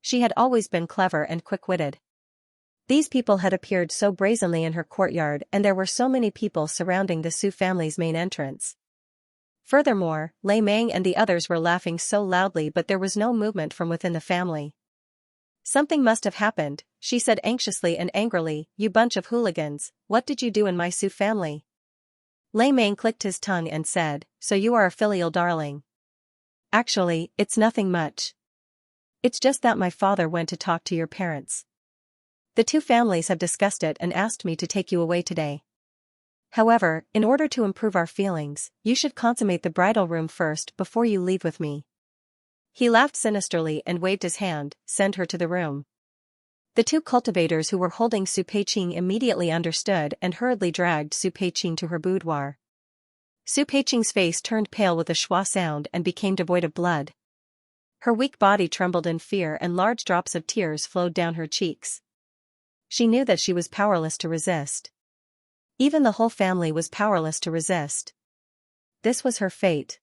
She had always been clever and quick-witted. These people had appeared so brazenly in her courtyard and there were so many people surrounding the Su family's main entrance. Furthermore, Lei Meng and the others were laughing so loudly but there was no movement from within the family. Something must have happened, she said anxiously and angrily, you bunch of hooligans, what did you do in my Su family? Lei Meng clicked his tongue and said, so you are a filial darling. Actually, it's nothing much. It's just that my father went to talk to your parents. The 2 families have discussed it and asked me to take you away today. However, in order to improve our feelings, you should consummate the bridal room first before you leave with me. He laughed sinisterly and waved his hand, send her to the room. The 2 cultivators who were holding Su Peiqing immediately understood and hurriedly dragged Su Peiqing to her boudoir. Su Peiqing's face turned pale with a schwa sound and became devoid of blood. Her weak body trembled in fear and large drops of tears flowed down her cheeks. She knew that she was powerless to resist. Even the whole family was powerless to resist. This was her fate.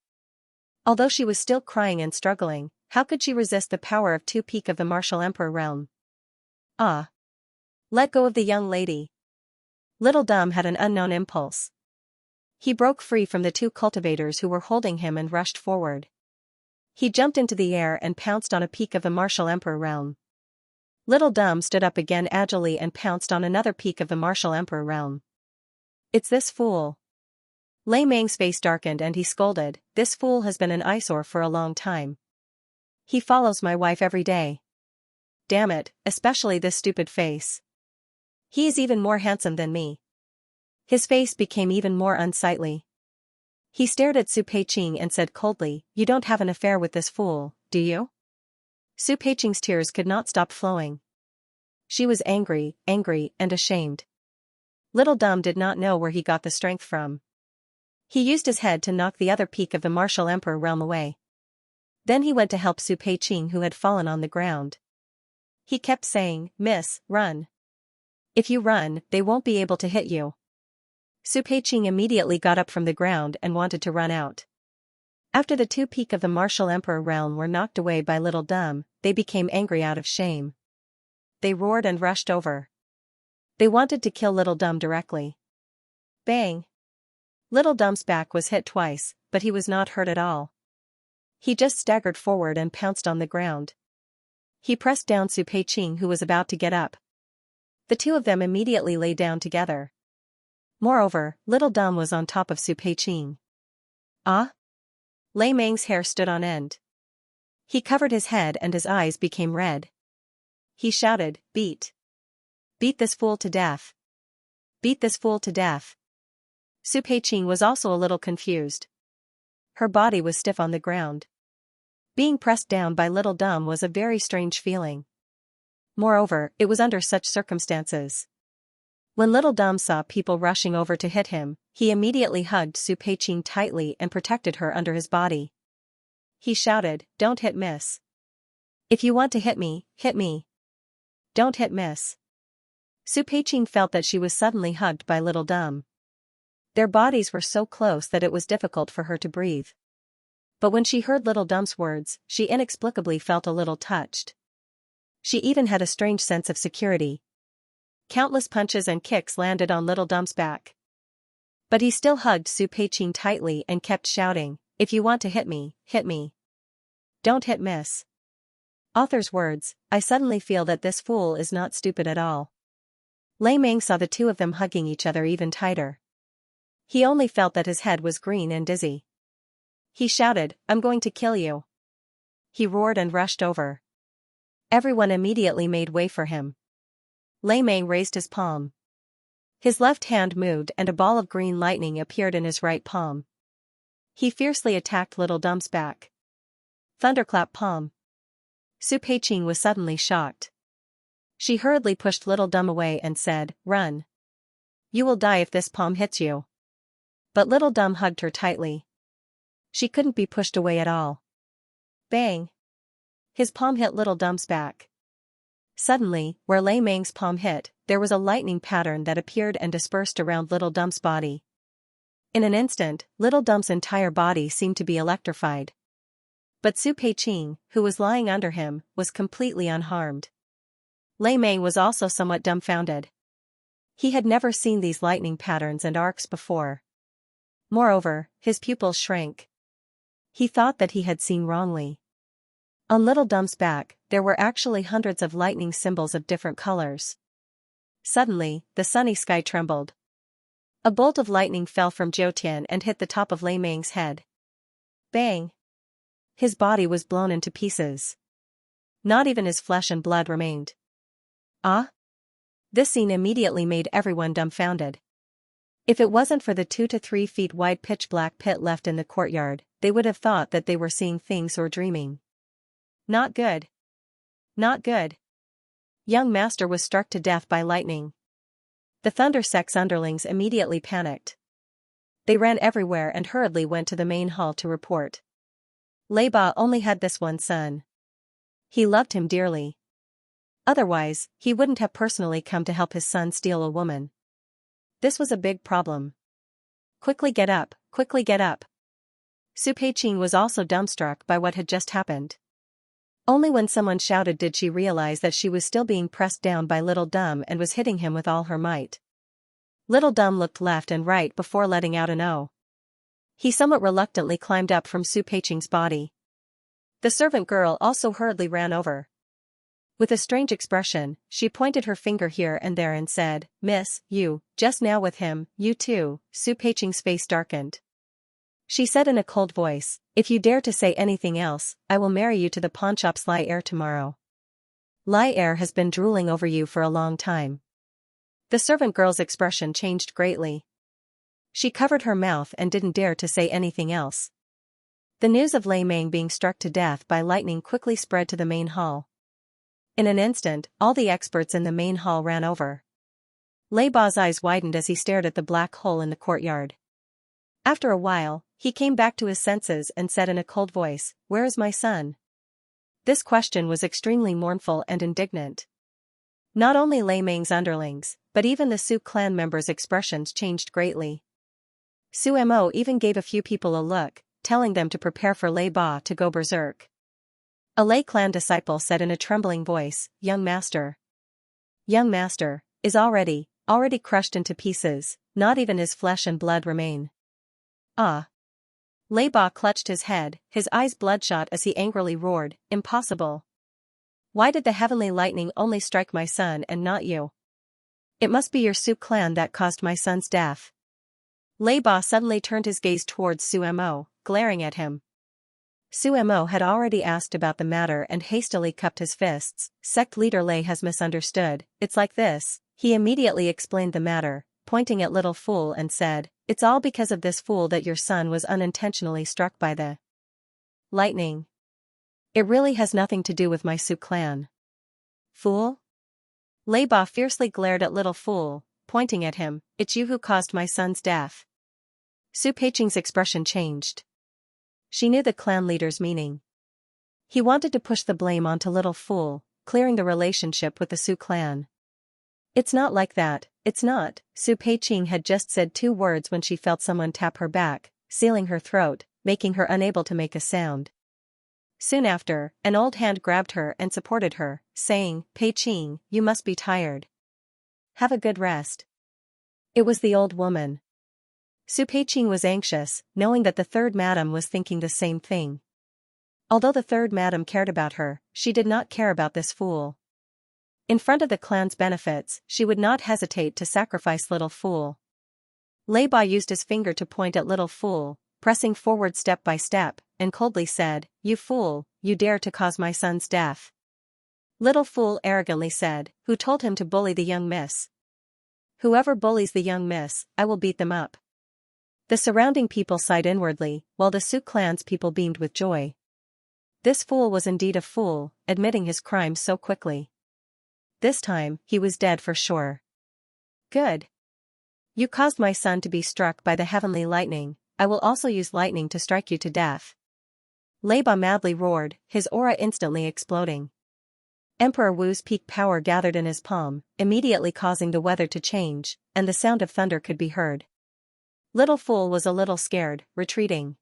Although she was still crying and struggling, how could she resist the power of 2 peak of the martial emperor realm? Ah! Let go of the young lady. Little Dumb had an unknown impulse. He broke free from the 2 cultivators who were holding him and rushed forward. He jumped into the air and pounced on a peak of the martial emperor realm. Little Dumb stood up again agilely and pounced on another peak of the martial emperor realm. It's this fool. Lei Meng's face darkened and he scolded, this fool has been an eyesore for a long time. He follows my wife every day. Damn it, especially this stupid face. He is even more handsome than me. His face became even more unsightly. He stared at Su Peiqing and said coldly, you don't have an affair with this fool, do you? Su Peiqing's tears could not stop flowing. She was angry, and ashamed. Little Dum did not know where he got the strength from. He used his head to knock the other peak of the martial emperor realm away. Then he went to help Su Peiqing, who had fallen on the ground. He kept saying, "Miss, run. If you run, they won't be able to hit you." Su Peiqing immediately got up from the ground and wanted to run out. After the two peak of the martial emperor realm were knocked away by Little Dum, they became angry out of shame. They roared and rushed over. They wanted to kill Little Dum directly. Bang! Little Dum's back was hit twice, but he was not hurt at all. He just staggered forward and pounced on the ground. He pressed down Su Peiqing, who was about to get up. The two of them immediately lay down together. Moreover, Little Dum was on top of Su Peiqing. Ah! Lei Meng's hair stood on end. He covered his head and his eyes became red. He shouted, "Beat! Beat this fool to death! Beat this fool to death!" Su Peiqing was also a little confused. Her body was stiff on the ground. Being pressed down by Little Dum was a very strange feeling. Moreover, it was under such circumstances. When Little Dum saw people rushing over to hit him, he immediately hugged Su Peiqing tightly and protected her under his body. He shouted, "Don't hit Miss. If you want to hit me, hit me. Don't hit Miss." Su Peiqing felt that she was suddenly hugged by Little Dum. Their bodies were so close that it was difficult for her to breathe. But when she heard Little Dum's words, she inexplicably felt a little touched. She even had a strange sense of security. Countless punches and kicks landed on Little Dum's back. But he still hugged Su Peiqing tightly and kept shouting, "If you want to hit me, hit me. Don't hit Miss." Author's words, I suddenly feel that this fool is not stupid at all. Lei Meng saw the two of them hugging each other even tighter. He only felt that his head was green and dizzy. He shouted, "I'm going to kill you." He roared and rushed over. Everyone immediately made way for him. Lei Meng raised his palm. His left hand moved and a ball of green lightning appeared in his right palm. He fiercely attacked Little Dum's back. Thunderclap palm. Su Peiqing was suddenly shocked. She hurriedly pushed Little Dum away and said, "Run. You will die if this palm hits you." But Little Dum hugged her tightly. She couldn't be pushed away at all. Bang! His palm hit Little Dum's back. Suddenly, where Lei Meng's palm hit, there was a lightning pattern that appeared and dispersed around Little Dum's body. In an instant, Little Dum's entire body seemed to be electrified. But Su Peiqing, who was lying under him, was completely unharmed. Lei Meng was also somewhat dumbfounded. He had never seen these lightning patterns and arcs before. Moreover, his pupils shrank. He thought that he had seen wrongly. On Little Dum's back, there were actually hundreds of lightning symbols of different colors. Suddenly, the sunny sky trembled. A bolt of lightning fell from Jiutian and hit the top of Lei Meng's head. Bang! His body was blown into pieces. Not even his flesh and blood remained. Ah! This scene immediately made everyone dumbfounded. If it wasn't for the 2 to 3 feet wide pitch-black pit left in the courtyard, they would have thought that they were seeing things or dreaming. Not good. Not good. Young Master was struck to death by lightning. The Thunder Sect's underlings immediately panicked. They ran everywhere and hurriedly went to the main hall to report. Lei Ba only had this one son. He loved him dearly. Otherwise, he wouldn't have personally come to help his son steal a woman. This was a big problem. Quickly get up, quickly get up. Su Peiqing was also dumbstruck by what had just happened. Only when someone shouted did she realize that she was still being pressed down by Little Dum and was hitting him with all her might. Little Dum looked left and right before letting out an "oh." He somewhat reluctantly climbed up from Su Peiqing's body. The servant girl also hurriedly ran over. With a strange expression, she pointed her finger here and there and said, "Miss, you, just now with him, you too." Su Peiqing's face darkened. She said in a cold voice, "If you dare to say anything else, I will marry you to the pawnshop's Lai heir tomorrow. Lai heir has been drooling over you for a long time." The servant girl's expression changed greatly. She covered her mouth and didn't dare to say anything else. The news of Lei Meng being struck to death by lightning quickly spread to the main hall. In an instant, all the experts in the main hall ran over. Lei Ba's eyes widened as he stared at the black hole in the courtyard. After a while, he came back to his senses and said in a cold voice, "Where is my son?" This question was extremely mournful and indignant. Not only Lei Meng's underlings, but even the Su clan members' expressions changed greatly. Su Mo even gave a few people a look, telling them to prepare for Lei Ba to go berserk. A Lei clan disciple said in a trembling voice, "Young master. Young master, is already crushed into pieces, not even his flesh and blood remain." Ah! Lei Ba clutched his head, his eyes bloodshot as he angrily roared, "Impossible! Why did the heavenly lightning only strike my son and not you? It must be your Su clan that caused my son's death." Lei Ba suddenly turned his gaze towards Su Mo, glaring at him. Su Mo had already asked about the matter and hastily cupped his fists. "Sect leader Lei has misunderstood, it's like this." He immediately explained the matter, pointing at Little Fool and said, "It's all because of this fool that your son was unintentionally struck by the lightning. It really has nothing to do with my Su clan." "Fool?" Lei Ba fiercely glared at Little Fool, pointing at him, "It's you who caused my son's death." Su Peiqing's expression changed. She knew the clan leader's meaning. He wanted to push the blame onto Little Fool, clearing the relationship with the Su clan. "It's not like that, it's not." Su Peiqing had just said 2 words when she felt someone tap her back, sealing her throat, making her unable to make a sound. Soon after, an old hand grabbed her and supported her, saying, "Peiqing, you must be tired. Have a good rest." It was the old woman. Su Peiqing was anxious, knowing that the third madam was thinking the same thing. Although the third madam cared about her, she did not care about this fool. In front of the clan's benefits, she would not hesitate to sacrifice Little Fool. Lei Ba used his finger to point at Little Fool, pressing forward step by step, and coldly said, "You fool, you dare to cause my son's death." Little Fool arrogantly said, "Who told him to bully the young miss? Whoever bullies the young miss, I will beat them up." The surrounding people sighed inwardly, while the Su clan's people beamed with joy. This fool was indeed a fool, admitting his crime so quickly. This time, he was dead for sure. "Good. You caused my son to be struck by the heavenly lightning, I will also use lightning to strike you to death." Lei Ba madly roared, his aura instantly exploding. Emperor Wu's peak power gathered in his palm, immediately causing the weather to change, and the sound of thunder could be heard. Little Fool was a little scared, retreating.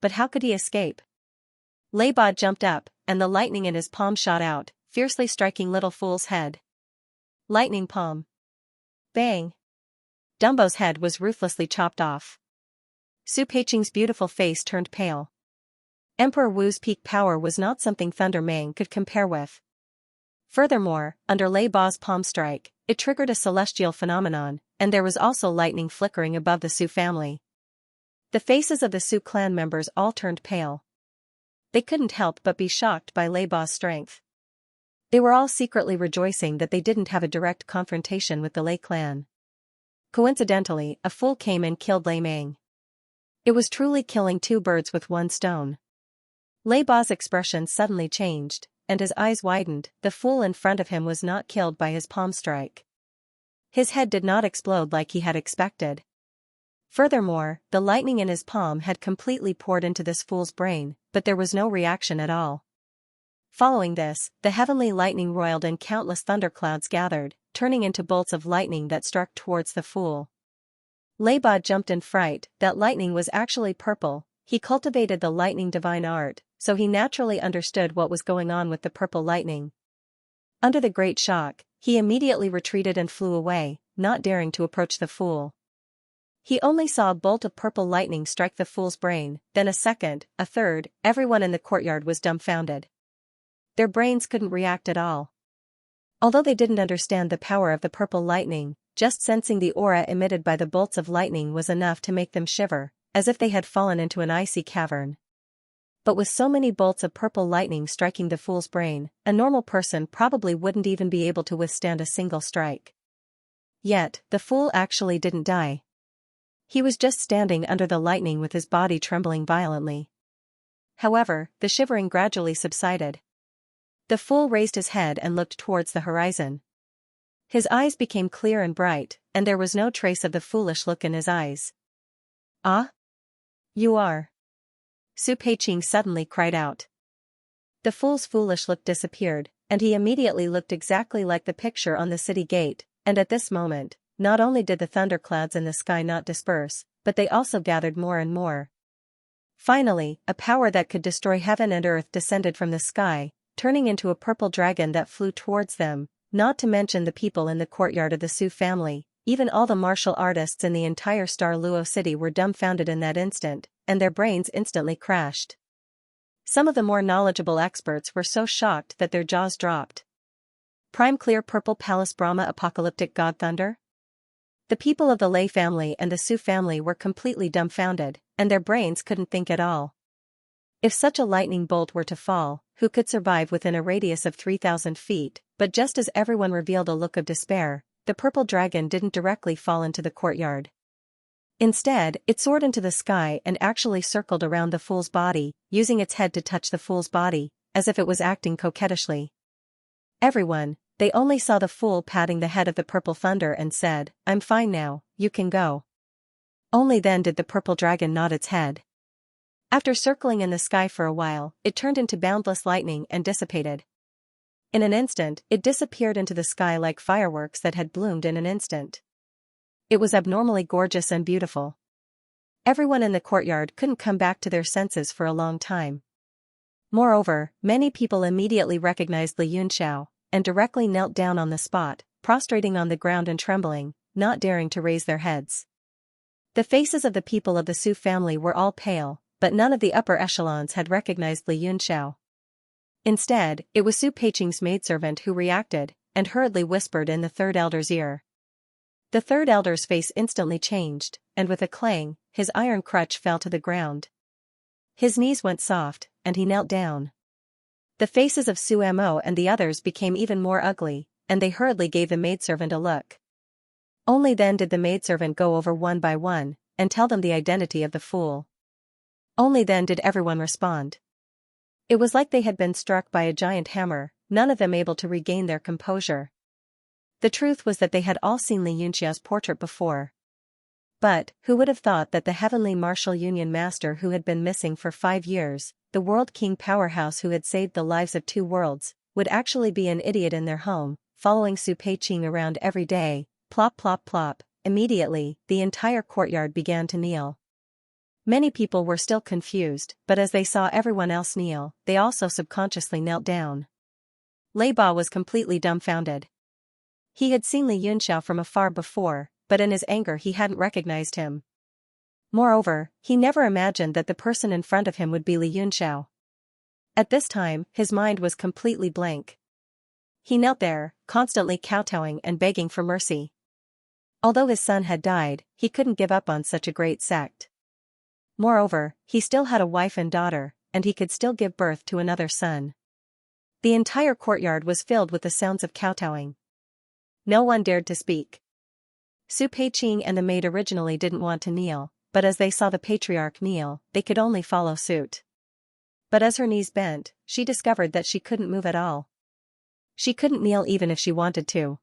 But how could he escape? Lei Ba jumped up, and the lightning in his palm shot out, fiercely striking Little Fool's head. Lightning palm. Bang! Dumbo's head was ruthlessly chopped off. Su Peiqing's beautiful face turned pale. Emperor Wu's peak power was not something Thunder Mang could compare with. Furthermore, under Lei Ba's palm strike, it triggered a celestial phenomenon, and there was also lightning flickering above the Su family. The faces of the Su clan members all turned pale. They couldn't help but be shocked by Lei Ba's strength. They were all secretly rejoicing that they didn't have a direct confrontation with the Lei clan. Coincidentally, a fool came and killed Lei Meng. It was truly killing 2 birds with 1 stone. Lei Ba's expression suddenly changed, and his eyes widened. The fool in front of him was not killed by his palm strike. His head did not explode like he had expected. Furthermore, the lightning in his palm had completely poured into this fool's brain, but there was no reaction at all. Following this, the heavenly lightning roiled and countless thunderclouds gathered, turning into bolts of lightning that struck towards the fool. Lei Ba jumped in fright. That lightning was actually purple. He cultivated the lightning divine art, so he naturally understood what was going on with the purple lightning. Under the great shock, he immediately retreated and flew away, not daring to approach the fool. He only saw a bolt of purple lightning strike the fool's brain, then a second, a third. Everyone in the courtyard was dumbfounded. Their brains couldn't react at all. Although they didn't understand the power of the purple lightning, just sensing the aura emitted by the bolts of lightning was enough to make them shiver, as if they had fallen into an icy cavern. But with so many bolts of purple lightning striking the fool's brain, a normal person probably wouldn't even be able to withstand a single strike. Yet, the fool actually didn't die. He was just standing under the lightning with his body trembling violently. However, the shivering gradually subsided. The fool raised his head and looked towards the horizon. His eyes became clear and bright, and there was no trace of the foolish look in his eyes. "Ah? You are?" Su Peiqing suddenly cried out. The fool's foolish look disappeared, and he immediately looked exactly like the picture on the city gate, and at this moment, not only did the thunderclouds in the sky not disperse, but they also gathered more and more. Finally, a power that could destroy heaven and earth descended from the sky, turning into a purple dragon that flew towards them, not to mention the people in the courtyard of the Su family. Even all the martial artists in the entire Star Luo city were dumbfounded in that instant, and their brains instantly crashed. Some of the more knowledgeable experts were so shocked that their jaws dropped. Prime clear purple palace Brahma apocalyptic god thunder? The people of the Lei family and the Su family were completely dumbfounded, and their brains couldn't think at all. If such a lightning bolt were to fall, who could survive within a radius of 3,000 feet? But just as everyone revealed a look of despair, the purple dragon didn't directly fall into the courtyard. Instead, it soared into the sky and actually circled around the fool's body, using its head to touch the fool's body, as if it was acting coquettishly. Everyone, they only saw the fool patting the head of the purple thunder and said, "I'm fine now, you can go." Only then did the purple dragon nod its head. After circling in the sky for a while, it turned into boundless lightning and dissipated. In an instant, it disappeared into the sky like fireworks that had bloomed in an instant. It was abnormally gorgeous and beautiful. Everyone in the courtyard couldn't come back to their senses for a long time. Moreover, many people immediately recognized Li Yunxiao, and directly knelt down on the spot, prostrating on the ground and trembling, not daring to raise their heads. The faces of the people of the Su family were all pale, but none of the upper echelons had recognized Li Yunxiao. Instead, it was Su Peiqing's maidservant who reacted, and hurriedly whispered in the third elder's ear. The third elder's face instantly changed, and with a clang, his iron crutch fell to the ground. His knees went soft, and he knelt down. The faces of Su Mo and the others became even more ugly, and they hurriedly gave the maidservant a look. Only then did the maidservant go over one by one, and tell them the identity of the fool. Only then did everyone respond. It was like they had been struck by a giant hammer, none of them able to regain their composure. The truth was that they had all seen Li Yunxiao's portrait before. But, who would have thought that the heavenly martial union master who had been missing for 5 years, the world king powerhouse who had saved the lives of 2 worlds, would actually be an idiot in their home, following Su Peiqing around every day? Plop plop plop. Immediately, the entire courtyard began to kneel. Many people were still confused, but as they saw everyone else kneel, they also subconsciously knelt down. Lei Ba was completely dumbfounded. He had seen Li Yunxiao from afar before, but in his anger he hadn't recognized him. Moreover, he never imagined that the person in front of him would be Li Yunxiao. At this time, his mind was completely blank. He knelt there, constantly kowtowing and begging for mercy. Although his son had died, he couldn't give up on such a great sect. Moreover, he still had a wife and daughter, and he could still give birth to another son. The entire courtyard was filled with the sounds of kowtowing. No one dared to speak. Su Peiqing and the maid originally didn't want to kneel, but as they saw the patriarch kneel, they could only follow suit. But as her knees bent, she discovered that she couldn't move at all. She couldn't kneel even if she wanted to.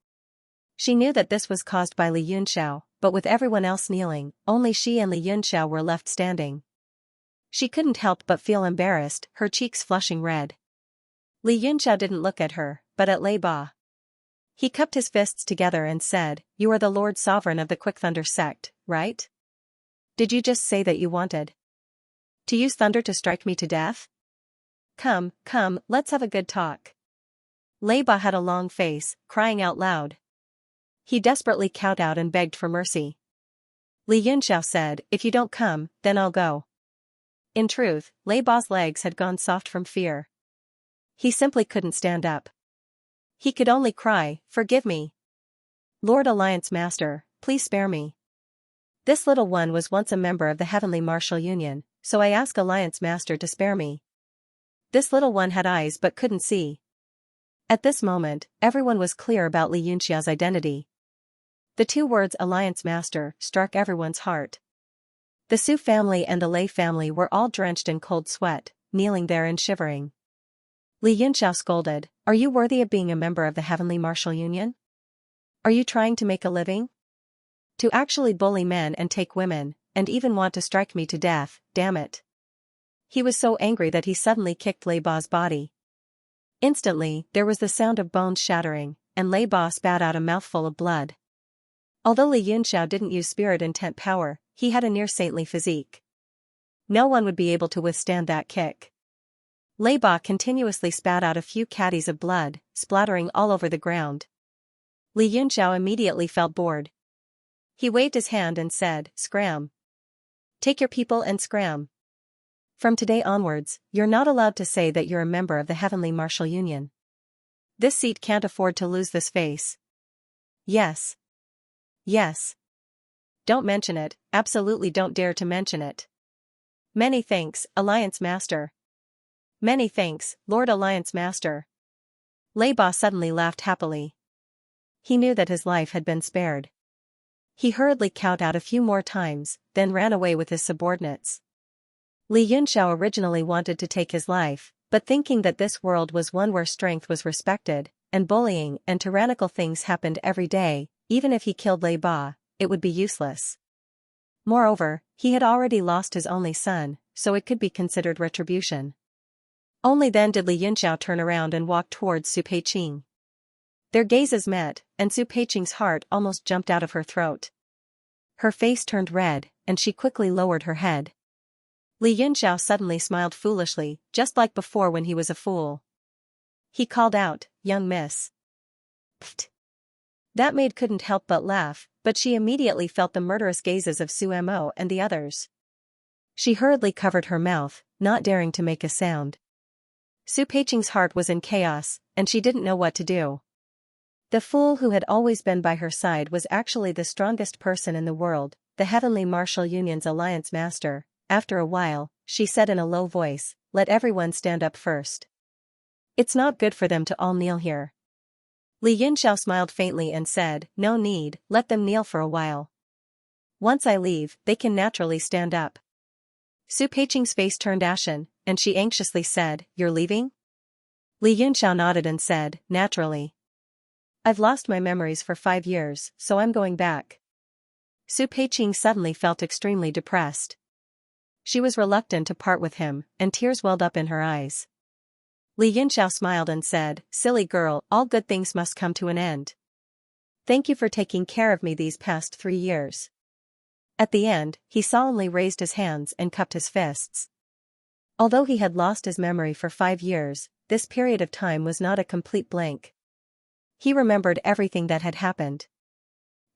She knew that this was caused by Li Yunxiao, but with everyone else kneeling, only she and Li Yunxiao were left standing. She couldn't help but feel embarrassed, her cheeks flushing red. Li Yunxiao didn't look at her, but at Lei Ba. He cupped his fists together and said, "You are the Lord Sovereign of the Quick Thunder sect, right? Did you just say that you wanted to use thunder to strike me to death? Come, come, let's have a good talk." Lei Ba had a long face, crying out loud. He desperately kowtowed and begged for mercy. Li Yunxiao said, "If you don't come, then I'll go." In truth, Lei Ba's legs had gone soft from fear. He simply couldn't stand up. He could only cry, "Forgive me. Lord Alliance Master, please spare me. This little one was once a member of the Heavenly Martial Union, so I ask Alliance Master to spare me." This little one had eyes but couldn't see. At this moment, everyone was clear about Li Yunxiao's identity. The 2 words Alliance Master struck everyone's heart. The Su family and the Lei family were all drenched in cold sweat, kneeling there and shivering. Li Yunxiao scolded, "Are you worthy of being a member of the Heavenly Martial Union? Are you trying to make a living? To actually bully men and take women, and even want to strike me to death, damn it." He was so angry that he suddenly kicked Lei Ba's body. Instantly, there was the sound of bones shattering, and Lei Ba spat out a mouthful of blood. Although Li Yunxiao didn't use spirit intent power, he had a near-saintly physique. No one would be able to withstand that kick. Lei Ba continuously spat out a few caddies of blood, splattering all over the ground. Li Yunxiao immediately felt bored. He waved his hand and said, "Scram. Take your people and scram. From today onwards, you're not allowed to say that you're a member of the Heavenly Martial Union. This seat can't afford to lose this face. Yes. Yes. Don't mention it, absolutely don't dare to mention it. Many thanks, Alliance Master. Many thanks, Lord Alliance Master." Lei Ba suddenly laughed happily. He knew that his life had been spared. He hurriedly kowtowed a few more times, then ran away with his subordinates. Li Yunxiao originally wanted to take his life, but thinking that this world was one where strength was respected, and bullying and tyrannical things happened every day, even if he killed Lei Ba, it would be useless. Moreover, he had already lost his only son, so it could be considered retribution. Only then did Li Yunxiao turn around and walk towards Su Peiqing. Their gazes met, and Su Peiqing's heart almost jumped out of her throat. Her face turned red, and she quickly lowered her head. Li Yunxiao suddenly smiled foolishly, just like before when he was a fool. He called out, "Young miss." Pfft. That maid couldn't help but laugh, but she immediately felt the murderous gazes of Su Mo and the others. She hurriedly covered her mouth, not daring to make a sound. Su Peiqing's heart was in chaos, and she didn't know what to do. The fool who had always been by her side was actually the strongest person in the world, the Heavenly Martial Union's Alliance Master. After a while, she said in a low voice, "Let everyone stand up first. It's not good for them to all kneel here." Li Yunxiao smiled faintly and said, "No need, let them kneel for a while. Once I leave, they can naturally stand up." Su Peiqing's face turned ashen, and she anxiously said, "You're leaving?" Li Yunxiao nodded and said, "Naturally. I've lost my memories for 5 years, so I'm going back." Su Peiqing suddenly felt extremely depressed. She was reluctant to part with him, and tears welled up in her eyes. Li Yunxiao smiled and said, "Silly girl, all good things must come to an end. Thank you for taking care of me these past 3 years." At the end, he solemnly raised his hands and cupped his fists. Although he had lost his memory for 5 years, this period of time was not a complete blank. He remembered everything that had happened.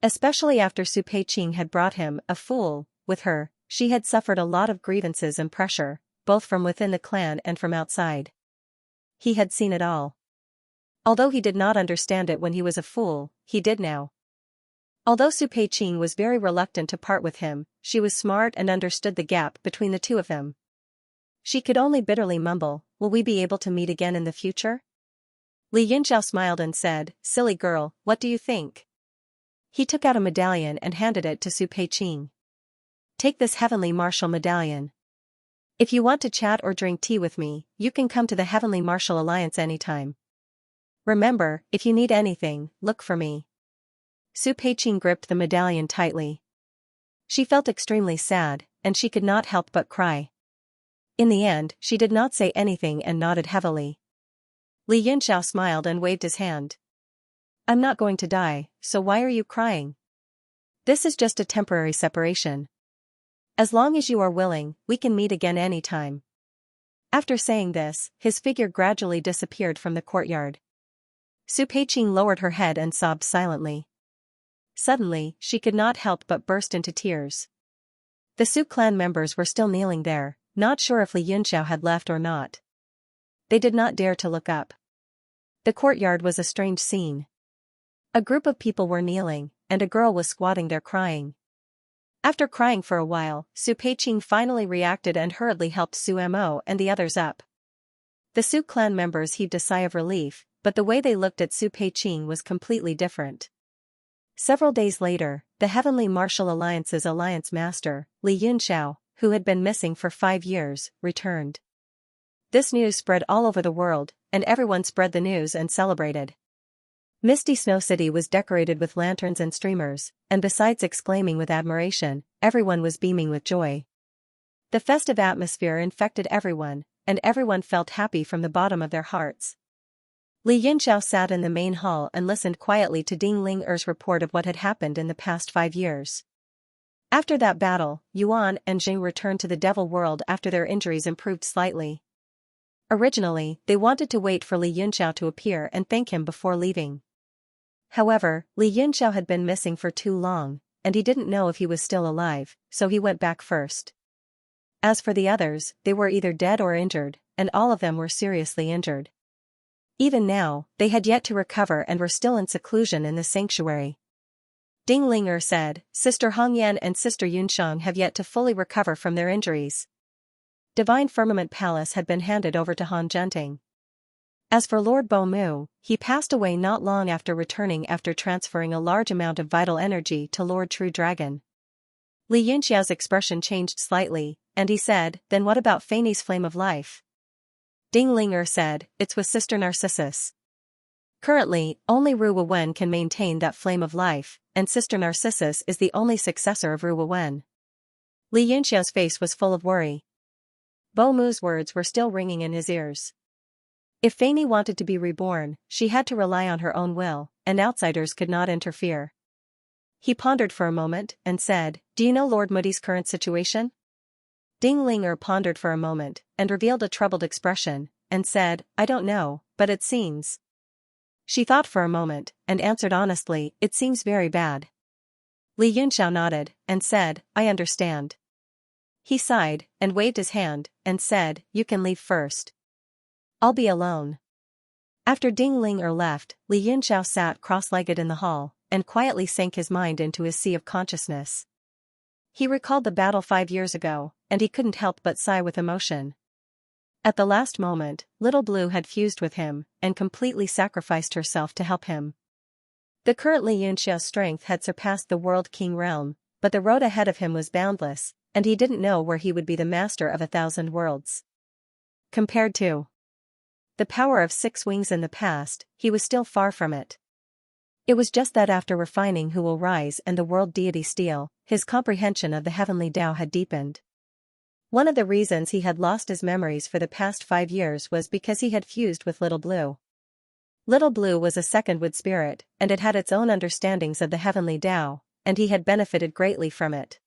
Especially after Su Peiqing had brought him, a fool, with her, she had suffered a lot of grievances and pressure, both from within the clan and from outside. He had seen it all. Although he did not understand it when he was a fool, he did now. Although Su Peiqing was very reluctant to part with him, she was smart and understood the gap between the two of them. She could only bitterly mumble, "Will we be able to meet again in the future?" Li Yunxiao smiled and said, "Silly girl, what do you think?" He took out a medallion and handed it to Su Peiqing. "Take this Heavenly Martial medallion. If you want to chat or drink tea with me, you can come to the Heavenly Martial Alliance anytime. Remember, if you need anything, look for me." Su Peiqing gripped the medallion tightly. She felt extremely sad, and she could not help but cry. In the end, she did not say anything and nodded heavily. Li Yunxiao smiled and waved his hand. "I'm not going to die, so why are you crying? This is just a temporary separation. As long as you are willing, we can meet again anytime." After saying this, his figure gradually disappeared from the courtyard. Su Peiqing lowered her head and sobbed silently. Suddenly, she could not help but burst into tears. The Su clan members were still kneeling there, not sure if Li Yunxiao had left or not. They did not dare to look up. The courtyard was a strange scene. A group of people were kneeling, and a girl was squatting there crying. After crying for a while, Su Peiqing finally reacted and hurriedly helped Su Mo and the others up. The Su clan members heaved a sigh of relief, but the way they looked at Su Peiqing was completely different. Several days later, the Heavenly Martial Alliance's Alliance Master, Li Yunxiao, who had been missing for 5 years, returned. This news spread all over the world, and everyone spread the news and celebrated. Misty Snow City was decorated with lanterns and streamers, and besides exclaiming with admiration, everyone was beaming with joy. The festive atmosphere infected everyone, and everyone felt happy from the bottom of their hearts. Li Yinxiao sat in the main hall and listened quietly to Ding Ling-er's report of what had happened in the past 5 years. After that battle, Yuan and Jing returned to the Devil World after their injuries improved slightly. Originally, they wanted to wait for Li Yinxiao to appear and thank him before leaving. However, Li Yinxiao had been missing for too long, and he didn't know if he was still alive, so he went back first. As for the others, they were either dead or injured, and all of them were seriously injured. Even now, they had yet to recover and were still in seclusion in the sanctuary. Ding Ling-er said, Sister Hongyan and Sister Yunsheng have yet to fully recover from their injuries. Divine Firmament Palace had been handed over to Han Zhenting. As for Lord Bo Mu, he passed away not long after returning after transferring a large amount of vital energy to Lord True Dragon. Li Yinxiao's expression changed slightly, and he said, Then what about Fanny's flame of life? Ding Ling-er said, It's with Sister Narcissus. Currently, only Ru Wen can maintain that flame of life, and Sister Narcissus is the only successor of Ru Wen. Li Yinxiao's face was full of worry. Bo Mu's words were still ringing in his ears. If Fanny wanted to be reborn, she had to rely on her own will, and outsiders could not interfere. He pondered for a moment, and said, Do you know Lord Moody's current situation? Ding Ling-er pondered for a moment, and revealed a troubled expression, and said, I don't know, but it seems. She thought for a moment, and answered honestly, It seems very bad. Li Yunxiao nodded, and said, I understand. He sighed, and waved his hand, and said, You can leave first. I'll be alone. After Ding Ling-er left, Li Yinxiao sat cross-legged in the hall, and quietly sank his mind into his sea of consciousness. He recalled the battle 5 years ago, and he couldn't help but sigh with emotion. At the last moment, Little Blue had fused with him, and completely sacrificed herself to help him. The current Li Yinxiao's strength had surpassed the World King realm, but the road ahead of him was boundless, and he didn't know where he would be the master of 1,000 worlds. Compared to the power of 6 wings in the past, he was still far from it. It was just that after refining Who Will Rise and the world deity Steel, his comprehension of the heavenly Tao had deepened. One of the reasons he had lost his memories for the past 5 years was because he had fused with Little Blue. Little Blue was a second wood spirit, and it had its own understandings of the heavenly Tao, and he had benefited greatly from it.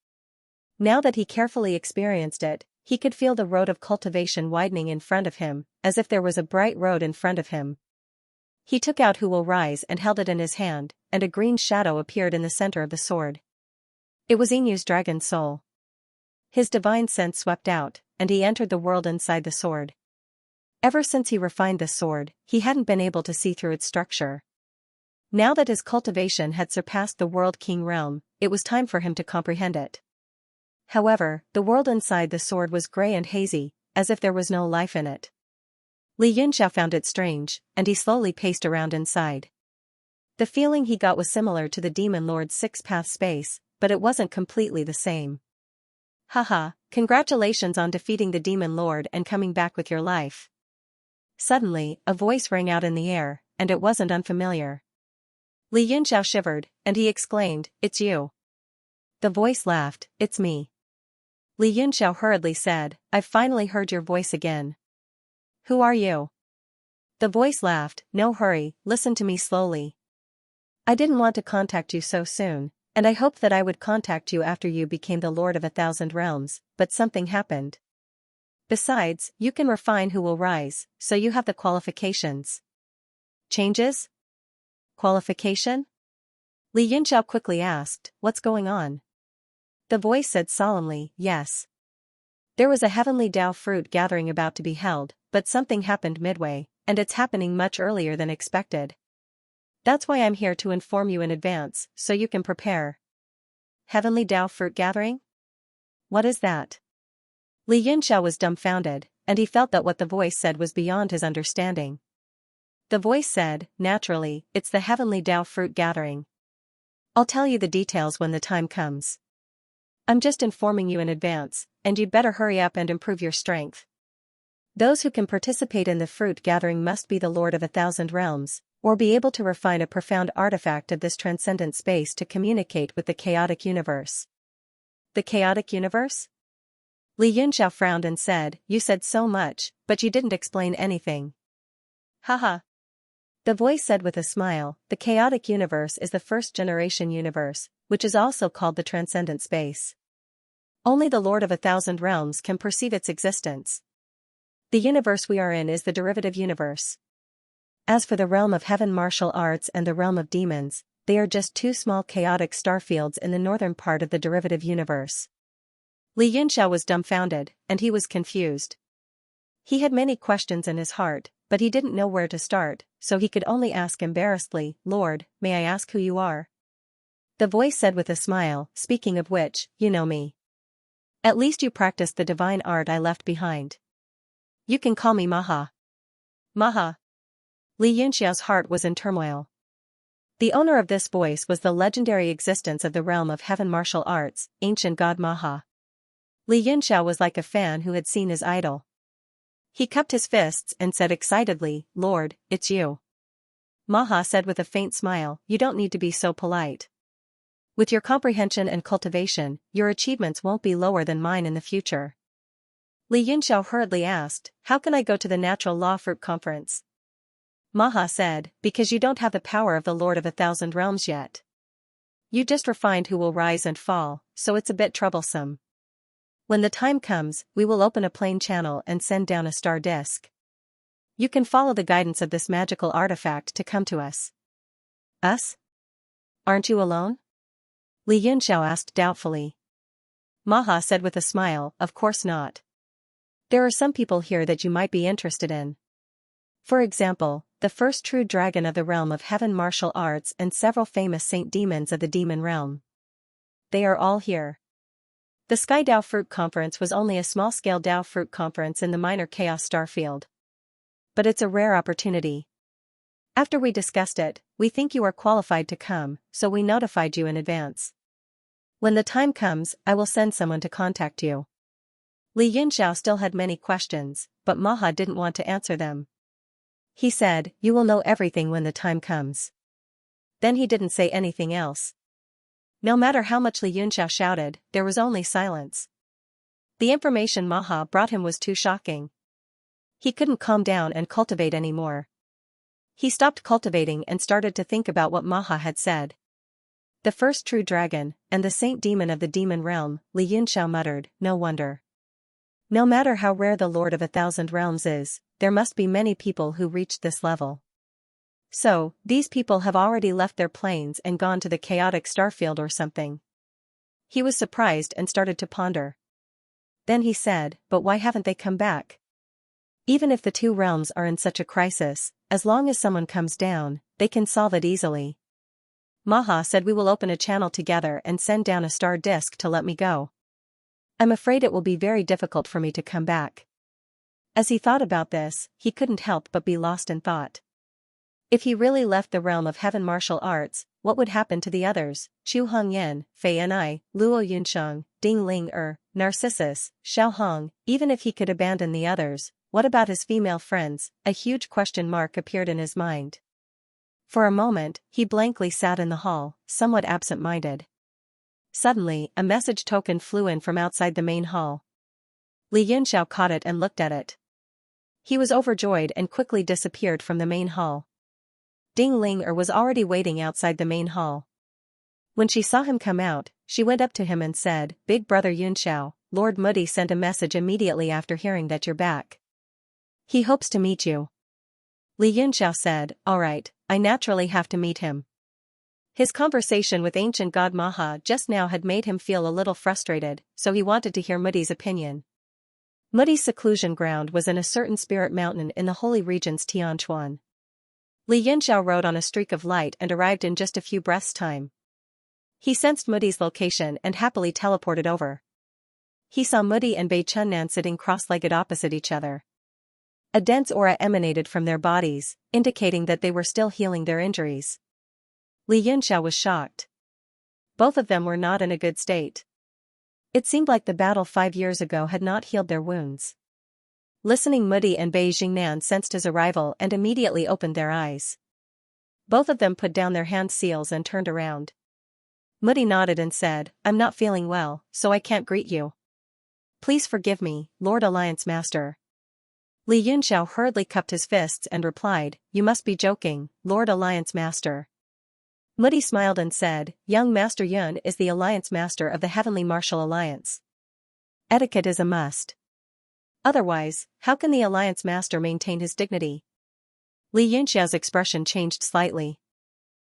Now that he carefully experienced it, he could feel the road of cultivation widening in front of him, as if there was a bright road in front of him. He took out Who Will Rise and held it in his hand, and a green shadow appeared in the center of the sword. It was Inu's dragon soul. His divine sense swept out, and he entered the world inside the sword. Ever since he refined this sword, he hadn't been able to see through its structure. Now that his cultivation had surpassed the World King realm, it was time for him to comprehend it. However, the world inside the sword was gray and hazy, as if there was no life in it. Li Yunxiao found it strange, and he slowly paced around inside. The feeling he got was similar to the Demon Lord's 6-path space, but it wasn't completely the same. Haha, congratulations on defeating the Demon Lord and coming back with your life. Suddenly, a voice rang out in the air, and it wasn't unfamiliar. Li Yunxiao shivered, and he exclaimed, It's you. The voice laughed, It's me. Li Yunxiao hurriedly said, I've finally heard your voice again. Who are you? The voice laughed, No hurry, listen to me slowly. I didn't want to contact you so soon, and I hoped that I would contact you after you became the Lord of 1,000 realms, but something happened. Besides, you can refine Who Will Rise, so you have the qualifications. Changes? Qualification? Li Yunxiao quickly asked, What's going on? The voice said solemnly, Yes. There was a heavenly Tao fruit gathering about to be held, but something happened midway, and it's happening much earlier than expected. That's why I'm here to inform you in advance, so you can prepare. Heavenly Tao fruit gathering? What is that? Li Yunxiao was dumbfounded, and he felt that what the voice said was beyond his understanding. The voice said, Naturally, it's the Heavenly Tao fruit gathering. I'll tell you the details when the time comes. I'm just informing you in advance, and you'd better hurry up and improve your strength. Those who can participate in the fruit gathering must be the Lord of 1,000 realms, or be able to refine a profound artifact of this transcendent space to communicate with the chaotic universe. The chaotic universe? Li Yunxiao frowned and said, "You said so much, but you didn't explain anything." Haha. The voice said with a smile, "The chaotic universe is the first-generation universe, which is also called the transcendent space. Only the Lord of 1,000 realms can perceive its existence. The universe we are in is the derivative universe. As for the realm of heaven martial arts and the realm of demons, they are just two small chaotic starfields in the northern part of the derivative universe." Li Yunxiao was dumbfounded, and he was confused. He had many questions in his heart, but he didn't know where to start, so he could only ask embarrassedly, "Lord, may I ask who you are?" The voice said with a smile, "Speaking of which, you know me. At least you practiced the divine art I left behind. You can call me Maha." Maha. Li Yunxiao's heart was in turmoil. The owner of this voice was the legendary existence of the realm of heaven martial arts, ancient god Maha. Li Yunxiao was like a fan who had seen his idol. He cupped his fists and said excitedly, "Lord, it's you." Maha said with a faint smile, "You don't need to be so polite. With your comprehension and cultivation, your achievements won't be lower than mine in the future." Li Yunxiao hurriedly asked, "How can I go to the Natural Law Fruit Conference?" Maha said, "Because you don't have the power of the Lord of 1,000 realms yet. You just refined who will rise and fall, so it's a bit troublesome. When the time comes, we will open a plane channel and send down a star disk. You can follow the guidance of this magical artifact to come to us." "Us? Aren't you alone?" Li Yunxiao asked doubtfully. Maha said with a smile, "Of course not. There are some people here that you might be interested in. For example, the first true dragon of the realm of heaven martial arts and several famous saint demons of the demon realm. They are all here." The Sky Dao Fruit Conference was only a small-scale Dao Fruit Conference in the minor Chaos star field. But it's a rare opportunity. After we discussed it, we think you are qualified to come, so we notified you in advance. When the time comes, I will send someone to contact you." Li Yunxiao still had many questions, but Maha didn't want to answer them. He said, "You will know everything when the time comes." Then he didn't say anything else. No matter how much Li Yunxiao shouted, there was only silence. The information Maha brought him was too shocking. He couldn't calm down and cultivate anymore. He stopped cultivating and started to think about what Maha had said. The first true dragon, and the saint demon of the demon realm, Li Yunxiao muttered, "No wonder. No matter how rare the Lord of 1,000 realms is, there must be many people who reached this level. So, these people have already left their planes and gone to the chaotic starfield or something." He was surprised and started to ponder. Then he said, "But why haven't they come back? Even if the two realms are in such a crisis, as long as someone comes down, they can solve it easily." Maha said, "We will open a channel together and send down a star disk to let me go. I'm afraid it will be very difficult for me to come back." As he thought about this, he couldn't help but be lost in thought. If he really left the realm of heaven martial arts, what would happen to the others, Chu Hongyan, Fei Enai, Luo Yunsheng, Ding Ling Narcissus, Xiao Hong? Even if he could abandon the others, what about his female friends? A huge question mark appeared in his mind. For a moment, he blankly sat in the hall, somewhat absent-minded. Suddenly, a message token flew in from outside the main hall. Li Yunxiao caught it and looked at it. He was overjoyed and quickly disappeared from the main hall. Ding Ling was already waiting outside the main hall. When she saw him come out, she went up to him and said, "Big brother Yunxiao, Lord Muddy sent a message immediately after hearing that you're back. He hopes to meet you." Li Yunxiao said, "All right, I naturally have to meet him." His conversation with ancient god Maha just now had made him feel a little frustrated, so he wanted to hear Muddy's opinion. Muddy's seclusion ground was in a certain spirit mountain in the holy regions Tianchuan. Li Yunxiao rode on a streak of light and arrived in just a few breaths' time. He sensed Muddy's location and happily teleported over. He saw Muddy and Bei Chunnan sitting cross-legged opposite each other. A dense aura emanated from their bodies, indicating that they were still healing their injuries. Li Yunxiao was shocked. Both of them were not in a good state. It seemed like the battle 5 years ago had not healed their wounds. Listening Moody and Bei Jingnan sensed his arrival and immediately opened their eyes. Both of them put down their hand seals and turned around. Moody nodded and said, "I'm not feeling well, so I can't greet you." "Please forgive me, Lord Alliance Master." Li Yunxiao hurriedly cupped his fists and replied, "You must be joking, Lord Alliance Master." Moody smiled and said, "Young Master Yun is the Alliance Master of the Heavenly Martial Alliance. Etiquette is a must. Otherwise, how can the Alliance Master maintain his dignity?" Li Yunxiao's expression changed slightly.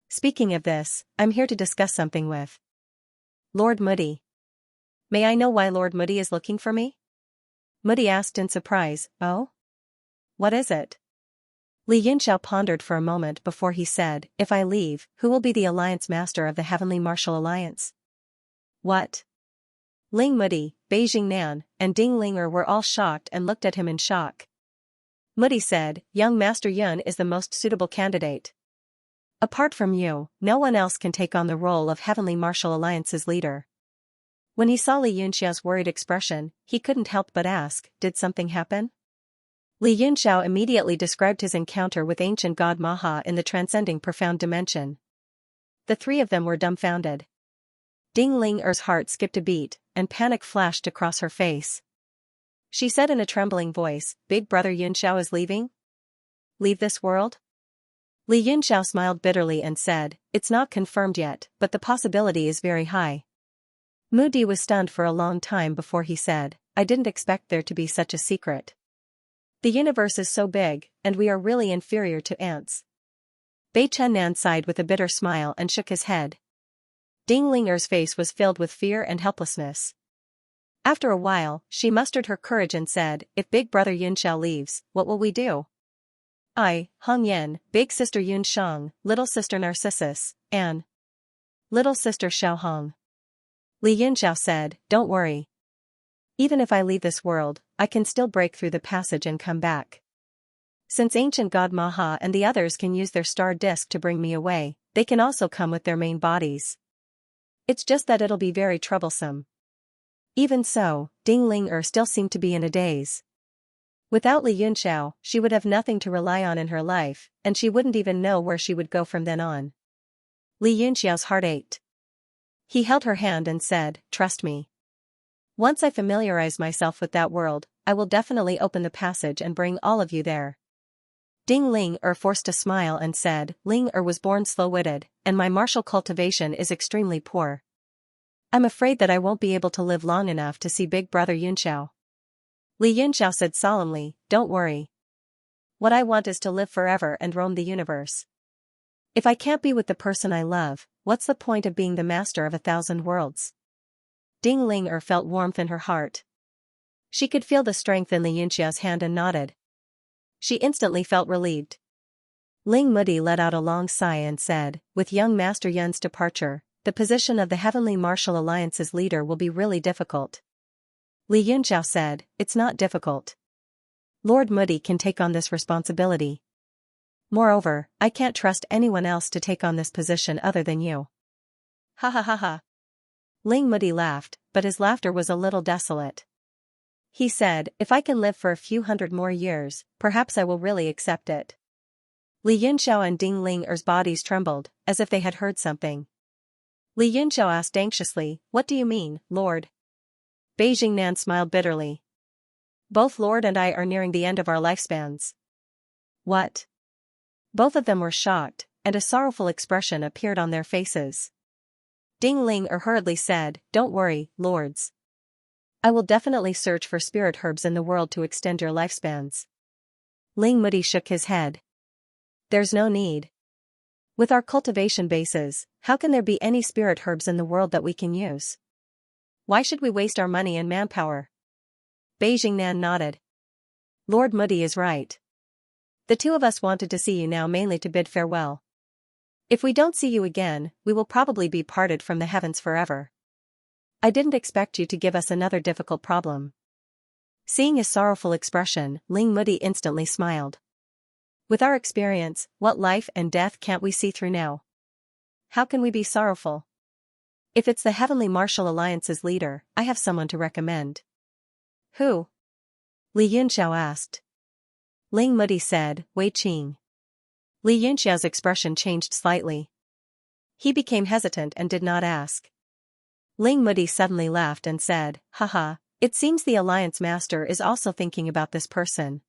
"Speaking of this, I'm here to discuss something with Lord Moody." "May I know why Lord Moody is looking for me?" Moody asked in surprise. "Oh? What is it?" Li Yunxiao pondered for a moment before he said, "If I leave, who will be the Alliance Master of the Heavenly Martial Alliance?" "What?" Ling Moody, Bei Jingnan, and Ding Linger were all shocked and looked at him in shock. Moody said, "Young Master Yun is the most suitable candidate. Apart from you, no one else can take on the role of Heavenly Martial Alliance's leader." When he saw Li Yunxiao's worried expression, he couldn't help but ask, "Did something happen?" Li Yunxiao immediately described his encounter with ancient god Maha in the transcending profound dimension. The three of them were dumbfounded. Ding Linger's heart skipped a beat, and panic flashed across her face. She said in a trembling voice, "Big brother Yunxiao is leaving? Leave this world?" Li Yunxiao smiled bitterly and said, "It's not confirmed yet, but the possibility is very high." Moody was stunned for a long time before he said, "I didn't expect there to be such a secret. The universe is so big, and we are really inferior to ants." Bei Chennan sighed with a bitter smile and shook his head. Ding Linger's face was filled with fear and helplessness. After a while, she mustered her courage and said, "If Big Brother Yunxiao leaves, what will we do? I, Hong Yen, Big Sister Yun Shang, Little Sister Narcissus, and Little Sister Xiao Hong." Li Yunxiao said, "Don't worry. Even if I leave this world, I can still break through the passage and come back. Since ancient god Maha and the others can use their star disk to bring me away, they can also come with their main bodies. It's just that it'll be very troublesome." Even so, Ding Linger still seemed to be in a daze. Without Li Yunxiao, she would have nothing to rely on in her life, and she wouldn't even know where she would go from then on. Li Yunxiao's heart ached. He held her hand and said, "Trust me. Once I familiarize myself with that world, I will definitely open the passage and bring all of you there." Ding Linger forced a smile and said, "Linger was born slow-witted, and my martial cultivation is extremely poor. I'm afraid that I won't be able to live long enough to see Big Brother Yunxiao." Li Yunxiao said solemnly, "Don't worry. What I want is to live forever and roam the universe. If I can't be with the person I love, what's the point of being the master of 1,000 worlds?" Ding Linger felt warmth in her heart. She could feel the strength in Li Yunxiao's hand and nodded. She instantly felt relieved. Ling Moody let out a long sigh and said, "With young Master Yun's departure, the position of the Heavenly Martial Alliance's leader will be really difficult." Li Yunxiao said, "It's not difficult. Lord Moody can take on this responsibility. Moreover, I can't trust anyone else to take on this position other than you." "Ha ha ha ha." Ling Moody laughed, but his laughter was a little desolate. He said, "If I can live for a few hundred more years, perhaps I will really accept it." Li Yunxiao and Ding Linger's bodies trembled, as if they had heard something. Li Yunxiao asked anxiously, "What do you mean, Lord?" Bei Jingnan smiled bitterly. "Both Lord and I are nearing the end of our lifespans." "What?" Both of them were shocked, and a sorrowful expression appeared on their faces. Ding Linger hurriedly said, "Don't worry, lords. I will definitely search for spirit herbs in the world to extend your lifespans." Ling Moody shook his head. "There's no need. With our cultivation bases, how can there be any spirit herbs in the world that we can use? Why should we waste our money and manpower?" Bei Jingnan nodded. "Lord Moody is right. The two of us wanted to see you now mainly to bid farewell. If we don't see you again, we will probably be parted from the heavens forever. I didn't expect you to give us another difficult problem." Seeing his sorrowful expression, Ling Moody instantly smiled. "With our experience, what life and death can't we see through now? How can we be sorrowful? If it's the Heavenly Martial Alliance's leader, I have someone to recommend." "Who?" Li Yunxiao asked. Ling Mudi said, Wei Qing. Li Yunxiao's expression changed slightly. He became hesitant and did not ask. Ling Mudi suddenly laughed and said, Haha, it seems the Alliance Master is also thinking about this person.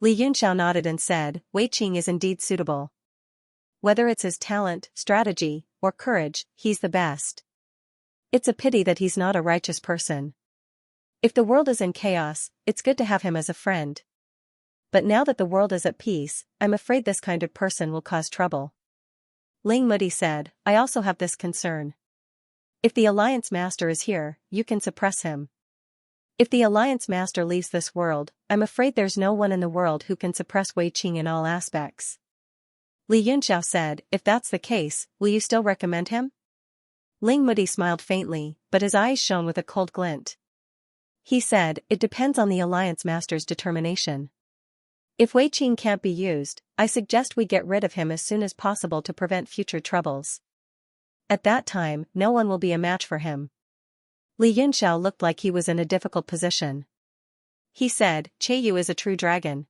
Li Yunxiao nodded and said, Wei Qing is indeed suitable. Whether it's his talent, strategy, or courage, he's the best. It's a pity that he's not a righteous person. If the world is in chaos, it's good to have him as a friend. But now that the world is at peace, I'm afraid this kind of person will cause trouble. Ling Mudi said, I also have this concern. If the Alliance Master is here, you can suppress him. If the Alliance Master leaves this world, I'm afraid there's no one in the world who can suppress Wei Qing in all aspects. Li Yunxiao said, if that's the case, will you still recommend him? Ling Mudi smiled faintly, but his eyes shone with a cold glint. He said, it depends on the Alliance Master's determination. If Wei Qing can't be used, I suggest we get rid of him as soon as possible to prevent future troubles. At that time, no one will be a match for him. Li Yunxiao looked like he was in a difficult position. He said, Yu is a true dragon.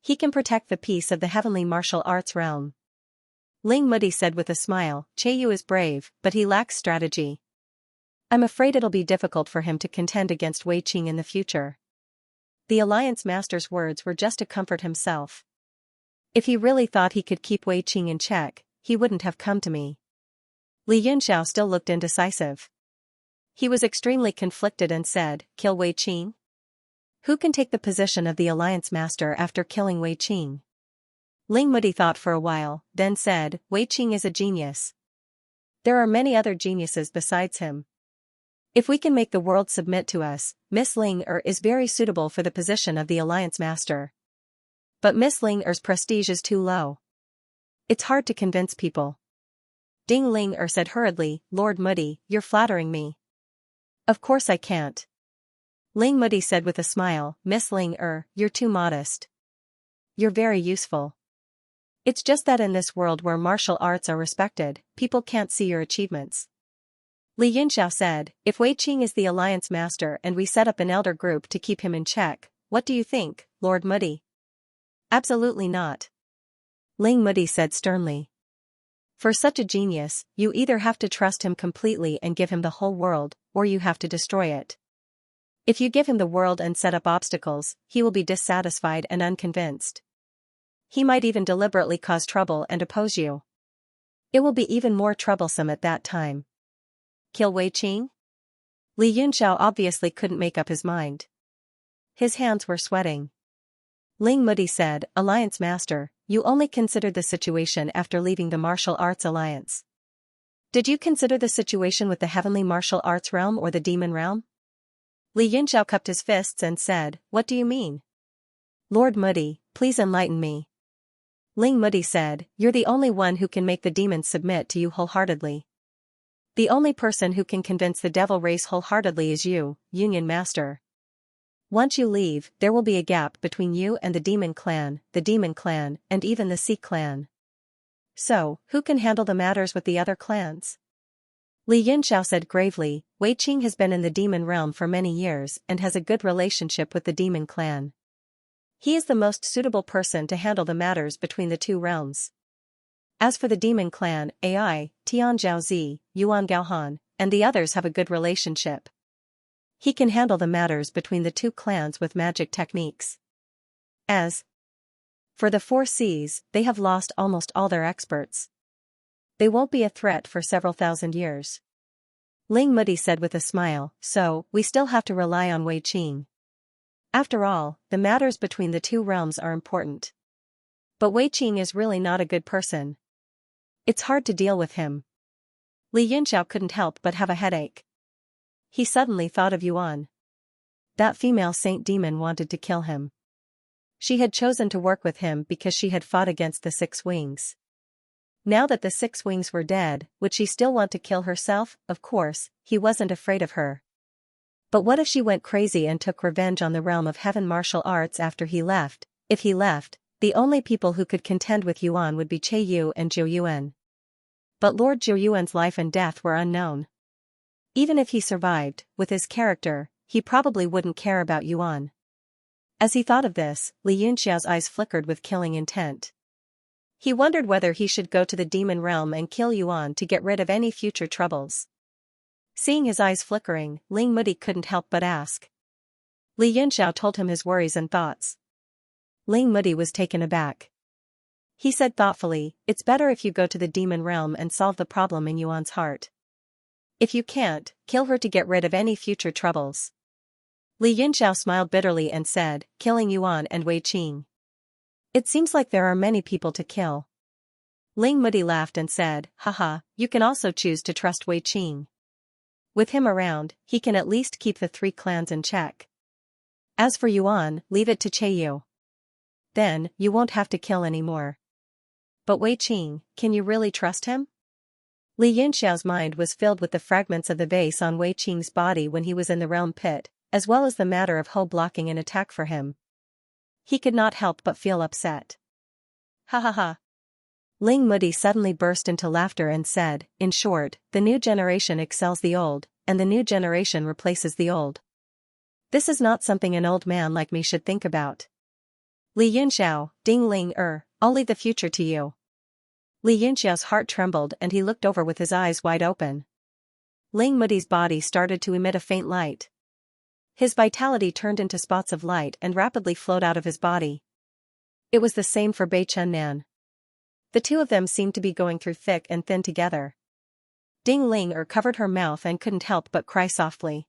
He can protect the peace of the heavenly martial arts realm. Ling Mudi said with a smile, Yu is brave, but he lacks strategy. I'm afraid it'll be difficult for him to contend against Wei Qing in the future. The Alliance Master's words were just to comfort himself. If he really thought he could keep Wei Qing in check, he wouldn't have come to me. Li Yunxiao still looked indecisive. He was extremely conflicted and said, kill Wei Qing? Who can take the position of the Alliance Master after killing Wei Qing? Ling Mudi thought for a while, then said, Wei Qing is a genius. There are many other geniuses besides him. If we can make the world submit to us, Miss Ling is very suitable for the position of the Alliance Master. But Miss Ling prestige is too low. It's hard to convince people. Ding Ling said hurriedly, Lord Mudi, you're flattering me. Of course I can't. Ling Mudi said with a smile, Miss Ling you're too modest. You're very useful. It's just that in this world where martial arts are respected, people can't see your achievements. Li Yunxiao said, if Wei Qing is the Alliance Master and we set up an elder group to keep him in check, what do you think, Lord Mudi? Absolutely not. Ling Mudi said sternly. For such a genius, you either have to trust him completely and give him the whole world, or you have to destroy it. If you give him the world and set up obstacles, he will be dissatisfied and unconvinced. He might even deliberately cause trouble and oppose you. It will be even more troublesome at that time. Kill Wei Qing? Li Yunxiao obviously couldn't make up his mind. His hands were sweating. Ling Mudi said, Alliance Master, you only considered the situation after leaving the Martial Arts Alliance. Did you consider the situation with the Heavenly Martial Arts Realm or the Demon Realm? Li Yunxiao cupped his fists and said, What do you mean? Lord Mudi, please enlighten me. Ling Mudi said, You're the only one who can make the demons submit to you wholeheartedly. The only person who can convince the devil race wholeheartedly is you, Union Master. Once you leave, there will be a gap between you and the Demon Clan, and even the Sea Clan. So, who can handle the matters with the other clans? Li Yunxiao said gravely, Wei Qing has been in the Demon Realm for many years and has a good relationship with the Demon Clan. He is the most suitable person to handle the matters between the two realms. As for the Demon Clan, Ai, Tian Zhaozi, Yuan Gaohan, and the others have a good relationship. He can handle the matters between the two clans with magic techniques. As for the 4 Seas, they have lost almost all their experts. They won't be a threat for several thousand years. Ling Mudi said with a smile, so, we still have to rely on Wei Qing. After all, the matters between the two realms are important. But Wei Qing is really not a good person. It's hard to deal with him. Li Yunxiao couldn't help but have a headache. He suddenly thought of Yuan. That female saint demon wanted to kill him. She had chosen to work with him because she had fought against the 6 Wings. Now that the 6 Wings were dead, would she still want to kill herself? Of course, he wasn't afraid of her. But what if she went crazy and took revenge on the realm of heaven martial arts after he left? If he left, the only people who could contend with Yuan would be Yu and Zhou Yuan. But Lord Zhou Yuan's life and death were unknown. Even if he survived, with his character, he probably wouldn't care about Yuan. As he thought of this, Li Yunxiao's eyes flickered with killing intent. He wondered whether he should go to the demon realm and kill Yuan to get rid of any future troubles. Seeing his eyes flickering, Ling Mudi couldn't help but ask. Li Yunxiao told him his worries and thoughts. Ling Mudi was taken aback. He said thoughtfully, "It's better if you go to the demon realm and solve the problem in Yuan's heart. If you can't, kill her to get rid of any future troubles." Li Yunxiao smiled bitterly and said, "Killing Yuan and Wei Qing. It seems like there are many people to kill." Ling Mudi laughed and said, "Haha, you can also choose to trust Wei Qing. With him around, he can at least keep the 3 clans in check. As for Yuan, leave it to Cheiyu. Then, you won't have to kill anymore. But Wei Qing, can you really trust him?" Li Yunxiao's mind was filled with the fragments of the vase on Wei Qing's body when he was in the realm pit, as well as the matter of Ho blocking an attack for him. He could not help but feel upset. Ha ha ha. Ling Mudi suddenly burst into laughter and said, "In short, the new generation excels the old, and the new generation replaces the old. This is not something an old man like me should think about. Li Yunxiao, Ding Ling I'll leave the future to you." Li Yunxiao's heart trembled and he looked over with his eyes wide open. Ling Mudi's body started to emit a faint light. His vitality turned into spots of light and rapidly flowed out of his body. It was the same for Bei Chunnan. The two of them seemed to be going through thick and thin together. Ding Ling covered her mouth and couldn't help but cry softly.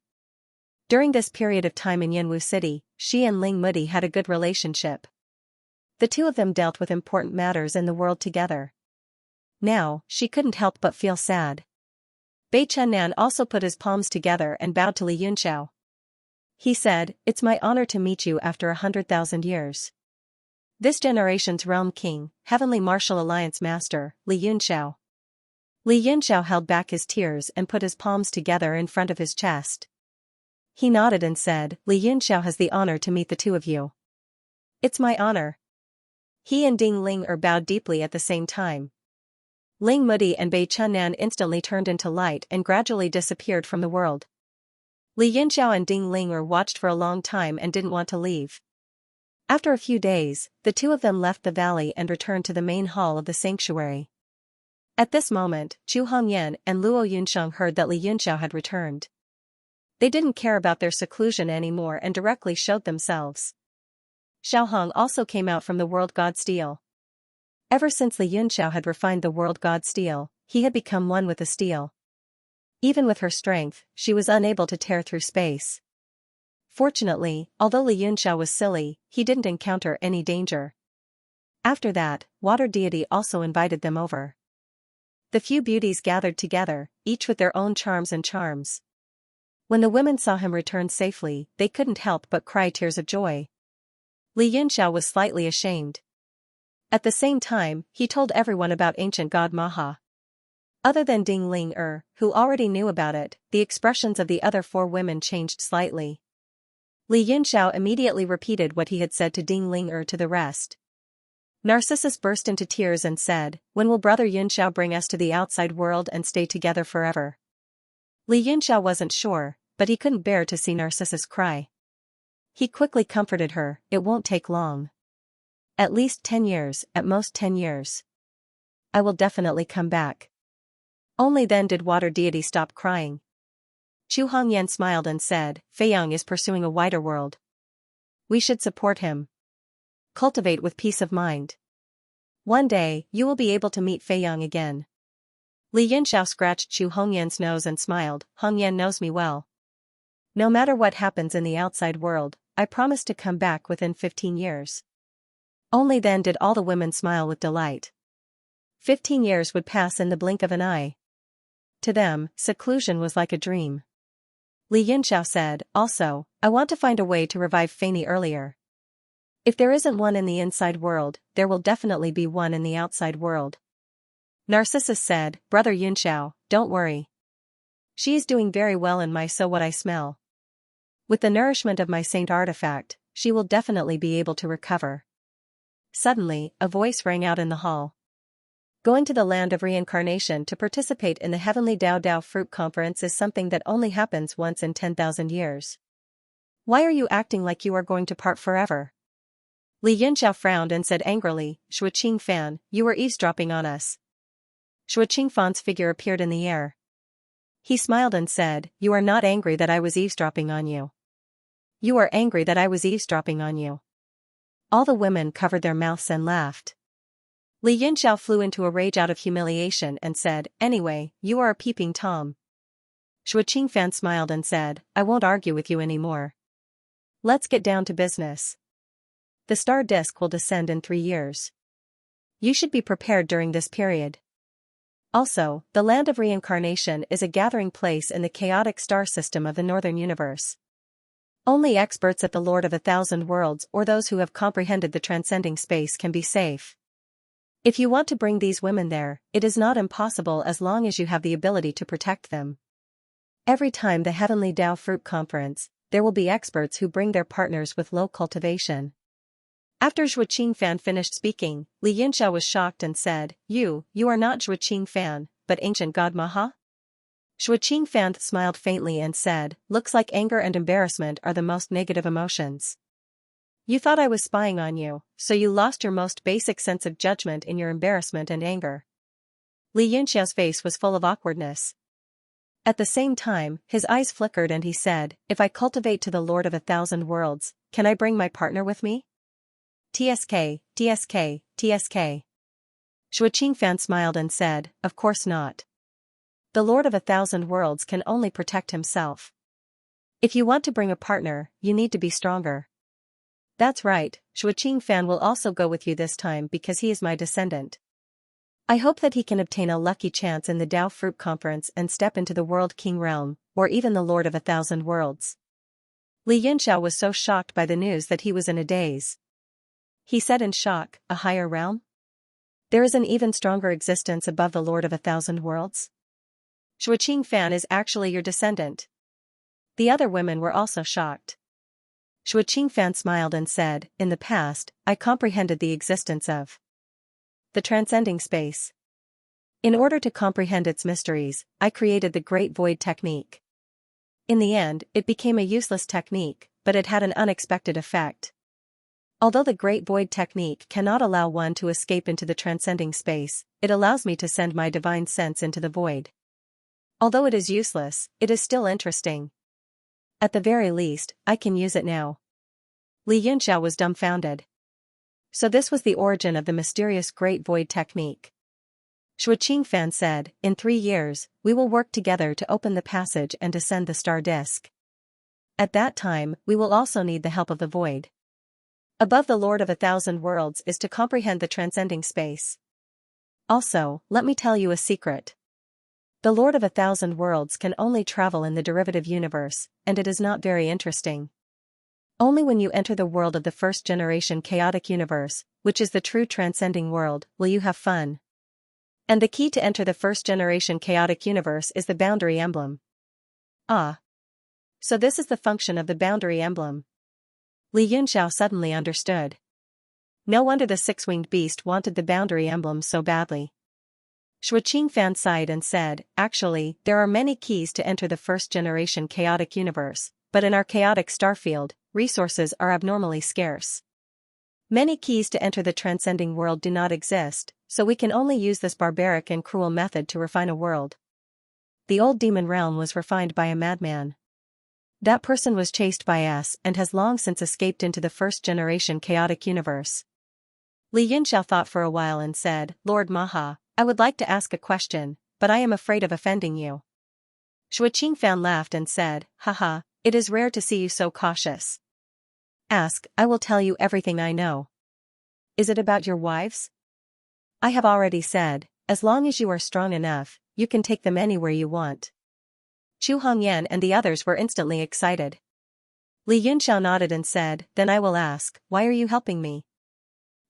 During this period of time in Yanwu City, she and Ling Mudi had a good relationship. The two of them dealt with important matters in the world together. Now, she couldn't help but feel sad. Bei Chunnan also put his palms together and bowed to Li Yunxiao. He said, "It's my honor to meet you after 100,000 years. This generation's realm king, heavenly martial alliance master, Li Yunxiao." Li Yunxiao held back his tears and put his palms together in front of his chest. He nodded and said, "Li Yunxiao has the honor to meet the two of you." "It's my honor." He and Ding Ling bowed deeply at the same time. Ling Mudi and Bei Chunnan instantly turned into light and gradually disappeared from the world. Li Yunxiao and Ding Ling watched for a long time and didn't want to leave. After a few days, the two of them left the valley and returned to the main hall of the sanctuary. At this moment, Chu Hongyan and Luo Yunsheng heard that Li Yunxiao had returned. They didn't care about their seclusion anymore and directly showed themselves. Xiaohong also came out from the world god steel. Ever since Li Yunxiao had refined the world god steel, he had become one with the steel. Even with her strength, she was unable to tear through space. Fortunately, although Li Yunxiao was silly, he didn't encounter any danger. After that, water deity also invited them over. The few beauties gathered together, each with their own charms and charms. When the women saw him return safely, they couldn't help but cry tears of joy. Li Yunxiao was slightly ashamed. At the same time, he told everyone about ancient god Maha. Other than Ding Ling who already knew about it, the expressions of the other 4 women changed slightly. Li Yunxiao immediately repeated what he had said to Ding Ling to the rest. Narcissus burst into tears and said, "When will brother Yunxiao bring us to the outside world and stay together forever?" Li Yunxiao wasn't sure, but he couldn't bear to see Narcissus cry. He quickly comforted her, "It won't take long. At least 10 years, at most 10 years. I will definitely come back." Only then did water deity stop crying. Chu Hongyan smiled and said, "Feiyang is pursuing a wider world. We should support him. Cultivate with peace of mind. One day, you will be able to meet Feiyang again." Li Yunxiao scratched Chu Hongyan's nose and smiled, "Hongyan knows me well. No matter what happens in the outside world, I promise to come back within 15 years. Only then did all the women smile with delight. 15 years would pass in the blink of an eye. To them, seclusion was like a dream. Li Yunxiao said, "Also, I want to find a way to revive Feini earlier. If there isn't one in the inside world, there will definitely be one in the outside world." Narcissus said, "Brother Yunxiao, don't worry. She is doing very well in my so what I smell. With the nourishment of my saint artifact, she will definitely be able to recover." Suddenly, a voice rang out in the hall. Going to the land of reincarnation to participate in the Heavenly Dao Dao Fruit Conference is something that only happens once in 10,000 years. Why are you acting like you are going to part forever? Li Yunxiao frowned and said angrily, Shui Qingfan, you were eavesdropping on us. Shui Qingfan's figure appeared in the air. He smiled and said, you are not angry that I was eavesdropping on you. You are angry that I was eavesdropping on you. All the women covered their mouths and laughed. Li Yunxiao flew into a rage out of humiliation and said, anyway, you are a peeping Tom. Shui Qingfan smiled and said, I won't argue with you anymore. Let's get down to business. The star disk will descend in 3 years. You should be prepared during this period. Also, the land of reincarnation is a gathering place in the chaotic star system of the northern universe. Only experts at the Lord of 1,000 Worlds or those who have comprehended the transcending space can be safe. If you want to bring these women there, it is not impossible as long as you have the ability to protect them. Every time the Heavenly Dao Fruit Conference, there will be experts who bring their partners with low cultivation. After Shui Qingfan finished speaking, Li Yunxiao was shocked and said, You are not Shui Qingfan, but ancient god Maha? Shui Qingfan smiled faintly and said, looks like anger and embarrassment are the most negative emotions. You thought I was spying on you, so you lost your most basic sense of judgment in your embarrassment and anger. Li Yunxiao's face was full of awkwardness. At the same time, his eyes flickered and he said, if I cultivate to the Lord of 1,000 Worlds, can I bring my partner with me? TSK, TSK, TSK. Shui Qingfan smiled and said, of course not. The Lord of 1,000 Worlds can only protect himself. If you want to bring a partner, you need to be stronger. That's right, Shui Qingfan will also go with you this time because he is my descendant. I hope that he can obtain a lucky chance in the Dao Fruit Conference and step into the World King realm, or even the Lord of 1,000 Worlds. Li Yunxiao was so shocked by the news that he was in a daze. He said in shock, a higher realm? There is an even stronger existence above the Lord of 1,000 Worlds? Shui Qingfan is actually your descendant. The other women were also shocked. Shui Qingfan smiled and said, in the past, I comprehended the existence of the transcending space. In order to comprehend its mysteries, I created the Great Void technique. In the end, it became a useless technique, but it had an unexpected effect. Although the Great Void technique cannot allow one to escape into the transcending space, it allows me to send my divine sense into the void. Although it is useless, it is still interesting. At the very least, I can use it now. Li Yunxiao was dumbfounded. So this was the origin of the mysterious Great Void technique. Shui Qingfan said, in 3 years, we will work together to open the passage and descend the star disk. At that time, we will also need the help of the void. Above the Lord of 1,000 Worlds is to comprehend the transcending space. Also, let me tell you a secret. The Lord of 1,000 Worlds can only travel in the derivative universe, and it is not very interesting. Only when you enter the world of the first generation chaotic universe, which is the true transcending world, will you have fun. And the key to enter the first generation chaotic universe is the boundary emblem. Ah. So this is the function of the boundary emblem. Li Yunxiao suddenly understood. No wonder the six-winged beast wanted the boundary emblem so badly. Shui Qingfan sighed and said, actually, there are many keys to enter the first-generation chaotic universe, but in our chaotic starfield, resources are abnormally scarce. Many keys to enter the transcending world do not exist, so we can only use this barbaric and cruel method to refine a world. The old demon realm was refined by a madman. That person was chased by us and has long since escaped into the first-generation chaotic universe. Li Yunxiao thought for a while and said, Lord Maha, I would like to ask a question, but I am afraid of offending you. Shui Qingfan laughed and said, haha, it is rare to see you so cautious. Ask, I will tell you everything I know. Is it about your wives? I have already said, as long as you are strong enough, you can take them anywhere you want. Chu Hongyan and the others were instantly excited. Li Yunxiao nodded and said, then I will ask, why are you helping me?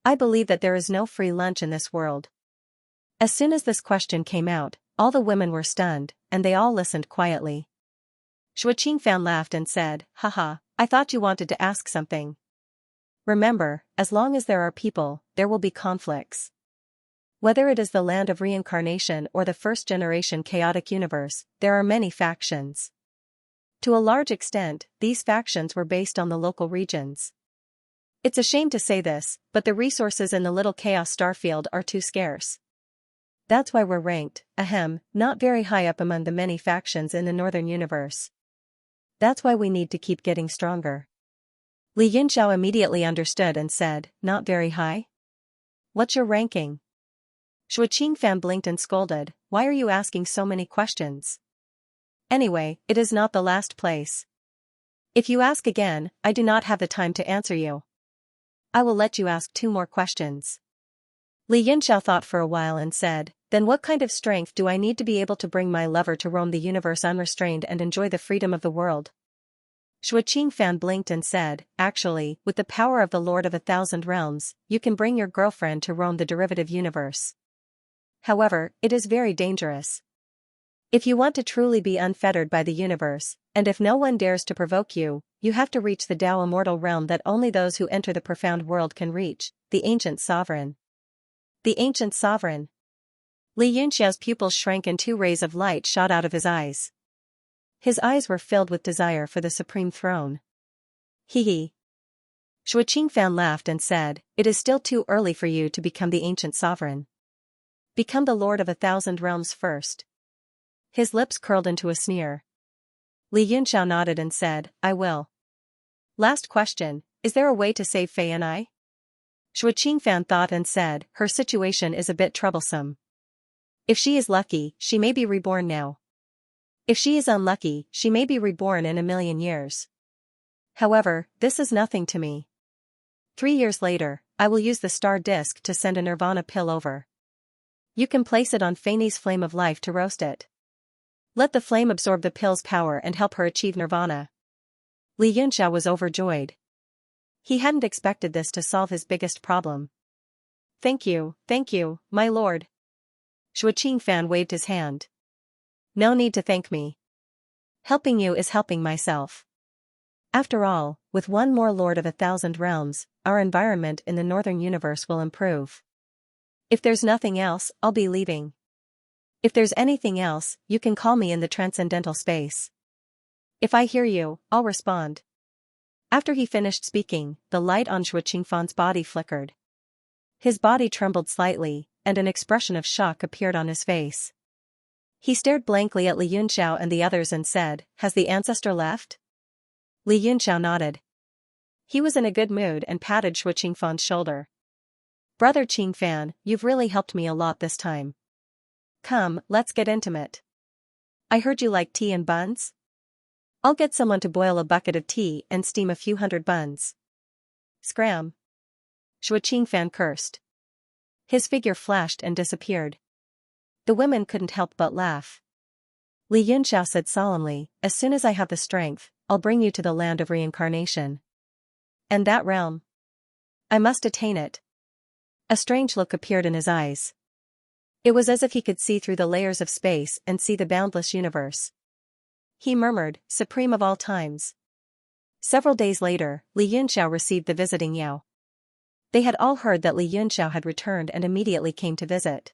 I believe that there is no free lunch in this world. As soon as this question came out, all the women were stunned, and they all listened quietly. Shui Qingfan laughed and said, haha, I thought you wanted to ask something. Remember, as long as there are people, there will be conflicts. Whether it is the land of reincarnation or the first-generation chaotic universe, there are many factions. To a large extent, these factions were based on the local regions. It's a shame to say this, but the resources in the little chaos starfield are too scarce. That's why we're ranked, not very high up among the many factions in the northern universe. That's why we need to keep getting stronger. Li Yunxiao immediately understood and said, not very high? What's your ranking? Shui Qingfan blinked and scolded, why are you asking so many questions? Anyway, it is not the last place. If you ask again, I do not have the time to answer you. I will let you ask 2 more questions. Li Yunxiao thought for a while and said, then what kind of strength do I need to be able to bring my lover to roam the universe unrestrained and enjoy the freedom of the world? Shui Qingfan blinked and said, actually, with the power of the Lord of 1,000 Realms, you can bring your girlfriend to roam the derivative universe. However, it is very dangerous. If you want to truly be unfettered by the universe, and if no one dares to provoke you, you have to reach the Tao immortal realm that only those who enter the profound world can reach, the ancient sovereign. The ancient sovereign. Li Yunxiao's pupils shrank and 2 rays of light shot out of his eyes. His eyes were filled with desire for the supreme throne. Hee. Shui Qingfan laughed and said, it is still too early for you to become the ancient sovereign. Become the Lord of 1,000 Realms first. His lips curled into a sneer. Li Yunxiao nodded and said, I will. Last question, is there a way to save Fei and I? Shui Qingfan thought and said, her situation is a bit troublesome. If she is lucky, she may be reborn now. If she is unlucky, she may be reborn in 1,000,000 years. However, this is nothing to me. 3 years later, I will use the star disk to send a nirvana pill over. You can place it on Fei's flame of life to roast it. Let the flame absorb the pill's power and help her achieve nirvana. Li Yunxiao was overjoyed. He hadn't expected this to solve his biggest problem. Thank you, my lord. Shui Qingfan waved his hand. No need to thank me. Helping you is helping myself. After all, with one more Lord of 1,000 Realms, our environment in the northern universe will improve. If there's nothing else, I'll be leaving. If there's anything else, you can call me in the transcendental space. If I hear you, I'll respond. After he finished speaking, the light on Shui Qingfan's body flickered. His body trembled slightly, and an expression of shock appeared on his face. He stared blankly at Li Yunxiao and the others and said, has the ancestor left? Li Yunxiao nodded. He was in a good mood and patted Shui Qingfan's shoulder. Brother Qingfan, you've really helped me a lot this time. Come, let's get intimate. I heard you like tea and buns? I'll get someone to boil a bucket of tea and steam a few hundred buns. Scram. Shui Qingfan cursed. His figure flashed and disappeared. The women couldn't help but laugh. Li Yunxiao said solemnly, as soon as I have the strength, I'll bring you to the land of reincarnation. And that realm? I must attain it. A strange look appeared in his eyes. It was as if he could see through the layers of space and see the boundless universe. He murmured, supreme of all times. Several days later, Li Yunxiao received the visiting Yao. They had all heard that Li Yunxiao had returned and immediately came to visit.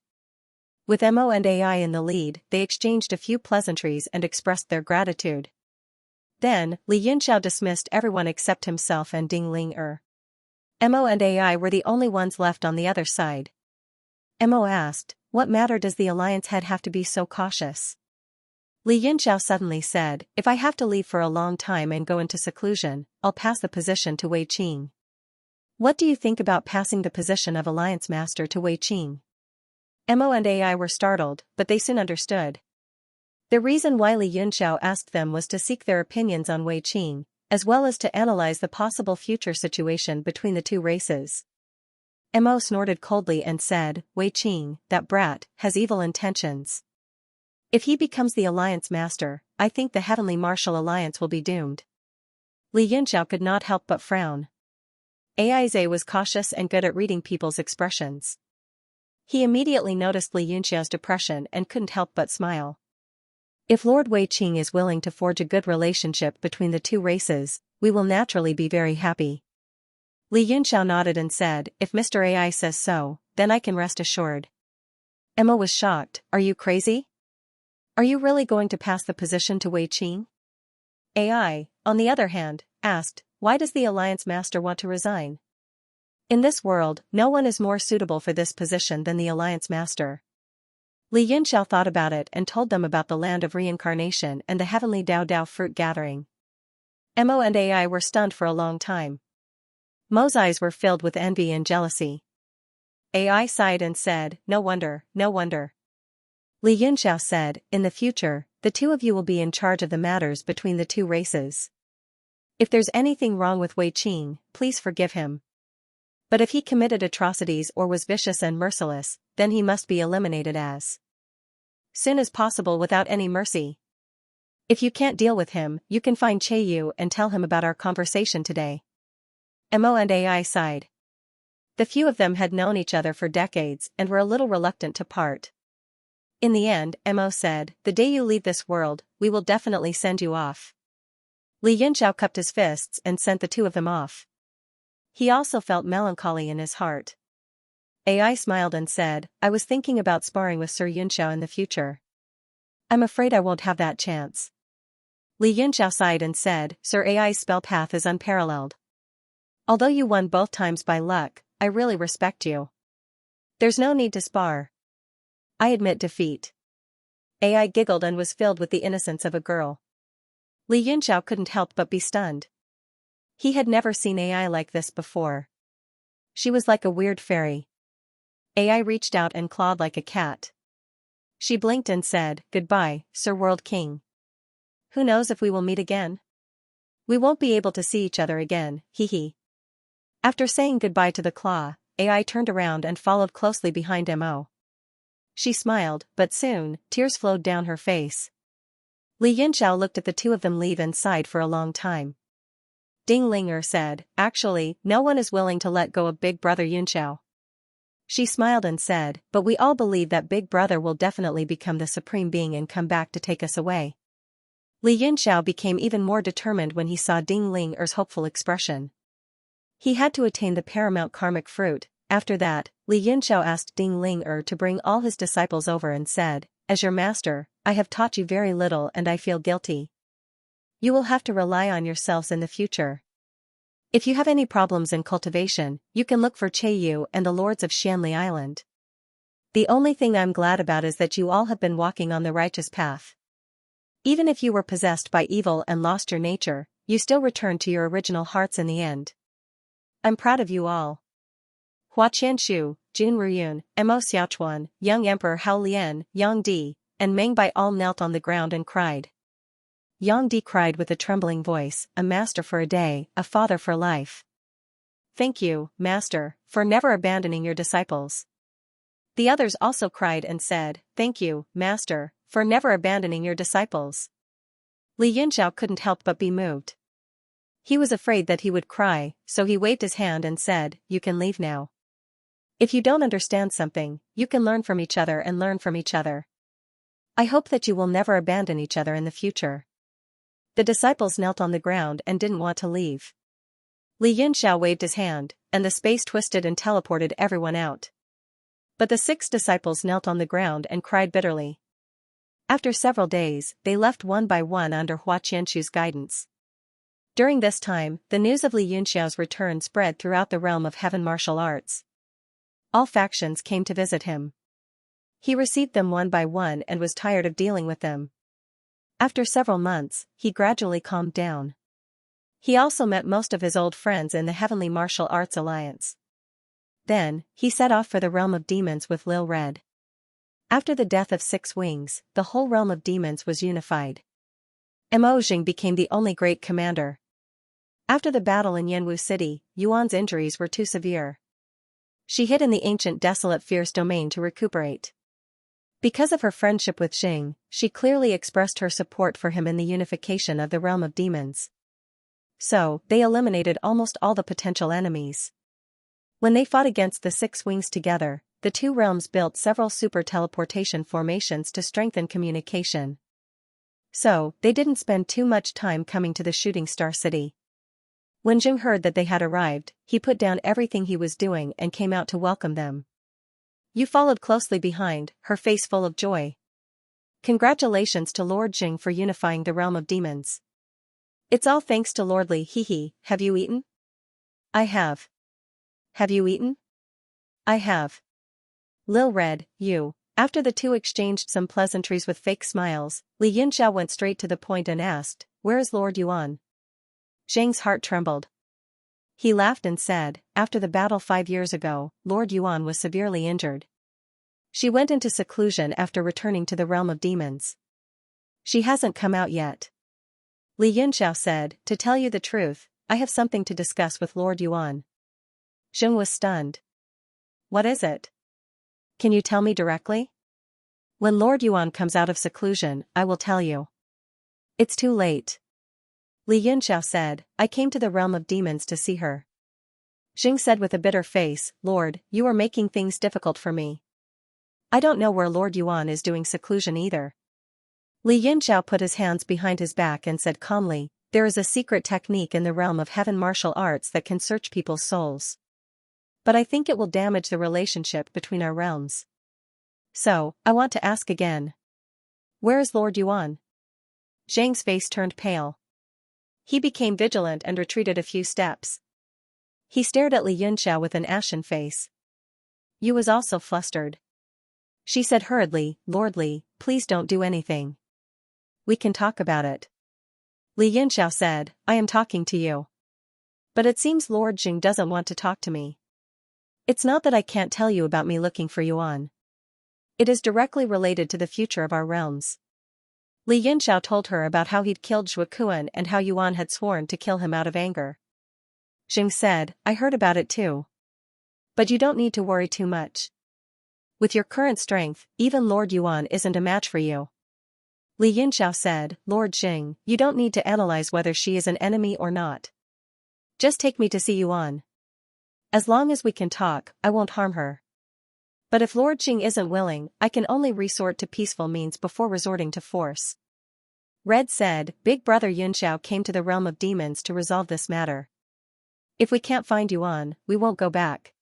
With Mo and AI in the lead, they exchanged a few pleasantries and expressed their gratitude. Then, Li Yunxiao dismissed everyone except himself and Ding Ling. Mo and AI were the only ones left on the other side. Mo asked, what matter does the Alliance head have to be so cautious? Li Yunxiao suddenly said, if I have to leave for a long time and go into seclusion, I'll pass the position to Wei Qing. What do you think about passing the position of Alliance Master to Wei Qing? Mo and AI were startled, but they soon understood. The reason why Li Yunxiao asked them was to seek their opinions on Wei Qing, as well as to analyze the possible future situation between the 2 races. Mo snorted coldly and said, Wei Qing, that brat, has evil intentions. If he becomes the Alliance Master, I think the Heavenly Martial Alliance will be doomed. Li Yunxiao could not help but frown. Aize was cautious and good at reading people's expressions. He immediately noticed Li Yunxiao's depression and couldn't help but smile. If Lord Wei Qing is willing to forge a good relationship between the 2 races, we will naturally be very happy. Li Yunxiao nodded and said, if Mr. AI says so, then I can rest assured. Emma was shocked, are you crazy? Are you really going to pass the position to Wei Qing? AI, on the other hand, asked, why does the Alliance Master want to resign? In this world, no one is more suitable for this position than the Alliance Master. Li Yunxiao thought about it and told them about the land of reincarnation and the heavenly Dao Dao fruit gathering. Mo and AI were stunned for a long time. Mo's eyes were filled with envy and jealousy. AI sighed and said, no wonder, no wonder. Li Yunxiao said, in the future, the two of you will be in charge of the matters between the two races. If there's anything wrong with Wei Qing, please forgive him. But if he committed atrocities or was vicious and merciless, then he must be eliminated as soon as possible without any mercy. If you can't deal with him, you can find Yu and tell him about our conversation today. Mo and AI sighed. The few of them had known each other for decades and were a little reluctant to part. In the end, Mo said, the day you leave this world, we will definitely send you off. Li Yunxiao cupped his fists and sent the two of them off. He also felt melancholy in his heart. AI smiled and said, I was thinking about sparring with Sir Yunxiao in the future. I'm afraid I won't have that chance. Li Yunxiao sighed and said, Sir AI's spell path is unparalleled. Although you won both times by luck, I really respect you. There's no need to spar. I admit defeat. AI giggled and was filled with the innocence of a girl. Li Yunxiao couldn't help but be stunned. He had never seen AI like this before. She was like a weird fairy. AI reached out and clawed like a cat. She blinked and said, goodbye, Sir World King. Who knows if we will meet again? We won't be able to see each other again, hee hee. After saying goodbye to the claw, AI turned around and followed closely behind Mo. She smiled, but soon, tears flowed down her face. Li Yunxiao looked at the two of them leave and sighed for a long time. Ding Linger said, actually, no one is willing to let go of Big Brother Yunxiao. She smiled and said, but we all believe that Big Brother will definitely become the supreme being and come back to take us away. Li Yunxiao became even more determined when he saw Ding Linger's hopeful expression. He had to attain the paramount karmic fruit. After that, Li Yunxiao asked Ding Linger to bring all his disciples over and said, as your master, I have taught you very little and I feel guilty. You will have to rely on yourselves in the future. If you have any problems in cultivation, you can look for Yu and the lords of Xianli Island. The only thing I'm glad about is that you all have been walking on the righteous path. Even if you were possessed by evil and lost your nature, you still returned to your original hearts in the end. I'm proud of you all. Hua Qianshu, Jun Ruyun, Mo Xiaochuan, young Emperor Hao Lian, Yang Di, and Meng Bai all knelt on the ground and cried. Yang Di cried with a trembling voice, a master for a day, a father for life. Thank you, master, for never abandoning your disciples. The others also cried and said, thank you, master, for never abandoning your disciples. Li Yunxiao couldn't help but be moved. He was afraid that he would cry, so he waved his hand and said, you can leave now. If you don't understand something, you can learn from each other and learn from each other. I hope that you will never abandon each other in the future. The disciples knelt on the ground and didn't want to leave. Li Yunxiao waved his hand, and the space twisted and teleported everyone out. But the 6 disciples knelt on the ground and cried bitterly. After several days, they left one by one under Hua Qianshu's guidance. During this time, the news of Li Yunxiao's return spread throughout the realm of heaven martial arts. All factions came to visit him. He received them one by one and was tired of dealing with them. After several months, he gradually calmed down. He also met most of his old friends in the Heavenly Martial Arts Alliance. Then, he set off for the realm of demons with Lil Red. After the death of 6 Wings, the whole realm of demons was unified. Mo Jing became the only great commander. After the battle in Yanwu City, Yuan's injuries were too severe. She hid in the ancient desolate fierce domain to recuperate. Because of her friendship with Jing, she clearly expressed her support for him in the unification of the realm of demons. So, they eliminated almost all the potential enemies. When they fought against the 6 Wings together, the two realms built several super teleportation formations to strengthen communication. So, they didn't spend too much time coming to the Shooting Star City. When Jing heard that they had arrived, he put down everything he was doing and came out to welcome them. Yu followed closely behind, her face full of joy. Congratulations to Lord Jing for unifying the realm of demons. It's all thanks to Lord Li, hee. Have you eaten? I have. Have you eaten? I have. Lil read, you. After the two exchanged some pleasantries with fake smiles, Li Yinxiao went straight to the point and asked, where is Lord Yuan? Zhang's heart trembled. He laughed and said, after the battle 5 years ago, Lord Yuan was severely injured. She went into seclusion after returning to the realm of demons. She hasn't come out yet. Li Yinxiao said, to tell you the truth, I have something to discuss with Lord Yuan. Zheng was stunned. What is it? Can you tell me directly? When Lord Yuan comes out of seclusion, I will tell you. It's too late. Li Yinxiao said, I came to the realm of demons to see her. Zheng said with a bitter face, Lord, you are making things difficult for me. I don't know where Lord Yuan is doing seclusion either. Li Yinxiao put his hands behind his back and said calmly, there is a secret technique in the realm of heaven martial arts that can search people's souls. But I think it will damage the relationship between our realms. So, I want to ask again. Where is Lord Yuan? Zhang's face turned pale. He became vigilant and retreated a few steps. He stared at Li Yinxiao with an ashen face. Yu was also flustered. She said hurriedly, Lord Li, please don't do anything. We can talk about it. Li Yinxiao said, I am talking to you. But it seems Lord Jing doesn't want to talk to me. It's not that I can't tell you about me looking for Yuan. It is directly related to the future of our realms. Li Yinxiao told her about how he'd killed Zhuekuan and how Yuan had sworn to kill him out of anger. Jing said, I heard about it too. But you don't need to worry too much. With your current strength, even Lord Yuan isn't a match for you. Li Yinxiao said, Lord Jing, you don't need to analyze whether she is an enemy or not. Just take me to see Yuan. As long as we can talk, I won't harm her. But if Lord Jing isn't willing, I can only resort to peaceful means before resorting to force. Red said, Big Brother Yunxiao came to the realm of demons to resolve this matter. If we can't find Yuan, we won't go back.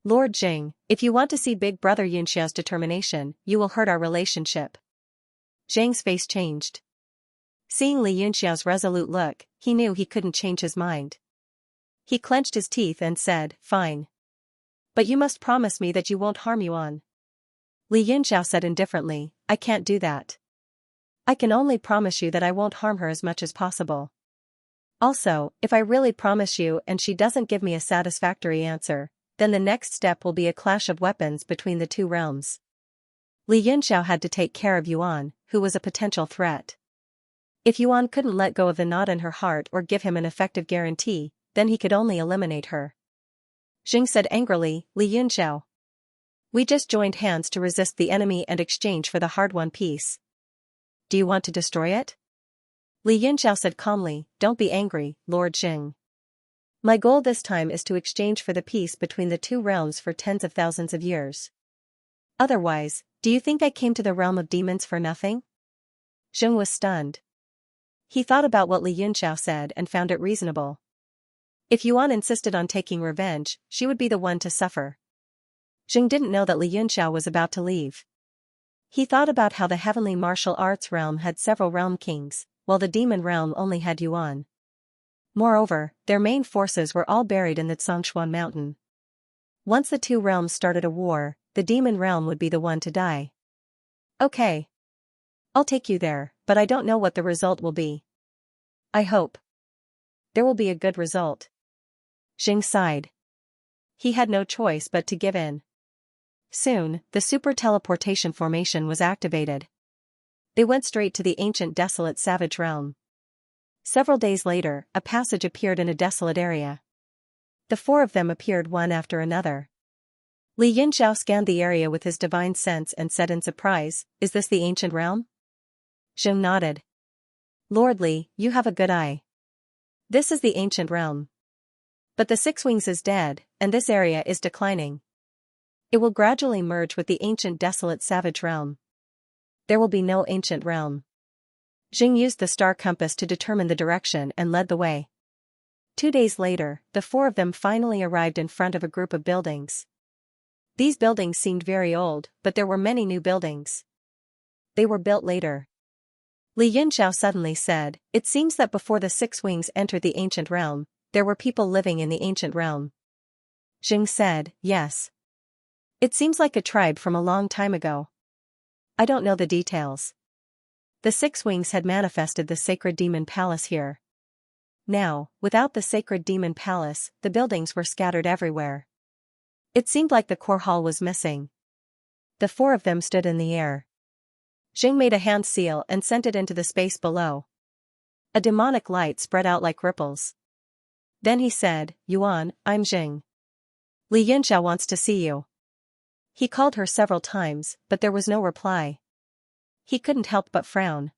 Lord Jing, if you want to see Big Brother Yunxiao's determination, you will hurt our relationship. Zhang's face changed. Seeing Li Yunxiao's resolute look, he knew he couldn't change his mind. He clenched his teeth and said, fine. But you must promise me that you won't harm Yuan. Li Yinxiao said indifferently, I can't do that. I can only promise you that I won't harm her as much as possible. Also, if I really promise you and she doesn't give me a satisfactory answer, then the next step will be a clash of weapons between the two realms. Li Yinxiao had to take care of Yuan, who was a potential threat. If Yuan couldn't let go of the knot in her heart or give him an effective guarantee, then he could only eliminate her. Jing said angrily, Li Yinxiao. We just joined hands to resist the enemy and exchange for the hard-won peace. Do you want to destroy it? Li Yinxiao said calmly, don't be angry, Lord Jing. My goal this time is to exchange for the peace between the two realms for tens of thousands of years. Otherwise, do you think I came to the realm of demons for nothing? Zheng was stunned. He thought about what Li Yinxiao said and found it reasonable. If Yuan insisted on taking revenge, she would be the one to suffer. Zheng didn't know that Li Yinxiao was about to leave. He thought about how the heavenly martial arts realm had several realm kings, while the demon realm only had Yuan. Moreover, their main forces were all buried in the Xianxia mountain. Once the two realms started a war, the demon realm would be the one to die. Okay. I'll take you there, but I don't know what the result will be. I hope there will be a good result. Jing sighed. He had no choice but to give in. Soon, the super teleportation formation was activated. They went straight to the ancient desolate savage realm. Several days later, a passage appeared in a desolate area. The four of them appeared one after another. Li Yinxiao scanned the area with his divine sense and said in surprise, is this the ancient realm? Zheng nodded. Lord Li, you have a good eye. This is the ancient realm. But the Six Wings is dead, and this area is declining. It will gradually merge with the ancient desolate savage realm. There will be no ancient realm. Jing used the star compass to determine the direction and led the way. 2 days later, the four of them finally arrived in front of a group of buildings. These buildings seemed very old, but there were many new buildings. They were built later. Li Yunxiao suddenly said, "It seems that before the six wings entered the ancient realm, there were people living in the ancient realm." Jing said, "Yes. It seems like a tribe from a long time ago. I don't know the details. The six wings had manifested the sacred demon palace here. Now, without the sacred demon palace, the buildings were scattered everywhere. It seemed like the core hall was missing." The four of them stood in the air. Jing made a hand seal and sent it into the space below. A demonic light spread out like ripples. Then he said, "Yuan, I'm Jing. Li Yunxiao wants to see you." He called her several times, but there was no reply. He couldn't help but frown.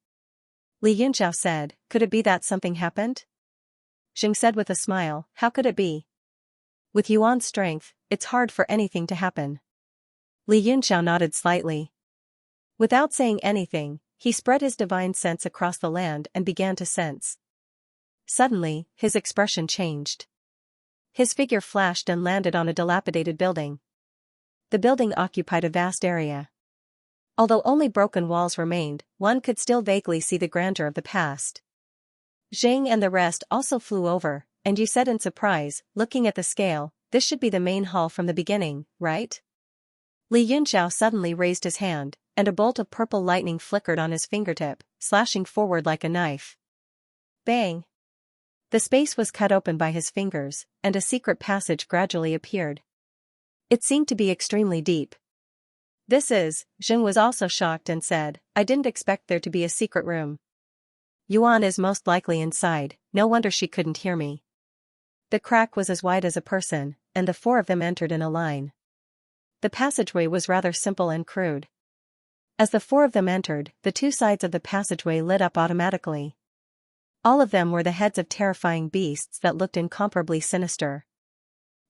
Li Yunxiao said, "Could it be that something happened?" Jing said with a smile, "How could it be? With Yuan's strength, it's hard for anything to happen." Li Yunxiao nodded slightly. Without saying anything, he spread his divine sense across the land and began to sense. Suddenly, his expression changed. His figure flashed and landed on a dilapidated building. The building occupied a vast area. Although only broken walls remained, one could still vaguely see the grandeur of the past. Zhang and the rest also flew over, and you said in surprise, looking at the scale, "This should be the main hall from the beginning, right?" Li Yunxiao suddenly raised his hand, and a bolt of purple lightning flickered on his fingertip, slashing forward like a knife. Bang! The space was cut open by his fingers, and a secret passage gradually appeared. It seemed to be extremely deep. Zheng was also shocked and said, "I didn't expect there to be a secret room. Yuan is most likely inside, no wonder she couldn't hear me." The crack was as wide as a person, and the four of them entered in a line. The passageway was rather simple and crude. As the four of them entered, the two sides of the passageway lit up automatically. All of them were the heads of terrifying beasts that looked incomparably sinister.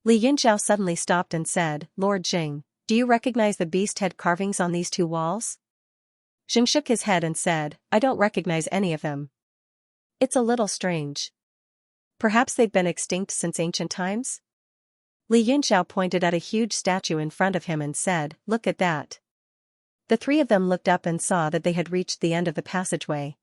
Li Yunxiao suddenly stopped and said, "Lord Jing, do you recognize the beast head carvings on these two walls?" Jing shook his head and said, "I don't recognize any of them. It's a little strange. Perhaps they've been extinct since ancient times?" Li Yunxiao pointed at a huge statue in front of him and said, "Look at that." The three of them looked up and saw that they had reached the end of the passageway.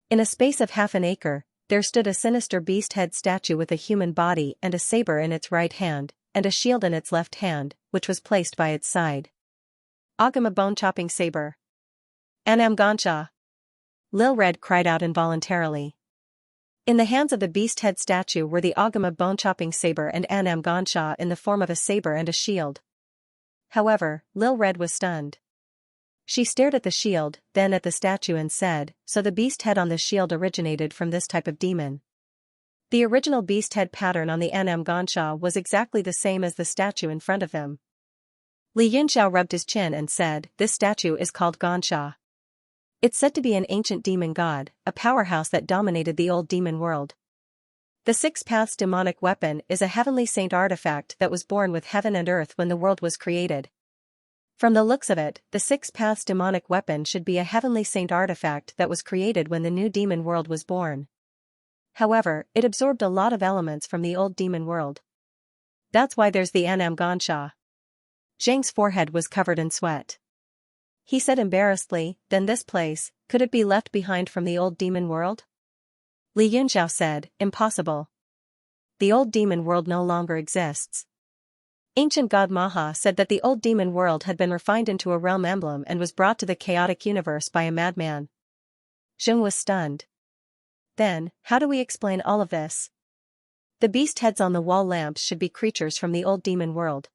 In a space of half an acre, there stood a sinister beast head statue with a human body and a saber in its right hand, and a shield in its left hand, which was placed by its side. "Agama bone-chopping saber. Anam Gansha!" Lil Red cried out involuntarily. In the hands of the beast head statue were the Agama bone-chopping saber and Anam Gansha in the form of a saber and a shield. However, Lil Red was stunned. She stared at the shield, then at the statue and said, "So the beast head on the shield originated from this type of demon." The original beast head pattern on the Anam Gansha was exactly the same as the statue in front of him. Li Yunxiao rubbed his chin and said, "This statue is called Gansha. It's said to be an ancient demon god, a powerhouse that dominated the old demon world. The Six Paths demonic weapon is a heavenly saint artifact that was born with heaven and earth when the world was created. From the looks of it, the Six Paths demonic weapon should be a heavenly saint artifact that was created when the new demon world was born. However, it absorbed a lot of elements from the old demon world. That's why there's the Anam Gansha." Zhang's forehead was covered in sweat. He said embarrassedly, "Then this place, could it be left behind from the old demon world?" Li Yunxiao said, "Impossible. The old demon world no longer exists. Ancient god Maha said that the old demon world had been refined into a realm emblem and was brought to the chaotic universe by a madman." Zheng was stunned. "Then, how do we explain all of this? The beast heads on the wall lamps should be creatures from the old demon world.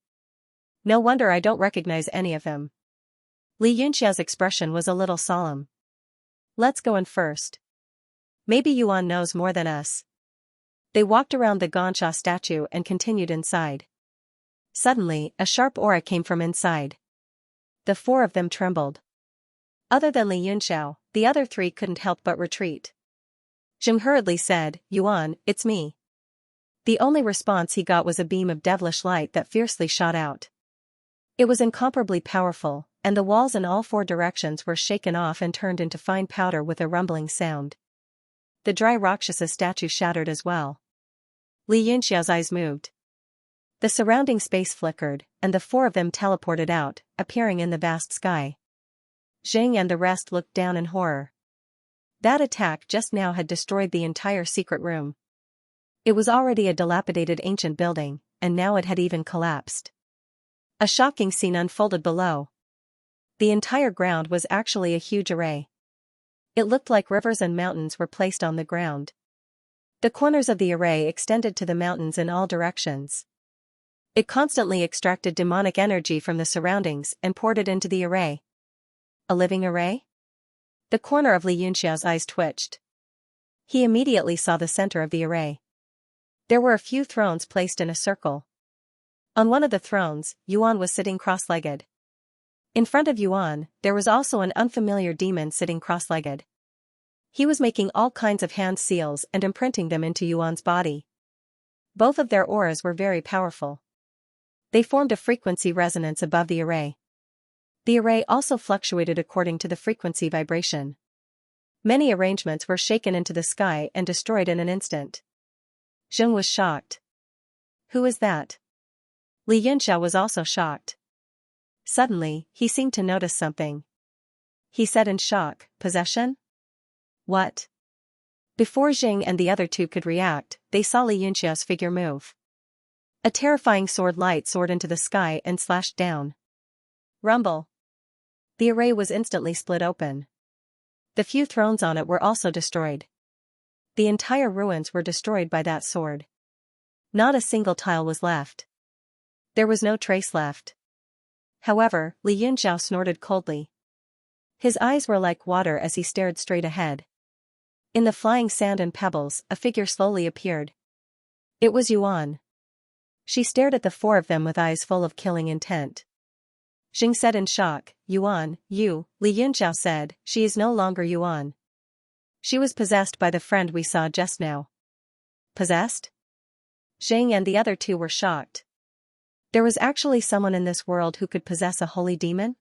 No wonder I don't recognize any of them." Li Yunxiao's expression was a little solemn. "Let's go in first. Maybe Yuan knows more than us." They walked around the Gansha statue and continued inside. Suddenly, a sharp aura came from inside. The four of them trembled. Other than Li Yunxiao, the other three couldn't help but retreat. Zheng hurriedly said, "Yuan, it's me." The only response he got was a beam of devilish light that fiercely shot out. It was incomparably powerful, and the walls in all four directions were shaken off and turned into fine powder with a rumbling sound. The dry Rakshasa statue shattered as well. Li Yunxiao's eyes moved. The surrounding space flickered, and the four of them teleported out, appearing in the vast sky. Zhang and the rest looked down in horror. That attack just now had destroyed the entire secret room. It was already a dilapidated ancient building, and now it had even collapsed. A shocking scene unfolded below. The entire ground was actually a huge array. It looked like rivers and mountains were placed on the ground. The corners of the array extended to the mountains in all directions. It constantly extracted demonic energy from the surroundings and poured it into the array. A living array? The corner of Xianxia's eyes twitched. He immediately saw the center of the array. There were a few thrones placed in a circle. On one of the thrones, Yuan was sitting cross-legged. In front of Yuan, there was also an unfamiliar demon sitting cross-legged. He was making all kinds of hand seals and imprinting them into Yuan's body. Both of their auras were very powerful. They formed a frequency resonance above the array. The array also fluctuated according to the frequency vibration. Many arrangements were shaken into the sky and destroyed in an instant. Zheng was shocked. Who is that? Xianxia was also shocked. Suddenly, he seemed to notice something. He said in shock, "Possession? What?" Before Zheng and the other two could react, they saw Xianxia's figure move. A terrifying sword light soared into the sky and slashed down. Rumble. The array was instantly split open. The few thrones on it were also destroyed. The entire ruins were destroyed by that sword. Not a single tile was left. There was no trace left. However, Xianxia snorted coldly. His eyes were like water as he stared straight ahead. In the flying sand and pebbles, a figure slowly appeared. It was Yuan. She stared at the four of them with eyes full of killing intent. Zheng said in shock, "Yuan, you," Xianxia said, "She is no longer Yuan. She was possessed by the friend we saw just now." Possessed? Zheng and the other two were shocked. There was actually someone in this world who could possess a holy demon?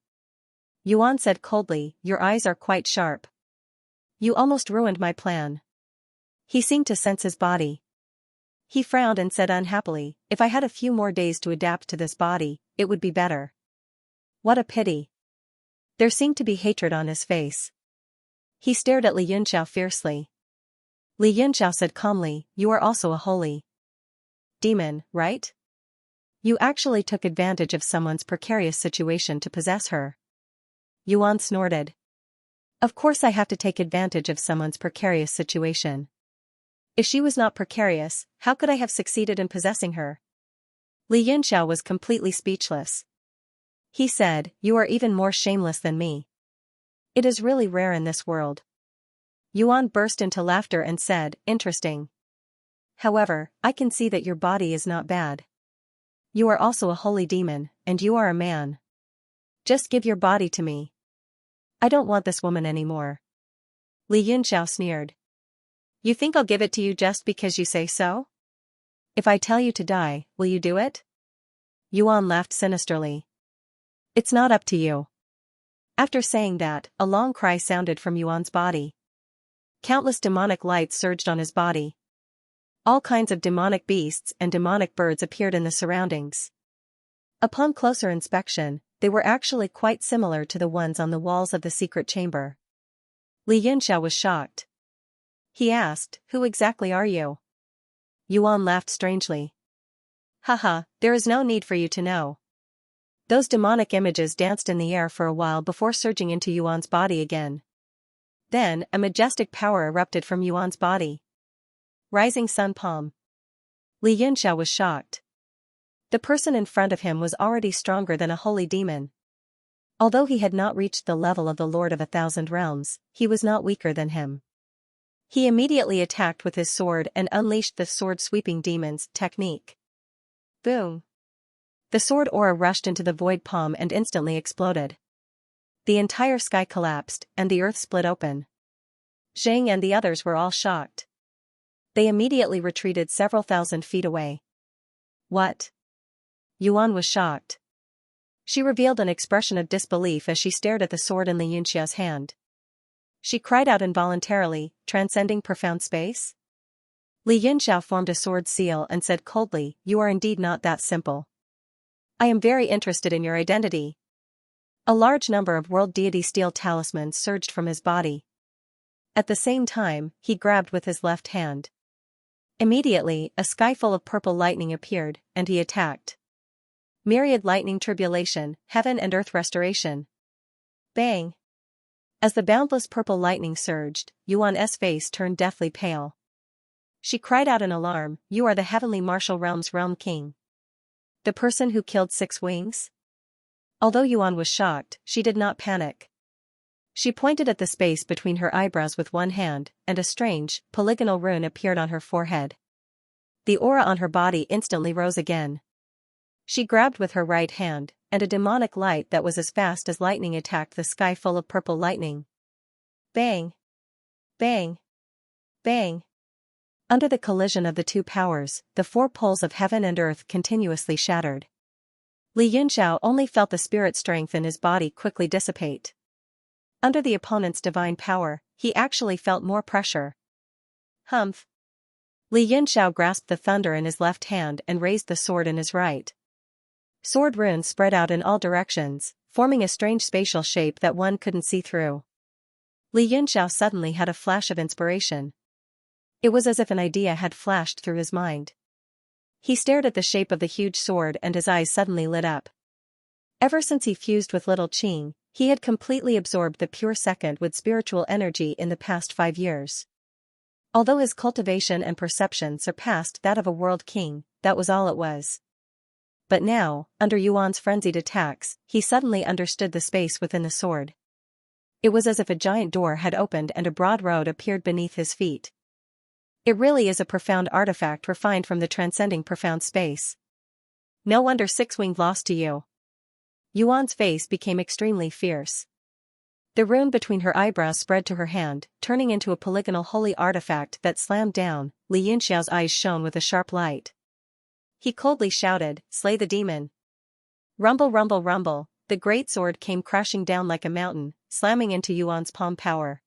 Yuan said coldly, "Your eyes are quite sharp. You almost ruined my plan." He seemed to sense his body. He frowned and said unhappily, "If I had a few more days to adapt to this body, it would be better." What a pity. There seemed to be hatred on his face. He stared at Xianxia fiercely. Xianxia said calmly, "You are also a holy demon, right? You actually took advantage of someone's precarious situation to possess her." Yuan snorted. "Of course I have to take advantage of someone's precarious situation. If she was not precarious, how could I have succeeded in possessing her?" Xianxia was completely speechless. He said, "You are even more shameless than me. It is really rare in this world." Yuan burst into laughter and said, "Interesting. However, I can see that your body is not bad. You are also a holy demon, and you are a man. Just give your body to me. I don't want this woman anymore." Xianxia sneered. "You think I'll give it to you just because you say so? If I tell you to die, will you do it?" Yuan laughed sinisterly. "It's not up to you." After saying that, a long cry sounded from Yuan's body. Countless demonic lights surged on his body. All kinds of demonic beasts and demonic birds appeared in the surroundings. Upon closer inspection, they were actually quite similar to the ones on the walls of the secret chamber. Xianxia was shocked. He asked, "Who exactly are you?" Yuan laughed strangely. "Haha, there is no need for you to know." Those demonic images danced in the air for a while before surging into Yuan's body again. Then, a majestic power erupted from Yuan's body. Rising sun palm. Xianxia was shocked. The person in front of him was already stronger than a holy demon. Although he had not reached the level of the Lord of 1,000 Realms, he was not weaker than him. He immediately attacked with his sword and unleashed the sword-sweeping demon's technique. Boom! The sword aura rushed into the void palm and instantly exploded. The entire sky collapsed, and the earth split open. Zheng and the others were all shocked. They immediately retreated several thousand feet away. What? Yuan was shocked. She revealed an expression of disbelief as she stared at the sword in Xianxia's hand. She cried out involuntarily, transcending profound space? Xianxia formed a sword seal and said coldly, "You are indeed not that simple. I am very interested in your identity." A large number of world deity steel talismans surged from his body. At the same time, he grabbed with his left hand. Immediately, a sky full of purple lightning appeared, and he attacked. Myriad lightning tribulation, heaven and earth restoration. Bang! As the boundless purple lightning surged, Yuan's face turned deathly pale. She cried out in alarm, "You are the heavenly martial realm's realm king. The person who killed 6 wings?" Although Yuan was shocked, she did not panic. She pointed at the space between her eyebrows with one hand, and a strange, polygonal rune appeared on her forehead. The aura on her body instantly rose again. She grabbed with her right hand, and a demonic light that was as fast as lightning attacked the sky full of purple lightning. Bang! Bang! Bang! Under the collision of the two powers, the 4 poles of heaven and earth continuously shattered. Li Yunxiao only felt the spirit strength in his body quickly dissipate. Under the opponent's divine power, he actually felt more pressure. Humph! Li Yunxiao grasped the thunder in his left hand and raised the sword in his right. Sword runes spread out in all directions, forming a strange spatial shape that one couldn't see through. Li Yunxiao suddenly had a flash of inspiration. It was as if an idea had flashed through his mind. He stared at the shape of the huge sword and his eyes suddenly lit up. Ever since he fused with Little Qing, he had completely absorbed the pure second with spiritual energy in the past 5 years. Although his cultivation and perception surpassed that of a world king, that was all it was. But now, under Yuan's frenzied attacks, he suddenly understood the space within the sword. It was as if a giant door had opened and a broad road appeared beneath his feet. It really is a profound artifact refined from the transcending profound space. No wonder 6-winged lost to you. Yuan's face became extremely fierce. The rune between her eyebrows spread to her hand, turning into a polygonal holy artifact that slammed down. Li Yunxiao's eyes shone with a sharp light. He coldly shouted, "Slay the demon!" Rumble, rumble, rumble, the great sword came crashing down like a mountain, slamming into Yuan's palm power.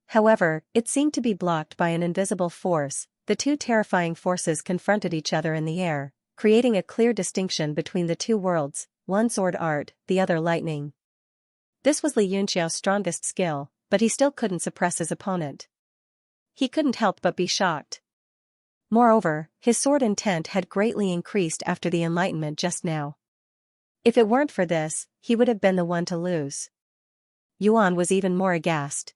However, it seemed to be blocked by an invisible force. The two terrifying forces confronted each other in the air, creating a clear distinction between the two worlds, one sword art, the other lightning. This was Li Yunxiao's strongest skill, but he still couldn't suppress his opponent. He couldn't help but be shocked. Moreover, his sword intent had greatly increased after the enlightenment just now. If it weren't for this, he would have been the one to lose. Yuan was even more aghast.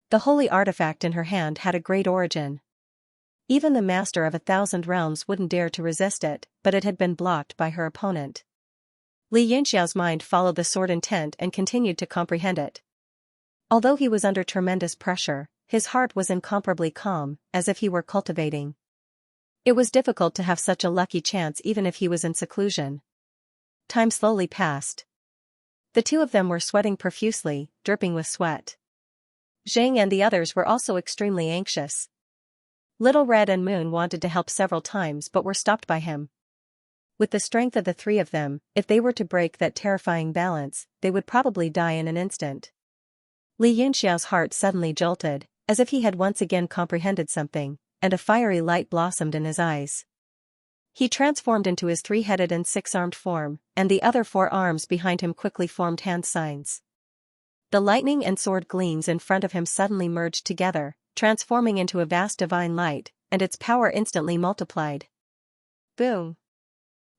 The holy artifact in her hand had a great origin. Even the master of 1,000 realms wouldn't dare to resist it, but it had been blocked by her opponent. Li Yunxiao's mind followed the sword intent and continued to comprehend it. Although he was under tremendous pressure, his heart was incomparably calm, as if he were cultivating. It was difficult to have such a lucky chance even if he was in seclusion. Time slowly passed. The two of them were sweating profusely, dripping with sweat. Zhang and the others were also extremely anxious. Little Red and Moon wanted to help several times but were stopped by him. With the strength of the 3 of them, if they were to break that terrifying balance, they would probably die in an instant. Li Yunxiao's heart suddenly jolted, as if he had once again comprehended something, and a fiery light blossomed in his eyes. He transformed into his 3-headed and 6-armed form, and the other 4 arms behind him quickly formed hand signs. The lightning and sword gleams in front of him suddenly merged together, transforming into a vast divine light, and its power instantly multiplied. Boom!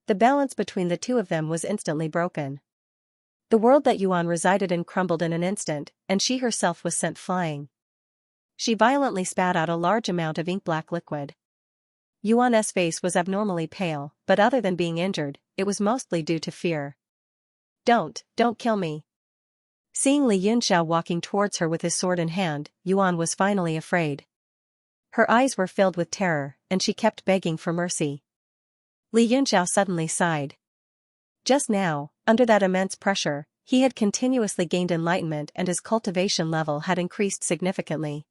The balance between the two of them was instantly broken. The world that Yuan resided in crumbled in an instant, and she herself was sent flying. She violently spat out a large amount of ink-black liquid. Yuan's face was abnormally pale, but other than being injured, it was mostly due to fear. Don't kill me." Seeing Li Yunxiao walking towards her with his sword in hand, Yuan was finally afraid. Her eyes were filled with terror, and she kept begging for mercy. Li Yunxiao suddenly sighed. Just now, under that immense pressure, he had continuously gained enlightenment and his cultivation level had increased significantly.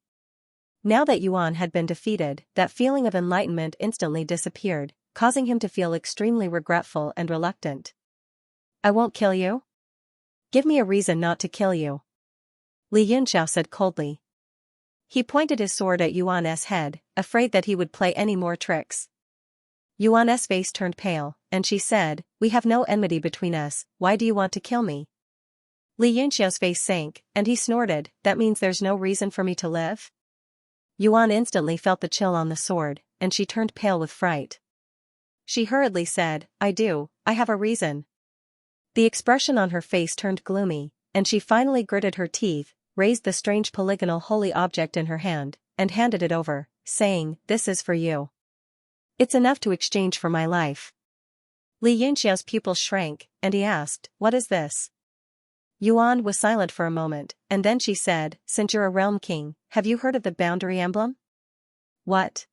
Now that Yuan had been defeated, that feeling of enlightenment instantly disappeared, causing him to feel extremely regretful and reluctant. "I won't kill you? Give me a reason not to kill you," Li Yunxiao said coldly. He pointed his sword at Yuan's head, afraid that he would play any more tricks. Yuan's face turned pale, and she said, "We have no enmity between us, why do you want to kill me?" Li Yunxiao's face sank, and he snorted, "That means there's no reason for me to live?" Yuan instantly felt the chill on the sword, and she turned pale with fright. She hurriedly said, I have a reason." The expression on her face turned gloomy, and she finally gritted her teeth, raised the strange polygonal holy object in her hand, and handed it over, saying, "This is for you. It's enough to exchange for my life." Li Yunxiao's pupils shrank, and he asked, "What is this?" Yuan was silent for a moment, and then she said, "Since you're a realm king, have you heard of the boundary emblem?" "What?"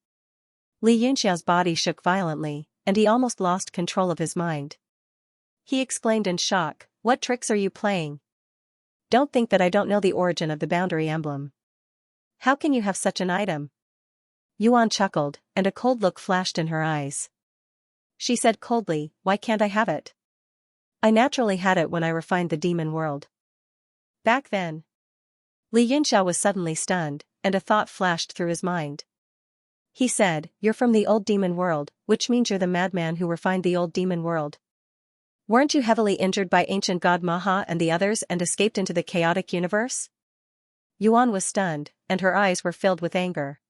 Li Yunxiao's body shook violently, and he almost lost control of his mind. He exclaimed in shock, "What tricks are you playing? Don't think that I don't know the origin of the boundary emblem. How can you have such an item?" Yuan chuckled, and a cold look flashed in her eyes. She said coldly, "Why can't I have it? I naturally had it when I refined the demon world. Back then." Li Yunxiao was suddenly stunned, and a thought flashed through his mind. He said, "You're from the old demon world, which means you're the madman who refined the old demon world. Weren't you heavily injured by ancient god Maha and the others and escaped into the chaotic universe?" Yuan was stunned, and her eyes were filled with anger.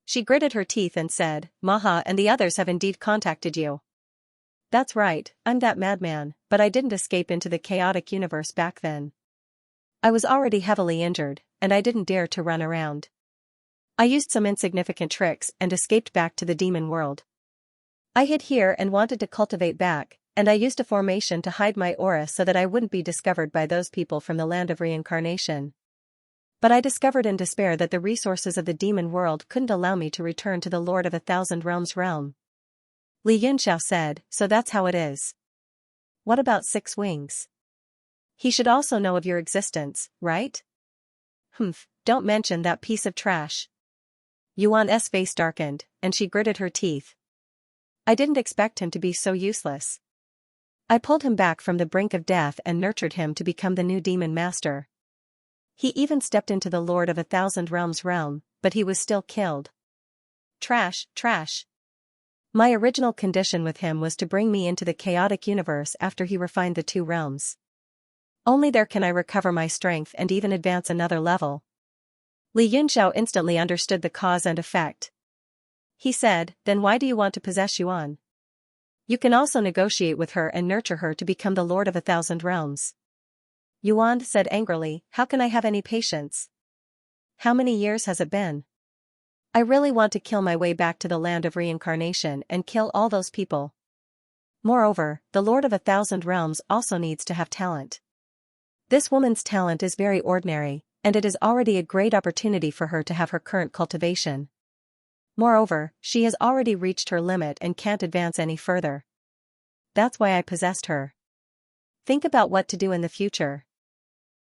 She gritted her teeth and said, "Maha and the others have indeed contacted you. That's right, I'm that madman, but I didn't escape into the chaotic universe back then. I was already heavily injured, and I didn't dare to run around. I used some insignificant tricks and escaped back to the demon world. I hid here and wanted to cultivate back, and I used a formation to hide my aura so that I wouldn't be discovered by those people from the land of reincarnation. But I discovered in despair that the resources of the demon world couldn't allow me to return to the Lord of 1,000 Realms realm." Li Yunxiao said, "So that's how it is. What about 6 Wings? He should also know of your existence, right?" "Humph, don't mention that piece of trash." Yuan's face darkened, and she gritted her teeth. "I didn't expect him to be so useless. I pulled him back from the brink of death and nurtured him to become the new demon master. He even stepped into the Lord of 1,000 Realms realm, but he was still killed. Trash, trash. My original condition with him was to bring me into the chaotic universe after he refined the 2 realms. Only there can I recover my strength and even advance another level." Li Yunxiao instantly understood the cause and effect. He said, "Then why do you want to possess Yuan? You can also negotiate with her and nurture her to become the Lord of 1,000 Realms." Yuan said angrily, "How can I have any patience? How many years has it been? I really want to kill my way back to the land of reincarnation and kill all those people. Moreover, the Lord of 1,000 Realms also needs to have talent. This woman's talent is very ordinary, and it is already a great opportunity for her to have her current cultivation. Moreover, she has already reached her limit and can't advance any further. That's why I possessed her. Think about what to do in the future."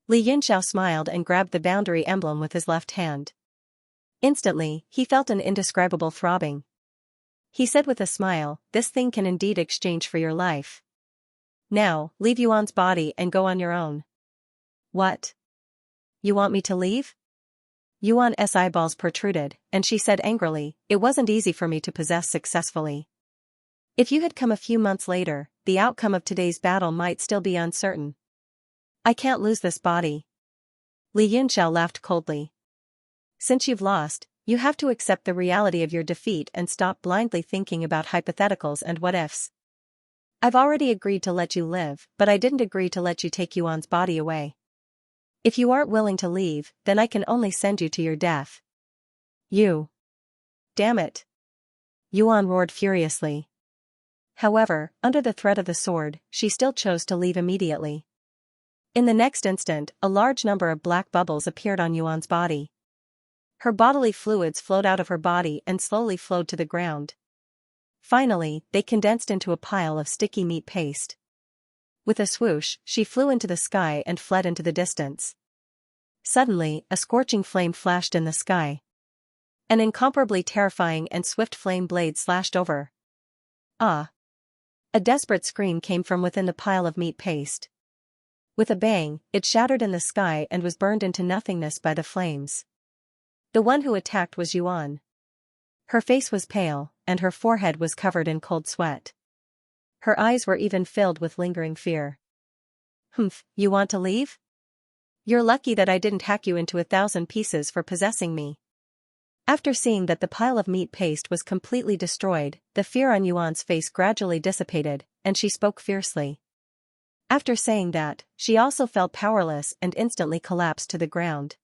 Li Yunxiao smiled and grabbed the boundary emblem with his left hand. Instantly, he felt an indescribable throbbing. He said with a smile, "This thing can indeed exchange for your life. Now, leave Yuan's body and go on your own." "What? You want me to leave?" Yuan's eyeballs protruded, and she said angrily, "It wasn't easy for me to possess successfully. If you had come a few months later, the outcome of today's battle might still be uncertain. I can't lose this body." Li Yunxiao laughed coldly. "Since you've lost, you have to accept the reality of your defeat and stop blindly thinking about hypotheticals and what-ifs. I've already agreed to let you live, but I didn't agree to let you take Yuan's body away. If you aren't willing to leave, then I can only send you to your death." "You! Damn it!" Yuan roared furiously. However, under the threat of the sword, she still chose to leave immediately. In the next instant, a large number of black bubbles appeared on Yuan's body. Her bodily fluids flowed out of her body and slowly flowed to the ground. Finally, they condensed into a pile of sticky meat paste. With a swoosh, she flew into the sky and fled into the distance. Suddenly, a scorching flame flashed in the sky. An incomparably terrifying and swift flame blade slashed over. "Ah!" A desperate scream came from within the pile of meat paste. With a bang, it shattered in the sky and was burned into nothingness by the flames. The one who attacked was Yuan. Her face was pale, and her forehead was covered in cold sweat. Her eyes were even filled with lingering fear. "Humph, you want to leave?" You're lucky that I didn't hack you into 1,000 pieces for possessing me. After seeing that the pile of meat paste was completely destroyed, the fear on Yuan's face gradually dissipated, and she spoke fiercely. After saying that, she also felt powerless and instantly collapsed to the ground.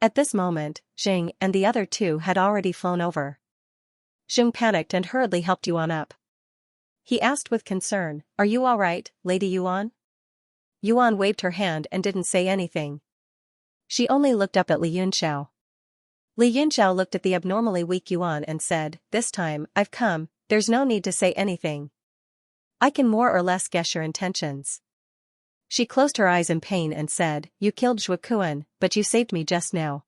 At this moment, Xing and the other two had already flown over. Xing panicked and hurriedly helped Yuan up. He asked with concern, "Are you all right, Lady Yuan?" Yuan waved her hand and didn't say anything. She only looked up at Li Yunxiao. Li Yunxiao looked at the abnormally weak Yuan and said, "This time, I've come, there's no need to say anything. I can more or less guess your intentions." She closed her eyes in pain and said, "You killed Zhuo Kuan, but you saved me just now.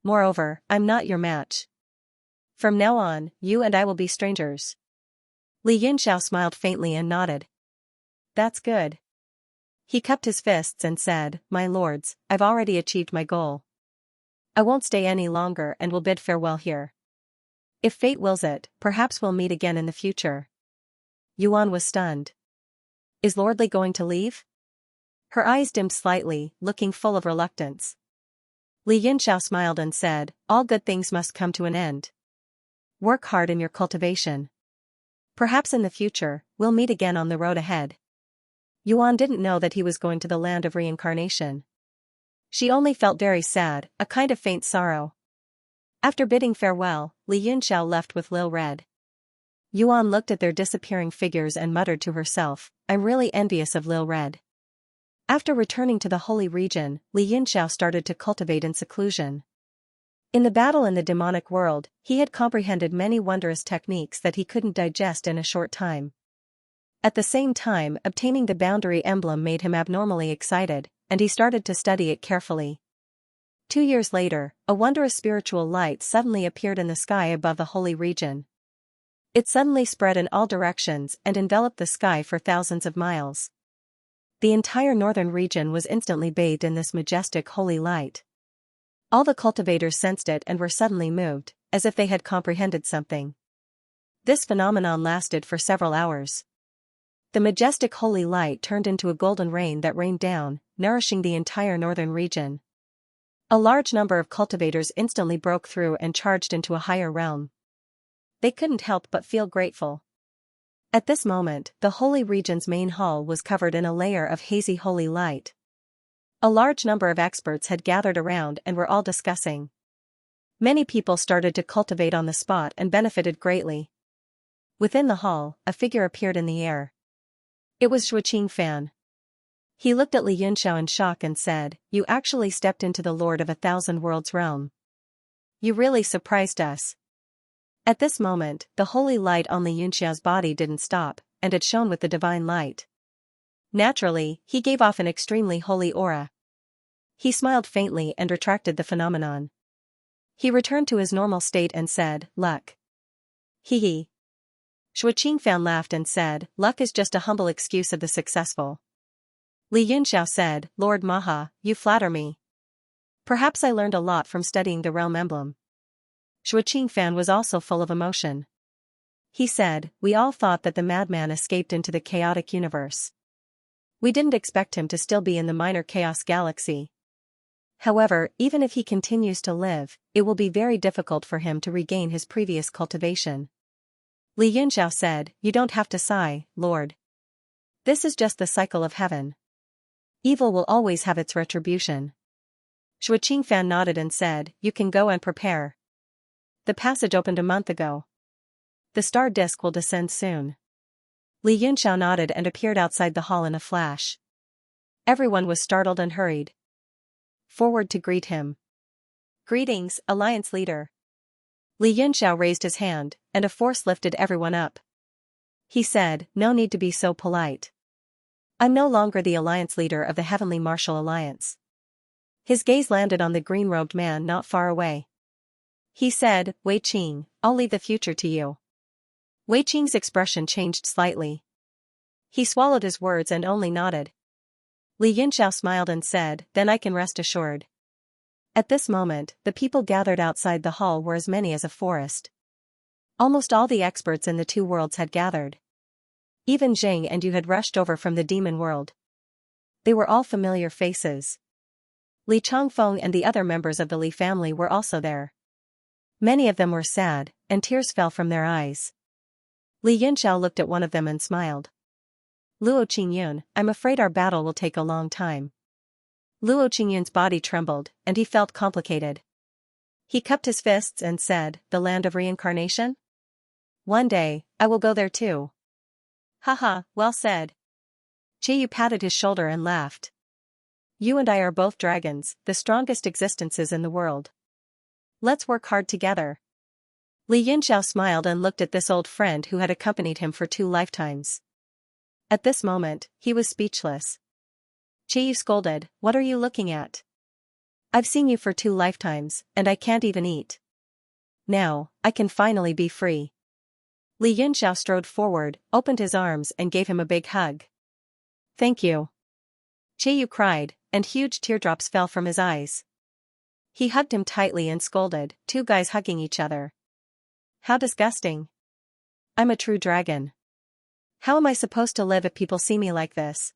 Moreover, I'm not your match. From now on, you and I will be strangers." Li Yunxiao smiled faintly and nodded. "That's good." He cupped his fists and said, "My lords, I've already achieved my goal. I won't stay any longer and will bid farewell here. If fate wills it, perhaps we'll meet again in the future." Yuan was stunned. Is Lord Li going to leave? Her eyes dimmed slightly, looking full of reluctance. Li Yunxiao smiled and said, "All good things must come to an end. Work hard in your cultivation. Perhaps in the future, we'll meet again on the road ahead." Yuan didn't know that he was going to the land of reincarnation. She only felt very sad, a kind of faint sorrow. After bidding farewell, Li Yunxiao left with Lil Red. Yuan looked at their disappearing figures and muttered to herself, "I'm really envious of Lil Red." After returning to the holy region, Li Yunxiao started to cultivate in seclusion. In the battle in the demonic world, he had comprehended many wondrous techniques that he couldn't digest in a short time. At the same time, obtaining the boundary emblem made him abnormally excited, and he started to study it carefully. 2 years later, a wondrous spiritual light suddenly appeared in the sky above the holy region. It suddenly spread in all directions and enveloped the sky for thousands of miles. The entire northern region was instantly bathed in this majestic holy light. All the cultivators sensed it and were suddenly moved, as if they had comprehended something. This phenomenon lasted for several hours. The majestic holy light turned into a golden rain that rained down, nourishing the entire northern region. A large number of cultivators instantly broke through and charged into a higher realm. They couldn't help but feel grateful. At this moment, the holy region's main hall was covered in a layer of hazy holy light. A large number of experts had gathered around and were all discussing. Many people started to cultivate on the spot and benefited greatly. Within the hall, a figure appeared in the air. It was Xianxia. He looked at Li Yunxiao in shock and said, "You actually stepped into the Lord of 1,000 Worlds realm. You really surprised us." At this moment, the holy light on Li Yunxiao's body didn't stop, and it shone with the divine light. Naturally, he gave off an extremely holy aura. He smiled faintly and retracted the phenomenon. He returned to his normal state and said, "Luck." Hee hee. Xianxia laughed and said, "Luck is just a humble excuse of the successful." Li Yunxiao said, "Lord Maha, you flatter me. Perhaps I learned a lot from studying the realm emblem." Xianxia was also full of emotion. He said, "We all thought that the madman escaped into the chaotic universe. We didn't expect him to still be in the minor chaos galaxy. However, even if he continues to live, it will be very difficult for him to regain his previous cultivation." Li Yunxiao said, "You don't have to sigh, Lord. This is just the cycle of heaven. Evil will always have its retribution." Xianxia nodded and said, "You can go and prepare. The passage opened a month ago. The star disk will descend soon." Li Yunxiao nodded and appeared outside the hall in a flash. Everyone was startled and hurried forward to greet him. "Greetings, Alliance Leader." Li Yunxiao raised his hand, and a force lifted everyone up. He said, "No need to be so polite. I'm no longer the Alliance Leader of the Heavenly Martial Alliance." His gaze landed on the green-robed man not far away. He said, "Wei Qing, I'll leave the future to you." Wei Qing's expression changed slightly. He swallowed his words and only nodded. Li Yunxiao smiled and said, "Then I can rest assured." At this moment, the people gathered outside the hall were as many as a forest. Almost all the experts in the two worlds had gathered. Even Xing and Yu had rushed over from the demon world. They were all familiar faces. Li Changfeng and the other members of the Li family were also there. Many of them were sad, and tears fell from their eyes. Li Yunxiao looked at one of them and smiled. Luo Qingyun, I'm afraid our battle will take a long time. Luo Qingyun's body trembled, and he felt complicated. He cupped his fists and said, the land of reincarnation? One day, I will go there too. Haha, well said. Qiyu patted his shoulder and laughed. You and I are both dragons, the strongest existences in the world. Let's work hard together. Li Yunxiao smiled and looked at this old friend who had accompanied him for 2 lifetimes. At this moment, he was speechless. Qiyu scolded, what are you looking at? I've seen you for 2 lifetimes, and I can't even eat. Now, I can finally be free. Li Yunxiao strode forward, opened his arms and gave him a big hug. Thank you. Qiyu cried, and huge teardrops fell from his eyes. He hugged him tightly and scolded, 2 guys hugging each other. How disgusting. I'm a true dragon. How am I supposed to live if people see me like this?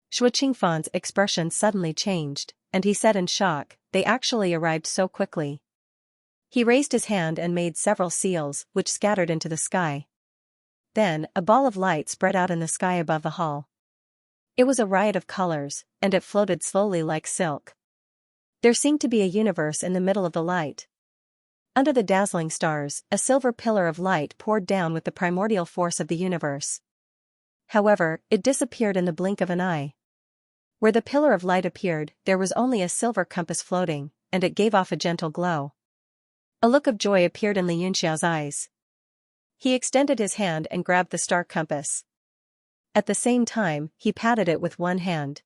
Shui Qingfan's expression suddenly changed, and he said in shock, they actually arrived so quickly. He raised his hand and made several seals, which scattered into the sky. Then, a ball of light spread out in the sky above the hall. It was a riot of colors, and it floated slowly like silk. There seemed to be a universe in the middle of the light. Under the dazzling stars, a silver pillar of light poured down with the primordial force of the universe. However, it disappeared in the blink of an eye. Where the pillar of light appeared, there was only a silver compass floating, and it gave off a gentle glow. A look of joy appeared in Li Yunxiao's eyes. He extended his hand and grabbed the star compass. At the same time, he patted it with one hand.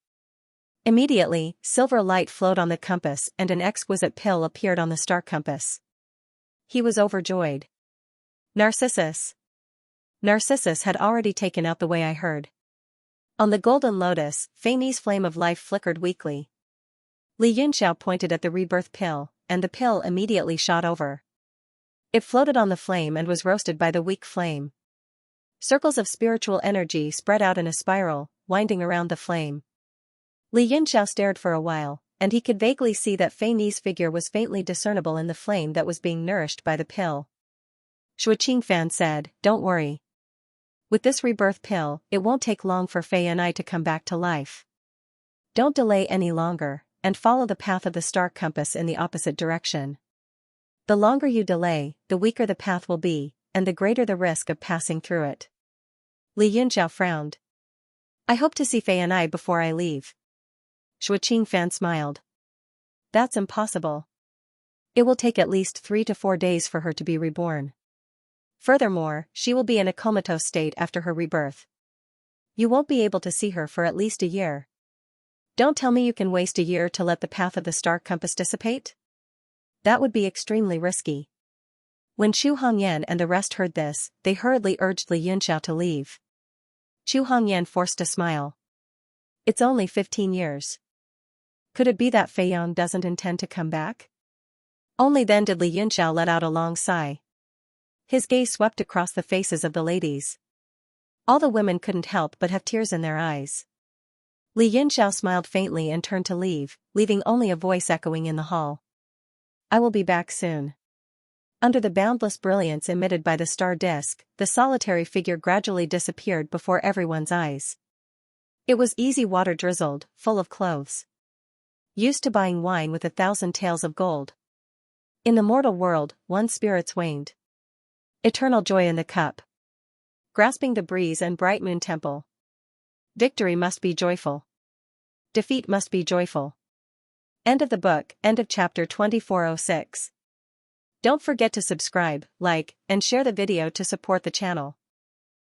Immediately, silver light flowed on the compass and an exquisite pill appeared on the star compass. He was overjoyed. Narcissus. Narcissus had already taken out the way I heard. On the golden lotus, Fei's flame of life flickered weakly. Li Yunxiao pointed at the rebirth pill, and the pill immediately shot over. It floated on the flame and was roasted by the weak flame. Circles of spiritual energy spread out in a spiral, winding around the flame. Li Yunxiao stared for a while, and he could vaguely see that Fei's figure was faintly discernible in the flame that was being nourished by the pill. Shui Qingfan said, don't worry. With this rebirth pill, it won't take long for Fei and I to come back to life. Don't delay any longer, and follow the path of the star compass in the opposite direction. The longer you delay, the weaker the path will be, and the greater the risk of passing through it. Li Yunxiao frowned. I hope to see Fei and I before I leave. Shui Qingfan smiled. That's impossible. It will take at least 3 to 4 days for her to be reborn. Furthermore, she will be in a comatose state after her rebirth. You won't be able to see her for at least a year. Don't tell me you can waste a year to let the path of the star compass dissipate? That would be extremely risky. When Chu Hongyan and the rest heard this, they hurriedly urged Li Yunxiao to leave. Chu Hongyan forced a smile. It's only 15 years. Could it be that Fei Yang doesn't intend to come back? Only then did Li Yunxiao let out a long sigh. His gaze swept across the faces of the ladies. All the women couldn't help but have tears in their eyes. Li Yunxiao smiled faintly and turned to leave, leaving only a voice echoing in the hall. I will be back soon. Under the boundless brilliance emitted by the star disk, the solitary figure gradually disappeared before everyone's eyes. It was easy water drizzled, full of clothes. Used to buying wine with 1,000 taels of gold. In the mortal world, one's spirits waned. Eternal joy in the cup. Grasping the breeze and bright moon temple. Victory must be joyful. Defeat must be joyful. End of the book, end of chapter 2406. Don't forget to subscribe, like, and share the video to support the channel.